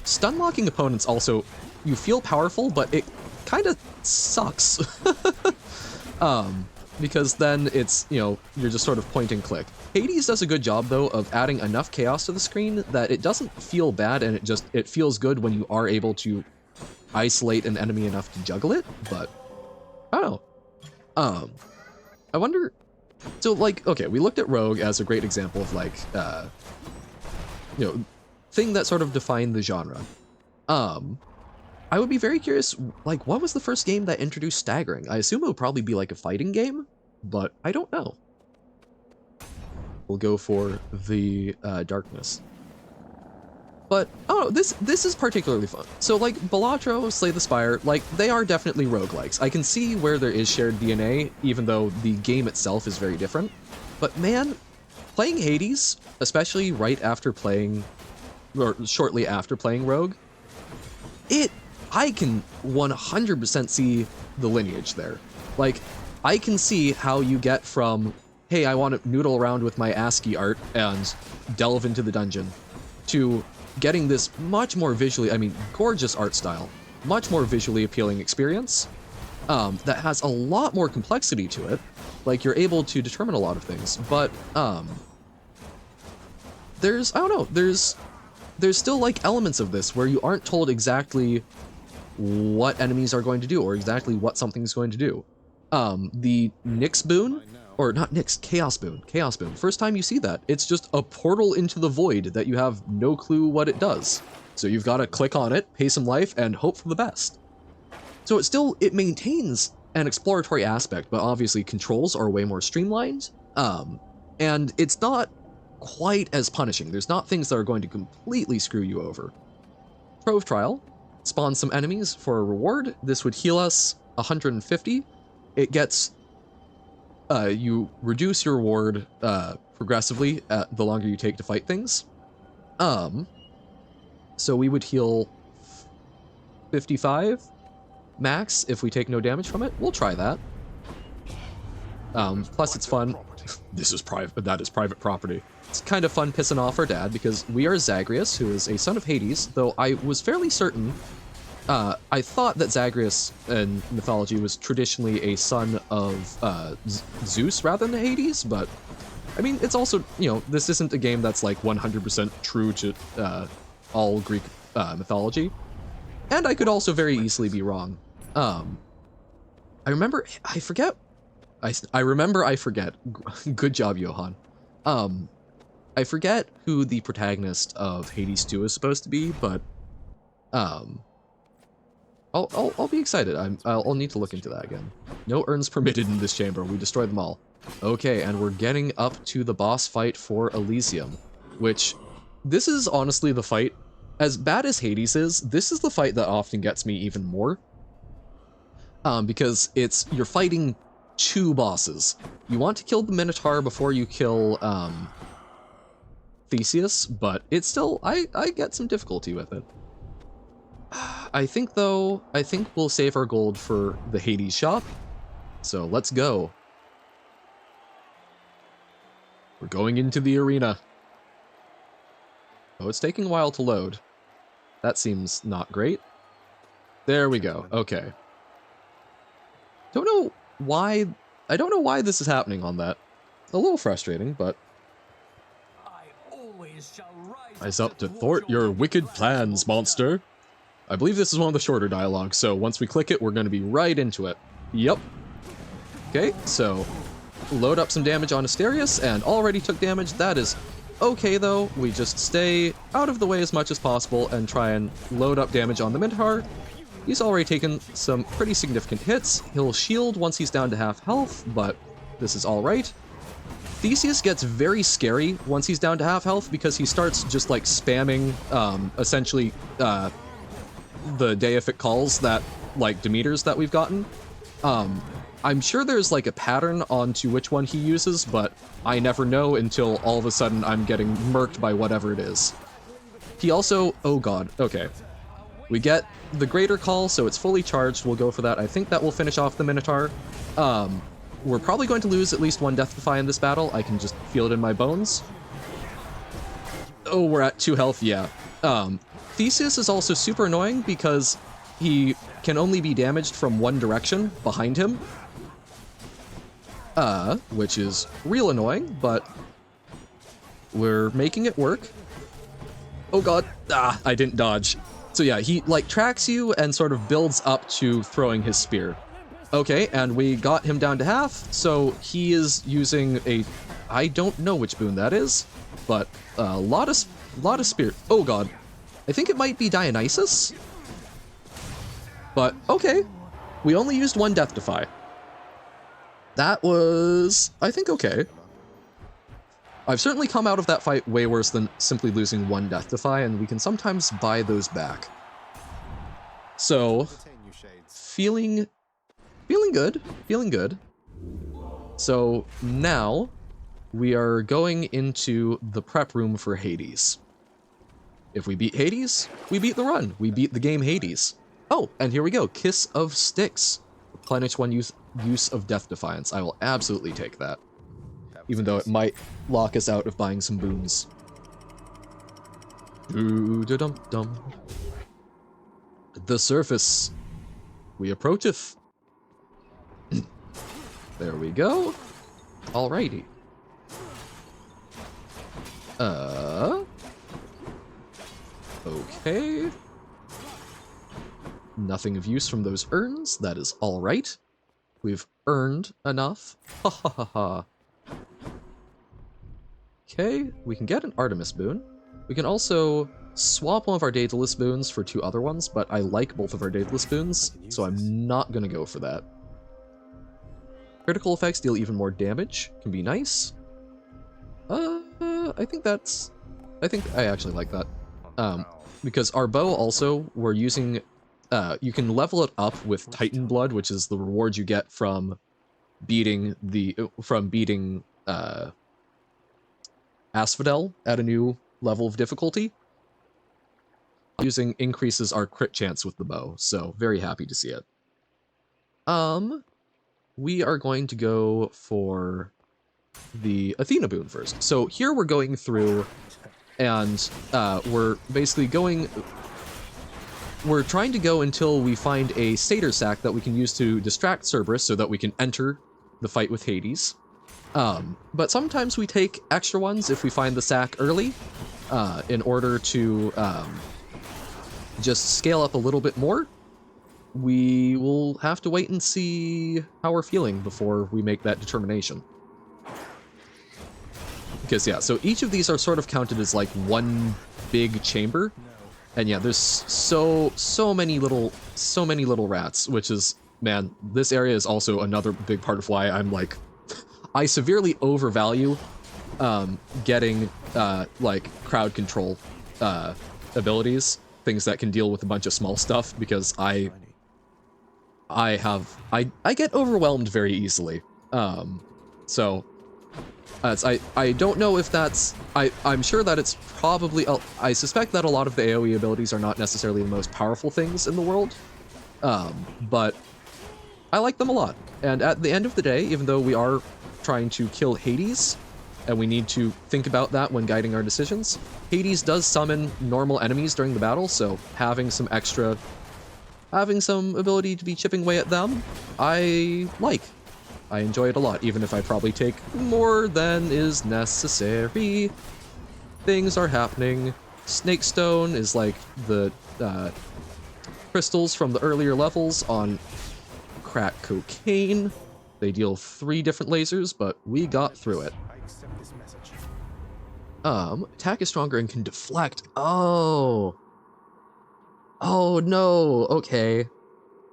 stun locking opponents also, you feel powerful, but it kind of sucks. Because then it's, you know, you're just sort of point and click. Hades does a good job, though, of adding enough chaos to the screen that it doesn't feel bad, and it feels good when you are able to isolate an enemy enough to juggle it, but I don't know. I wonder, so like, okay, we looked at Rogue as a great example of like, you know, thing that sort of defined the genre. I would be very curious, like, what was the first game that introduced staggering? I assume it would probably be like a fighting game, but I don't know. We'll go for the darkness. But, oh, this is particularly fun. So, like, Balatro, Slay the Spire, like, they are definitely roguelikes. I can see where there is shared DNA, even though the game itself is very different. But man, playing Hades, especially right after playing, or shortly after playing Rogue, I can 100% see the lineage there. Like, I can see how you get from, hey, I want to noodle around with my ASCII art and delve into the dungeon, to, getting this much more visually, I mean, gorgeous art style, much more visually appealing experience that has a lot more complexity to it. Like, you're able to determine a lot of things, but there's, I don't know, there's still like elements of this where you aren't told exactly what enemies are going to do or exactly what something's going to do. The Nyx boon, or not Nyx, Chaos boon. First time you see that, it's just a portal into the void that you have no clue what it does. So you've got to click on it, pay some life, and hope for the best. So it maintains an exploratory aspect, but obviously controls are way more streamlined. And it's not quite as punishing. There's not things that are going to completely screw you over. Trove Trial spawns some enemies for a reward. This would heal us 150. It gets you reduce your reward progressively the longer you take to fight things. So we would heal 55 max if we take no damage from it. We'll try that. Plus it's fun. That is private property. It's kind of fun pissing off our dad because we are Zagreus, who is a son of Hades, though I was fairly certain, I thought that Zagreus in mythology was traditionally a son of Zeus rather than Hades, but I mean, it's also, you know, this isn't a game that's like 100% true to all Greek mythology, and I could also very easily be wrong. I remember I forget. Good job, Johan. I forget who the protagonist of Hades 2 is supposed to be, but I'll be excited. I'll need to look into that again. No urns permitted in this chamber. We destroyed them all. Okay, and we're getting up to the boss fight for Elysium, which this is honestly the fight. As bad as Hades is, this is the fight that often gets me even more. Because you're fighting two bosses. You want to kill the Minotaur before you kill Theseus, but it's still, I get some difficulty with it. I think we'll save our gold for the Hades shop. So let's go. We're going into the arena. Oh, it's taking a while to load. That seems not great. There we go. Okay. I don't know why this is happening on that. A little frustrating, but rise up to thwart your wicked plans, monster. I believe this is one of the shorter dialogues, so once we click it, we're going to be right into it. Yep. Okay, so load up some damage on Asterius, and already took damage. That is okay, though. We just stay out of the way as much as possible and try and load up damage on the Minotaur. He's already taken some pretty significant hits. He'll shield once he's down to half health, but this is alright. Theseus gets very scary once he's down to half health because he starts just like spamming, essentially, the deific calls that, like, Demeters that we've gotten. I'm sure there's like a pattern onto which one he uses, but I never know until all of a sudden I'm getting murked by whatever it is. He also, oh god, okay. We get the greater call, so it's fully charged. We'll go for that. I think that will finish off the Minotaur. We're probably going to lose at least one Death Defy in this battle. I can just feel it in my bones. Oh, we're at 2 health, yeah. Theseus is also super annoying because he can only be damaged from one direction behind him. Which is real annoying, but we're making it work. Oh god, I didn't dodge. So yeah, he like tracks you and sort of builds up to throwing his spear. Okay, and we got him down to half, so he is using a, I don't know which boon that is, but a lot of spear. Oh god, I think it might be Dionysus, but okay, we only used one Death Defy. That was, I think, okay. I've certainly come out of that fight way worse than simply losing one Death Defy, and we can sometimes buy those back. So, feeling good. So now we are going into the prep room for Hades. If we beat Hades, we beat the run. We beat the game Hades. Oh, and here we go. Kiss of Styx. Replenish one use of Death Defiance. I will absolutely take that. Even though it might lock us out of buying some boons. Doo-da-dum-dum. The surface. We approacheth. There we go. Alrighty. Okay. Nothing of use from those urns. That is alright. We've earned enough. Ha ha ha ha. Okay, we can get an Artemis boon. We can also swap one of our Daedalus boons for 2 other ones, but I like both of our Daedalus boons, so I'm not gonna go for that. Critical effects deal even more damage. Can be nice. I think I actually like that. Because our bow also, we're using, you can level it up with Titan Blood, which is the reward you get from beating Asphodel at a new level of difficulty. Using increases our crit chance with the bow, so very happy to see it. We are going to go for the Athena boon first. So here we're going through, and we're basically we're trying to go until we find a satyr sack that we can use to distract Cerberus so that we can enter the fight with Hades. But sometimes we take extra ones if we find the sack early, in order to just scale up a little bit more. We will have to wait and see how we're feeling before we make that determination. Because yeah, so each of these are sort of counted as like one big chamber. And yeah, there's so many little rats, which is, man, this area is also another big part of why I'm like, I severely overvalue getting like crowd control abilities, things that can deal with a bunch of small stuff, because I get overwhelmed very easily. So I don't know if that's, I'm sure that it's probably, I suspect that a lot of the AoE abilities are not necessarily the most powerful things in the world, but I like them a lot. And at the end of the day, even though we are trying to kill Hades, and we need to think about that when guiding our decisions, Hades does summon normal enemies during the battle, so having some ability to be chipping away at them, I like. I enjoy it a lot, even if I probably take more than is necessary. Things are happening. Snake Stone is like the crystals from the earlier levels on crack cocaine. They deal 3 different lasers, but we got through it. Attack is stronger and can deflect. Oh no, okay.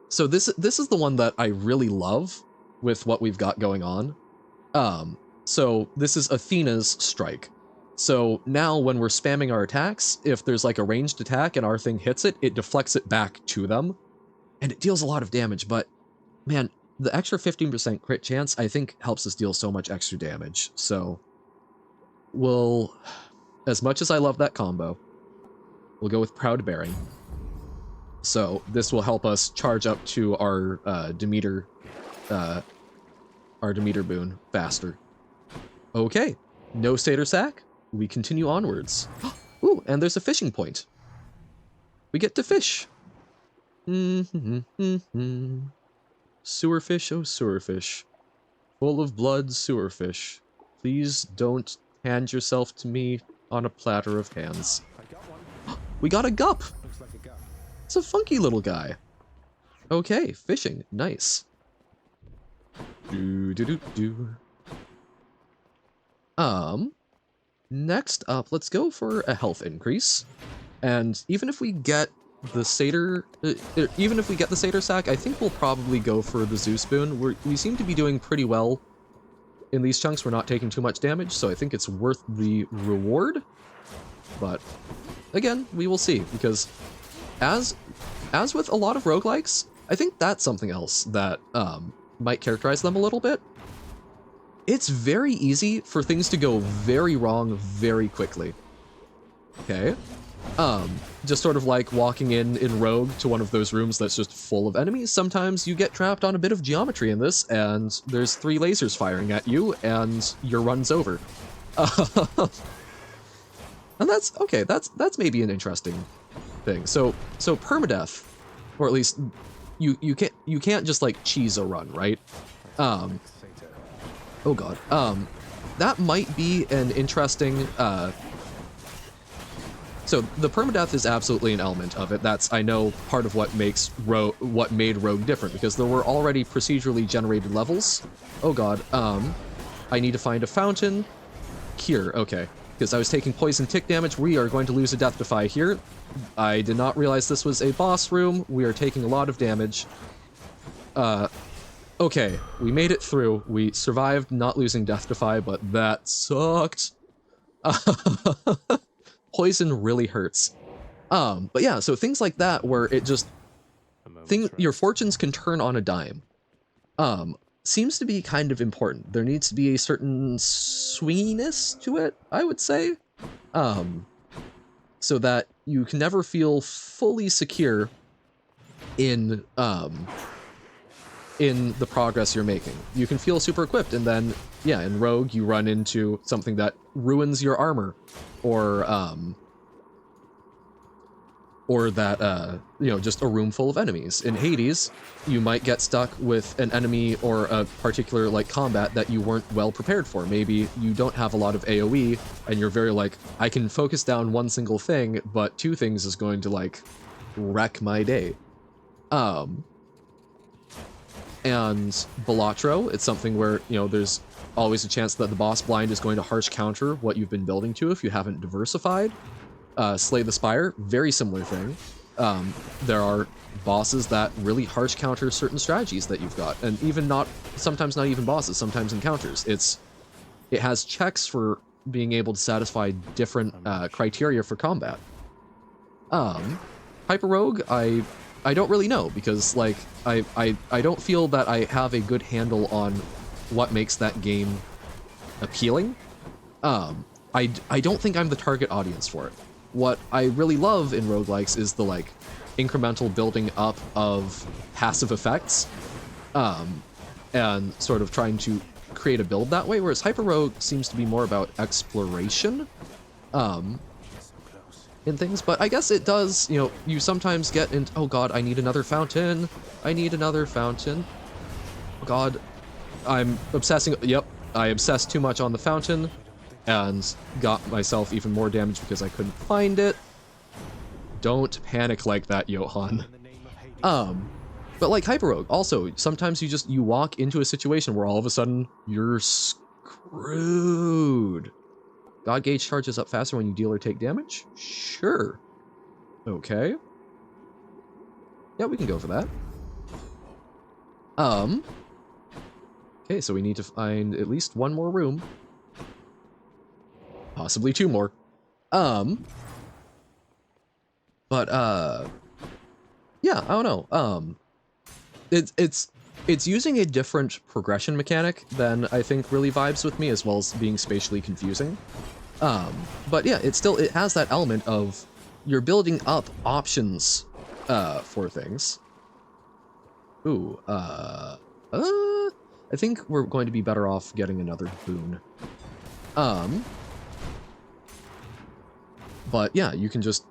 So this is the one that I really love with what we've got going on. So this is Athena's strike. So now when we're spamming our attacks, if there's like a ranged attack and our thing hits it, it deflects it back to them. And it deals a lot of damage, but man, the extra 15% crit chance, I think, helps us deal so much extra damage. So we'll, as much as I love that combo, we'll go with Proud Bearing. So this will help us charge up to our Demeter boon faster. Okay, no satyr sack. We continue onwards. Ooh, and there's a fishing point. We get to fish. Sewerfish, oh sewerfish. Full of blood sewerfish. Please don't hand yourself to me on a platter of hands. We got a gup! Looks like a gup. It's a funky little guy. Okay, fishing. Nice. Next up, let's go for a health increase. And even if we get the satyr, sack, I think we'll probably go for the Zeus boon. We seem to be doing pretty well in these chunks. We're not taking too much damage, so I think it's worth the reward. But again, we will see, because as with a lot of roguelikes, I think that's something else that might characterize them a little bit. It's very easy for things to go very wrong very quickly. Okay? Just sort of like walking in Rogue to one of those rooms that's just full of enemies. Sometimes you get trapped on a bit of geometry in this, and there's 3 lasers firing at you, and your run's over. And that's okay. That's maybe an interesting thing. So permadeath, or at least you can't just like cheese a run, right? Oh god. That might be an interesting. So the permadeath is absolutely an element of it. That's, I know, part of what makes what made Rogue different, because there were already procedurally generated levels. Oh god. I need to find a fountain. Here, okay. Because I was taking poison tick damage. We are going to lose a death defy here. I did not realize this was a boss room. We are taking a lot of damage. Okay, we made it through. We survived not losing death defy, but that sucked. Poison really hurts. But yeah, so things like that where it just your fortunes can turn on a dime. Seems to be kind of important. There needs to be a certain swinginess to it, I would say. So that you can never feel fully secure in the progress you're making. You can feel super equipped, and then, yeah, in Rogue, you run into something that ruins your armor, or that, you know, just a room full of enemies. In Hades, you might get stuck with an enemy or a particular, like, combat that you weren't well prepared for. Maybe you don't have a lot of AoE, and you're very like, I can focus down one single thing, but two things is going to, like, wreck my day. And Balatro, it's something where, you know, there's always a chance that the boss blind is going to harsh counter what you've been building to if you haven't diversified. Slay the Spire, very similar thing. There are bosses that really harsh counter certain strategies that you've got, and even sometimes not even bosses, sometimes encounters. It has checks for being able to satisfy different criteria for combat. Hyperrogue, I don't really know, because like I don't feel that I have a good handle on what makes that game appealing. I don't think I'm the target audience for it. What I really love in roguelikes is the like incremental building up of passive effects, and sort of trying to create a build that way, whereas Hyperrogue seems to be more about exploration in things. But I guess it does, you know, you sometimes get into, oh god, I need another fountain. I need another fountain. Oh god, I'm obsessing, yep, I obsessed too much on the fountain and got myself even more damage because I couldn't find it. Don't panic like that, Johan. But like Hyperrogue, also, sometimes you walk into a situation where all of a sudden you're screwed. God gauge charges up faster when you deal or take damage? Sure. Okay. Yeah, we can go for that. Okay, so we need to find at least one more room. Possibly two more. But, yeah, I don't know. It's using a different progression mechanic than I think really vibes with me, as well as being spatially confusing. But yeah, it has that element of you're building up options for things. Ooh, I think we're going to be better off getting another boon. But yeah, you can just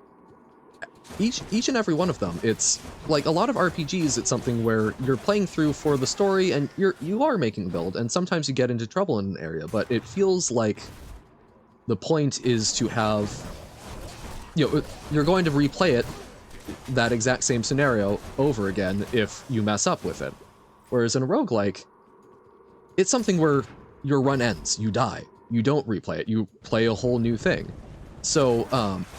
each and every one of them. It's like a lot of RPGs, it's something where you're playing through for the story and you are making a build, and sometimes you get into trouble in an area, but it feels like the point is to have, you know, you're going to replay it, that exact same scenario, over again if you mess up with it. Whereas in a roguelike, it's something where your run ends, you die. You don't replay it, you play a whole new thing. So,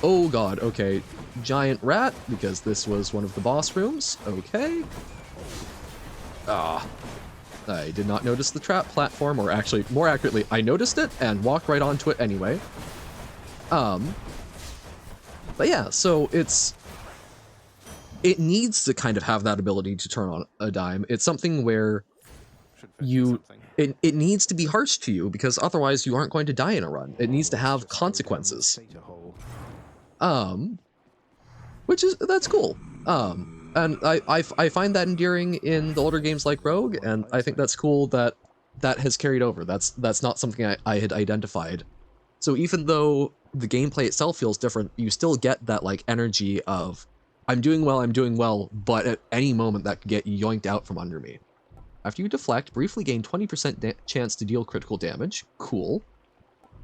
oh god, okay, giant rat, because this was one of the boss rooms, okay. I did not notice the trap platform, or actually, more accurately, I noticed it and walked right onto it anyway. But yeah, so it needs to kind of have that ability to turn on a dime. It's something where it needs to be harsh to you, because otherwise you aren't going to die in a run. It needs to have consequences. That's cool. And I find that endearing in the older games like Rogue, and I think that's cool that has carried over. That's not something I had identified So even though the gameplay itself feels different, you still get that like energy of I'm doing well, but at any moment that could get yoinked out from under me. After you deflect, briefly gain 20% chance to deal critical damage. Cool.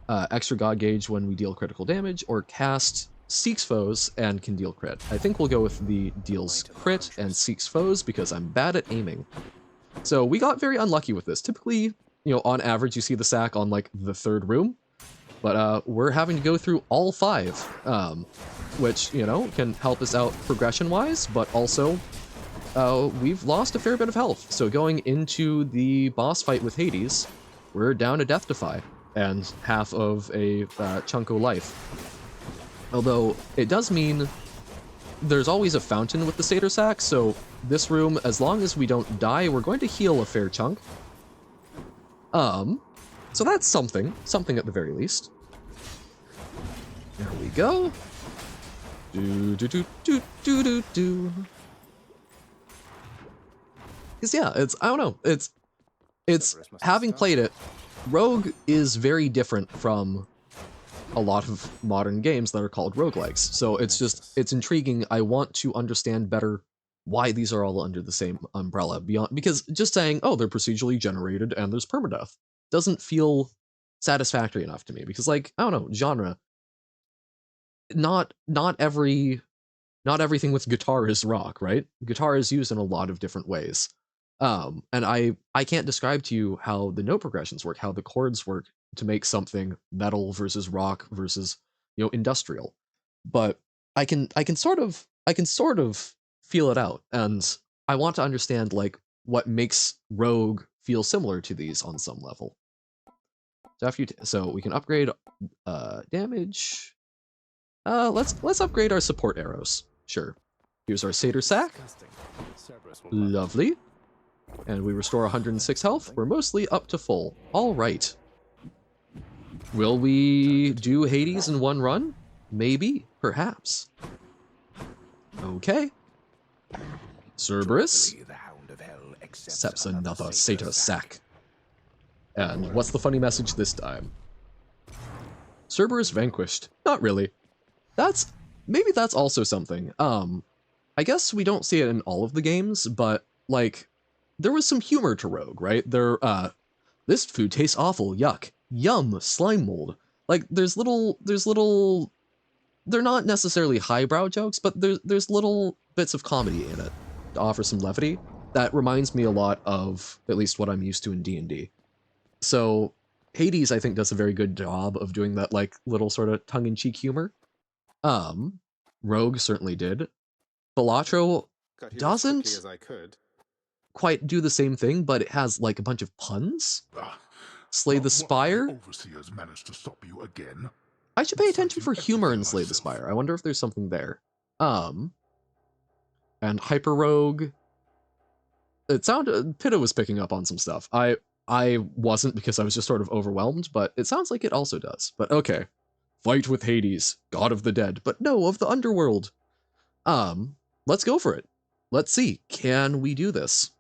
Extra God Gauge when we deal critical damage, or cast Seeks Foes and can deal crit. I think we'll go with the deals crit and Seeks Foes because I'm bad at aiming. So we got very unlucky with this. Typically, on average, you see the sack on like the 3rd room, but we're having to go through all 5, which, can help us out progression-wise, but also we've lost a fair bit of health. So going into the boss fight with Hades, we're down to Death Defy and half of a chunk of life. Although it does mean there's always a fountain with the Satyr Sack, so this room, as long as we don't die, we're going to heal a fair chunk. So that's something at the very least. There we go. Do. Because yeah, I don't know, it's having played it, Rogue is very different from a lot of modern games that are called roguelikes. So it's intriguing. I want to understand better why these are all under the same umbrella because just saying, oh, they're procedurally generated and there's permadeath doesn't feel satisfactory enough to me, because like, I don't know, genre, not everything with guitar is rock, right? Guitar is used in a lot of different ways. And I can't describe to you how the note progressions work, how the chords work to make something metal versus rock versus, industrial. But I can sort of feel it out, and I want to understand like what makes Rogue feel similar to these on some level. So so we can upgrade damage. Let's upgrade our support arrows. Sure. Here's our Satyr Sack. Lovely. And we restore 106 health. We're mostly up to full. All right. Will we do Hades in one run? Maybe. Perhaps. Okay. Cerberus accepts another Satyr Sack. And what's the funny message this time? Cerberus vanquished. Not really. Maybe that's also something. I guess we don't see it in all of the games, but like, there was some humor to Rogue, right? This food tastes awful, yuck. Yum, slime mold. Like, there's little, they're not necessarily highbrow jokes, but there's little bits of comedy in it to offer some levity. That reminds me a lot of at least what I'm used to in D&D. So Hades, I think, does a very good job of doing that, like, little sort of tongue-in-cheek humor. Rogue certainly did. Balatro doesn't quite do the same thing, but it has like a bunch of puns. Slay the Spire. Overseers managed to stop you again. I should pay attention for humor in Slay the Spire. I wonder if there's something there. And Hyperrogue. It sounded Pitta was picking up on some stuff. I wasn't, because I was just sort of overwhelmed, but it sounds like it also does. But okay. Fight with Hades, god of the dead, but no, of the underworld. Let's go for it. Let's see, can we do this?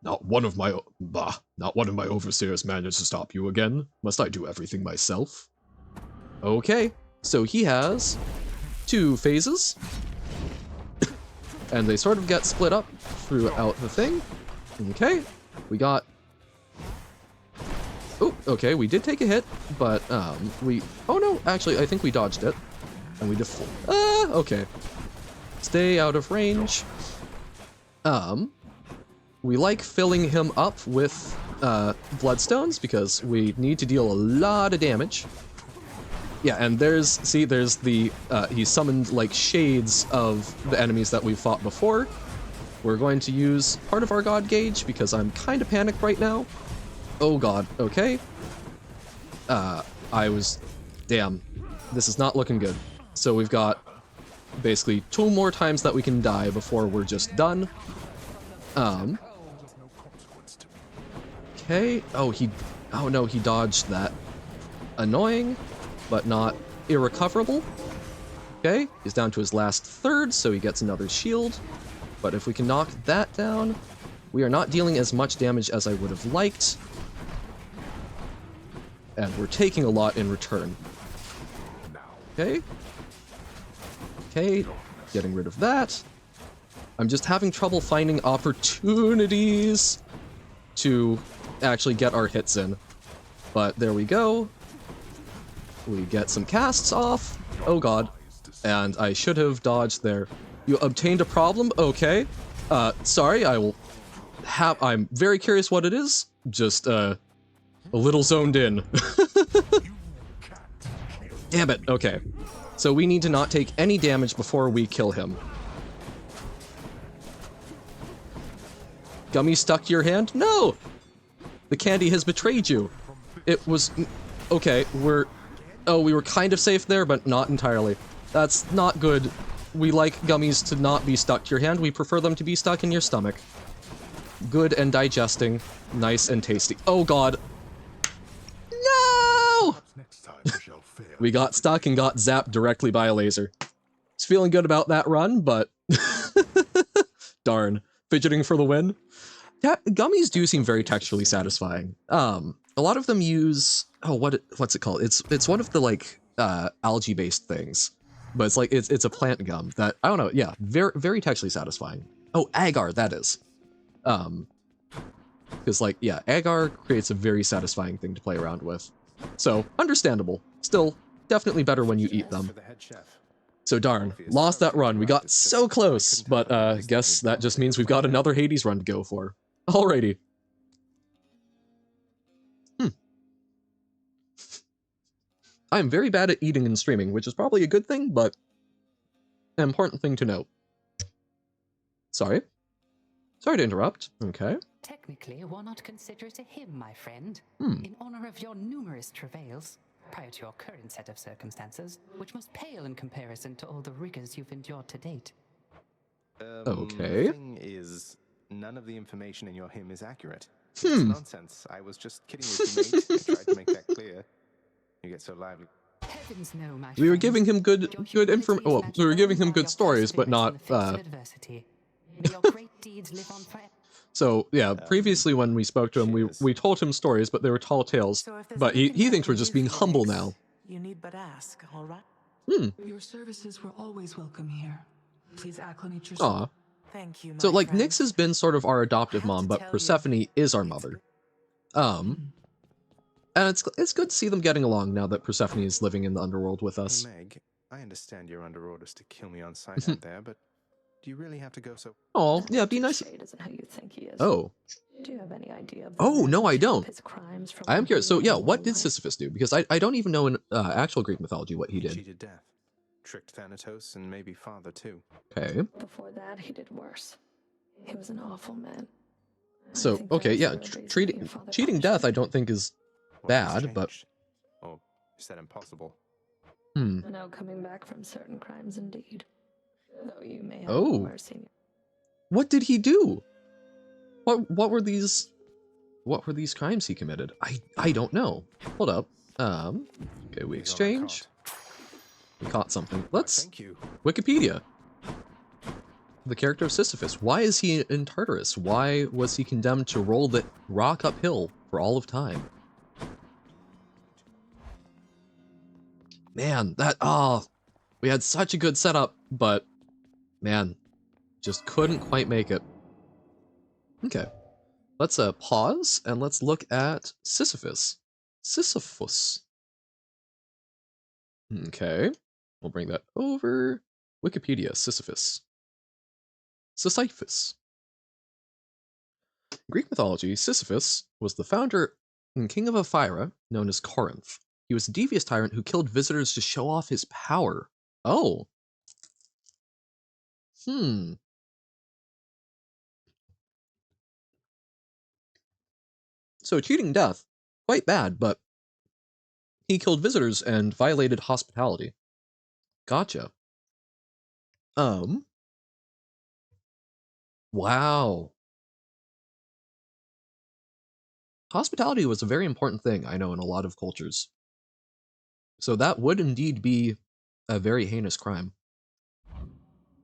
Not one of my overseers managed to stop you again. Must I do everything myself? Okay, so he has 2 phases. And they sort of get split up throughout the thing. Okay, we got... Oh, okay, we did take a hit, but oh no, actually, I think we dodged it. And we okay. Stay out of range. We like filling him up with bloodstones because we need to deal a lot of damage. Yeah, and there's the, he summoned like shades of the enemies that we've fought before. We're going to use part of our God Gauge because I'm kind of panicked right now. Oh god, okay. Damn, this is not looking good. So we've got basically 2 more times that we can die before we're just done. Okay, oh no, he dodged that. Annoying, but not irrecoverable. Okay, he's down to his last third, so he gets another shield. But if we can knock that down, we are not dealing as much damage as I would have liked. and we're taking a lot in return. Okay. Okay, getting rid of that. I'm just having trouble finding opportunities to actually get our hits in. But there we go. We get some casts off. Oh god. And I should have dodged there. You obtained a problem? Okay. Sorry, I'm very curious what it is. Just, a little zoned in. Damn it, okay. So we need to not take any damage before we kill him. Gummy stuck to your hand? No! The candy has betrayed you. It was... Okay, we were kind of safe there, but not entirely. That's not good. We like gummies to not be stuck to your hand. We prefer them to be stuck in your stomach. Good and digesting. Nice and tasty. Oh god. No! We got stuck and got zapped directly by a laser. It's feeling good about that run, but... Darn. Fidgeting for the win. Gummies do seem very texturally satisfying. A lot of them use... Oh, what's it called? It's one of the, like, algae-based things. But it's like, it's a plant gum that, I don't know, yeah, very texturally satisfying. Oh, agar, that is. Because, like, yeah, agar creates a very satisfying thing to play around with. So, understandable. Still, definitely better when you eat them. So darn, lost that run. We got so close, but guess that just means we've got another Hades run to go for. Alrighty. I'm very bad at eating and streaming, which is probably a good thing, but an important thing to note. Sorry. Sorry to interrupt. Okay. Technically, why not consider it a hymn, my friend? Hmm. In honor of your numerous travails, prior to your current set of circumstances, which must pale in comparison to all the rigors you've endured to date. Okay. The thing is, none of the information in your hymn is accurate. It's nonsense. I was just kidding with you, mate. I tried to make that clear. You get so lively. Heavens no, my We were friend. giving him good information. Well, we were giving him good stories, but not. May your great deeds live on forever. So yeah, previously when we spoke to him, we told him stories, but they were tall tales. So if there's But he anything I thinks can we're just do being for you, humble Nix, now. You need but ask, all right? Your services were always welcome here. Please acclimate yourself. Aw. Thank you, my So like friend. Nyx has been sort of our adoptive I have mom, to but tell you, Persephone is our mother. And it's good to see them getting along now that Persephone is living in the underworld with us. Hey, Meg, I understand you're under orders to kill me on sight out there, but do you really have to go so... Oh, yeah, be nice. Shade isn't who you think he is. Oh. Do you have any idea of the Oh, no, I magnitude don't. of his crimes from I am when curious. he So was yeah, in what did life? Sisyphus do? Because I don't even know in actual Greek mythology what he did. cheated death, tricked Thanatos, and maybe father too. Okay. Before that, he did worse. He was an awful man. So, think okay, that was yeah, the reason that cheating your father cheating punished death him. I don't think is What has bad, but... changed? Or is that impossible? No coming back from certain crimes indeed. Though you may have Oh. mercy. What did he do? What were these crimes he committed? I don't know. Hold up. Okay, we Here's all I exchange. We caught something. Let's Thank you. Wikipedia. The character of Sisyphus. Why is he in Tartarus? Why was he condemned to roll the rock uphill for all of time? Man, we had such a good setup, but man, just couldn't quite make it. Okay, let's pause and let's look at Sisyphus. Sisyphus. Okay, we'll bring that over. Wikipedia, Sisyphus. Sisyphus. In Greek mythology, Sisyphus was the founder and king of Ephyra, known as Corinth. He was a devious tyrant who killed visitors to show off his power. Oh. So cheating death, quite bad, but he killed visitors and violated hospitality. Gotcha. Wow. Hospitality was a very important thing, I know, in a lot of cultures. So that would indeed be a very heinous crime.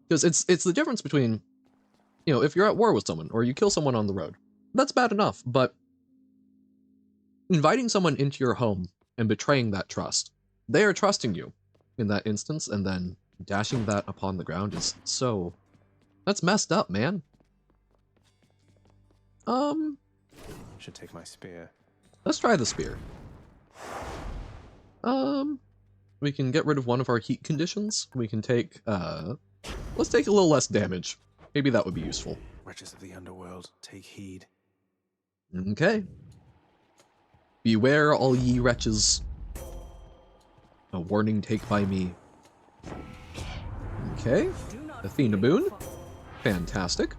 Because it's the difference between, you know, if you're at war with someone or you kill someone on the road, that's bad enough, but inviting someone into your home and betraying that trust. They are trusting you in that instance, and then dashing that upon the ground is so... That's messed up, man. Should take my spear. Let's try the spear. We can get rid of one of our heat conditions. We can take, let's take a little less damage. Maybe that would be useful. Wretches of the underworld, take heed. Okay. Beware, all ye wretches. A warning take by me. Okay. Athena Boon. Fantastic.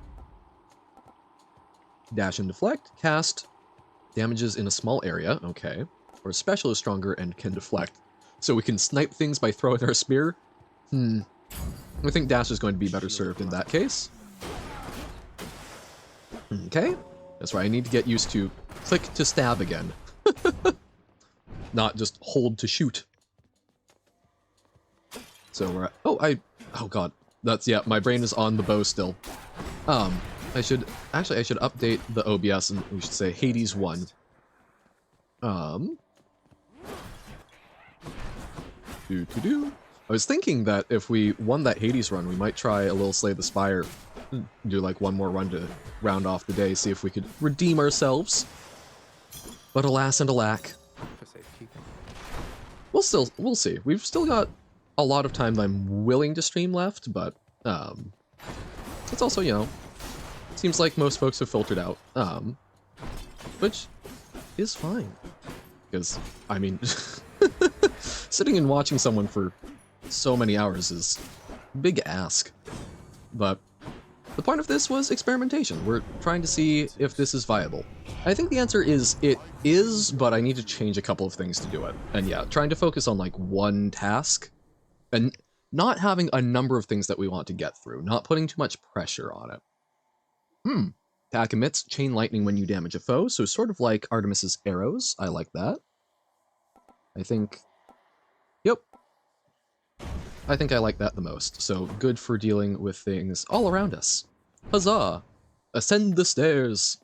Dash and deflect. Cast. Damages in a small area. Okay. Our special is stronger and can deflect. So we can snipe things by throwing our spear? I think dash is going to be better served in that case. Okay. That's right, I need to get used to click to stab again. Not just hold to shoot. So we're at... Oh god. That's... Yeah, my brain is on the bow still. I should update the OBS and we should say Hades 1. I was thinking that if we won that Hades run, we might try a little Slay the Spire. Do like one more run to round off the day, see if we could redeem ourselves. But alas and alack. For safekeeping. We'll see. We've still got a lot of time that I'm willing to stream left, but it's also, you know, seems like most folks have filtered out. Which is fine. Because, I mean, sitting and watching someone for so many hours is a big ask. But the point of this was experimentation. We're trying to see if this is viable. I think the answer is it is, but I need to change a couple of things to do it. And yeah, trying to focus on like one task and not having a number of things that we want to get through, not putting too much pressure on it. Attack emits chain lightning when you damage a foe, so sort of like Artemis's arrows. I like that. I think... Yep. I think I like that the most, so good for dealing with things all around us. Huzzah! Ascend the stairs!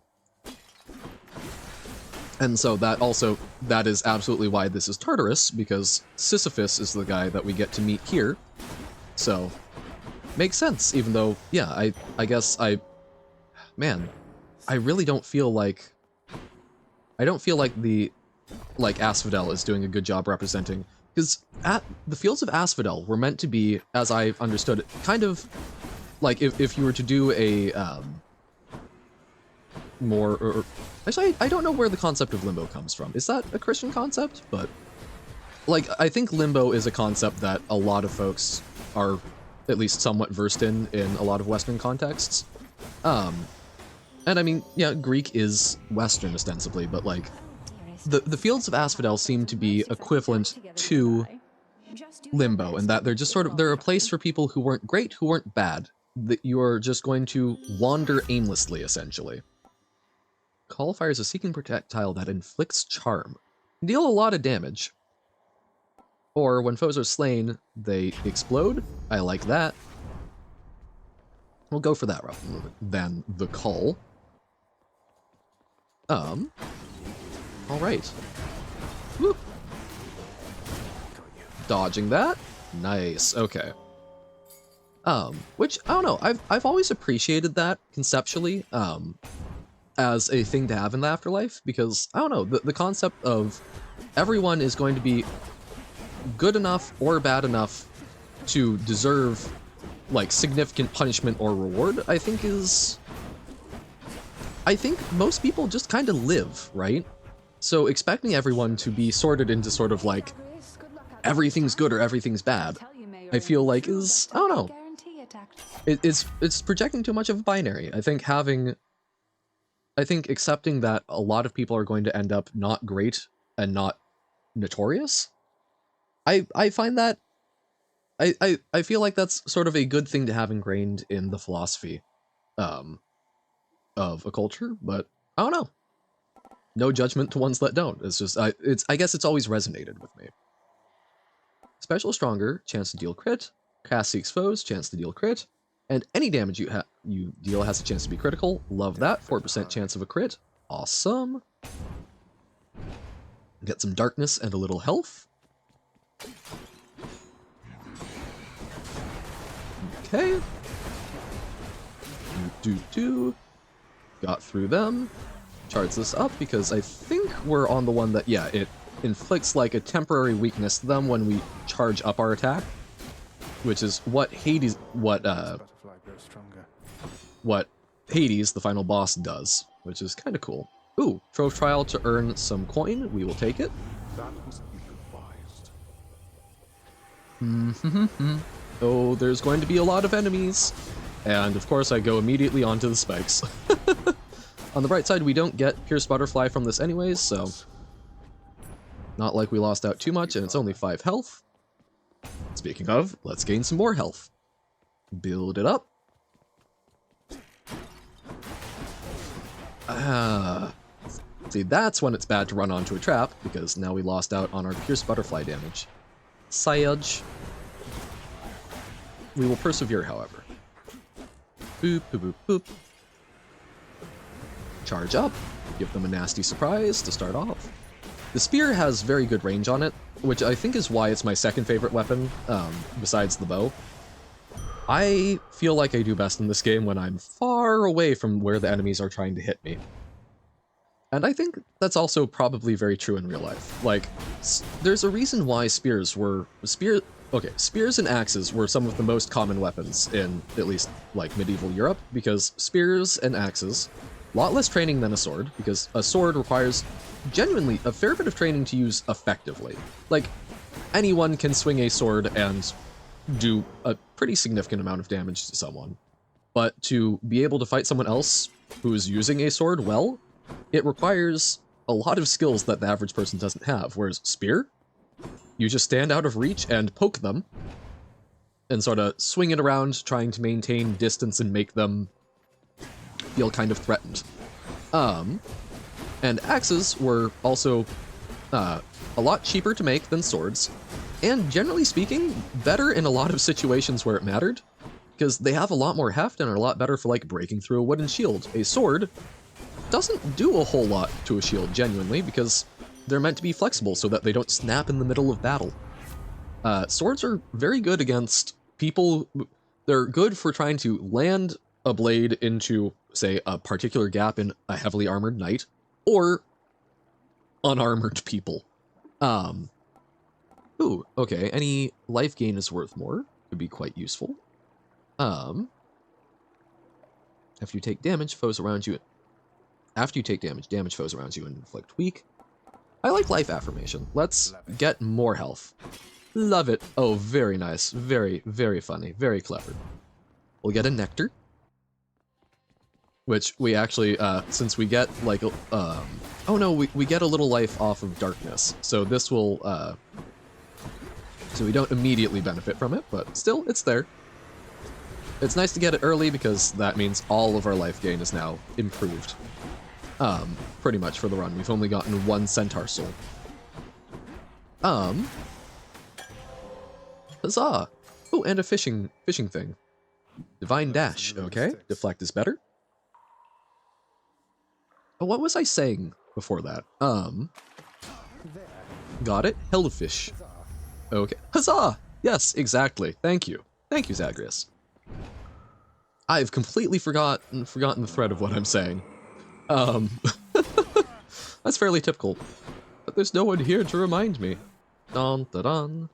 And so that is absolutely why this is Tartarus, because Sisyphus is the guy that we get to meet here. So, makes sense, even though, yeah, I guess man, I really don't feel like... I don't feel like Asphodel is doing a good job representing, because the fields of Asphodel were meant to be, as I understood it, kind of like if you were to do a actually, I don't know where the concept of limbo comes from. Is that a Christian concept? But like, I think limbo is a concept that a lot of folks are at least somewhat versed in a lot of Western contexts. And I mean, yeah, Greek is Western ostensibly, but like, the fields of Asphodel seem to be equivalent to limbo, in that they're just sort of, they're a place for people who weren't great, who weren't bad, that you're just going to wander aimlessly, essentially. Call fires a seeking projectile that inflicts charm. Deal a lot of damage. Or when foes are slain, they explode. I like that. We'll go for that rather than the call. Alright. Whoop. Dodging that. Nice, okay. Which, I don't know, I've always appreciated that, conceptually, as a thing to have in the afterlife, because, I don't know, the concept of everyone is going to be good enough or bad enough to deserve, like, significant punishment or reward, I think is... I think most people just kind of live, right? So expecting everyone to be sorted into sort of like, everything's good or everything's bad, I feel like is, I don't know. It's projecting too much of a binary. I think accepting that a lot of people are going to end up not great and not notorious, I find that, I feel like that's sort of a good thing to have ingrained in the philosophy of a culture, but I don't know. No judgment to ones that don't. It's just, I guess it's always resonated with me. Special stronger, chance to deal crit. Cast seeks foes, chance to deal crit. And any damage you deal has a chance to be critical. Love that. 4% chance of a crit. Awesome. Get some darkness and a little health. Okay. Got through them. Charge this up because I think we're on the one that, yeah, it inflicts like a temporary weakness to them when we charge up our attack, which is what Hades, what Hades, the final boss, does, which is kind of cool. Ooh, Trove Trial to earn some coin. We will take it. Oh, there's going to be a lot of enemies. And of course I go immediately onto the spikes. On the bright side, we don't get Pierce Butterfly from this anyways, so not like we lost out too much, and it's only 5 health. Speaking of, let's gain some more health. Build it up. See, that's when it's bad to run onto a trap, because now we lost out on our Pierce Butterfly damage. Siege. We will persevere, however. Boop, boop, boop, boop. Charge up. Give them a nasty surprise to start off. The spear has very good range on it, which I think is why it's my second favorite weapon, besides the bow. I feel like I do best in this game when I'm far away from where the enemies are trying to hit me. And I think that's also probably very true in real life. Like, there's a reason why spears and axes were some of the most common weapons in, at least, like, medieval Europe, because spears and axes, a lot less training than a sword, because a sword requires, genuinely, a fair bit of training to use effectively. Like, anyone can swing a sword and do a pretty significant amount of damage to someone. But to be able to fight someone else who is using a sword well, it requires a lot of skills that the average person doesn't have, whereas spear, you just stand out of reach and poke them, and sort of swing it around, trying to maintain distance and make them feel kind of threatened. And axes were also a lot cheaper to make than swords, and generally speaking, better in a lot of situations where it mattered, because they have a lot more heft and are a lot better for, like, breaking through a wooden shield. A sword doesn't do a whole lot to a shield, genuinely, because they're meant to be flexible so that they don't snap in the middle of battle. Swords are very good against people. They're good for trying to land a blade into, say, a particular gap in a heavily armored knight, or unarmored people. Ooh, okay, any life gain is worth more. Could be quite useful. After you take damage, foes around you... After you take damage foes around you and inflict weak. I like life affirmation. Let's get more health. Love it. Oh, very nice. Very, very funny. Very clever. We'll get a nectar. Which we actually, since we get, like, oh no, we get a little life off of darkness. So this will, so we don't immediately benefit from it, but still, it's there. It's nice to get it early because that means all of our life gain is now improved. Pretty much for the run. We've only gotten 1 centaur soul. Huzzah! Oh, and a fishing thing. Divine dash, okay. Deflect is better. Oh, what was I saying before that? Got it. Hellfish. Okay. Huzzah! Yes, exactly. Thank you. Thank you, Zagreus. I've completely forgotten the thread of what I'm saying. That's fairly typical. But there's no one here to remind me. Dun dun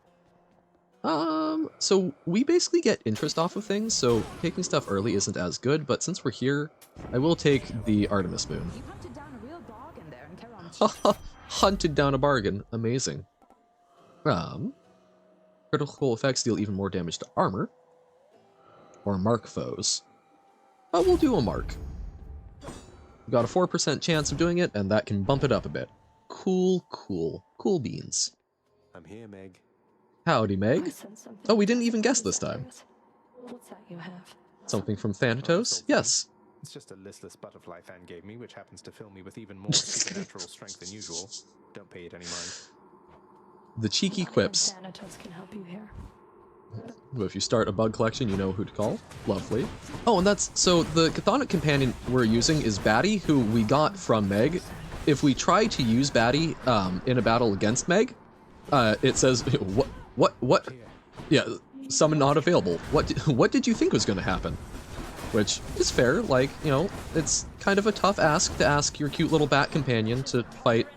dun. So we basically get interest off of things, so taking stuff early isn't as good, but since we're here, I will take the Artemis Moon. You hunted down a real bargain there and carry on. Hunted down a bargain. Amazing. Critical effects deal even more damage to armor. Or mark foes. But we'll do a mark. We've got a 4% chance of doing it, and that can bump it up a bit. Cool, cool. Cool beans. I'm here, Meg. Howdy, Meg. Oh, we didn't even guess this time. What's that you have? Something from Thanatos? Yes. It's just a listless butterfly fan gave me, which happens to fill me with even more supernatural strength than usual. Don't pay it any mind. The cheeky quips. Thanatos can help you here. Well, if you start a bug collection, you know who to call. Lovely. Oh, and that's... So, the Chthonic companion we're using is Batty, who we got from Meg. if we try to use Batty in a battle against Meg, it says, what? Yeah, summon not available. What did you think was going to happen? Which is fair, like, you know, it's kind of a tough ask to ask your cute little bat companion to fight,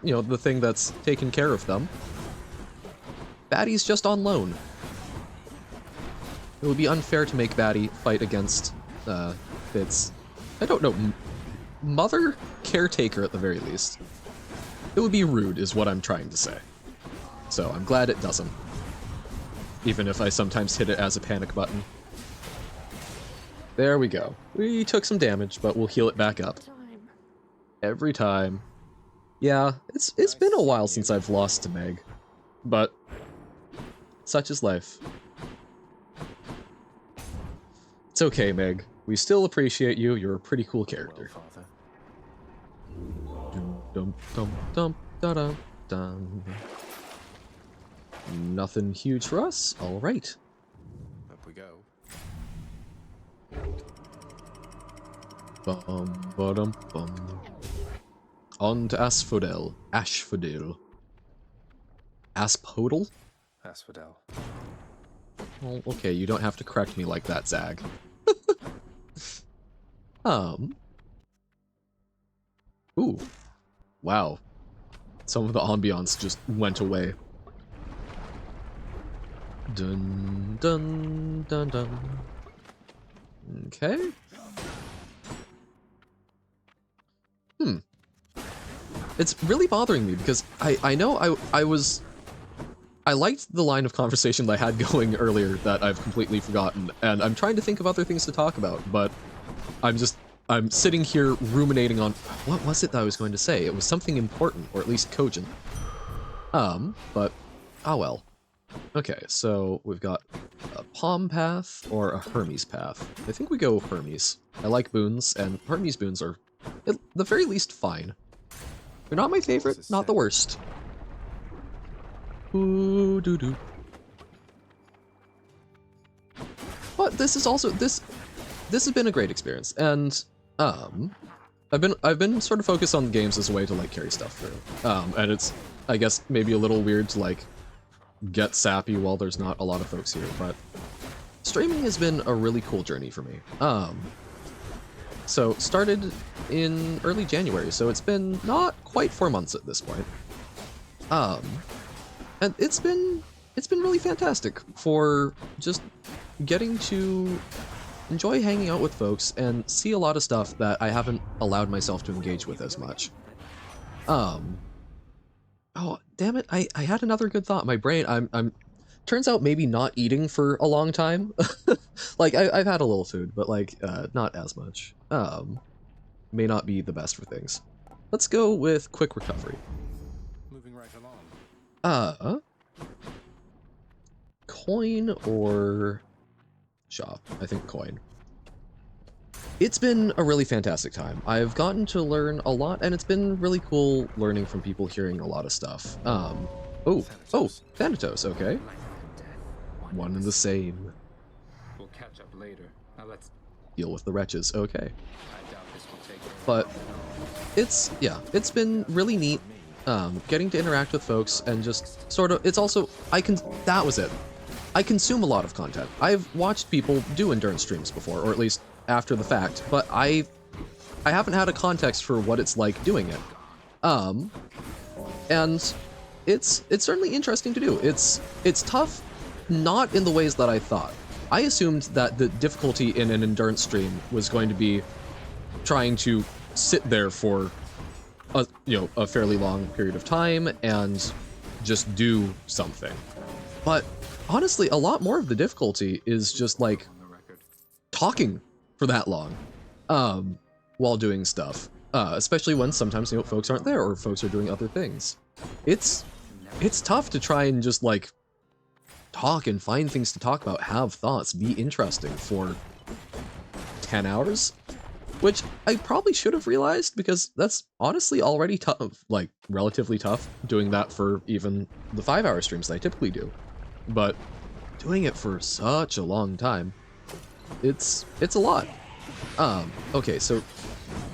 you know, the thing that's taken care of them. Batty's just on loan. It would be unfair to make Batty fight against, its, I don't know, mother? Caretaker at the very least. It would be rude, is what I'm trying to say. So I'm glad it doesn't. Even if I sometimes hit it as a panic button. There we go. We took some damage, but we'll heal it back up. Every time. Yeah, it's been a while since I've lost to Meg. But such is life. It's okay, Meg. We still appreciate you. You're a pretty cool character. Dum dum dum da dum dum. Nothing huge for us. All right. Up we go. Bum ba-dum bum. On to Asphodel. Asphodel. Asphodel? Asphodel. Well, okay, you don't have to correct me like that, Zag. Ooh. Wow. Some of the ambiance just went away. Dun dun dun dun. Okay. It's really bothering me because I know I liked the line of conversation that I had going earlier that I've completely forgotten, and I'm trying to think of other things to talk about, but I'm sitting here ruminating on what was it that I was going to say. It was something important, or at least cogent. But oh well. Okay, so we've got a Palm Path or a Hermes Path. I think we go Hermes. I like boons, and Hermes boons are, at the very least, fine. They're not my favorite, not the worst. Ooh, doo doo. But this is also this has been a great experience, and I've been sort of focused on games as a way to like carry stuff through. And it's, I guess, maybe a little weird to like get sappy while there's not a lot of folks here, but streaming has been a really cool journey for me. So started in early January, so it's been not quite 4 months at this point. And it's been really fantastic for just getting to enjoy hanging out with folks and see a lot of stuff that I haven't allowed myself to engage with as much. Oh, damn it, I had another good thought. My brain, I'm turns out maybe not eating for a long time. Like, I've had a little food, but like, not as much. May not be the best for things. Let's go with quick recovery. Moving right along. Coin or shop? I think coin. It's been a really fantastic time. I've gotten to learn a lot, and it's been really cool learning from people, hearing a lot of stuff. Oh, Thanatos, okay. One and the same. We'll catch up later. Now let's deal with the wretches, okay. I doubt this will take But it's been really neat getting to interact with folks and just sort of, it's also, that was it. I consume a lot of content. I've watched people do endurance streams before, or at least after the fact, but I haven't had a context for what it's like doing it. And it's certainly interesting to do. It's tough, not in the ways that I thought. I assumed that the difficulty in an endurance stream was going to be trying to sit there for a fairly long period of time and just do something. But honestly, a lot more of the difficulty is just like talking for that long while doing stuff, especially when sometimes folks aren't there or folks are doing other things. It's tough to try and just like talk and find things to talk about, have thoughts, be interesting for 10 hours, which I probably should have realized, because that's honestly already tough, like relatively tough doing that for even the 5-hour streams that I typically do. But doing it for such a long time, it's a lot. Okay, so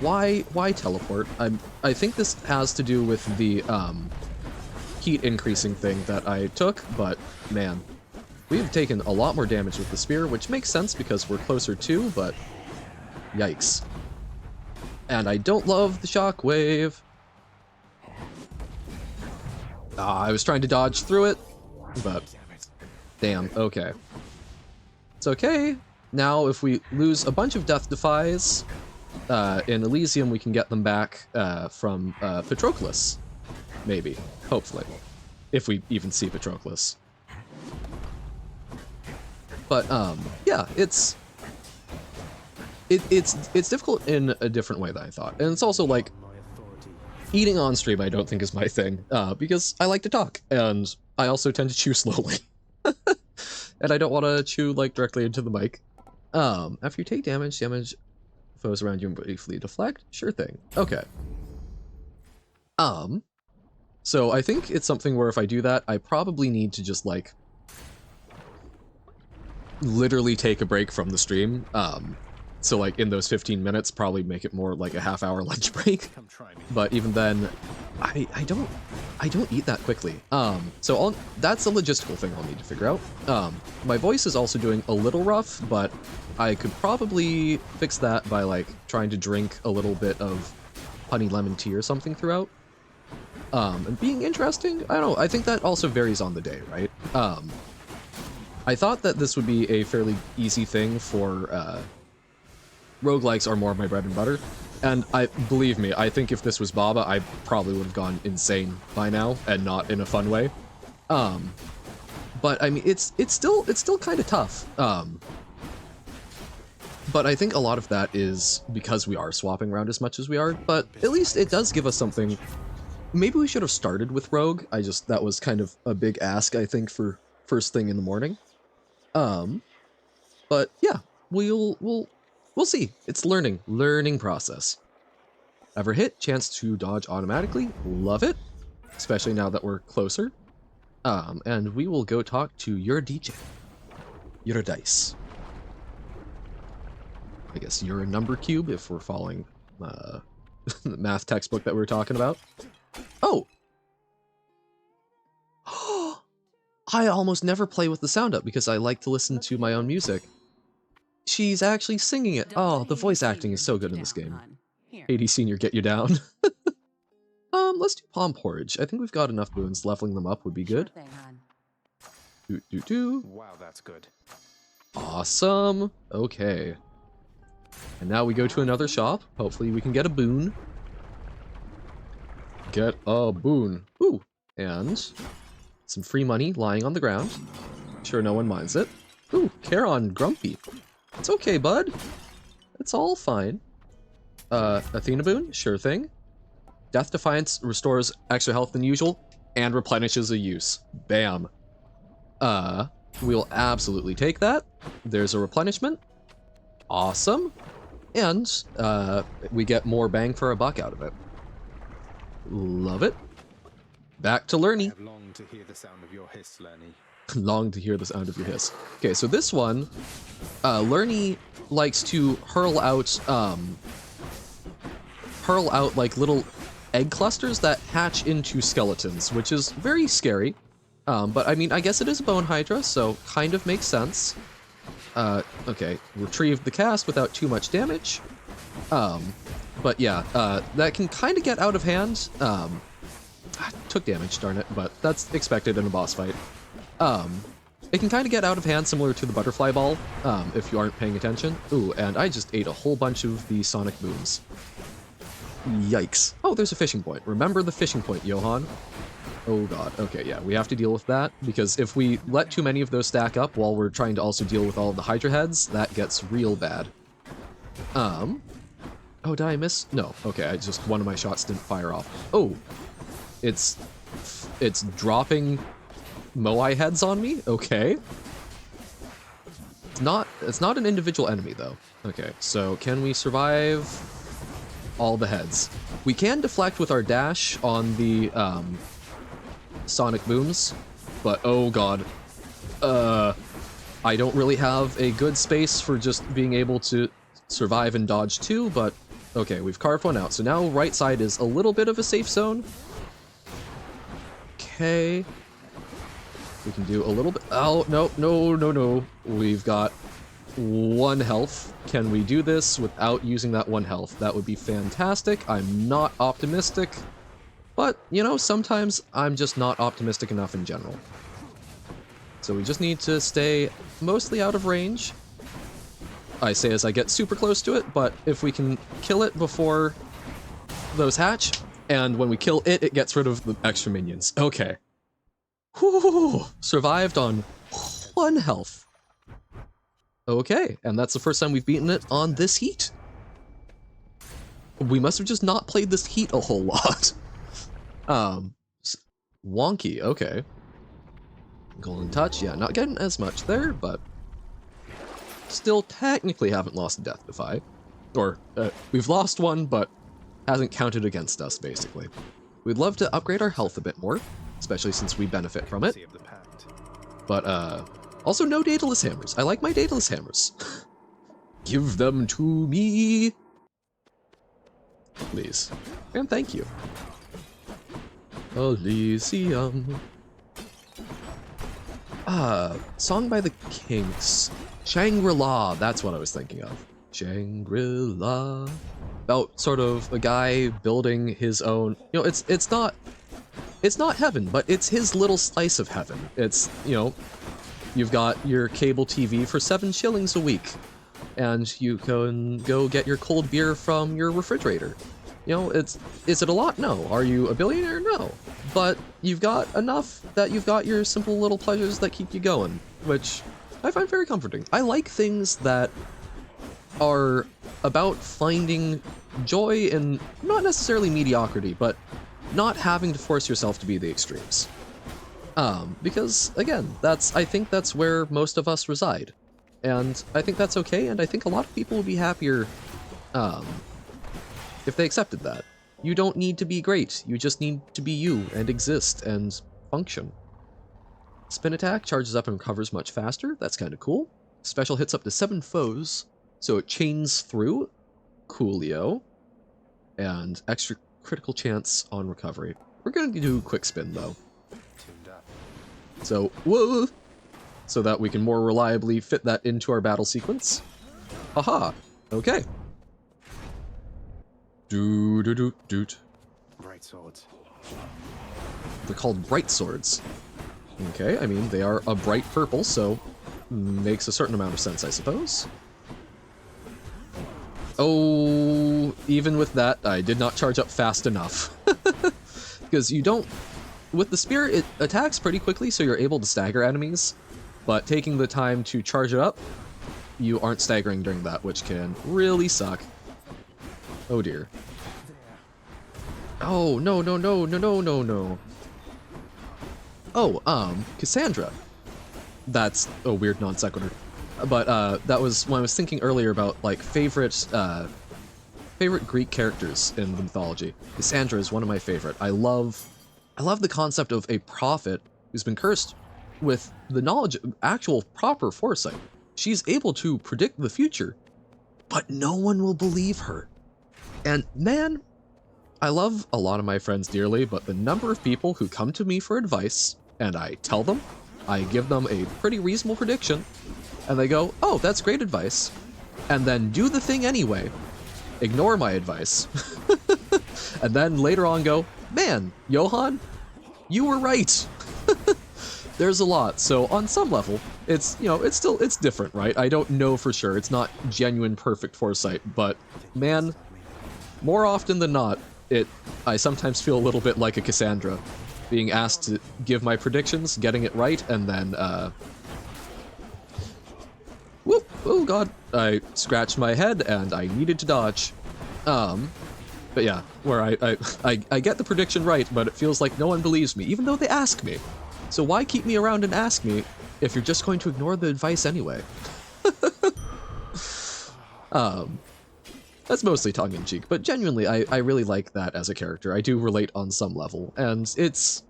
why teleport? I think this has to do with the heat increasing thing that I took, but man, we've taken a lot more damage with the spear, which makes sense because we're closer to, but yikes. And I don't love the shockwave. I was trying to dodge through it, but damn, okay. It's okay. Now, if we lose a bunch of Death Defies in Elysium, we can get them back from Patroclus. Maybe. Hopefully. If we even see Patroclus. But, yeah, it's difficult in a different way than I thought. And it's also, like, eating on stream I don't think is my thing, because I like to talk, and I also tend to chew slowly. And I don't want to chew, like, directly into the mic. After you take damage foes around you and briefly deflect? Sure thing. Okay. So I think it's something where if I do that, I probably need to just, like, literally take a break from the stream. So, like, in those 15 minutes, probably make it more like a half-hour lunch break. But even then, I don't eat that quickly. So that's a logistical thing I'll need to figure out. My voice is also doing a little rough, but I could probably fix that by, like, trying to drink a little bit of honey lemon tea or something throughout. And being interesting, I don't know, I think that also varies on the day, right? I thought that this would be a fairly easy thing for, roguelikes are more of my bread and butter, and believe me, I think if this was Baba, I probably would have gone insane by now, and not in a fun way. But I mean, it's still kind of tough. But I think a lot of that is because we are swapping around as much as we are, but at least it does give us something. Maybe we should have started with Rogue. That was kind of a big ask, I think, for first thing in the morning. But yeah, we'll see. It's learning process. Ever hit, chance to dodge automatically. Love it, especially now that we're closer. And we will go talk to your DJ, your dice. I guess you're a number cube if we're following the math textbook that we were talking about. Oh! I almost never play with the sound up because I like to listen to my own music. She's actually singing it. Oh, the voice acting is so good in this game. 80 Senior, get you down. Let's do Palm Porridge. I think we've got enough boons. Leveling them up would be good. Wow, that's good. Awesome. Okay. And now we go to another shop. Hopefully we can get a boon. Get a boon. Ooh. And some free money lying on the ground. Sure no one minds it. Ooh, Charon Grumpy. It's okay, bud. It's all fine. Athena boon? Sure thing. Death Defiance restores extra health than usual and replenishes a use. Bam. We'll absolutely take that. There's a replenishment. Awesome. And, we get more bang for a buck out of it. Love it. Back to Lerny. I have longed to hear the sound of your hiss, Lerny. Long to hear the sound of your hiss. Okay, so this one, Lerny likes to hurl out like little egg clusters that hatch into skeletons, which is very scary. But I mean, I guess it is a bone hydra, so kind of makes sense. Okay, retrieved the cast without too much damage. But yeah, that can kind of get out of hand. Took damage, darn it, but that's expected in a boss fight. It can kind of get out of hand, similar to the butterfly ball, if you aren't paying attention. Ooh, and I just ate a whole bunch of the sonic booms. Yikes. Oh, there's a fishing point. Remember the fishing point, Johan. Oh god, okay, yeah, we have to deal with that, because if we let too many of those stack up while we're trying to also deal with all of the Hydra heads, that gets real bad. Oh, did I miss? No, okay, one of my shots didn't fire off. Oh, it's dropping Moai heads on me? Okay. It's not an individual enemy, though. Okay, so can we survive all the heads? We can deflect with our dash on the, sonic booms, but oh god. I don't really have a good space for just being able to survive and dodge too, but Okay, we've carved one out. So now right side is a little bit of a safe zone. Okay. We can do a little bit. Oh, no, no, no, no. We've got 1 health. Can we do this without using that 1 health? That would be fantastic. I'm not optimistic. But, you know, sometimes I'm just not optimistic enough in general. So we just need to stay mostly out of range. I say as I get super close to it, but if we can kill it before those hatch, and when we kill it, it gets rid of the extra minions. Okay. Whew, survived on 1 health. Okay, and that's the first time we've beaten it on this heat. We must have just not played this heat a whole lot. Wonky, okay. Golden Touch, yeah, not getting as much there, but still technically haven't lost a Death Defy. Or, we've lost one, but hasn't counted against us, basically. We'd love to upgrade our health a bit more, especially since we benefit from it. But, also no Daedalus Hammers. I like my Daedalus Hammers. Give them to me! Please. And thank you. Elysium. Song by the Kinks. Shangri-La, that's what I was thinking of. Shangri-La. About sort of a guy building his own, you know, it's not heaven, but it's his little slice of heaven. It's, you know, you've got your cable TV for 7 shillings a week, and you can go get your cold beer from your refrigerator. You know, is it a lot? No. Are you a billionaire? No. But you've got enough that you've got your simple little pleasures that keep you going, which I find very comforting. I like things that are about finding joy in not necessarily mediocrity, but not having to force yourself to be the extremes. Because, again, I think that's where most of us reside. And I think that's okay, and I think a lot of people would be happier, if they accepted that. You don't need to be great, you just need to be you, and exist, and function. Spin attack charges up and recovers much faster, that's kinda cool. Special hits up to 7 foes, so it chains through. Coolio. And extra critical chance on recovery. We're gonna do quick spin, though. So, whoa! So that we can more reliably fit that into our battle sequence. Haha! Okay. Doot. Bright swords. They're called bright swords. Okay, I mean, they are a bright purple, so makes a certain amount of sense, I suppose. Oh, even with that, I did not charge up fast enough. Because you don't... With the spear, it attacks pretty quickly, so you're able to stagger enemies. But taking the time to charge it up, you aren't staggering during that, which can really suck. Oh dear. Oh, no. Oh, Cassandra. That's a weird non sequitur. But that was when I was thinking earlier about like favorite Greek characters in the mythology. Cassandra is one of my favorite. I love the concept of a prophet who's been cursed with the knowledge of actual proper foresight. She's able to predict the future, but no one will believe her. And man, I love a lot of my friends dearly, but the number of people who come to me for advice, and I tell them, I give them a pretty reasonable prediction, and they go, oh, that's great advice, and then do the thing anyway, ignore my advice, and then later on go, man, Johan, you were right. There's a lot, so on some level, it's, you know, it's different, right? I don't know for sure, it's not genuine perfect foresight, but man, more often than not, I sometimes feel a little bit like a Cassandra, being asked to give my predictions, getting it right, and then, whoop, oh god, I scratched my head and I needed to dodge. But yeah, where I get the prediction right, but it feels like no one believes me, even though they ask me. So why keep me around and ask me if you're just going to ignore the advice anyway? That's mostly tongue-in-cheek, but genuinely, I really like that as a character. I do relate on some level, and it's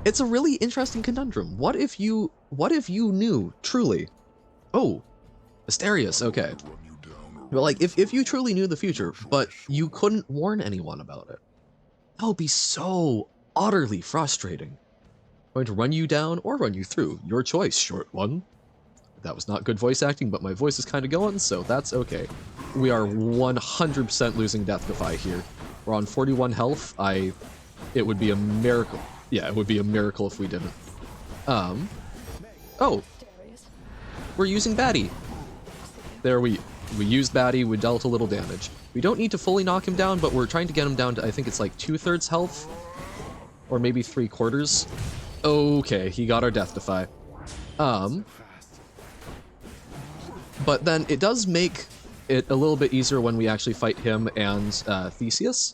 a really interesting conundrum. What if you knew, truly? Oh, Asterius, okay. But like, if you truly knew the future, but you couldn't warn anyone about it, that would be so utterly frustrating. Going to run you down or run you through. Your choice, short one. That was not good voice acting, but my voice is kind of going, so that's okay. We are 100% losing Death Defy here. We're on 41 health. It would be a miracle. Yeah, it would be a miracle if we didn't. Oh, we're using Batty. There, we used Batty, we dealt a little damage. We don't need to fully knock him down, but we're trying to get him down to, I think it's like 2/3 health, or maybe 3/4. Okay, he got our Death Defy. But then it does make it a little bit easier when we actually fight him and Theseus,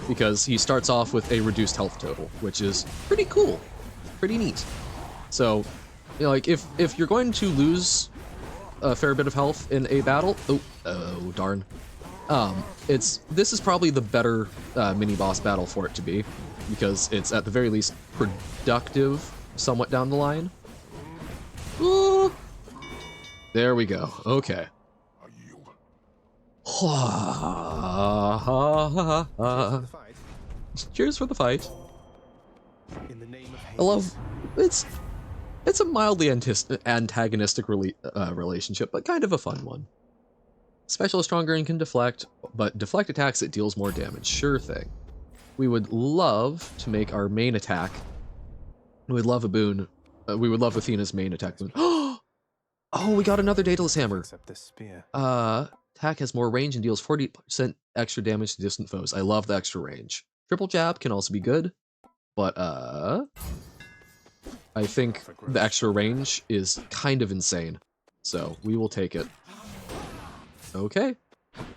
because he starts off with a reduced health total, which is pretty cool, pretty neat. So, you know, like if you're going to lose a fair bit of health in a battle, oh darn, this is probably the better mini boss battle for it to be, because it's at the very least productive somewhat down the line. Ooh. There we go. Okay. Cheers for the fight. I love it's a mildly antagonistic relationship, but kind of a fun one. Special is stronger and can deflect, but deflect attacks it deals more damage. Sure thing. We would love to make our main attack. We would love a boon. We would love Athena's main attack boon. Oh, we got another Daedalus Hammer. Attack has more range and deals 40% extra damage to distant foes. I love the extra range. Triple jab can also be good, but I think the extra range is kind of insane. So we will take it. Okay.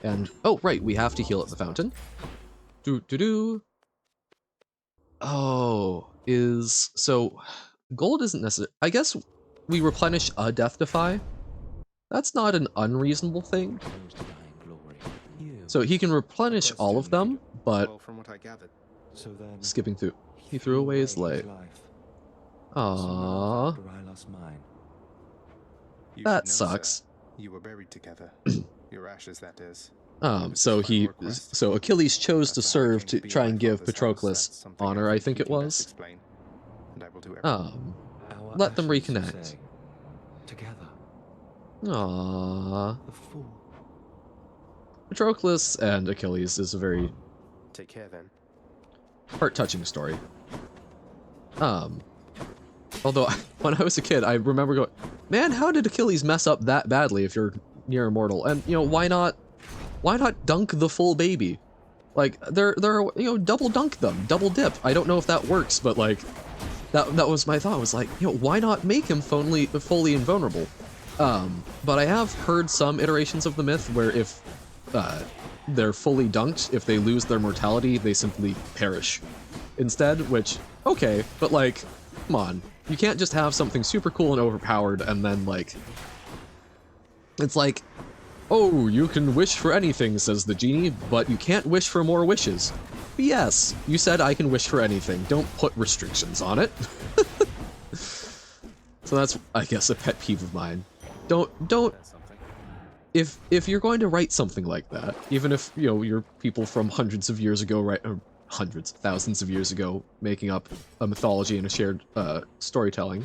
And, oh, right, we have to heal at the fountain. Oh, so gold isn't necessary. I guess we replenish a Death Defy. That's not an unreasonable thing. So he can replenish all of them, but skipping through. He threw away his life. Aww. That sucks. You were buried together. Your ashes, that is. So Achilles chose to serve to try and give Patroclus honor, I think it was. Let them reconnect. Together. Aww. Patroclus and Achilles is a very take care then. Heart-touching story. Although when I was a kid, I remember going, man, how did Achilles mess up that badly if you're near immortal? And you know, why not dunk the full baby? Like they're double dunk them, double dip. I don't know if that works, but like that was my thought. I was like, why not make him fully invulnerable? But I have heard some iterations of the myth where if they're fully dunked, if they lose their mortality, they simply perish instead, which, okay, but like, come on. You can't just have something super cool and overpowered and then like, it's like, oh, you can wish for anything, says the genie, but you can't wish for more wishes. But yes, you said I can wish for anything. Don't put restrictions on it. So that's, I guess, a pet peeve of mine. Don't. If you're going to write something like that, even if you're people from hundreds of years ago, right? Or thousands of years ago, making up a mythology and a shared storytelling,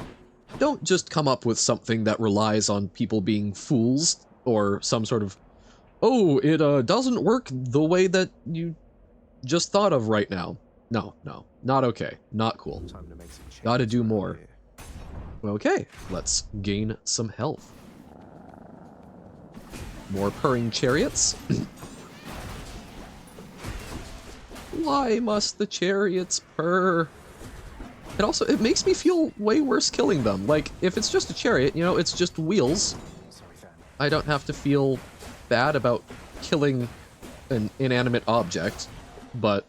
don't just come up with something that relies on people being fools or some sort of, oh, it doesn't work the way that you just thought of right now. No, not okay, not cool. Gotta do more. Okay, let's gain some health. More purring chariots. Why must the chariots purr? It makes me feel way worse killing them. Like, if it's just a chariot, it's just wheels. I don't have to feel bad about killing an inanimate object, but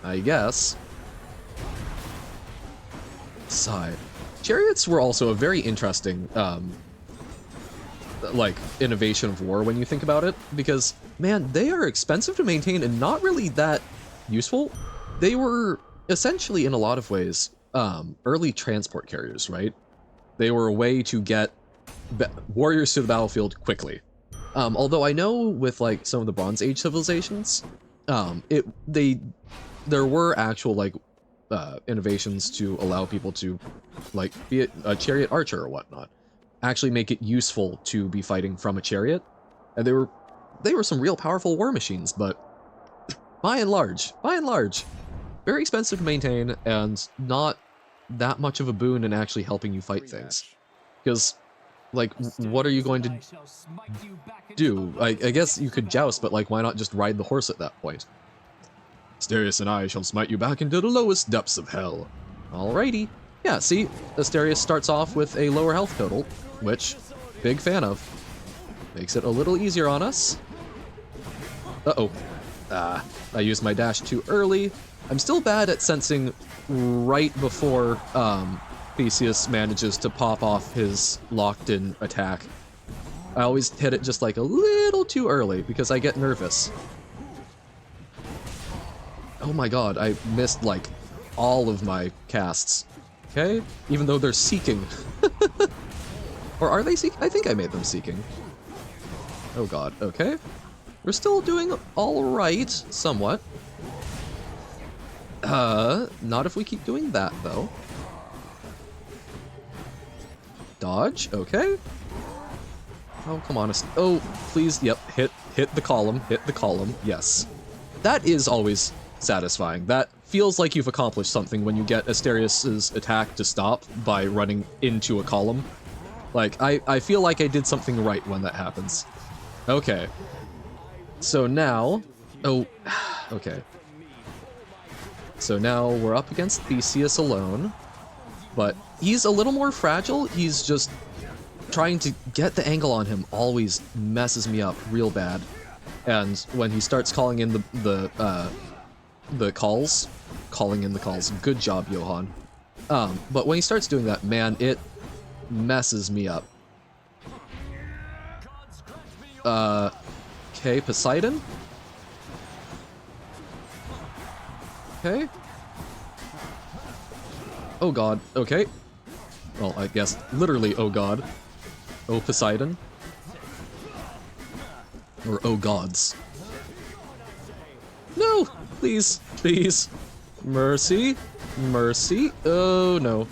I guess. Sigh. Chariots were also a very interesting, like, innovation of war when you think about it, because, man, they are expensive to maintain and not really that useful. They were essentially, in a lot of ways, early transport carriers, right? They were a way to get warriors to the battlefield quickly. Although I know with like some of the Bronze Age civilizations, there were actual like innovations to allow people to like be a chariot archer or whatnot, actually make it useful to be fighting from a chariot, and they were some real powerful war machines, but by and large, very expensive to maintain and not that much of a boon in actually helping you fight things. Because, like, what are you going to do? I guess you could joust, but like, why not just ride the horse at that point? Asterius and I shall smite you back into the lowest depths of hell. Alrighty. Yeah, see, Asterius starts off with a lower health total, which, big fan of. Makes it a little easier on us. Uh-oh. I used my dash too early. I'm still bad at sensing right before Theseus manages to pop off his locked-in attack. I always hit it just like a little too early because I get nervous. Oh my god, I missed like all of my casts. Okay? Even though they're seeking. Or are they seeking? I think I made them seeking. Oh god, okay. We're still doing alright, somewhat. Not if we keep doing that, though. Dodge, okay. Oh, come on. Oh, please, yep, hit the column, yes. That is always satisfying. That feels like you've accomplished something when you get Asterius's attack to stop by running into a column. Like, I feel like I did something right when that happens. Okay. So now... Oh, okay. So now we're up against Theseus alone, but he's a little more fragile. He's just trying to get the angle on him always messes me up real bad. And when he starts calling in the calls, good job, Johan. But when he starts doing that, man, it messes me up. Okay, Poseidon? Okay. Oh god, okay. Well, I guess literally, oh god. Oh Poseidon. Or oh gods. No! Please, please. Mercy. Mercy. Oh no.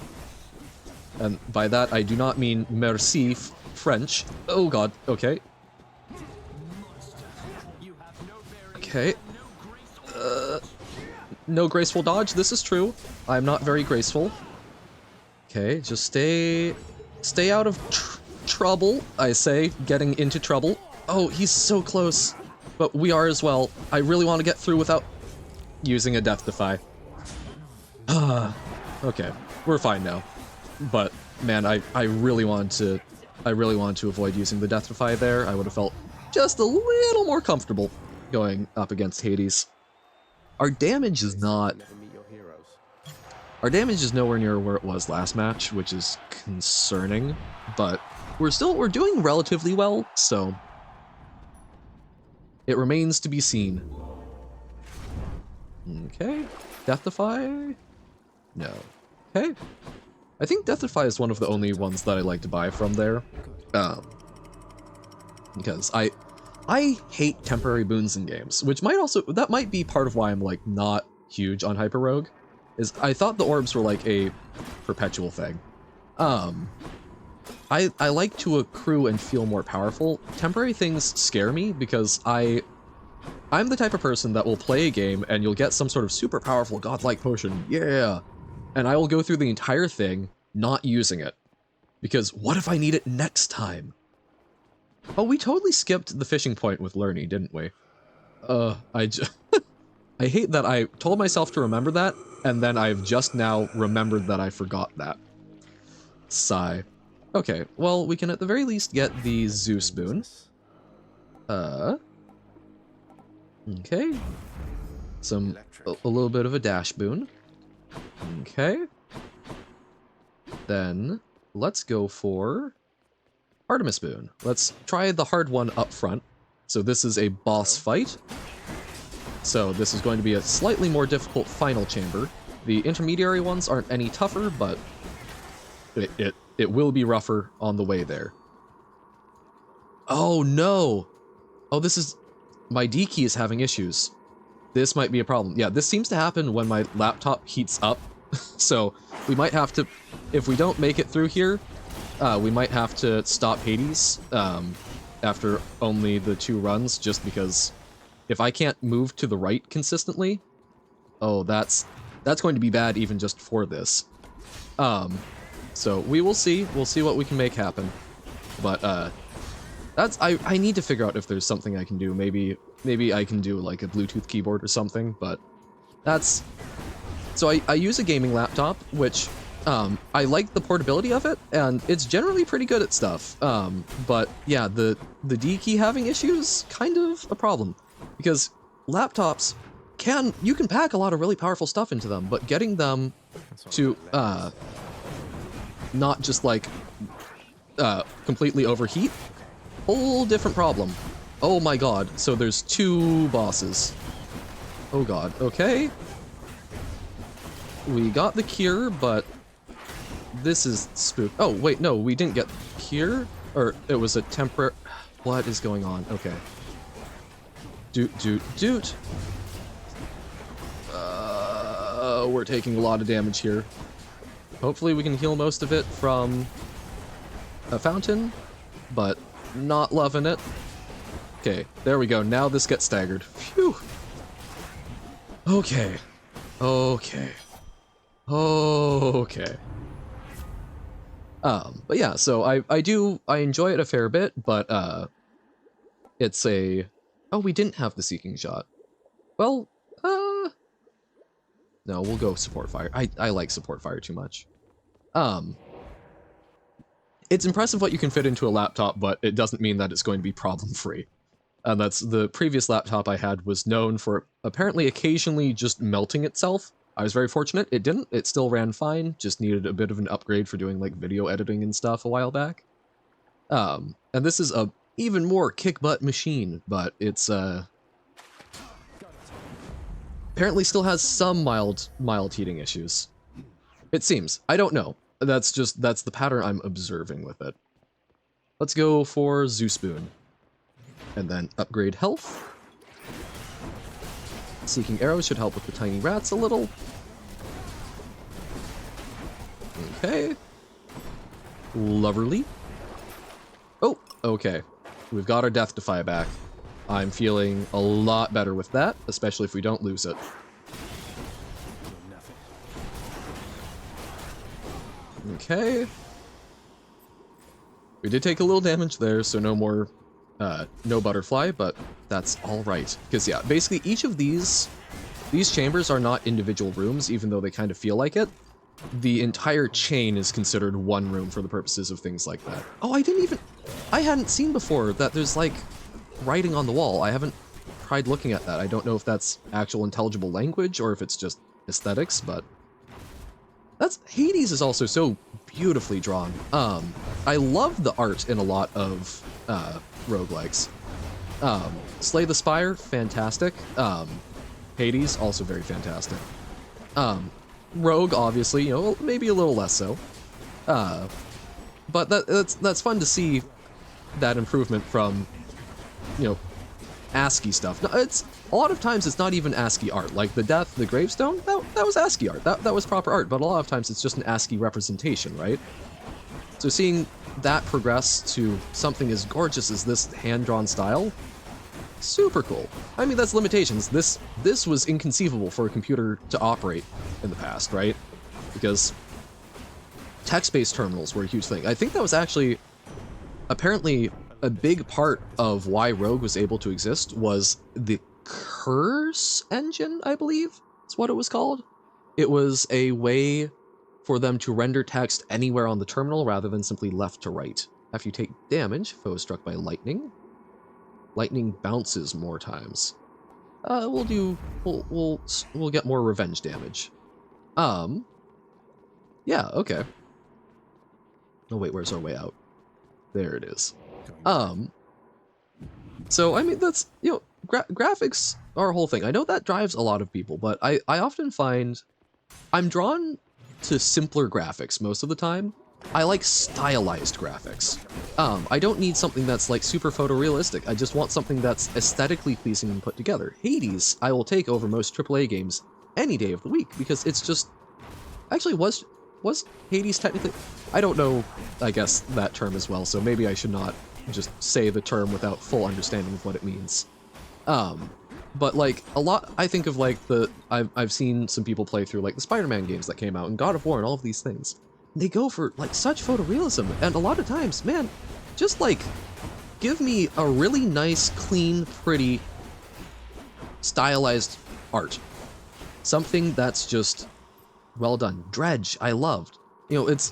And by that I do not mean merci French. Oh god, okay. Okay. No graceful dodge, this is true. I'm not very graceful. Okay, just stay out of trouble, I say, getting into trouble. Oh, he's so close. But we are as well. I really want to get through without using a Death Defy. Okay, we're fine now. But man, I really want to avoid using the Death Defy there. I would have felt just a little more comfortable going up against Hades. Our damage is not... Our damage is nowhere near where it was last match, which is concerning, but we're doing relatively well, so it remains to be seen. Okay, Death Defy? No. Okay. I think Death Defy is one of the only ones that I like to buy from there, because I hate temporary boons in games, which that might be part of why I'm like not huge on Hyperrogue, is I thought the orbs were like a perpetual thing. I like to accrue and feel more powerful. Temporary things scare me because I'm the type of person that will play a game and you'll get some sort of super powerful godlike potion, yeah, and I will go through the entire thing not using it, because what if I need it next time? Oh, we totally skipped the fishing point with Lerny, didn't we? I hate that I told myself to remember that, and then I've just now remembered that I forgot that. Sigh. Okay, well, we can at the very least get the Zeus boon. Okay. A little bit of a dash boon. Okay. Then, let's go for Artemis boon. Let's try the hard one up front. So this is a boss fight. So this is going to be a slightly more difficult final chamber. The intermediary ones aren't any tougher, but it will be rougher on the way there. Oh no! Oh, this is... My D key is having issues. This might be a problem. Yeah, this seems to happen when my laptop heats up. So we might have to... If we don't make it through here, we might have to stop Hades after only the 2 runs, just because if I can't move to the right consistently, oh, that's going to be bad even just for this. So we will see. We'll see what we can make happen. But I need to figure out if there's something I can do. Maybe I can do like a Bluetooth keyboard or something, but that's... So I use a gaming laptop, which I like the portability of it, and it's generally pretty good at stuff. But yeah, the D key having issues, kind of a problem. Because laptops you can pack a lot of really powerful stuff into them, but getting them to not just like completely overheat, whole different problem. Oh my god, so there's 2 bosses. Oh god, okay. We got the cure, but this is spook. Oh wait, no, we didn't get cure? Or it was a temporary... What is going on? Okay. Doot. We're taking a lot of damage here. Hopefully we can heal most of it from a fountain, but not loving it. Okay, there we go. Now this gets staggered. Phew. Okay. But yeah, so I enjoy it a fair bit, but it's a... Oh, we didn't have the Seeking Shot. Well, no, we'll go Support Fire. I like Support Fire too much. It's impressive what you can fit into a laptop, but it doesn't mean that it's going to be problem-free. And that's the previous laptop I had was known for apparently occasionally just melting itself. I was very fortunate, it didn't. It still ran fine, just needed a bit of an upgrade for doing like video editing and stuff a while back. And this is a even more kick-butt machine, but it's apparently still has some mild heating issues. It seems. I don't know. That's the pattern I'm observing with it. Let's go for Zeus Boon. And then upgrade health. Seeking Arrows should help with the tiny rats a little. Okay. Loverly. Oh, okay. We've got our Death Defy back. I'm feeling a lot better with that, especially if we don't lose it. Okay. We did take a little damage there, so no more, no butterfly, but that's all right. Because yeah, basically each of these chambers are not individual rooms, even though they kind of feel like it. The entire chain is considered one room for the purposes of things like that. Oh, I hadn't seen before that there's like writing on the wall. I haven't tried looking at that. I don't know if that's actual intelligible language or if it's just aesthetics, but Hades is also so beautifully drawn. I love the art in a lot of roguelikes. Slay the Spire, fantastic. Hades, also very fantastic. Rogue, obviously, you know, maybe a little less so. But that's fun to see that improvement from, you know, ASCII stuff. No, it's a lot of times it's not even ASCII art. Like the death, the gravestone, that was ASCII art. That was proper art. But a lot of times it's just an ASCII representation, right? So seeing that progress to something as gorgeous as this hand-drawn style, super cool. I mean, that's limitations. This was inconceivable for a computer to operate in the past, right? Because text-based terminals were a huge thing. I think that was actually apparently a big part of why Rogue was able to exist was the Curse engine, I believe is what it was called. It was a way for them to render text anywhere on the terminal rather than simply left to right. After you take damage, foe is struck by lightning. Lightning bounces more times. We'll get more revenge damage. Yeah, okay. Oh wait, where's our way out? There it is. So I mean that's, you know, graphics are a whole thing. I know that drives a lot of people, but I often find I'm drawn to simpler graphics most of the time, I like stylized graphics. I don't need something that's like super photorealistic. I just want something that's aesthetically pleasing and put together. Hades, I will take over most AAA games any day of the week because it's just... Actually, was Hades technically... I don't know, I guess, that term as well, so maybe I should not just say the term without full understanding of what it means. But like, a lot, I think of like I've seen some people play through like the Spider-Man games that came out, and God of War and all of these things. They go for like such photorealism, and a lot of times, man, just like, give me a really nice, clean, pretty, stylized art. Something that's just well done. Dredge, I loved. You know, it's,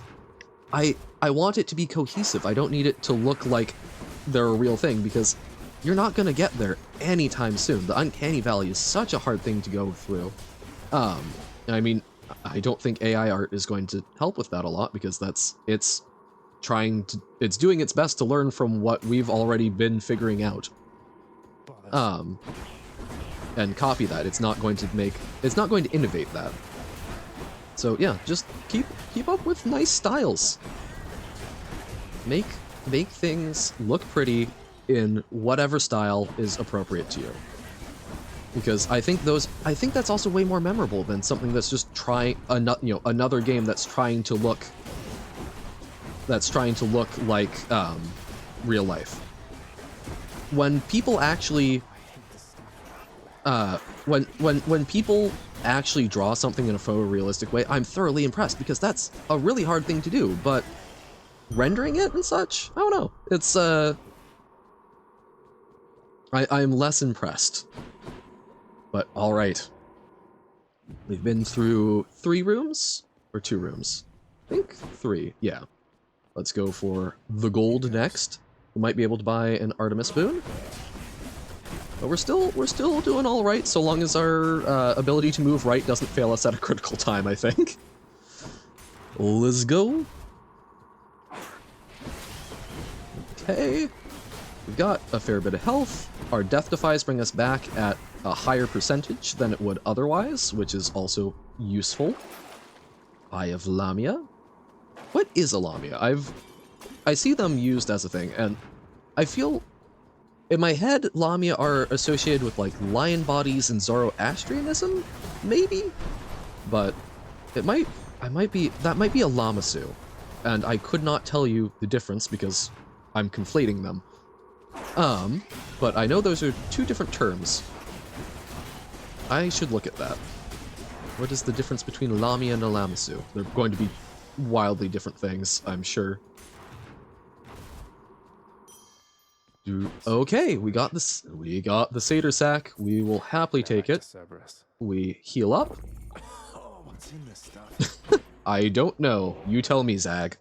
I want it to be cohesive. I don't need it to look like they're a real thing, because you're not gonna get there anytime soon. The uncanny valley is such a hard thing to go through. I mean, I don't think AI art is going to help with that a lot, because it's doing its best to learn from what we've already been figuring out. And copy that. It's not going to innovate that. So yeah, just keep up with nice styles. Make things look pretty in whatever style is appropriate to you. Because I think that's also way more memorable than something that's just another game that's trying to look like real life. When people actually when people actually draw something in a photorealistic way, I'm thoroughly impressed, because that's a really hard thing to do, but rendering it and such, I don't know. It's I'm less impressed. But alright. We've been through 3 rooms? Or 2 rooms? I think 3, yeah. Let's go for the gold next. We might be able to buy an Artemis boon. But we're still doing alright, so long as our ability to move right doesn't fail us at a critical time, I think. Let's go. Okay. We've got a fair bit of health. Our death defies bring us back at a higher percentage than it would otherwise, which is also useful. Eye of Lamia. What is a Lamia? I see them used as a thing, and I feel in my head Lamia are associated with like lion bodies and Zoroastrianism, maybe? But that might be a Lamasu, and I could not tell you the difference because I'm conflating them. But I know those are 2 different terms. I should look at that. What is the difference between Lamia and a Lamasu? They're going to be wildly different things, I'm sure. Okay, we got this. We got the Satyr Sack. We will happily take it. We heal up. What's in this stuff? I don't know. You tell me, Zag.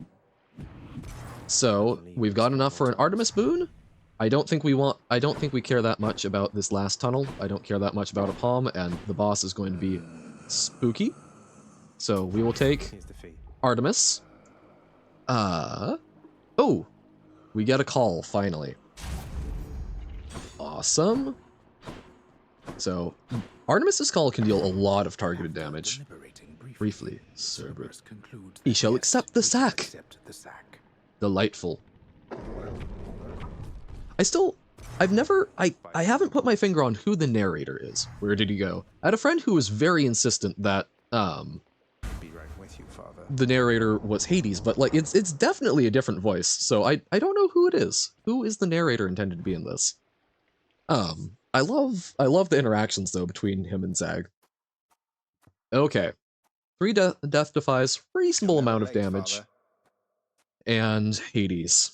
So, we've got enough for an Artemis boon. I don't think we care that much about this last tunnel. I don't care that much about a palm, and the boss is going to be spooky. So we will take Artemis. Oh! We get a call, finally. Awesome. So, Artemis's call can deal a lot of targeted damage. Briefly, Cerberus. He shall accept the sack! Delightful. I haven't put my finger on who the narrator is. Where did he go? I had a friend who was very insistent that, Be right with you, Father. the narrator was Hades, but like, it's definitely a different voice, so I don't know who it is. Who is the narrator intended to be in this? I love the interactions, though, between him and Zag. Okay. 3 death defies, reasonable amount of damage. And Hades.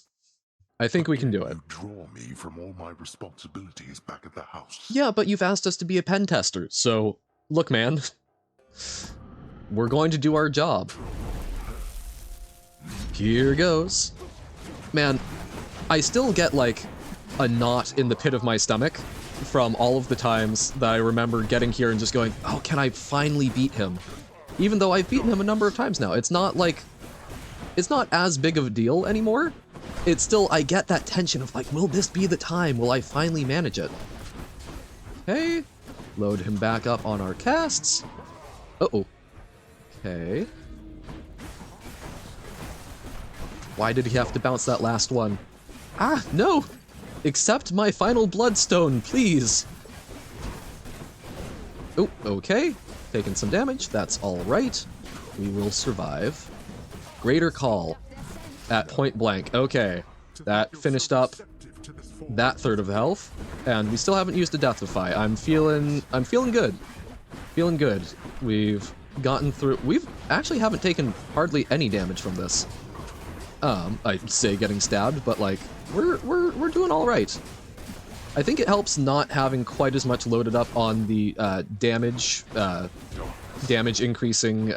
I think we can do it. You draw me from all my responsibilities back at the house. Yeah, but you've asked us to be a pen tester, so look, man. We're going to do our job. Here goes. Man, I still get like a knot in the pit of my stomach from all of the times that I remember getting here and just going, oh, can I finally beat him? Even though I've beaten him a number of times now. It's not as big of a deal anymore. It's still, I get that tension of like, will this be the time? Will I finally manage it? Okay. Load him back up on our casts. Uh-oh. Okay. Why did he have to bounce that last one? Ah, no! Accept my final bloodstone, please! Oh, okay. Taking some damage. That's alright. We will survive. Greater Call. At point blank. Okay. That finished up that third of the health. And we still haven't used a Deathify. I'm feeling good. Feeling good. We've gotten through. We've actually haven't taken hardly any damage from this. I'd say getting stabbed, but like we're doing all right. I think it helps not having quite as much loaded up on the damage increasing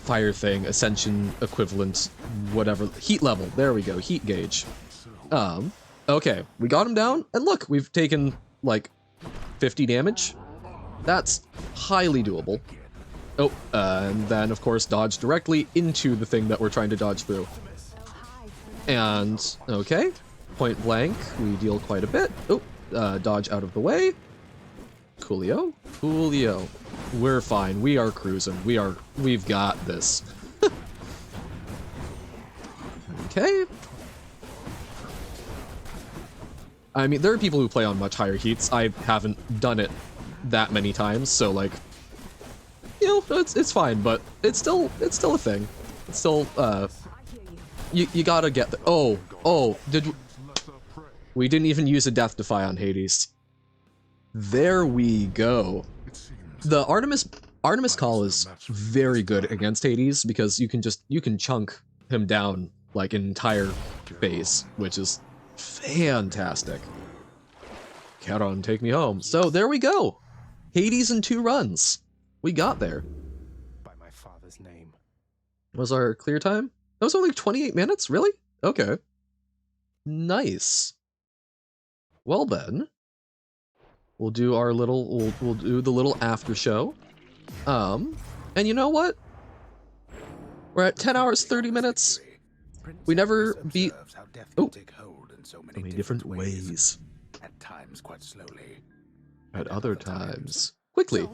fire thing, ascension equivalent, whatever, heat level. There we go, heat gauge. Okay, we got him down, and look, we've taken like 50 damage. That's highly doable. Oh, and then of course dodge directly into the thing that we're trying to dodge through. And okay, point blank, we deal quite a bit. Oh, dodge out of the way. Coolio, coolio. We're fine. We are cruising. We've got this. Okay. I mean, there are people who play on much higher heats. I haven't done it that many times, so like, you know, it's fine, but it's still a thing. It's still you gotta get the we didn't even use a Death Defy on Hades. There we go. The Artemis Call is very good against Hades because you can chunk him down like an entire phase, which is fantastic. Charon, take me home. So there we go. Hades in 2 runs. We got there. By my father's name. Was our clear time? That was only 28 minutes? Really? Okay. Nice. Well then, we'll do our little, we'll do the little after show. And you know what? We're at 10 hours, 30 minutes. We never beat, oh, so many different ways. At times quite slowly. At other times, quickly.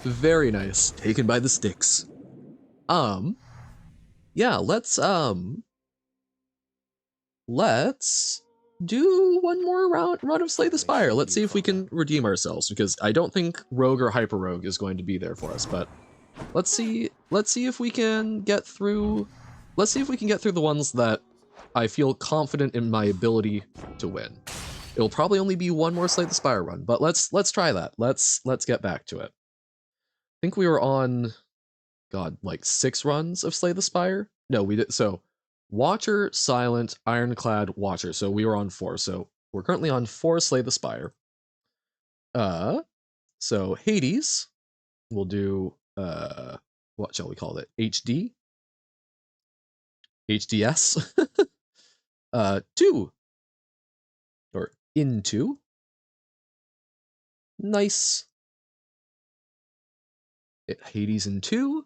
Very nice. Taken by the sticks. Yeah, let's do one more run of Slay the Spire. Let's see if we can redeem ourselves, because I don't think Rogue or Hyperrogue is going to be there for us, but let's see if we can get through, the ones that I feel confident in my ability to win. It'll probably only be one more Slay the Spire run, but let's try that. Let's get back to it. I think we were on, God, like 6 runs of Slay the Spire? No, we did, so Watcher, Silent, Ironclad, Watcher. So we were on 4. So we're currently on 4 Slay the Spire. So Hades, we'll do, what shall we call it? HD? HDS? 2. Or into. Nice. Hades in 2.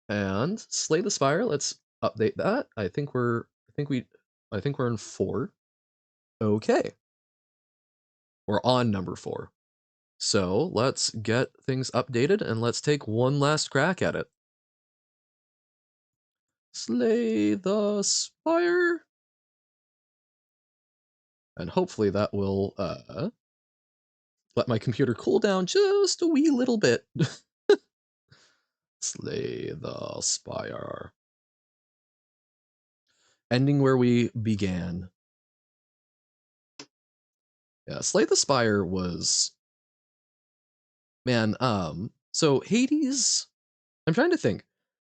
And Slay the Spire, let's update that. I think we're in 4. Okay. We're on number 4. So let's get things updated and let's take one last crack at it. Slay the Spire. And hopefully that will let my computer cool down just a wee little bit. Slay the Spire. Ending where we began. Yeah, Slay the Spire was, man, so Hades, I'm trying to think.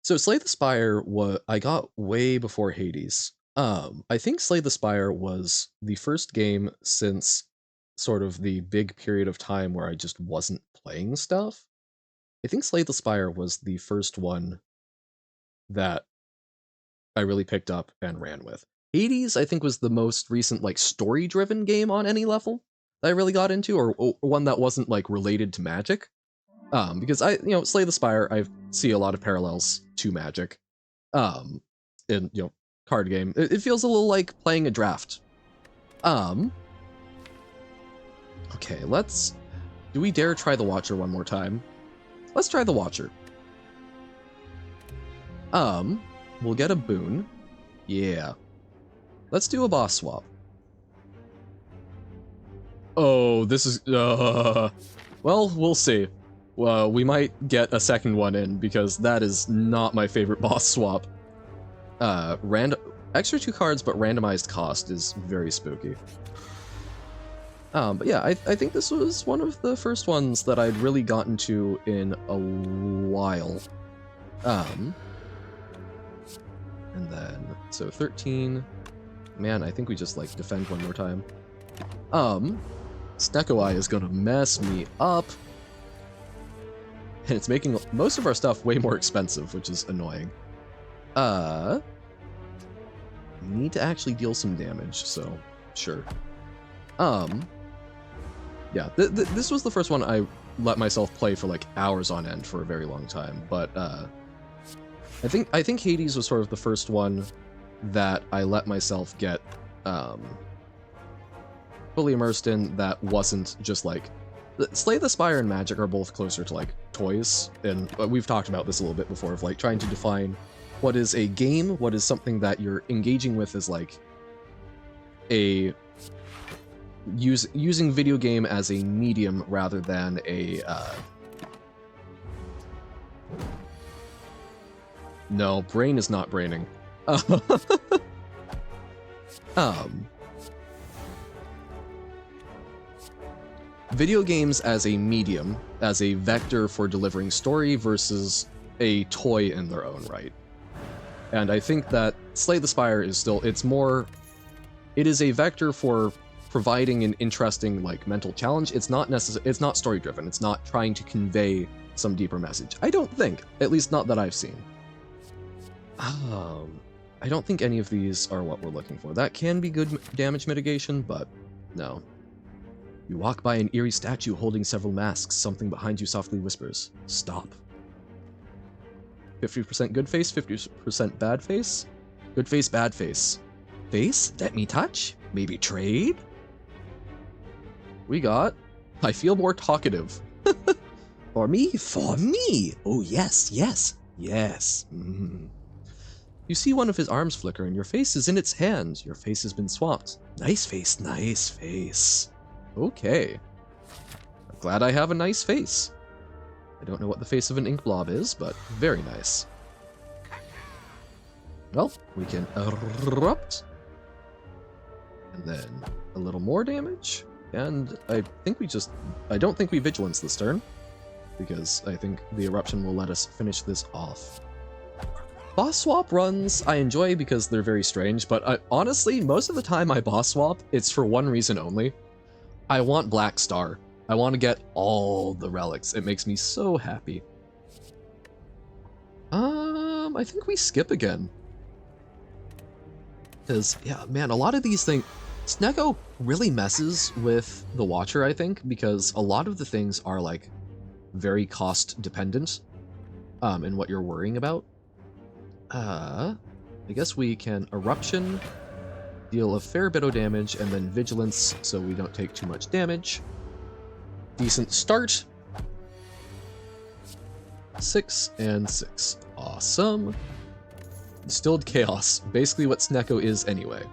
So Slay the Spire I got way before Hades. I think Slay the Spire was the first game since sort of the big period of time where I just wasn't playing stuff. I think Slay the Spire was the first one that I really picked up and ran with. Hades, I think, was the most recent, like, story-driven game on any level that I really got into, or one that wasn't, like, related to Magic. Because Slay the Spire, I see a lot of parallels to Magic. In, card game. It feels a little like playing a draft. Okay, do we dare try the Watcher one more time? Let's try the Watcher. We'll get a boon. Yeah. Let's do a boss swap. Oh, this is... well, we'll see. We might get a second one in, because that is not my favorite boss swap. Extra 2 cards, but randomized cost is very spooky. But yeah, I think this was one of the first ones that I'd really gotten to in a while. And then, so 13. Man, I think we just, like, defend one more time. Snecko Eye is gonna mess me up. And it's making most of our stuff way more expensive, which is annoying. We need to actually deal some damage, so sure. Yeah, this was the first one I let myself play for like hours on end for a very long time, but I think Hades was sort of the first one that I let myself get fully immersed in that wasn't just like... Slay the Spire and Magic are both closer to like toys, and we've talked about this a little bit before, of like trying to define what is a game, what is something that you're engaging with as like a... using video game as a medium rather than a... No, brain is not braining. Video games as a medium, as a vector for delivering story versus a toy in their own right. And I think that Slay the Spire is still, it is a vector for providing an interesting like mental challenge. It's not story driven. It's not trying to convey some deeper message. I don't think, at least not that I've seen. I don't think any of these are what we're looking for. That can be good damage mitigation, but no. You walk by an eerie statue holding several masks. Something behind you softly whispers, "Stop." 50% good face, 50% bad face? Good face, bad face. Face? Let me touch? Maybe trade? We got... I feel more talkative. For me? For me! Oh, yes, yes, yes. You see one of his arms flicker and your face is in its hand. Your face has been swapped. Nice face, nice face. Okay. I'm glad I have a nice face. I don't know what the face of an ink blob is, but very nice. Well, we can erupt. And then a little more damage. And I don't think we vigilance this turn, because I think the eruption will let us finish this off. Boss swap runs I enjoy because they're very strange, but honestly, most of the time I boss swap, it's for one reason only. I want Black Star. I want to get all the relics. It makes me so happy. I think we skip again. Because, yeah, man, a lot of these things... Snecko really messes with the Watcher, I think, because a lot of the things are, like, very cost-dependent in what you're worrying about. I guess we can Eruption, deal a fair bit of damage, and then Vigilance so we don't take too much damage. Decent start. 6 and 6. Awesome. Distilled Chaos. Basically what Snecko is anyway.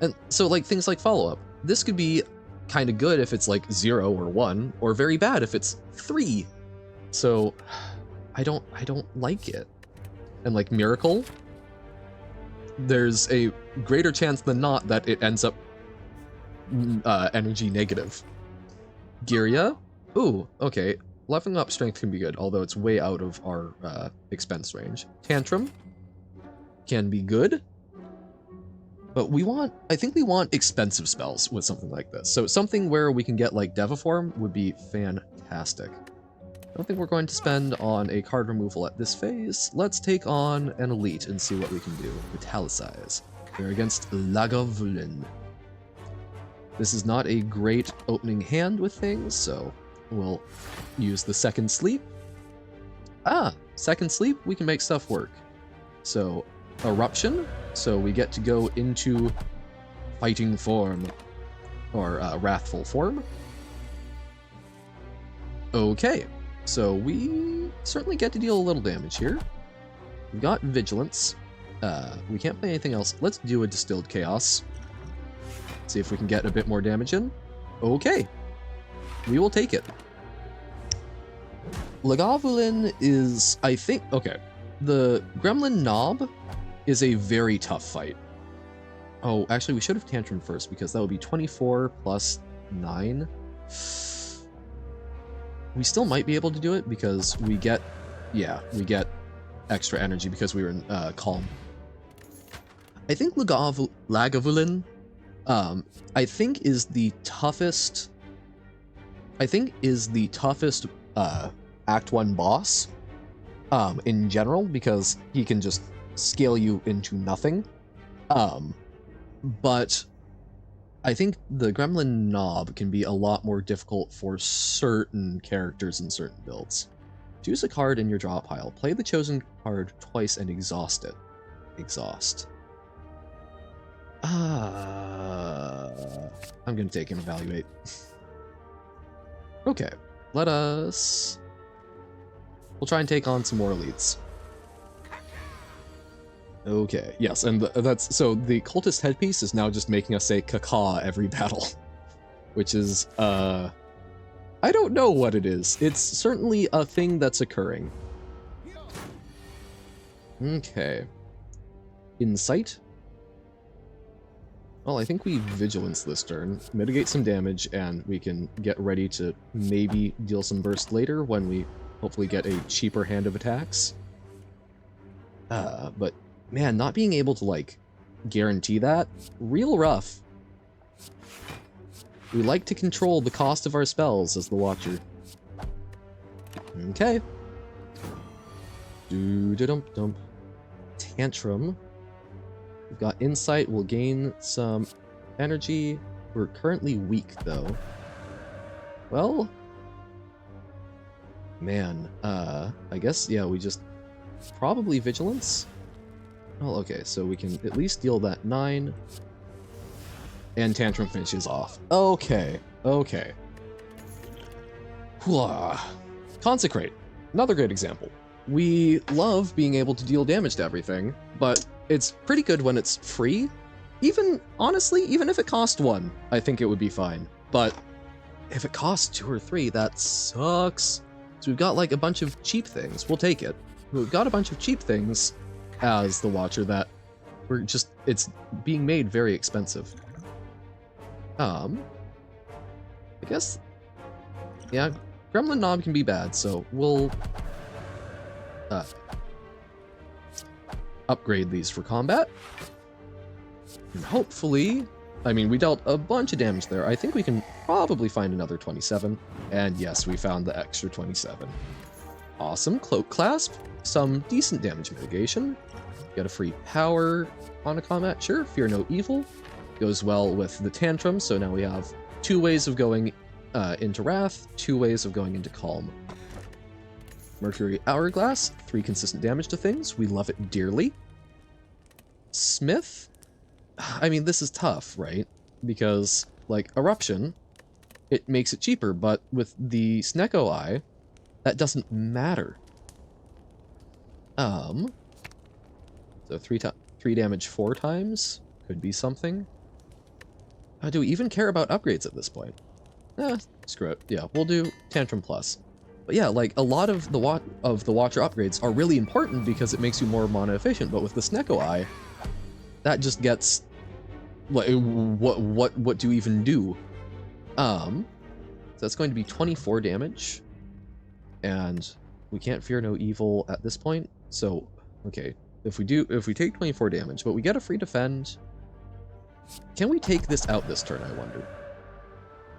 And so, like, things like follow-up. This could be kind of good if it's, like, 0 or 1, or very bad if it's 3. So, I don't like it. And, like, Miracle, there's a greater chance than not that it ends up energy negative. Giria? Ooh, okay. Leveling up strength can be good, although it's way out of our expense range. Tantrum can be good. But I think we want expensive spells with something like this. So something where we can get like Deviform would be fantastic. I don't think we're going to spend on a card removal at this phase. Let's take on an Elite and see what we can do. Metallicize. We're against Lagavulin. This is not a great opening hand with things, so we'll use the Second Sleep. Second Sleep, we can make stuff work. So, Eruption, so we get to go into fighting form, or wrathful form. Okay, so we certainly get to deal a little damage here. we got Vigilance. We can't play anything else. Let's do a Distilled Chaos. See if we can get a bit more damage in. Okay. We will take it. Lagavulin is, I think, okay. The Gremlin Knob is a very tough fight. Oh, actually, we should have Tantrum first, because that would be 24 plus 9. We still might be able to do it, because we get, yeah, we get extra energy because we were in Calm. I think Lagavulin, I think is the toughest, Act 1 boss, in general, because he can just scale you into nothing. But I think the Gremlin Knob can be a lot more difficult for certain characters in certain builds. Choose a card in your draw pile. Play the chosen card twice and exhaust it. Exhaust. I'm gonna take and evaluate. Okay, let us... We'll try and take on some more elites. Okay, yes, and that's... So the cultist headpiece is now just making us say caca every battle. Which is, I don't know what it is. It's certainly a thing that's occurring. Okay. Insight? Well, I think we Vigilance this turn, mitigate some damage, and we can get ready to maybe deal some burst later when we hopefully get a cheaper hand of attacks. But man, not being able to, like, guarantee that, real rough. We like to control the cost of our spells as the Watcher. Okay. Do-da-dump-dump. Tantrum. We've got Insight, we'll gain some energy. We're currently weak, though. Well... Man, I guess, yeah, we just... Probably Vigilance? Well, okay, so we can at least deal that 9. And Tantrum finishes off. Okay, okay. Hooah. Consecrate. Another great example. We love being able to deal damage to everything, but it's pretty good when it's free. Even, honestly, even if it cost 1, I think it would be fine. But if it costs 2 or 3, that sucks. So we've got like a bunch of cheap things. We'll take it. We've got a bunch of cheap things as the Watcher that we're just, it's being made very expensive. I guess, yeah, Gremlin Knob can be bad, so we'll upgrade these for combat. And hopefully, I mean, we dealt a bunch of damage there. I think we can probably find another 27. And yes, we found the extra 27. Awesome. Cloak Clasp. Some decent damage mitigation. Get a free power on a combat. Sure, Fear No Evil. Goes well with the Tantrum, so now we have 2 ways of going into Wrath, 2 ways of going into Calm. Mercury Hourglass, 3 consistent damage to things. We love it dearly. Smith? I mean, this is tough, right? Because, like, Eruption, it makes it cheaper, but with the Snecko Eye, that doesn't matter. So 3 damage 4 times could be something. Do we even care about upgrades at this point? Screw it. Yeah, we'll do Tantrum Plus. But yeah, like, a lot of the Watcher upgrades are really important because it makes you more mana efficient, but with the Snecko Eye, that just gets... What do you even do? So that's going to be 24 damage. And we can't Fear No Evil at this point. So, okay, if we take 24 damage, but we get a free defend... Can we take this out this turn, I wonder?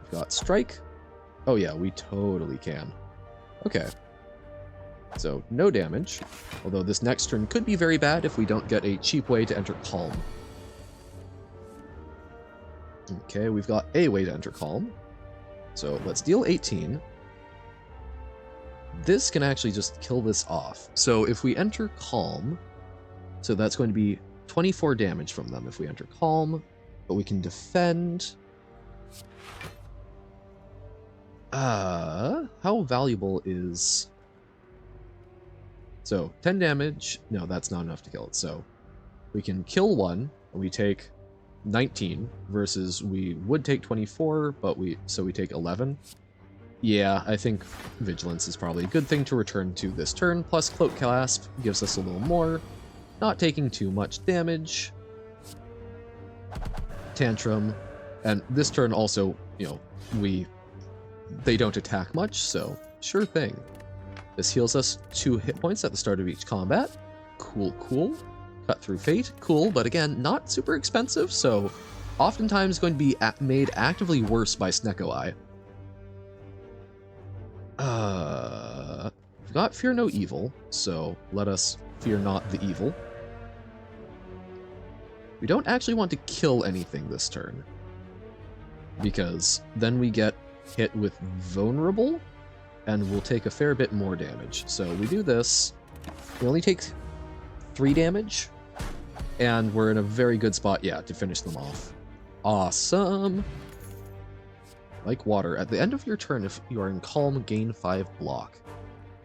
We've got Strike. Oh yeah, we totally can. Okay. So, no damage. Although this next turn could be very bad if we don't get a cheap way to enter Calm. Okay, we've got a way to enter Calm. So, let's deal 18. This can actually just kill this off. So, if we enter Calm... So that's going to be 24 damage from them if we enter Calm. But we can defend. How valuable is So 10 damage. No, that's not enough to kill it. So we can kill one, and we take 19 versus we would take 24, but we take 11. Yeah, I think Vigilance is probably a good thing to return to this turn, plus Cloak Clasp gives us a little more, not taking too much damage. Tantrum, and this turn also, you know, they don't attack much, so sure thing. This heals us 2 hit points at the start of each combat. Cool, cool. Cut Through Fate, cool, but again, not super expensive, so oftentimes going to be made actively worse by Snecko Eye. We've got Fear No Evil, so let us fear not the evil. We don't actually want to kill anything this turn, because then we get hit with Vulnerable, and we'll take a fair bit more damage. So we do this, we only take 3 damage, and we're in a very good spot, yeah, to finish them off. Awesome! Like Water. At the end of your turn, if you are in Calm, gain 5 block.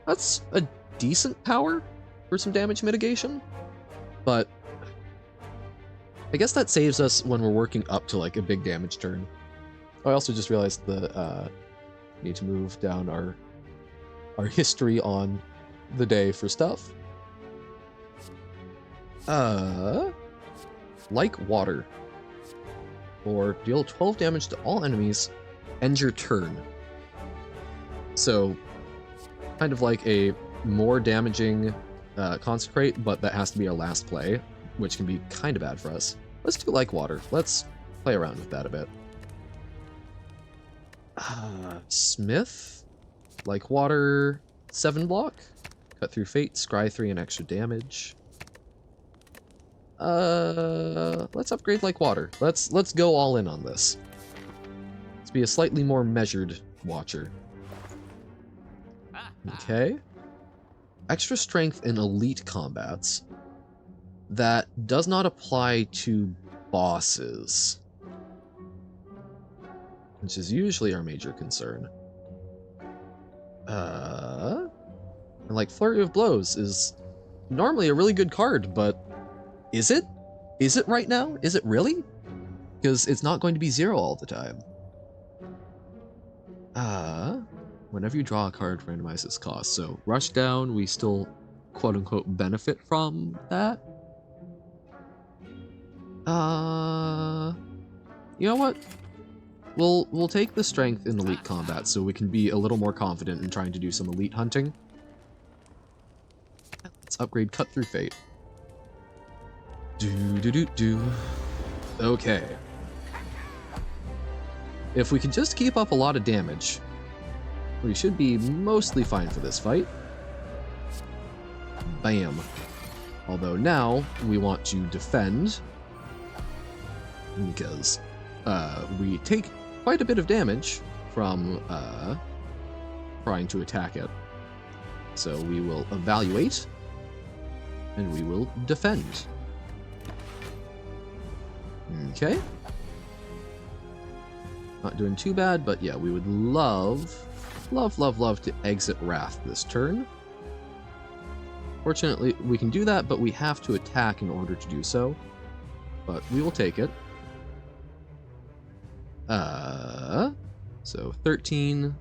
That's a decent power for some damage mitigation, but I guess that saves us when we're working up to like a big damage turn. I also just realized the need to move down our history on the day for stuff. Like Water. Or deal 12 damage to all enemies, end your turn. So, kind of like a more damaging Consecrate, but that has to be our last play, which can be kind of bad for us. Let's do Like Water. Let's play around with that a bit. Smith, Like Water, 7 block. Cut Through Fate, scry 3 and extra damage. Let's upgrade Like Water. Let's go all in on this. Let's be a slightly more measured Watcher. Okay. Extra strength in elite combats. That does not apply to bosses, which is usually our major concern. And like Flurry of Blows is normally a really good card, but is it? Is it right now? Is it really? Because it's not going to be 0 all the time. Whenever you draw a card, randomize its cost. So Rush Down, we still quote-unquote benefit from that. You know what? We'll take the strength in elite combat so we can be a little more confident in trying to do some elite hunting. Let's upgrade Cut Through Fate. Okay. If we can just keep up a lot of damage, we should be mostly fine for this fight. Bam. Although now we want to defend, because we take quite a bit of damage from trying to attack it. So we will evaluate, and we will defend. Okay. Not doing too bad, but yeah, we would love to exit Wrath this turn. Fortunately, we can do that, but we have to attack in order to do so. But we will take it. So 13.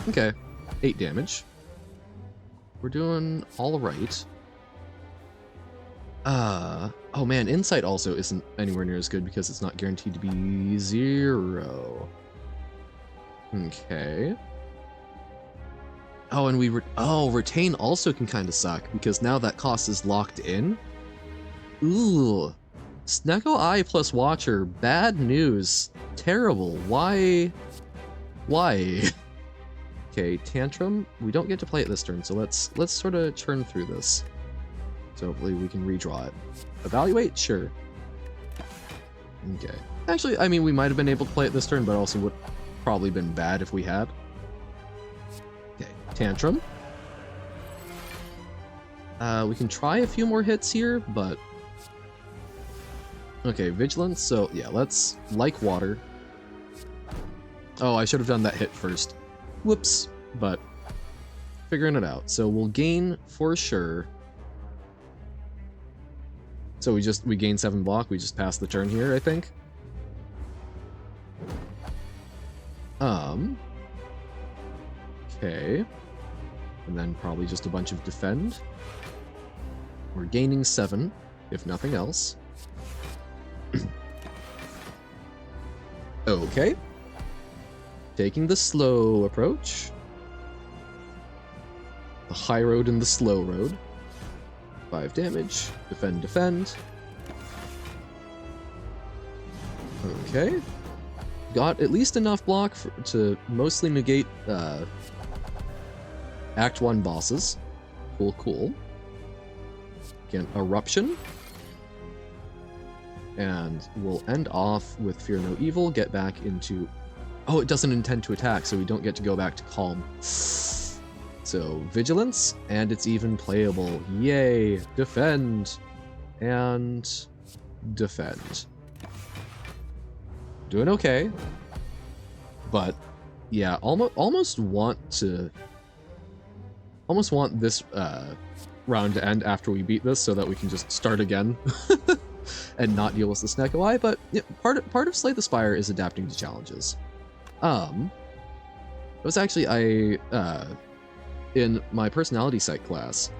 Okay, 8 damage. We're doing all right. Oh man, Insight also isn't anywhere near as good because it's not guaranteed to be 0. Okay. Oh, and we Retain also can kind of suck because now that cost is locked in. Ooh. Snecko Eye plus Watcher, bad news. Terrible. Why? Okay, Tantrum, we don't get to play it this turn, so let's sort of churn through this. So hopefully we can redraw it. Evaluate? Sure. Okay. Actually, I mean, we might have been able to play it this turn, but also would probably been bad if we had. Okay, Tantrum. We can try a few more hits here, but... Okay, Vigilance, so yeah, let's Like Water. Oh, I should have done that hit first. Whoops, but figuring it out. So we'll gain for sure. So we gain 7 block. We just pass the turn here, I think. Okay. And then probably just a bunch of defend. We're gaining 7, if nothing else. Okay. Taking the slow approach. The high road and the slow road. 5 damage. Defend, defend. Okay. Got at least enough block to mostly negate Act 1 bosses. Cool, cool. Again, Eruption. And we'll end off with Fear No Evil, get back into... Oh, it doesn't intend to attack, so we don't get to go back to Calm. So, Vigilance, and it's even playable. Yay! Defend. And... defend. Doing okay. But, yeah, almost want this round to end after we beat this so that we can just start again and not deal with the Snecko Eye, but yeah, part of Slay the Spire is adapting to challenges. It was actually, in my personality psych class,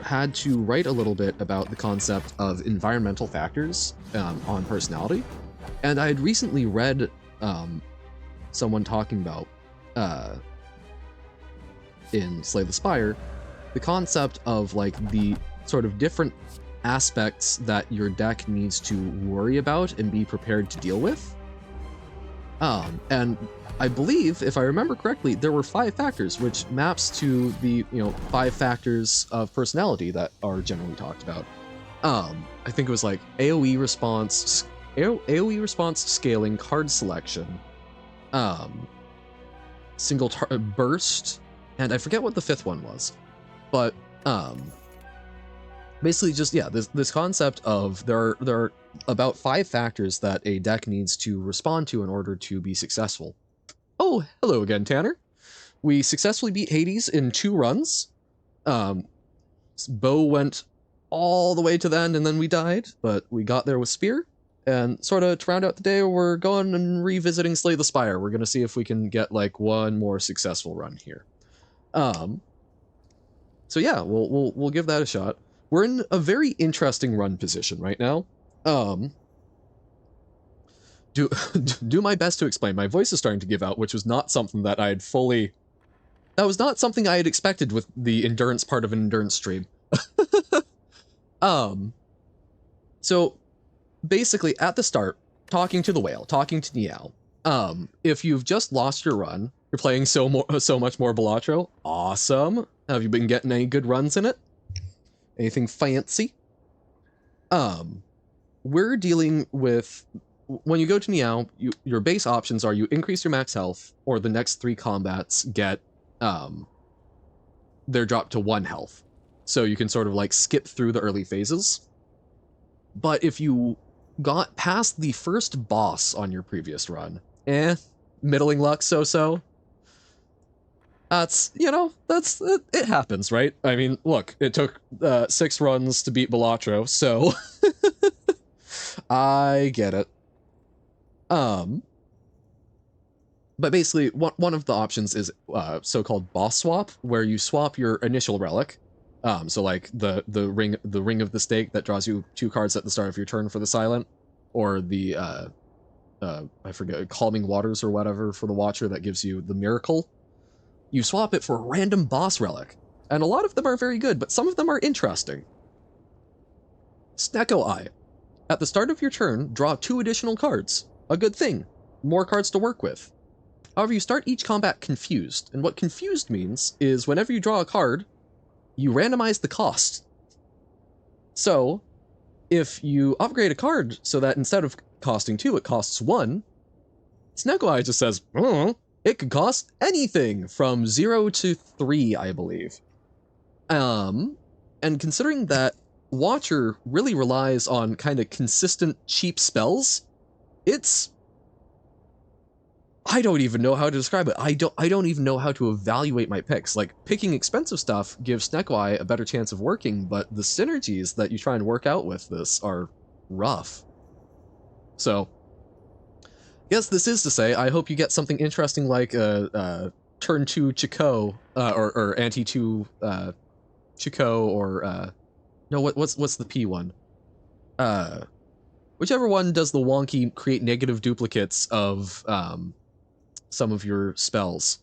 had to write a little bit about the concept of environmental factors on personality, and I had recently read someone talking about in Slay the Spire, the concept of like the sort of different aspects that your deck needs to worry about and be prepared to deal with. And I believe, if I remember correctly, there were 5 factors, which maps to the 5 factors of personality that are generally talked about. I think it was like AoE response, scaling, card selection, single burst, and I forget what the 5th one was, but basically just, yeah, this concept of there are about 5 factors that a deck needs to respond to in order to be successful. Oh, hello again, Tanner. We successfully beat Hades in 2 runs. Bo went all the way to the end and then we died, but we got there with Spear. And sort of to round out the day, we're going and revisiting Slay the Spire. We're going to see if we can get like one more successful run here. So yeah, we'll give that a shot. We're in a very interesting run position right now. Do my best to explain. My voice is starting to give out, which was not something that I had fully... That was not something I had expected with the endurance part of an endurance stream. So basically at the start, talking to the whale, talking to Niao. If you've just lost your run, you're playing so much more Balatro. Awesome. Have you been getting any good runs in it? Anything fancy? We're dealing with, when you go to Niao, your base options are you increase your max health, or the next 3 combats get, they're dropped to 1 health. So you can sort of like skip through the early phases. But if you got past the first boss on your previous run, middling luck, so-so. That's, it happens, right? I mean, look, it took 6 runs to beat Balatro, so I get it. But basically, one of the options is so-called boss swap, where you swap your initial relic. So like the ring of the stake that draws you 2 cards at the start of your turn for the silent, or the I forget, calming waters or whatever for the watcher that gives you the miracle. You swap it for a random boss relic, and a lot of them are very good, but some of them are interesting. Snecko Eye. At the start of your turn, draw 2 additional cards. A good thing. More cards to work with. However, you start each combat confused, and what confused means is whenever you draw a card, you randomize the cost. So, if you upgrade a card so that instead of costing 2, it costs 1, Snecko Eye just says, it could cost anything from 0 to 3, I believe. And considering that Watcher really relies on kind of consistent cheap spells, it's I don't even know how to describe it. I don't even know how to evaluate my picks. Like, picking expensive stuff gives Sneckwai a better chance of working, but the synergies that you try and work out with this are rough. So, yes, this is to say, I hope you get something interesting like turn 2 Chico, or anti 2 Chico, or no, what's the P one? Whichever one does the wonky create negative duplicates of some of your spells,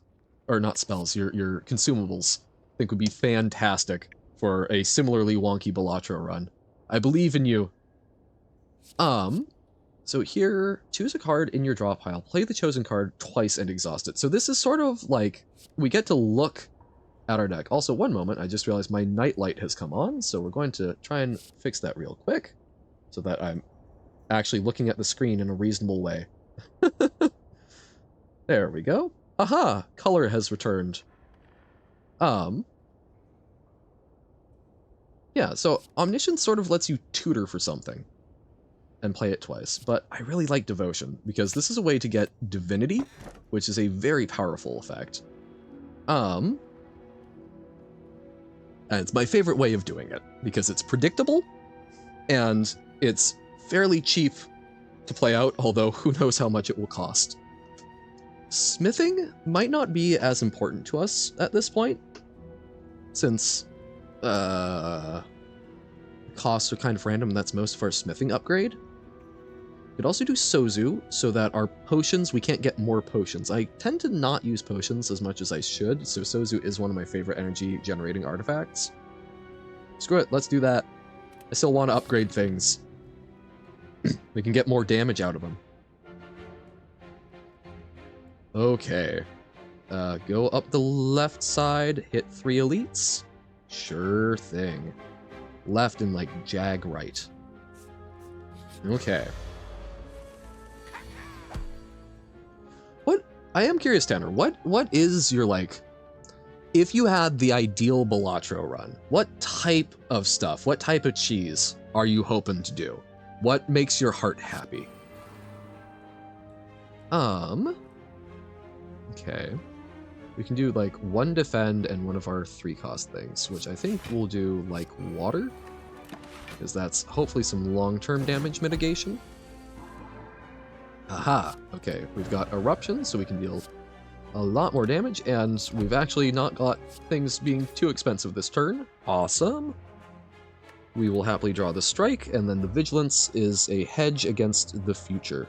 or not spells, your consumables. I think would be fantastic for a similarly wonky Balatro run. I believe in you. So here, choose a card in your draw pile, play the chosen card twice and exhaust it. So this is sort of like, we get to look at our deck. Also, one moment, I just realized my nightlight has come on, so we're going to try and fix that real quick, so that I'm actually looking at the screen in a reasonable way. There we go. Aha! Color has returned. Yeah, so Omniscience sort of lets you tutor for something and play it twice, but I really like Devotion, because this is a way to get Divinity, which is a very powerful effect. And it's my favorite way of doing it, because it's predictable, and it's fairly cheap to play out, although who knows how much it will cost. Smithing might not be as important to us at this point, since costs are kind of random, and that's most of our smithing upgrade. We could also do Sozu, so that our potions, we can't get more potions. I tend to not use potions as much as I should, so Sozu is one of my favorite energy generating artifacts. Screw it, let's do that. I still want to upgrade things. We can get more damage out of them. Okay. Go up the left side, hit 3 elites. Sure thing. Left and like jag right. Okay. I am curious, Tanner, what is your, like, if you had the ideal Balatro run, what type of stuff, what type of cheese are you hoping to do? What makes your heart happy? Okay. We can do, like, 1 defend and one of our 3-cost things, which I think we'll do, like, water, because that's hopefully some long-term damage mitigation. Aha! Okay, we've got Eruption, so we can deal a lot more damage, and we've actually not got things being too expensive this turn. Awesome! We will happily draw the Strike, and then the Vigilance is a hedge against the future.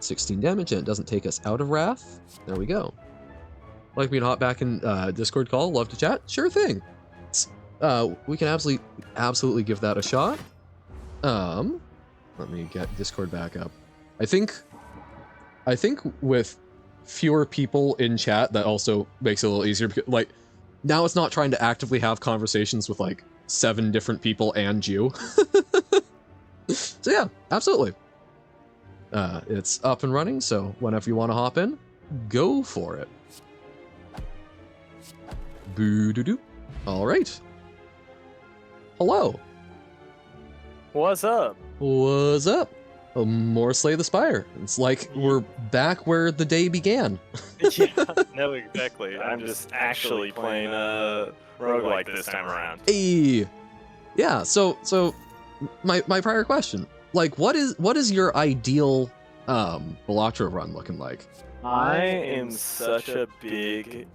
16 damage, and it doesn't take us out of Wrath. There we go. Like me to hop back in Discord call, love to chat? Sure thing! We can absolutely give that a shot. Let me get Discord back up. I think with fewer people in chat, that also makes it a little easier, because, like, now it's not trying to actively have conversations with, like, 7 different people and you. So yeah, absolutely. It's up and running, so whenever you want to hop in, go for it. Boo-doo-doo. All right. Hello. What's up? What's up? More Slay the Spire. It's like we're back where the day began. Yeah, no, exactly. I'm just actually playing Roguelike this time around. Hey. Yeah, so my prior question, like, what is your ideal Balatro run looking like? I am such a big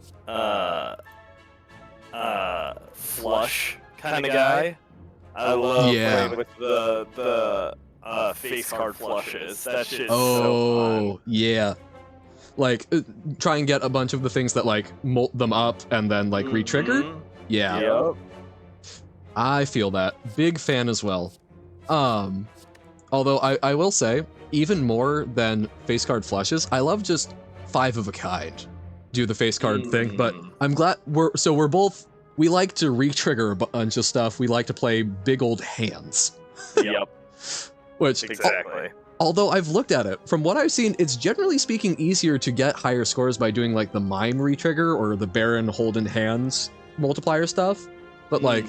flush kind of guy. I love playing with the face card flushes. That shit's so fun. Yeah. Like, try and get a bunch of the things that, like, molt them up and then, like, re-trigger. Yeah. Yep. I feel that. Big fan as well. Although I will say, even more than face card flushes, I love just 5 of a kind do the face card thing, but I'm glad we're both, we like to re-trigger a bunch of stuff. We like to play big old hands. Yep. Which, exactly. Although I've looked at it, from what I've seen, it's generally speaking easier to get higher scores by doing, like, the Mime re-trigger or the Baron hold in hands multiplier stuff. But, like,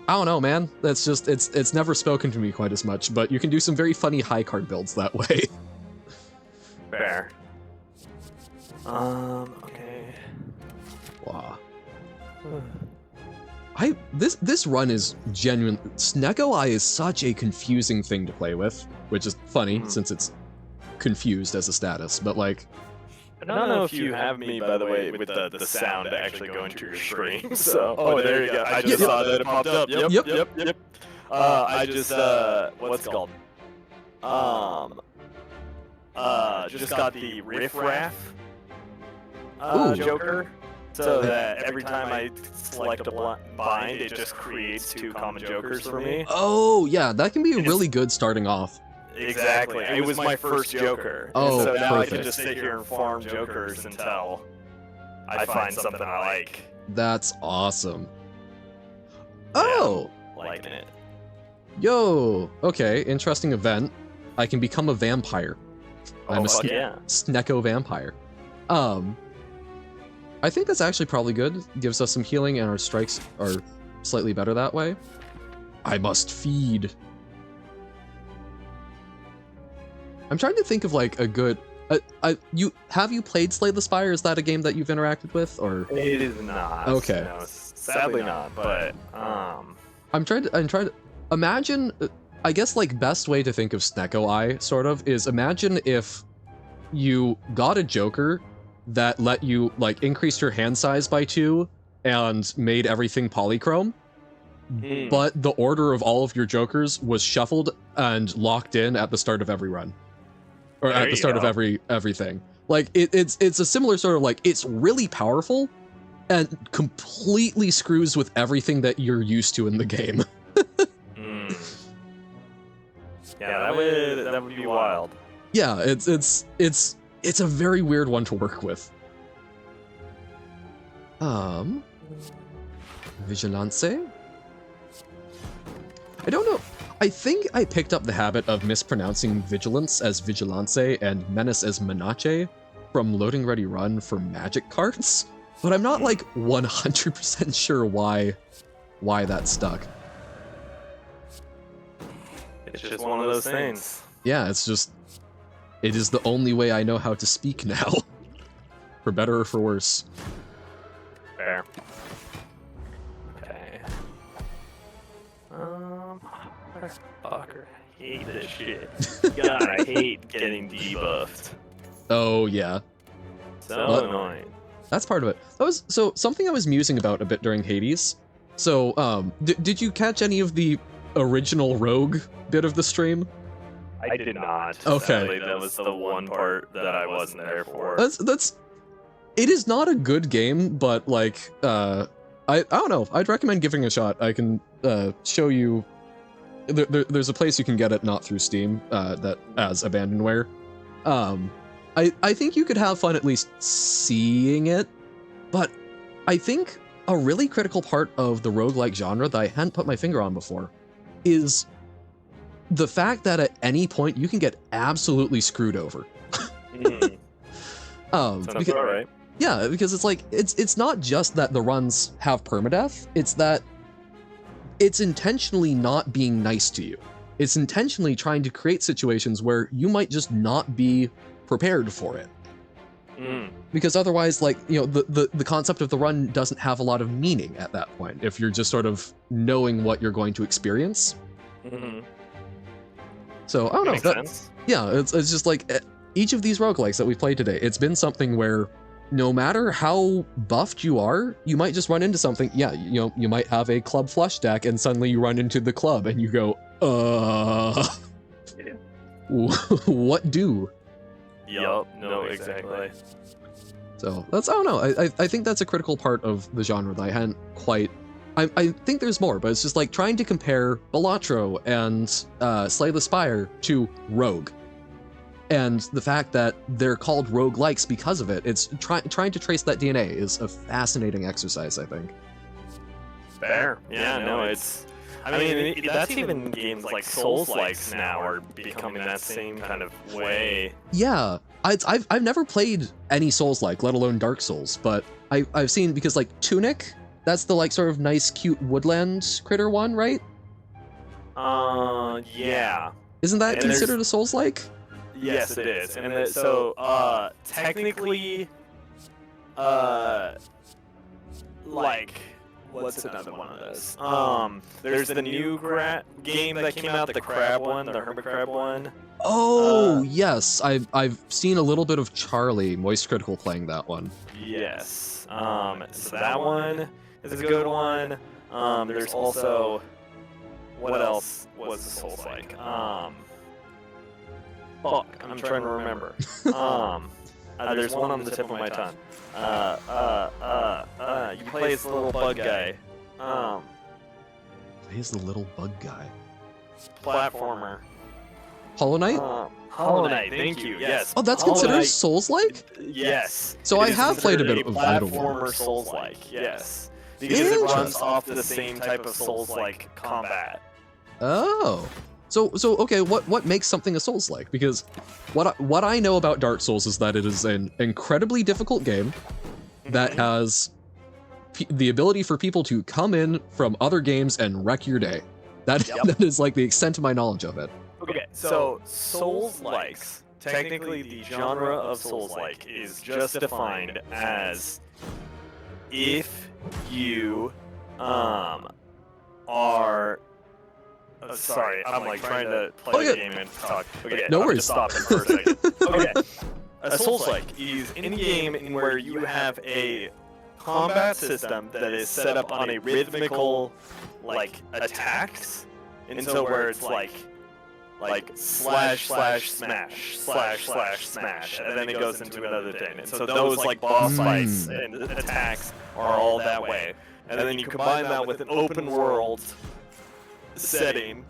I don't know, man. That's just, it's never spoken to me quite as much, but you can do some very funny high card builds that way. Fair. Okay. Wow. This run is genuine. Snecko Eye is such a confusing thing to play with, which is funny since it's confused as a status, but like... I don't know if you have me, by the way, with the sound actually going to your screen. So, oh, there you go. I just saw that it popped up. Yep. I just, what's it called? Just got the Riff Raff Joker, so that every time I select a bind, it just creates 2 common jokers for me. Oh, yeah, that can be really good starting off. Exactly. It was my first Joker. Oh, so now perfect. I can just sit here and farm Jokers until I find something I like. That's awesome. Oh! Liking it. Yo! Okay, interesting event. I can become a vampire. I'm a Snecko vampire. I think that's actually probably good. Gives us some healing and our strikes are slightly better that way. I must feed. I'm trying to think of like a good... have you played Slay the Spire? Is that a game that you've interacted with, or...? It is not. Okay. No, sadly not, but, I'm trying to... Imagine... I guess, like, best way to think of Snecko Eye, sort of, is imagine if you got a Joker that let you, like, increase your hand size by 2 and made everything polychrome, but the order of all of your Jokers was shuffled and locked in at the start of every run. Or at the start of everything. Like, it's a similar sort of, like, it's really powerful and completely screws with everything that you're used to in the game. Yeah, that would be wild. Yeah, it's a very weird one to work with. Vigilance? I don't know. I think I picked up the habit of mispronouncing Vigilance as Vigilance and Menace as Menace from Loading Ready Run for magic cards, but I'm not like 100% sure why that stuck. It's just one of those things. Yeah, it is the only way I know how to speak now. For better or for worse. Fair. Okay. Fucker. I hate this shit. God, I hate getting debuffed. Oh, yeah. So annoying. That's part of it. So something I was musing about a bit during Hades. So, did you catch any of the original Rogue bit of the stream? I did not. Okay. Sadly, that was the one part that I wasn't there for. It is not a good game, but like, I don't know. I'd recommend giving it a shot. I can show you. There's a place you can get it not through Steam, that as Abandonware. I think you could have fun at least seeing it, but I think a really critical part of the roguelike genre that I hadn't put my finger on before is the fact that at any point you can get absolutely screwed over. Sounds because, about right. Yeah, because it's like it's not just that the runs have permadeath, it's that it's intentionally not being nice to you. It's intentionally trying to create situations where you might just not be prepared for it. Because otherwise, like, you know, the concept of the run doesn't have a lot of meaning at that point, if you're just sort of knowing what you're going to experience. So, I don't know. Makes sense. Yeah, it's just like, each of these roguelikes that we've played today, it's been something where no matter how buffed you are, you might just run into something. Yeah, you know, you might have a club flush deck and suddenly you run into the club and you go, what do? Yup, no, exactly. So that's, I don't know, I think that's a critical part of the genre that I hadn't quite, I think there's more, but it's just like trying to compare Balatro and Slay the Spire to Rogue. And the fact that they're called roguelikes because of it, it's trying to trace that DNA is a fascinating exercise, I think. Fair. Yeah, no, it's... I mean, that's even games like Souls-likes now are becoming that same kind of way. Yeah, I've never played any Souls-like, let alone Dark Souls, but I've seen, because like Tunic, that's the like sort of nice, cute woodland critter one, right? Yeah. Isn't that considered a Souls-like? Yes, it is. And so, technically, like, what's another one of those? There's the new game that came out, the crab one, the hermit crab one. Oh, yes. I've seen a little bit of Charlie, Moist Critical, playing that one. Yes. So that one is a good one. There's also, what else was the Souls like? Fuck, I'm trying to remember. There's one on the tip of my tongue. You play as the little bug guy. He's the little bug guy. Platformer. Hollow Knight? Hollow Knight, thank you, yes. Oh, that's considered Souls-like? Yes. So I have played a bit of Vital War. Platformer Souls-like, yes. Because it runs off the same type of Souls-like combat. Oh. So okay, what makes something a Souls-like? Because what I know about Dark Souls is that it is an incredibly difficult game that has the ability for people to come in from other games and wreck your day. That is like the extent of my knowledge of it. Okay, so Souls-likes, technically the genre of Souls-like is just defined as if you are... sorry, I'm like trying to play the game and talk. Okay, no worries. Just stopping for a second. Okay, a Souls-like is any game in where you have a combat system that is set up on a rhythmical, like, attacks, and so where it's like slash slash smash slash slash smash, and then it goes into another thing. And so those like boss fights and attacks are all that way. And then you combine that with an open world setting,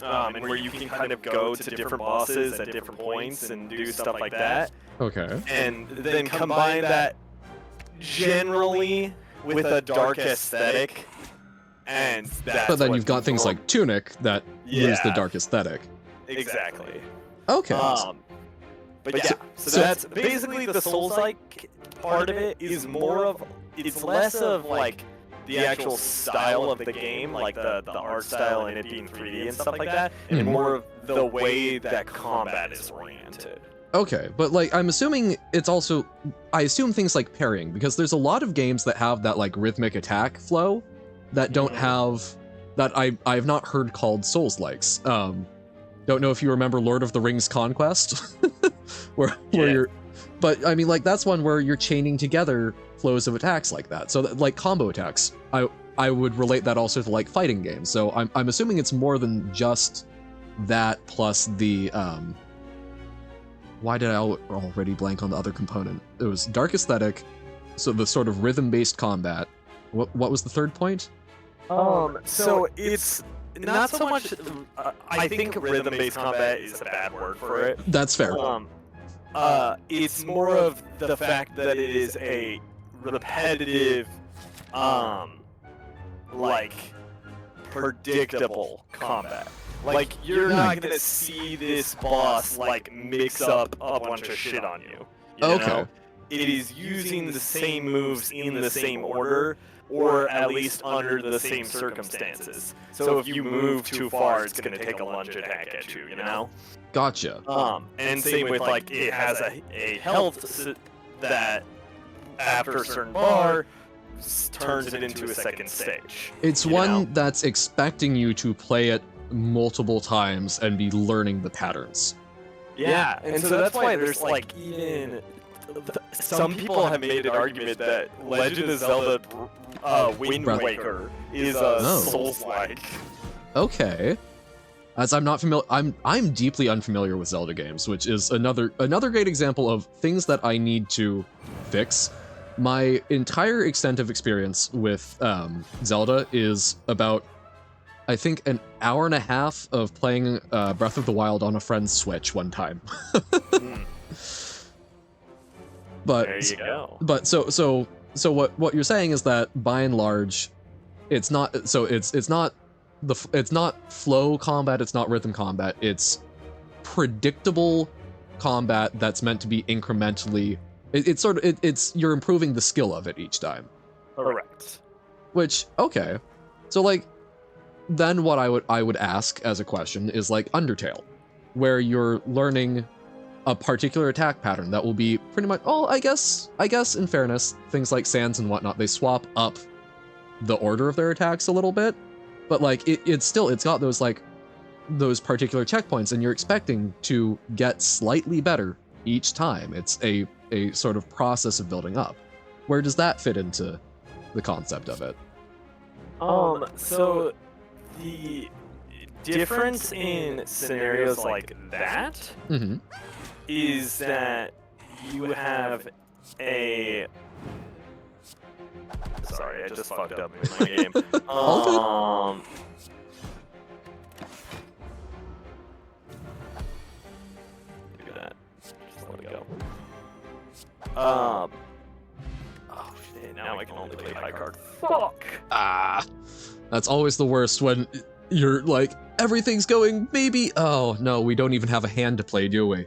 and where you can kind of go to different bosses at different points and do stuff like that. Okay. And then combine that generally with a dark aesthetic, and that's But then you've got things like Tunic that use the dark aesthetic. Exactly. Okay. But yeah, so that's basically the Souls-like part of it is more of, it's less of like the actual style of the game, like the art style and it being 3D and stuff like that, and more of the way that combat is oriented. Okay, but like I'm assuming it's also, I assume things like parrying, because there's a lot of games that have that like rhythmic attack flow that don't have, that I've not heard called Souls-likes. Don't know if you remember Lord of the Rings Conquest, where you're, but I mean like that's one where you're chaining together flows of attacks like that. So that, like combo attacks, I would relate that also to like fighting games. So I'm assuming it's more than just that plus the why did I already blank on the other component? It was dark aesthetic, so the sort of rhythm-based combat. What was the third point? So it's not so much. I think rhythm-based combat is a bad word for it. That's fair. It's more of the fact that it is a repetitive, like predictable combat. Like you're not gonna see this boss like mix up a bunch of shit on you. You know? It is using the same moves in the same order, or at least under the same circumstances. So if you move too far, it's gonna take a lunge attack at you, you know? Gotcha. And same with like, it has a health that after a certain bar turns it into a second stage. It's one that's expecting you to play it multiple times and be learning the patterns. Yeah, and so that's why there's like even some people have made an argument that Legend of Zelda Wind Waker is a Souls-like. Okay. As I'm not familiar, I'm deeply unfamiliar with Zelda games, which is another great example of things that I need to fix. My entire extent of experience with Zelda is about, I think, an hour and a half of playing Breath of the Wild on a friend's Switch one time. But there you go. But so what you're saying is that by and large, it's not flow combat, it's not rhythm combat, it's predictable combat that's meant to be incrementally. It's you're improving the skill of it each time. Correct. Which, okay, so like, then what I would ask as a question is like Undertale, where you're learning a particular attack pattern that will be pretty much, oh, I guess in fairness, things like sands and whatnot, they swap up the order of their attacks a little bit, but like it's got those like those particular checkpoints, and you're expecting to get slightly better each time. It's a sort of process of building up. Where does that fit into the concept of it? So the difference in scenarios like that is that you have a... Sorry, I just fucked up in my game. Look at that. Just let it go. Oh shit, now I can only play high card. Fuck! That's always the worst when you're like, everything's going maybe. Oh no, we don't even have a hand to play, do we?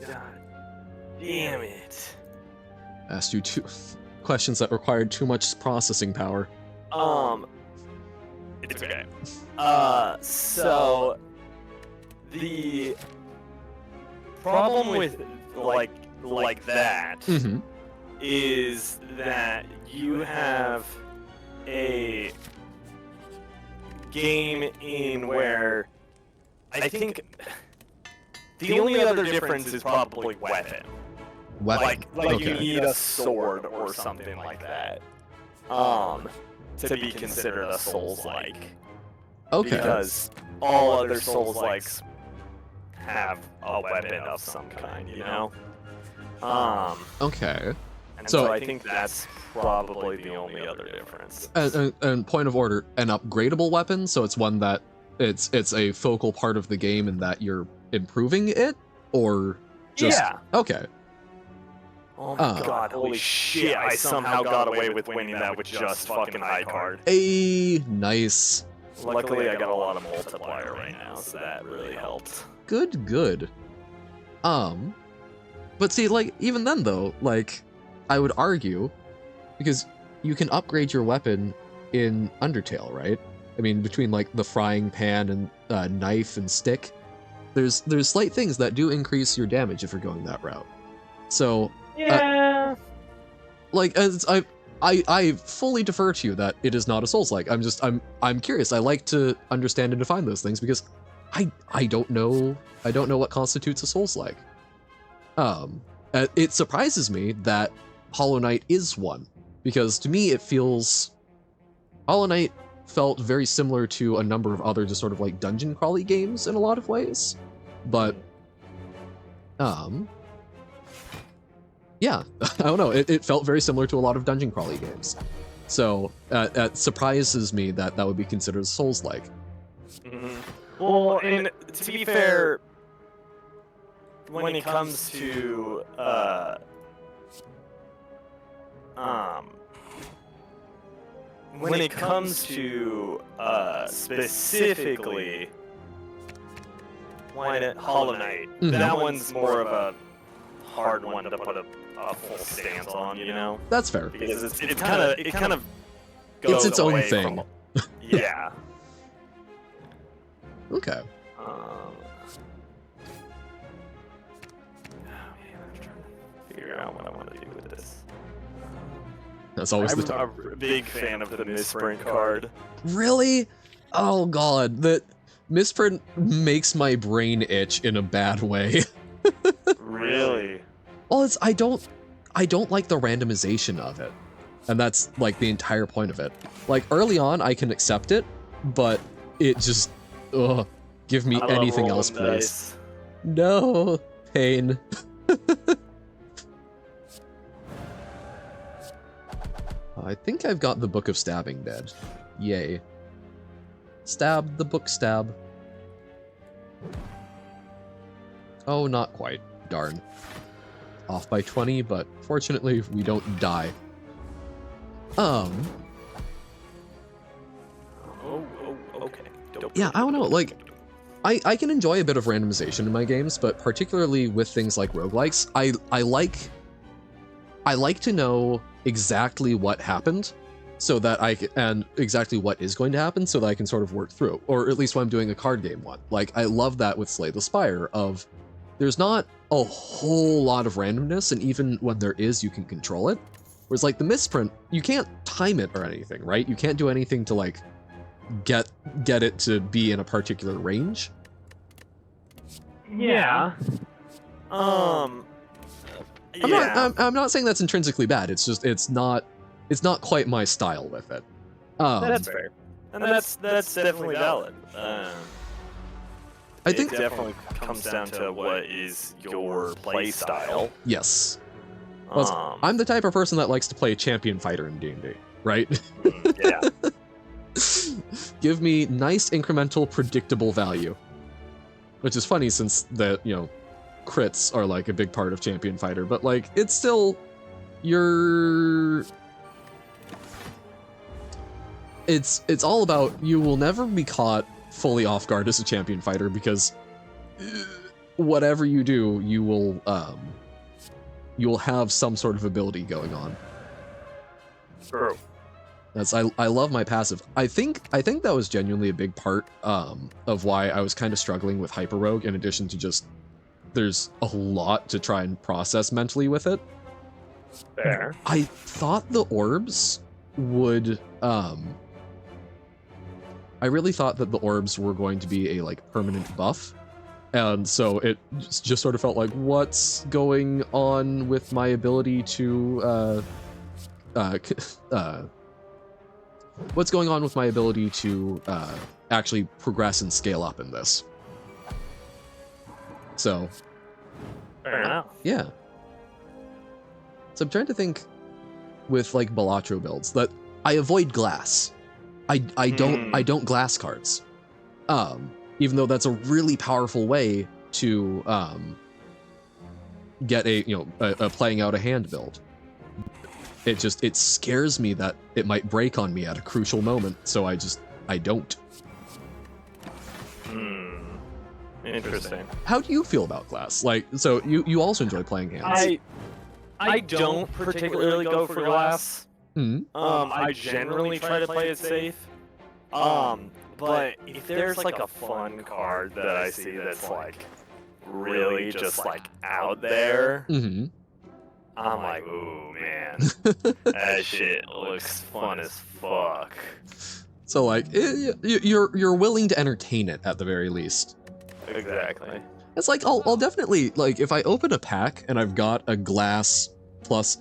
God damn it. Asked you two questions that required too much processing power. It's okay. So the problem with like that is that you have a game in where I think the only other difference is probably weapon. Like okay. you need a sword or something like that to be considered a Souls-like. Okay. Because all other Souls-likes have a weapon of some kind, you know? Okay. And so I think that's probably the only other difference. And point of order, an upgradable weapon, so it's one that it's a focal part of the game and that you're improving it, or just... Yeah. Okay. Oh my god, holy shit, I somehow got away with winning that with just fucking high card. Nice. Luckily, I got a lot of multiplier right now, so that really helped. Good. But see, like, even then though, like, I would argue, because you can upgrade your weapon in Undertale, right? I mean, between like the frying pan and knife and stick, there's slight things that do increase your damage if you're going that route. So yeah, like as I fully defer to you that it is not a Souls-like. I'm curious. I like to understand and define those things because I don't know what constitutes a Souls-like. It surprises me that Hollow Knight is one, because to me it feels... Hollow Knight felt very similar to a number of other just sort of like dungeon crawly games in a lot of ways, but yeah, I don't know, it felt very similar to a lot of dungeon crawly games. So it surprises me that that would be considered Souls-like. Well, and to be fair, when it comes to specifically Hollow Knight, that one's more of a hard one to put a full stance on, you know? That's fair. Because it kind of goes it's its own away thing. Yeah. Okay. Oh man, I'm trying to figure out what I want to do with this. That's always the I'm a big fan of the misprint card. Really? Oh god, that misprint makes my brain itch in a bad way. Really? Well, I don't like the randomization of it. And that's like the entire point of it. Like early on I can accept it, but it just give me anything else, please. Dice. No pain. I think I've got the Book of Stabbing dead. Yay. Stab the book stab. Oh, not quite. Darn. Off by 20, but fortunately we don't die. Okay. Yeah, I don't know, like, I can enjoy a bit of randomization in my games, but particularly with things like roguelikes, I like to know exactly what happened, so that and exactly what is going to happen so that I can sort of work through, or at least when I'm doing a card game one. Like, I love that with Slay the Spire of there's not a whole lot of randomness, and even when there is, you can control it. Whereas like the misprint, you can't time it or anything, right? You can't do anything to like get it to be in a particular range. Yeah. I'm not saying that's intrinsically bad. It's just it's not quite my style with it. That's fair, and that's definitely valid. I think it definitely comes down to what is your play style. Yes. Well, I'm the type of person that likes to play champion fighter in D&D, right? Yeah. Give me nice incremental predictable value. Which is funny since the, crits are like a big part of champion fighter, but like it's still it's all about you will never be caught fully off guard as a champion fighter, because whatever you do, you will have some sort of ability going on. True. I love my passive. I think that was genuinely a big part of why I was kind of struggling with Hyperrogue, in addition to just there's a lot to try and process mentally with it. Fair. I thought the orbs would I really thought that the orbs were going to be a like permanent buff. And so it just sort of felt like, what's going on with my ability to what's going on with my ability to actually progress and scale up in this? So, fair enough. Yeah. So I'm trying to think with like Balatro builds that I avoid glass. I don't glass cards. Even though that's a really powerful way to get a playing out a hand build. It scares me that it might break on me at a crucial moment, so I don't. Interesting. How do you feel about glass? Like, so you also enjoy playing hands. I don't particularly go for glass. Hmm. I generally try to play it safe. But if there's like a fun card that I see that's like really just like out there, Mm-hmm. I'm like, ooh man, that shit looks fun as fuck. So like, you're willing to entertain it at the very least. Exactly. It's like I'll definitely, like, if I open a pack and I've got a glass plus,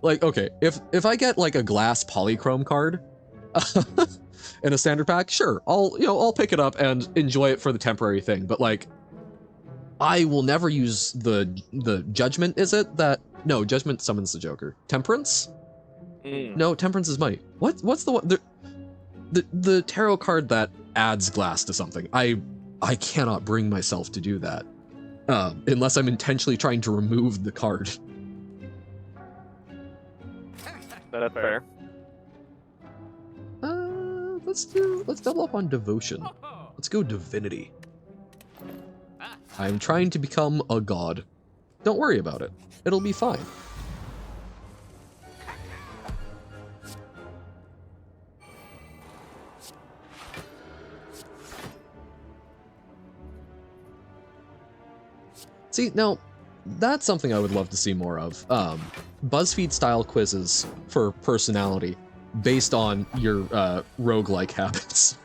like, okay, if I get like a glass polychrome card in a standard pack, sure, I'll pick it up and enjoy it for the temporary thing. But like, I will never use the judgment. Is it that? No, judgment summons the Joker. Temperance? No, temperance is might. What's the one? The tarot card that adds glass to something. I cannot bring myself to do that. Unless I'm intentionally trying to remove the card. That's fair. Let's double up on devotion. Let's go divinity. I'm trying to become a god. Don't worry about it. It'll be fine. See, now, that's something I would love to see more of. BuzzFeed-style quizzes for personality based on your roguelike habits.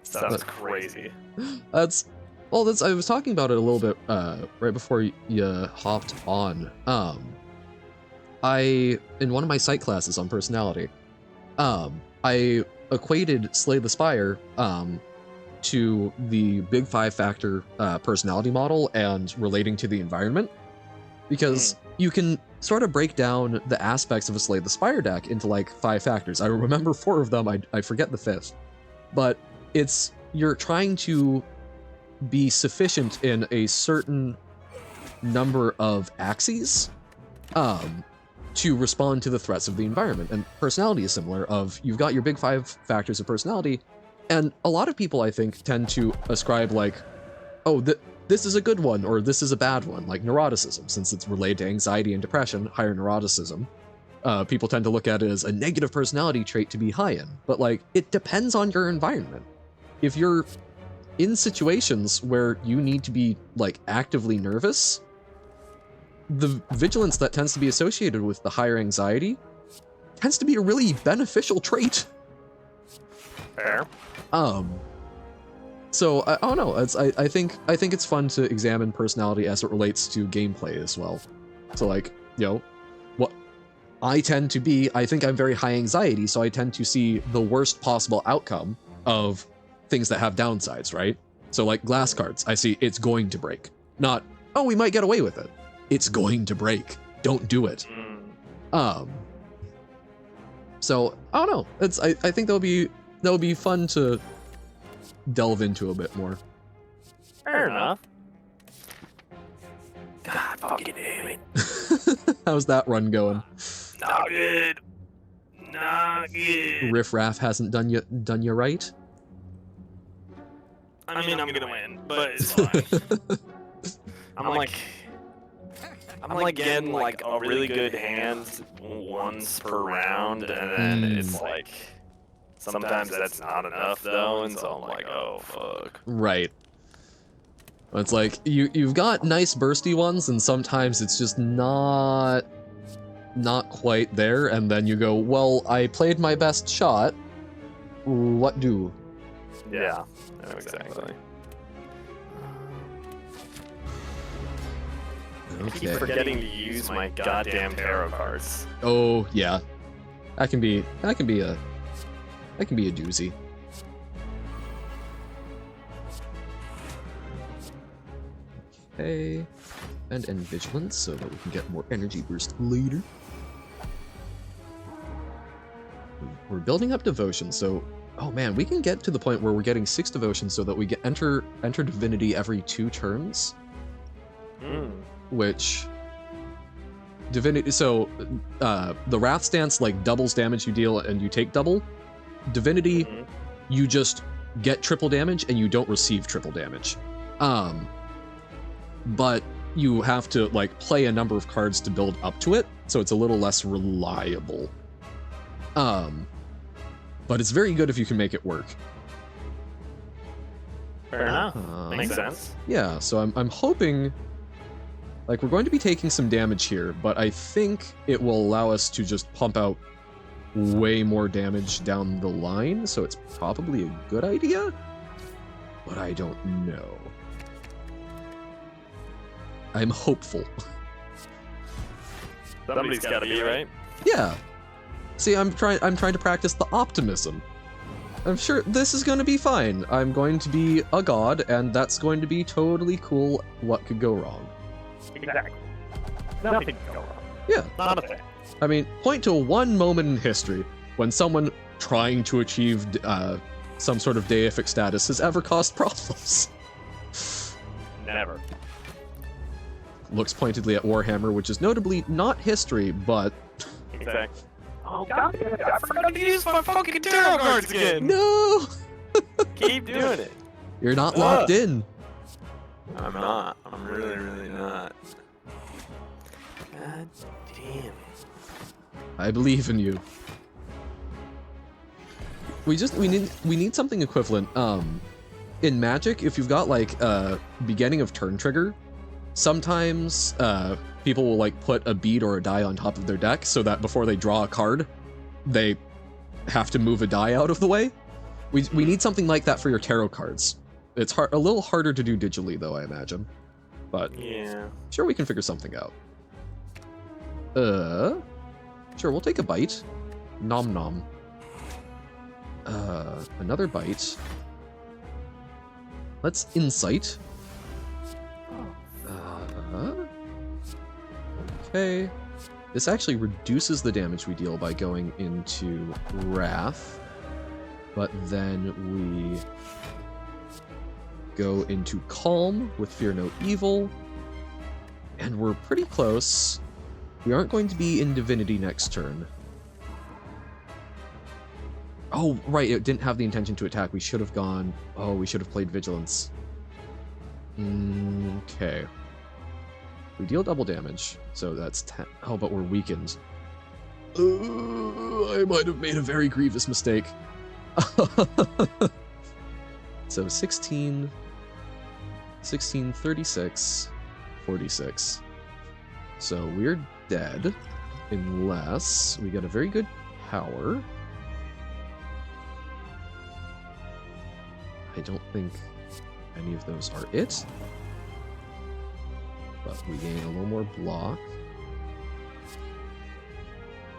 Sounds crazy. I was talking about it a little bit right before you hopped on. In one of my psych classes on personality, I equated Slay the Spire to the big 5-factor personality model and relating to the environment, because you can sort of break down the aspects of a Slay the Spire deck into like 5 factors. I remember 4 of them, I forget the 5th, but you're trying to be sufficient in a certain number of axes to respond to the threats of the environment. And personality is similar. You've got your big 5 factors of personality, and a lot of people, I think, tend to ascribe like, oh, this is a good one or this is a bad one, like neuroticism, since it's related to anxiety and depression, higher neuroticism. people tend to look at it as a negative personality trait to be high in, but like it depends on your environment. If you're in situations where you need to be like actively nervous, the vigilance that tends to be associated with the higher anxiety tends to be a really beneficial trait. Fair. So I don't know. I think it's fun to examine personality as it relates to gameplay as well. So like, you know, what I tend to be, I think I'm very high anxiety, so I tend to see the worst possible outcome of things that have downsides, right? So like glass cards, I see it's going to break. Not, oh, we might get away with it. It's going to break. Don't do it. So I don't know. I think that'll be fun to delve into a bit more. Fair enough. God fucking damn it. How's that run going? Not good. Not good. Riff Raff hasn't done you right? I mean, I'm gonna win, but it's fine. I'm like getting like a really good hand once per round, and then it's like sometimes that's not enough though, and so I'm like, oh fuck. Right. It's like you've got nice bursty ones, and sometimes it's just not quite there, and then you go, well, I played my best shot. What do? Yeah, exactly. I keep forgetting to use my goddamn tarot cards. Oh yeah, that can be a doozy. Okay, and vigilance so that we can get more energy burst later. We're building up devotion, so oh man, we can get to the point where we're getting 6 devotion so that we get enter divinity every 2 turns. Which divinity, so the Wrath Stance like doubles damage you deal and you take double. Divinity, you just get triple damage and you don't receive triple damage. But you have to like play a number of cards to build up to it, so it's a little less reliable. But it's very good if you can make it work. Fair enough. Makes sense. Yeah, so I'm hoping, like, we're going to be taking some damage here, but I think it will allow us to just pump out way more damage down the line, so it's probably a good idea, but I don't know. I'm hopeful. Somebody's gotta be, right? Yeah. See, I'm trying to practice the optimism. I'm sure this is going to be fine. I'm going to be a god, and that's going to be totally cool. What could go wrong? Exactly. Nothing can go wrong. Yeah. Not a thing. I mean, point to one moment in history when someone trying to achieve some sort of deific status has ever caused problems. Never. Looks pointedly at Warhammer, which is notably not history, but... Exactly. Oh god, I forgot to use my fucking tarot cards again! No! Keep doing it. You're not locked in. I'm not. I'm really, really not. God damn it. I believe in you. We need something equivalent. In Magic, if you've got like a beginning of turn trigger, sometimes people will like put a bead or a die on top of their deck so that before they draw a card, they have to move a die out of the way. We need something like that for your tarot cards. It's a little harder to do digitally though, I imagine. But yeah, sure, we can figure something out. Sure, we'll take a bite. Nom nom. Another bite. Let's insight. Okay. This actually reduces the damage we deal by going into Wrath. But then we go into Calm with Fear No Evil. And we're pretty close. We aren't going to be in Divinity next turn. Oh, right, it didn't have the intention to attack. We should have gone... Oh, we should have played Vigilance. Okay. We deal double damage, so that's 10. Oh, but we're weakened. I might have made a very grievous mistake. So 16, 36, 46. So we're dead unless we get a very good power. I don't think any of those are it. But we gain a little more block.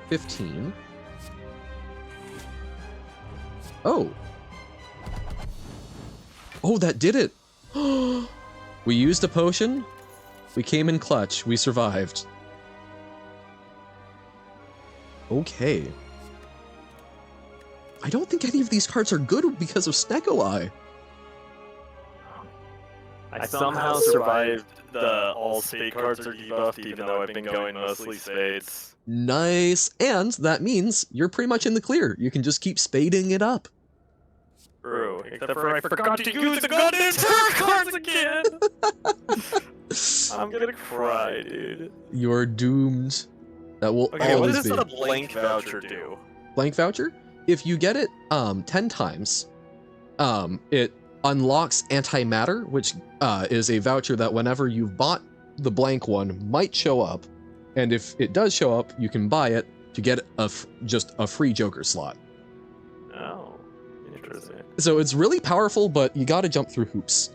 15. Oh. Oh, that did it. We used a potion. We came in clutch. We survived. Okay. I don't think any of these cards are good because of Snecko Eye. I somehow survived the all spade cards are debuffed, even though I've been going mostly spades. Nice. And that means you're pretty much in the clear. You can just keep spading it up. True, except for I forgot to use the goddamn tarot cards again! I'm gonna cry, dude. You're doomed. That will Okay, what always does be. the blank voucher do? Blank voucher? If you get it 10 times, it unlocks antimatter, which is a voucher that whenever you've bought the blank one might show up, and if it does show up, you can buy it to get just a free Joker slot. Oh, interesting. So it's really powerful, but you gotta jump through hoops.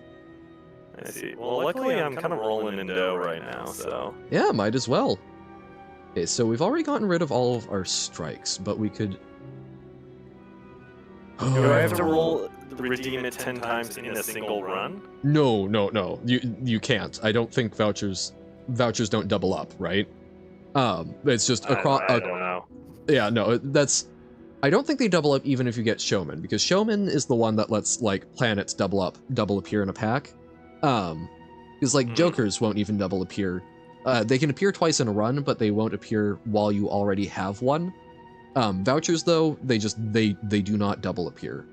I see. Well, luckily I'm kind of rolling in dough right now, so... Yeah, might as well. Okay, so we've already gotten rid of all of our strikes, but we could... Do I have to redeem it 10 times in a single run? No. You can't. I don't think vouchers don't double up, right? It's just across. I don't know. Yeah, no, that's. I don't think they double up even if you get Showman, because Showman is the one that lets like planets double appear in a pack. Because like Jokers won't even double appear. They can appear twice in a run, but they won't appear while you already have one. Vouchers though, they do not double appear.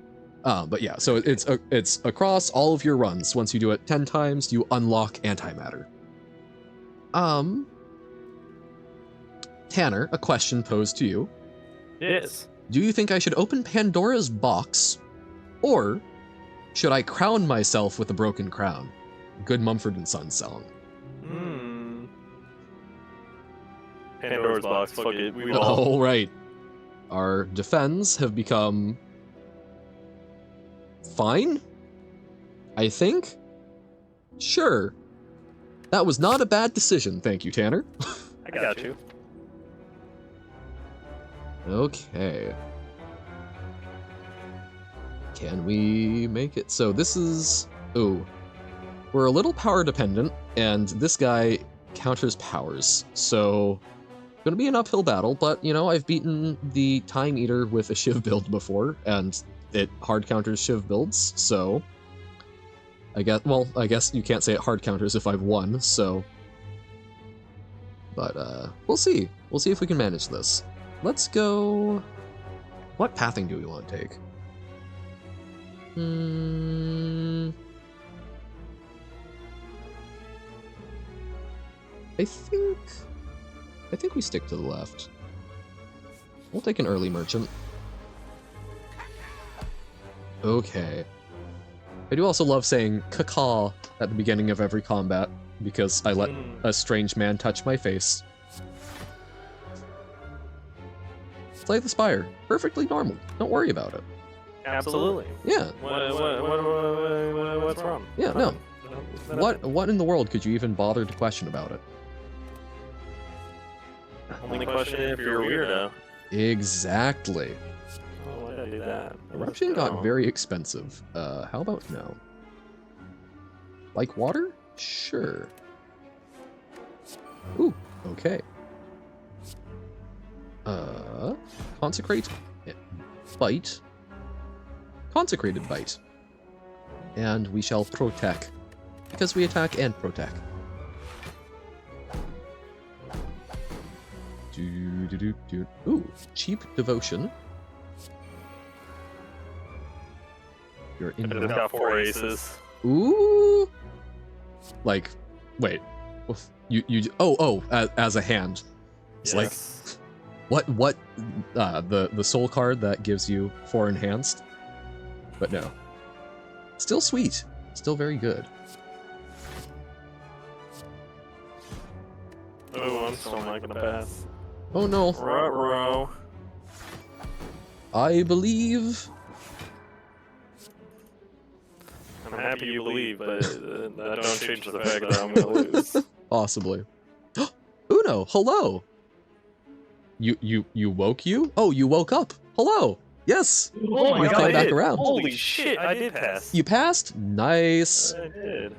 But yeah, so it's across all of your runs. Once you do it 10 times, you unlock antimatter. Tanner, a question posed to you. Yes. Do you think I should open Pandora's box, or should I crown myself with a broken crown? Good Mumford & Sons song. Pandora's box, fuck it, we all... All right. Our defense have become fine, I think. Sure. That was not a bad decision, thank you, Tanner. I got you. Okay. Can we make it? So this is... Ooh. We're a little power dependent, and this guy counters powers, so... Gonna be an uphill battle, but, you know, I've beaten the Time Eater with a Shiv build before, and it hard counters Shiv builds, so... I guess you can't say it hard counters if I've won, so... But, we'll see. We'll see if we can manage this. Let's go... What pathing do we want to take? I think we stick to the left. We'll take an early merchant. Okay. I do also love saying caca at the beginning of every combat, because I let a strange man touch my face. Play the Spire. Perfectly normal. Don't worry about it. Absolutely. Yeah. What's wrong? Yeah, no. What in the world could you even bother to question about it? Only question if you're a weirdo. Exactly. Oh, why did I do that? Eruption got very expensive. How about no? Like water? Sure. Ooh, okay. Consecrate, bite, consecrated bite, and we shall protect, because we attack and protect. Ooh, cheap devotion. You're in. It's got 4 aces. Ooh. Like, wait, you as a hand. It's yes. What the soul card that gives you 4 enhanced? But no. Still sweet. Still very good. Oh, I'm still not gonna pass. Oh no. Ruh-roh. I believe. I'm happy you believe, but that don't change the fact that I'm gonna lose. Possibly. Uno, hello. You woke you? Oh, you woke up. Hello. Yes. Oh my We've god, come I back did. around. Holy shit, I did pass. You passed? Nice. I did.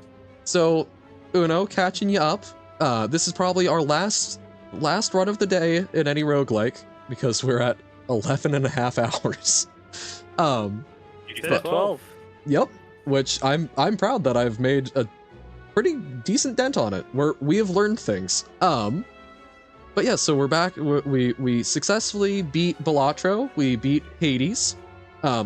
So, Uno, catching you up. This is probably our last run of the day in any roguelike, because we're at 11 and a half hours. You said 12. Yep. Which I'm proud that I've made a pretty decent dent on it. We have learned things. But yeah, so we're back. We successfully beat Balatro. We beat Hades.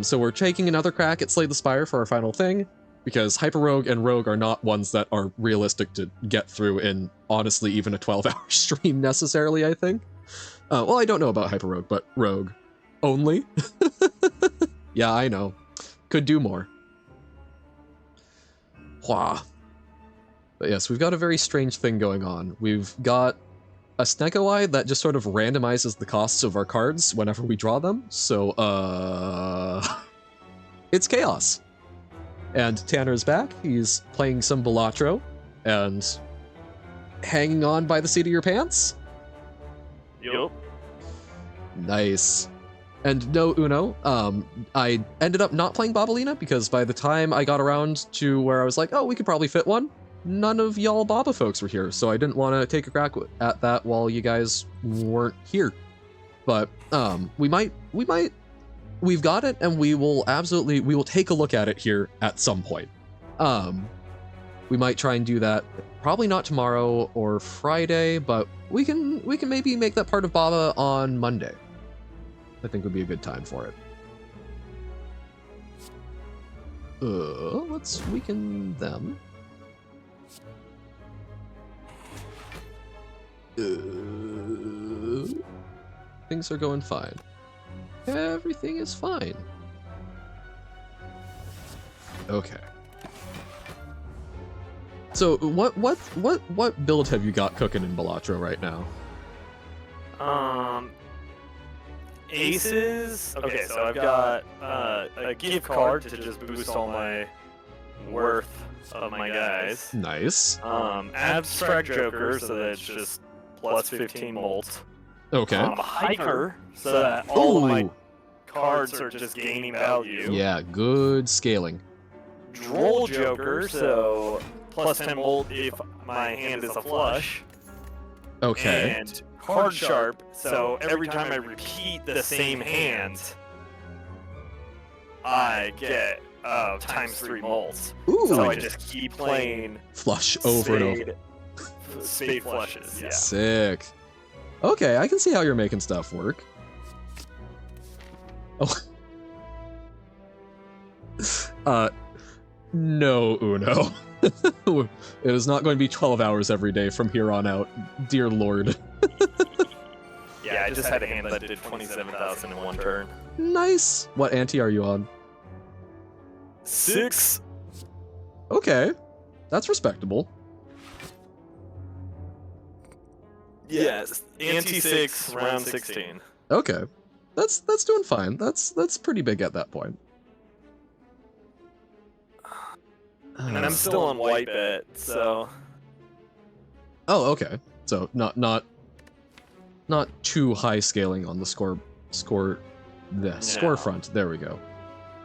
So we're taking another crack at Slay the Spire for our final thing, because Hyperrogue and Rogue are not ones that are realistic to get through in, honestly, even a 12-hour stream necessarily, I think. Well, I don't know about Hyperrogue, but Rogue. Only? Yeah, I know. Could do more. Wah. But yes, we've got a very strange thing going on. We've got a Sneko Eye that just sort of randomizes the costs of our cards whenever we draw them, so, it's chaos. And Tanner's back, he's playing some Balatro, and hanging on by the seat of your pants? Yup. Nice. And no, Uno, I ended up not playing Babalina, because by the time I got around to where I was like, oh, we could probably fit one, none of y'all Baba folks were here, so I didn't want to take a crack at that while you guys weren't here. But we've got it, and we will take a look at it here at some point. We might try and do that, probably not tomorrow or Friday, but we can maybe make that part of Baba on Monday. I think would be a good time for it. Let's weaken them. Things are going fine. Everything is fine. Okay. So what build have you got cooking in Balatro right now? Aces. Okay, so I've got a gift card to just boost all my worth of my guys. Nice. Abstract Joker, so that's just plus 15 molt. Okay. Hiker, so that all of my cards are just gaining value. Yeah, good scaling. Droll Joker, so plus 10 volt if my hand is a flush. Okay. And Card Sharp, so every time I repeat the same hand, I get times 3 molts. Ooh. So I just keep playing Flush over and over. Spade flushes, yeah. Sick. Okay, I can see how you're making stuff work. Oh. No, Uno. It is not going to be 12 hours every day from here on out. Dear Lord. Yeah, I just had a hand that did 27,000 in one turn. Nice. What ante are you on? 6. Okay. That's respectable. Yes, ante 6, round 16. Okay. That's doing fine. That's pretty big at that point. And I'm still on white bet, so. Oh, okay. So not too high scaling on the score front. There we go.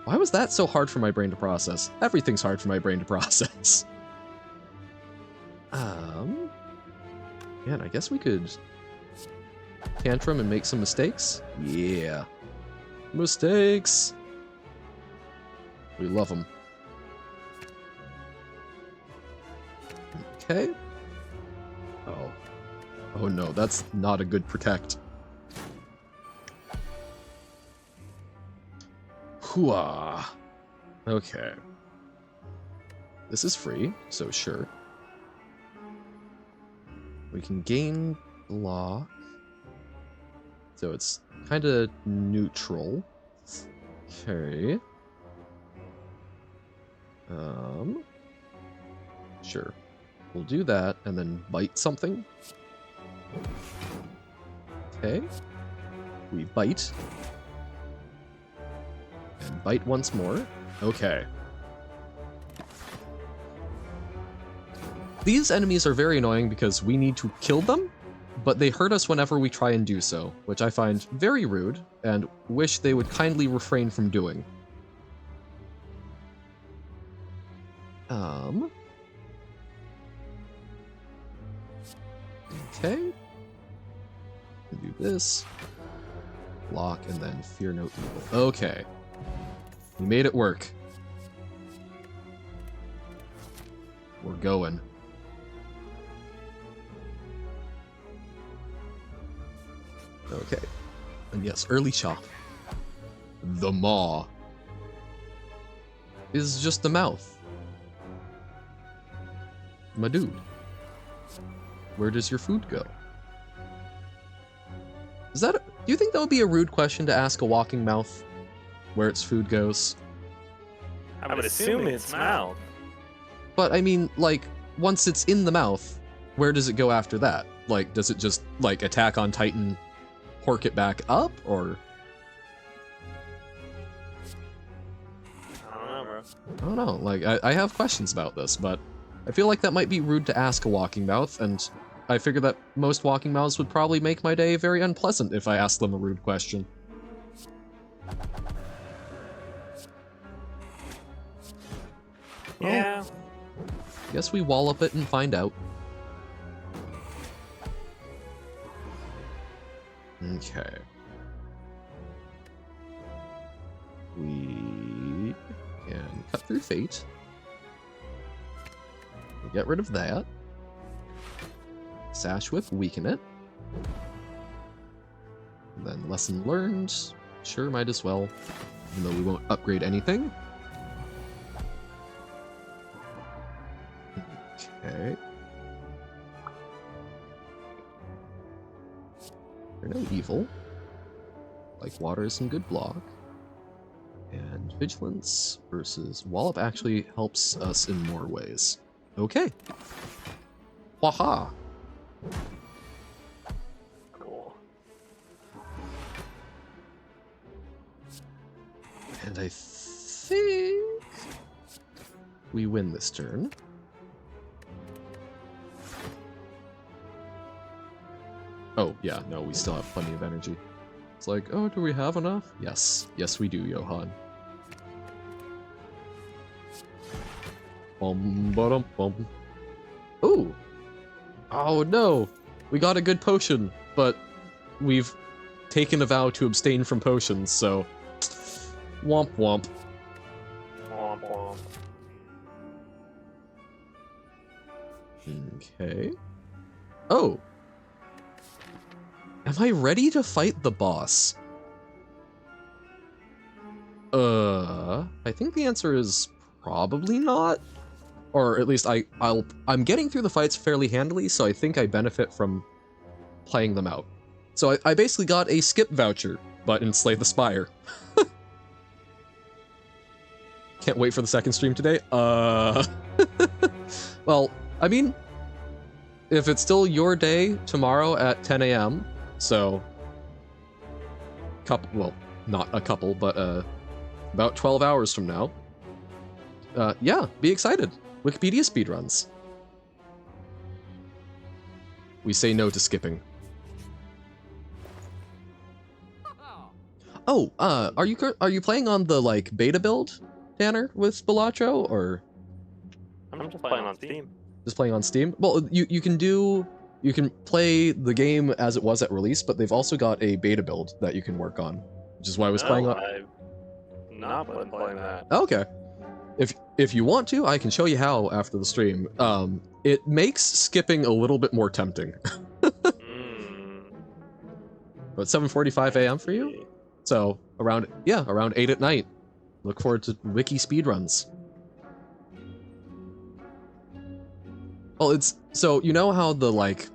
Why was that so hard for my brain to process? Everything's hard for my brain to process. Man, I guess we could tantrum and make some mistakes. Yeah. Mistakes. We love them. Okay. Oh no, that's not a good protect. Hooah. Okay. This is free, so sure. We can gain block. So it's kind of neutral. Okay. Sure. We'll do that and then bite something. Okay. We bite. And bite once more. Okay. These enemies are very annoying because we need to kill them, but they hurt us whenever we try and do so, which I find very rude and wish they would kindly refrain from doing. Okay. Do this. Block, and then fear no evil. Okay. We made it work. We're going. Okay. And yes, early chop. The maw is just the mouth. My dude. Where does your food go? Is that... Do you think that would be a rude question to ask a walking mouth? Where its food goes? I would assume its mouth. But I mean, like, once it's in the mouth, where does it go after that? Like, does it just, like, attack on Titan, hork it back up, or... I don't know, bro. I don't know, like, I have questions about this, but I feel like that might be rude to ask a walking mouth, and I figure that most walking mouths would probably make my day very unpleasant if I asked them a rude question. Yeah. Guess we wallop it and find out. Okay. We can cut through fate. We'll get rid of that. Sash Whip, weaken it. And then lesson learned. Sure, might as well. Even though we won't upgrade anything. Okay. They're no evil. Like water is some good block. And vigilance versus wallop actually helps us in more ways. Okay. Waha! Cool. And I think we win this turn. Oh, yeah, no, we still have plenty of energy. It's like, oh, do we have enough? Yes. Yes, we do, Johan. Bum. Ooh! Oh, no! We got a good potion, but we've taken a vow to abstain from potions, so... Womp womp. Womp womp. Okay. Oh! Am I ready to fight the boss? I think the answer is probably not. Or at least I'm getting through the fights fairly handily, so I think I benefit from playing them out. So I basically got a skip voucher, but in Slay the Spire. Can't wait for the second stream today. Well, I mean, if it's still your day tomorrow at 10 a.m., so, well, not a couple, but about 12 hours from now. Yeah, be excited. Wikipedia speedruns. We say no to skipping. Oh, are you playing on the like beta build, Tanner, with Balatro, or? I'm just playing on Steam. Just playing on Steam? Well, you can play the game as it was at release, but they've also got a beta build that you can work on, which is why I was playing on. I've not been playing that. Okay. If you want to, I can show you how after the stream. It makes skipping a little bit more tempting. But 7:45 a.m. for you? So around 8 at night. Look forward to wiki speedruns. Well, it's so you know how the like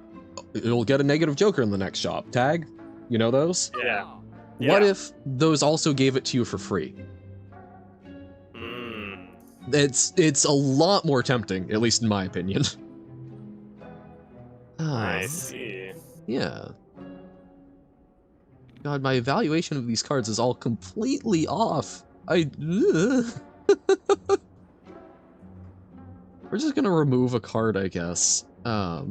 it'll get a negative joker in the next shop. Tag? You know those? Yeah. What if those also gave it to you for free? It's a lot more tempting, at least in my opinion. I see. Yeah. God, my evaluation of these cards is all completely off. We're just gonna remove a card, I guess. Or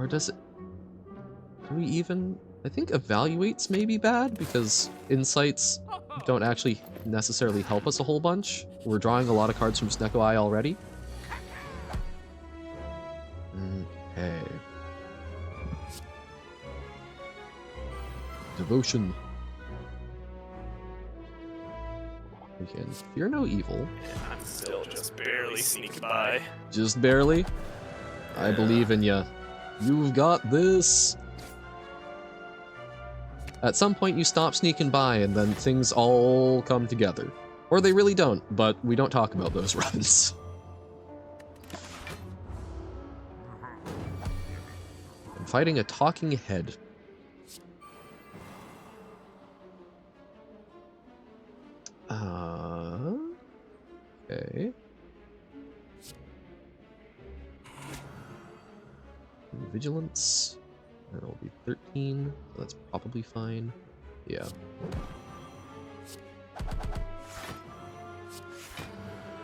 does it... Do we even... I think evaluates may be bad, because insights don't actually necessarily help us a whole bunch. We're drawing a lot of cards from Snecko Eye already. Okay. Devotion. We can fear no evil. I'm still just barely sneaking by. Just barely? I believe in ya. You've got this. At some point you stop sneaking by and then things all come together. Or they really don't, but we don't talk about those runs. I'm fighting a talking head. Okay. Vigilance. That'll be 13. So that's probably fine. Yeah.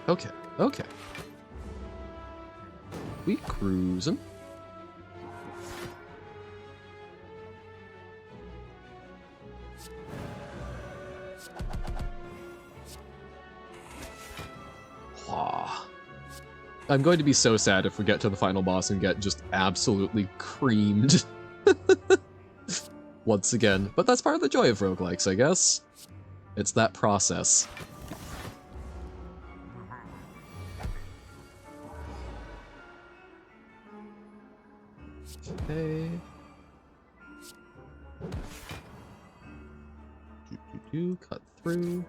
Okay. Okay. We cruising. I'm going to be so sad if we get to the final boss and get just absolutely creamed. Once again. But that's part of the joy of roguelikes, I guess. It's that process. Okay. Cut through.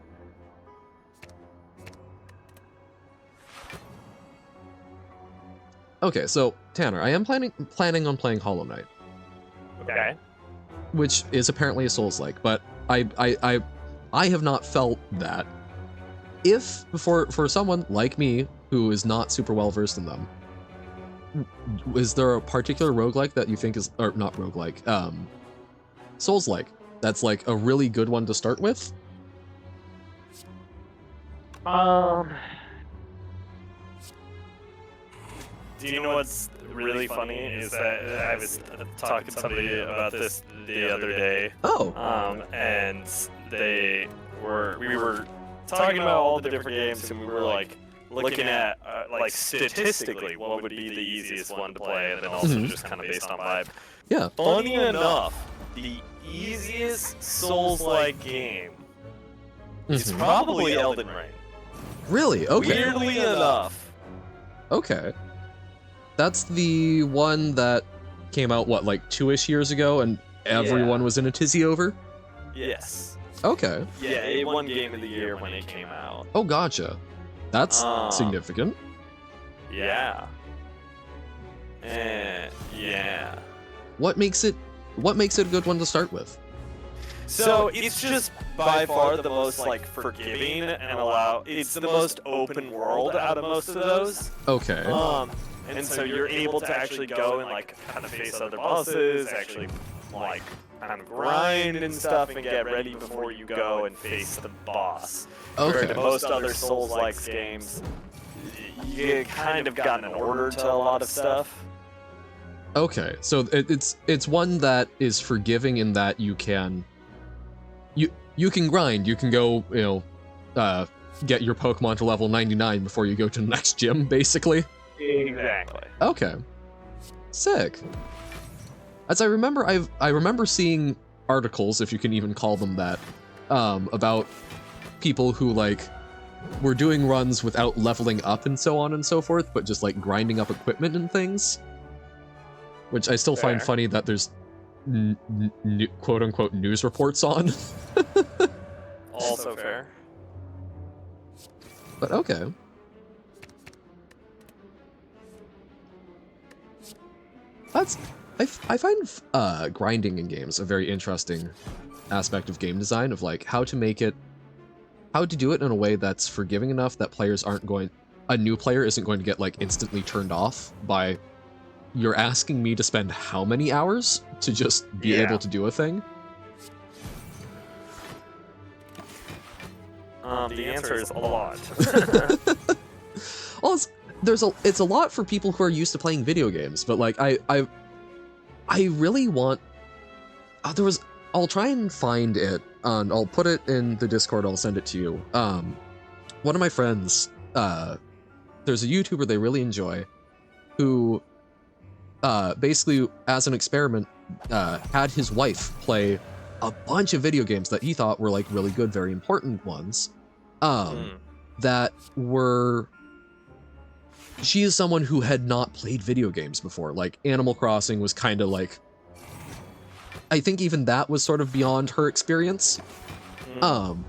Okay, so Tanner, I am planning on playing Hollow Knight. Okay. Which is apparently a Souls-like, but I have not felt that. If for someone like me who is not super well versed in them, is there a particular roguelike that you think is, or not roguelike, Souls-like, that's like a really good one to start with? Do you know what's really funny is that I was talking to somebody about this the other day. Oh. And we were talking about all the different games, and we were like looking at like statistically what would be the easiest one to play, and then also just kind of based on vibe. Yeah. Funny enough, the easiest Souls-like game is probably Elden Ring. Really? Okay. Weirdly enough. Okay. That's the one that came out, what, like 2-ish years ago, and everyone was in a tizzy over? Yes. Okay. Yeah, it won Game of the Year when it came out. Oh, gotcha. That's significant. Yeah. Yeah. What makes it a good one to start with? So it's just by far the most like forgiving and it's the most open world out of most of those. Okay. And so you're able to actually go and like kind of face other bosses, actually like kind of grind and stuff and get ready before you go and face the boss. Okay. Where in most other Souls-like games, you kind of got an order to a lot of stuff. Okay, so it's one that is forgiving in that you can grind. You can go, get your Pokemon to level 99 before you go to the next gym, basically. Exactly. Okay. Sick. As I remember seeing articles, if you can even call them that, about people who like were doing runs without leveling up and so on and so forth, but just like grinding up equipment and things. Which I still find funny that there's quote-unquote news reports on. Also fair. But okay. I find grinding in games a very interesting aspect of game design, of like how to do it in a way that's forgiving enough that a new player isn't going to get like instantly turned off by, you're asking me to spend how many hours to just be able to do a thing? The answer is a lot. Well, it's a lot for people who are used to playing video games, but like I really want. I'll try and find it. I'll put it in the Discord. I'll send it to you. One of my friends, there's a YouTuber they really enjoy, who, basically as an experiment, had his wife play a bunch of video games that he thought were like really good, very important ones. That were. She is someone who had not played video games before. Like Animal Crossing was kind of like. I think even that was sort of beyond her experience. And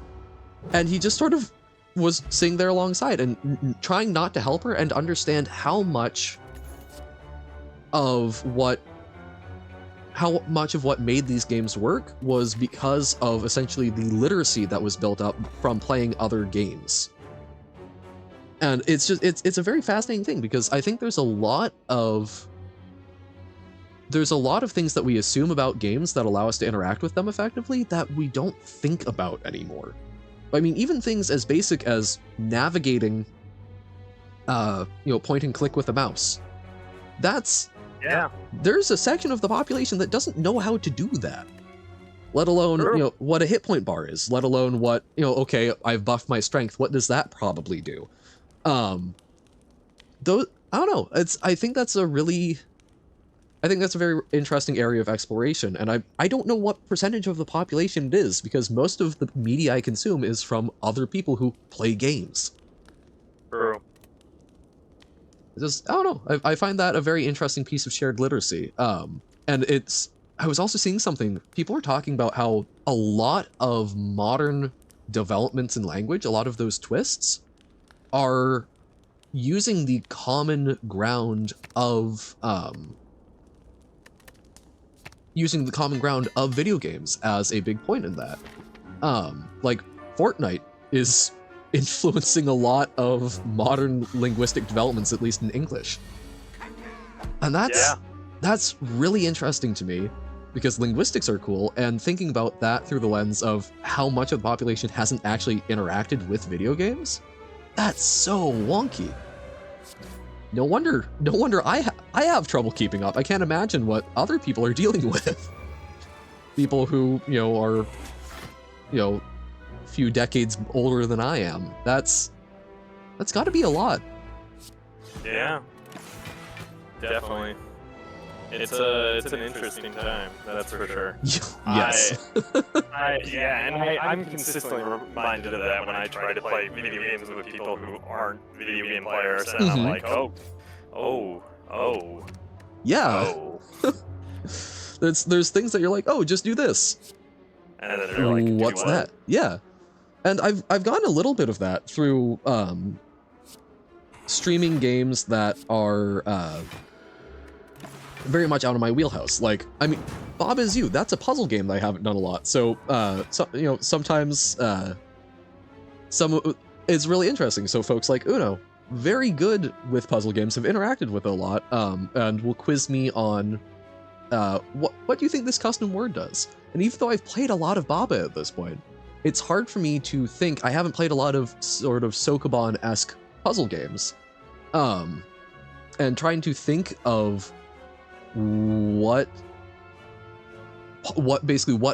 he just sort of was sitting there alongside and trying not to help her and understand how much of what made these games work was because of essentially the literacy that was built up from playing other games. And it's a very fascinating thing, because I think there's a lot of things that we assume about games that allow us to interact with them effectively that we don't think about anymore. I mean, even things as basic as navigating, point and click with a mouse. There's a section of the population that doesn't know how to do that. Let alone, what a hit point bar is, let alone what, okay, I've buffed my strength, what does that probably do? I don't know, I think that's a very interesting area of exploration, and I don't know what percentage of the population it is, because most of the media I consume is from other people who play games. True. I don't know, I find that a very interesting piece of shared literacy. And I was also seeing something, people were talking about how a lot of modern developments in language, a lot of those twists, are using the common ground of video games as a big point in that. Like Fortnite is influencing a lot of modern linguistic developments, at least in English. And that's really interesting to me, because linguistics are cool, and thinking about that through the lens of how much of the population hasn't actually interacted with video games, that's so wonky. No wonder I have trouble keeping up. I can't imagine what other people are dealing with. People who, are, a few decades older than I am. That's got to be a lot. Yeah. Definitely. It's an interesting time, that's for sure. Yes. I'm consistently reminded of that when I try to play video games with people who aren't video game players, and I'm like, yeah. There's things that you're like, oh, just do this. And then they're like, what's that? Yeah. And I've gotten a little bit of that through streaming games that are very much out of my wheelhouse. Like, I mean, Bob Is You, that's a puzzle game that I haven't done a lot. So, sometimes it's really interesting. So folks like Uno, very good with puzzle games, have interacted with it a lot, and will quiz me on what do you think this custom word does? And even though I've played a lot of Baba at this point, it's hard for me to think. I haven't played a lot of sort of Sokoban-esque puzzle games, and trying to think of what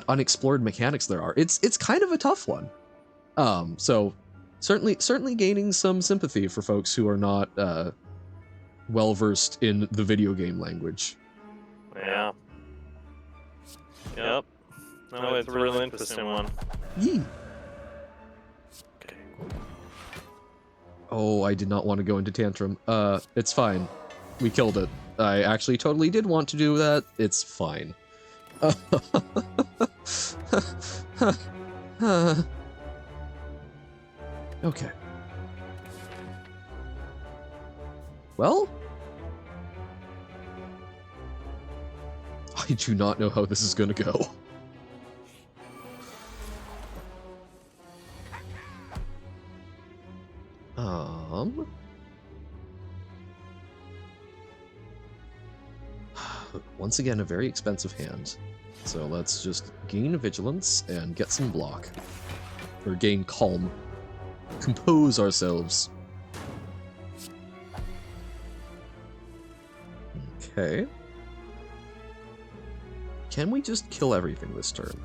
unexplored mechanics there are. It's kind of a tough one. So certainly gaining some sympathy for folks who are not well versed in the video game language. Yeah. Yep. No, it's a really interesting one. Yee. Okay. Oh, I did not want to go into tantrum. It's fine. We killed it. I actually totally did want to do that. It's fine. Okay. I do not know how this is gonna go. Once again, a very expensive hand. So let's just gain vigilance and get some block. Or gain calm. Compose ourselves. Okay. Can we just kill everything this turn?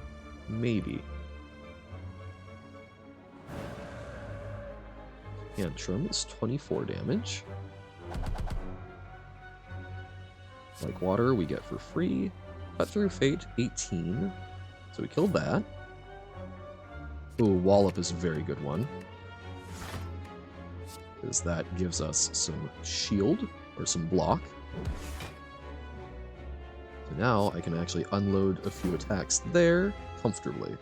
Maybe. Tantrum is 24 damage. Like water, we get for free. Cut through fate, 18. So we killed that. Ooh, wallop is a very good one. Because that gives us some shield, or some block. So now I can actually unload a few attacks there comfortably.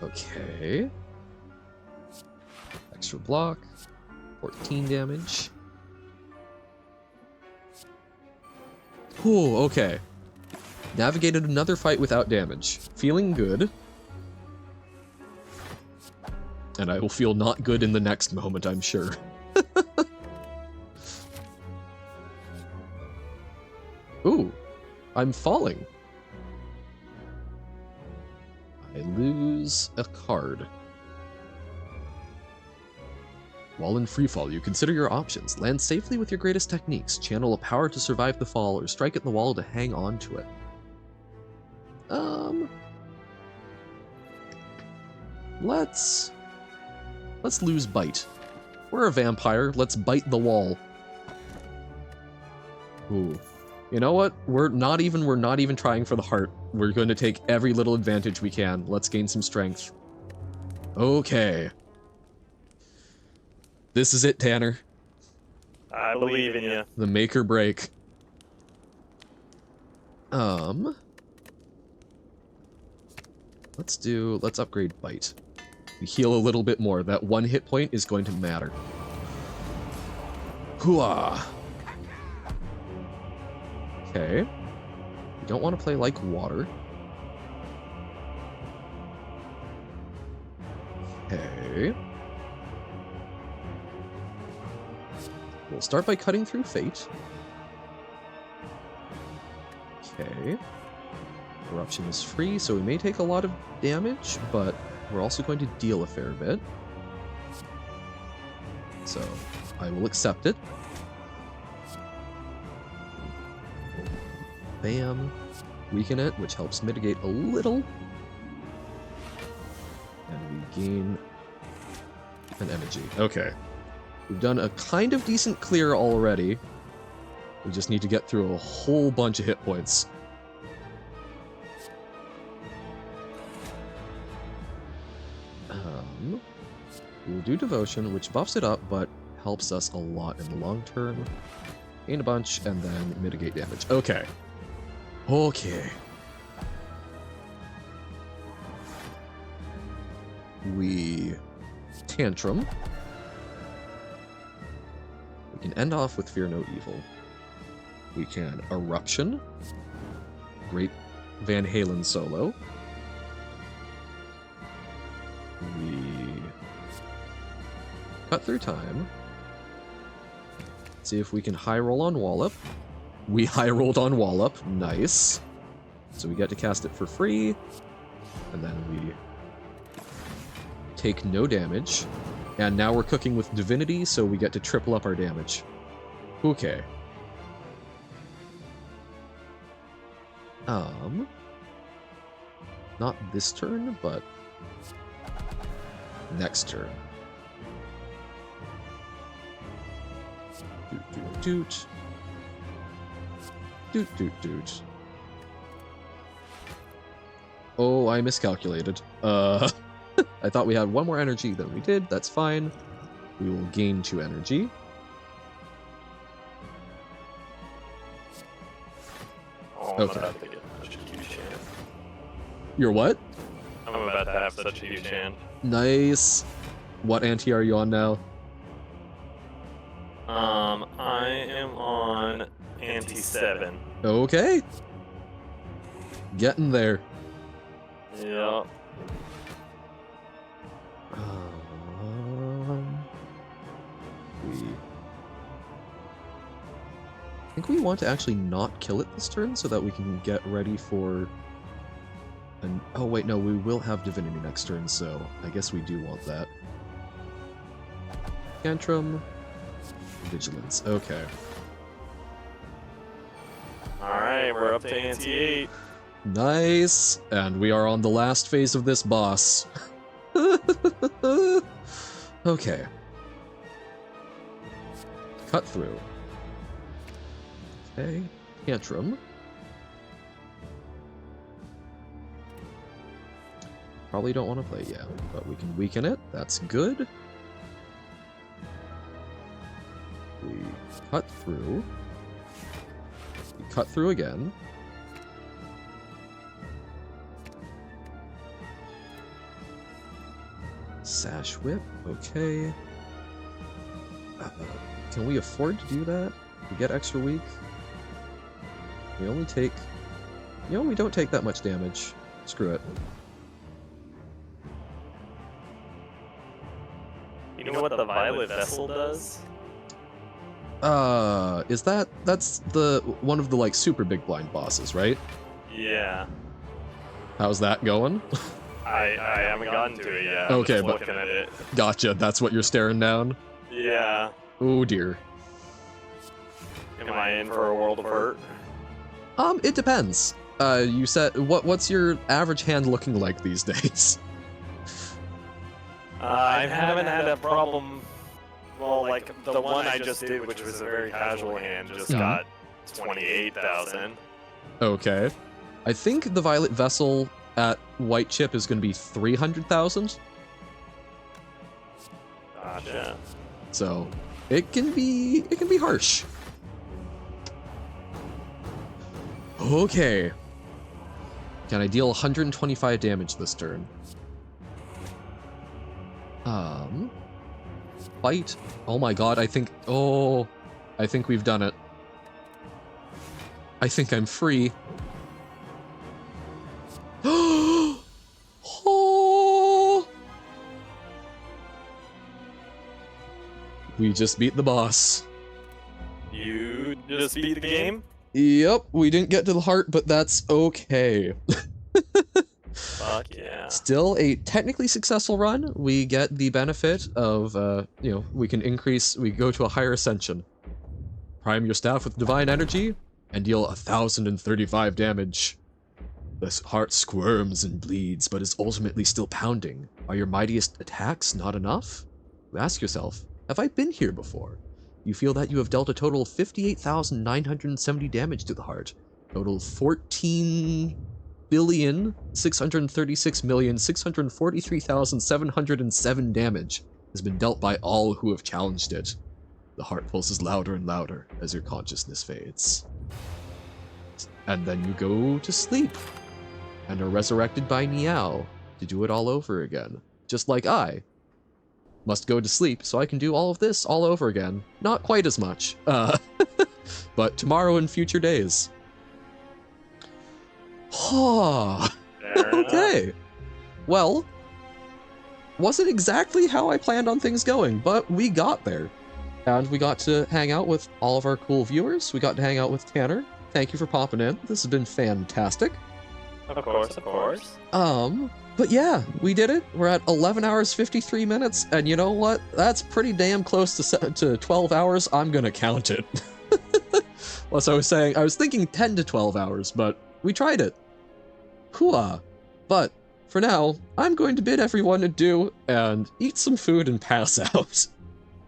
Okay. Extra block. 14 damage. Ooh, okay. Navigated another fight without damage. Feeling good. And I will feel not good in the next moment, I'm sure. Ooh, I'm falling. I lose a card. While in freefall, you consider your options. Land safely with your greatest techniques. Channel a power to survive the fall, or strike at the wall to hang on to it. Let's lose bite. We're a vampire. Let's bite the wall. Ooh. You know what? We're not even trying for the heart. We're going to take every little advantage we can. Let's gain some strength. Okay. This is it, Tanner. I believe in you. The make or break. Let's upgrade bite. We heal a little bit more. That one hit point is going to matter. Hooah! Okay. We don't want to play like water. Okay. We'll start by cutting through fate. Okay. Corruption is free, so we may take a lot of damage, but we're also going to deal a fair bit. So, I will accept it. Bam. Weaken it, which helps mitigate a little. And we gain an energy. Okay. We've done a kind of decent clear already. We just need to get through a whole bunch of hit points. We'll do Devotion, which buffs it up, but helps us a lot in the long term. Gain a bunch, and then mitigate damage. Okay. Okay. We Tantrum. We can end off with Fear No Evil. We can Eruption. Great Van Halen solo. We cut through time. See if we can high roll on Wallop. We high rolled on Wallop. Nice. So we get to cast it for free. And then we take no damage. And now we're cooking with Divinity, so we get to triple up our damage. Okay. Not this turn, but next turn. Doot doot doot. Doot doot doot. Oh, I miscalculated. I thought we had one more energy than we did. That's fine. We will gain 2 energy. Oh, okay. I'm about to get such a huge hand. You're what? I'm about to have such a huge hand. Nice. What anti are you on now? I am on anti-7. Okay. Getting there. Yep. I think we want to actually not kill it this turn so that we can get ready for an... Oh wait, no, we will have Divinity next turn, so I guess we do want that. Tantrum, Vigilance, okay. Alright, we're up to anti-8. Nice! And we are on the last phase of this boss. Okay. Cut through. Okay. Tantrum. Probably don't want to play yet, but we can weaken it. That's good. We cut through. We cut through again. Sash Whip, okay. Can we afford to do that? We get extra weak? We only take... You know, we don't take that much damage. Screw it. You know what the Violet Vessel does? That's the one of the, like, super big blind bosses, right? Yeah. How's that going? I haven't gotten to it yet. Okay, I'm just but... looking at it. Gotcha, that's what you're staring down? Yeah. Oh dear. Am I in for a world of hurt? It depends. You said... What's your average hand looking like these days? I haven't had a problem... Well, like, the one I just did, which was a very casual hand, just got 28,000. Okay. I think the Violet Vessel at White Chip is going to be 300,000. Gotcha. So, it can be harsh. Okay. Can I deal 125 damage this turn? Fight. Oh my god, I think we've done it. I think I'm free. Oh! We just beat the boss. You just beat the game? Yep, we didn't get to the heart, but that's okay. Fuck yeah. Still a technically successful run. We get the benefit of, we go to a higher ascension. Prime your staff with divine energy, and deal 1,035 damage. The heart squirms and bleeds, but is ultimately still pounding. Are your mightiest attacks not enough? You ask yourself, have I been here before? You feel that you have dealt a total of 58,970 damage to the heart. Total 14,636,643,707 damage has been dealt by all who have challenged it. The heart pulses louder and louder as your consciousness fades. And then you go to sleep, and are resurrected by Niao to do it all over again. Just like I must go to sleep so I can do all of this all over again. Not quite as much, but tomorrow and future days. Okay. Well, wasn't exactly how I planned on things going, but we got there. And we got to hang out with all of our cool viewers. We got to hang out with Tanner. Thank you for popping in. This has been fantastic. Of course, of course. But yeah, we did it. We're at 11 hours, 53 minutes, and you know what? That's pretty damn close to 12 hours. I'm gonna count it. As I was saying, I was thinking 10 to 12 hours, but we tried it. Hooah. But for now, I'm going to bid everyone adieu and eat some food and pass out.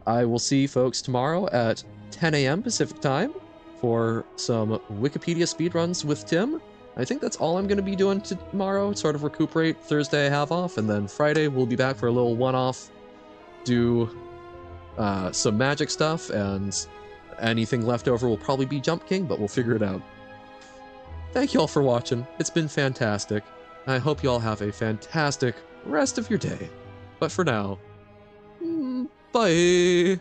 I will see folks tomorrow at 10 a.m. Pacific time for some Wikipedia speedruns with Tim. I think that's all I'm going to be doing tomorrow, sort of recuperate. Thursday I have off, and then Friday we'll be back for a little one-off, do some magic stuff, and anything left over will probably be Jump King, but we'll figure it out. Thank you all for watching. It's been fantastic. I hope you all have a fantastic rest of your day. But for now, bye!